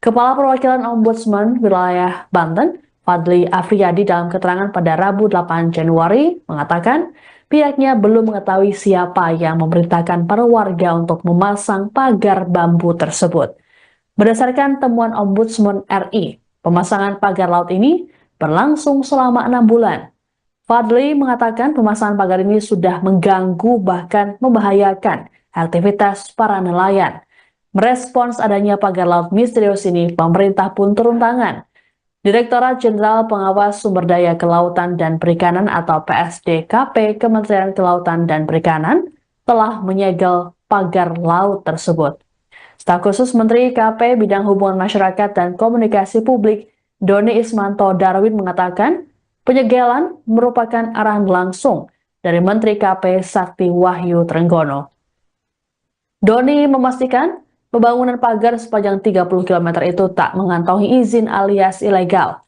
Kepala Perwakilan Ombudsman Wilayah Banten, Fadli Afriyadi dalam keterangan pada Rabu 8 Januari mengatakan, pihaknya belum mengetahui siapa yang memerintahkan para warga untuk memasang pagar bambu tersebut. Berdasarkan temuan Ombudsman RI, pemasangan pagar laut ini berlangsung selama 6 bulan. Fadli mengatakan pemasangan pagar ini sudah mengganggu bahkan membahayakan aktivitas para nelayan. Merespons adanya pagar laut misterius ini, pemerintah pun turun tangan. Direktorat Jenderal Pengawas Sumber Daya Kelautan dan Perikanan atau PSDKP Kementerian Kelautan dan Perikanan telah menyegel pagar laut tersebut. Staf khusus Menteri KP Bidang Hubungan Masyarakat dan Komunikasi Publik, Doni Ismanto Darwin mengatakan, penyegelan merupakan arahan langsung dari Menteri KP Sakti Wahyu Trenggono. Doni memastikan pembangunan pagar sepanjang 30 km itu tak mengantongi izin alias ilegal.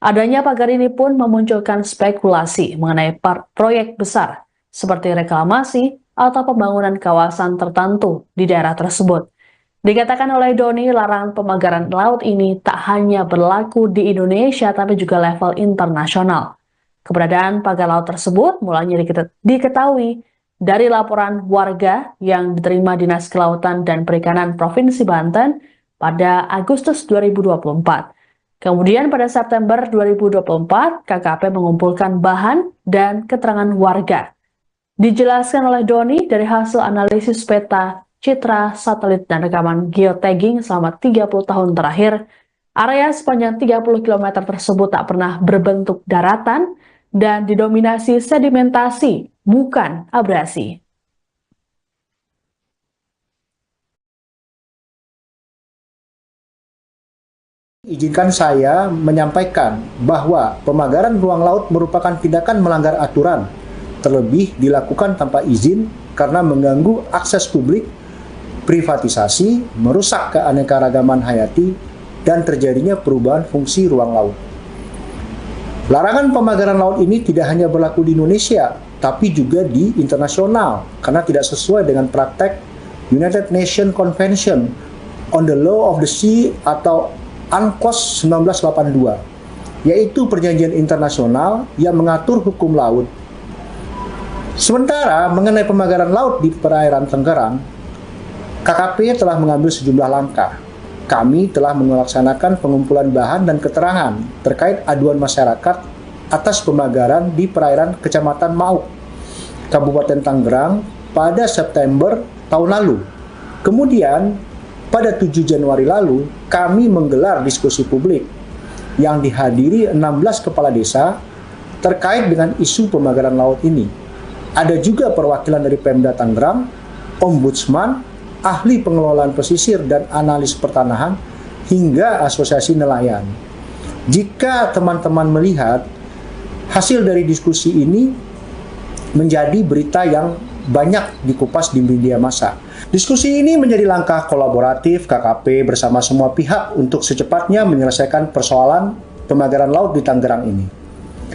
Adanya pagar ini pun memunculkan spekulasi mengenai proyek besar seperti reklamasi atau pembangunan kawasan tertentu di daerah tersebut. Dikatakan oleh Doni, larangan pemagaran laut ini tak hanya berlaku di Indonesia tapi juga level internasional. Keberadaan pagar laut tersebut mulanya diketahui dari laporan warga yang diterima Dinas Kelautan dan Perikanan Provinsi Banten pada Agustus 2024. Kemudian pada September 2024, KKP mengumpulkan bahan dan keterangan warga. Dijelaskan oleh Doni dari hasil analisis peta, citra, satelit, dan rekaman geotagging selama 30 tahun terakhir, area sepanjang 30 km tersebut tak pernah berbentuk daratan dan didominasi sedimentasi, bukan abrasi. Izinkan saya menyampaikan bahwa pemagaran ruang laut merupakan tindakan melanggar aturan, terlebih dilakukan tanpa izin karena mengganggu akses publik, privatisasi, merusak keanekaragaman hayati, dan terjadinya perubahan fungsi ruang laut. Larangan pemagaran laut ini tidak hanya berlaku di Indonesia, tapi juga di internasional, karena tidak sesuai dengan praktek United Nations Convention on the Law of the Sea atau UNCLOS 1982, yaitu perjanjian internasional yang mengatur hukum laut. Sementara mengenai pemagaran laut di perairan Tangerang, KKP telah mengambil sejumlah langkah. Kami telah melaksanakan pengumpulan bahan dan keterangan terkait aduan masyarakat atas pemagaran di perairan Kecamatan Mauk, Kabupaten Tangerang pada September tahun lalu. Kemudian, pada 7 Januari lalu, kami menggelar diskusi publik yang dihadiri 16 kepala desa terkait dengan isu pemagaran laut ini. Ada juga perwakilan dari Pemda Tangerang, Ombudsman, ahli pengelolaan pesisir dan analis pertanahan, hingga asosiasi nelayan. Jika teman-teman melihat hasil dari diskusi ini menjadi berita yang banyak dikupas di media massa. Diskusi ini menjadi langkah kolaboratif KKP bersama semua pihak untuk secepatnya menyelesaikan persoalan pemagaran laut di Tangerang ini,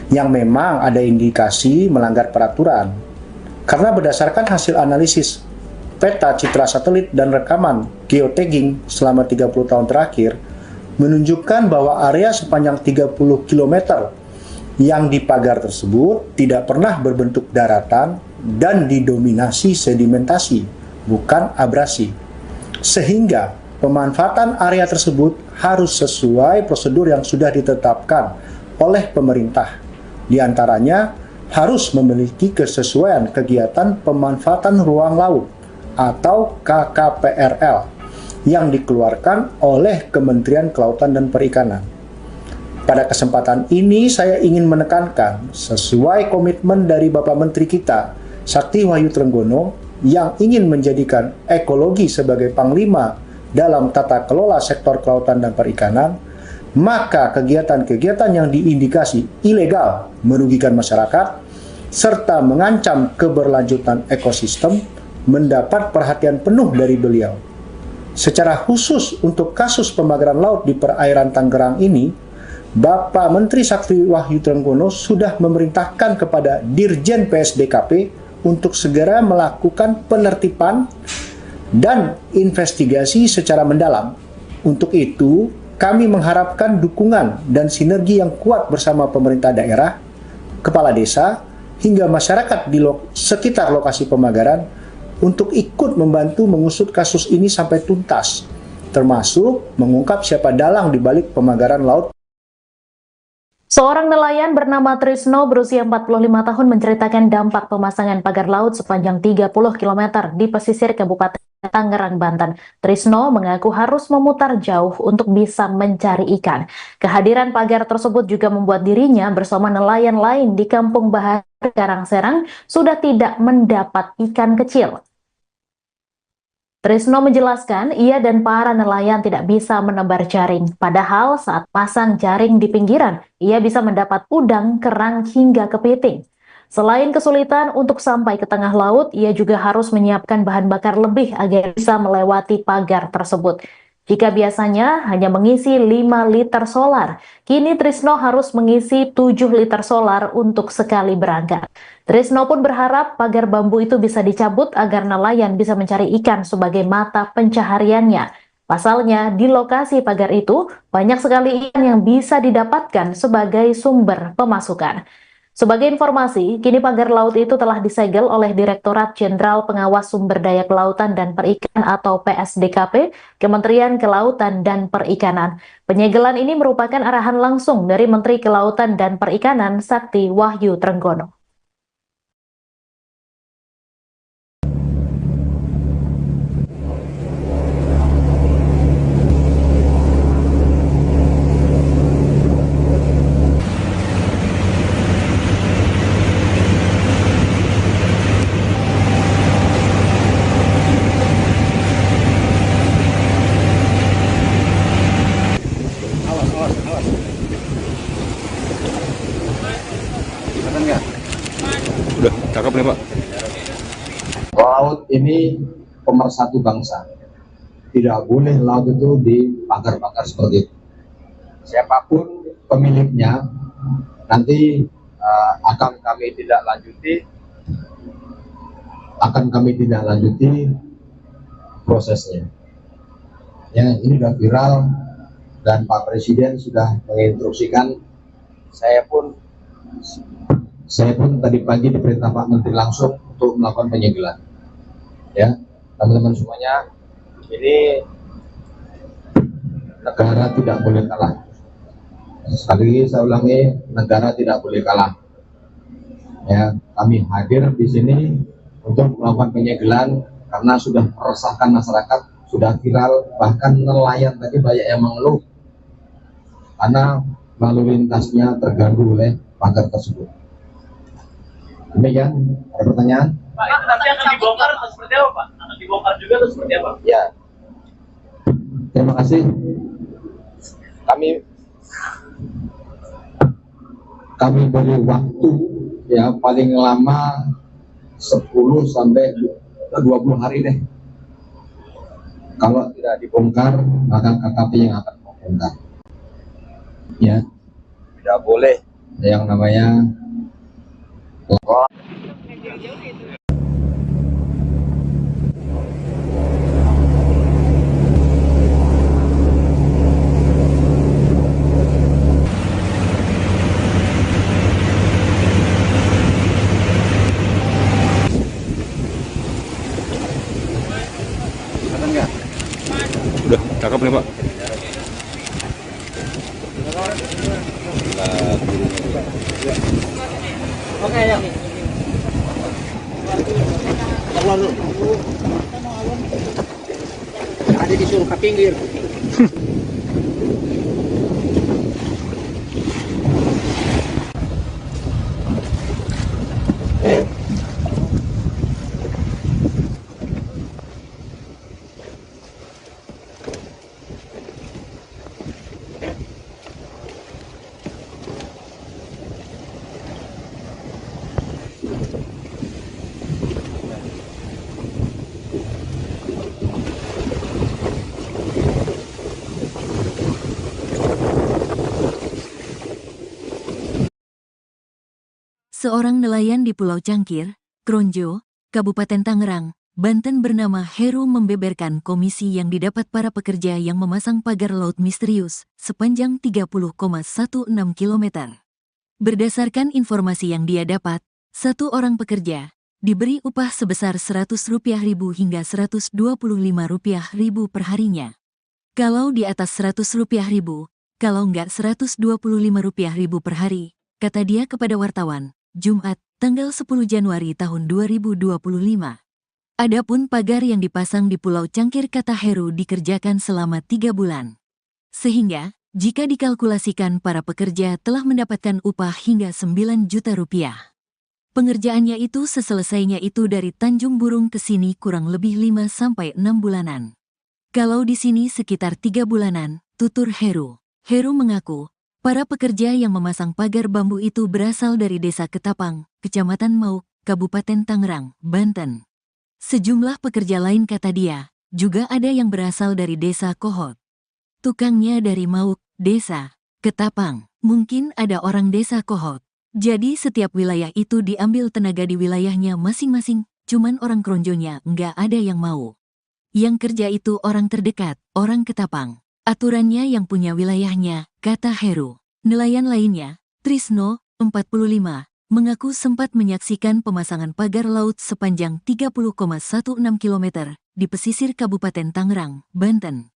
yang memang ada indikasi melanggar peraturan. Karena berdasarkan hasil analisis peta, citra satelit, dan rekaman geotagging selama 30 tahun terakhir menunjukkan bahwa area sepanjang 30 km yang dipagar tersebut tidak pernah berbentuk daratan dan didominasi sedimentasi, bukan abrasi. Sehingga pemanfaatan area tersebut harus sesuai prosedur yang sudah ditetapkan oleh pemerintah. Di antaranya harus memiliki kesesuaian kegiatan pemanfaatan ruang laut atau KKPRL yang dikeluarkan oleh Kementerian Kelautan dan Perikanan. Pada kesempatan ini saya ingin menekankan sesuai komitmen dari Bapak Menteri kita, Sakti Wahyu Trenggono, yang ingin menjadikan ekologi sebagai panglima dalam tata kelola sektor kelautan dan perikanan, maka kegiatan-kegiatan yang diindikasi ilegal merugikan masyarakat serta mengancam keberlanjutan ekosistem mendapat perhatian penuh dari beliau. Secara khusus untuk kasus pemagaran laut di perairan Tangerang ini, Bapak Menteri Sakti Wahyu Trenggono sudah memerintahkan kepada Dirjen PSDKP untuk segera melakukan penertiban dan investigasi secara mendalam. Untuk itu, kami mengharapkan dukungan dan sinergi yang kuat bersama pemerintah daerah, kepala desa, hingga masyarakat di sekitar lokasi pemagaran untuk ikut membantu mengusut kasus ini sampai tuntas, termasuk mengungkap siapa dalang di balik pemagaran laut. Seorang nelayan bernama Trisno berusia 45 tahun menceritakan dampak pemasangan pagar laut sepanjang 30 km di pesisir Kabupaten Tangerang, Banten. Trisno mengaku harus memutar jauh untuk bisa mencari ikan. Kehadiran pagar tersebut juga membuat dirinya bersama nelayan lain di Kampung Bahar, Karangserang sudah tidak mendapat ikan kecil. Trisno menjelaskan ia dan para nelayan tidak bisa menebar jaring. Padahal saat pasang jaring di pinggiran, ia bisa mendapat udang, kerang, hingga kepiting. Selain kesulitan untuk sampai ke tengah laut, ia juga harus menyiapkan bahan bakar lebih agar bisa melewati pagar tersebut. Jika biasanya hanya mengisi 5 liter solar, kini Trisno harus mengisi 7 liter solar untuk sekali berangkat. Trisno pun berharap pagar bambu itu bisa dicabut agar nelayan bisa mencari ikan sebagai mata pencahariannya. Pasalnya, di lokasi pagar itu banyak sekali ikan yang bisa didapatkan sebagai sumber pemasukan. Sebagai informasi, kini pagar laut itu telah disegel oleh Direktorat Jenderal Pengawas Sumber Daya Kelautan dan Perikanan atau PSDKP, Kementerian Kelautan dan Perikanan. Penyegelan ini merupakan arahan langsung dari Menteri Kelautan dan Perikanan Sakti Wahyu Trenggono. Udah, cakep nih Pak. Laut ini pemersatu bangsa. Tidak boleh laut itu dipagar-pagar seperti itu. Siapapun pemiliknya, nanti akan kami tidak lanjuti prosesnya. Ya, ini sudah viral dan Pak Presiden sudah menginstruksikan. Saya pun tadi pagi diperintah Pak Menteri langsung untuk melakukan penyegelan. Ya, teman-teman semuanya, ini negara tidak boleh kalah. Sekali lagi saya ulangi, negara tidak boleh kalah. Ya, kami hadir di sini untuk melakukan penyegelan karena sudah meresahkan masyarakat, sudah viral, bahkan nelayan tadi banyak yang mengeluh karena lalu lintasnya terganggu oleh pagar tersebut. Demikian, ada pertanyaan? Pak, itu nanti akan dibongkar atau seperti apa, Pak? Akan dibongkar juga atau seperti apa? Ya, terima kasih. Kami beri waktu ya paling lama 10 sampai 20 hari deh. Kalau tidak dibongkar, maka KKP yang akan membongkar. Ya, tidak boleh yang namanya Udah, cakep nih Pak. Oke, ya. Keluar dulu. Ada disuruh ke pinggir. Seorang nelayan di Pulau Cangkir, Kronjo, Kabupaten Tangerang, Banten bernama Heru membeberkan komisi yang didapat para pekerja yang memasang pagar laut misterius sepanjang 30,16 km. Berdasarkan informasi yang dia dapat, Satu orang pekerja diberi upah sebesar Rp100.000 hingga Rp125.000 perharinya. Kalau di atas Rp100.000, kalau enggak Rp125.000 per hari, kata dia kepada wartawan, Jumat, tanggal 10 Januari tahun 2025. Adapun pagar yang dipasang di Pulau Cangkir, kata Heru, dikerjakan selama 3 bulan. Sehingga, jika dikalkulasikan, para pekerja telah mendapatkan upah hingga Rp9 juta. Pengerjaannya itu seselesainya itu dari Tanjung Burung ke sini kurang lebih 5-6 bulanan. Kalau di sini sekitar 3 bulanan, tutur Heru. Heru mengaku, para pekerja yang memasang pagar bambu itu berasal dari Desa Ketapang, Kecamatan Mauk, Kabupaten Tangerang, Banten. Sejumlah pekerja lain, kata dia, juga ada yang berasal dari Desa Kohot. Tukangnya dari Mauk, Desa Ketapang, mungkin ada orang Desa Kohot. Jadi setiap wilayah itu diambil tenaga di wilayahnya masing-masing, cuman orang Kronjonya nggak ada yang mau. Yang kerja itu orang terdekat, orang Ketapang. Aturannya yang punya wilayahnya, kata Heru. Nelayan lainnya, Trisno, 45, mengaku sempat menyaksikan pemasangan pagar laut sepanjang 30,16 km di pesisir Kabupaten Tangerang, Banten.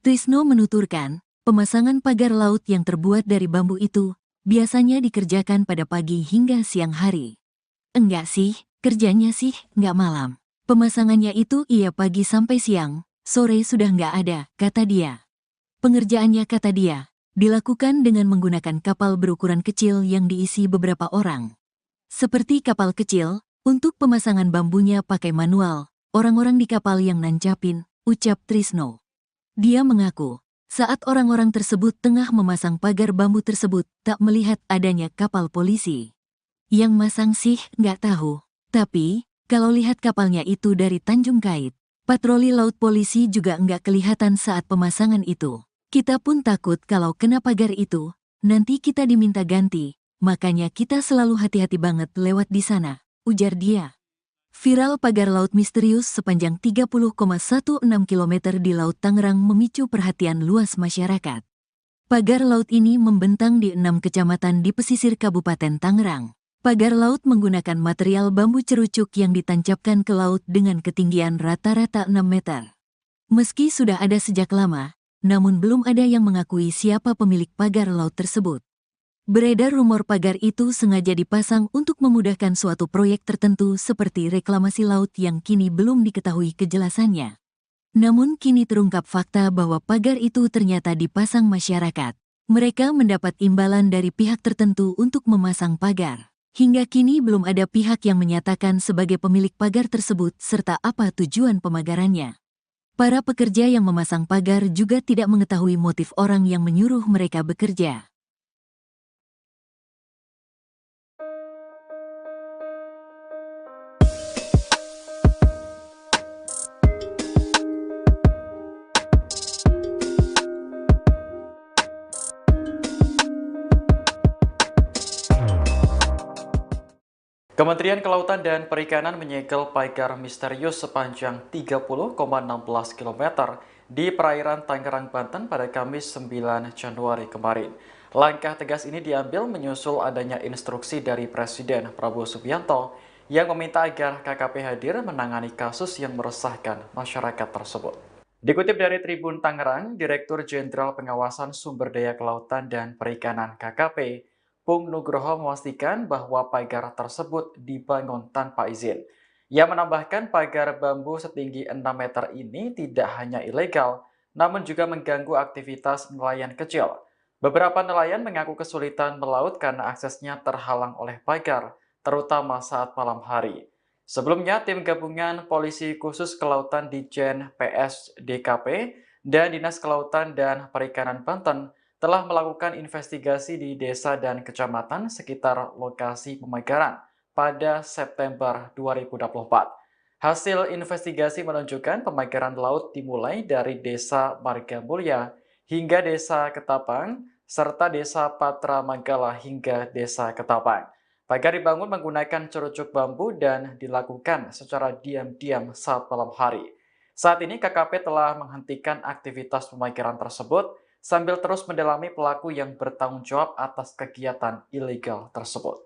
Trisno menuturkan, pemasangan pagar laut yang terbuat dari bambu itu biasanya dikerjakan pada pagi hingga siang hari. Enggak sih, kerjanya sih nggak malam. Pemasangannya itu iya pagi sampai siang, sore sudah nggak ada, kata dia. Pengerjaannya, kata dia, dilakukan dengan menggunakan kapal berukuran kecil yang diisi beberapa orang. Seperti kapal kecil, untuk pemasangan bambunya pakai manual, orang-orang di kapal yang nancapin, ucap Trisno. Dia mengaku, saat orang-orang tersebut tengah memasang pagar bambu tersebut, tak melihat adanya kapal polisi. Yang masang sih nggak tahu, tapi kalau lihat kapalnya itu dari Tanjung Kait, patroli laut polisi juga nggak kelihatan saat pemasangan itu. Kita pun takut kalau kena pagar itu, nanti kita diminta ganti, makanya kita selalu hati-hati banget lewat di sana, ujar dia. Viral pagar laut misterius sepanjang 30,16 km di Laut Tangerang memicu perhatian luas masyarakat. Pagar laut ini membentang di 6 kecamatan di pesisir Kabupaten Tangerang. Pagar laut menggunakan material bambu cerucuk yang ditancapkan ke laut dengan ketinggian rata-rata 6 meter. Meski sudah ada sejak lama, namun belum ada yang mengakui siapa pemilik pagar laut tersebut. Beredar rumor pagar itu sengaja dipasang untuk memudahkan suatu proyek tertentu seperti reklamasi laut yang kini belum diketahui kejelasannya. Namun kini terungkap fakta bahwa pagar itu ternyata dipasang masyarakat. Mereka mendapat imbalan dari pihak tertentu untuk memasang pagar. Hingga kini belum ada pihak yang menyatakan sebagai pemilik pagar tersebut serta apa tujuan pemagarannya. Para pekerja yang memasang pagar juga tidak mengetahui motif orang yang menyuruh mereka bekerja. Kementerian Kelautan dan Perikanan menyegel pagar misterius sepanjang 30,16 km di perairan Tangerang, Banten pada Kamis 9 Januari kemarin. Langkah tegas ini diambil menyusul adanya instruksi dari Presiden Prabowo Subianto yang meminta agar KKP hadir menangani kasus yang meresahkan masyarakat tersebut. Dikutip dari Tribun Tangerang, Direktur Jenderal Pengawasan Sumber Daya Kelautan dan Perikanan KKP, Pung Nugroho memastikan bahwa pagar tersebut dibangun tanpa izin. Ia menambahkan pagar bambu setinggi 6 meter ini tidak hanya ilegal, namun juga mengganggu aktivitas nelayan kecil. Beberapa nelayan mengaku kesulitan melaut karena aksesnya terhalang oleh pagar, terutama saat malam hari. Sebelumnya, tim gabungan Polisi Khusus Kelautan Ditjen PS DKP dan Dinas Kelautan dan Perikanan Banten telah melakukan investigasi di desa dan kecamatan sekitar lokasi pemagaran pada September 2024. Hasil investigasi menunjukkan pemagaran laut dimulai dari Desa Margamulya hingga Desa Ketapang, serta Desa Patra Manggala hingga Desa Ketapang. Pagar dibangun menggunakan cerucuk bambu dan dilakukan secara diam-diam saat malam hari. Saat ini KKP telah menghentikan aktivitas pemagaran tersebut sambil terus mendalami pelaku yang bertanggung jawab atas kegiatan ilegal tersebut.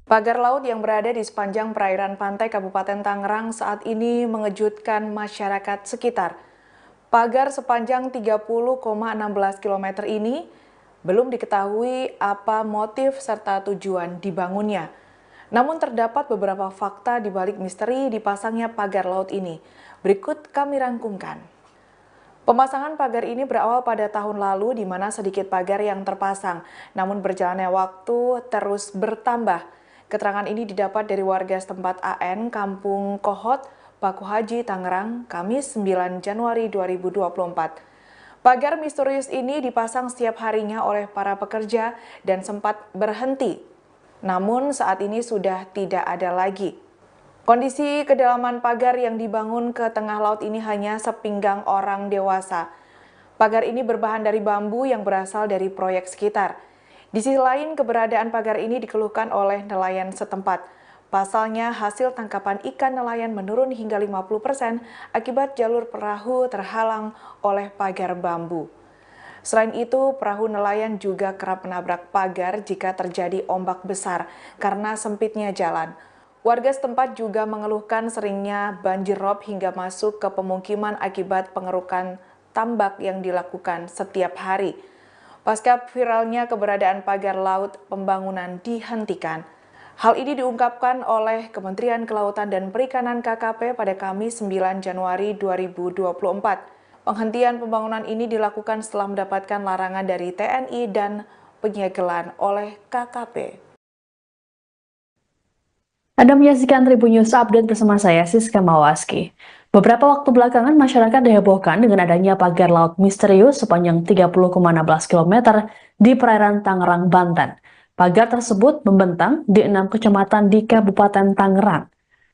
Pagar laut yang berada di sepanjang perairan pantai Kabupaten Tangerang saat ini mengejutkan masyarakat sekitar. Pagar sepanjang 30,16 km ini belum diketahui apa motif serta tujuan dibangunnya. Namun terdapat beberapa fakta di balik misteri dipasangnya pagar laut ini. Berikut kami rangkumkan. Pemasangan pagar ini berawal pada tahun lalu di mana sedikit pagar yang terpasang, namun berjalannya waktu terus bertambah. Keterangan ini didapat dari warga setempat AN, Kampung Kohot, Paku Haji, Tangerang, Kamis 9 Januari 2024. Pagar misterius ini dipasang setiap harinya oleh para pekerja dan sempat berhenti. Namun saat ini sudah tidak ada lagi. Kondisi kedalaman pagar yang dibangun ke tengah laut ini hanya sepinggang orang dewasa. Pagar ini berbahan dari bambu yang berasal dari proyek sekitar. Di sisi lain, keberadaan pagar ini dikeluhkan oleh nelayan setempat. Pasalnya, hasil tangkapan ikan nelayan menurun hingga 50% akibat jalur perahu terhalang oleh pagar bambu. Selain itu, perahu nelayan juga kerap menabrak pagar jika terjadi ombak besar karena sempitnya jalan. Warga setempat juga mengeluhkan seringnya banjir rob hingga masuk ke pemukiman akibat pengerukan tambak yang dilakukan setiap hari. Pasca viralnya keberadaan pagar laut, pembangunan dihentikan. Hal ini diungkapkan oleh Kementerian Kelautan dan Perikanan KKP pada Kamis 9 Januari 2024. Penghentian pembangunan ini dilakukan setelah mendapatkan larangan dari TNI dan penyegelan oleh KKP. Anda menyaksikan Tribun News Update bersama saya, Siska Mawaski. Beberapa waktu belakangan, masyarakat dihebohkan dengan adanya pagar laut misterius sepanjang 30,16 km di perairan Tangerang, Banten. Pagar tersebut membentang di 6 kecamatan di Kabupaten Tangerang.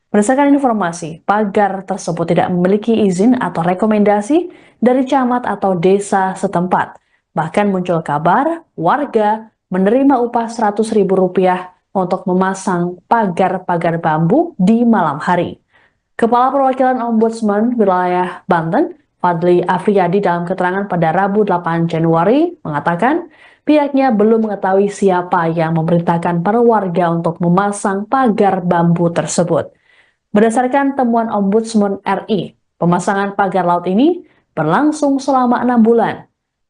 Berdasarkan informasi, pagar tersebut tidak memiliki izin atau rekomendasi dari camat atau desa setempat. Bahkan muncul kabar warga menerima upah Rp100.000 untuk memasang pagar-pagar bambu di malam hari. Kepala Perwakilan Ombudsman Wilayah Banten, Fadli Afriyadi dalam keterangan pada Rabu 8 Januari mengatakan pihaknya belum mengetahui siapa yang memerintahkan para warga untuk memasang pagar bambu tersebut. Berdasarkan temuan Ombudsman RI, pemasangan pagar laut ini berlangsung selama 6 bulan.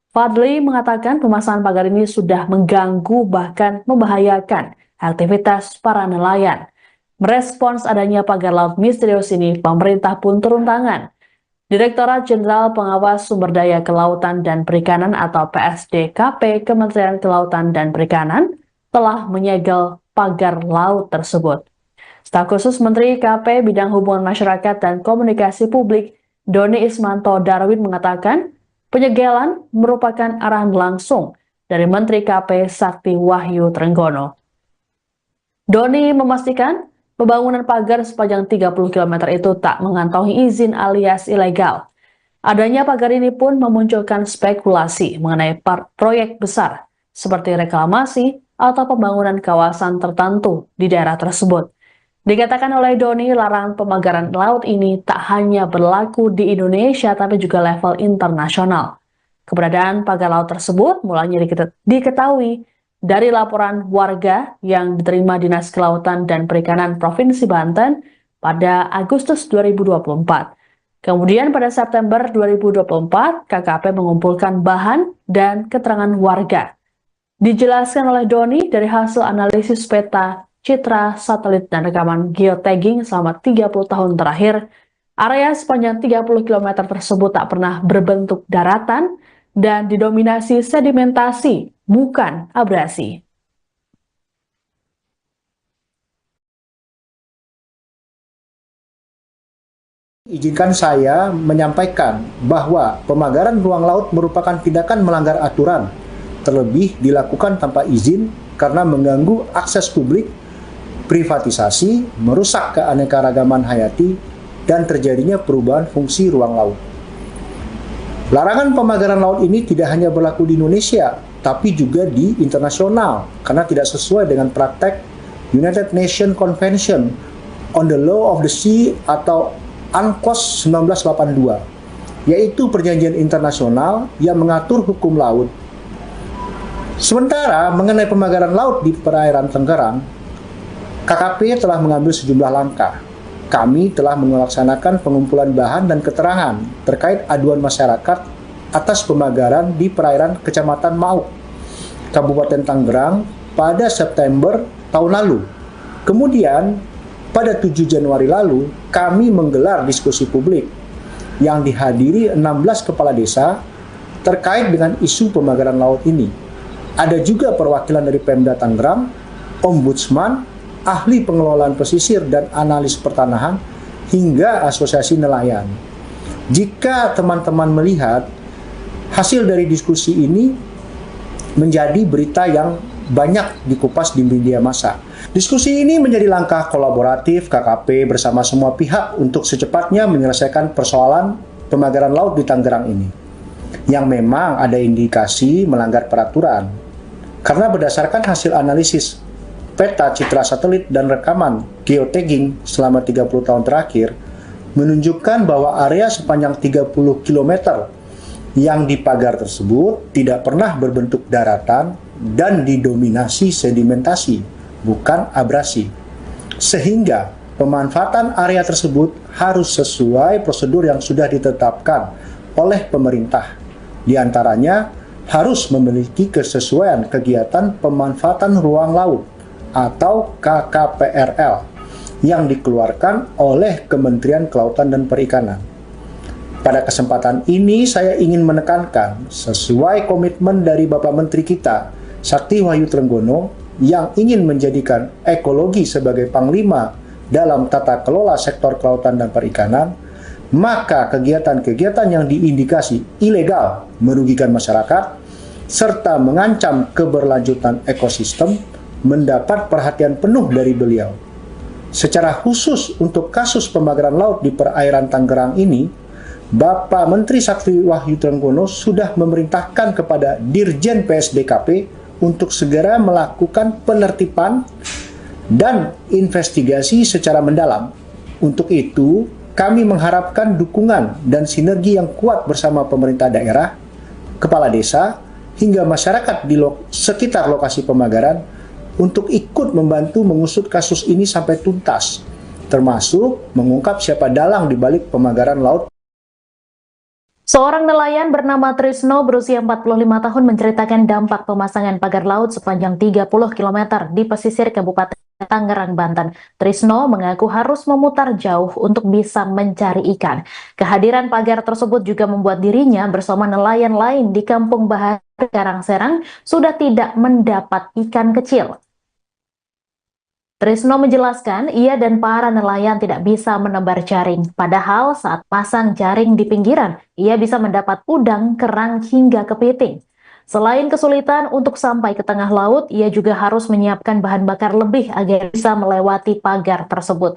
Fadli mengatakan pemasangan pagar ini sudah mengganggu bahkan membahayakan aktivitas para nelayan. Merespons adanya pagar laut misterius ini, pemerintah pun turun tangan. Direktorat Jenderal Pengawas Sumber Daya Kelautan dan Perikanan atau PSDKP Kementerian Kelautan dan Perikanan telah menyegel pagar laut tersebut. Staf khusus Menteri KP Bidang Hubungan Masyarakat dan Komunikasi Publik, Doni Ismanto Darwin mengatakan penyegelan merupakan arahan langsung dari Menteri KP Sakti Wahyu Trenggono. Doni memastikan pembangunan pagar sepanjang 30 km itu tak mengantongi izin alias ilegal. Adanya pagar ini pun memunculkan spekulasi mengenai proyek besar seperti reklamasi atau pembangunan kawasan tertentu di daerah tersebut. Dikatakan oleh Doni, larangan pemagaran laut ini tak hanya berlaku di Indonesia tapi juga level internasional. Keberadaan pagar laut tersebut mulanya diketahui dari laporan warga yang diterima Dinas Kelautan dan Perikanan Provinsi Banten pada Agustus 2024. Kemudian pada September 2024, KKP mengumpulkan bahan dan keterangan warga. Dijelaskan oleh Doni dari hasil analisis peta, citra, satelit, dan rekaman geotagging selama 30 tahun terakhir, area sepanjang 30 km tersebut tak pernah berbentuk daratan dan didominasi sedimentasi, bukan abrasi. Izinkan saya menyampaikan bahwa pemagaran ruang laut merupakan tindakan melanggar aturan, terlebih dilakukan tanpa izin karena mengganggu akses publik, privatisasi, merusak keanekaragaman hayati, dan terjadinya perubahan fungsi ruang laut. Larangan pemagaran laut ini tidak hanya berlaku di Indonesia, tapi juga di internasional, karena tidak sesuai dengan praktek United Nations Convention on the Law of the Sea atau UNCLOS 1982, yaitu perjanjian internasional yang mengatur hukum laut. Sementara mengenai pemagaran laut di perairan Tangerang, KKP telah mengambil sejumlah langkah. Kami telah melaksanakan pengumpulan bahan dan keterangan terkait aduan masyarakat atas pemagaran di perairan Kecamatan Mauk, Kabupaten Tangerang pada September tahun lalu. Kemudian, pada 7 Januari lalu, kami menggelar diskusi publik yang dihadiri 16 kepala desa terkait dengan isu pemagaran laut ini. Ada juga perwakilan dari Pemda Tangerang, Ombudsman, ahli pengelolaan pesisir dan analis pertanahan, hingga asosiasi nelayan. Jika teman-teman melihat hasil dari diskusi ini menjadi berita yang banyak dikupas di media massa. Diskusi ini menjadi langkah kolaboratif KKP bersama semua pihak untuk secepatnya menyelesaikan persoalan pemagaran laut di Tangerang ini, yang memang ada indikasi melanggar peraturan. Karena berdasarkan hasil analisis peta citra satelit dan rekaman geotagging selama 30 tahun terakhir menunjukkan bahwa area sepanjang 30 km yang dipagar tersebut tidak pernah berbentuk daratan dan didominasi sedimentasi, bukan abrasi. Sehingga pemanfaatan area tersebut harus sesuai prosedur yang sudah ditetapkan oleh pemerintah. Di antaranya harus memiliki kesesuaian kegiatan pemanfaatan ruang laut atau KKPRL yang dikeluarkan oleh Kementerian Kelautan dan Perikanan. Pada kesempatan ini saya ingin menekankan sesuai komitmen dari Bapak Menteri kita, Sakti Wahyu Trenggono, yang ingin menjadikan ekologi sebagai panglima dalam tata kelola sektor kelautan dan perikanan, maka kegiatan-kegiatan yang diindikasi ilegal merugikan masyarakat serta mengancam keberlanjutan ekosistem mendapat perhatian penuh dari beliau. Secara khusus untuk kasus pemagaran laut di perairan Tangerang ini, Bapak Menteri Sakti Wahyu Trenggono sudah memerintahkan kepada Dirjen PSDKP untuk segera melakukan penertiban dan investigasi secara mendalam. Untuk itu, kami mengharapkan dukungan dan sinergi yang kuat bersama pemerintah daerah, kepala desa, hingga masyarakat di sekitar lokasi pemagaran untuk ikut membantu mengusut kasus ini sampai tuntas, termasuk mengungkap siapa dalang di balik pemagaran laut. Seorang nelayan bernama Trisno berusia 45 tahun menceritakan dampak pemasangan pagar laut sepanjang 30 km di pesisir Kabupaten Tangerang, Banten. Trisno mengaku harus memutar jauh untuk bisa mencari ikan. Kehadiran pagar tersebut juga membuat dirinya bersama nelayan lain di Kampung Bahar, Karangserang sudah tidak mendapat ikan kecil. Trisno menjelaskan ia dan para nelayan tidak bisa menebar jaring. Padahal saat pasang jaring di pinggiran, ia bisa mendapat udang, kerang, hingga kepiting. Selain kesulitan untuk sampai ke tengah laut, ia juga harus menyiapkan bahan bakar lebih agar bisa melewati pagar tersebut.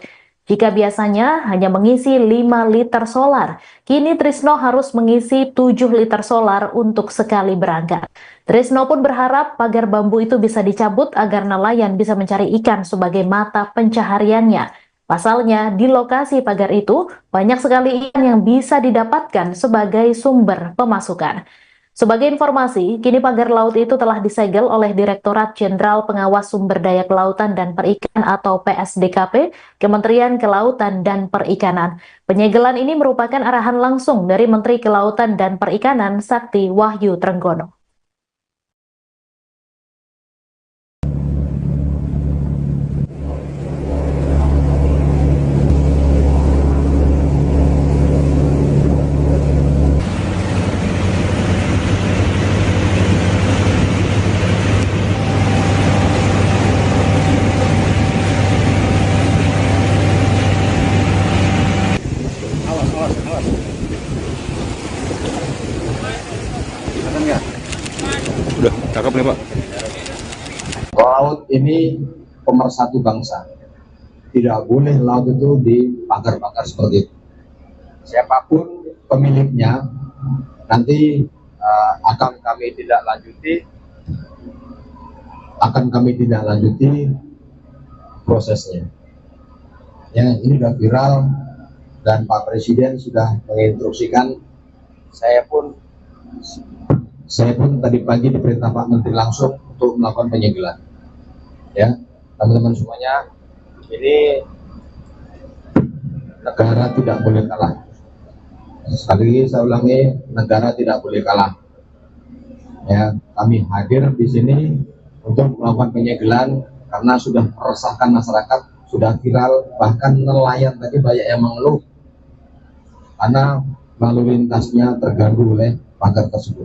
Jika biasanya hanya mengisi 5 liter solar, kini Trisno harus mengisi 7 liter solar untuk sekali berangkat. Trisno pun berharap pagar bambu itu bisa dicabut agar nelayan bisa mencari ikan sebagai mata pencahariannya. Pasalnya, di lokasi pagar itu banyak sekali ikan yang bisa didapatkan sebagai sumber pemasukan. Sebagai informasi, kini pagar laut itu telah disegel oleh Direktorat Jenderal Pengawas Sumber Daya Kelautan dan Perikanan atau PSDKP, Kementerian Kelautan dan Perikanan. Penyegelan ini merupakan arahan langsung dari Menteri Kelautan dan Perikanan Sakti Wahyu Trenggono. Udah, cakep nih Pak. Laut ini pemersatu bangsa. Tidak boleh laut itu dipagar-pagar seperti itu. Siapapun pemiliknya nanti akan kami tidak lanjuti prosesnya. Ya, ini sudah viral dan Pak Presiden sudah menginstruksikan. Saya pun tadi pagi diperintah Pak Menteri langsung untuk melakukan penyegelan. Ya, teman-teman semuanya Ini negara tidak boleh kalah. Sekali lagi saya ulangi, negara tidak boleh kalah. Ya, kami hadir di sini untuk melakukan penyegelan karena sudah meresahkan masyarakat, sudah viral, bahkan nelayan tadi banyak yang mengeluh karena lalu lintasnya terganggu oleh pagar tersebut.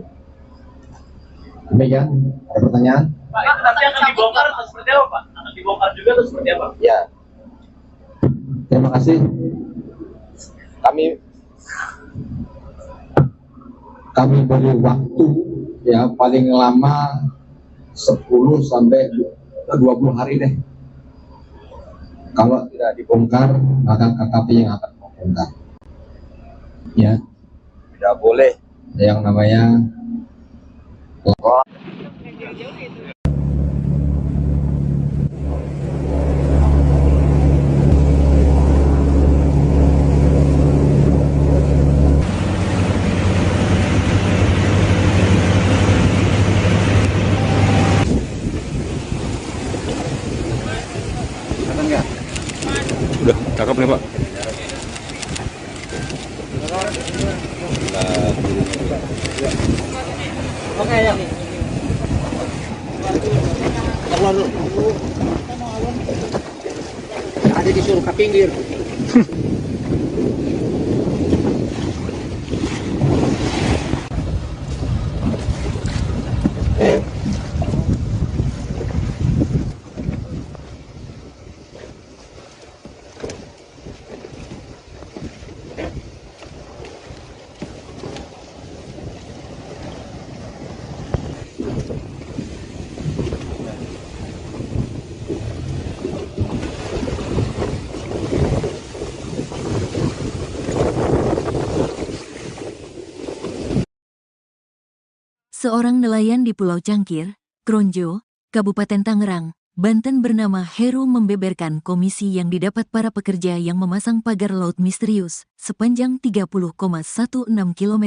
Demikian, ada pertanyaan? Pak, itu nanti akan dibongkar atau seperti apa, Pak? Akan dibongkar juga atau seperti apa? Ya, terima kasih. Kami beri waktu ya paling lama 10 sampai 20 hari deh. Kalau tidak dibongkar, maka KKP yang akan membongkar. Ya, tidak boleh yang namanya Udah, cakep nih Pak. Oke ya. Keluar dulu. Ada disuruh ke pinggir. Seorang nelayan di Pulau Cangkir, Kronjo, Kabupaten Tangerang, Banten bernama Heru membeberkan komisi yang didapat para pekerja yang memasang pagar laut misterius sepanjang 30,16 km.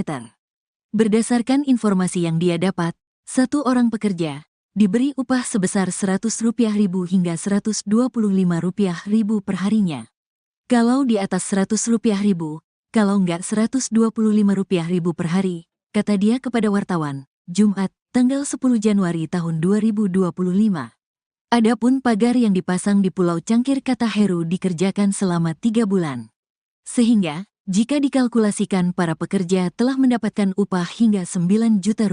Berdasarkan informasi yang dia dapat, satu orang pekerja diberi upah sebesar Rp100.000 hingga Rp125.000 per harinya. Kalau di atas Rp100.000, kalau enggak Rp125.000 per hari, kata dia kepada wartawan, Jumat, tanggal 10 Januari tahun 2025. Adapun pagar yang dipasang di Pulau Cangkir kata Heru dikerjakan selama 3 bulan. Sehingga, jika dikalkulasikan para pekerja telah mendapatkan upah hingga Rp9 juta.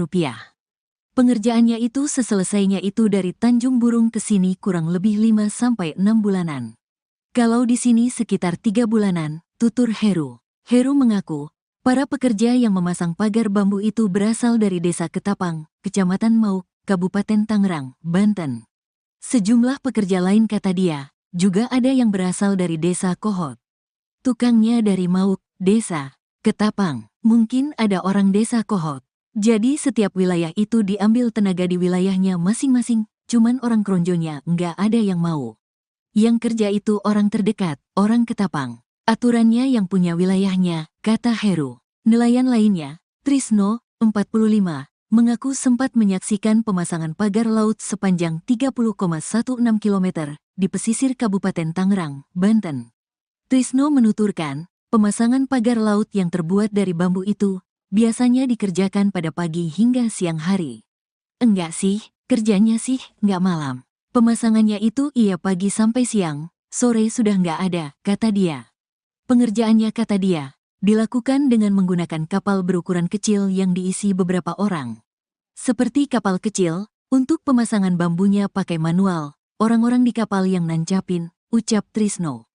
Pengerjaannya itu seselesainya itu dari Tanjung Burung ke sini kurang lebih 5-6 bulanan. Kalau di sini sekitar 3 bulanan, tutur Heru. Heru mengaku, para pekerja yang memasang pagar bambu itu berasal dari Desa Ketapang, Kecamatan Mauk, Kabupaten Tangerang, Banten. Sejumlah pekerja lain kata dia, juga ada yang berasal dari Desa Kohot. Tukangnya dari Mauk, Desa Ketapang, mungkin ada orang Desa Kohot. Jadi setiap wilayah itu diambil tenaga di wilayahnya masing-masing, cuman orang Kronjonya nggak ada yang mau. Yang kerja itu orang terdekat, orang Ketapang. Aturannya yang punya wilayahnya, kata Heru. Nelayan lainnya, Trisno, 45, mengaku sempat menyaksikan pemasangan pagar laut sepanjang 30,16 km di pesisir Kabupaten Tangerang, Banten. Trisno menuturkan, pemasangan pagar laut yang terbuat dari bambu itu biasanya dikerjakan pada pagi hingga siang hari. Enggak sih, kerjanya sih nggak malam. Pemasangannya itu iya pagi sampai siang, sore sudah nggak ada, kata dia. Pengerjaannya kata dia, dilakukan dengan menggunakan kapal berukuran kecil yang diisi beberapa orang. Seperti kapal kecil, untuk pemasangan bambunya pakai manual, orang-orang di kapal yang nancapin, ucap Trisno.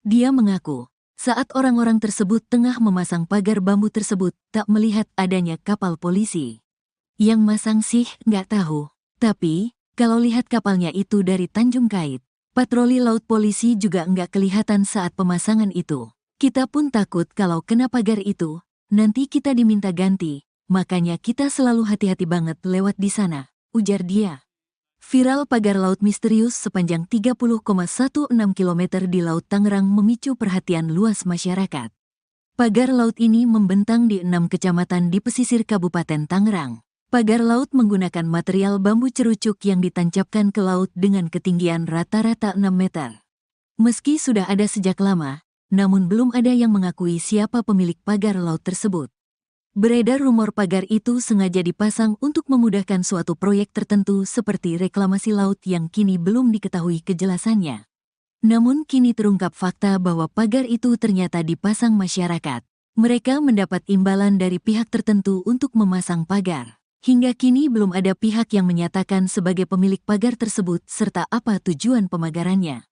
Dia mengaku, saat orang-orang tersebut tengah memasang pagar bambu tersebut, tak melihat adanya kapal polisi. Yang masang sih nggak tahu, tapi kalau lihat kapalnya itu dari Tanjung Kait, patroli laut polisi juga nggak kelihatan saat pemasangan itu. Kita pun takut kalau kena pagar itu, nanti kita diminta ganti, makanya kita selalu hati-hati banget lewat di sana, ujar dia. Viral pagar laut misterius sepanjang 30,16 km di Laut Tangerang memicu perhatian luas masyarakat. Pagar laut ini membentang di 6 kecamatan di pesisir Kabupaten Tangerang. Pagar laut menggunakan material bambu cerucuk yang ditancapkan ke laut dengan ketinggian rata-rata 6 meter. Meski sudah ada sejak lama, namun belum ada yang mengakui siapa pemilik pagar laut tersebut. Beredar rumor pagar itu sengaja dipasang untuk memudahkan suatu proyek tertentu seperti reklamasi laut yang kini belum diketahui kejelasannya. Namun kini terungkap fakta bahwa pagar itu ternyata dipasang masyarakat. Mereka mendapat imbalan dari pihak tertentu untuk memasang pagar. Hingga kini belum ada pihak yang menyatakan sebagai pemilik pagar tersebut serta apa tujuan pemagarannya.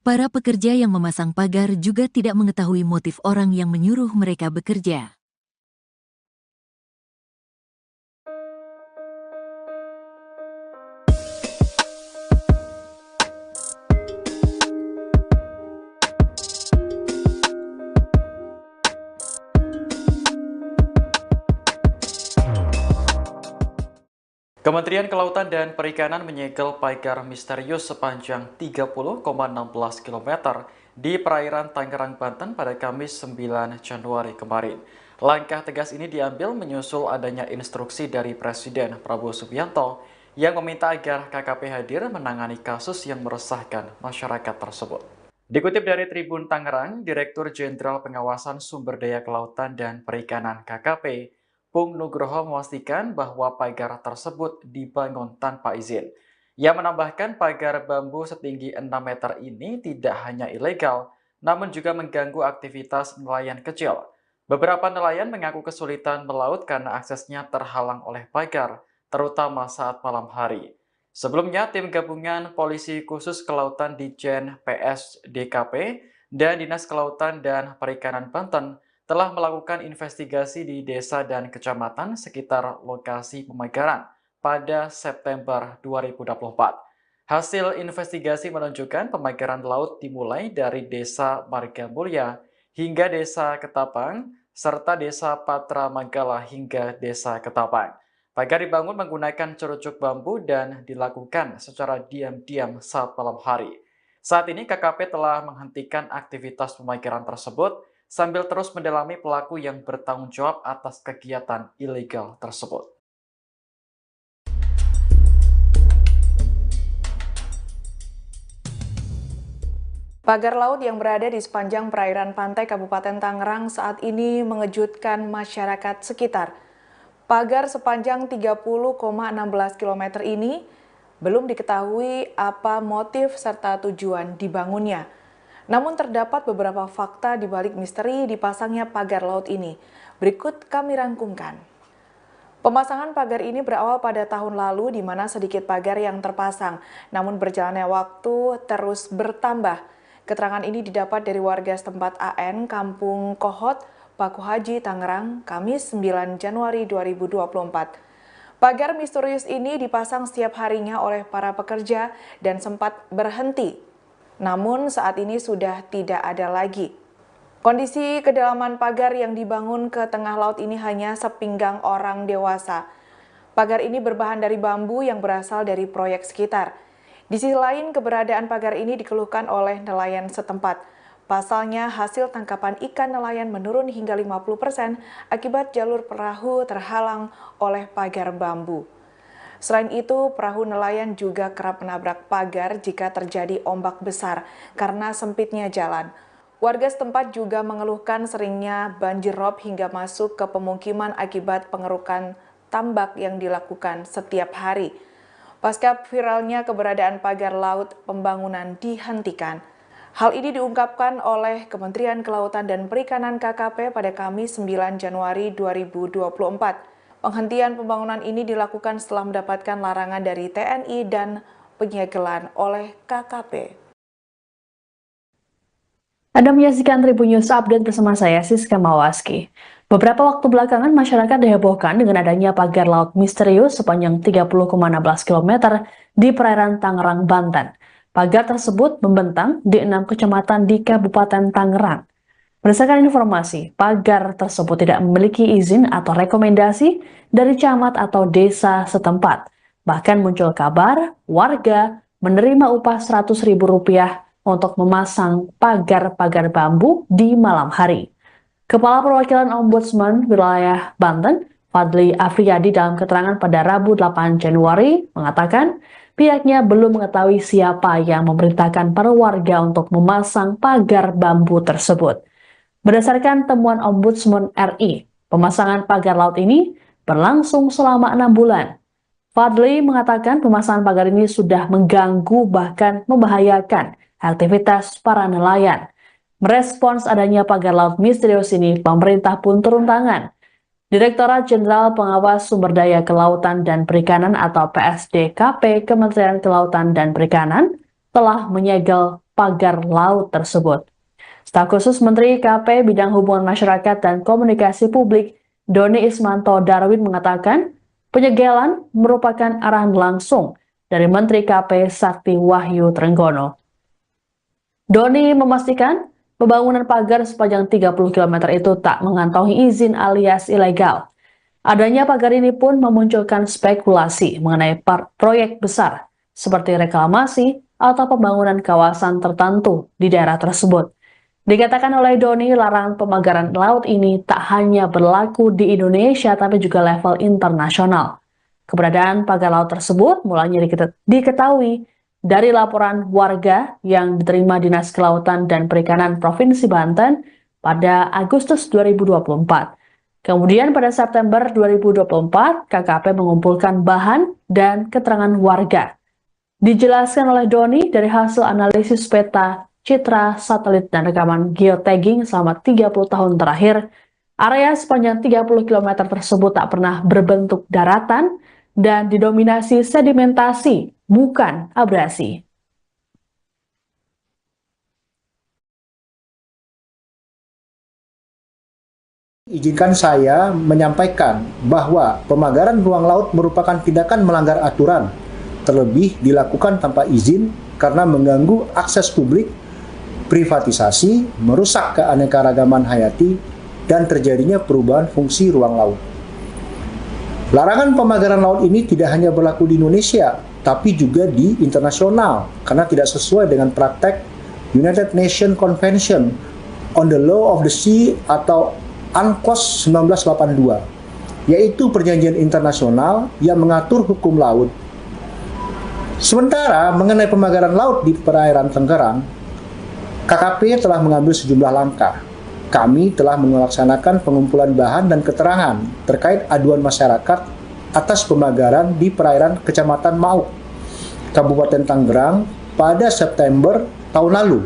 Para pekerja yang memasang pagar juga tidak mengetahui motif orang yang menyuruh mereka bekerja. Kementerian Kelautan dan Perikanan menyegel pagar misterius sepanjang 30,16 km di perairan Tangerang, Banten pada Kamis 9 Januari kemarin. Langkah tegas ini diambil menyusul adanya instruksi dari Presiden Prabowo Subianto yang meminta agar KKP hadir menangani kasus yang meresahkan masyarakat tersebut. Dikutip dari Tribun Tangerang, Direktur Jenderal Pengawasan Sumber Daya Kelautan dan Perikanan KKP, Pung Nugroho memastikan bahwa pagar tersebut dibangun tanpa izin. Ia menambahkan pagar bambu setinggi 6 meter ini tidak hanya ilegal, namun juga mengganggu aktivitas nelayan kecil. Beberapa nelayan mengaku kesulitan melaut karena aksesnya terhalang oleh pagar, terutama saat malam hari. Sebelumnya, tim gabungan Polisi Khusus Kelautan Ditjen PSDKP dan Dinas Kelautan dan Perikanan Banten telah melakukan investigasi di desa dan kecamatan sekitar lokasi pemagaran pada September 2024. Hasil investigasi menunjukkan pemagaran laut dimulai dari Desa Margamulya hingga Desa Ketapang, serta Desa Patra Manggala hingga Desa Ketapang. Pagar dibangun menggunakan cerucuk bambu dan dilakukan secara diam-diam saat malam hari. Saat ini KKP telah menghentikan aktivitas pemagaran tersebut sambil terus mendalami pelaku yang bertanggung jawab atas kegiatan ilegal tersebut. Pagar laut yang berada di sepanjang perairan pantai Kabupaten Tangerang saat ini mengejutkan masyarakat sekitar. Pagar sepanjang 30,16 km ini belum diketahui apa motif serta tujuan dibangunnya. Namun terdapat beberapa fakta di balik misteri dipasangnya pagar laut ini. Berikut kami rangkumkan. Pemasangan pagar ini berawal pada tahun lalu di mana sedikit pagar yang terpasang. Namun berjalannya waktu terus bertambah. Keterangan ini didapat dari warga setempat AN Kampung Kohot, Paku Haji, Tangerang, Kamis 9 Januari 2024. Pagar misterius ini dipasang setiap harinya oleh para pekerja dan sempat berhenti. Namun saat ini sudah tidak ada lagi. Kondisi kedalaman pagar yang dibangun ke tengah laut ini hanya sepinggang orang dewasa. Pagar ini berbahan dari bambu yang berasal dari proyek sekitar. Di sisi lain, keberadaan pagar ini dikeluhkan oleh nelayan setempat. Pasalnya, hasil tangkapan ikan nelayan menurun hingga 50% akibat jalur perahu terhalang oleh pagar bambu. Selain itu, perahu nelayan juga kerap menabrak pagar jika terjadi ombak besar karena sempitnya jalan. Warga setempat juga mengeluhkan seringnya banjir rob hingga masuk ke pemukiman akibat pengerukan tambak yang dilakukan setiap hari. Pasca viralnya keberadaan pagar laut, pembangunan dihentikan. Hal ini diungkapkan oleh Kementerian Kelautan dan Perikanan KKP pada Kamis 9 Januari 2024. Penghentian pembangunan ini dilakukan setelah mendapatkan larangan dari TNI dan penyegelan oleh KKP. Anda menyaksikan Tribun News Update bersama saya, Siska Mawaski. Beberapa waktu belakangan masyarakat dihebohkan dengan adanya pagar laut misterius sepanjang 30,16 km di perairan Tangerang, Banten. Pagar tersebut membentang di 6 kecamatan di Kabupaten Tangerang. Berdasarkan informasi, pagar tersebut tidak memiliki izin atau rekomendasi dari camat atau desa setempat. Bahkan muncul kabar warga menerima upah Rp100.000 untuk memasang pagar-pagar bambu di malam hari. Kepala Perwakilan Ombudsman Wilayah Banten, Fadli Afriyadi dalam keterangan pada Rabu 8 Januari mengatakan, pihaknya belum mengetahui siapa yang memerintahkan para warga untuk memasang pagar bambu tersebut. Berdasarkan temuan Ombudsman RI, pemasangan pagar laut ini berlangsung selama 6 bulan. Fadli mengatakan pemasangan pagar ini sudah mengganggu bahkan membahayakan aktivitas para nelayan. Merespons adanya pagar laut misterius ini, pemerintah pun turun tangan. Direktorat Jenderal Pengawas Sumber Daya Kelautan dan Perikanan atau PSDKP Kementerian Kelautan dan Perikanan telah menyegel pagar laut tersebut. Staf khusus Menteri KP Bidang Hubungan Masyarakat dan Komunikasi Publik Doni Ismanto Darwin mengatakan penyegelan merupakan arahan langsung dari Menteri KP Sakti Wahyu Trenggono. Doni memastikan pembangunan pagar sepanjang 30 km itu tak mengantongi izin alias ilegal. Adanya pagar ini pun memunculkan spekulasi mengenai proyek besar seperti reklamasi atau pembangunan kawasan tertentu di daerah tersebut. Dikatakan oleh Doni, larangan pemagaran laut ini tak hanya berlaku di Indonesia tapi juga level internasional. Keberadaan pagar laut tersebut mulanya diketahui dari laporan warga yang diterima Dinas Kelautan dan Perikanan Provinsi Banten pada Agustus 2024. Kemudian pada September 2024, KKP mengumpulkan bahan dan keterangan warga. Dijelaskan oleh Doni dari hasil analisis peta, citra, satelit, dan rekaman geotagging selama 30 tahun terakhir, area sepanjang 30 km tersebut tak pernah berbentuk daratan dan didominasi sedimentasi, bukan abrasi. Izinkan saya menyampaikan bahwa pemagaran ruang laut merupakan tindakan melanggar aturan, terlebih dilakukan tanpa izin karena mengganggu akses publik, privatisasi, merusak keanekaragaman hayati, dan terjadinya perubahan fungsi ruang laut. Larangan pemagaran laut ini tidak hanya berlaku di Indonesia, tapi juga di internasional, karena tidak sesuai dengan praktek United Nations Convention on the Law of the Sea atau UNCLOS 1982, yaitu perjanjian internasional yang mengatur hukum laut. Sementara mengenai pemagaran laut di perairan Tangerang, KKP telah mengambil sejumlah langkah. Kami telah melaksanakan pengumpulan bahan dan keterangan terkait aduan masyarakat atas pemagaran di perairan Kecamatan Mauk, Kabupaten Tangerang pada September tahun lalu.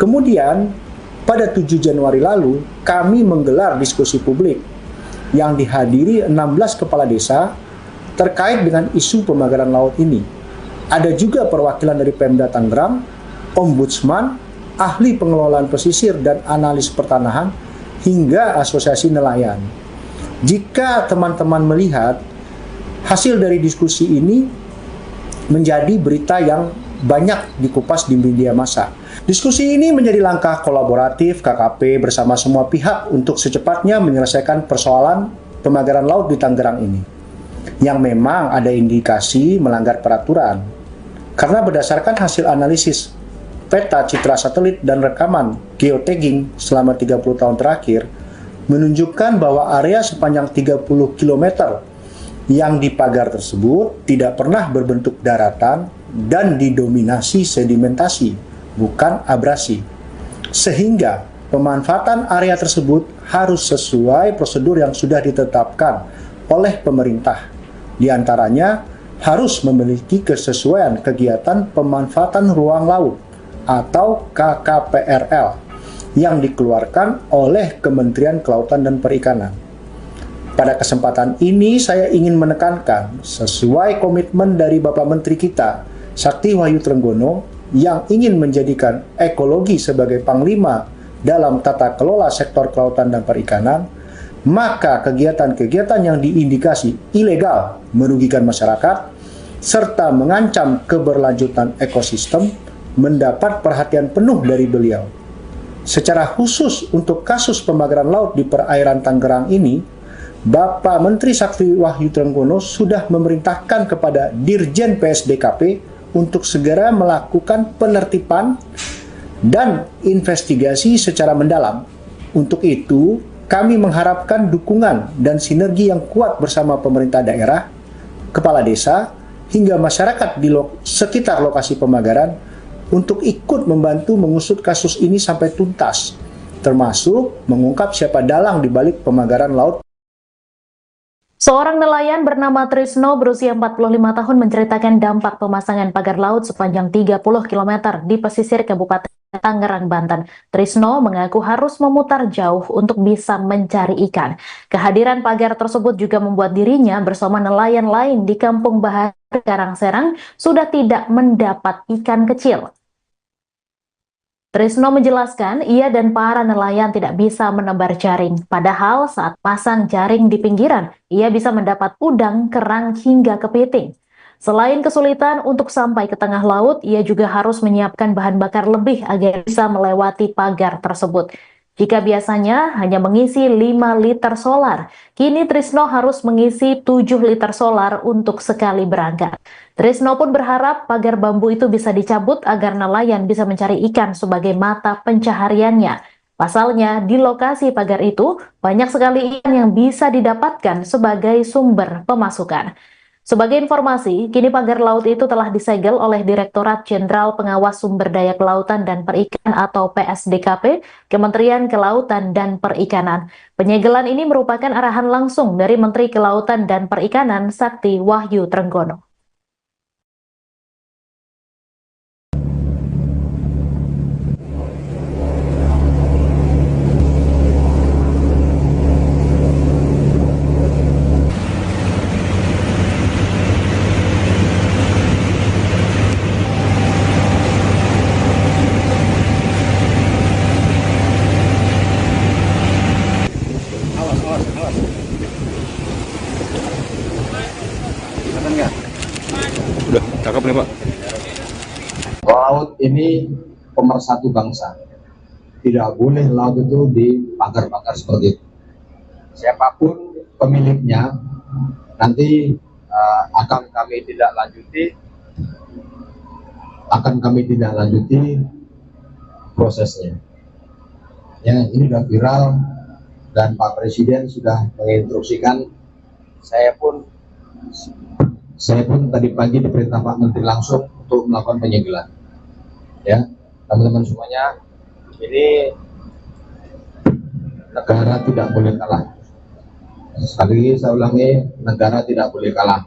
Kemudian, pada 7 Januari lalu, kami menggelar diskusi publik yang dihadiri 16 kepala desa terkait dengan isu pemagaran laut ini. Ada juga perwakilan dari Pemda Tangerang, Ombudsman, ahli pengelolaan pesisir dan analis pertanahan, hingga asosiasi nelayan. Jika teman-teman melihat hasil dari diskusi ini menjadi berita yang banyak dikupas di media massa. Diskusi ini menjadi langkah kolaboratif KKP bersama semua pihak untuk secepatnya menyelesaikan persoalan pemagaran laut di Tangerang ini, yang memang ada indikasi melanggar peraturan. Karena berdasarkan hasil analisis peta, citra satelit, dan rekaman geotagging selama 30 tahun terakhir, menunjukkan bahwa area sepanjang 30 km yang dipagar tersebut tidak pernah berbentuk daratan dan didominasi sedimentasi, bukan abrasi. Sehingga pemanfaatan area tersebut harus sesuai prosedur yang sudah ditetapkan oleh pemerintah. Di antaranya harus memiliki kesesuaian kegiatan pemanfaatan ruang laut atau KKPRL yang dikeluarkan oleh Kementerian Kelautan dan Perikanan. Pada kesempatan ini saya ingin menekankan sesuai komitmen dari Bapak Menteri kita, Sakti Wahyu Trenggono, yang ingin menjadikan ekologi sebagai panglima dalam tata kelola sektor kelautan dan perikanan, maka kegiatan-kegiatan yang diindikasi ilegal merugikan masyarakat serta mengancam keberlanjutan ekosistem mendapat perhatian penuh dari beliau. Secara khusus untuk kasus pemagaran laut di perairan Tangerang ini, Bapak Menteri Sakti Wahyu Trenggono sudah memerintahkan kepada Dirjen PSDKP untuk segera melakukan penertiban dan investigasi secara mendalam. Untuk itu, kami mengharapkan dukungan dan sinergi yang kuat bersama pemerintah daerah, kepala desa, hingga masyarakat di sekitar lokasi pemagaran untuk ikut membantu mengusut kasus ini sampai tuntas, termasuk mengungkap siapa dalang di balik pemagaran laut. Seorang nelayan bernama Trisno berusia 45 tahun menceritakan dampak pemasangan pagar laut sepanjang 30 km di pesisir Kabupaten Tangerang, Banten. Trisno mengaku harus memutar jauh untuk bisa mencari ikan. Kehadiran pagar tersebut juga membuat dirinya bersama nelayan lain di Kampung Bahar, Karangserang sudah tidak mendapat ikan kecil. Trisno menjelaskan ia dan para nelayan tidak bisa menebar jaring. Padahal saat pasang jaring di pinggiran, ia bisa mendapat udang, kerang, hingga kepiting. Selain kesulitan untuk sampai ke tengah laut, ia juga harus menyiapkan bahan bakar lebih agar bisa melewati pagar tersebut. Jika biasanya hanya mengisi 5 liter solar, kini Trisno harus mengisi 7 liter solar untuk sekali berangkat. Trisno pun berharap pagar bambu itu bisa dicabut agar nelayan bisa mencari ikan sebagai mata pencahariannya. Pasalnya, di lokasi pagar itu banyak sekali ikan yang bisa didapatkan sebagai sumber pemasukan. Sebagai informasi, kini pagar laut itu telah disegel oleh Direktorat Jenderal Pengawas Sumber Daya Kelautan dan Perikanan atau PSDKP, Kementerian Kelautan dan Perikanan. Penyegelan ini merupakan arahan langsung dari Menteri Kelautan dan Perikanan Sakti Wahyu Trenggono. Udah cakep nih Pak. Laut ini pemersatu bangsa. Tidak boleh laut itu dipagar-pagar seperti itu. Siapapun pemiliknya nanti akan kami tidak lanjuti prosesnya. Ya, ini sudah viral dan Pak Presiden sudah menginstruksikan. Saya pun tadi pagi diperintah Pak Menteri langsung untuk melakukan penyegelan. Ya, teman-teman semuanya, ini negara tidak boleh kalah. Sekali lagi saya ulangi, negara tidak boleh kalah.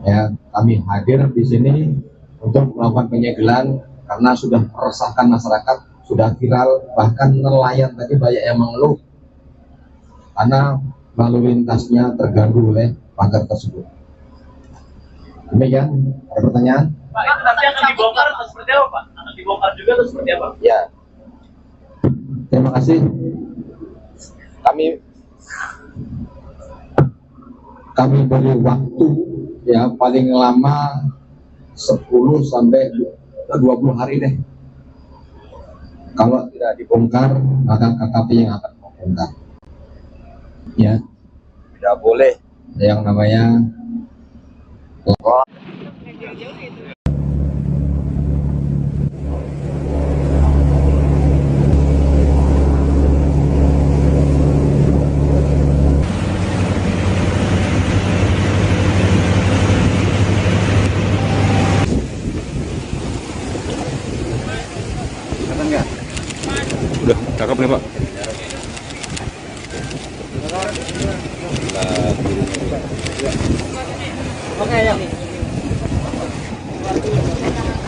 Ya, kami hadir di sini untuk melakukan penyegelan karena sudah meresahkan masyarakat, sudah viral, bahkan nelayan tadi banyak yang mengeluh karena lalu lintasnya terganggu oleh pagar tersebut. Demikian, ada pertanyaan? Pak, itu nanti akan dibongkar atau seperti apa, Pak? Akan dibongkar juga atau seperti apa? Ya, terima kasih. Kami beri waktu ya paling lama 10 sampai 20 hari deh. Kalau tidak dibongkar, maka KKP yang akan membongkar. Ya, tidak boleh yang namanya Udah cakep nih Pak. Oke ya.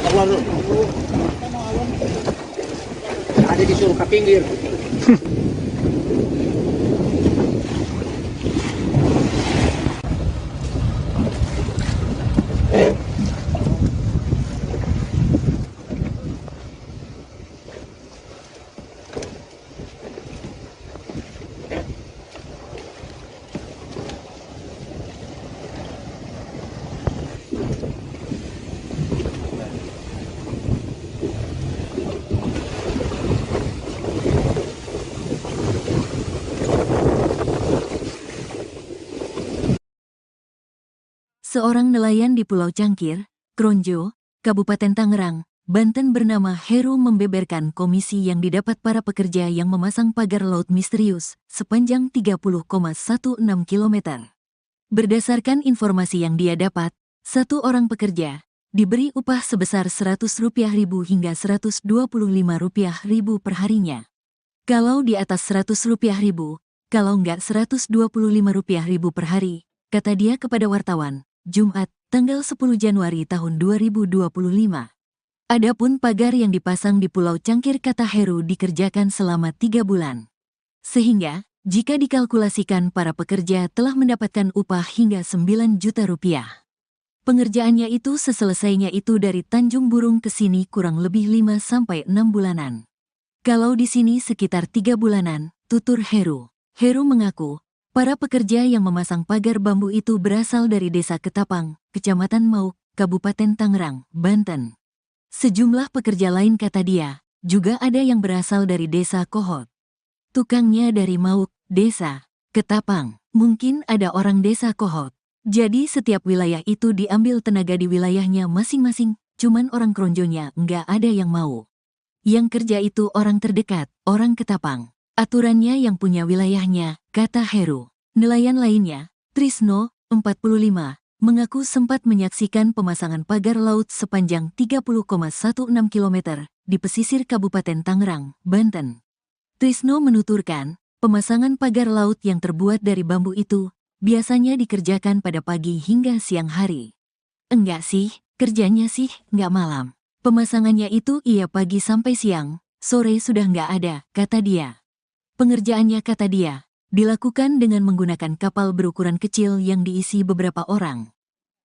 Keluar dulu. Ada disuruh ke pinggir. Seorang nelayan di Pulau Cangkir, Kronjo, Kabupaten Tangerang, Banten bernama Heru membeberkan komisi yang didapat para pekerja yang memasang pagar laut misterius sepanjang 30,16 km. Berdasarkan informasi yang dia dapat, Satu orang pekerja diberi upah sebesar Rp100.000 hingga Rp125.000 per harinya. Kalau di atas Rp100.000, kalau enggak Rp125.000 per hari, kata dia kepada wartawan, Jumat, tanggal 10 Januari tahun 2025. Adapun pagar yang dipasang di Pulau Cangkir, kata Heru, dikerjakan selama 3 bulan. Sehingga, jika dikalkulasikan, para pekerja telah mendapatkan upah hingga Rp9 juta. Pengerjaannya itu seselesainya itu dari Tanjung Burung ke sini kurang lebih 5-6 bulanan. Kalau di sini sekitar 3 bulanan, tutur Heru. Heru mengaku, para pekerja yang memasang pagar bambu itu berasal dari Desa Ketapang, Kecamatan Mauk, Kabupaten Tangerang, Banten. Sejumlah pekerja lain, kata dia, juga ada yang berasal dari Desa Kohot. Tukangnya dari Mauk, Desa Ketapang, mungkin ada orang Desa Kohot. Jadi setiap wilayah itu diambil tenaga di wilayahnya masing-masing, cuman orang Kronjonya nggak ada yang mau. Yang kerja itu orang terdekat, orang Ketapang. Aturannya yang punya wilayahnya, kata Heru. Nelayan lainnya, Trisno, 45, mengaku sempat menyaksikan pemasangan pagar laut sepanjang 30,16 km di pesisir Kabupaten Tangerang, Banten. Trisno menuturkan, pemasangan pagar laut yang terbuat dari bambu itu biasanya dikerjakan pada pagi hingga siang hari. Enggak sih, kerjanya sih nggak malam. Pemasangannya itu iya pagi sampai siang, sore sudah nggak ada, kata dia. Pengerjaannya, kata dia, dilakukan dengan menggunakan kapal berukuran kecil yang diisi beberapa orang.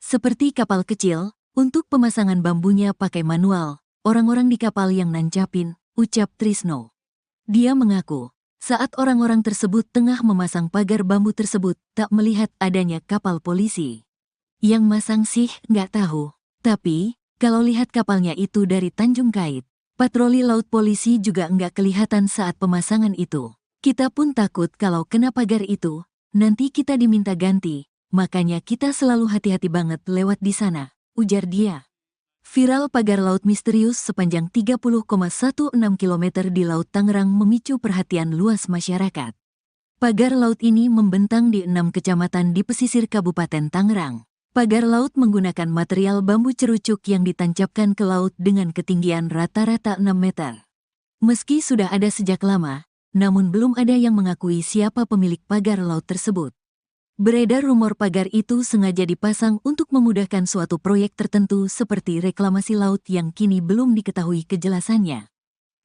Seperti kapal kecil, untuk pemasangan bambunya pakai manual, orang-orang di kapal yang nancapin, ucap Trisno. Dia mengaku, saat orang-orang tersebut tengah memasang pagar bambu tersebut, tak melihat adanya kapal polisi. Yang masang sih nggak tahu, tapi kalau lihat kapalnya itu dari Tanjung Kait, patroli laut polisi juga nggak kelihatan saat pemasangan itu. Kita pun takut kalau kena pagar itu, nanti kita diminta ganti, makanya kita selalu hati-hati banget lewat di sana, ujar dia. Viral pagar laut misterius sepanjang 30,16 km di Laut Tangerang memicu perhatian luas masyarakat. Pagar laut ini membentang di 6 kecamatan di pesisir Kabupaten Tangerang. Pagar laut menggunakan material bambu cerucuk yang ditancapkan ke laut dengan ketinggian rata-rata 6 meter. Meski sudah ada sejak lama, namun belum ada yang mengakui siapa pemilik pagar laut tersebut. Beredar rumor pagar itu sengaja dipasang untuk memudahkan suatu proyek tertentu seperti reklamasi laut yang kini belum diketahui kejelasannya.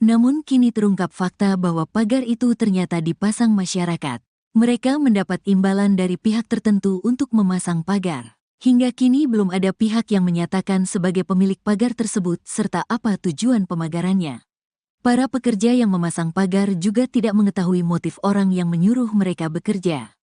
Namun kini terungkap fakta bahwa pagar itu ternyata dipasang masyarakat. Mereka mendapat imbalan dari pihak tertentu untuk memasang pagar. Hingga kini belum ada pihak yang menyatakan sebagai pemilik pagar tersebut serta apa tujuan pemagarannya. Para pekerja yang memasang pagar juga tidak mengetahui motif orang yang menyuruh mereka bekerja.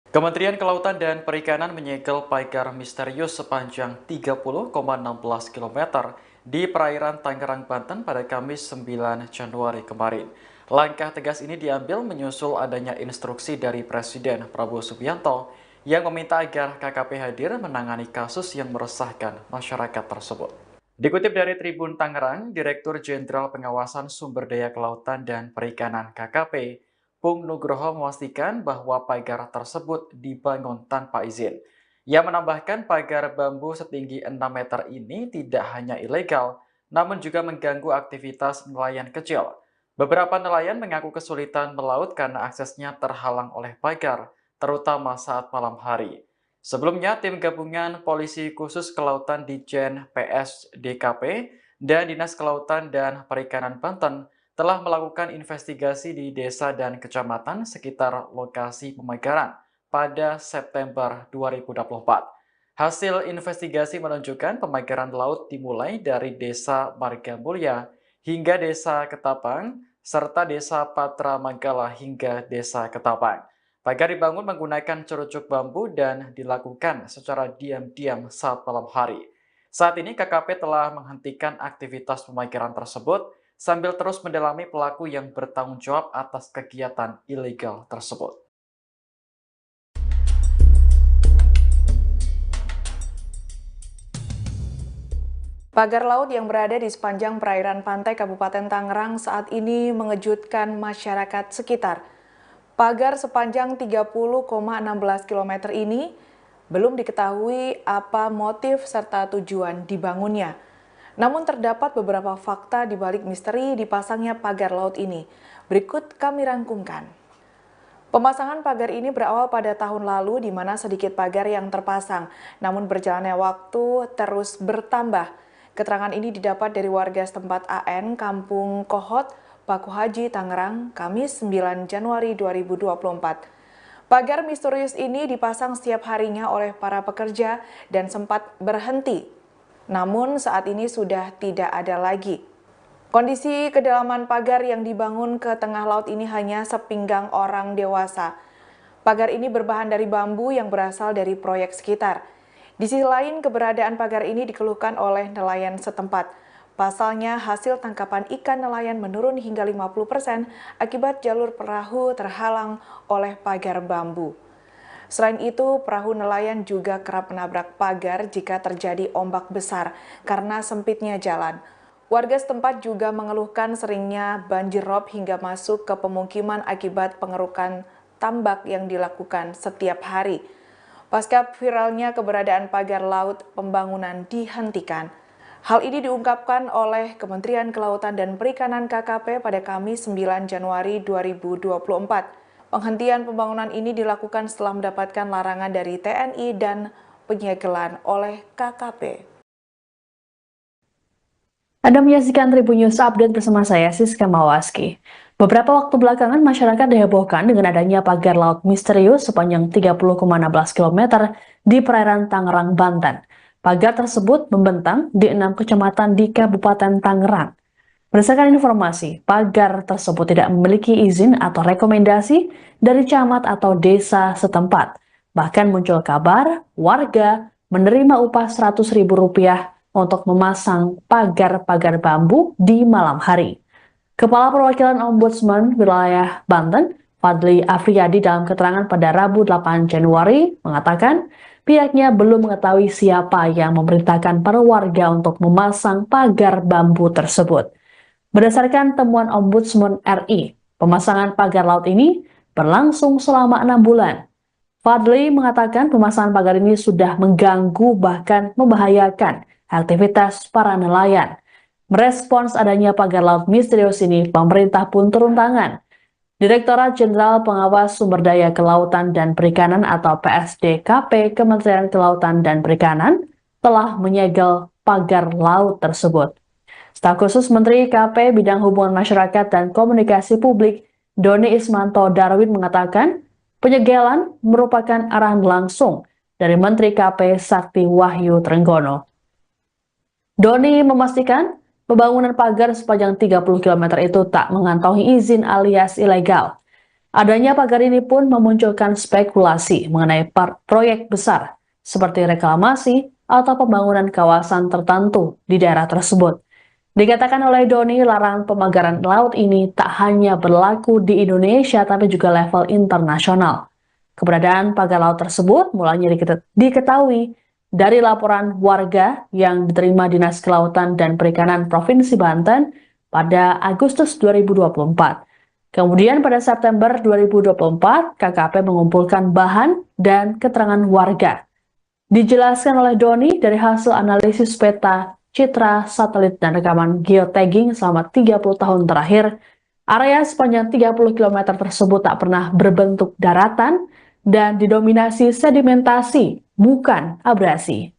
Kementerian Kelautan dan Perikanan menyegel pagar misterius sepanjang 30,16 km di perairan Tangerang, Banten pada Kamis 9 Januari kemarin. Langkah tegas ini diambil menyusul adanya instruksi dari Presiden Prabowo Subianto yang meminta agar KKP hadir menangani kasus yang meresahkan masyarakat tersebut. Dikutip dari Tribun Tangerang, Direktur Jenderal Pengawasan Sumber Daya Kelautan dan Perikanan KKP, Pung Nugroho memastikan bahwa pagar tersebut dibangun tanpa izin. Ia menambahkan pagar bambu setinggi 6 meter ini tidak hanya ilegal, namun juga mengganggu aktivitas nelayan kecil. Beberapa nelayan mengaku kesulitan melaut karena aksesnya terhalang oleh pagar, terutama saat malam hari. Sebelumnya, tim gabungan Polisi Khusus Kelautan Ditjen PSDKP dan Dinas Kelautan dan Perikanan Banten telah melakukan investigasi di desa dan kecamatan sekitar lokasi pemagaran pada September 2024. Hasil investigasi menunjukkan pemagaran laut dimulai dari Desa Margamulya hingga Desa Ketapang, serta Desa Patra Manggala hingga Desa Ketapang. Pagar dibangun menggunakan cerucuk bambu dan dilakukan secara diam-diam saat malam hari. Saat ini KKP telah menghentikan aktivitas pemagaran tersebut sambil terus mendalami pelaku yang bertanggung jawab atas kegiatan ilegal tersebut. Pagar laut yang berada di sepanjang perairan pantai Kabupaten Tangerang saat ini mengejutkan masyarakat sekitar. Pagar sepanjang 30,16 km ini belum diketahui apa motif serta tujuan dibangunnya. Namun terdapat beberapa fakta di balik misteri dipasangnya pagar laut ini. Berikut kami rangkumkan. Pemasangan pagar ini berawal pada tahun lalu di mana sedikit pagar yang terpasang, namun berjalannya waktu terus bertambah. Keterangan ini didapat dari warga setempat AN, Kampung Kohot, Paku Haji, Tangerang, Kamis 9 Januari 2024. Pagar misterius ini dipasang setiap harinya oleh para pekerja dan sempat berhenti. Namun saat ini sudah tidak ada lagi. Kondisi kedalaman pagar yang dibangun ke tengah laut ini hanya sepinggang orang dewasa. Pagar ini berbahan dari bambu yang berasal dari proyek sekitar. Di sisi lain, keberadaan pagar ini dikeluhkan oleh nelayan setempat. Pasalnya, hasil tangkapan ikan nelayan menurun hingga 50% akibat jalur perahu terhalang oleh pagar bambu. Selain itu, perahu nelayan juga kerap menabrak pagar jika terjadi ombak besar karena sempitnya jalan. Warga setempat juga mengeluhkan seringnya banjir rob hingga masuk ke pemukiman akibat pengerukan tambak yang dilakukan setiap hari. Pasca viralnya keberadaan pagar laut, pembangunan dihentikan. Hal ini diungkapkan oleh Kementerian Kelautan dan Perikanan KKP pada Kamis 9 Januari 2024. Penghentian pembangunan ini dilakukan setelah mendapatkan larangan dari TNI dan penyegelan oleh KKP. Anda menyaksikan Tribun News Update bersama saya, Siska Mawaski. Beberapa waktu belakangan, masyarakat dihebohkan dengan adanya pagar laut misterius sepanjang 30,16 km di perairan Tangerang, Banten. Pagar tersebut membentang di 6 kecamatan di Kabupaten Tangerang. Berdasarkan informasi, pagar tersebut tidak memiliki izin atau rekomendasi dari camat atau desa setempat. Bahkan muncul kabar warga menerima upah Rp100.000 untuk memasang pagar-pagar bambu di malam hari. Kepala Perwakilan Ombudsman Wilayah Banten, Fadli Afriyadi dalam keterangan pada Rabu 8 Januari mengatakan pihaknya belum mengetahui siapa yang memerintahkan para warga untuk memasang pagar bambu tersebut. Berdasarkan temuan Ombudsman RI, pemasangan pagar laut ini berlangsung selama 6 bulan. Fadli mengatakan pemasangan pagar ini sudah mengganggu bahkan membahayakan aktivitas para nelayan. Merespons adanya pagar laut misterius ini, pemerintah pun turun tangan. Direktorat Jenderal Pengawas Sumber Daya Kelautan dan Perikanan atau PSDKP Kementerian Kelautan dan Perikanan telah menyegel pagar laut tersebut. Staf khusus Menteri KP Bidang Hubungan Masyarakat dan Komunikasi Publik, Doni Ismanto Darwin mengatakan penyegelan merupakan arahan langsung dari Menteri KP Sakti Wahyu Trenggono. Doni memastikan pembangunan pagar sepanjang 30 km itu tak mengantongi izin alias ilegal. Adanya pagar ini pun memunculkan spekulasi mengenai proyek besar seperti reklamasi atau pembangunan kawasan tertentu di daerah tersebut. Dikatakan oleh Doni, larangan pemagaran laut ini tak hanya berlaku di Indonesia tapi juga level internasional. Keberadaan pagar laut tersebut mulanya diketahui dari laporan warga yang diterima Dinas Kelautan dan Perikanan Provinsi Banten pada Agustus 2024. Kemudian pada September 2024, KKP mengumpulkan bahan dan keterangan warga. Dijelaskan oleh Doni dari hasil analisis peta, citra, satelit, dan rekaman geotagging selama 30 tahun terakhir, area sepanjang 30 km tersebut tak pernah berbentuk daratan dan didominasi sedimentasi, bukan abrasi.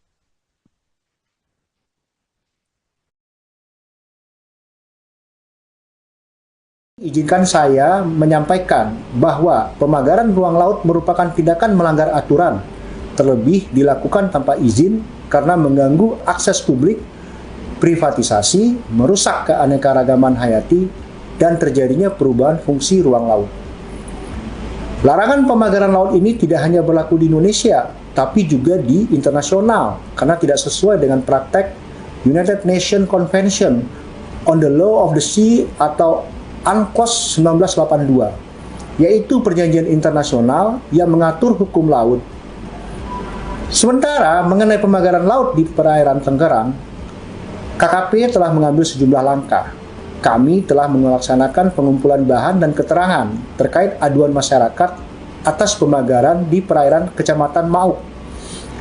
Izinkan saya menyampaikan bahwa pemagaran ruang laut merupakan tindakan melanggar aturan, terlebih dilakukan tanpa izin karena mengganggu akses publik, privatisasi, merusak keanekaragaman hayati, dan terjadinya perubahan fungsi ruang laut. Larangan pemagaran laut ini tidak hanya berlaku di Indonesia, tapi juga di internasional, karena tidak sesuai dengan praktek United Nations Convention on the Law of the Sea atau UNCLOS 1982, yaitu perjanjian internasional yang mengatur hukum laut. Sementara mengenai pemagaran laut di perairan Tangerang, KKP telah mengambil sejumlah langkah. Kami telah melaksanakan pengumpulan bahan dan keterangan terkait aduan masyarakat atas pemagaran di perairan Kecamatan Mauk,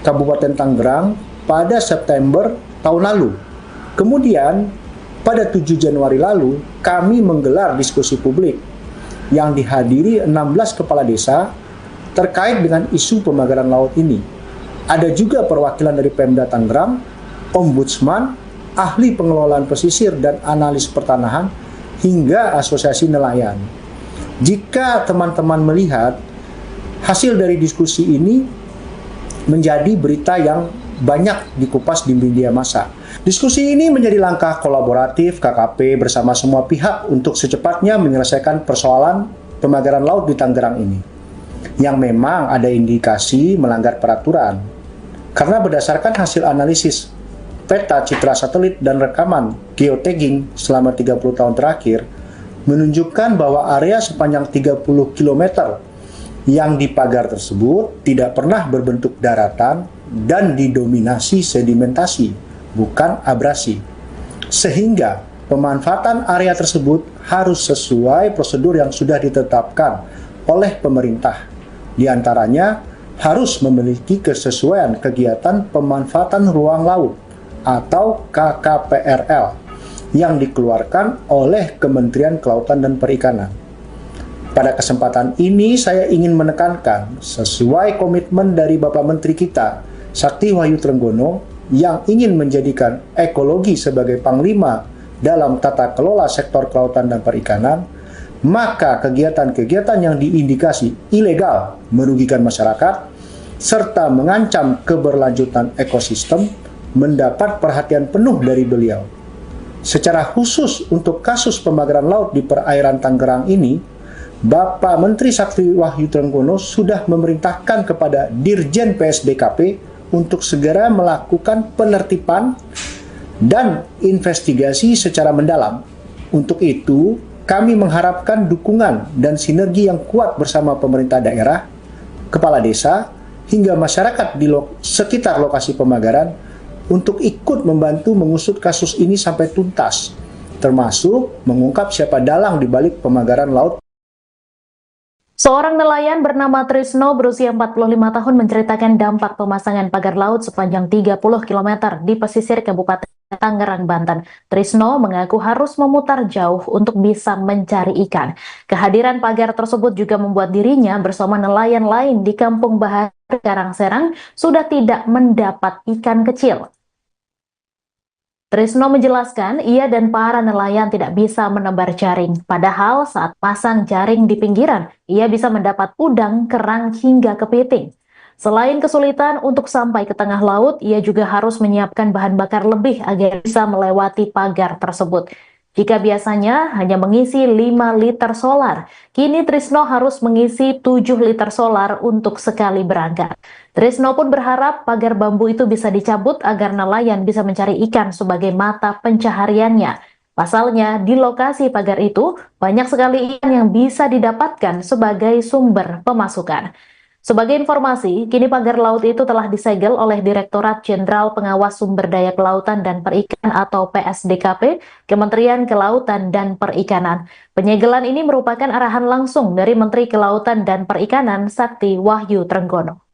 Kabupaten Tangerang pada September tahun lalu. Kemudian, pada 7 Januari lalu, kami menggelar diskusi publik yang dihadiri 16 kepala desa terkait dengan isu pemagaran laut ini. Ada juga perwakilan dari Pemda Tangerang, Ombudsman, ahli pengelolaan pesisir dan analis pertanahan, hingga asosiasi nelayan. Jika teman-teman melihat hasil dari diskusi ini menjadi berita yang banyak dikupas di media massa. Diskusi ini menjadi langkah kolaboratif KKP bersama semua pihak untuk secepatnya menyelesaikan persoalan pemagaran laut di Tangerang ini, yang memang ada indikasi melanggar peraturan. Karena berdasarkan hasil analisis peta citra satelit dan rekaman geotagging selama 30 tahun terakhir menunjukkan bahwa area sepanjang 30 km yang dipagar tersebut tidak pernah berbentuk daratan dan didominasi sedimentasi, bukan abrasi. Sehingga pemanfaatan area tersebut harus sesuai prosedur yang sudah ditetapkan oleh pemerintah. Di antaranya harus memiliki kesesuaian kegiatan pemanfaatan ruang laut atau KKPRL yang dikeluarkan oleh Kementerian Kelautan dan Perikanan. Pada kesempatan ini saya ingin menekankan sesuai komitmen dari Bapak Menteri kita, Sakti Wahyu Trenggono, yang ingin menjadikan ekologi sebagai panglima dalam tata kelola sektor kelautan dan perikanan, maka kegiatan-kegiatan yang diindikasi ilegal merugikan masyarakat serta mengancam keberlanjutan ekosistem mendapat perhatian penuh dari beliau. Secara khusus untuk kasus pemagaran laut di perairan Tangerang ini, Bapak Menteri Sakti Wahyu Trenggono sudah memerintahkan kepada Dirjen PSDKP untuk segera melakukan penertiban dan investigasi secara mendalam. Untuk itu, kami mengharapkan dukungan dan sinergi yang kuat bersama pemerintah daerah, kepala desa, hingga masyarakat di sekitar lokasi pemagaran untuk ikut membantu mengusut kasus ini sampai tuntas, termasuk mengungkap siapa dalang di balik pemagaran laut. Seorang nelayan bernama Trisno berusia 45 tahun menceritakan dampak pemasangan pagar laut sepanjang 30 km di pesisir Kabupaten Tangerang, Banten. Trisno mengaku harus memutar jauh untuk bisa mencari ikan. Kehadiran pagar tersebut juga membuat dirinya bersama nelayan lain di Kampung Bahar, Karangserang sudah tidak mendapat ikan kecil. Trisno menjelaskan ia dan para nelayan tidak bisa menebar jaring. Padahal saat pasang jaring di pinggiran, ia bisa mendapat udang, kerang, hingga kepiting. Selain kesulitan untuk sampai ke tengah laut, ia juga harus menyiapkan bahan bakar lebih agar bisa melewati pagar tersebut. Jika biasanya hanya mengisi 5 liter solar, kini Trisno harus mengisi 7 liter solar untuk sekali berangkat. Trisno pun berharap pagar bambu itu bisa dicabut agar nelayan bisa mencari ikan sebagai mata pencahariannya. Pasalnya, di lokasi pagar itu banyak sekali ikan yang bisa didapatkan sebagai sumber pemasukan. Sebagai informasi, kini pagar laut itu telah disegel oleh Direktorat Jenderal Pengawas Sumber Daya Kelautan dan Perikanan atau PSDKP, Kementerian Kelautan dan Perikanan. Penyegelan ini merupakan arahan langsung dari Menteri Kelautan dan Perikanan Sakti Wahyu Trenggono.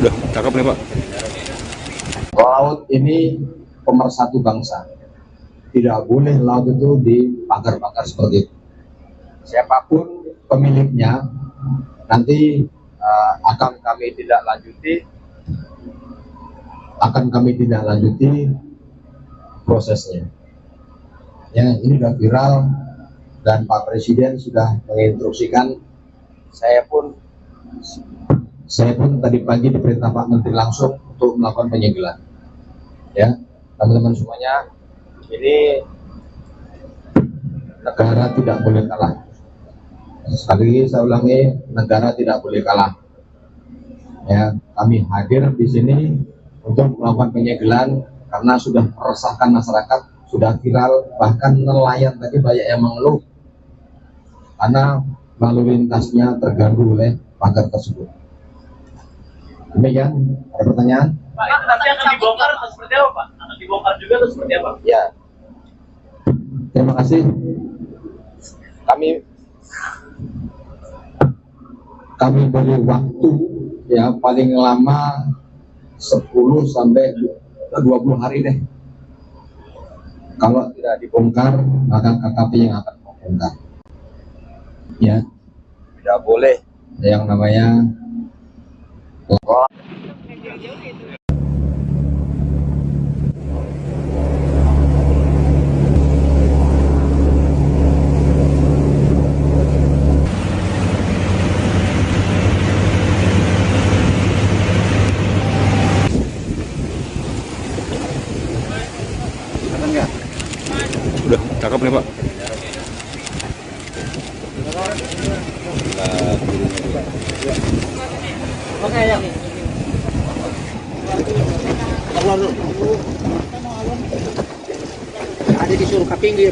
Udah cakep nih Pak. Laut ini pemersatu bangsa. Tidak boleh laut itu dipagar-pagar seperti itu. Siapapun pemiliknya nanti akan kami tidak lanjuti prosesnya. Ya, ini sudah viral dan Pak Presiden sudah menginstruksikan. Saya pun tadi pagi diperintah Pak Menteri langsung untuk melakukan penyegelan. Ya, teman-teman semuanya Ini negara tidak boleh kalah. Sekali lagi saya ulangi, negara tidak boleh kalah. Ya, kami hadir di sini untuk melakukan penyegelan karena sudah meresahkan masyarakat, sudah viral, bahkan nelayan tadi banyak yang mengeluh karena lalu lintasnya terganggu oleh pagar tersebut. Demikian, ada pertanyaan? Pak, itu nanti akan dibongkar atau seperti apa, Pak? Akan dibongkar juga atau seperti apa? Ya, terima kasih. Kami beri waktu ya paling lama 10 sampai 20 hari deh. Kalau tidak dibongkar, maka KKP yang akan membongkar. Ya, tidak boleh yang namanya Udah, cakep nih Pak. Oke ya. Keluar dulu. Ada disuruh ke pinggir.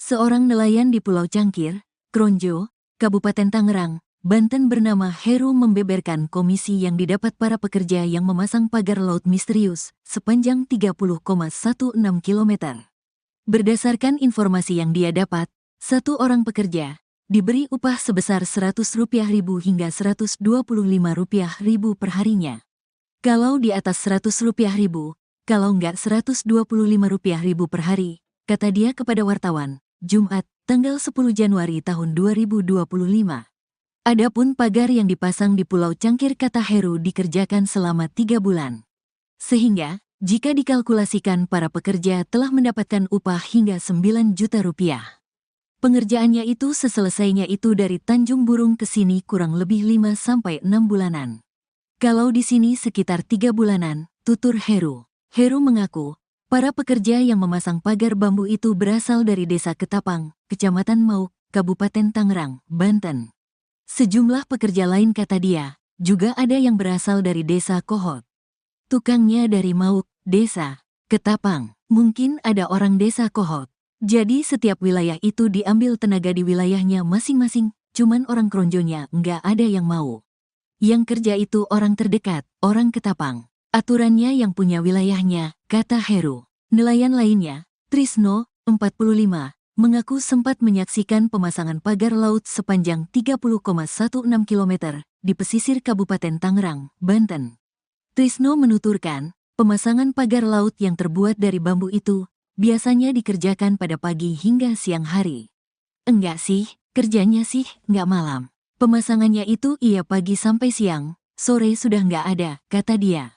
Seorang nelayan di Pulau Cangkir, Kronjo, Kabupaten Tangerang, Banten bernama Heru membeberkan komisi yang didapat para pekerja yang memasang pagar laut misterius sepanjang 30,16 km. Berdasarkan informasi yang dia dapat, satu orang pekerja diberi upah sebesar Rp100.000 hingga Rp125.000 per harinya. Kalau di atas Rp100.000, kalau enggak Rp125.000 per hari, kata dia kepada wartawan, Jumat, tanggal 10 Januari tahun 2025. Adapun pagar yang dipasang di Pulau Cangkir kata Heru dikerjakan selama 3 bulan. Sehingga, jika dikalkulasikan para pekerja telah mendapatkan upah hingga Rp9 juta. Pengerjaannya itu seselesainya itu dari Tanjung Burung ke sini kurang lebih 5-6 bulanan. Kalau di sini sekitar 3 bulanan, tutur Heru. Heru mengaku, para pekerja yang memasang pagar bambu itu berasal dari Desa Ketapang, Kecamatan Mauk, Kabupaten Tangerang, Banten. Sejumlah pekerja lain kata dia, juga ada yang berasal dari Desa Kohot. Tukangnya dari Mauk, Desa Ketapang, mungkin ada orang Desa Kohot. Jadi setiap wilayah itu diambil tenaga di wilayahnya masing-masing, cuman orang Kronjonya nggak ada yang mau. Yang kerja itu orang terdekat, orang Ketapang. Aturannya yang punya wilayahnya, kata Heru. Nelayan lainnya, Trisno, 45, mengaku sempat menyaksikan pemasangan pagar laut sepanjang 30,16 km di pesisir Kabupaten Tangerang, Banten. Trisno menuturkan, pemasangan pagar laut yang terbuat dari bambu itu biasanya dikerjakan pada pagi hingga siang hari. Enggak sih, kerjanya sih enggak malam. Pemasangannya itu iya pagi sampai siang, sore sudah enggak ada, kata dia.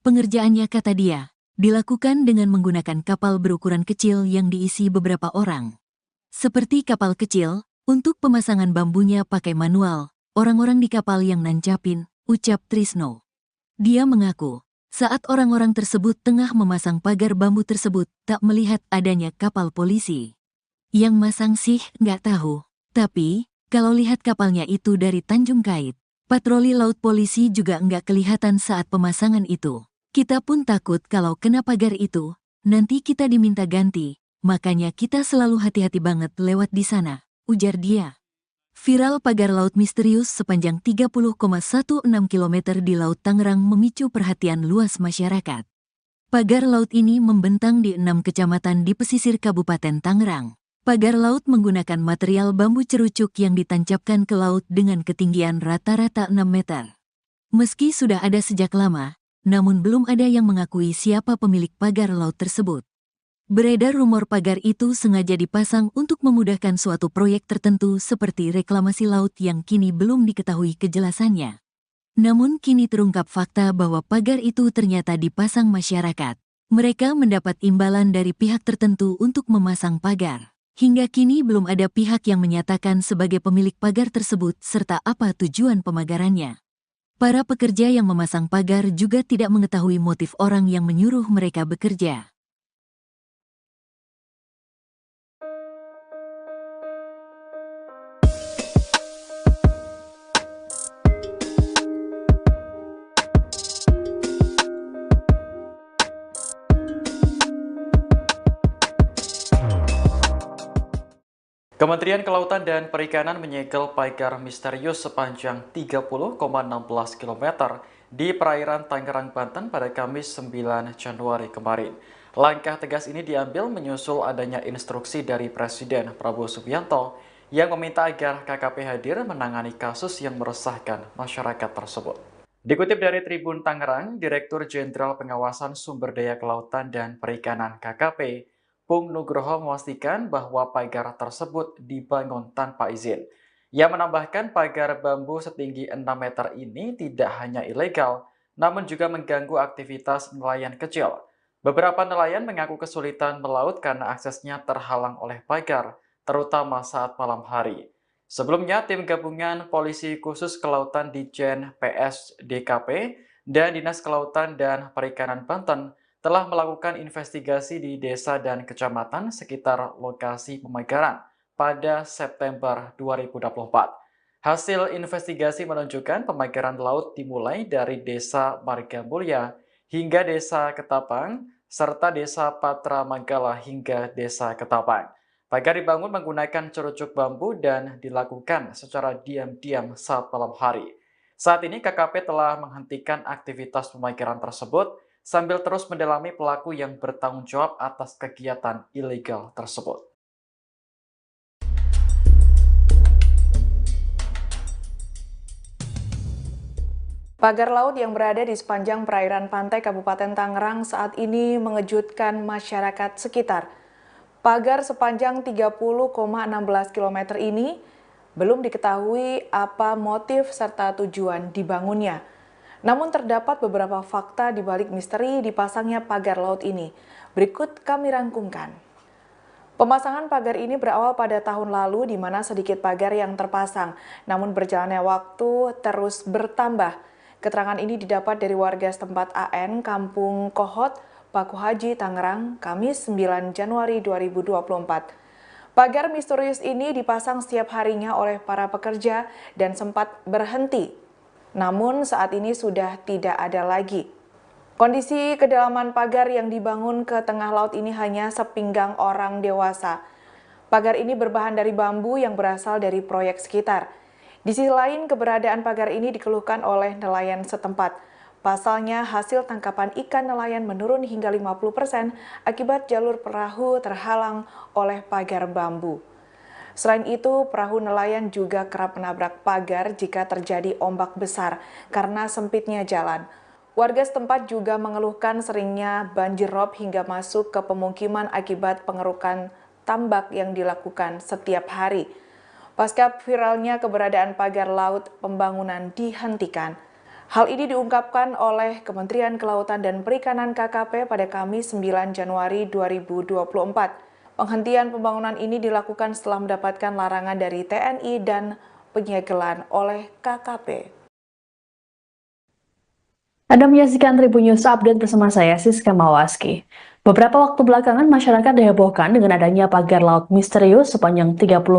Pengerjaannya kata dia, dilakukan dengan menggunakan kapal berukuran kecil yang diisi beberapa orang. Seperti kapal kecil, untuk pemasangan bambunya pakai manual, orang-orang di kapal yang nancapin, ucap Trisno. Dia mengaku, saat orang-orang tersebut tengah memasang pagar bambu tersebut, tak melihat adanya kapal polisi. Yang masang sih nggak tahu, tapi kalau lihat kapalnya itu dari Tanjung Kait, patroli laut polisi juga nggak kelihatan saat pemasangan itu. Kita pun takut kalau kena pagar itu, nanti kita diminta ganti, makanya kita selalu hati-hati banget lewat di sana, ujar dia. Viral pagar laut misterius sepanjang 30,16 km di Laut Tangerang memicu perhatian luas masyarakat. Pagar laut ini membentang di 6 kecamatan di pesisir Kabupaten Tangerang. Pagar laut menggunakan material bambu cerucuk yang ditancapkan ke laut dengan ketinggian rata-rata 6 meter. Meski sudah ada sejak lama, namun belum ada yang mengakui siapa pemilik pagar laut tersebut. Beredar rumor pagar itu sengaja dipasang untuk memudahkan suatu proyek tertentu seperti reklamasi laut yang kini belum diketahui kejelasannya. Namun kini terungkap fakta bahwa pagar itu ternyata dipasang masyarakat. Mereka mendapat imbalan dari pihak tertentu untuk memasang pagar. Hingga kini belum ada pihak yang menyatakan sebagai pemilik pagar tersebut serta apa tujuan pemagarannya. Para pekerja yang memasang pagar juga tidak mengetahui motif orang yang menyuruh mereka bekerja. Kementerian Kelautan dan Perikanan menyegel pagar misterius sepanjang 30,16 km di perairan Tangerang, Banten pada Kamis 9 Januari kemarin. Langkah tegas ini diambil menyusul adanya instruksi dari Presiden Prabowo Subianto yang meminta agar KKP hadir menangani kasus yang meresahkan masyarakat tersebut. Dikutip dari Tribun Tangerang, Direktur Jenderal Pengawasan Sumber Daya Kelautan dan Perikanan KKP, Pung Nugroho memastikan bahwa pagar tersebut dibangun tanpa izin. Ia menambahkan pagar bambu setinggi 6 meter ini tidak hanya ilegal, namun juga mengganggu aktivitas nelayan kecil. Beberapa nelayan mengaku kesulitan melaut karena aksesnya terhalang oleh pagar, terutama saat malam hari. Sebelumnya, tim gabungan Polisi Khusus Kelautan Ditjen PS DKP dan Dinas Kelautan dan Perikanan Banten telah melakukan investigasi di desa dan kecamatan sekitar lokasi pemagaran pada September 2024. Hasil investigasi menunjukkan pemagaran laut dimulai dari Desa Margamulya hingga Desa Ketapang, serta Desa Patra Manggala hingga Desa Ketapang. Pagar dibangun menggunakan cerucuk bambu dan dilakukan secara diam-diam saat malam hari. Saat ini KKP telah menghentikan aktivitas pemagaran tersebut sambil terus mendalami pelaku yang bertanggung jawab atas kegiatan ilegal tersebut. Pagar laut yang berada di sepanjang perairan pantai Kabupaten Tangerang saat ini mengejutkan masyarakat sekitar. Pagar sepanjang 30,16 km ini belum diketahui apa motif serta tujuan dibangunnya. Namun terdapat beberapa fakta di balik misteri dipasangnya pagar laut ini. Berikut kami rangkumkan. Pemasangan pagar ini berawal pada tahun lalu di mana sedikit pagar yang terpasang. Namun berjalannya waktu terus bertambah. Keterangan ini didapat dari warga setempat AN Kampung Kohot, Paku Haji, Tangerang, Kamis 9 Januari 2024. Pagar misterius ini dipasang setiap harinya oleh para pekerja dan sempat berhenti. Namun saat ini sudah tidak ada lagi. Kondisi kedalaman pagar yang dibangun ke tengah laut ini hanya sepinggang orang dewasa. Pagar ini berbahan dari bambu yang berasal dari proyek sekitar. Di sisi lain, keberadaan pagar ini dikeluhkan oleh nelayan setempat. Pasalnya, hasil tangkapan ikan nelayan menurun hingga 50% akibat jalur perahu terhalang oleh pagar bambu. Selain itu, perahu nelayan juga kerap menabrak pagar jika terjadi ombak besar karena sempitnya jalan. Warga setempat juga mengeluhkan seringnya banjir rob hingga masuk ke pemukiman akibat pengerukan tambak yang dilakukan setiap hari. Pasca viralnya keberadaan pagar laut, pembangunan dihentikan. Hal ini diungkapkan oleh Kementerian Kelautan dan Perikanan KKP pada Kamis 9 Januari 2024. Penghentian pembangunan ini dilakukan setelah mendapatkan larangan dari TNI dan penyegelan oleh KKP. Anda menyaksikan Tribun News Update bersama saya, Siska Mawaski. Beberapa waktu belakangan masyarakat dihebohkan dengan adanya pagar laut misterius sepanjang 30,16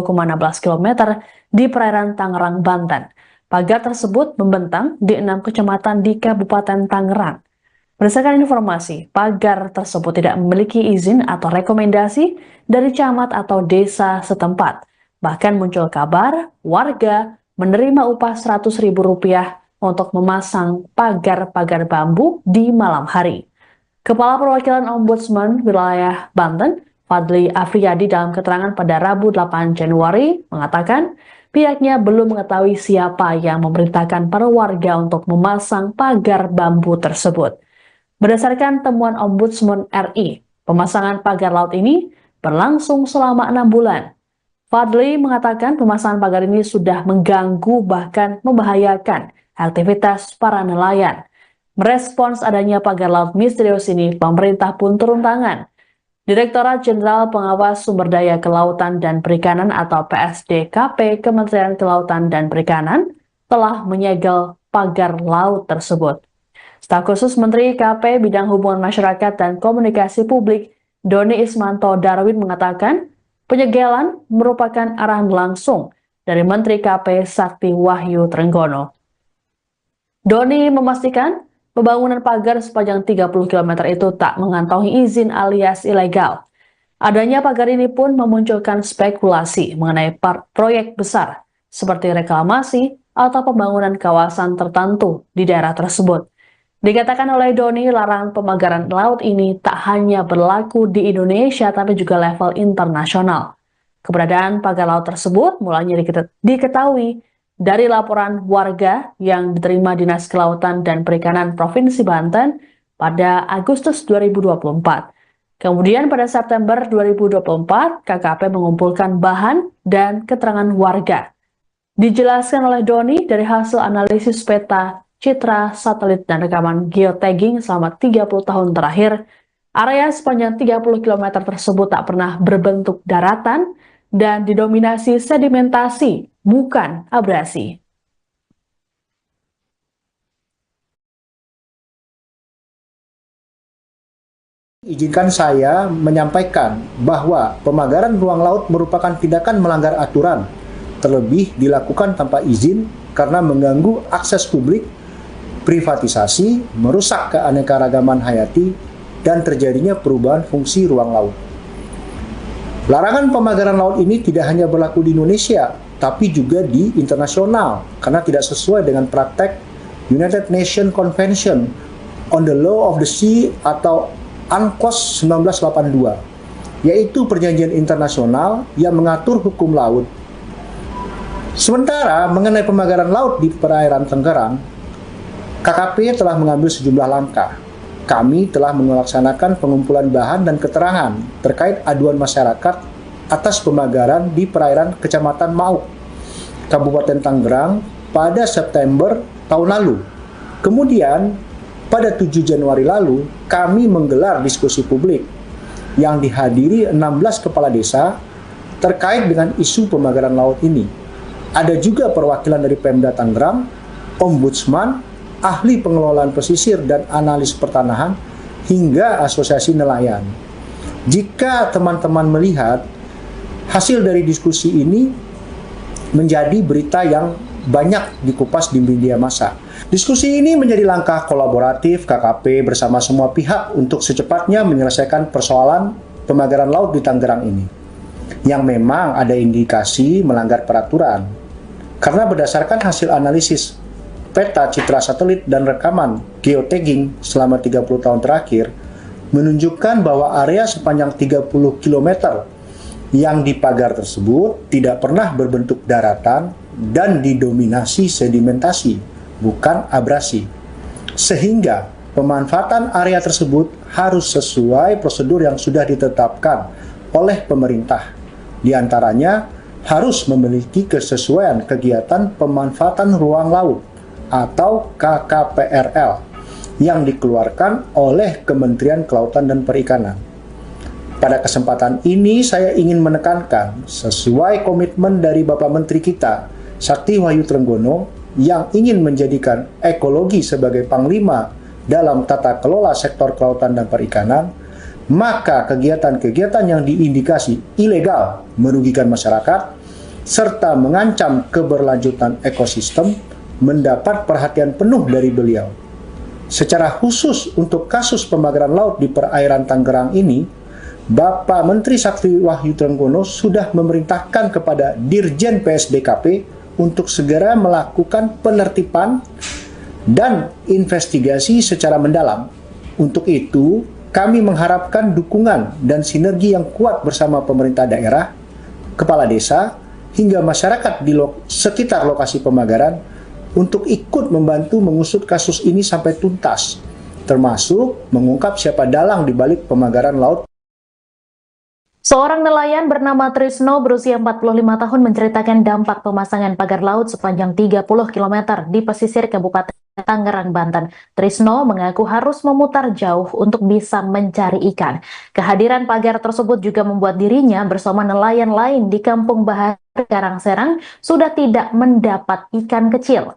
km di perairan Tangerang, Banten. Pagar tersebut membentang di 6 kecamatan di Kabupaten Tangerang. Berdasarkan informasi, pagar tersebut tidak memiliki izin atau rekomendasi dari camat atau desa setempat. Bahkan muncul kabar warga menerima upah Rp100.000 untuk memasang pagar-pagar bambu di malam hari. Kepala Perwakilan Ombudsman Wilayah Banten, Fadli Afriyadi dalam keterangan pada Rabu 8 Januari mengatakan pihaknya belum mengetahui siapa yang memerintahkan para warga untuk memasang pagar bambu tersebut. Berdasarkan temuan Ombudsman RI, pemasangan pagar laut ini berlangsung selama 6 bulan. Fadli mengatakan pemasangan pagar ini sudah mengganggu bahkan membahayakan aktivitas para nelayan. Merespons adanya pagar laut misterius ini, pemerintah pun turun tangan. Direktorat Jenderal Pengawas Sumber Daya Kelautan dan Perikanan atau PSDKP Kementerian Kelautan dan Perikanan telah menyegel pagar laut tersebut. Staf khusus Menteri KP Bidang Hubungan Masyarakat dan Komunikasi Publik Doni Ismanto Darwin mengatakan penyegelan merupakan arahan langsung dari Menteri KP Sakti Wahyu Trenggono. Doni memastikan pembangunan pagar sepanjang 30 km itu tak mengantongi izin alias ilegal. Adanya pagar ini pun memunculkan spekulasi mengenai proyek besar seperti reklamasi atau pembangunan kawasan tertentu di daerah tersebut. Dikatakan oleh Doni, larangan pemagaran laut ini tak hanya berlaku di Indonesia tapi juga level internasional. Keberadaan pagar laut tersebut mulanya diketahui dari laporan warga yang diterima Dinas Kelautan dan Perikanan Provinsi Banten pada Agustus 2024. Kemudian pada September 2024, KKP mengumpulkan bahan dan keterangan warga. Dijelaskan oleh Doni dari hasil analisis peta, citra, satelit, dan rekaman geotagging selama 30 tahun terakhir, area sepanjang 30 km tersebut tak pernah berbentuk daratan dan didominasi sedimentasi, bukan abrasi. Izinkan saya menyampaikan bahwa pemagaran ruang laut merupakan tindakan melanggar aturan, terlebih dilakukan tanpa izin karena mengganggu akses publik, privatisasi, merusak keanekaragaman hayati, dan terjadinya perubahan fungsi ruang laut. Larangan pemagaran laut ini tidak hanya berlaku di Indonesia, tapi juga di internasional, karena tidak sesuai dengan praktek United Nations Convention on the Law of the Sea atau UNCLOS 1982, yaitu perjanjian internasional yang mengatur hukum laut. Sementara mengenai pemagaran laut di perairan Tangerang, KKP telah mengambil sejumlah langkah. Kami telah melaksanakan pengumpulan bahan dan keterangan terkait aduan masyarakat atas pemagaran di perairan Kecamatan Mauk, Kabupaten Tangerang pada September tahun lalu. Kemudian, pada 7 Januari lalu, kami menggelar diskusi publik yang dihadiri 16 kepala desa terkait dengan isu pemagaran laut ini. Ada juga perwakilan dari Pemda Tangerang, Ombudsman, ahli pengelolaan pesisir dan analis pertanahan, hingga asosiasi nelayan. Jika teman-teman melihat hasil dari diskusi ini menjadi berita yang banyak dikupas di media massa. Diskusi ini menjadi langkah kolaboratif KKP bersama semua pihak untuk secepatnya menyelesaikan persoalan pemagaran laut di Tangerang ini, yang memang ada indikasi melanggar peraturan. Karena berdasarkan hasil analisis peta, citra satelit, dan rekaman geotagging selama 30 tahun terakhir menunjukkan bahwa area sepanjang 30 km yang dipagar tersebut tidak pernah berbentuk daratan dan didominasi sedimentasi, bukan abrasi. Sehingga pemanfaatan area tersebut harus sesuai prosedur yang sudah ditetapkan oleh pemerintah. Di antaranya harus memiliki kesesuaian kegiatan pemanfaatan ruang laut atau KKPRL yang dikeluarkan oleh Kementerian Kelautan dan Perikanan. Pada kesempatan ini saya ingin menekankan sesuai komitmen dari Bapak Menteri kita, Sakti Wahyu Trenggono, yang ingin menjadikan ekologi sebagai panglima dalam tata kelola sektor kelautan dan perikanan, maka kegiatan-kegiatan yang diindikasi ilegal merugikan masyarakat serta mengancam keberlanjutan ekosistem mendapat perhatian penuh dari beliau. Secara khusus untuk kasus pemagaran laut di perairan Tangerang ini, Bapak Menteri Sakti Wahyu Trenggono sudah memerintahkan kepada Dirjen PSDKP untuk segera melakukan penertiban dan investigasi secara mendalam. Untuk itu, kami mengharapkan dukungan dan sinergi yang kuat bersama pemerintah daerah, kepala desa, hingga masyarakat di sekitar lokasi pemagaran untuk ikut membantu mengusut kasus ini sampai tuntas, termasuk mengungkap siapa dalang di balik pemagaran laut. Seorang nelayan bernama Trisno berusia 45 tahun menceritakan dampak pemasangan pagar laut sepanjang 30 km di pesisir Kabupaten Tangerang, Banten. Trisno mengaku harus memutar jauh untuk bisa mencari ikan. Kehadiran pagar tersebut juga membuat dirinya bersama nelayan lain di Kampung Bahar, Karangserang sudah tidak mendapat ikan kecil.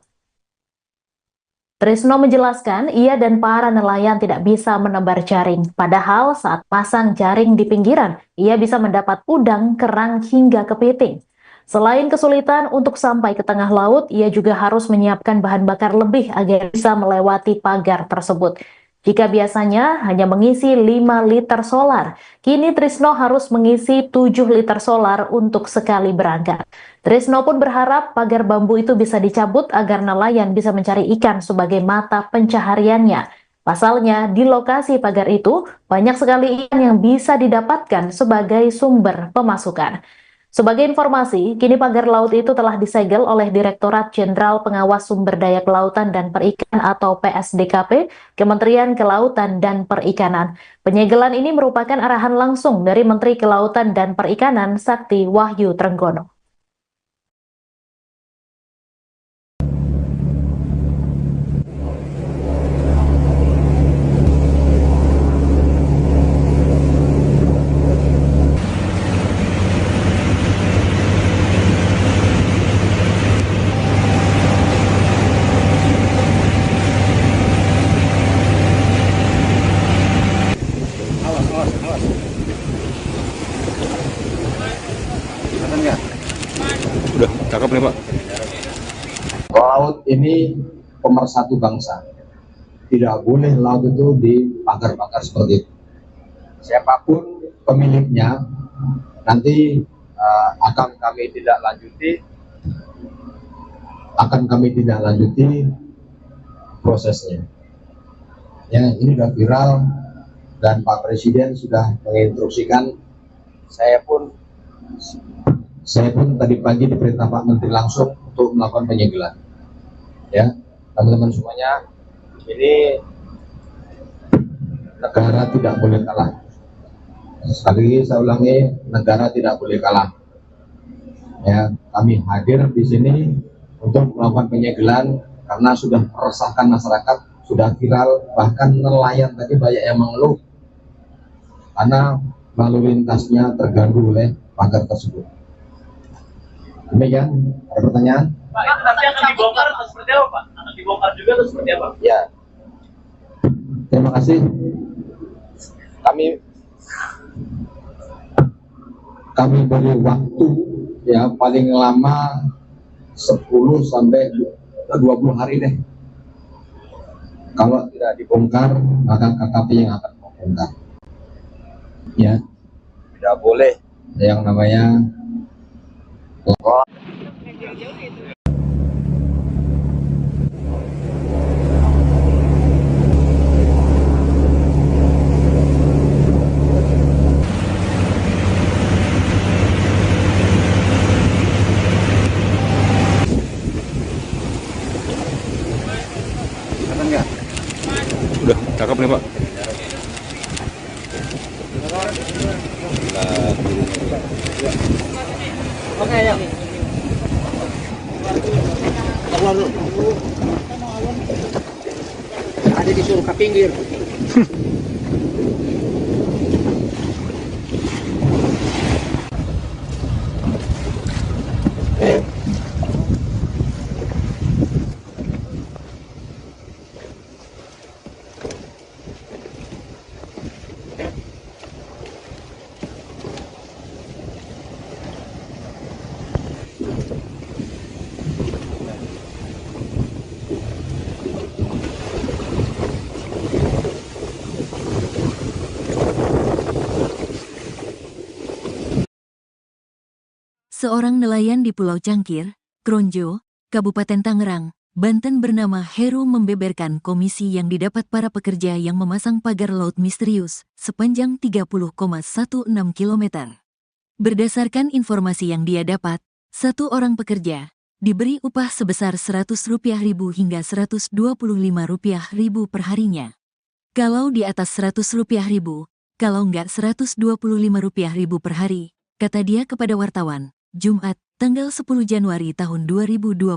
Trisno menjelaskan ia dan para nelayan tidak bisa menebar jaring. Padahal saat pasang jaring di pinggiran, ia bisa mendapat udang, kerang, hingga kepiting. Selain kesulitan untuk sampai ke tengah laut, ia juga harus menyiapkan bahan bakar lebih agar bisa melewati pagar tersebut. Jika biasanya hanya mengisi 5 liter solar, kini Trisno harus mengisi 7 liter solar untuk sekali berangkat. Trisno pun berharap pagar bambu itu bisa dicabut agar nelayan bisa mencari ikan sebagai mata pencahariannya. Pasalnya, di lokasi pagar itu banyak sekali ikan yang bisa didapatkan sebagai sumber pemasukan. Sebagai informasi, kini pagar laut itu telah disegel oleh Direktorat Jenderal Pengawas Sumber Daya Kelautan dan Perikanan atau PSDKP, Kementerian Kelautan dan Perikanan. Penyegelan ini merupakan arahan langsung dari Menteri Kelautan dan Perikanan Sakti Wahyu Trenggono. Udah, cakep nih Pak. Laut ini pemersatu bangsa. Tidak boleh laut itu dipagar-pagar seperti itu. Siapapun pemiliknya, nanti akan kami tidak lanjuti prosesnya. Ya, ini sudah viral dan Pak Presiden sudah menginstruksikan. Saya pun tadi pagi diperintah Pak Menteri langsung untuk melakukan penyegelan. Ya, teman-teman semuanya, ini negara tidak boleh kalah. Sekali lagi saya ulangi, negara tidak boleh kalah. Ya, kami hadir di sini untuk melakukan penyegelan karena sudah meresahkan masyarakat, sudah viral, bahkan nelayan tadi banyak yang mengeluh karena lalu lintasnya terganggu oleh pagar tersebut. Demikian, ada pertanyaan? Pak, itu nanti akan dibongkar atau seperti apa, Pak? Akan dibongkar juga atau seperti apa? Ya, terima kasih. Kami beri waktu ya paling lama 10 sampai 20 hari deh. Kalau tidak dibongkar, maka KKP yang akan membongkar. Ya, tidak boleh yang namanya Udah, cakep nih Pak. Oke, ya. Keluar dulu. Ada disuruh ke pinggir. Seorang nelayan di Pulau Cangkir, Kronjo, Kabupaten Tangerang, Banten bernama Heru membeberkan komisi yang didapat para pekerja yang memasang pagar laut misterius sepanjang 30,16 km. Berdasarkan informasi yang dia dapat, satu orang pekerja diberi upah sebesar Rp100.000 hingga Rp125.000 per harinya. Kalau di atas Rp100.000, kalau enggak Rp125.000 per hari, kata dia kepada wartawan, Jumat, tanggal 10 Januari tahun 2025.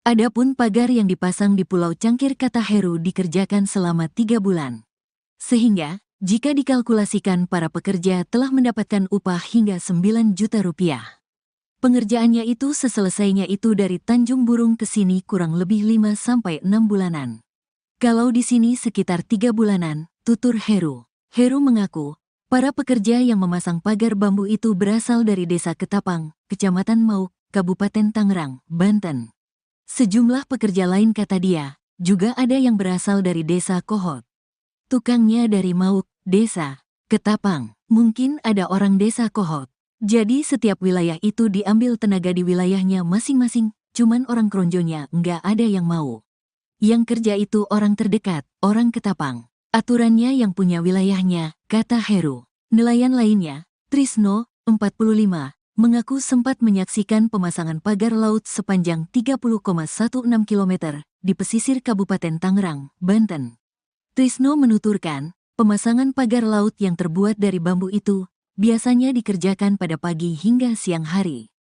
Adapun pagar yang dipasang di Pulau Cangkir kata Heru dikerjakan selama 3 bulan. Sehingga, jika dikalkulasikan para pekerja telah mendapatkan upah hingga 9 juta rupiah. Pengerjaannya itu seselesainya itu dari Tanjung Burung ke sini kurang lebih 5-6 bulanan. Kalau di sini sekitar 3 bulanan, tutur Heru. Heru mengaku, para pekerja yang memasang pagar bambu itu berasal dari Desa Ketapang, Kecamatan Mauk, Kabupaten Tangerang, Banten. Sejumlah pekerja lain kata dia, juga ada yang berasal dari Desa Kohot. Tukangnya dari Mauk, Desa Ketapang, mungkin ada orang Desa Kohot. Jadi setiap wilayah itu diambil tenaga di wilayahnya masing-masing, cuman orang Kronjonya nggak ada yang mau. Yang kerja itu orang terdekat, orang Ketapang. Aturannya yang punya wilayahnya, kata Heru. Nelayan lainnya, Trisno, 45, mengaku sempat menyaksikan pemasangan pagar laut sepanjang 30,16 km di pesisir Kabupaten Tangerang, Banten. Trisno menuturkan, pemasangan pagar laut yang terbuat dari bambu itu biasanya dikerjakan pada pagi hingga siang hari.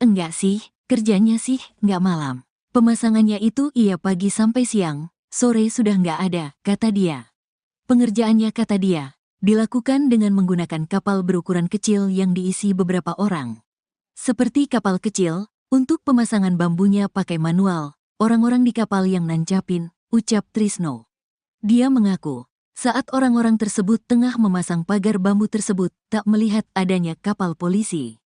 Enggak sih, kerjanya sih enggak malam. Pemasangannya itu iya pagi sampai siang, sore sudah enggak ada, kata dia. Pengerjaannya kata dia, dilakukan dengan menggunakan kapal berukuran kecil yang diisi beberapa orang. Seperti kapal kecil, untuk pemasangan bambunya pakai manual, orang-orang di kapal yang nancapin, ucap Trisno. Dia mengaku, saat orang-orang tersebut tengah memasang pagar bambu tersebut, tak melihat adanya kapal polisi.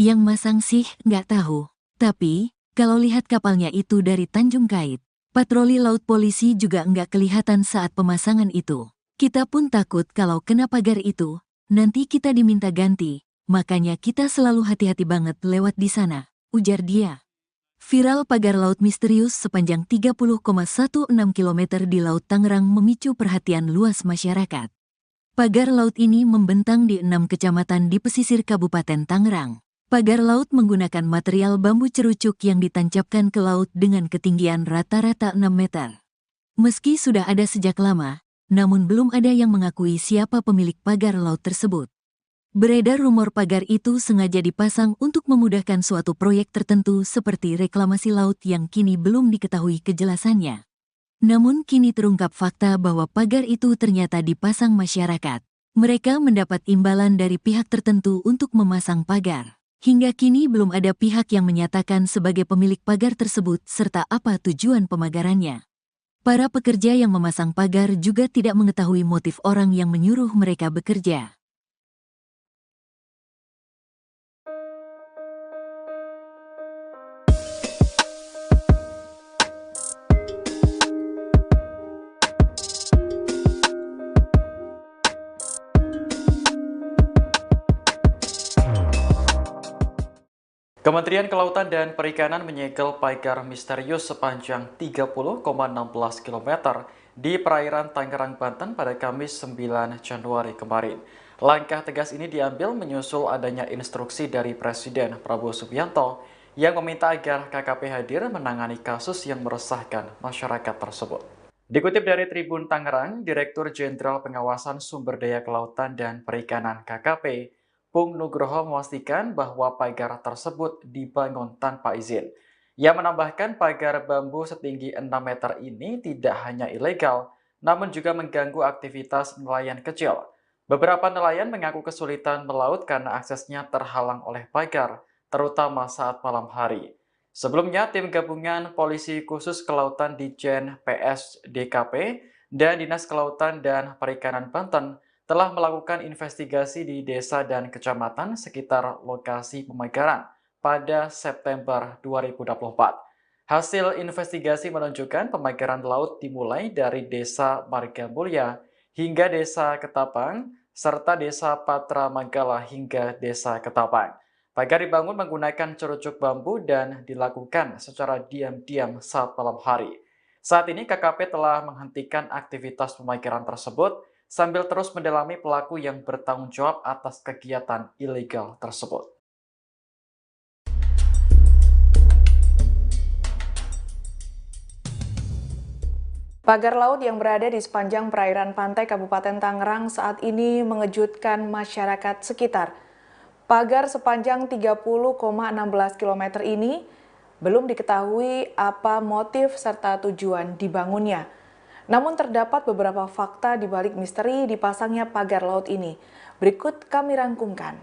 Yang masang sih nggak tahu, tapi kalau lihat kapalnya itu dari Tanjung Kait, patroli laut polisi juga nggak kelihatan saat pemasangan itu. Kita pun takut kalau kena pagar itu, nanti kita diminta ganti, makanya kita selalu hati-hati banget lewat di sana, ujar dia. Viral pagar laut misterius sepanjang 30,16 km di Laut Tangerang memicu perhatian luas masyarakat. Pagar laut ini membentang di 6 kecamatan di pesisir Kabupaten Tangerang. Pagar laut menggunakan material bambu cerucuk yang ditancapkan ke laut dengan ketinggian rata-rata 6 meter. Meski sudah ada sejak lama, namun belum ada yang mengakui siapa pemilik pagar laut tersebut. Beredar rumor pagar itu sengaja dipasang untuk memudahkan suatu proyek tertentu seperti reklamasi laut yang kini belum diketahui kejelasannya. Namun kini terungkap fakta bahwa pagar itu ternyata dipasang masyarakat. Mereka mendapat imbalan dari pihak tertentu untuk memasang pagar. Hingga kini belum ada pihak yang menyatakan sebagai pemilik pagar tersebut serta apa tujuan pemagarannya. Para pekerja yang memasang pagar juga tidak mengetahui motif orang yang menyuruh mereka bekerja. Kementerian Kelautan dan Perikanan menyegel pagar misterius sepanjang 30,16 km di perairan Tangerang, Banten pada Kamis 9 Januari kemarin. Langkah tegas ini diambil menyusul adanya instruksi dari Presiden Prabowo Subianto yang meminta agar KKP hadir menangani kasus yang meresahkan masyarakat tersebut. Dikutip dari Tribun Tangerang, Direktur Jenderal Pengawasan Sumber Daya Kelautan dan Perikanan KKP, Pung Nugroho memastikan bahwa pagar tersebut dibangun tanpa izin. Ia menambahkan pagar bambu setinggi 6 meter ini tidak hanya ilegal, namun juga mengganggu aktivitas nelayan kecil. Beberapa nelayan mengaku kesulitan melaut karena aksesnya terhalang oleh pagar, terutama saat malam hari. Sebelumnya, tim gabungan Polisi Khusus Kelautan Ditjen PS DKP dan Dinas Kelautan dan Perikanan Banten telah melakukan investigasi di desa dan kecamatan sekitar lokasi pemagaran pada September 2024. Hasil investigasi menunjukkan pemagaran laut dimulai dari Desa Margamulya hingga Desa Ketapang, serta Desa Patra Manggala hingga Desa Ketapang. Pagar dibangun menggunakan cerucuk bambu dan dilakukan secara diam-diam saat malam hari. Saat ini KKP telah menghentikan aktivitas pemagaran tersebut sambil terus mendalami pelaku yang bertanggung jawab atas kegiatan ilegal tersebut. Pagar laut yang berada di sepanjang perairan pantai Kabupaten Tangerang saat ini mengejutkan masyarakat sekitar. Pagar sepanjang 30,16 km ini belum diketahui apa motif serta tujuan dibangunnya. Namun terdapat beberapa fakta di balik misteri dipasangnya pagar laut ini. Berikut kami rangkumkan.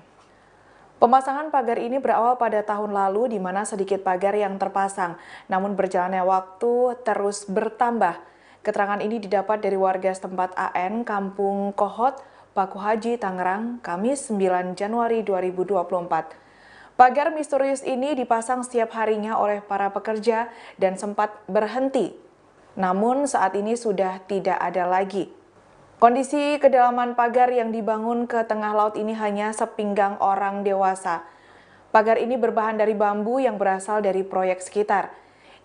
Pemasangan pagar ini berawal pada tahun lalu di mana sedikit pagar yang terpasang, namun berjalannya waktu terus bertambah. Keterangan ini didapat dari warga setempat AN, Kampung Kohot, Paku Haji, Tangerang, Kamis 9 Januari 2024. Pagar misterius ini dipasang setiap harinya oleh para pekerja dan sempat berhenti. Namun saat ini sudah tidak ada lagi. Kondisi kedalaman pagar yang dibangun ke tengah laut ini hanya sepinggang orang dewasa. Pagar ini berbahan dari bambu yang berasal dari proyek sekitar.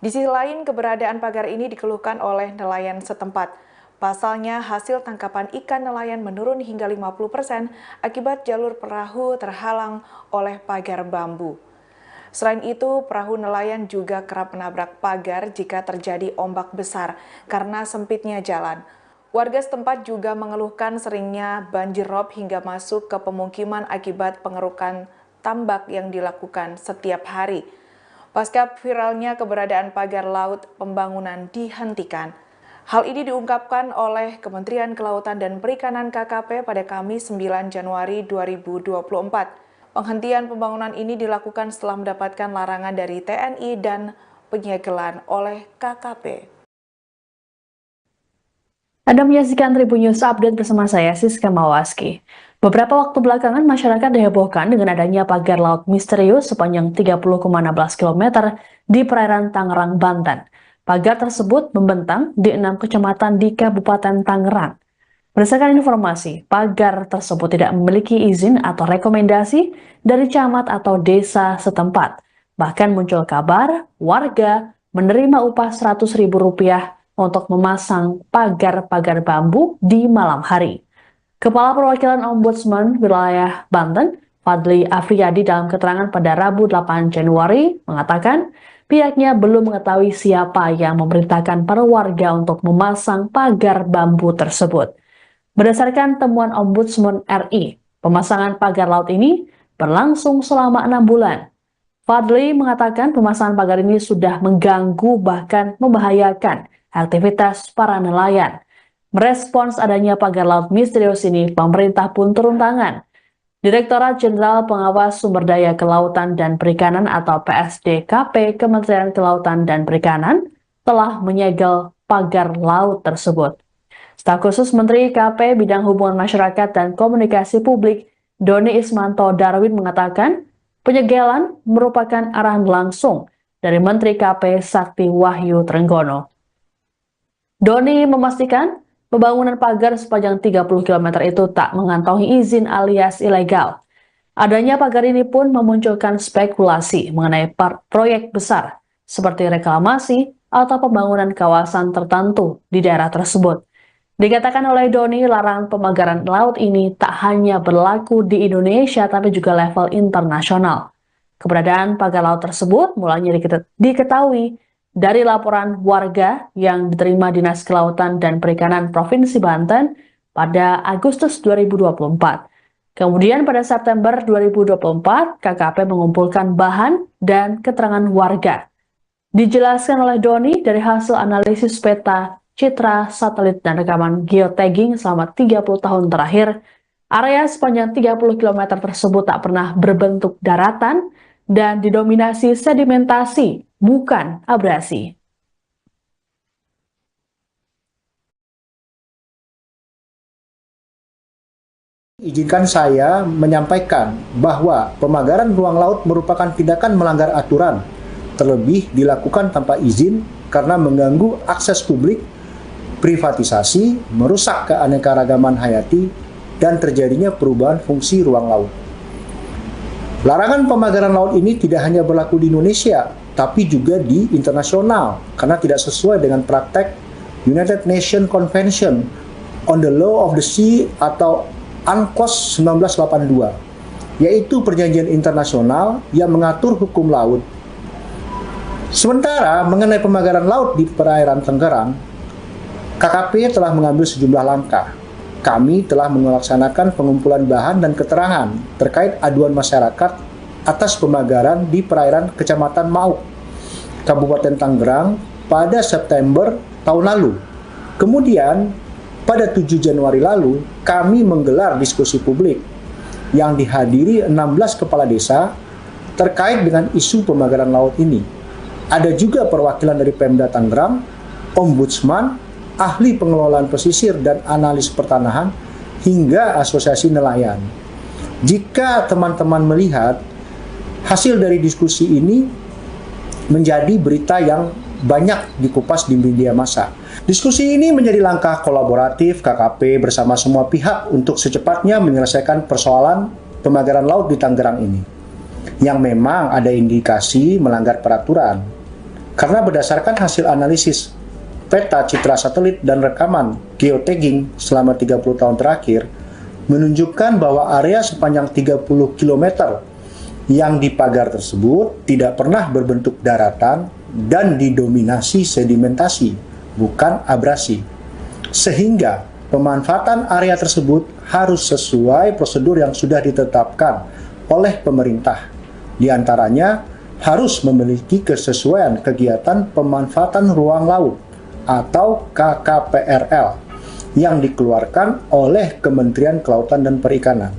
Di sisi lain, keberadaan pagar ini dikeluhkan oleh nelayan setempat. Pasalnya, hasil tangkapan ikan nelayan menurun hingga 50% akibat jalur perahu terhalang oleh pagar bambu. Selain itu, perahu nelayan juga kerap menabrak pagar jika terjadi ombak besar karena sempitnya jalan. Warga setempat juga mengeluhkan seringnya banjir rob hingga masuk ke pemukiman akibat pengerukan tambak yang dilakukan setiap hari. Pasca viralnya keberadaan pagar laut, pembangunan dihentikan. Hal ini diungkapkan oleh Kementerian Kelautan dan Perikanan KKP pada Kamis 9 Januari 2024. Penghentian pembangunan ini dilakukan setelah mendapatkan larangan dari TNI dan penyegelan oleh KKP. Anda menyaksikan Tribun News Update bersama saya, Siska Mawaski. Beberapa waktu belakangan, masyarakat dihebohkan dengan adanya pagar laut misterius sepanjang 30,16 km di perairan Tangerang, Banten. Pagar tersebut membentang di 6 kecamatan di Kabupaten Tangerang. Berdasarkan informasi, pagar tersebut tidak memiliki izin atau rekomendasi dari camat atau desa setempat. Bahkan muncul kabar warga menerima upah Rp100.000 untuk memasang pagar-pagar bambu di malam hari. Kepala Perwakilan Ombudsman Wilayah Banten, Fadli Afriyadi dalam keterangan pada Rabu 8 Januari mengatakan pihaknya belum mengetahui siapa yang memerintahkan para warga untuk memasang pagar bambu tersebut. Berdasarkan temuan Ombudsman RI, pemasangan pagar laut ini berlangsung selama 6 bulan. Fadli mengatakan pemasangan pagar ini sudah mengganggu bahkan membahayakan aktivitas para nelayan. Merespons adanya pagar laut misterius ini, pemerintah pun turun tangan. Direktorat Jenderal Pengawas Sumber Daya Kelautan dan Perikanan atau PSDKP Kementerian Kelautan dan Perikanan telah menyegel pagar laut tersebut. Staf khusus Menteri KP Bidang Hubungan Masyarakat dan Komunikasi Publik, Doni Ismanto Darwin mengatakan penyegelan merupakan arahan langsung dari Menteri KP Sakti Wahyu Trenggono. Doni memastikan pembangunan pagar sepanjang 30 km itu tak mengantongi izin alias ilegal. Adanya pagar ini pun memunculkan spekulasi mengenai proyek besar seperti reklamasi atau pembangunan kawasan tertentu di daerah tersebut. Dikatakan oleh Doni, larangan pemagaran laut ini tak hanya berlaku di Indonesia tapi juga level internasional. Keberadaan pagar laut tersebut mulanya diketahui dari laporan warga yang diterima Dinas Kelautan dan Perikanan Provinsi Banten pada Agustus 2024. Kemudian pada September 2024, KKP mengumpulkan bahan dan keterangan warga. Dijelaskan oleh Doni dari hasil analisis peta, citra, satelit, dan rekaman geotagging selama 30 tahun terakhir, area sepanjang 30 km tersebut tak pernah berbentuk daratan dan didominasi sedimentasi, bukan abrasi. Izinkan saya menyampaikan bahwa pemagaran ruang laut merupakan tindakan melanggar aturan, terlebih dilakukan tanpa izin karena mengganggu akses publik, privatisasi, merusak keanekaragaman hayati, dan terjadinya perubahan fungsi ruang laut. Larangan pemagaran laut ini tidak hanya berlaku di Indonesia, tapi juga di internasional, karena tidak sesuai dengan praktek United Nations Convention on the Law of the Sea atau UNCLOS 1982, yaitu perjanjian internasional yang mengatur hukum laut. Sementara mengenai pemagaran laut di perairan Tangerang, KKP telah mengambil sejumlah langkah. Kami telah melaksanakan pengumpulan bahan dan keterangan terkait aduan masyarakat atas pemagaran di perairan Kecamatan Mauk, Kabupaten Tangerang pada September tahun lalu. Kemudian, pada 7 Januari lalu, kami menggelar diskusi publik yang dihadiri 16 kepala desa terkait dengan isu pemagaran laut ini. Ada juga perwakilan dari Pemda Tangerang, Ombudsman, ahli pengelolaan pesisir dan analis pertanahan, hingga asosiasi nelayan. Jika teman-teman melihat, hasil dari diskusi ini menjadi berita yang banyak dikupas di media massa. Diskusi ini menjadi langkah kolaboratif KKP bersama semua pihak untuk secepatnya menyelesaikan persoalan pemagaran laut di Tangerang ini, yang memang ada indikasi melanggar peraturan. Karena berdasarkan hasil analisis peta citra satelit dan rekaman geotagging selama 30 tahun terakhir, menunjukkan bahwa area sepanjang 30 km yang dipagar tersebut tidak pernah berbentuk daratan dan didominasi sedimentasi, bukan abrasi. Sehingga pemanfaatan area tersebut harus sesuai prosedur yang sudah ditetapkan oleh pemerintah. Di antaranya harus memiliki kesesuaian kegiatan pemanfaatan ruang laut atau KKPRL yang dikeluarkan oleh Kementerian Kelautan dan Perikanan.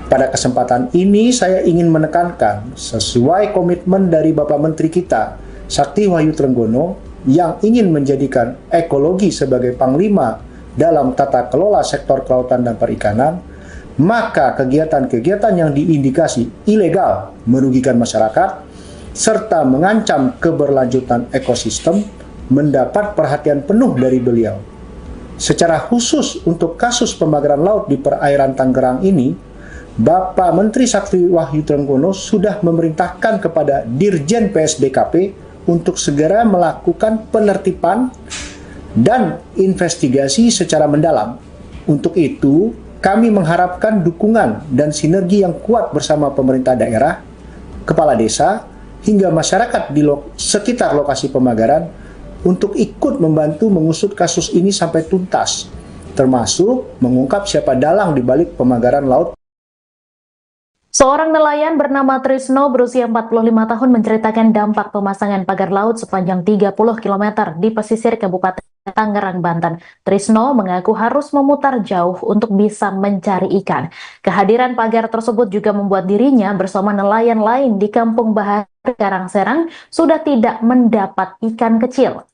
Pada kesempatan ini saya ingin menekankan sesuai komitmen dari Bapak Menteri kita, Sakti Wahyu Trenggono, yang ingin menjadikan ekologi sebagai panglima dalam tata kelola sektor kelautan dan perikanan, maka kegiatan-kegiatan yang diindikasi ilegal merugikan masyarakat serta mengancam keberlanjutan ekosistem mendapat perhatian penuh dari beliau. Secara khusus untuk kasus pemagaran laut di perairan Tangerang ini, Bapak Menteri Sakti Wahyu Trenggono sudah memerintahkan kepada Dirjen PSDKP untuk segera melakukan penertiban dan investigasi secara mendalam. Untuk itu, kami mengharapkan dukungan dan sinergi yang kuat bersama pemerintah daerah, kepala desa, hingga masyarakat di sekitar lokasi pemagaran untuk ikut membantu mengusut kasus ini sampai tuntas, termasuk mengungkap siapa dalang di balik pemagaran laut. Seorang nelayan bernama Trisno berusia 45 tahun menceritakan dampak pemasangan pagar laut sepanjang 30 km di pesisir Kabupaten Tangerang, Banten. Trisno mengaku harus memutar jauh untuk bisa mencari ikan. Kehadiran pagar tersebut juga membuat dirinya bersama nelayan lain di Kampung Bahari, Karangserang sudah tidak mendapat ikan kecil.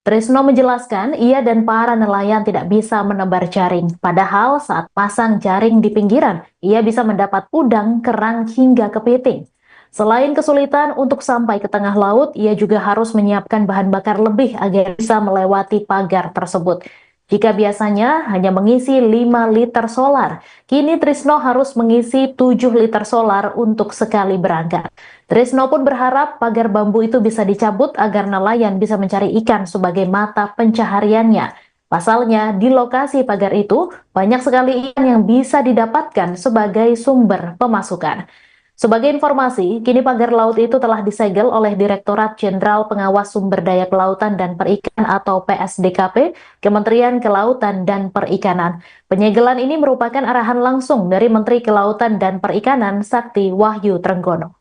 Trisno menjelaskan ia dan para nelayan tidak bisa menebar jaring. Padahal saat pasang jaring di pinggiran, ia bisa mendapat udang, kerang, hingga kepiting. Selain kesulitan untuk sampai ke tengah laut, ia juga harus menyiapkan bahan bakar lebih agar bisa melewati pagar tersebut. Jika biasanya hanya mengisi 5 liter solar, kini Trisno harus mengisi 7 liter solar untuk sekali berangkat. Trisno pun berharap pagar bambu itu bisa dicabut agar nelayan bisa mencari ikan sebagai mata pencahariannya. Pasalnya, di lokasi pagar itu banyak sekali ikan yang bisa didapatkan sebagai sumber pemasukan. Sebagai informasi, kini pagar laut itu telah disegel oleh Direktorat Jenderal Pengawas Sumber Daya Kelautan dan Perikanan atau PSDKP, Kementerian Kelautan dan Perikanan. Penyegelan ini merupakan arahan langsung dari Menteri Kelautan dan Perikanan Sakti Wahyu Trenggono.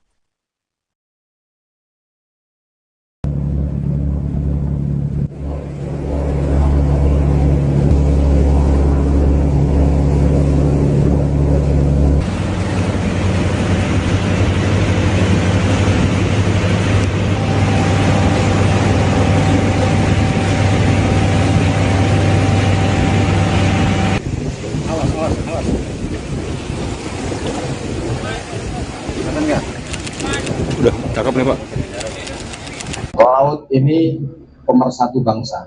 Udah cakep nih Pak. Laut ini pemersatu bangsa.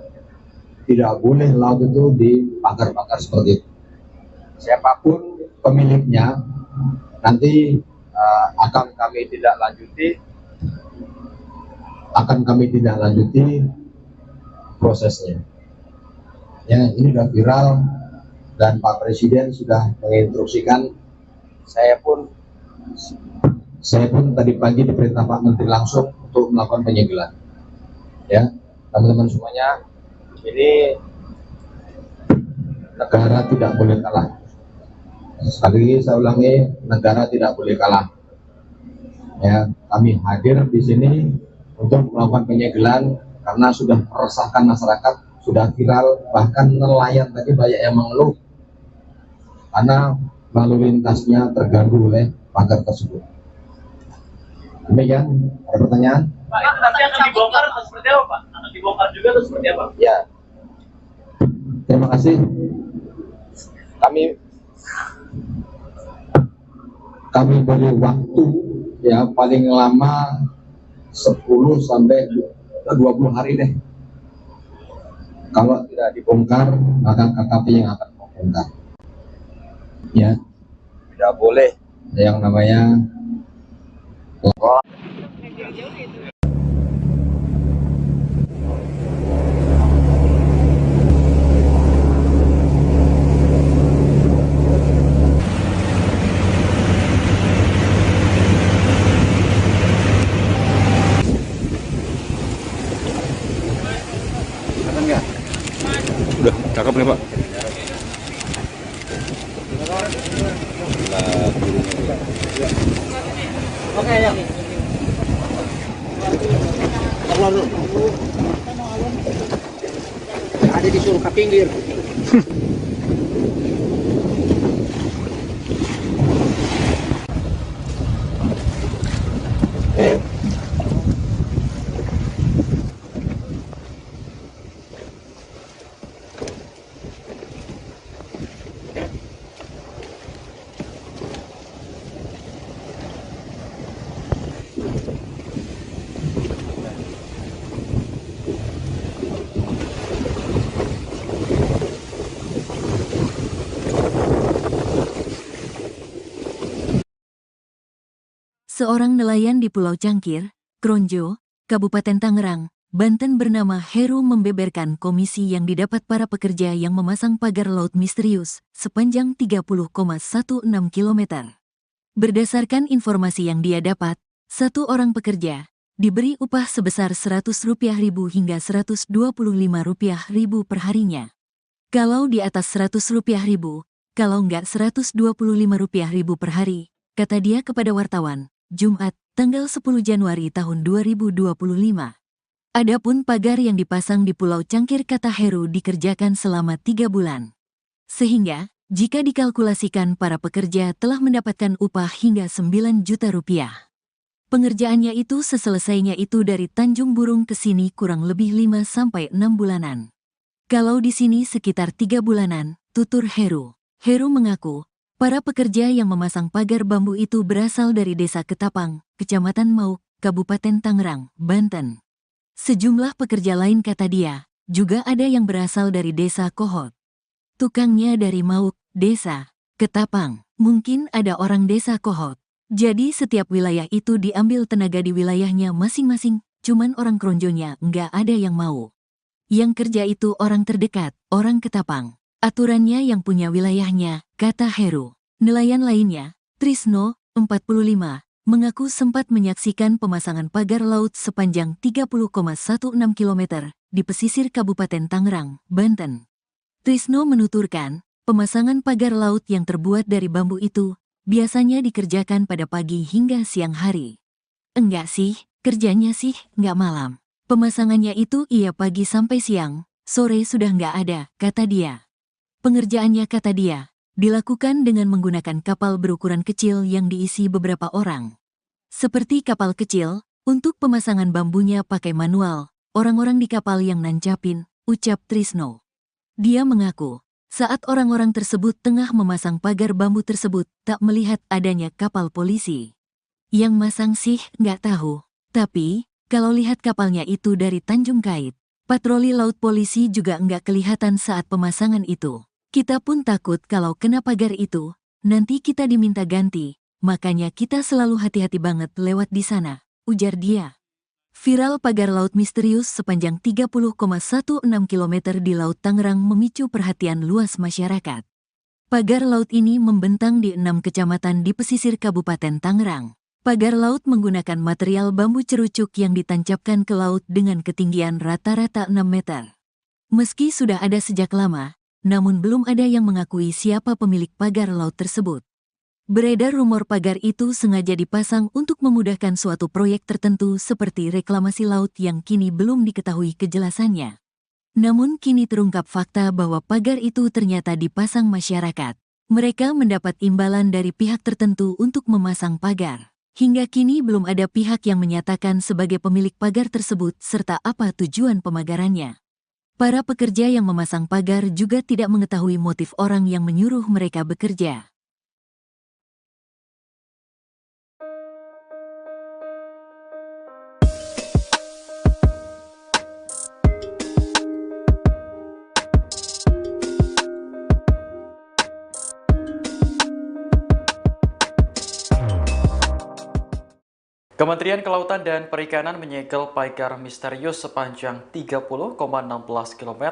Tidak boleh laut itu dipagar-pagar seperti itu. Siapapun pemiliknya nanti akan kami tidak lanjuti prosesnya. Ya, ini sudah viral dan Pak Presiden sudah menginstruksikan. Saya pun tadi pagi diperintah Pak Menteri langsung untuk melakukan penyegelan. Ya, teman-teman semuanya, ini negara tidak boleh kalah. Sekali lagi saya ulangi, negara tidak boleh kalah. Ya, kami hadir di sini untuk melakukan penyegelan karena sudah meresahkan masyarakat, sudah viral, bahkan nelayan tadi banyak yang mengeluh karena lalu lintasnya terganggu oleh pagar tersebut. Demikian, ada pertanyaan? Pak, itu nanti akan dibongkar atau seperti apa, Pak? Akan dibongkar juga atau seperti apa? Ya, terima kasih. Kami beri waktu ya paling lama 10 sampai 20 hari deh. Kalau tidak dibongkar, maka KKP yang akan membongkar. Ya, tidak boleh yang namanya Udah, cakep nih Pak. Oke, ayo. Keluar dulu. Ada disuruh ke pinggir. Seorang nelayan di Pulau Cangkir, Kronjo, Kabupaten Tangerang, Banten bernama Heru membeberkan komisi yang didapat para pekerja yang memasang pagar laut misterius sepanjang 30,16 km. Berdasarkan informasi yang dia dapat, satu orang pekerja diberi upah sebesar Rp100.000 hingga Rp125.000 per harinya. Kalau di atas Rp100.000, kalau enggak Rp125.000 per hari, kata dia kepada wartawan, Jumat, tanggal 10 Januari tahun 2025. Adapun pagar yang dipasang di Pulau Cangkir kata Heru dikerjakan selama 3 bulan. Sehingga, jika dikalkulasikan para pekerja telah mendapatkan upah hingga Rp9 juta. Pengerjaannya itu seselesainya itu dari Tanjung Burung ke sini kurang lebih 5-6 bulanan. Kalau di sini sekitar 3 bulanan, tutur Heru. Heru mengaku, para pekerja yang memasang pagar bambu itu berasal dari Desa Ketapang, Kecamatan Mauk, Kabupaten Tangerang, Banten. Sejumlah pekerja lain kata dia, juga ada yang berasal dari Desa Kohot. Tukangnya dari Mauk, Desa Ketapang, mungkin ada orang Desa Kohot. Jadi setiap wilayah itu diambil tenaga di wilayahnya masing-masing, cuman orang Kronjonya nggak ada yang mau. Yang kerja itu orang terdekat, orang Ketapang. Aturannya yang punya wilayahnya, kata Heru. Nelayan lainnya, Trisno, 45, mengaku sempat menyaksikan pemasangan pagar laut sepanjang 30,16 km di pesisir Kabupaten Tangerang, Banten. Trisno menuturkan, pemasangan pagar laut yang terbuat dari bambu itu biasanya dikerjakan pada pagi hingga siang hari. Enggak sih, kerjanya sih nggak malam. Pemasangannya itu iya pagi sampai siang, sore sudah nggak ada, kata dia. Pengerjaannya kata dia, dilakukan dengan menggunakan kapal berukuran kecil yang diisi beberapa orang. Seperti kapal kecil, untuk pemasangan bambunya pakai manual, orang-orang di kapal yang nancapin, ucap Trisno. Dia mengaku, saat orang-orang tersebut tengah memasang pagar bambu tersebut, tak melihat adanya kapal polisi. Yang masang sih nggak tahu, tapi kalau lihat kapalnya itu dari Tanjung Kait, patroli laut polisi juga nggak kelihatan saat pemasangan itu. Kita pun takut kalau kena pagar itu, nanti kita diminta ganti, makanya kita selalu hati-hati banget lewat di sana, ujar dia. Viral pagar laut misterius sepanjang 30,16 km di Laut Tangerang memicu perhatian luas masyarakat. Pagar laut ini membentang di 6 kecamatan di pesisir Kabupaten Tangerang. Pagar laut menggunakan material bambu cerucuk yang ditancapkan ke laut dengan ketinggian rata-rata 6 meter. Meski sudah ada sejak lama, namun belum ada yang mengakui siapa pemilik pagar laut tersebut. Beredar rumor pagar itu sengaja dipasang untuk memudahkan suatu proyek tertentu seperti reklamasi laut yang kini belum diketahui kejelasannya. Namun kini terungkap fakta bahwa pagar itu ternyata dipasang masyarakat. Mereka mendapat imbalan dari pihak tertentu untuk memasang pagar. Hingga kini belum ada pihak yang menyatakan sebagai pemilik pagar tersebut serta apa tujuan pemagarannya. Para pekerja yang memasang pagar juga tidak mengetahui motif orang yang menyuruh mereka bekerja. Kementerian Kelautan dan Perikanan menyegel pagar misterius sepanjang 30,16 km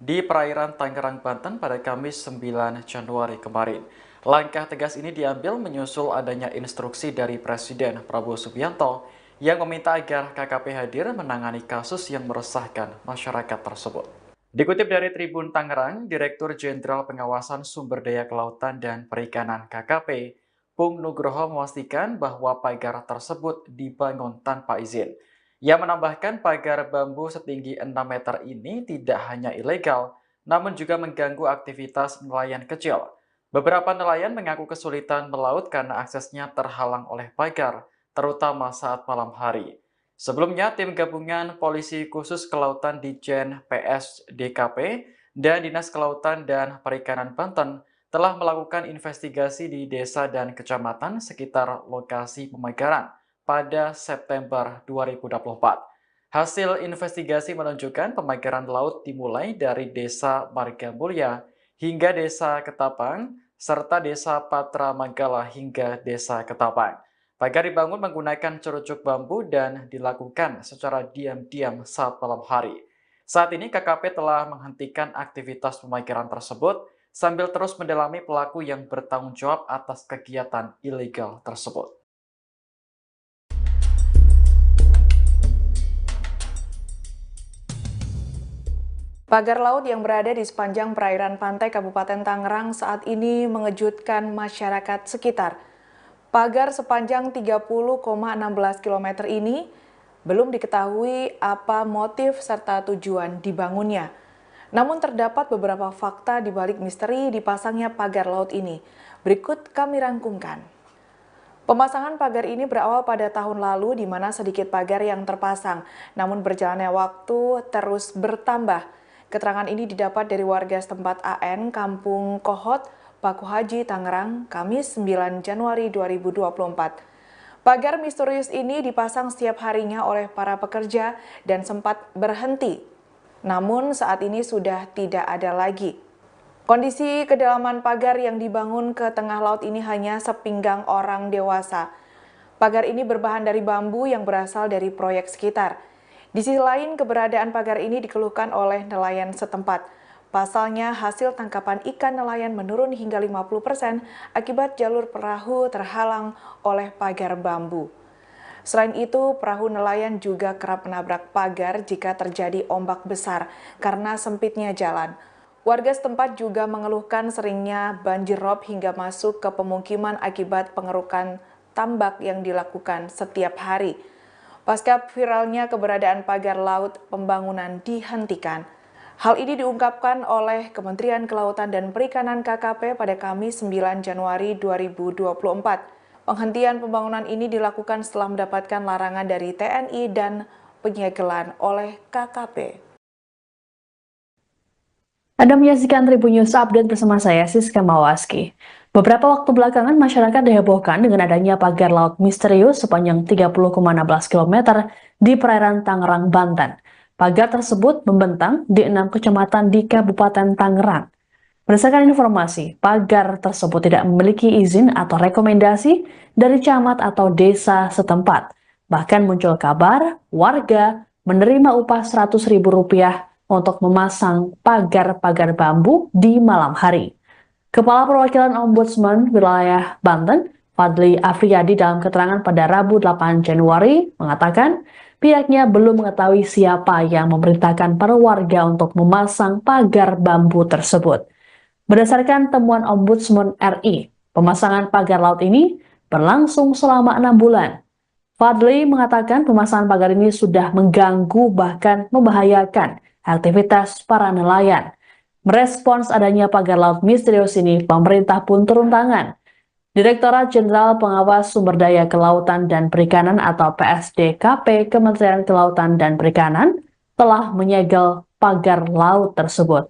di perairan Tangerang, Banten pada Kamis 9 Januari kemarin. Langkah tegas ini diambil menyusul adanya instruksi dari Presiden Prabowo Subianto yang meminta agar KKP hadir menangani kasus yang meresahkan masyarakat tersebut. Dikutip dari Tribun Tangerang, Direktur Jenderal Pengawasan Sumber Daya Kelautan dan Perikanan KKP, Pung Nugroho memastikan bahwa pagar tersebut dibangun tanpa izin. Ia menambahkan pagar bambu setinggi 6 meter ini tidak hanya ilegal, namun juga mengganggu aktivitas nelayan kecil. Beberapa nelayan mengaku kesulitan melaut karena aksesnya terhalang oleh pagar, terutama saat malam hari. Sebelumnya, tim gabungan Polisi Khusus Kelautan Ditjen PS DKP dan Dinas Kelautan dan Perikanan Banten telah melakukan investigasi di desa dan kecamatan sekitar lokasi pemagaran pada September 2024. Hasil investigasi menunjukkan pemagaran laut dimulai dari Desa Margamulya hingga Desa Ketapang, serta Desa Patra Manggala hingga Desa Ketapang. Pagar dibangun menggunakan cerucuk bambu dan dilakukan secara diam-diam saat malam hari. Saat ini KKP telah menghentikan aktivitas pemagaran tersebut sambil terus mendalami pelaku yang bertanggung jawab atas kegiatan ilegal tersebut. Pagar laut yang berada di sepanjang perairan pantai Kabupaten Tangerang saat ini mengejutkan masyarakat sekitar. Pagar sepanjang 30,16 km ini belum diketahui apa motif serta tujuan dibangunnya. Namun terdapat beberapa fakta di balik misteri dipasangnya pagar laut ini. Berikut kami rangkumkan. Pemasangan pagar ini berawal pada tahun lalu di mana sedikit pagar yang terpasang. Namun berjalannya waktu terus bertambah. Keterangan ini didapat dari warga setempat AN Kampung Kohot, Paku Haji, Tangerang, Kamis 9 Januari 2024. Pagar misterius ini dipasang setiap harinya oleh para pekerja dan sempat berhenti. Namun saat ini sudah tidak ada lagi. Kondisi kedalaman pagar yang dibangun ke tengah laut ini hanya sepinggang orang dewasa. Pagar ini berbahan dari bambu yang berasal dari proyek sekitar. Di sisi lain, keberadaan pagar ini dikeluhkan oleh nelayan setempat. Pasalnya, hasil tangkapan ikan nelayan menurun hingga 50% akibat jalur perahu terhalang oleh pagar bambu. Selain itu, perahu nelayan juga kerap menabrak pagar jika terjadi ombak besar karena sempitnya jalan. Warga setempat juga mengeluhkan seringnya banjir rob hingga masuk ke pemukiman akibat pengerukan tambak yang dilakukan setiap hari. Pasca viralnya keberadaan pagar laut, pembangunan dihentikan. Hal ini diungkapkan oleh Kementerian Kelautan dan Perikanan KKP pada Kamis 9 Januari 2024. Penghentian pembangunan ini dilakukan setelah mendapatkan larangan dari TNI dan penyegelan oleh KKP. Anda menyaksikan Tribun News Update bersama saya, Siska Mawaski. Beberapa waktu belakangan, masyarakat dihebohkan dengan adanya pagar laut misterius sepanjang 30,16 km di perairan Tangerang, Banten. Pagar tersebut membentang di 6 kecamatan di Kabupaten Tangerang. Berdasarkan informasi, pagar tersebut tidak memiliki izin atau rekomendasi dari camat atau desa setempat. Bahkan muncul kabar warga menerima upah Rp100.000 untuk memasang pagar-pagar bambu di malam hari. Kepala Perwakilan Ombudsman Wilayah Banten, Fadli Afriyadi, dalam keterangan pada Rabu 8 Januari mengatakan pihaknya belum mengetahui siapa yang memerintahkan para warga untuk memasang pagar bambu tersebut. Berdasarkan temuan Ombudsman RI, pemasangan pagar laut ini berlangsung selama 6 bulan. Fadli mengatakan pemasangan pagar ini sudah mengganggu bahkan membahayakan aktivitas para nelayan. Merespons adanya pagar laut misterius ini, pemerintah pun turun tangan. Direktorat Jenderal Pengawas Sumber Daya Kelautan dan Perikanan atau PSDKP Kementerian Kelautan dan Perikanan telah menyegel pagar laut tersebut.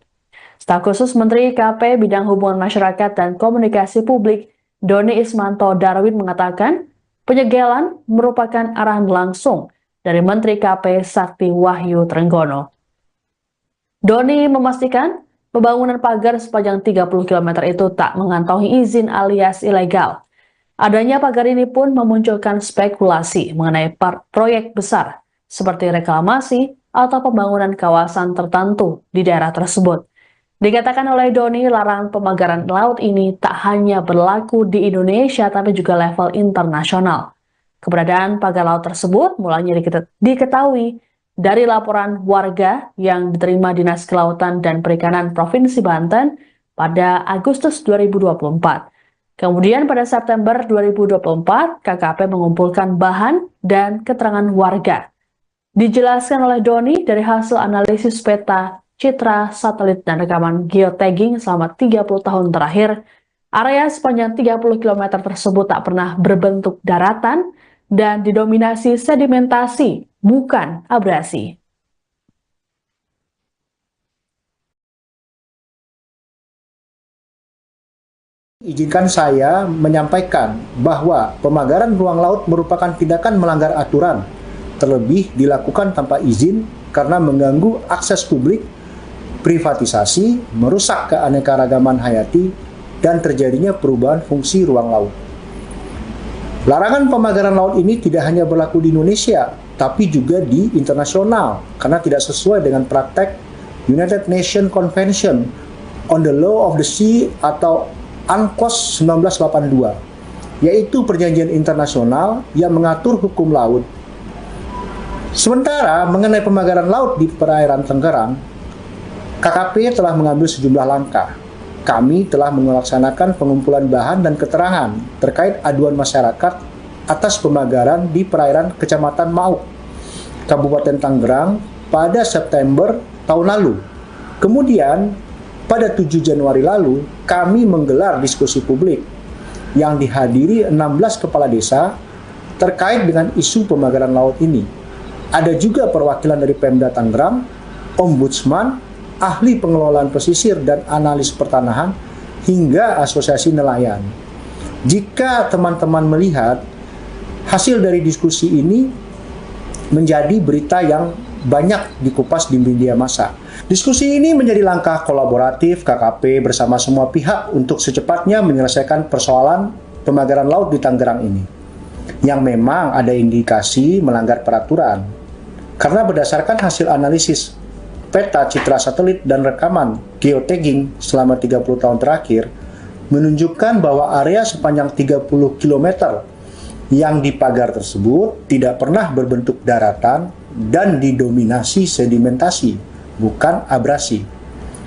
Staf khusus Menteri KP Bidang Hubungan Masyarakat dan Komunikasi Publik, Doni Ismanto Darwin, mengatakan penyegelan merupakan arahan langsung dari Menteri KP Sakti Wahyu Trenggono. Doni memastikan pembangunan pagar sepanjang 30 km itu tak mengantongi izin alias ilegal. Adanya pagar ini pun memunculkan spekulasi mengenai proyek besar seperti reklamasi atau pembangunan kawasan tertentu di daerah tersebut. Dikatakan oleh Doni, larangan pemagaran laut ini tak hanya berlaku di Indonesia tapi juga level internasional. Keberadaan pagar laut tersebut mulanya diketahui dari laporan warga yang diterima Dinas Kelautan dan Perikanan Provinsi Banten pada Agustus 2024. Kemudian pada September 2024, KKP mengumpulkan bahan dan keterangan warga. Dijelaskan oleh Doni dari hasil analisis peta, citra, satelit, dan rekaman geotagging selama 30 tahun terakhir, area sepanjang 30 km tersebut tak pernah berbentuk daratan dan didominasi sedimentasi, bukan abrasi. Izinkan saya menyampaikan bahwa pemagaran ruang laut merupakan tindakan melanggar aturan, terlebih dilakukan tanpa izin karena mengganggu akses publik, privatisasi, merusak keanekaragaman hayati, dan terjadinya perubahan fungsi ruang laut. Larangan pemagaran laut ini tidak hanya berlaku di Indonesia, tapi juga di internasional, karena tidak sesuai dengan praktek United Nations Convention on the Law of the Sea atau UNCLOS 1982, yaitu perjanjian internasional yang mengatur hukum laut. Sementara mengenai pemagaran laut di perairan Tangerang, KKP telah mengambil sejumlah langkah. Kami telah melaksanakan pengumpulan bahan dan keterangan terkait aduan masyarakat atas pemagaran di perairan Kecamatan Mauk, Kabupaten Tangerang pada September tahun lalu. Kemudian, pada 7 Januari lalu, kami menggelar diskusi publik yang dihadiri 16 kepala desa terkait dengan isu pemagaran laut ini. Ada juga perwakilan dari Pemda Tangerang, Ombudsman, ahli pengelolaan pesisir dan analis pertanahan, hingga asosiasi nelayan. Jika teman-teman melihat hasil dari diskusi ini menjadi berita yang banyak dikupas di media massa. Diskusi ini menjadi langkah kolaboratif KKP bersama semua pihak untuk secepatnya menyelesaikan persoalan pemagaran laut di Tangerang ini, yang memang ada indikasi melanggar peraturan. Karena berdasarkan hasil analisis peta, citra satelit, dan rekaman geotagging selama 30 tahun terakhir menunjukkan bahwa area sepanjang 30 km yang dipagar tersebut tidak pernah berbentuk daratan dan didominasi sedimentasi, bukan abrasi.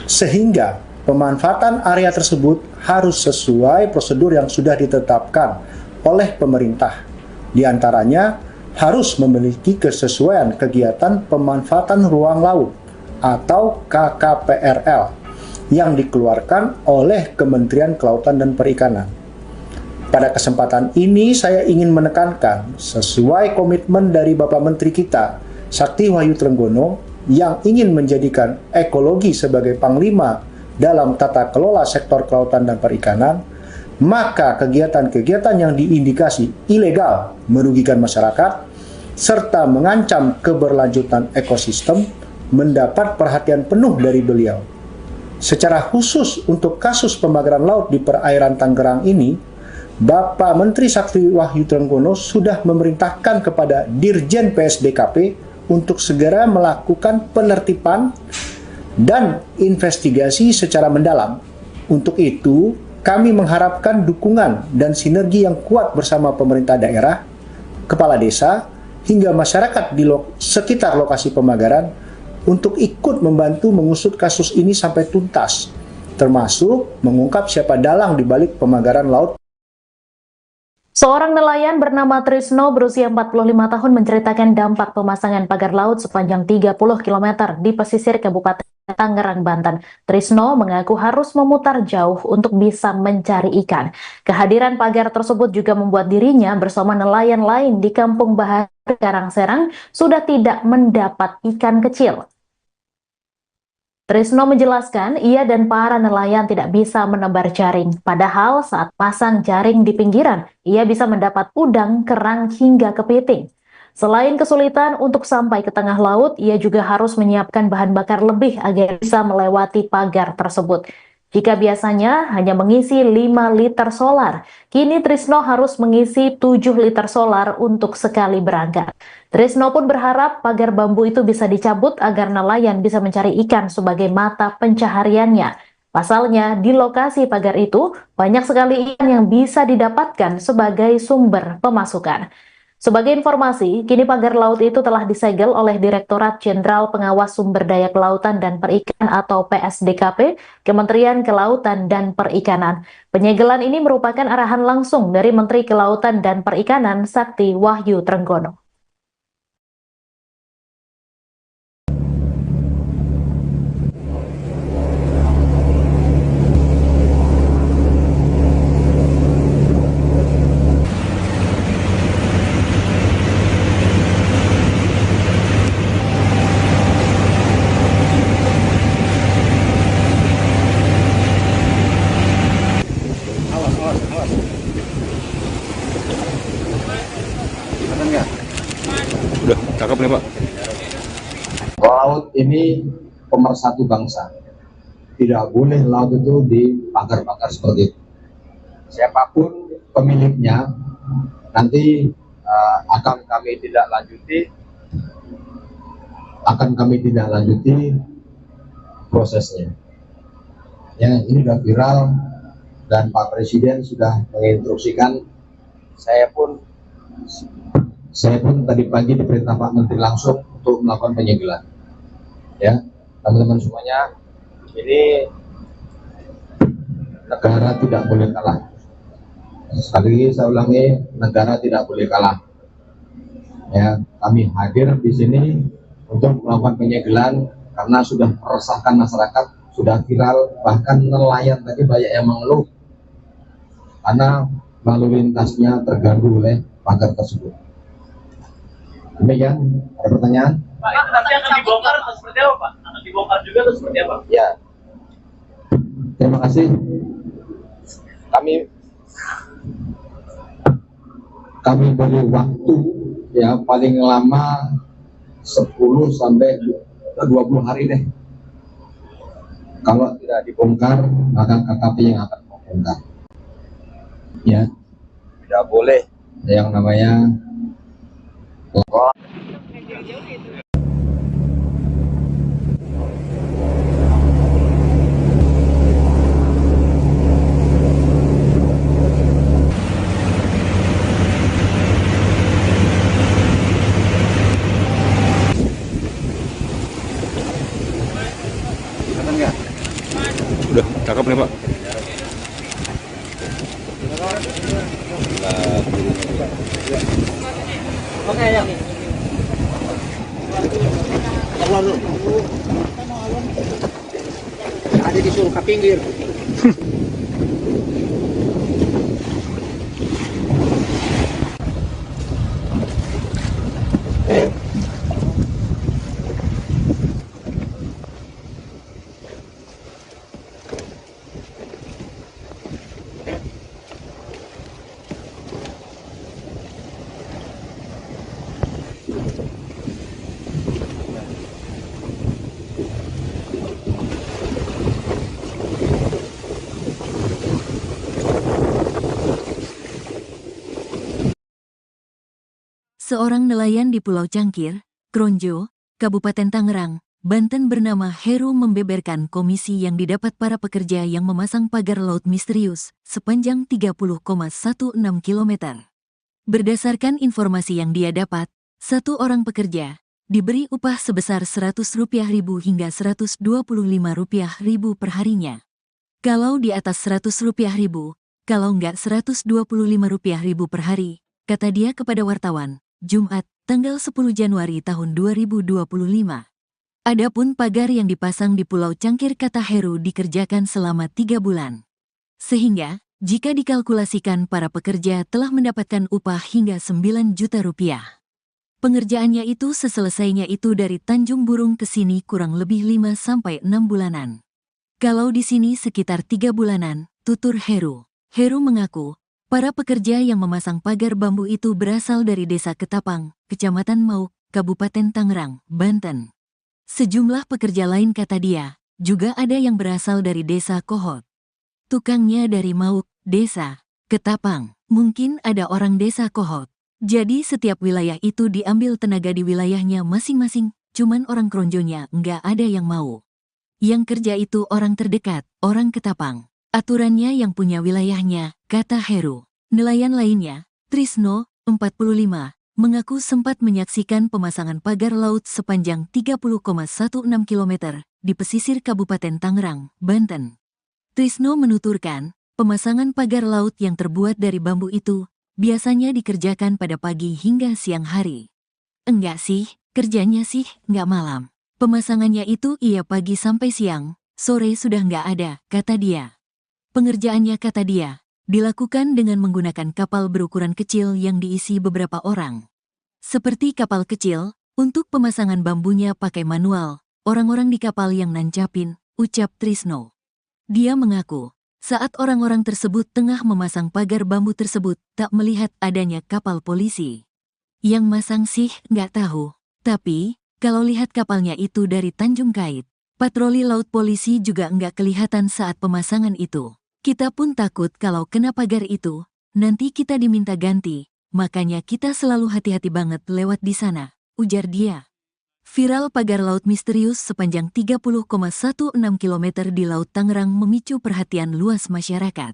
Sehingga pemanfaatan area tersebut harus sesuai prosedur yang sudah ditetapkan oleh pemerintah. Di antaranya harus memiliki kesesuaian kegiatan pemanfaatan ruang laut atau KKPRL yang dikeluarkan oleh Kementerian Kelautan dan Perikanan. Pada kesempatan ini saya ingin menekankan sesuai komitmen dari Bapak Menteri kita, Sakti Wahyu Trenggono, yang ingin menjadikan ekologi sebagai panglima dalam tata kelola sektor kelautan dan perikanan, maka kegiatan-kegiatan yang diindikasi ilegal merugikan masyarakat serta mengancam keberlanjutan ekosistem mendapat perhatian penuh dari beliau. secara khusus untuk kasus pembakaran laut di perairan Tangerang ini, Bapak Menteri Sakti Wahyu Trenggono sudah memerintahkan kepada Dirjen PSDKP untuk segera melakukan penertiban dan investigasi secara mendalam. Untuk itu, kami mengharapkan dukungan dan sinergi yang kuat bersama pemerintah daerah, kepala desa, hingga masyarakat di sekitar lokasi pembakaran untuk ikut membantu mengusut kasus ini sampai tuntas, termasuk mengungkap siapa dalang di balik pembakaran laut. Seorang nelayan bernama Trisno berusia 45 tahun menceritakan dampak pemasangan pagar laut sepanjang 30 km di pesisir Kabupaten Tangerang, Banten. Trisno mengaku harus memutar jauh untuk bisa mencari ikan. Kehadiran pagar tersebut juga membuat dirinya bersama nelayan lain di Kampung Bahar, Karangserang sudah tidak mendapat ikan kecil. Trisno menjelaskan ia dan para nelayan tidak bisa menebar jaring. Padahal saat pasang jaring di pinggiran, ia bisa mendapat udang, kerang, hingga kepiting. Selain kesulitan untuk sampai ke tengah laut, ia juga harus menyiapkan bahan bakar lebih agar bisa melewati pagar tersebut. Jika biasanya hanya mengisi 5 liter solar, kini Trisno harus mengisi 7 liter solar untuk sekali berangkat. Trisno pun berharap pagar bambu itu bisa dicabut agar nelayan bisa mencari ikan sebagai mata pencahariannya. Pasalnya, di lokasi pagar itu banyak sekali ikan yang bisa didapatkan sebagai sumber pemasukan. Sebagai informasi, kini pagar laut itu telah disegel oleh Direktorat Jenderal Pengawas Sumber Daya Kelautan dan Perikanan atau PSDKP, Kementerian Kelautan dan Perikanan. Penyegelan ini merupakan arahan langsung dari Menteri Kelautan dan Perikanan Sakti Wahyu Trenggono. Udah, cakep nih Pak. Laut ini pemersatu bangsa. Tidak boleh laut itu dipagar-pagar seperti itu. Siapapun pemiliknya, nanti akan kami tidak lanjuti prosesnya. Ya, ini sudah viral dan Pak Presiden sudah menginstruksikan. Saya pun tadi pagi diperintah Pak Menteri langsung untuk melakukan penyegelan. Ya, teman-teman semuanya, ini negara tidak boleh kalah. Sekali lagi saya ulangi, negara tidak boleh kalah. Ya, kami hadir di sini untuk melakukan penyegelan karena sudah meresahkan masyarakat, sudah viral, bahkan nelayan tadi banyak yang mengeluh karena lalu lintasnya terganggu oleh pagar tersebut. Demikian, ada pertanyaan? Pak, itu nanti akan dibongkar atau seperti apa, Pak? Akan dibongkar juga atau seperti apa? Ya, terima kasih. Kami beri waktu ya paling lama 10 sampai 20 hari deh. Kalau tidak dibongkar, maka KKP yang akan membongkar. Ya, tidak boleh yang namanya Udah, cakep nih Pak. Oke, ya. Keluar dulu. Ada disuruh ke pinggir. Seorang nelayan di Pulau Cangkir, Kronjo, Kabupaten Tangerang, Banten bernama Heru membeberkan komisi yang didapat para pekerja yang memasang pagar laut misterius sepanjang 30,16 km. Berdasarkan informasi yang dia dapat, satu orang pekerja diberi upah sebesar Rp100.000 hingga Rp125.000 per harinya. Kalau di atas Rp100.000, kalau enggak Rp125.000 per hari, kata dia kepada wartawan, Jumat, tanggal 10 Januari tahun 2025. Adapun pagar yang dipasang di Pulau Cangkir kata Heru dikerjakan selama 3 bulan. Sehingga, jika dikalkulasikan para pekerja telah mendapatkan upah hingga Rp9 juta. Pengerjaannya itu seselesainya itu dari Tanjung Burung ke sini kurang lebih 5-6 bulanan. Kalau di sini sekitar 3 bulanan, tutur Heru. Heru mengaku, para pekerja yang memasang pagar bambu itu berasal dari Desa Ketapang, Kecamatan Mauk, Kabupaten Tangerang, Banten. Sejumlah pekerja lain kata dia, juga ada yang berasal dari Desa Kohot. Tukangnya dari Mauk, Desa Ketapang, mungkin ada orang Desa Kohot. Jadi setiap wilayah itu diambil tenaga di wilayahnya masing-masing, cuman orang Kronjonya nggak ada yang mau. Yang kerja itu orang terdekat, orang Ketapang. Aturannya yang punya wilayahnya, kata Heru. Nelayan lainnya, Trisno, 45, mengaku sempat menyaksikan pemasangan pagar laut sepanjang 30,16 km di pesisir Kabupaten Tangerang, Banten. Trisno menuturkan, pemasangan pagar laut yang terbuat dari bambu itu biasanya dikerjakan pada pagi hingga siang hari. Enggak sih, kerjanya sih nggak malam. Pemasangannya itu iya pagi sampai siang, sore sudah nggak ada, kata dia. Pengerjaannya kata dia, dilakukan dengan menggunakan kapal berukuran kecil yang diisi beberapa orang. Seperti kapal kecil, untuk pemasangan bambunya pakai manual, orang-orang di kapal yang nancapin, ucap Trisno. Dia mengaku, saat orang-orang tersebut tengah memasang pagar bambu tersebut, tak melihat adanya kapal polisi. Yang masang sih nggak tahu, tapi kalau lihat kapalnya itu dari Tanjung Kait, patroli laut polisi juga nggak kelihatan saat pemasangan itu. Kita pun takut kalau kena pagar itu, nanti kita diminta ganti, makanya kita selalu hati-hati banget lewat di sana, ujar dia. Viral pagar laut misterius sepanjang 30,16 km di Laut Tangerang memicu perhatian luas masyarakat.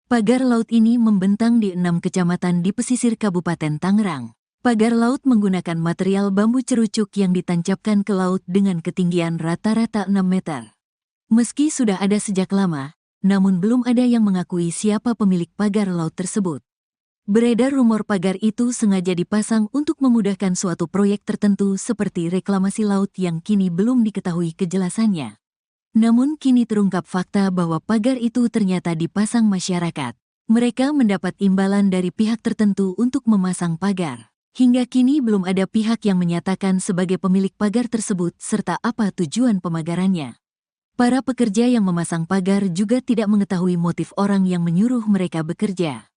Pagar laut ini membentang di 6 kecamatan di pesisir Kabupaten Tangerang. Pagar laut menggunakan material bambu cerucuk yang ditancapkan ke laut dengan ketinggian rata-rata 6 meter. Meski sudah ada sejak lama, namun belum ada yang mengakui siapa pemilik pagar laut tersebut. Beredar rumor pagar itu sengaja dipasang untuk memudahkan suatu proyek tertentu seperti reklamasi laut yang kini belum diketahui kejelasannya. Namun kini terungkap fakta bahwa pagar itu ternyata dipasang masyarakat. Mereka mendapat imbalan dari pihak tertentu untuk memasang pagar. Hingga kini belum ada pihak yang menyatakan sebagai pemilik pagar tersebut serta apa tujuan pemagarannya. Para pekerja yang memasang pagar juga tidak mengetahui motif orang yang menyuruh mereka bekerja.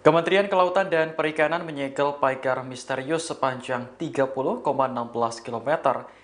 Kementerian Kelautan dan Perikanan menyegel pagar misterius sepanjang 30,16 km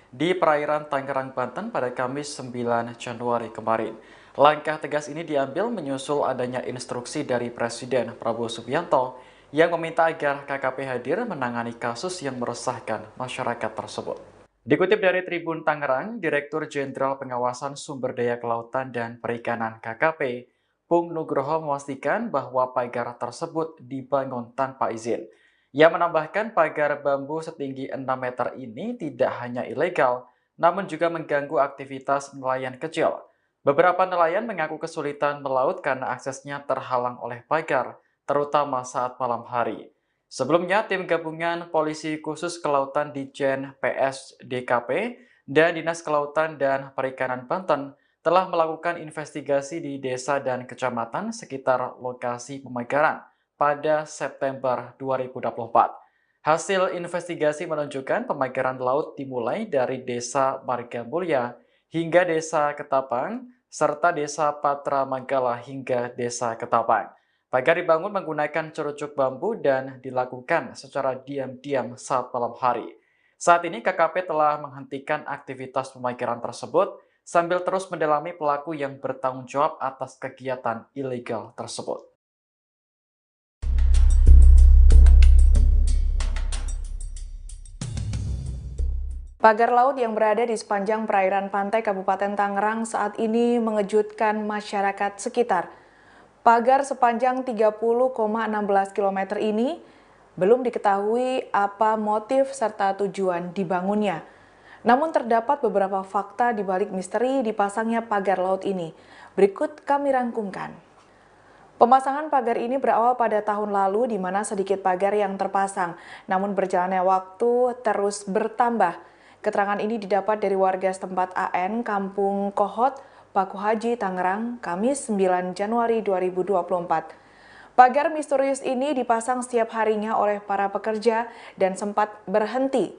di perairan Tangerang, Banten pada Kamis 9 Januari kemarin. Langkah tegas ini diambil menyusul adanya instruksi dari Presiden Prabowo Subianto yang meminta agar KKP hadir menangani kasus yang meresahkan masyarakat tersebut. Dikutip dari Tribun Tangerang, Direktur Jenderal Pengawasan Sumber Daya Kelautan dan Perikanan KKP, Pung Nugroho memastikan bahwa pagar tersebut dibangun tanpa izin. Ia menambahkan pagar bambu setinggi 6 meter ini tidak hanya ilegal, namun juga mengganggu aktivitas nelayan kecil. Beberapa nelayan mengaku kesulitan melaut karena aksesnya terhalang oleh pagar, terutama saat malam hari. Sebelumnya, tim gabungan Polisi Khusus Kelautan Ditjen PSDKP dan Dinas Kelautan dan Perikanan Banten telah melakukan investigasi di desa dan kecamatan sekitar lokasi pemagaran pada September 2024. Hasil investigasi menunjukkan pemagaran laut dimulai dari Desa Margamulya hingga Desa Ketapang, serta Desa Patra Manggala hingga Desa Ketapang. Pagar dibangun menggunakan cerucuk bambu dan dilakukan secara diam-diam saat malam hari. Saat ini KKP telah menghentikan aktivitas pemagaran tersebut sambil terus mendalami pelaku yang bertanggung jawab atas kegiatan ilegal tersebut. Pagar laut yang berada di sepanjang perairan pantai Kabupaten Tangerang saat ini mengejutkan masyarakat sekitar. Pagar sepanjang 30,16 km ini belum diketahui apa motif serta tujuan dibangunnya. Namun terdapat beberapa fakta di balik misteri dipasangnya pagar laut ini. Berikut kami rangkumkan. Pemasangan pagar ini berawal pada tahun lalu di mana sedikit pagar yang terpasang, namun berjalannya waktu terus bertambah. Keterangan ini didapat dari warga setempat AN, Kampung Kohot, Paku Haji, Tangerang, Kamis 9 Januari 2024. Pagar misterius ini dipasang setiap harinya oleh para pekerja dan sempat berhenti.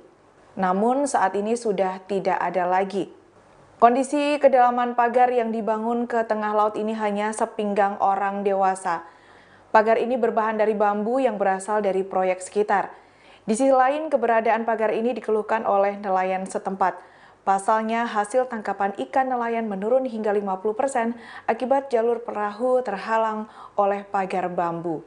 Namun saat ini sudah tidak ada lagi. Kondisi kedalaman pagar yang dibangun ke tengah laut ini hanya sepinggang orang dewasa. Pagar ini berbahan dari bambu yang berasal dari proyek sekitar. Di sisi lain, keberadaan pagar ini dikeluhkan oleh nelayan setempat. Pasalnya, hasil tangkapan ikan nelayan menurun hingga 50% akibat jalur perahu terhalang oleh pagar bambu.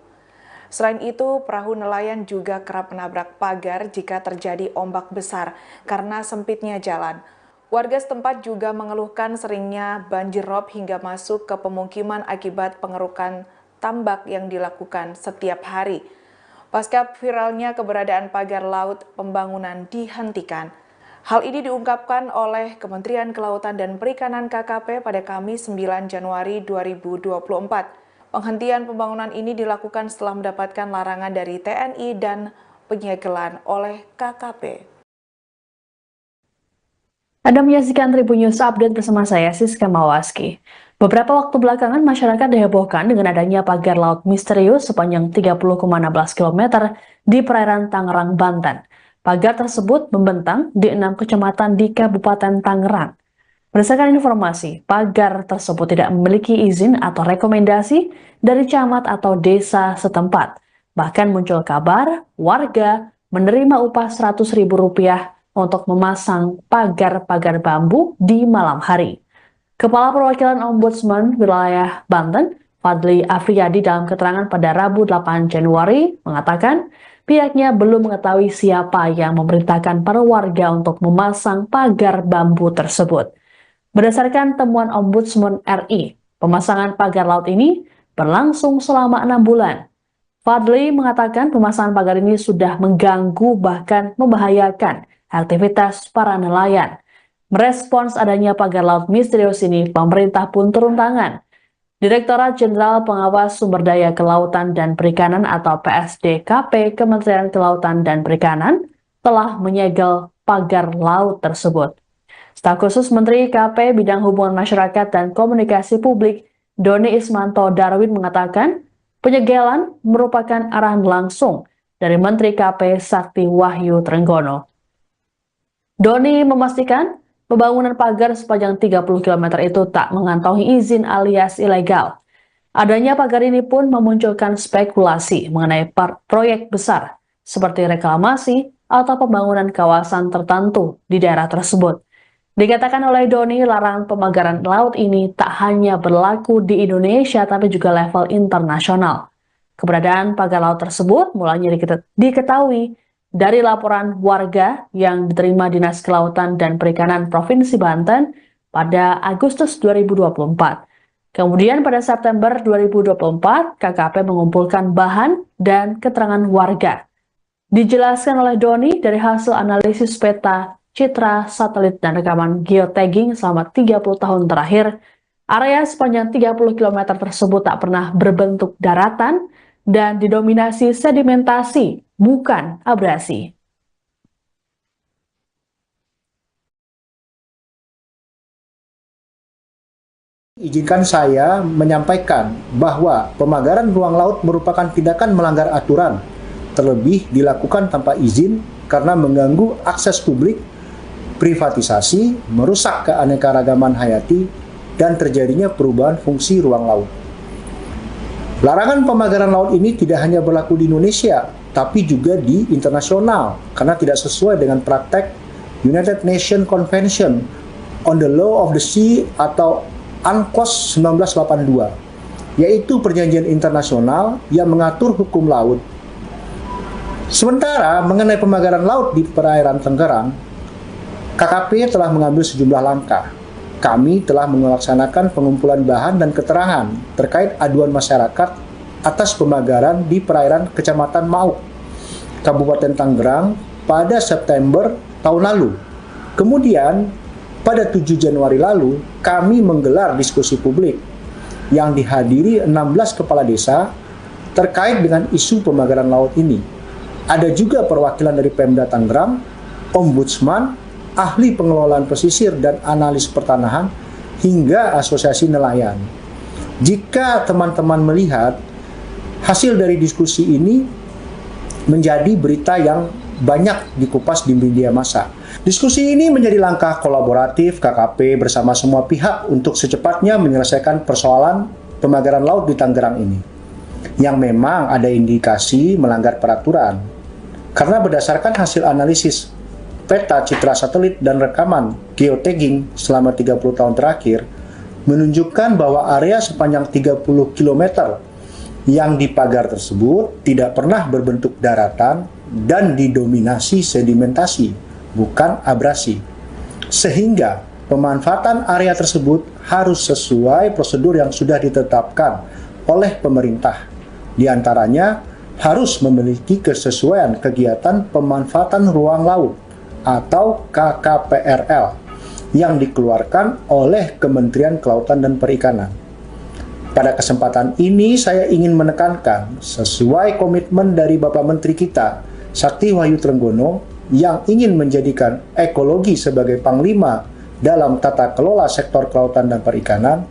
Selain itu, perahu nelayan juga kerap menabrak pagar jika terjadi ombak besar karena sempitnya jalan. Warga setempat juga mengeluhkan seringnya banjir rob hingga masuk ke pemukiman akibat pengerukan tambak yang dilakukan setiap hari. Pasca viralnya keberadaan pagar laut, pembangunan dihentikan. Hal ini diungkapkan oleh Kementerian Kelautan dan Perikanan KKP pada Kamis 9 Januari 2024. Penghentian pembangunan ini dilakukan setelah mendapatkan larangan dari TNI dan penyegelan oleh KKP. Anda menyaksikan Tribun News Update bersama saya, Siska Mawaski. Beberapa waktu belakangan, masyarakat dihebohkan dengan adanya pagar laut misterius sepanjang 30,16 km di perairan Tangerang, Banten. Pagar tersebut membentang di 6 kecamatan di Kabupaten Tangerang. Berdasarkan informasi, pagar tersebut tidak memiliki izin atau rekomendasi dari camat atau desa setempat. Bahkan muncul kabar warga menerima upah Rp100.000 untuk memasang pagar-pagar bambu di malam hari. Kepala Perwakilan Ombudsman Wilayah Banten, Fadli Afriyadi dalam keterangan pada Rabu 8 Januari mengatakan pihaknya belum mengetahui siapa yang memerintahkan para warga untuk memasang pagar bambu tersebut. Berdasarkan temuan Ombudsman RI, pemasangan pagar laut ini berlangsung selama 6 bulan. Fadli mengatakan pemasangan pagar ini sudah mengganggu bahkan membahayakan aktivitas para nelayan. Merespons adanya pagar laut misterius ini, pemerintah pun turun tangan. Direktorat Jenderal Pengawas Sumber Daya Kelautan dan Perikanan atau PSDKP Kementerian Kelautan dan Perikanan telah menyegel pagar laut tersebut. Staf khusus Menteri KP Bidang Hubungan Masyarakat dan Komunikasi Publik, Doni Ismanto Darwin mengatakan penyegelan merupakan arahan langsung dari Menteri KP Sakti Wahyu Trenggono. Doni memastikan pembangunan pagar sepanjang 30 km itu tak mengantongi izin alias ilegal. Adanya pagar ini pun memunculkan spekulasi mengenai proyek besar seperti reklamasi atau pembangunan kawasan tertentu di daerah tersebut. Dikatakan oleh Doni, larangan pemagaran laut ini tak hanya berlaku di Indonesia tapi juga level internasional. Keberadaan pagar laut tersebut mulanya diketahui dari laporan warga yang diterima Dinas Kelautan dan Perikanan Provinsi Banten pada Agustus 2024. Kemudian pada September 2024, KKP mengumpulkan bahan dan keterangan warga. Dijelaskan oleh Doni dari hasil analisis peta, citra, satelit, dan rekaman geotagging selama 30 tahun terakhir, area sepanjang 30 km tersebut tak pernah berbentuk daratan dan didominasi sedimentasi, bukan abrasi. Izinkan saya menyampaikan bahwa pemagaran ruang laut merupakan tindakan melanggar aturan, terlebih dilakukan tanpa izin karena mengganggu akses publik, privatisasi, merusak keanekaragaman hayati, dan terjadinya perubahan fungsi ruang laut. Larangan pemagaran laut ini tidak hanya berlaku di Indonesia, tapi juga di internasional, karena tidak sesuai dengan praktek United Nations Convention on the Law of the Sea atau UNCLOS 1982, yaitu perjanjian internasional yang mengatur hukum laut. Sementara mengenai pemagaran laut di perairan Tangerang, KKP telah mengambil sejumlah langkah. Kami telah melaksanakan pengumpulan bahan dan keterangan terkait aduan masyarakat atas pemagaran di perairan Kecamatan Mauk, Kabupaten Tangerang pada September tahun lalu. Kemudian, pada 7 Januari lalu, kami menggelar diskusi publik yang dihadiri 16 kepala desa terkait dengan isu pemagaran laut ini. Ada juga perwakilan dari Pemda Tangerang, Ombudsman, ahli pengelolaan pesisir dan analis pertanahan, hingga asosiasi nelayan. Jika teman-teman melihat hasil dari diskusi ini menjadi berita yang banyak dikupas di media massa. Diskusi ini menjadi langkah kolaboratif KKP bersama semua pihak untuk secepatnya menyelesaikan persoalan pemagaran laut di Tangerang ini, yang memang ada indikasi melanggar peraturan. Karena berdasarkan hasil analisis peta citra satelit dan rekaman geotagging selama 30 tahun terakhir menunjukkan bahwa area sepanjang 30 km yang dipagar tersebut tidak pernah berbentuk daratan dan didominasi sedimentasi, bukan abrasi. Sehingga pemanfaatan area tersebut harus sesuai prosedur yang sudah ditetapkan oleh pemerintah. Di antaranya harus memiliki kesesuaian kegiatan pemanfaatan ruang laut atau KKPRL yang dikeluarkan oleh Kementerian Kelautan dan Perikanan. Pada kesempatan ini saya ingin menekankan sesuai komitmen dari Bapak Menteri kita, Sakti Wahyu Trenggono, yang ingin menjadikan ekologi sebagai panglima dalam tata kelola sektor kelautan dan perikanan,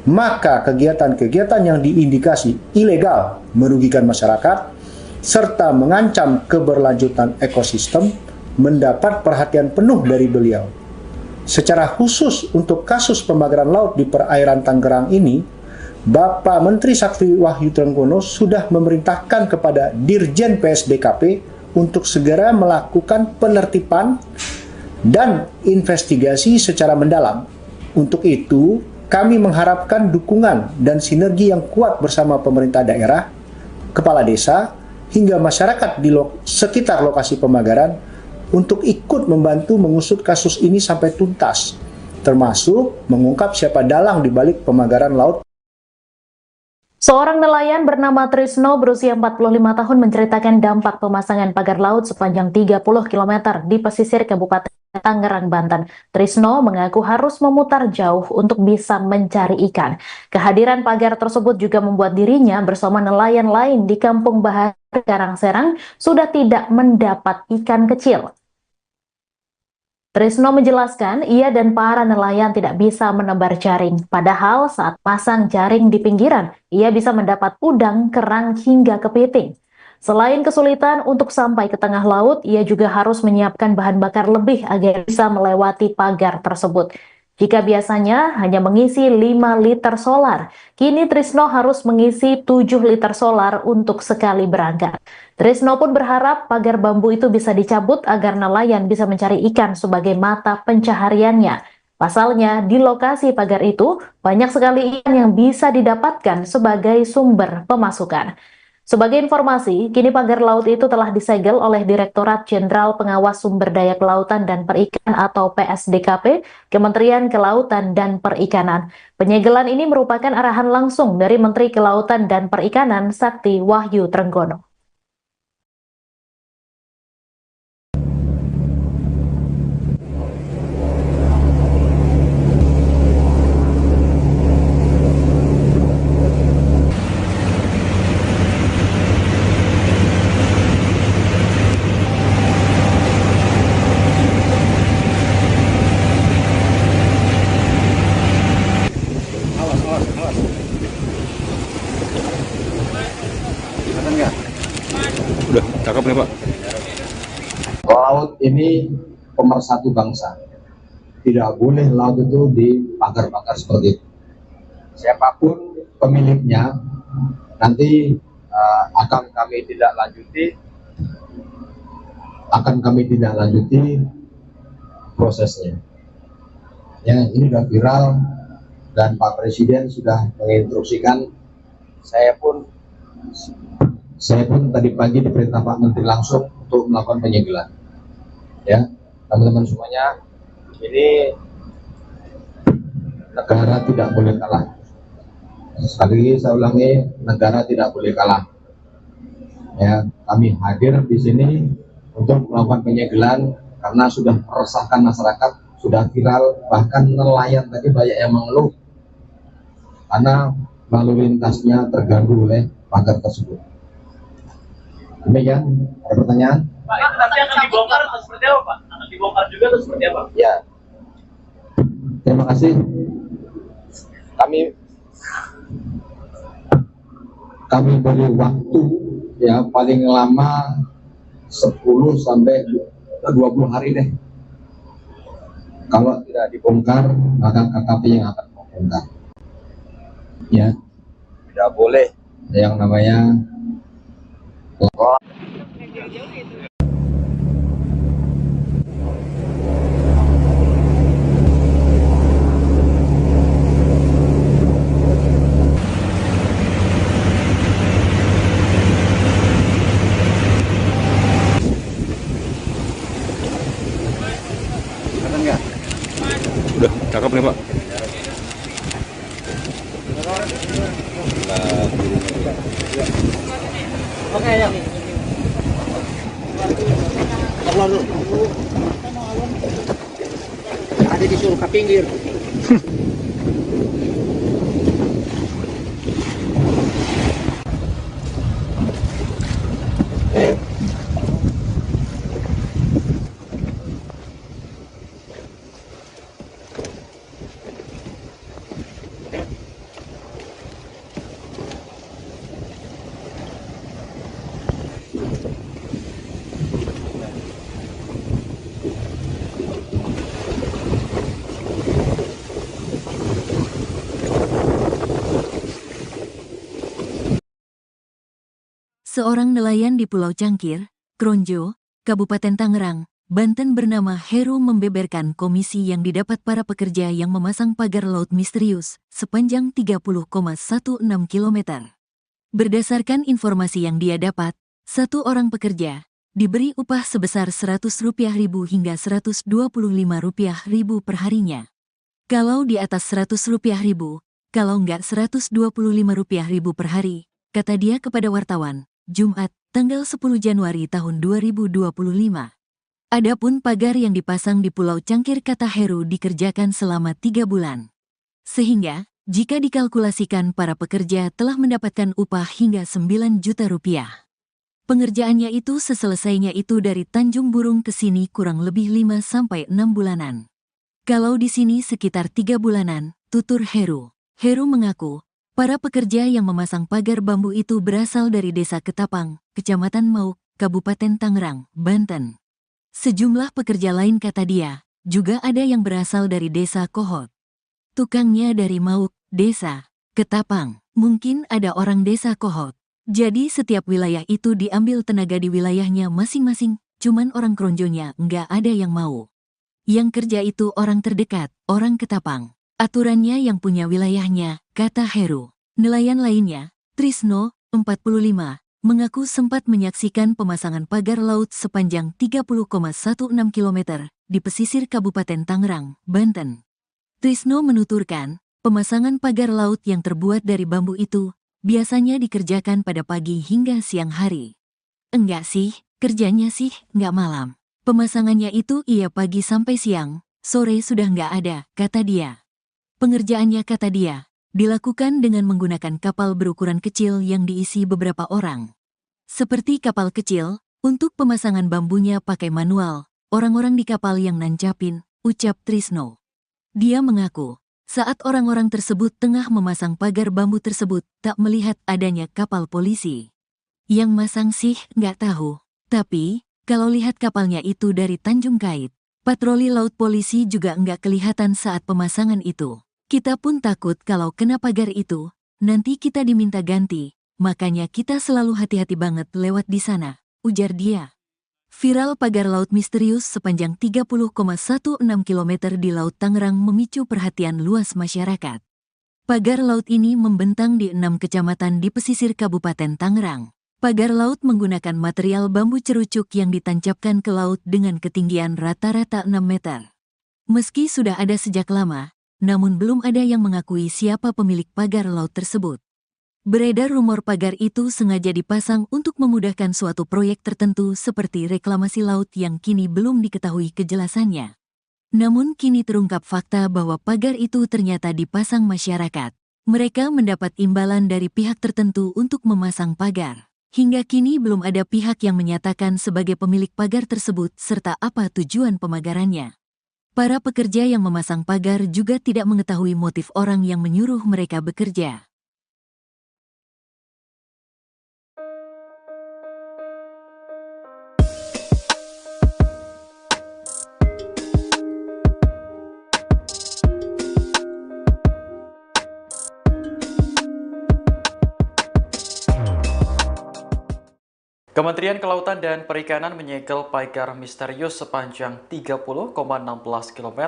maka kegiatan-kegiatan yang diindikasi ilegal merugikan masyarakat serta mengancam keberlanjutan ekosistem mendapat perhatian penuh dari beliau. Secara khusus untuk kasus pemagaran laut di perairan Tangerang ini, Bapak Menteri Sakti Wahyu Trenggono sudah memerintahkan kepada Dirjen PSDKP untuk segera melakukan penertiban dan investigasi secara mendalam. Untuk itu, kami mengharapkan dukungan dan sinergi yang kuat bersama pemerintah daerah, kepala desa, hingga masyarakat di sekitar lokasi pemagaran untuk ikut membantu mengusut kasus ini sampai tuntas, termasuk mengungkap siapa dalang di balik pemagaran laut. Seorang nelayan bernama Trisno berusia 45 tahun menceritakan dampak pemasangan pagar laut sepanjang 30 km di pesisir Kabupaten Tangerang, Banten. Trisno mengaku harus memutar jauh untuk bisa mencari ikan. Kehadiran pagar tersebut juga membuat dirinya bersama nelayan lain di Kampung Bahar, Karangserang sudah tidak mendapat ikan kecil. Trisno menjelaskan ia dan para nelayan tidak bisa menebar jaring. Padahal saat pasang jaring di pinggiran, ia bisa mendapat udang, kerang, hingga kepiting. Selain kesulitan untuk sampai ke tengah laut, ia juga harus menyiapkan bahan bakar lebih agar bisa melewati pagar tersebut. Jika biasanya hanya mengisi 5 liter solar, kini Trisno harus mengisi 7 liter solar untuk sekali berangkat. Trisno pun berharap pagar bambu itu bisa dicabut agar nelayan bisa mencari ikan sebagai mata pencahariannya. Pasalnya, di lokasi pagar itu banyak sekali ikan yang bisa didapatkan sebagai sumber pemasukan. Sebagai informasi, kini pagar laut itu telah disegel oleh Direktorat Jenderal Pengawas Sumber Daya Kelautan dan Perikanan atau PSDKP, Kementerian Kelautan dan Perikanan. Penyegelan ini merupakan arahan langsung dari Menteri Kelautan dan Perikanan Sakti Wahyu Trenggono. Udah, cakep nih Pak. Laut ini pemersatu bangsa. Tidak boleh laut itu dipagar-pagar seperti itu. Siapapun pemiliknya nanti akan kami tidak lanjuti prosesnya. Ya, ini sudah viral dan Pak Presiden sudah menginstruksikan. Saya pun tadi pagi diperintah Pak Menteri langsung untuk melakukan penyegelan. Ya, teman-teman semuanya, ini negara tidak boleh kalah. Sekali lagi saya ulangi, negara tidak boleh kalah. Ya, kami hadir di sini untuk melakukan penyegelan karena sudah meresahkan masyarakat, sudah viral, bahkan nelayan tadi banyak yang mengeluh karena lalu lintasnya terganggu oleh pagar tersebut. Demikian, ada pertanyaan? Pak, itu nanti akan dibongkar atau seperti apa, Pak? Akan dibongkar juga atau seperti apa? Ya, terima kasih. Kami beri waktu ya paling lama 10 sampai 20 hari deh. Kalau tidak dibongkar, maka KKP yang akan membongkar. Ya, tidak boleh yang namanya Udah, cakep nih Pak. Oke, ya. Keluar dulu. Ada disuruh ke pinggir. Seorang nelayan di Pulau Cangkir, Kronjo, Kabupaten Tangerang, Banten bernama Heru membeberkan komisi yang didapat para pekerja yang memasang pagar laut misterius sepanjang 30,16 km. Berdasarkan informasi yang dia dapat, satu orang pekerja diberi upah sebesar Rp100.000 hingga Rp125.000 per harinya. Kalau di atas Rp100.000, kalau enggak Rp125.000 per hari, kata dia kepada wartawan, Jumat, tanggal 10 Januari tahun 2025. Adapun pagar yang dipasang di Pulau Cangkir kata Heru dikerjakan selama 3 bulan. Sehingga, jika dikalkulasikan para pekerja telah mendapatkan upah hingga Rp9 juta. Pengerjaannya itu seselesainya itu dari Tanjung Burung ke sini kurang lebih 5-6 bulanan. Kalau di sini sekitar 3 bulanan, tutur Heru. Heru mengaku, para pekerja yang memasang pagar bambu itu berasal dari Desa Ketapang, Kecamatan Mauk, Kabupaten Tangerang, Banten. Sejumlah pekerja lain kata dia, juga ada yang berasal dari Desa Kohot. Tukangnya dari Mauk, Desa Ketapang, mungkin ada orang Desa Kohot. Jadi setiap wilayah itu diambil tenaga di wilayahnya masing-masing, cuman orang Kronjonya nggak ada yang mau. Yang kerja itu orang terdekat, orang Ketapang. Aturannya yang punya wilayahnya, kata Heru. Nelayan lainnya, Trisno, 45, mengaku sempat menyaksikan pemasangan pagar laut sepanjang 30,16 km di pesisir Kabupaten Tangerang, Banten. Trisno menuturkan, pemasangan pagar laut yang terbuat dari bambu itu biasanya dikerjakan pada pagi hingga siang hari. Enggak sih, kerjanya sih nggak malam. Pemasangannya itu iya pagi sampai siang, sore sudah nggak ada, kata dia. Pengerjaannya kata dia, dilakukan dengan menggunakan kapal berukuran kecil yang diisi beberapa orang. Seperti kapal kecil, untuk pemasangan bambunya pakai manual, orang-orang di kapal yang nancapin, ucap Trisno. Dia mengaku, saat orang-orang tersebut tengah memasang pagar bambu tersebut, tak melihat adanya kapal polisi. Yang masang sih nggak tahu, tapi kalau lihat kapalnya itu dari Tanjung Kait, patroli laut polisi juga nggak kelihatan saat pemasangan itu. Kita pun takut kalau kena pagar itu, nanti kita diminta ganti, makanya kita selalu hati-hati banget lewat di sana, ujar dia. Viral pagar laut misterius sepanjang 30,16 km di Laut Tangerang memicu perhatian luas masyarakat. Pagar laut ini membentang di 6 kecamatan di pesisir Kabupaten Tangerang. Pagar laut menggunakan material bambu cerucuk yang ditancapkan ke laut dengan ketinggian rata-rata 6 meter. Meski sudah ada sejak lama, namun belum ada yang mengakui siapa pemilik pagar laut tersebut. Beredar rumor pagar itu sengaja dipasang untuk memudahkan suatu proyek tertentu seperti reklamasi laut yang kini belum diketahui kejelasannya. Namun kini terungkap fakta bahwa pagar itu ternyata dipasang masyarakat. Mereka mendapat imbalan dari pihak tertentu untuk memasang pagar. Hingga kini belum ada pihak yang menyatakan sebagai pemilik pagar tersebut serta apa tujuan pemagarannya. Para pekerja yang memasang pagar juga tidak mengetahui motif orang yang menyuruh mereka bekerja. Kementerian Kelautan dan Perikanan menyegel pagar misterius sepanjang 30,16 km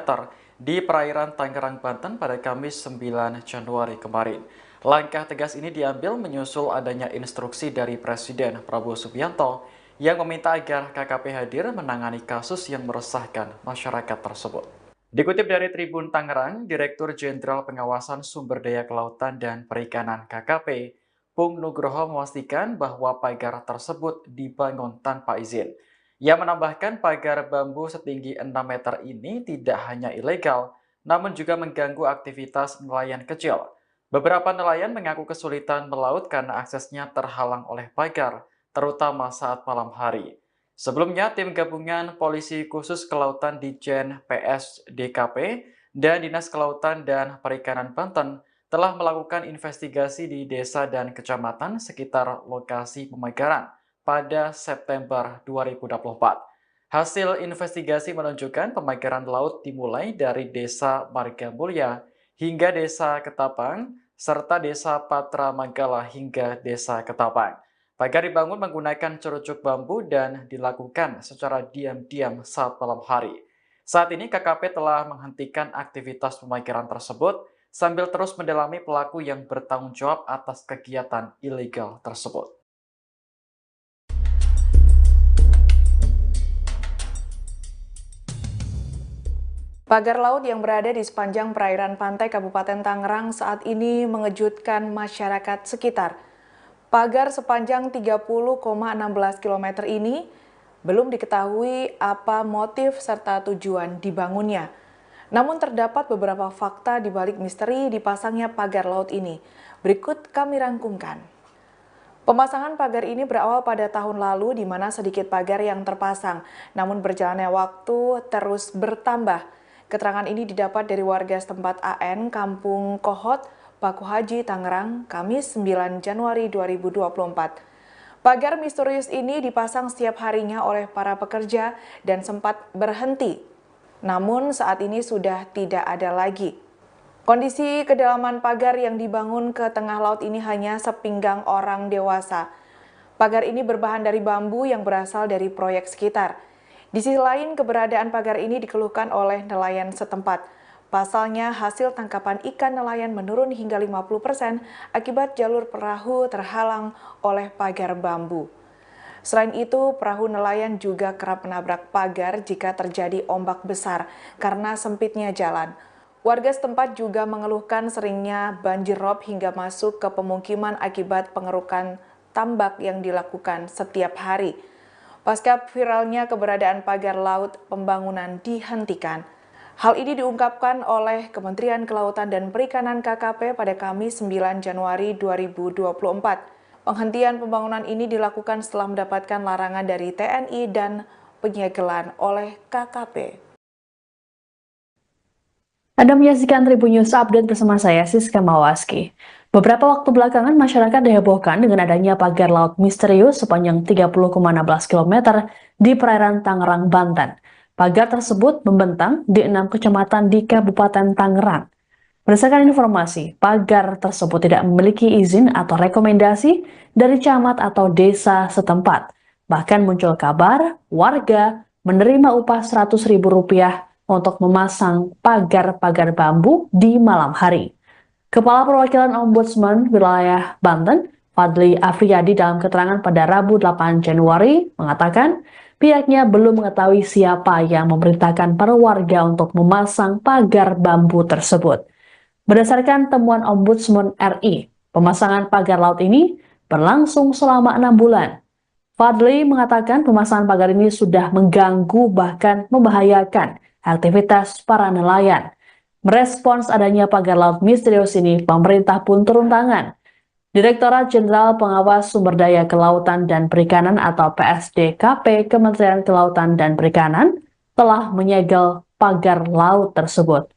di perairan Tangerang, Banten pada Kamis 9 Januari kemarin. Langkah tegas ini diambil menyusul adanya instruksi dari Presiden Prabowo Subianto yang meminta agar KKP hadir menangani kasus yang meresahkan masyarakat tersebut. Dikutip dari Tribun Tangerang, Direktur Jenderal Pengawasan Sumber Daya Kelautan dan Perikanan KKP, Pung Nugroho memastikan bahwa pagar tersebut dibangun tanpa izin. Ia menambahkan pagar bambu setinggi 6 meter ini tidak hanya ilegal, namun juga mengganggu aktivitas nelayan kecil. Beberapa nelayan mengaku kesulitan melaut karena aksesnya terhalang oleh pagar, terutama saat malam hari. Sebelumnya, tim gabungan Polisi Khusus Kelautan Ditjen PSDKP dan Dinas Kelautan dan Perikanan Banten telah melakukan investigasi di desa dan kecamatan sekitar lokasi pemagaran pada September 2024. Hasil investigasi menunjukkan pemagaran laut dimulai dari Desa Margamulya hingga Desa Ketapang, serta Desa Patra Manggala hingga Desa Ketapang. Pagar dibangun menggunakan cerucuk bambu dan dilakukan secara diam-diam saat malam hari. Saat ini KKP telah menghentikan aktivitas pemagaran tersebut sambil terus mendalami pelaku yang bertanggung jawab atas kegiatan ilegal tersebut. Pagar laut yang berada di sepanjang perairan pantai Kabupaten Tangerang saat ini mengejutkan masyarakat sekitar. Pagar sepanjang 30,16 km ini belum diketahui apa motif serta tujuan dibangunnya. Namun terdapat beberapa fakta di balik misteri dipasangnya pagar laut ini. Berikut kami rangkumkan. Pemasangan pagar ini berawal pada tahun lalu di mana sedikit pagar yang terpasang, namun berjalannya waktu terus bertambah. Keterangan ini didapat dari warga setempat AN Kampung Kohot, Paku Haji, Tangerang, Kamis 9 Januari 2024. Pagar misterius ini dipasang setiap harinya oleh para pekerja dan sempat berhenti. Namun saat ini sudah tidak ada lagi. Kondisi kedalaman pagar yang dibangun ke tengah laut ini hanya sepinggang orang dewasa. Pagar ini berbahan dari bambu yang berasal dari proyek sekitar. Di sisi lain, keberadaan pagar ini dikeluhkan oleh nelayan setempat. Pasalnya, hasil tangkapan ikan nelayan menurun hingga 50% akibat jalur perahu terhalang oleh pagar bambu. Selain itu, perahu nelayan juga kerap menabrak pagar jika terjadi ombak besar karena sempitnya jalan. Warga setempat juga mengeluhkan seringnya banjir rob hingga masuk ke pemukiman akibat pengerukan tambak yang dilakukan setiap hari. Pasca viralnya keberadaan pagar laut, pembangunan dihentikan. Hal ini diungkapkan oleh Kementerian Kelautan dan Perikanan KKP pada Kamis 9 Januari 2024. Penghentian pembangunan ini dilakukan setelah mendapatkan larangan dari TNI dan penyegelan oleh KKP. Anda menyaksikan Tribun News Update bersama saya, Siska Mawaski. Beberapa waktu belakangan masyarakat dihebohkan dengan adanya pagar laut misterius sepanjang 30,16 km di perairan Tangerang, Banten. Pagar tersebut membentang di 6 kecamatan di Kabupaten Tangerang. Berdasarkan informasi, pagar tersebut tidak memiliki izin atau rekomendasi dari camat atau desa setempat. Bahkan muncul kabar warga menerima upah Rp100.000 untuk memasang pagar-pagar bambu di malam hari. Kepala Perwakilan Ombudsman Wilayah Banten, Fadli Afriyadi, dalam keterangan pada Rabu 8 Januari mengatakan pihaknya belum mengetahui siapa yang memerintahkan para warga untuk memasang pagar bambu tersebut. Berdasarkan temuan Ombudsman RI, pemasangan pagar laut ini berlangsung selama 6 bulan. Fadli mengatakan pemasangan pagar ini sudah mengganggu bahkan membahayakan aktivitas para nelayan. Merespons adanya pagar laut misterius ini, pemerintah pun turun tangan. Direktorat Jenderal Pengawas Sumber Daya Kelautan dan Perikanan atau PSDKP Kementerian Kelautan dan Perikanan telah menyegel pagar laut tersebut.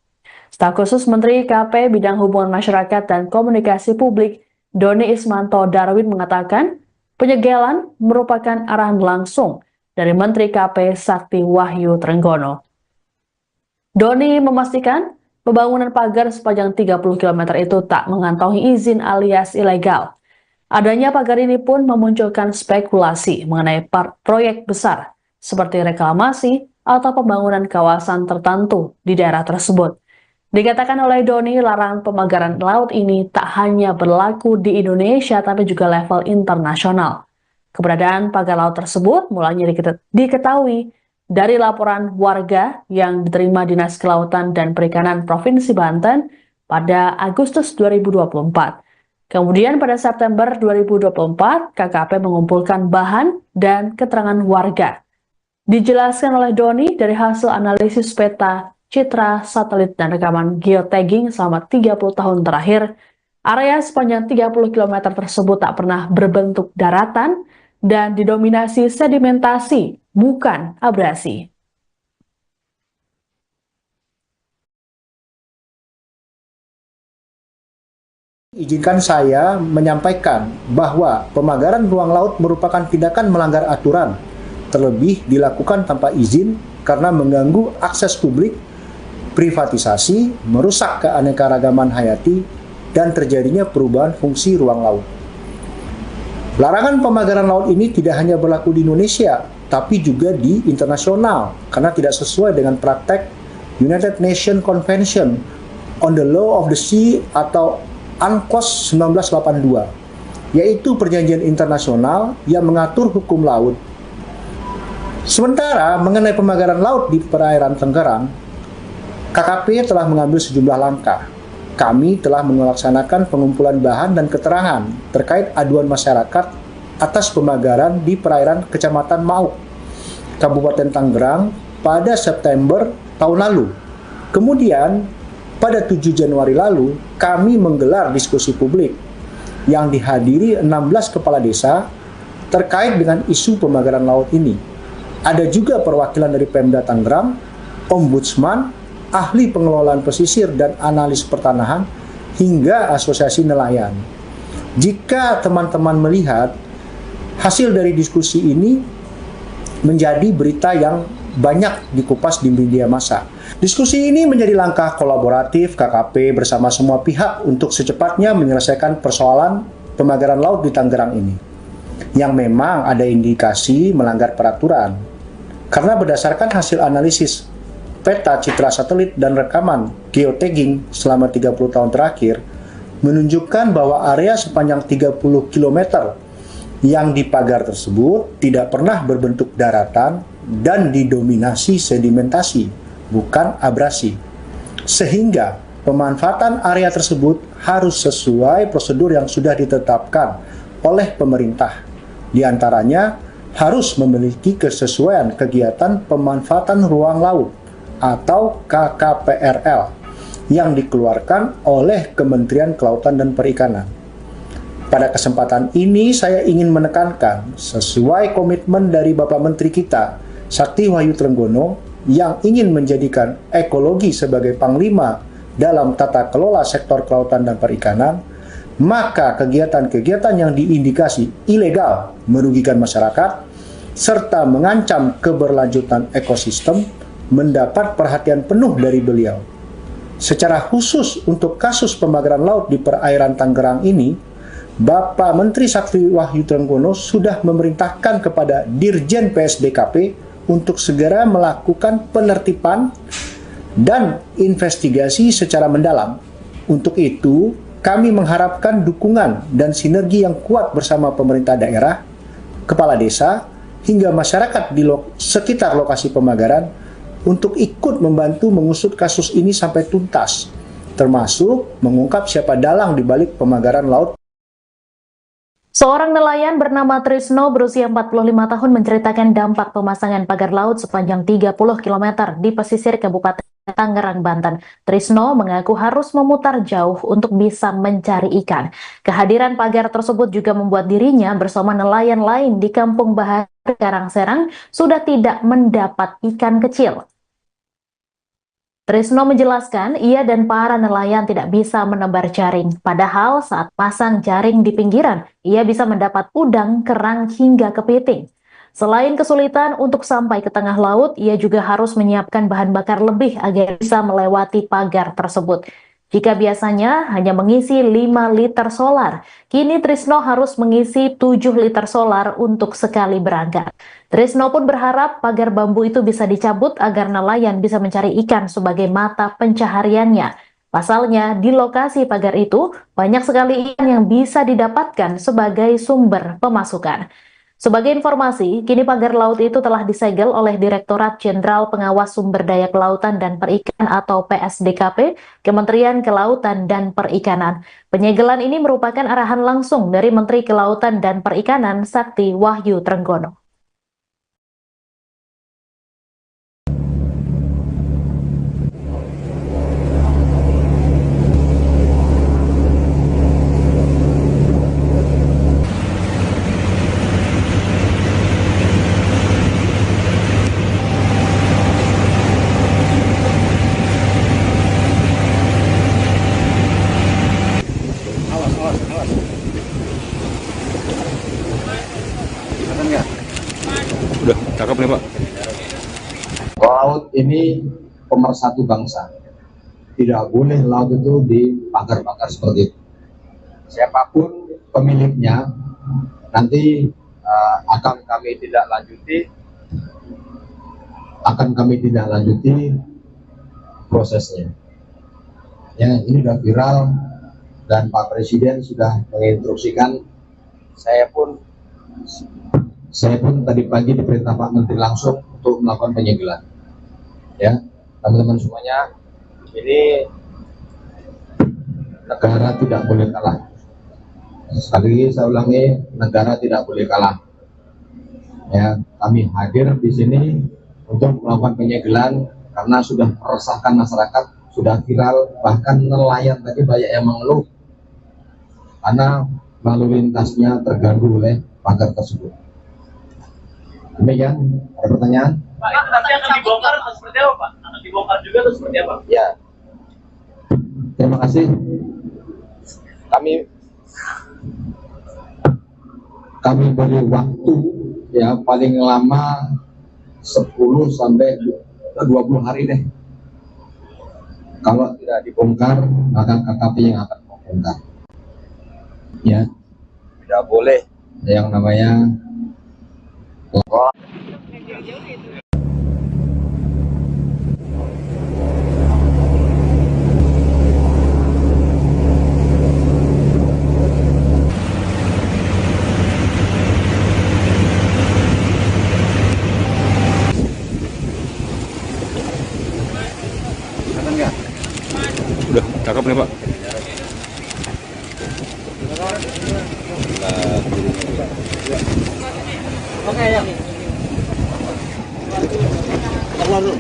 Staf khusus Menteri KP Bidang Hubungan Masyarakat dan Komunikasi Publik, Doni Ismanto Darwin, mengatakan penyegelan merupakan arahan langsung dari Menteri KP Sakti Wahyu Trenggono. Doni memastikan pembangunan pagar sepanjang 30 km itu tak mengantongi izin alias ilegal. Adanya pagar ini pun memunculkan spekulasi mengenai proyek besar seperti reklamasi atau pembangunan kawasan tertentu di daerah tersebut. Dikatakan oleh Doni, larangan pemagaran laut ini tak hanya berlaku di Indonesia tapi juga level internasional. Keberadaan pagar laut tersebut mulanya diketahui dari laporan warga yang diterima Dinas Kelautan dan Perikanan Provinsi Banten pada Agustus 2024. Kemudian pada September 2024, KKP mengumpulkan bahan dan keterangan warga. Dijelaskan oleh Doni dari hasil analisis peta, citra, satelit, dan rekaman geotagging selama 30 tahun terakhir, area sepanjang 30 km tersebut tak pernah berbentuk daratan dan didominasi sedimentasi, bukan abrasi. Izinkan saya menyampaikan bahwa pemagaran ruang laut merupakan tindakan melanggar aturan, terlebih dilakukan tanpa izin karena mengganggu akses publik, privatisasi, merusak keanekaragaman hayati, dan terjadinya perubahan fungsi ruang laut. Larangan pemagaran laut ini tidak hanya berlaku di Indonesia, tapi juga di internasional, karena tidak sesuai dengan praktek United Nations Convention on the Law of the Sea atau UNCLOS 1982, yaitu perjanjian internasional yang mengatur hukum laut. Sementara mengenai pemagaran laut di perairan Tangerang, KKP telah mengambil sejumlah langkah. Kami telah melaksanakan pengumpulan bahan dan keterangan terkait aduan masyarakat atas pemagaran di perairan Kecamatan Mauk, Kabupaten Tangerang pada September tahun lalu. Kemudian, pada 7 Januari lalu, kami menggelar diskusi publik yang dihadiri 16 kepala desa terkait dengan isu pemagaran laut ini. Ada juga perwakilan dari Pemda Tangerang, Ombudsman, ahli pengelolaan pesisir dan analis pertanahan, hingga asosiasi nelayan. Jika teman-teman melihat hasil dari diskusi ini menjadi berita yang banyak dikupas di media massa. Diskusi ini menjadi langkah kolaboratif KKP bersama semua pihak untuk secepatnya menyelesaikan persoalan pemagaran laut di Tangerang ini, yang memang ada indikasi melanggar peraturan. Karena berdasarkan hasil analisis peta, citra satelit, dan rekaman geotagging selama 30 tahun terakhir menunjukkan bahwa area sepanjang 30 km yang dipagar tersebut tidak pernah berbentuk daratan dan didominasi sedimentasi, bukan abrasi. Sehingga pemanfaatan area tersebut harus sesuai prosedur yang sudah ditetapkan oleh pemerintah. Di antaranya harus memiliki kesesuaian kegiatan pemanfaatan ruang laut atau KKPRL yang dikeluarkan oleh Kementerian Kelautan dan Perikanan. Pada kesempatan ini saya ingin menekankan sesuai komitmen dari Bapak Menteri kita, Sakti Wahyu Trenggono, yang ingin menjadikan ekologi sebagai panglima dalam tata kelola sektor kelautan dan perikanan, maka kegiatan-kegiatan yang diindikasi ilegal merugikan masyarakat serta mengancam keberlanjutan ekosistem mendapat perhatian penuh dari beliau. Secara khusus untuk kasus pembakaran laut di perairan Tangerang ini, Bapak Menteri Sakti Wahyu Trenggono sudah memerintahkan kepada Dirjen PSDKP untuk segera melakukan penertiban dan investigasi secara mendalam. Untuk itu, kami mengharapkan dukungan dan sinergi yang kuat bersama pemerintah daerah, kepala desa, hingga masyarakat di sekitar lokasi pembakaran untuk ikut membantu mengusut kasus ini sampai tuntas, termasuk mengungkap siapa dalang di balik pembakaran laut. Seorang nelayan bernama Trisno berusia 45 tahun menceritakan dampak pemasangan pagar laut sepanjang 30 km di pesisir Kabupaten Tangerang, Banten. Trisno mengaku harus memutar jauh untuk bisa mencari ikan. Kehadiran pagar tersebut juga membuat dirinya bersama nelayan lain di Kampung Bahar, Karangserang sudah tidak mendapat ikan kecil. Trisno menjelaskan ia dan para nelayan tidak bisa menebar jaring. Padahal saat pasang jaring di pinggiran, ia bisa mendapat udang, kerang, hingga kepiting. Selain kesulitan untuk sampai ke tengah laut, ia juga harus menyiapkan bahan bakar lebih agar bisa melewati pagar tersebut. Jika biasanya hanya mengisi 5 liter solar, kini Trisno harus mengisi 7 liter solar untuk sekali berangkat. Trisno pun berharap pagar bambu itu bisa dicabut agar nelayan bisa mencari ikan sebagai mata pencahariannya. Pasalnya, di lokasi pagar itu banyak sekali ikan yang bisa didapatkan sebagai sumber pemasukan. Sebagai informasi, kini pagar laut itu telah disegel oleh Direktorat Jenderal Pengawas Sumber Daya Kelautan dan Perikanan atau PSDKP, Kementerian Kelautan dan Perikanan. Penyegelan ini merupakan arahan langsung dari Menteri Kelautan dan Perikanan Sakti Wahyu Trenggono. Udah cakep nih Pak. Laut ini pemersatu bangsa. Tidak boleh laut itu dipagar-pagar seperti itu. Siapapun pemiliknya nanti akan kami tidak lanjuti prosesnya. Ya, ini sudah viral dan Pak Presiden sudah menginstruksikan. Saya pun tadi pagi diperintah Pak Menteri langsung untuk melakukan penyegelan. Ya, teman-teman semuanya, ini negara tidak boleh kalah. Sekali lagi saya ulangi, negara tidak boleh kalah. Ya, kami hadir di sini untuk melakukan penyegelan karena sudah meresahkan masyarakat, sudah viral, bahkan nelayan tadi banyak yang mengeluh karena lalu lintasnya terganggu oleh pagar tersebut. Demikian, ada pertanyaan? Pak, itu nanti akan dibongkar atau seperti apa, Pak? Akan dibongkar juga atau seperti apa? Ya, terima kasih. Kami beri waktu ya paling lama 10 sampai 20 hari deh. Kalau tidak dibongkar, maka KKP yang akan membongkar. Ya, tidak boleh yang namanya Udah cakep nih Pak. Oke ya. Keluar dulu.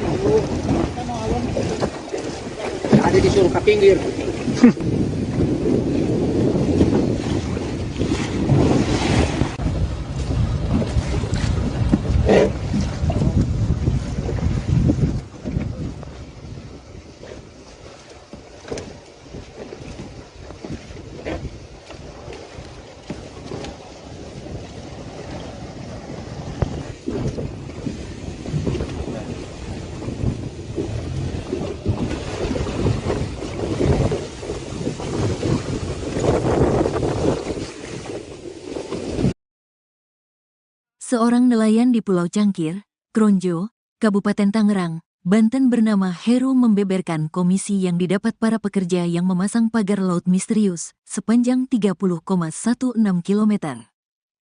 Ada disuruh ke pinggir. Seorang nelayan di Pulau Cangkir, Kronjo, Kabupaten Tangerang, Banten bernama Heru membeberkan komisi yang didapat para pekerja yang memasang pagar laut misterius sepanjang 30,16 km.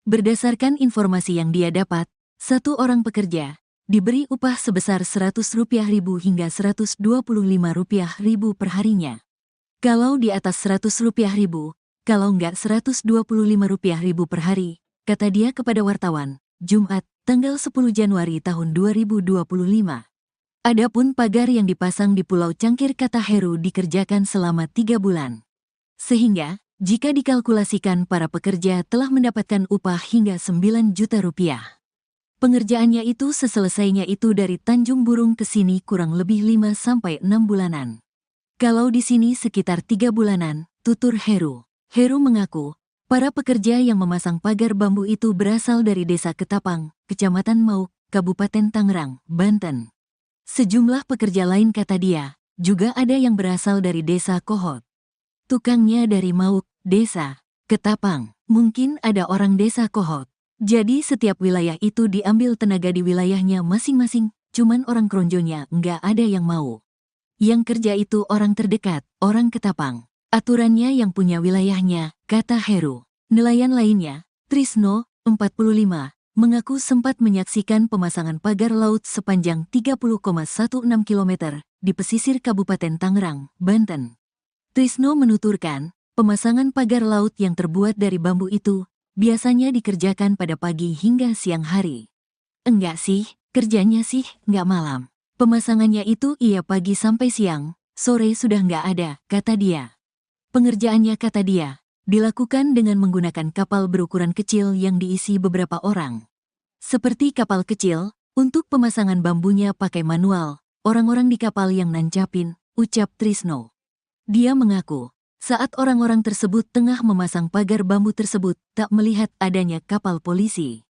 Berdasarkan informasi yang dia dapat, satu orang pekerja diberi upah sebesar Rp100.000 hingga Rp125.000 per harinya. Kalau di atas Rp100.000, kalau enggak Rp125.000 per hari, kata dia kepada wartawan, Jumat, tanggal 10 Januari tahun 2025. Adapun pagar yang dipasang di Pulau Cangkir kata Heru dikerjakan selama 3 bulan. Sehingga, jika dikalkulasikan para pekerja telah mendapatkan upah hingga Rp9 juta. Pengerjaannya itu seselesainya itu dari Tanjung Burung ke sini kurang lebih 5-6 bulanan. Kalau di sini sekitar 3 bulanan, tutur Heru. Heru mengaku, para pekerja yang memasang pagar bambu itu berasal dari Desa Ketapang, Kecamatan Mauk, Kabupaten Tangerang, Banten. Sejumlah pekerja lain kata dia, juga ada yang berasal dari Desa Kohot. Tukangnya dari Mauk, Desa Ketapang, mungkin ada orang Desa Kohot. Jadi setiap wilayah itu diambil tenaga di wilayahnya masing-masing, cuman orang Kronjonya nggak ada yang mau. Yang kerja itu orang terdekat, orang Ketapang. Aturannya yang punya wilayahnya, kata Heru. Nelayan lainnya, Trisno, 45, mengaku sempat menyaksikan pemasangan pagar laut sepanjang 30,16 km di pesisir Kabupaten Tangerang, Banten. Trisno menuturkan, pemasangan pagar laut yang terbuat dari bambu itu biasanya dikerjakan pada pagi hingga siang hari. Enggak sih, kerjanya sih enggak malam. Pemasangannya itu iya pagi sampai siang, sore sudah enggak ada, kata dia. Pengerjaannya kata dia, dilakukan dengan menggunakan kapal berukuran kecil yang diisi beberapa orang. Seperti kapal kecil, untuk pemasangan bambunya pakai manual, orang-orang di kapal yang nancapin, ucap Trisno. Dia mengaku, saat orang-orang tersebut tengah memasang pagar bambu tersebut, tak melihat adanya kapal polisi.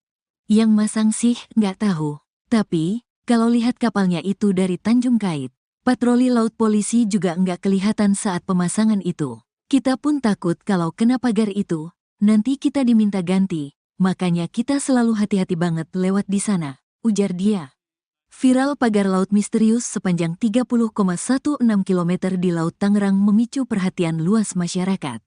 Yang masang sih nggak tahu, tapi kalau lihat kapalnya itu dari Tanjung Kait, patroli laut polisi juga nggak kelihatan saat pemasangan itu. Kita pun takut kalau kena pagar itu, nanti kita diminta ganti, makanya kita selalu hati-hati banget lewat di sana, ujar dia. Viral pagar laut misterius sepanjang 30,16 km di Laut Tangerang memicu perhatian luas masyarakat.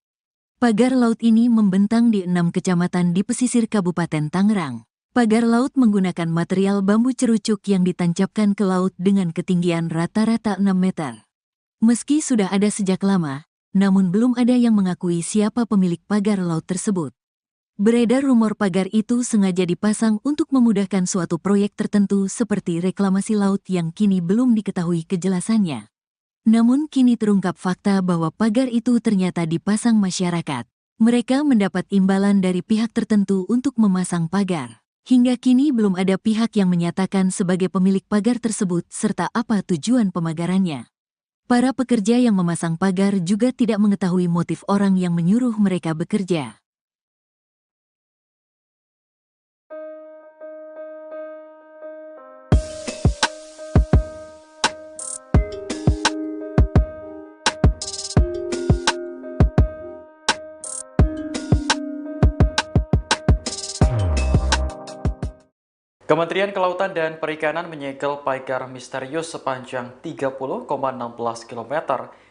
Pagar laut ini membentang di 6 kecamatan di pesisir Kabupaten Tangerang. Pagar laut menggunakan material bambu cerucuk yang ditancapkan ke laut dengan ketinggian rata-rata 6 meter. Meski sudah ada sejak lama, namun belum ada yang mengakui siapa pemilik pagar laut tersebut. Beredar rumor pagar itu sengaja dipasang untuk memudahkan suatu proyek tertentu seperti reklamasi laut yang kini belum diketahui kejelasannya. Namun kini terungkap fakta bahwa pagar itu ternyata dipasang masyarakat. Mereka mendapat imbalan dari pihak tertentu untuk memasang pagar. Hingga kini belum ada pihak yang menyatakan sebagai pemilik pagar tersebut serta apa tujuan pemagarannya. Para pekerja yang memasang pagar juga tidak mengetahui motif orang yang menyuruh mereka bekerja. Kementerian Kelautan dan Perikanan menyegel pagar misterius sepanjang 30,16 km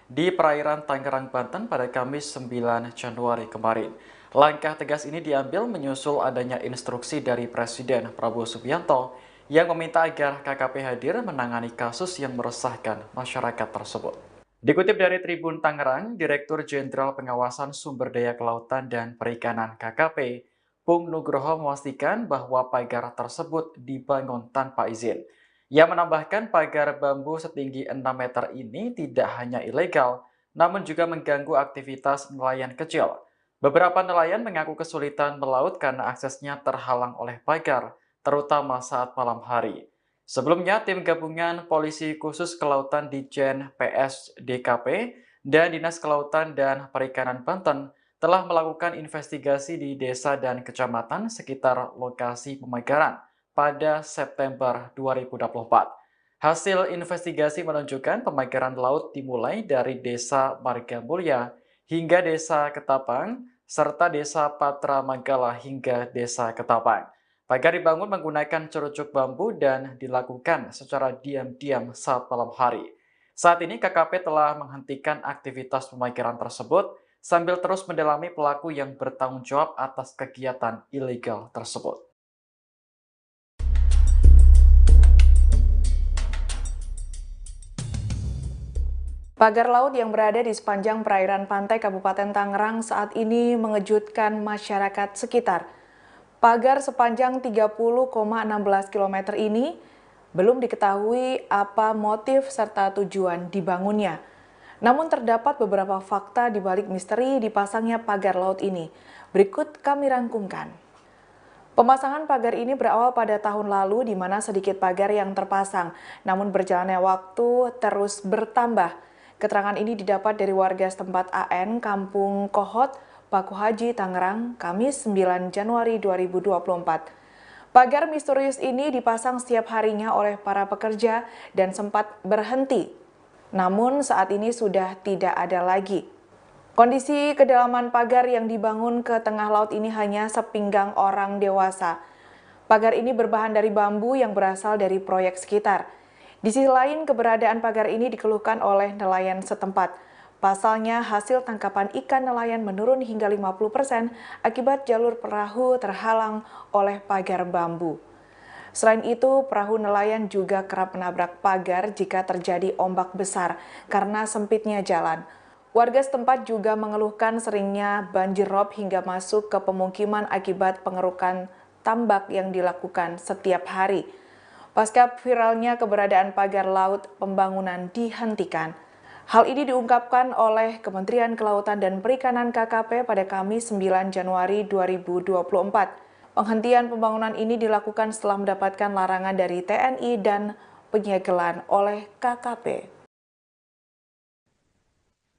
di perairan Tangerang, Banten pada Kamis 9 Januari kemarin. Langkah tegas ini diambil menyusul adanya instruksi dari Presiden Prabowo Subianto yang meminta agar KKP hadir menangani kasus yang meresahkan masyarakat tersebut. Dikutip dari Tribun Tangerang, Direktur Jenderal Pengawasan Sumber Daya Kelautan dan Perikanan KKP, Pung Nugroho memastikan bahwa pagar tersebut dibangun tanpa izin. Ia menambahkan pagar bambu setinggi 6 meter ini tidak hanya ilegal, namun juga mengganggu aktivitas nelayan kecil. Beberapa nelayan mengaku kesulitan melaut karena aksesnya terhalang oleh pagar, terutama saat malam hari. Sebelumnya, tim gabungan Polisi Khusus Kelautan Ditjen PSDKP dan Dinas Kelautan dan Perikanan Banten telah melakukan investigasi di desa dan kecamatan sekitar lokasi pemagaran pada September 2024. Hasil investigasi menunjukkan pemagaran laut dimulai dari Desa Margamulya hingga Desa Ketapang, serta Desa Patra Manggala hingga Desa Ketapang. Pagar dibangun menggunakan cerucuk bambu dan dilakukan secara diam-diam saat malam hari. Saat ini KKP telah menghentikan aktivitas pemagaran tersebut sambil terus mendalami pelaku yang bertanggung jawab atas kegiatan ilegal tersebut. Pagar laut yang berada di sepanjang perairan pantai Kabupaten Tangerang saat ini mengejutkan masyarakat sekitar. Pagar sepanjang 30,16 km ini belum diketahui apa motif serta tujuan dibangunnya. Namun terdapat beberapa fakta di balik misteri dipasangnya pagar laut ini. Berikut kami rangkumkan. Pemasangan pagar ini berawal pada tahun lalu di mana sedikit pagar yang terpasang, namun berjalannya waktu terus bertambah. Keterangan ini didapat dari warga setempat AN, Kampung Kohot, Paku Haji, Tangerang, Kamis 9 Januari 2024. Pagar misterius ini dipasang setiap harinya oleh para pekerja dan sempat berhenti. Namun saat ini sudah tidak ada lagi. Kondisi kedalaman pagar yang dibangun ke tengah laut ini hanya sepinggang orang dewasa. Pagar ini berbahan dari bambu yang berasal dari proyek sekitar. Di sisi lain, keberadaan pagar ini dikeluhkan oleh nelayan setempat. Pasalnya, hasil tangkapan ikan nelayan menurun hingga 50% akibat jalur perahu terhalang oleh pagar bambu. Selain itu, perahu nelayan juga kerap menabrak pagar jika terjadi ombak besar karena sempitnya jalan. Warga setempat juga mengeluhkan seringnya banjir rob hingga masuk ke pemukiman akibat pengerukan tambak yang dilakukan setiap hari. Pasca viralnya keberadaan pagar laut, pembangunan dihentikan. Hal ini diungkapkan oleh Kementerian Kelautan dan Perikanan KKP pada Kamis 9 Januari 2024. Penghentian pembangunan ini dilakukan setelah mendapatkan larangan dari TNI dan penyegelan oleh KKP.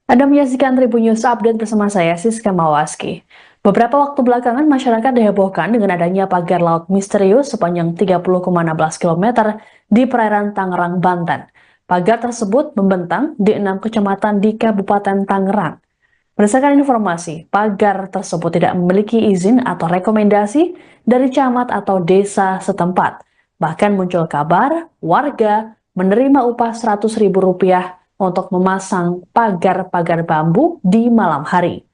Anda menyaksikan Tribun News Update bersama saya, Siska Mawaski. Beberapa waktu belakangan masyarakat dihebohkan dengan adanya pagar laut misterius sepanjang 30,16 km di perairan Tangerang, Banten. Pagar tersebut membentang di 6 kecamatan di Kabupaten Tangerang. Berdasarkan informasi, pagar tersebut tidak memiliki izin atau rekomendasi dari camat atau desa setempat. Bahkan muncul kabar warga menerima upah Rp100.000 untuk memasang pagar-pagar bambu di malam hari.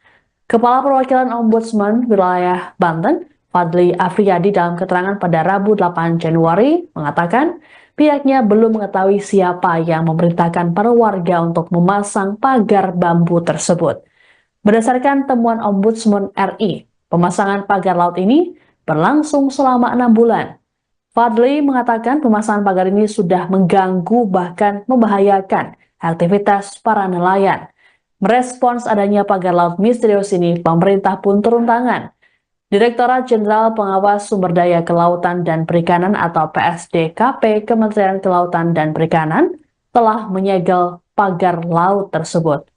Kepala Perwakilan Ombudsman Wilayah Banten, Fadli Afriyadi dalam keterangan pada Rabu 8 Januari mengatakan pihaknya belum mengetahui siapa yang memerintahkan para warga untuk memasang pagar bambu tersebut. Berdasarkan temuan Ombudsman RI, pemasangan pagar laut ini berlangsung selama 6 bulan. Fadli mengatakan pemasangan pagar ini sudah mengganggu bahkan membahayakan aktivitas para nelayan. Merespons adanya pagar laut misterius ini, pemerintah pun turun tangan. Direktorat Jenderal Pengawas Sumber Daya Kelautan dan Perikanan atau PSDKP Kementerian Kelautan dan Perikanan telah menyegel pagar laut tersebut.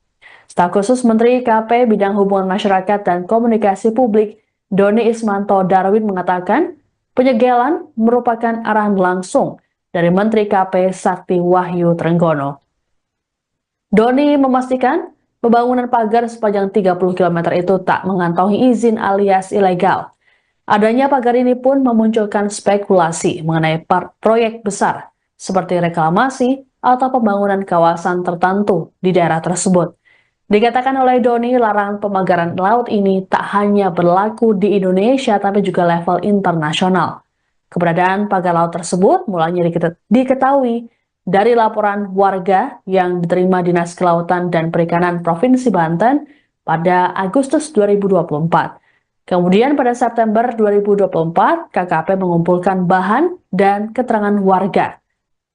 Staf khusus Menteri KP Bidang Hubungan Masyarakat dan Komunikasi Publik, Doni Ismanto Darwin mengatakan penyegelan merupakan arahan langsung dari Menteri KP Sakti Wahyu Trenggono. Doni memastikan pembangunan pagar sepanjang 30 km itu tak mengantongi izin alias ilegal. Adanya pagar ini pun memunculkan spekulasi mengenai proyek besar seperti reklamasi atau pembangunan kawasan tertentu di daerah tersebut. Dikatakan oleh Doni, larangan pemagaran laut ini tak hanya berlaku di Indonesia tapi juga level internasional. Keberadaan pagar laut tersebut mulanya diketahui dari laporan warga yang diterima Dinas Kelautan dan Perikanan Provinsi Banten pada Agustus 2024. Kemudian pada September 2024, KKP mengumpulkan bahan dan keterangan warga.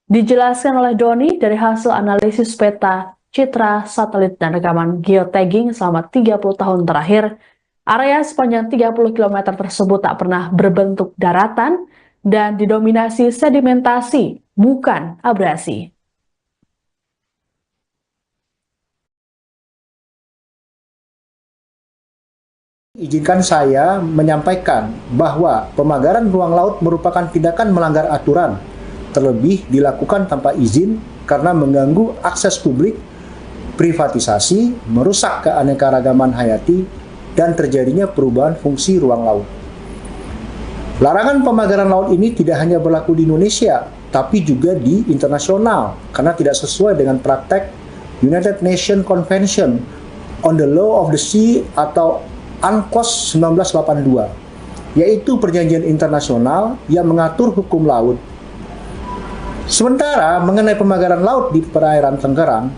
Dijelaskan oleh Doni dari hasil analisis peta, citra, satelit, dan rekaman geotagging selama 30 tahun terakhir, area sepanjang 30 km tersebut tak pernah berbentuk daratan dan didominasi sedimentasi, bukan abrasi. Izinkan saya menyampaikan bahwa pemagaran ruang laut merupakan tindakan melanggar aturan, terlebih dilakukan tanpa izin karena mengganggu akses publik, privatisasi, merusak keanekaragaman hayati, dan terjadinya perubahan fungsi ruang laut. Larangan pemagaran laut ini tidak hanya berlaku di Indonesia, tapi juga di internasional, karena tidak sesuai dengan praktek United Nations Convention on the Law of the Sea atau UNCLOS 1982, yaitu perjanjian internasional yang mengatur hukum laut. Sementara mengenai pemagaran laut di perairan Tangerang,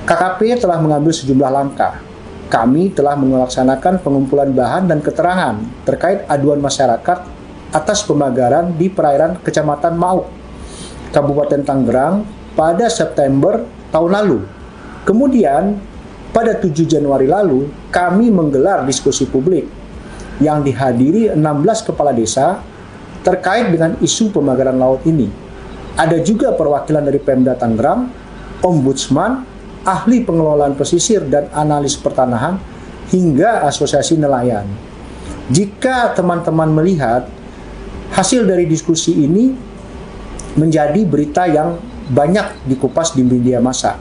KKP telah mengambil sejumlah langkah. Kami telah melaksanakan pengumpulan bahan dan keterangan terkait aduan masyarakat atas pemagaran di perairan Kecamatan Mauk, Kabupaten Tangerang pada September tahun lalu. Kemudian, pada 7 Januari lalu, kami menggelar diskusi publik yang dihadiri 16 kepala desa terkait dengan isu pemagaran laut ini. Ada juga perwakilan dari Pemda Tangerang, Ombudsman, ahli pengelolaan pesisir dan analis pertanahan, hingga asosiasi nelayan. Jika teman-teman melihat hasil dari diskusi ini menjadi berita yang banyak dikupas di media massa,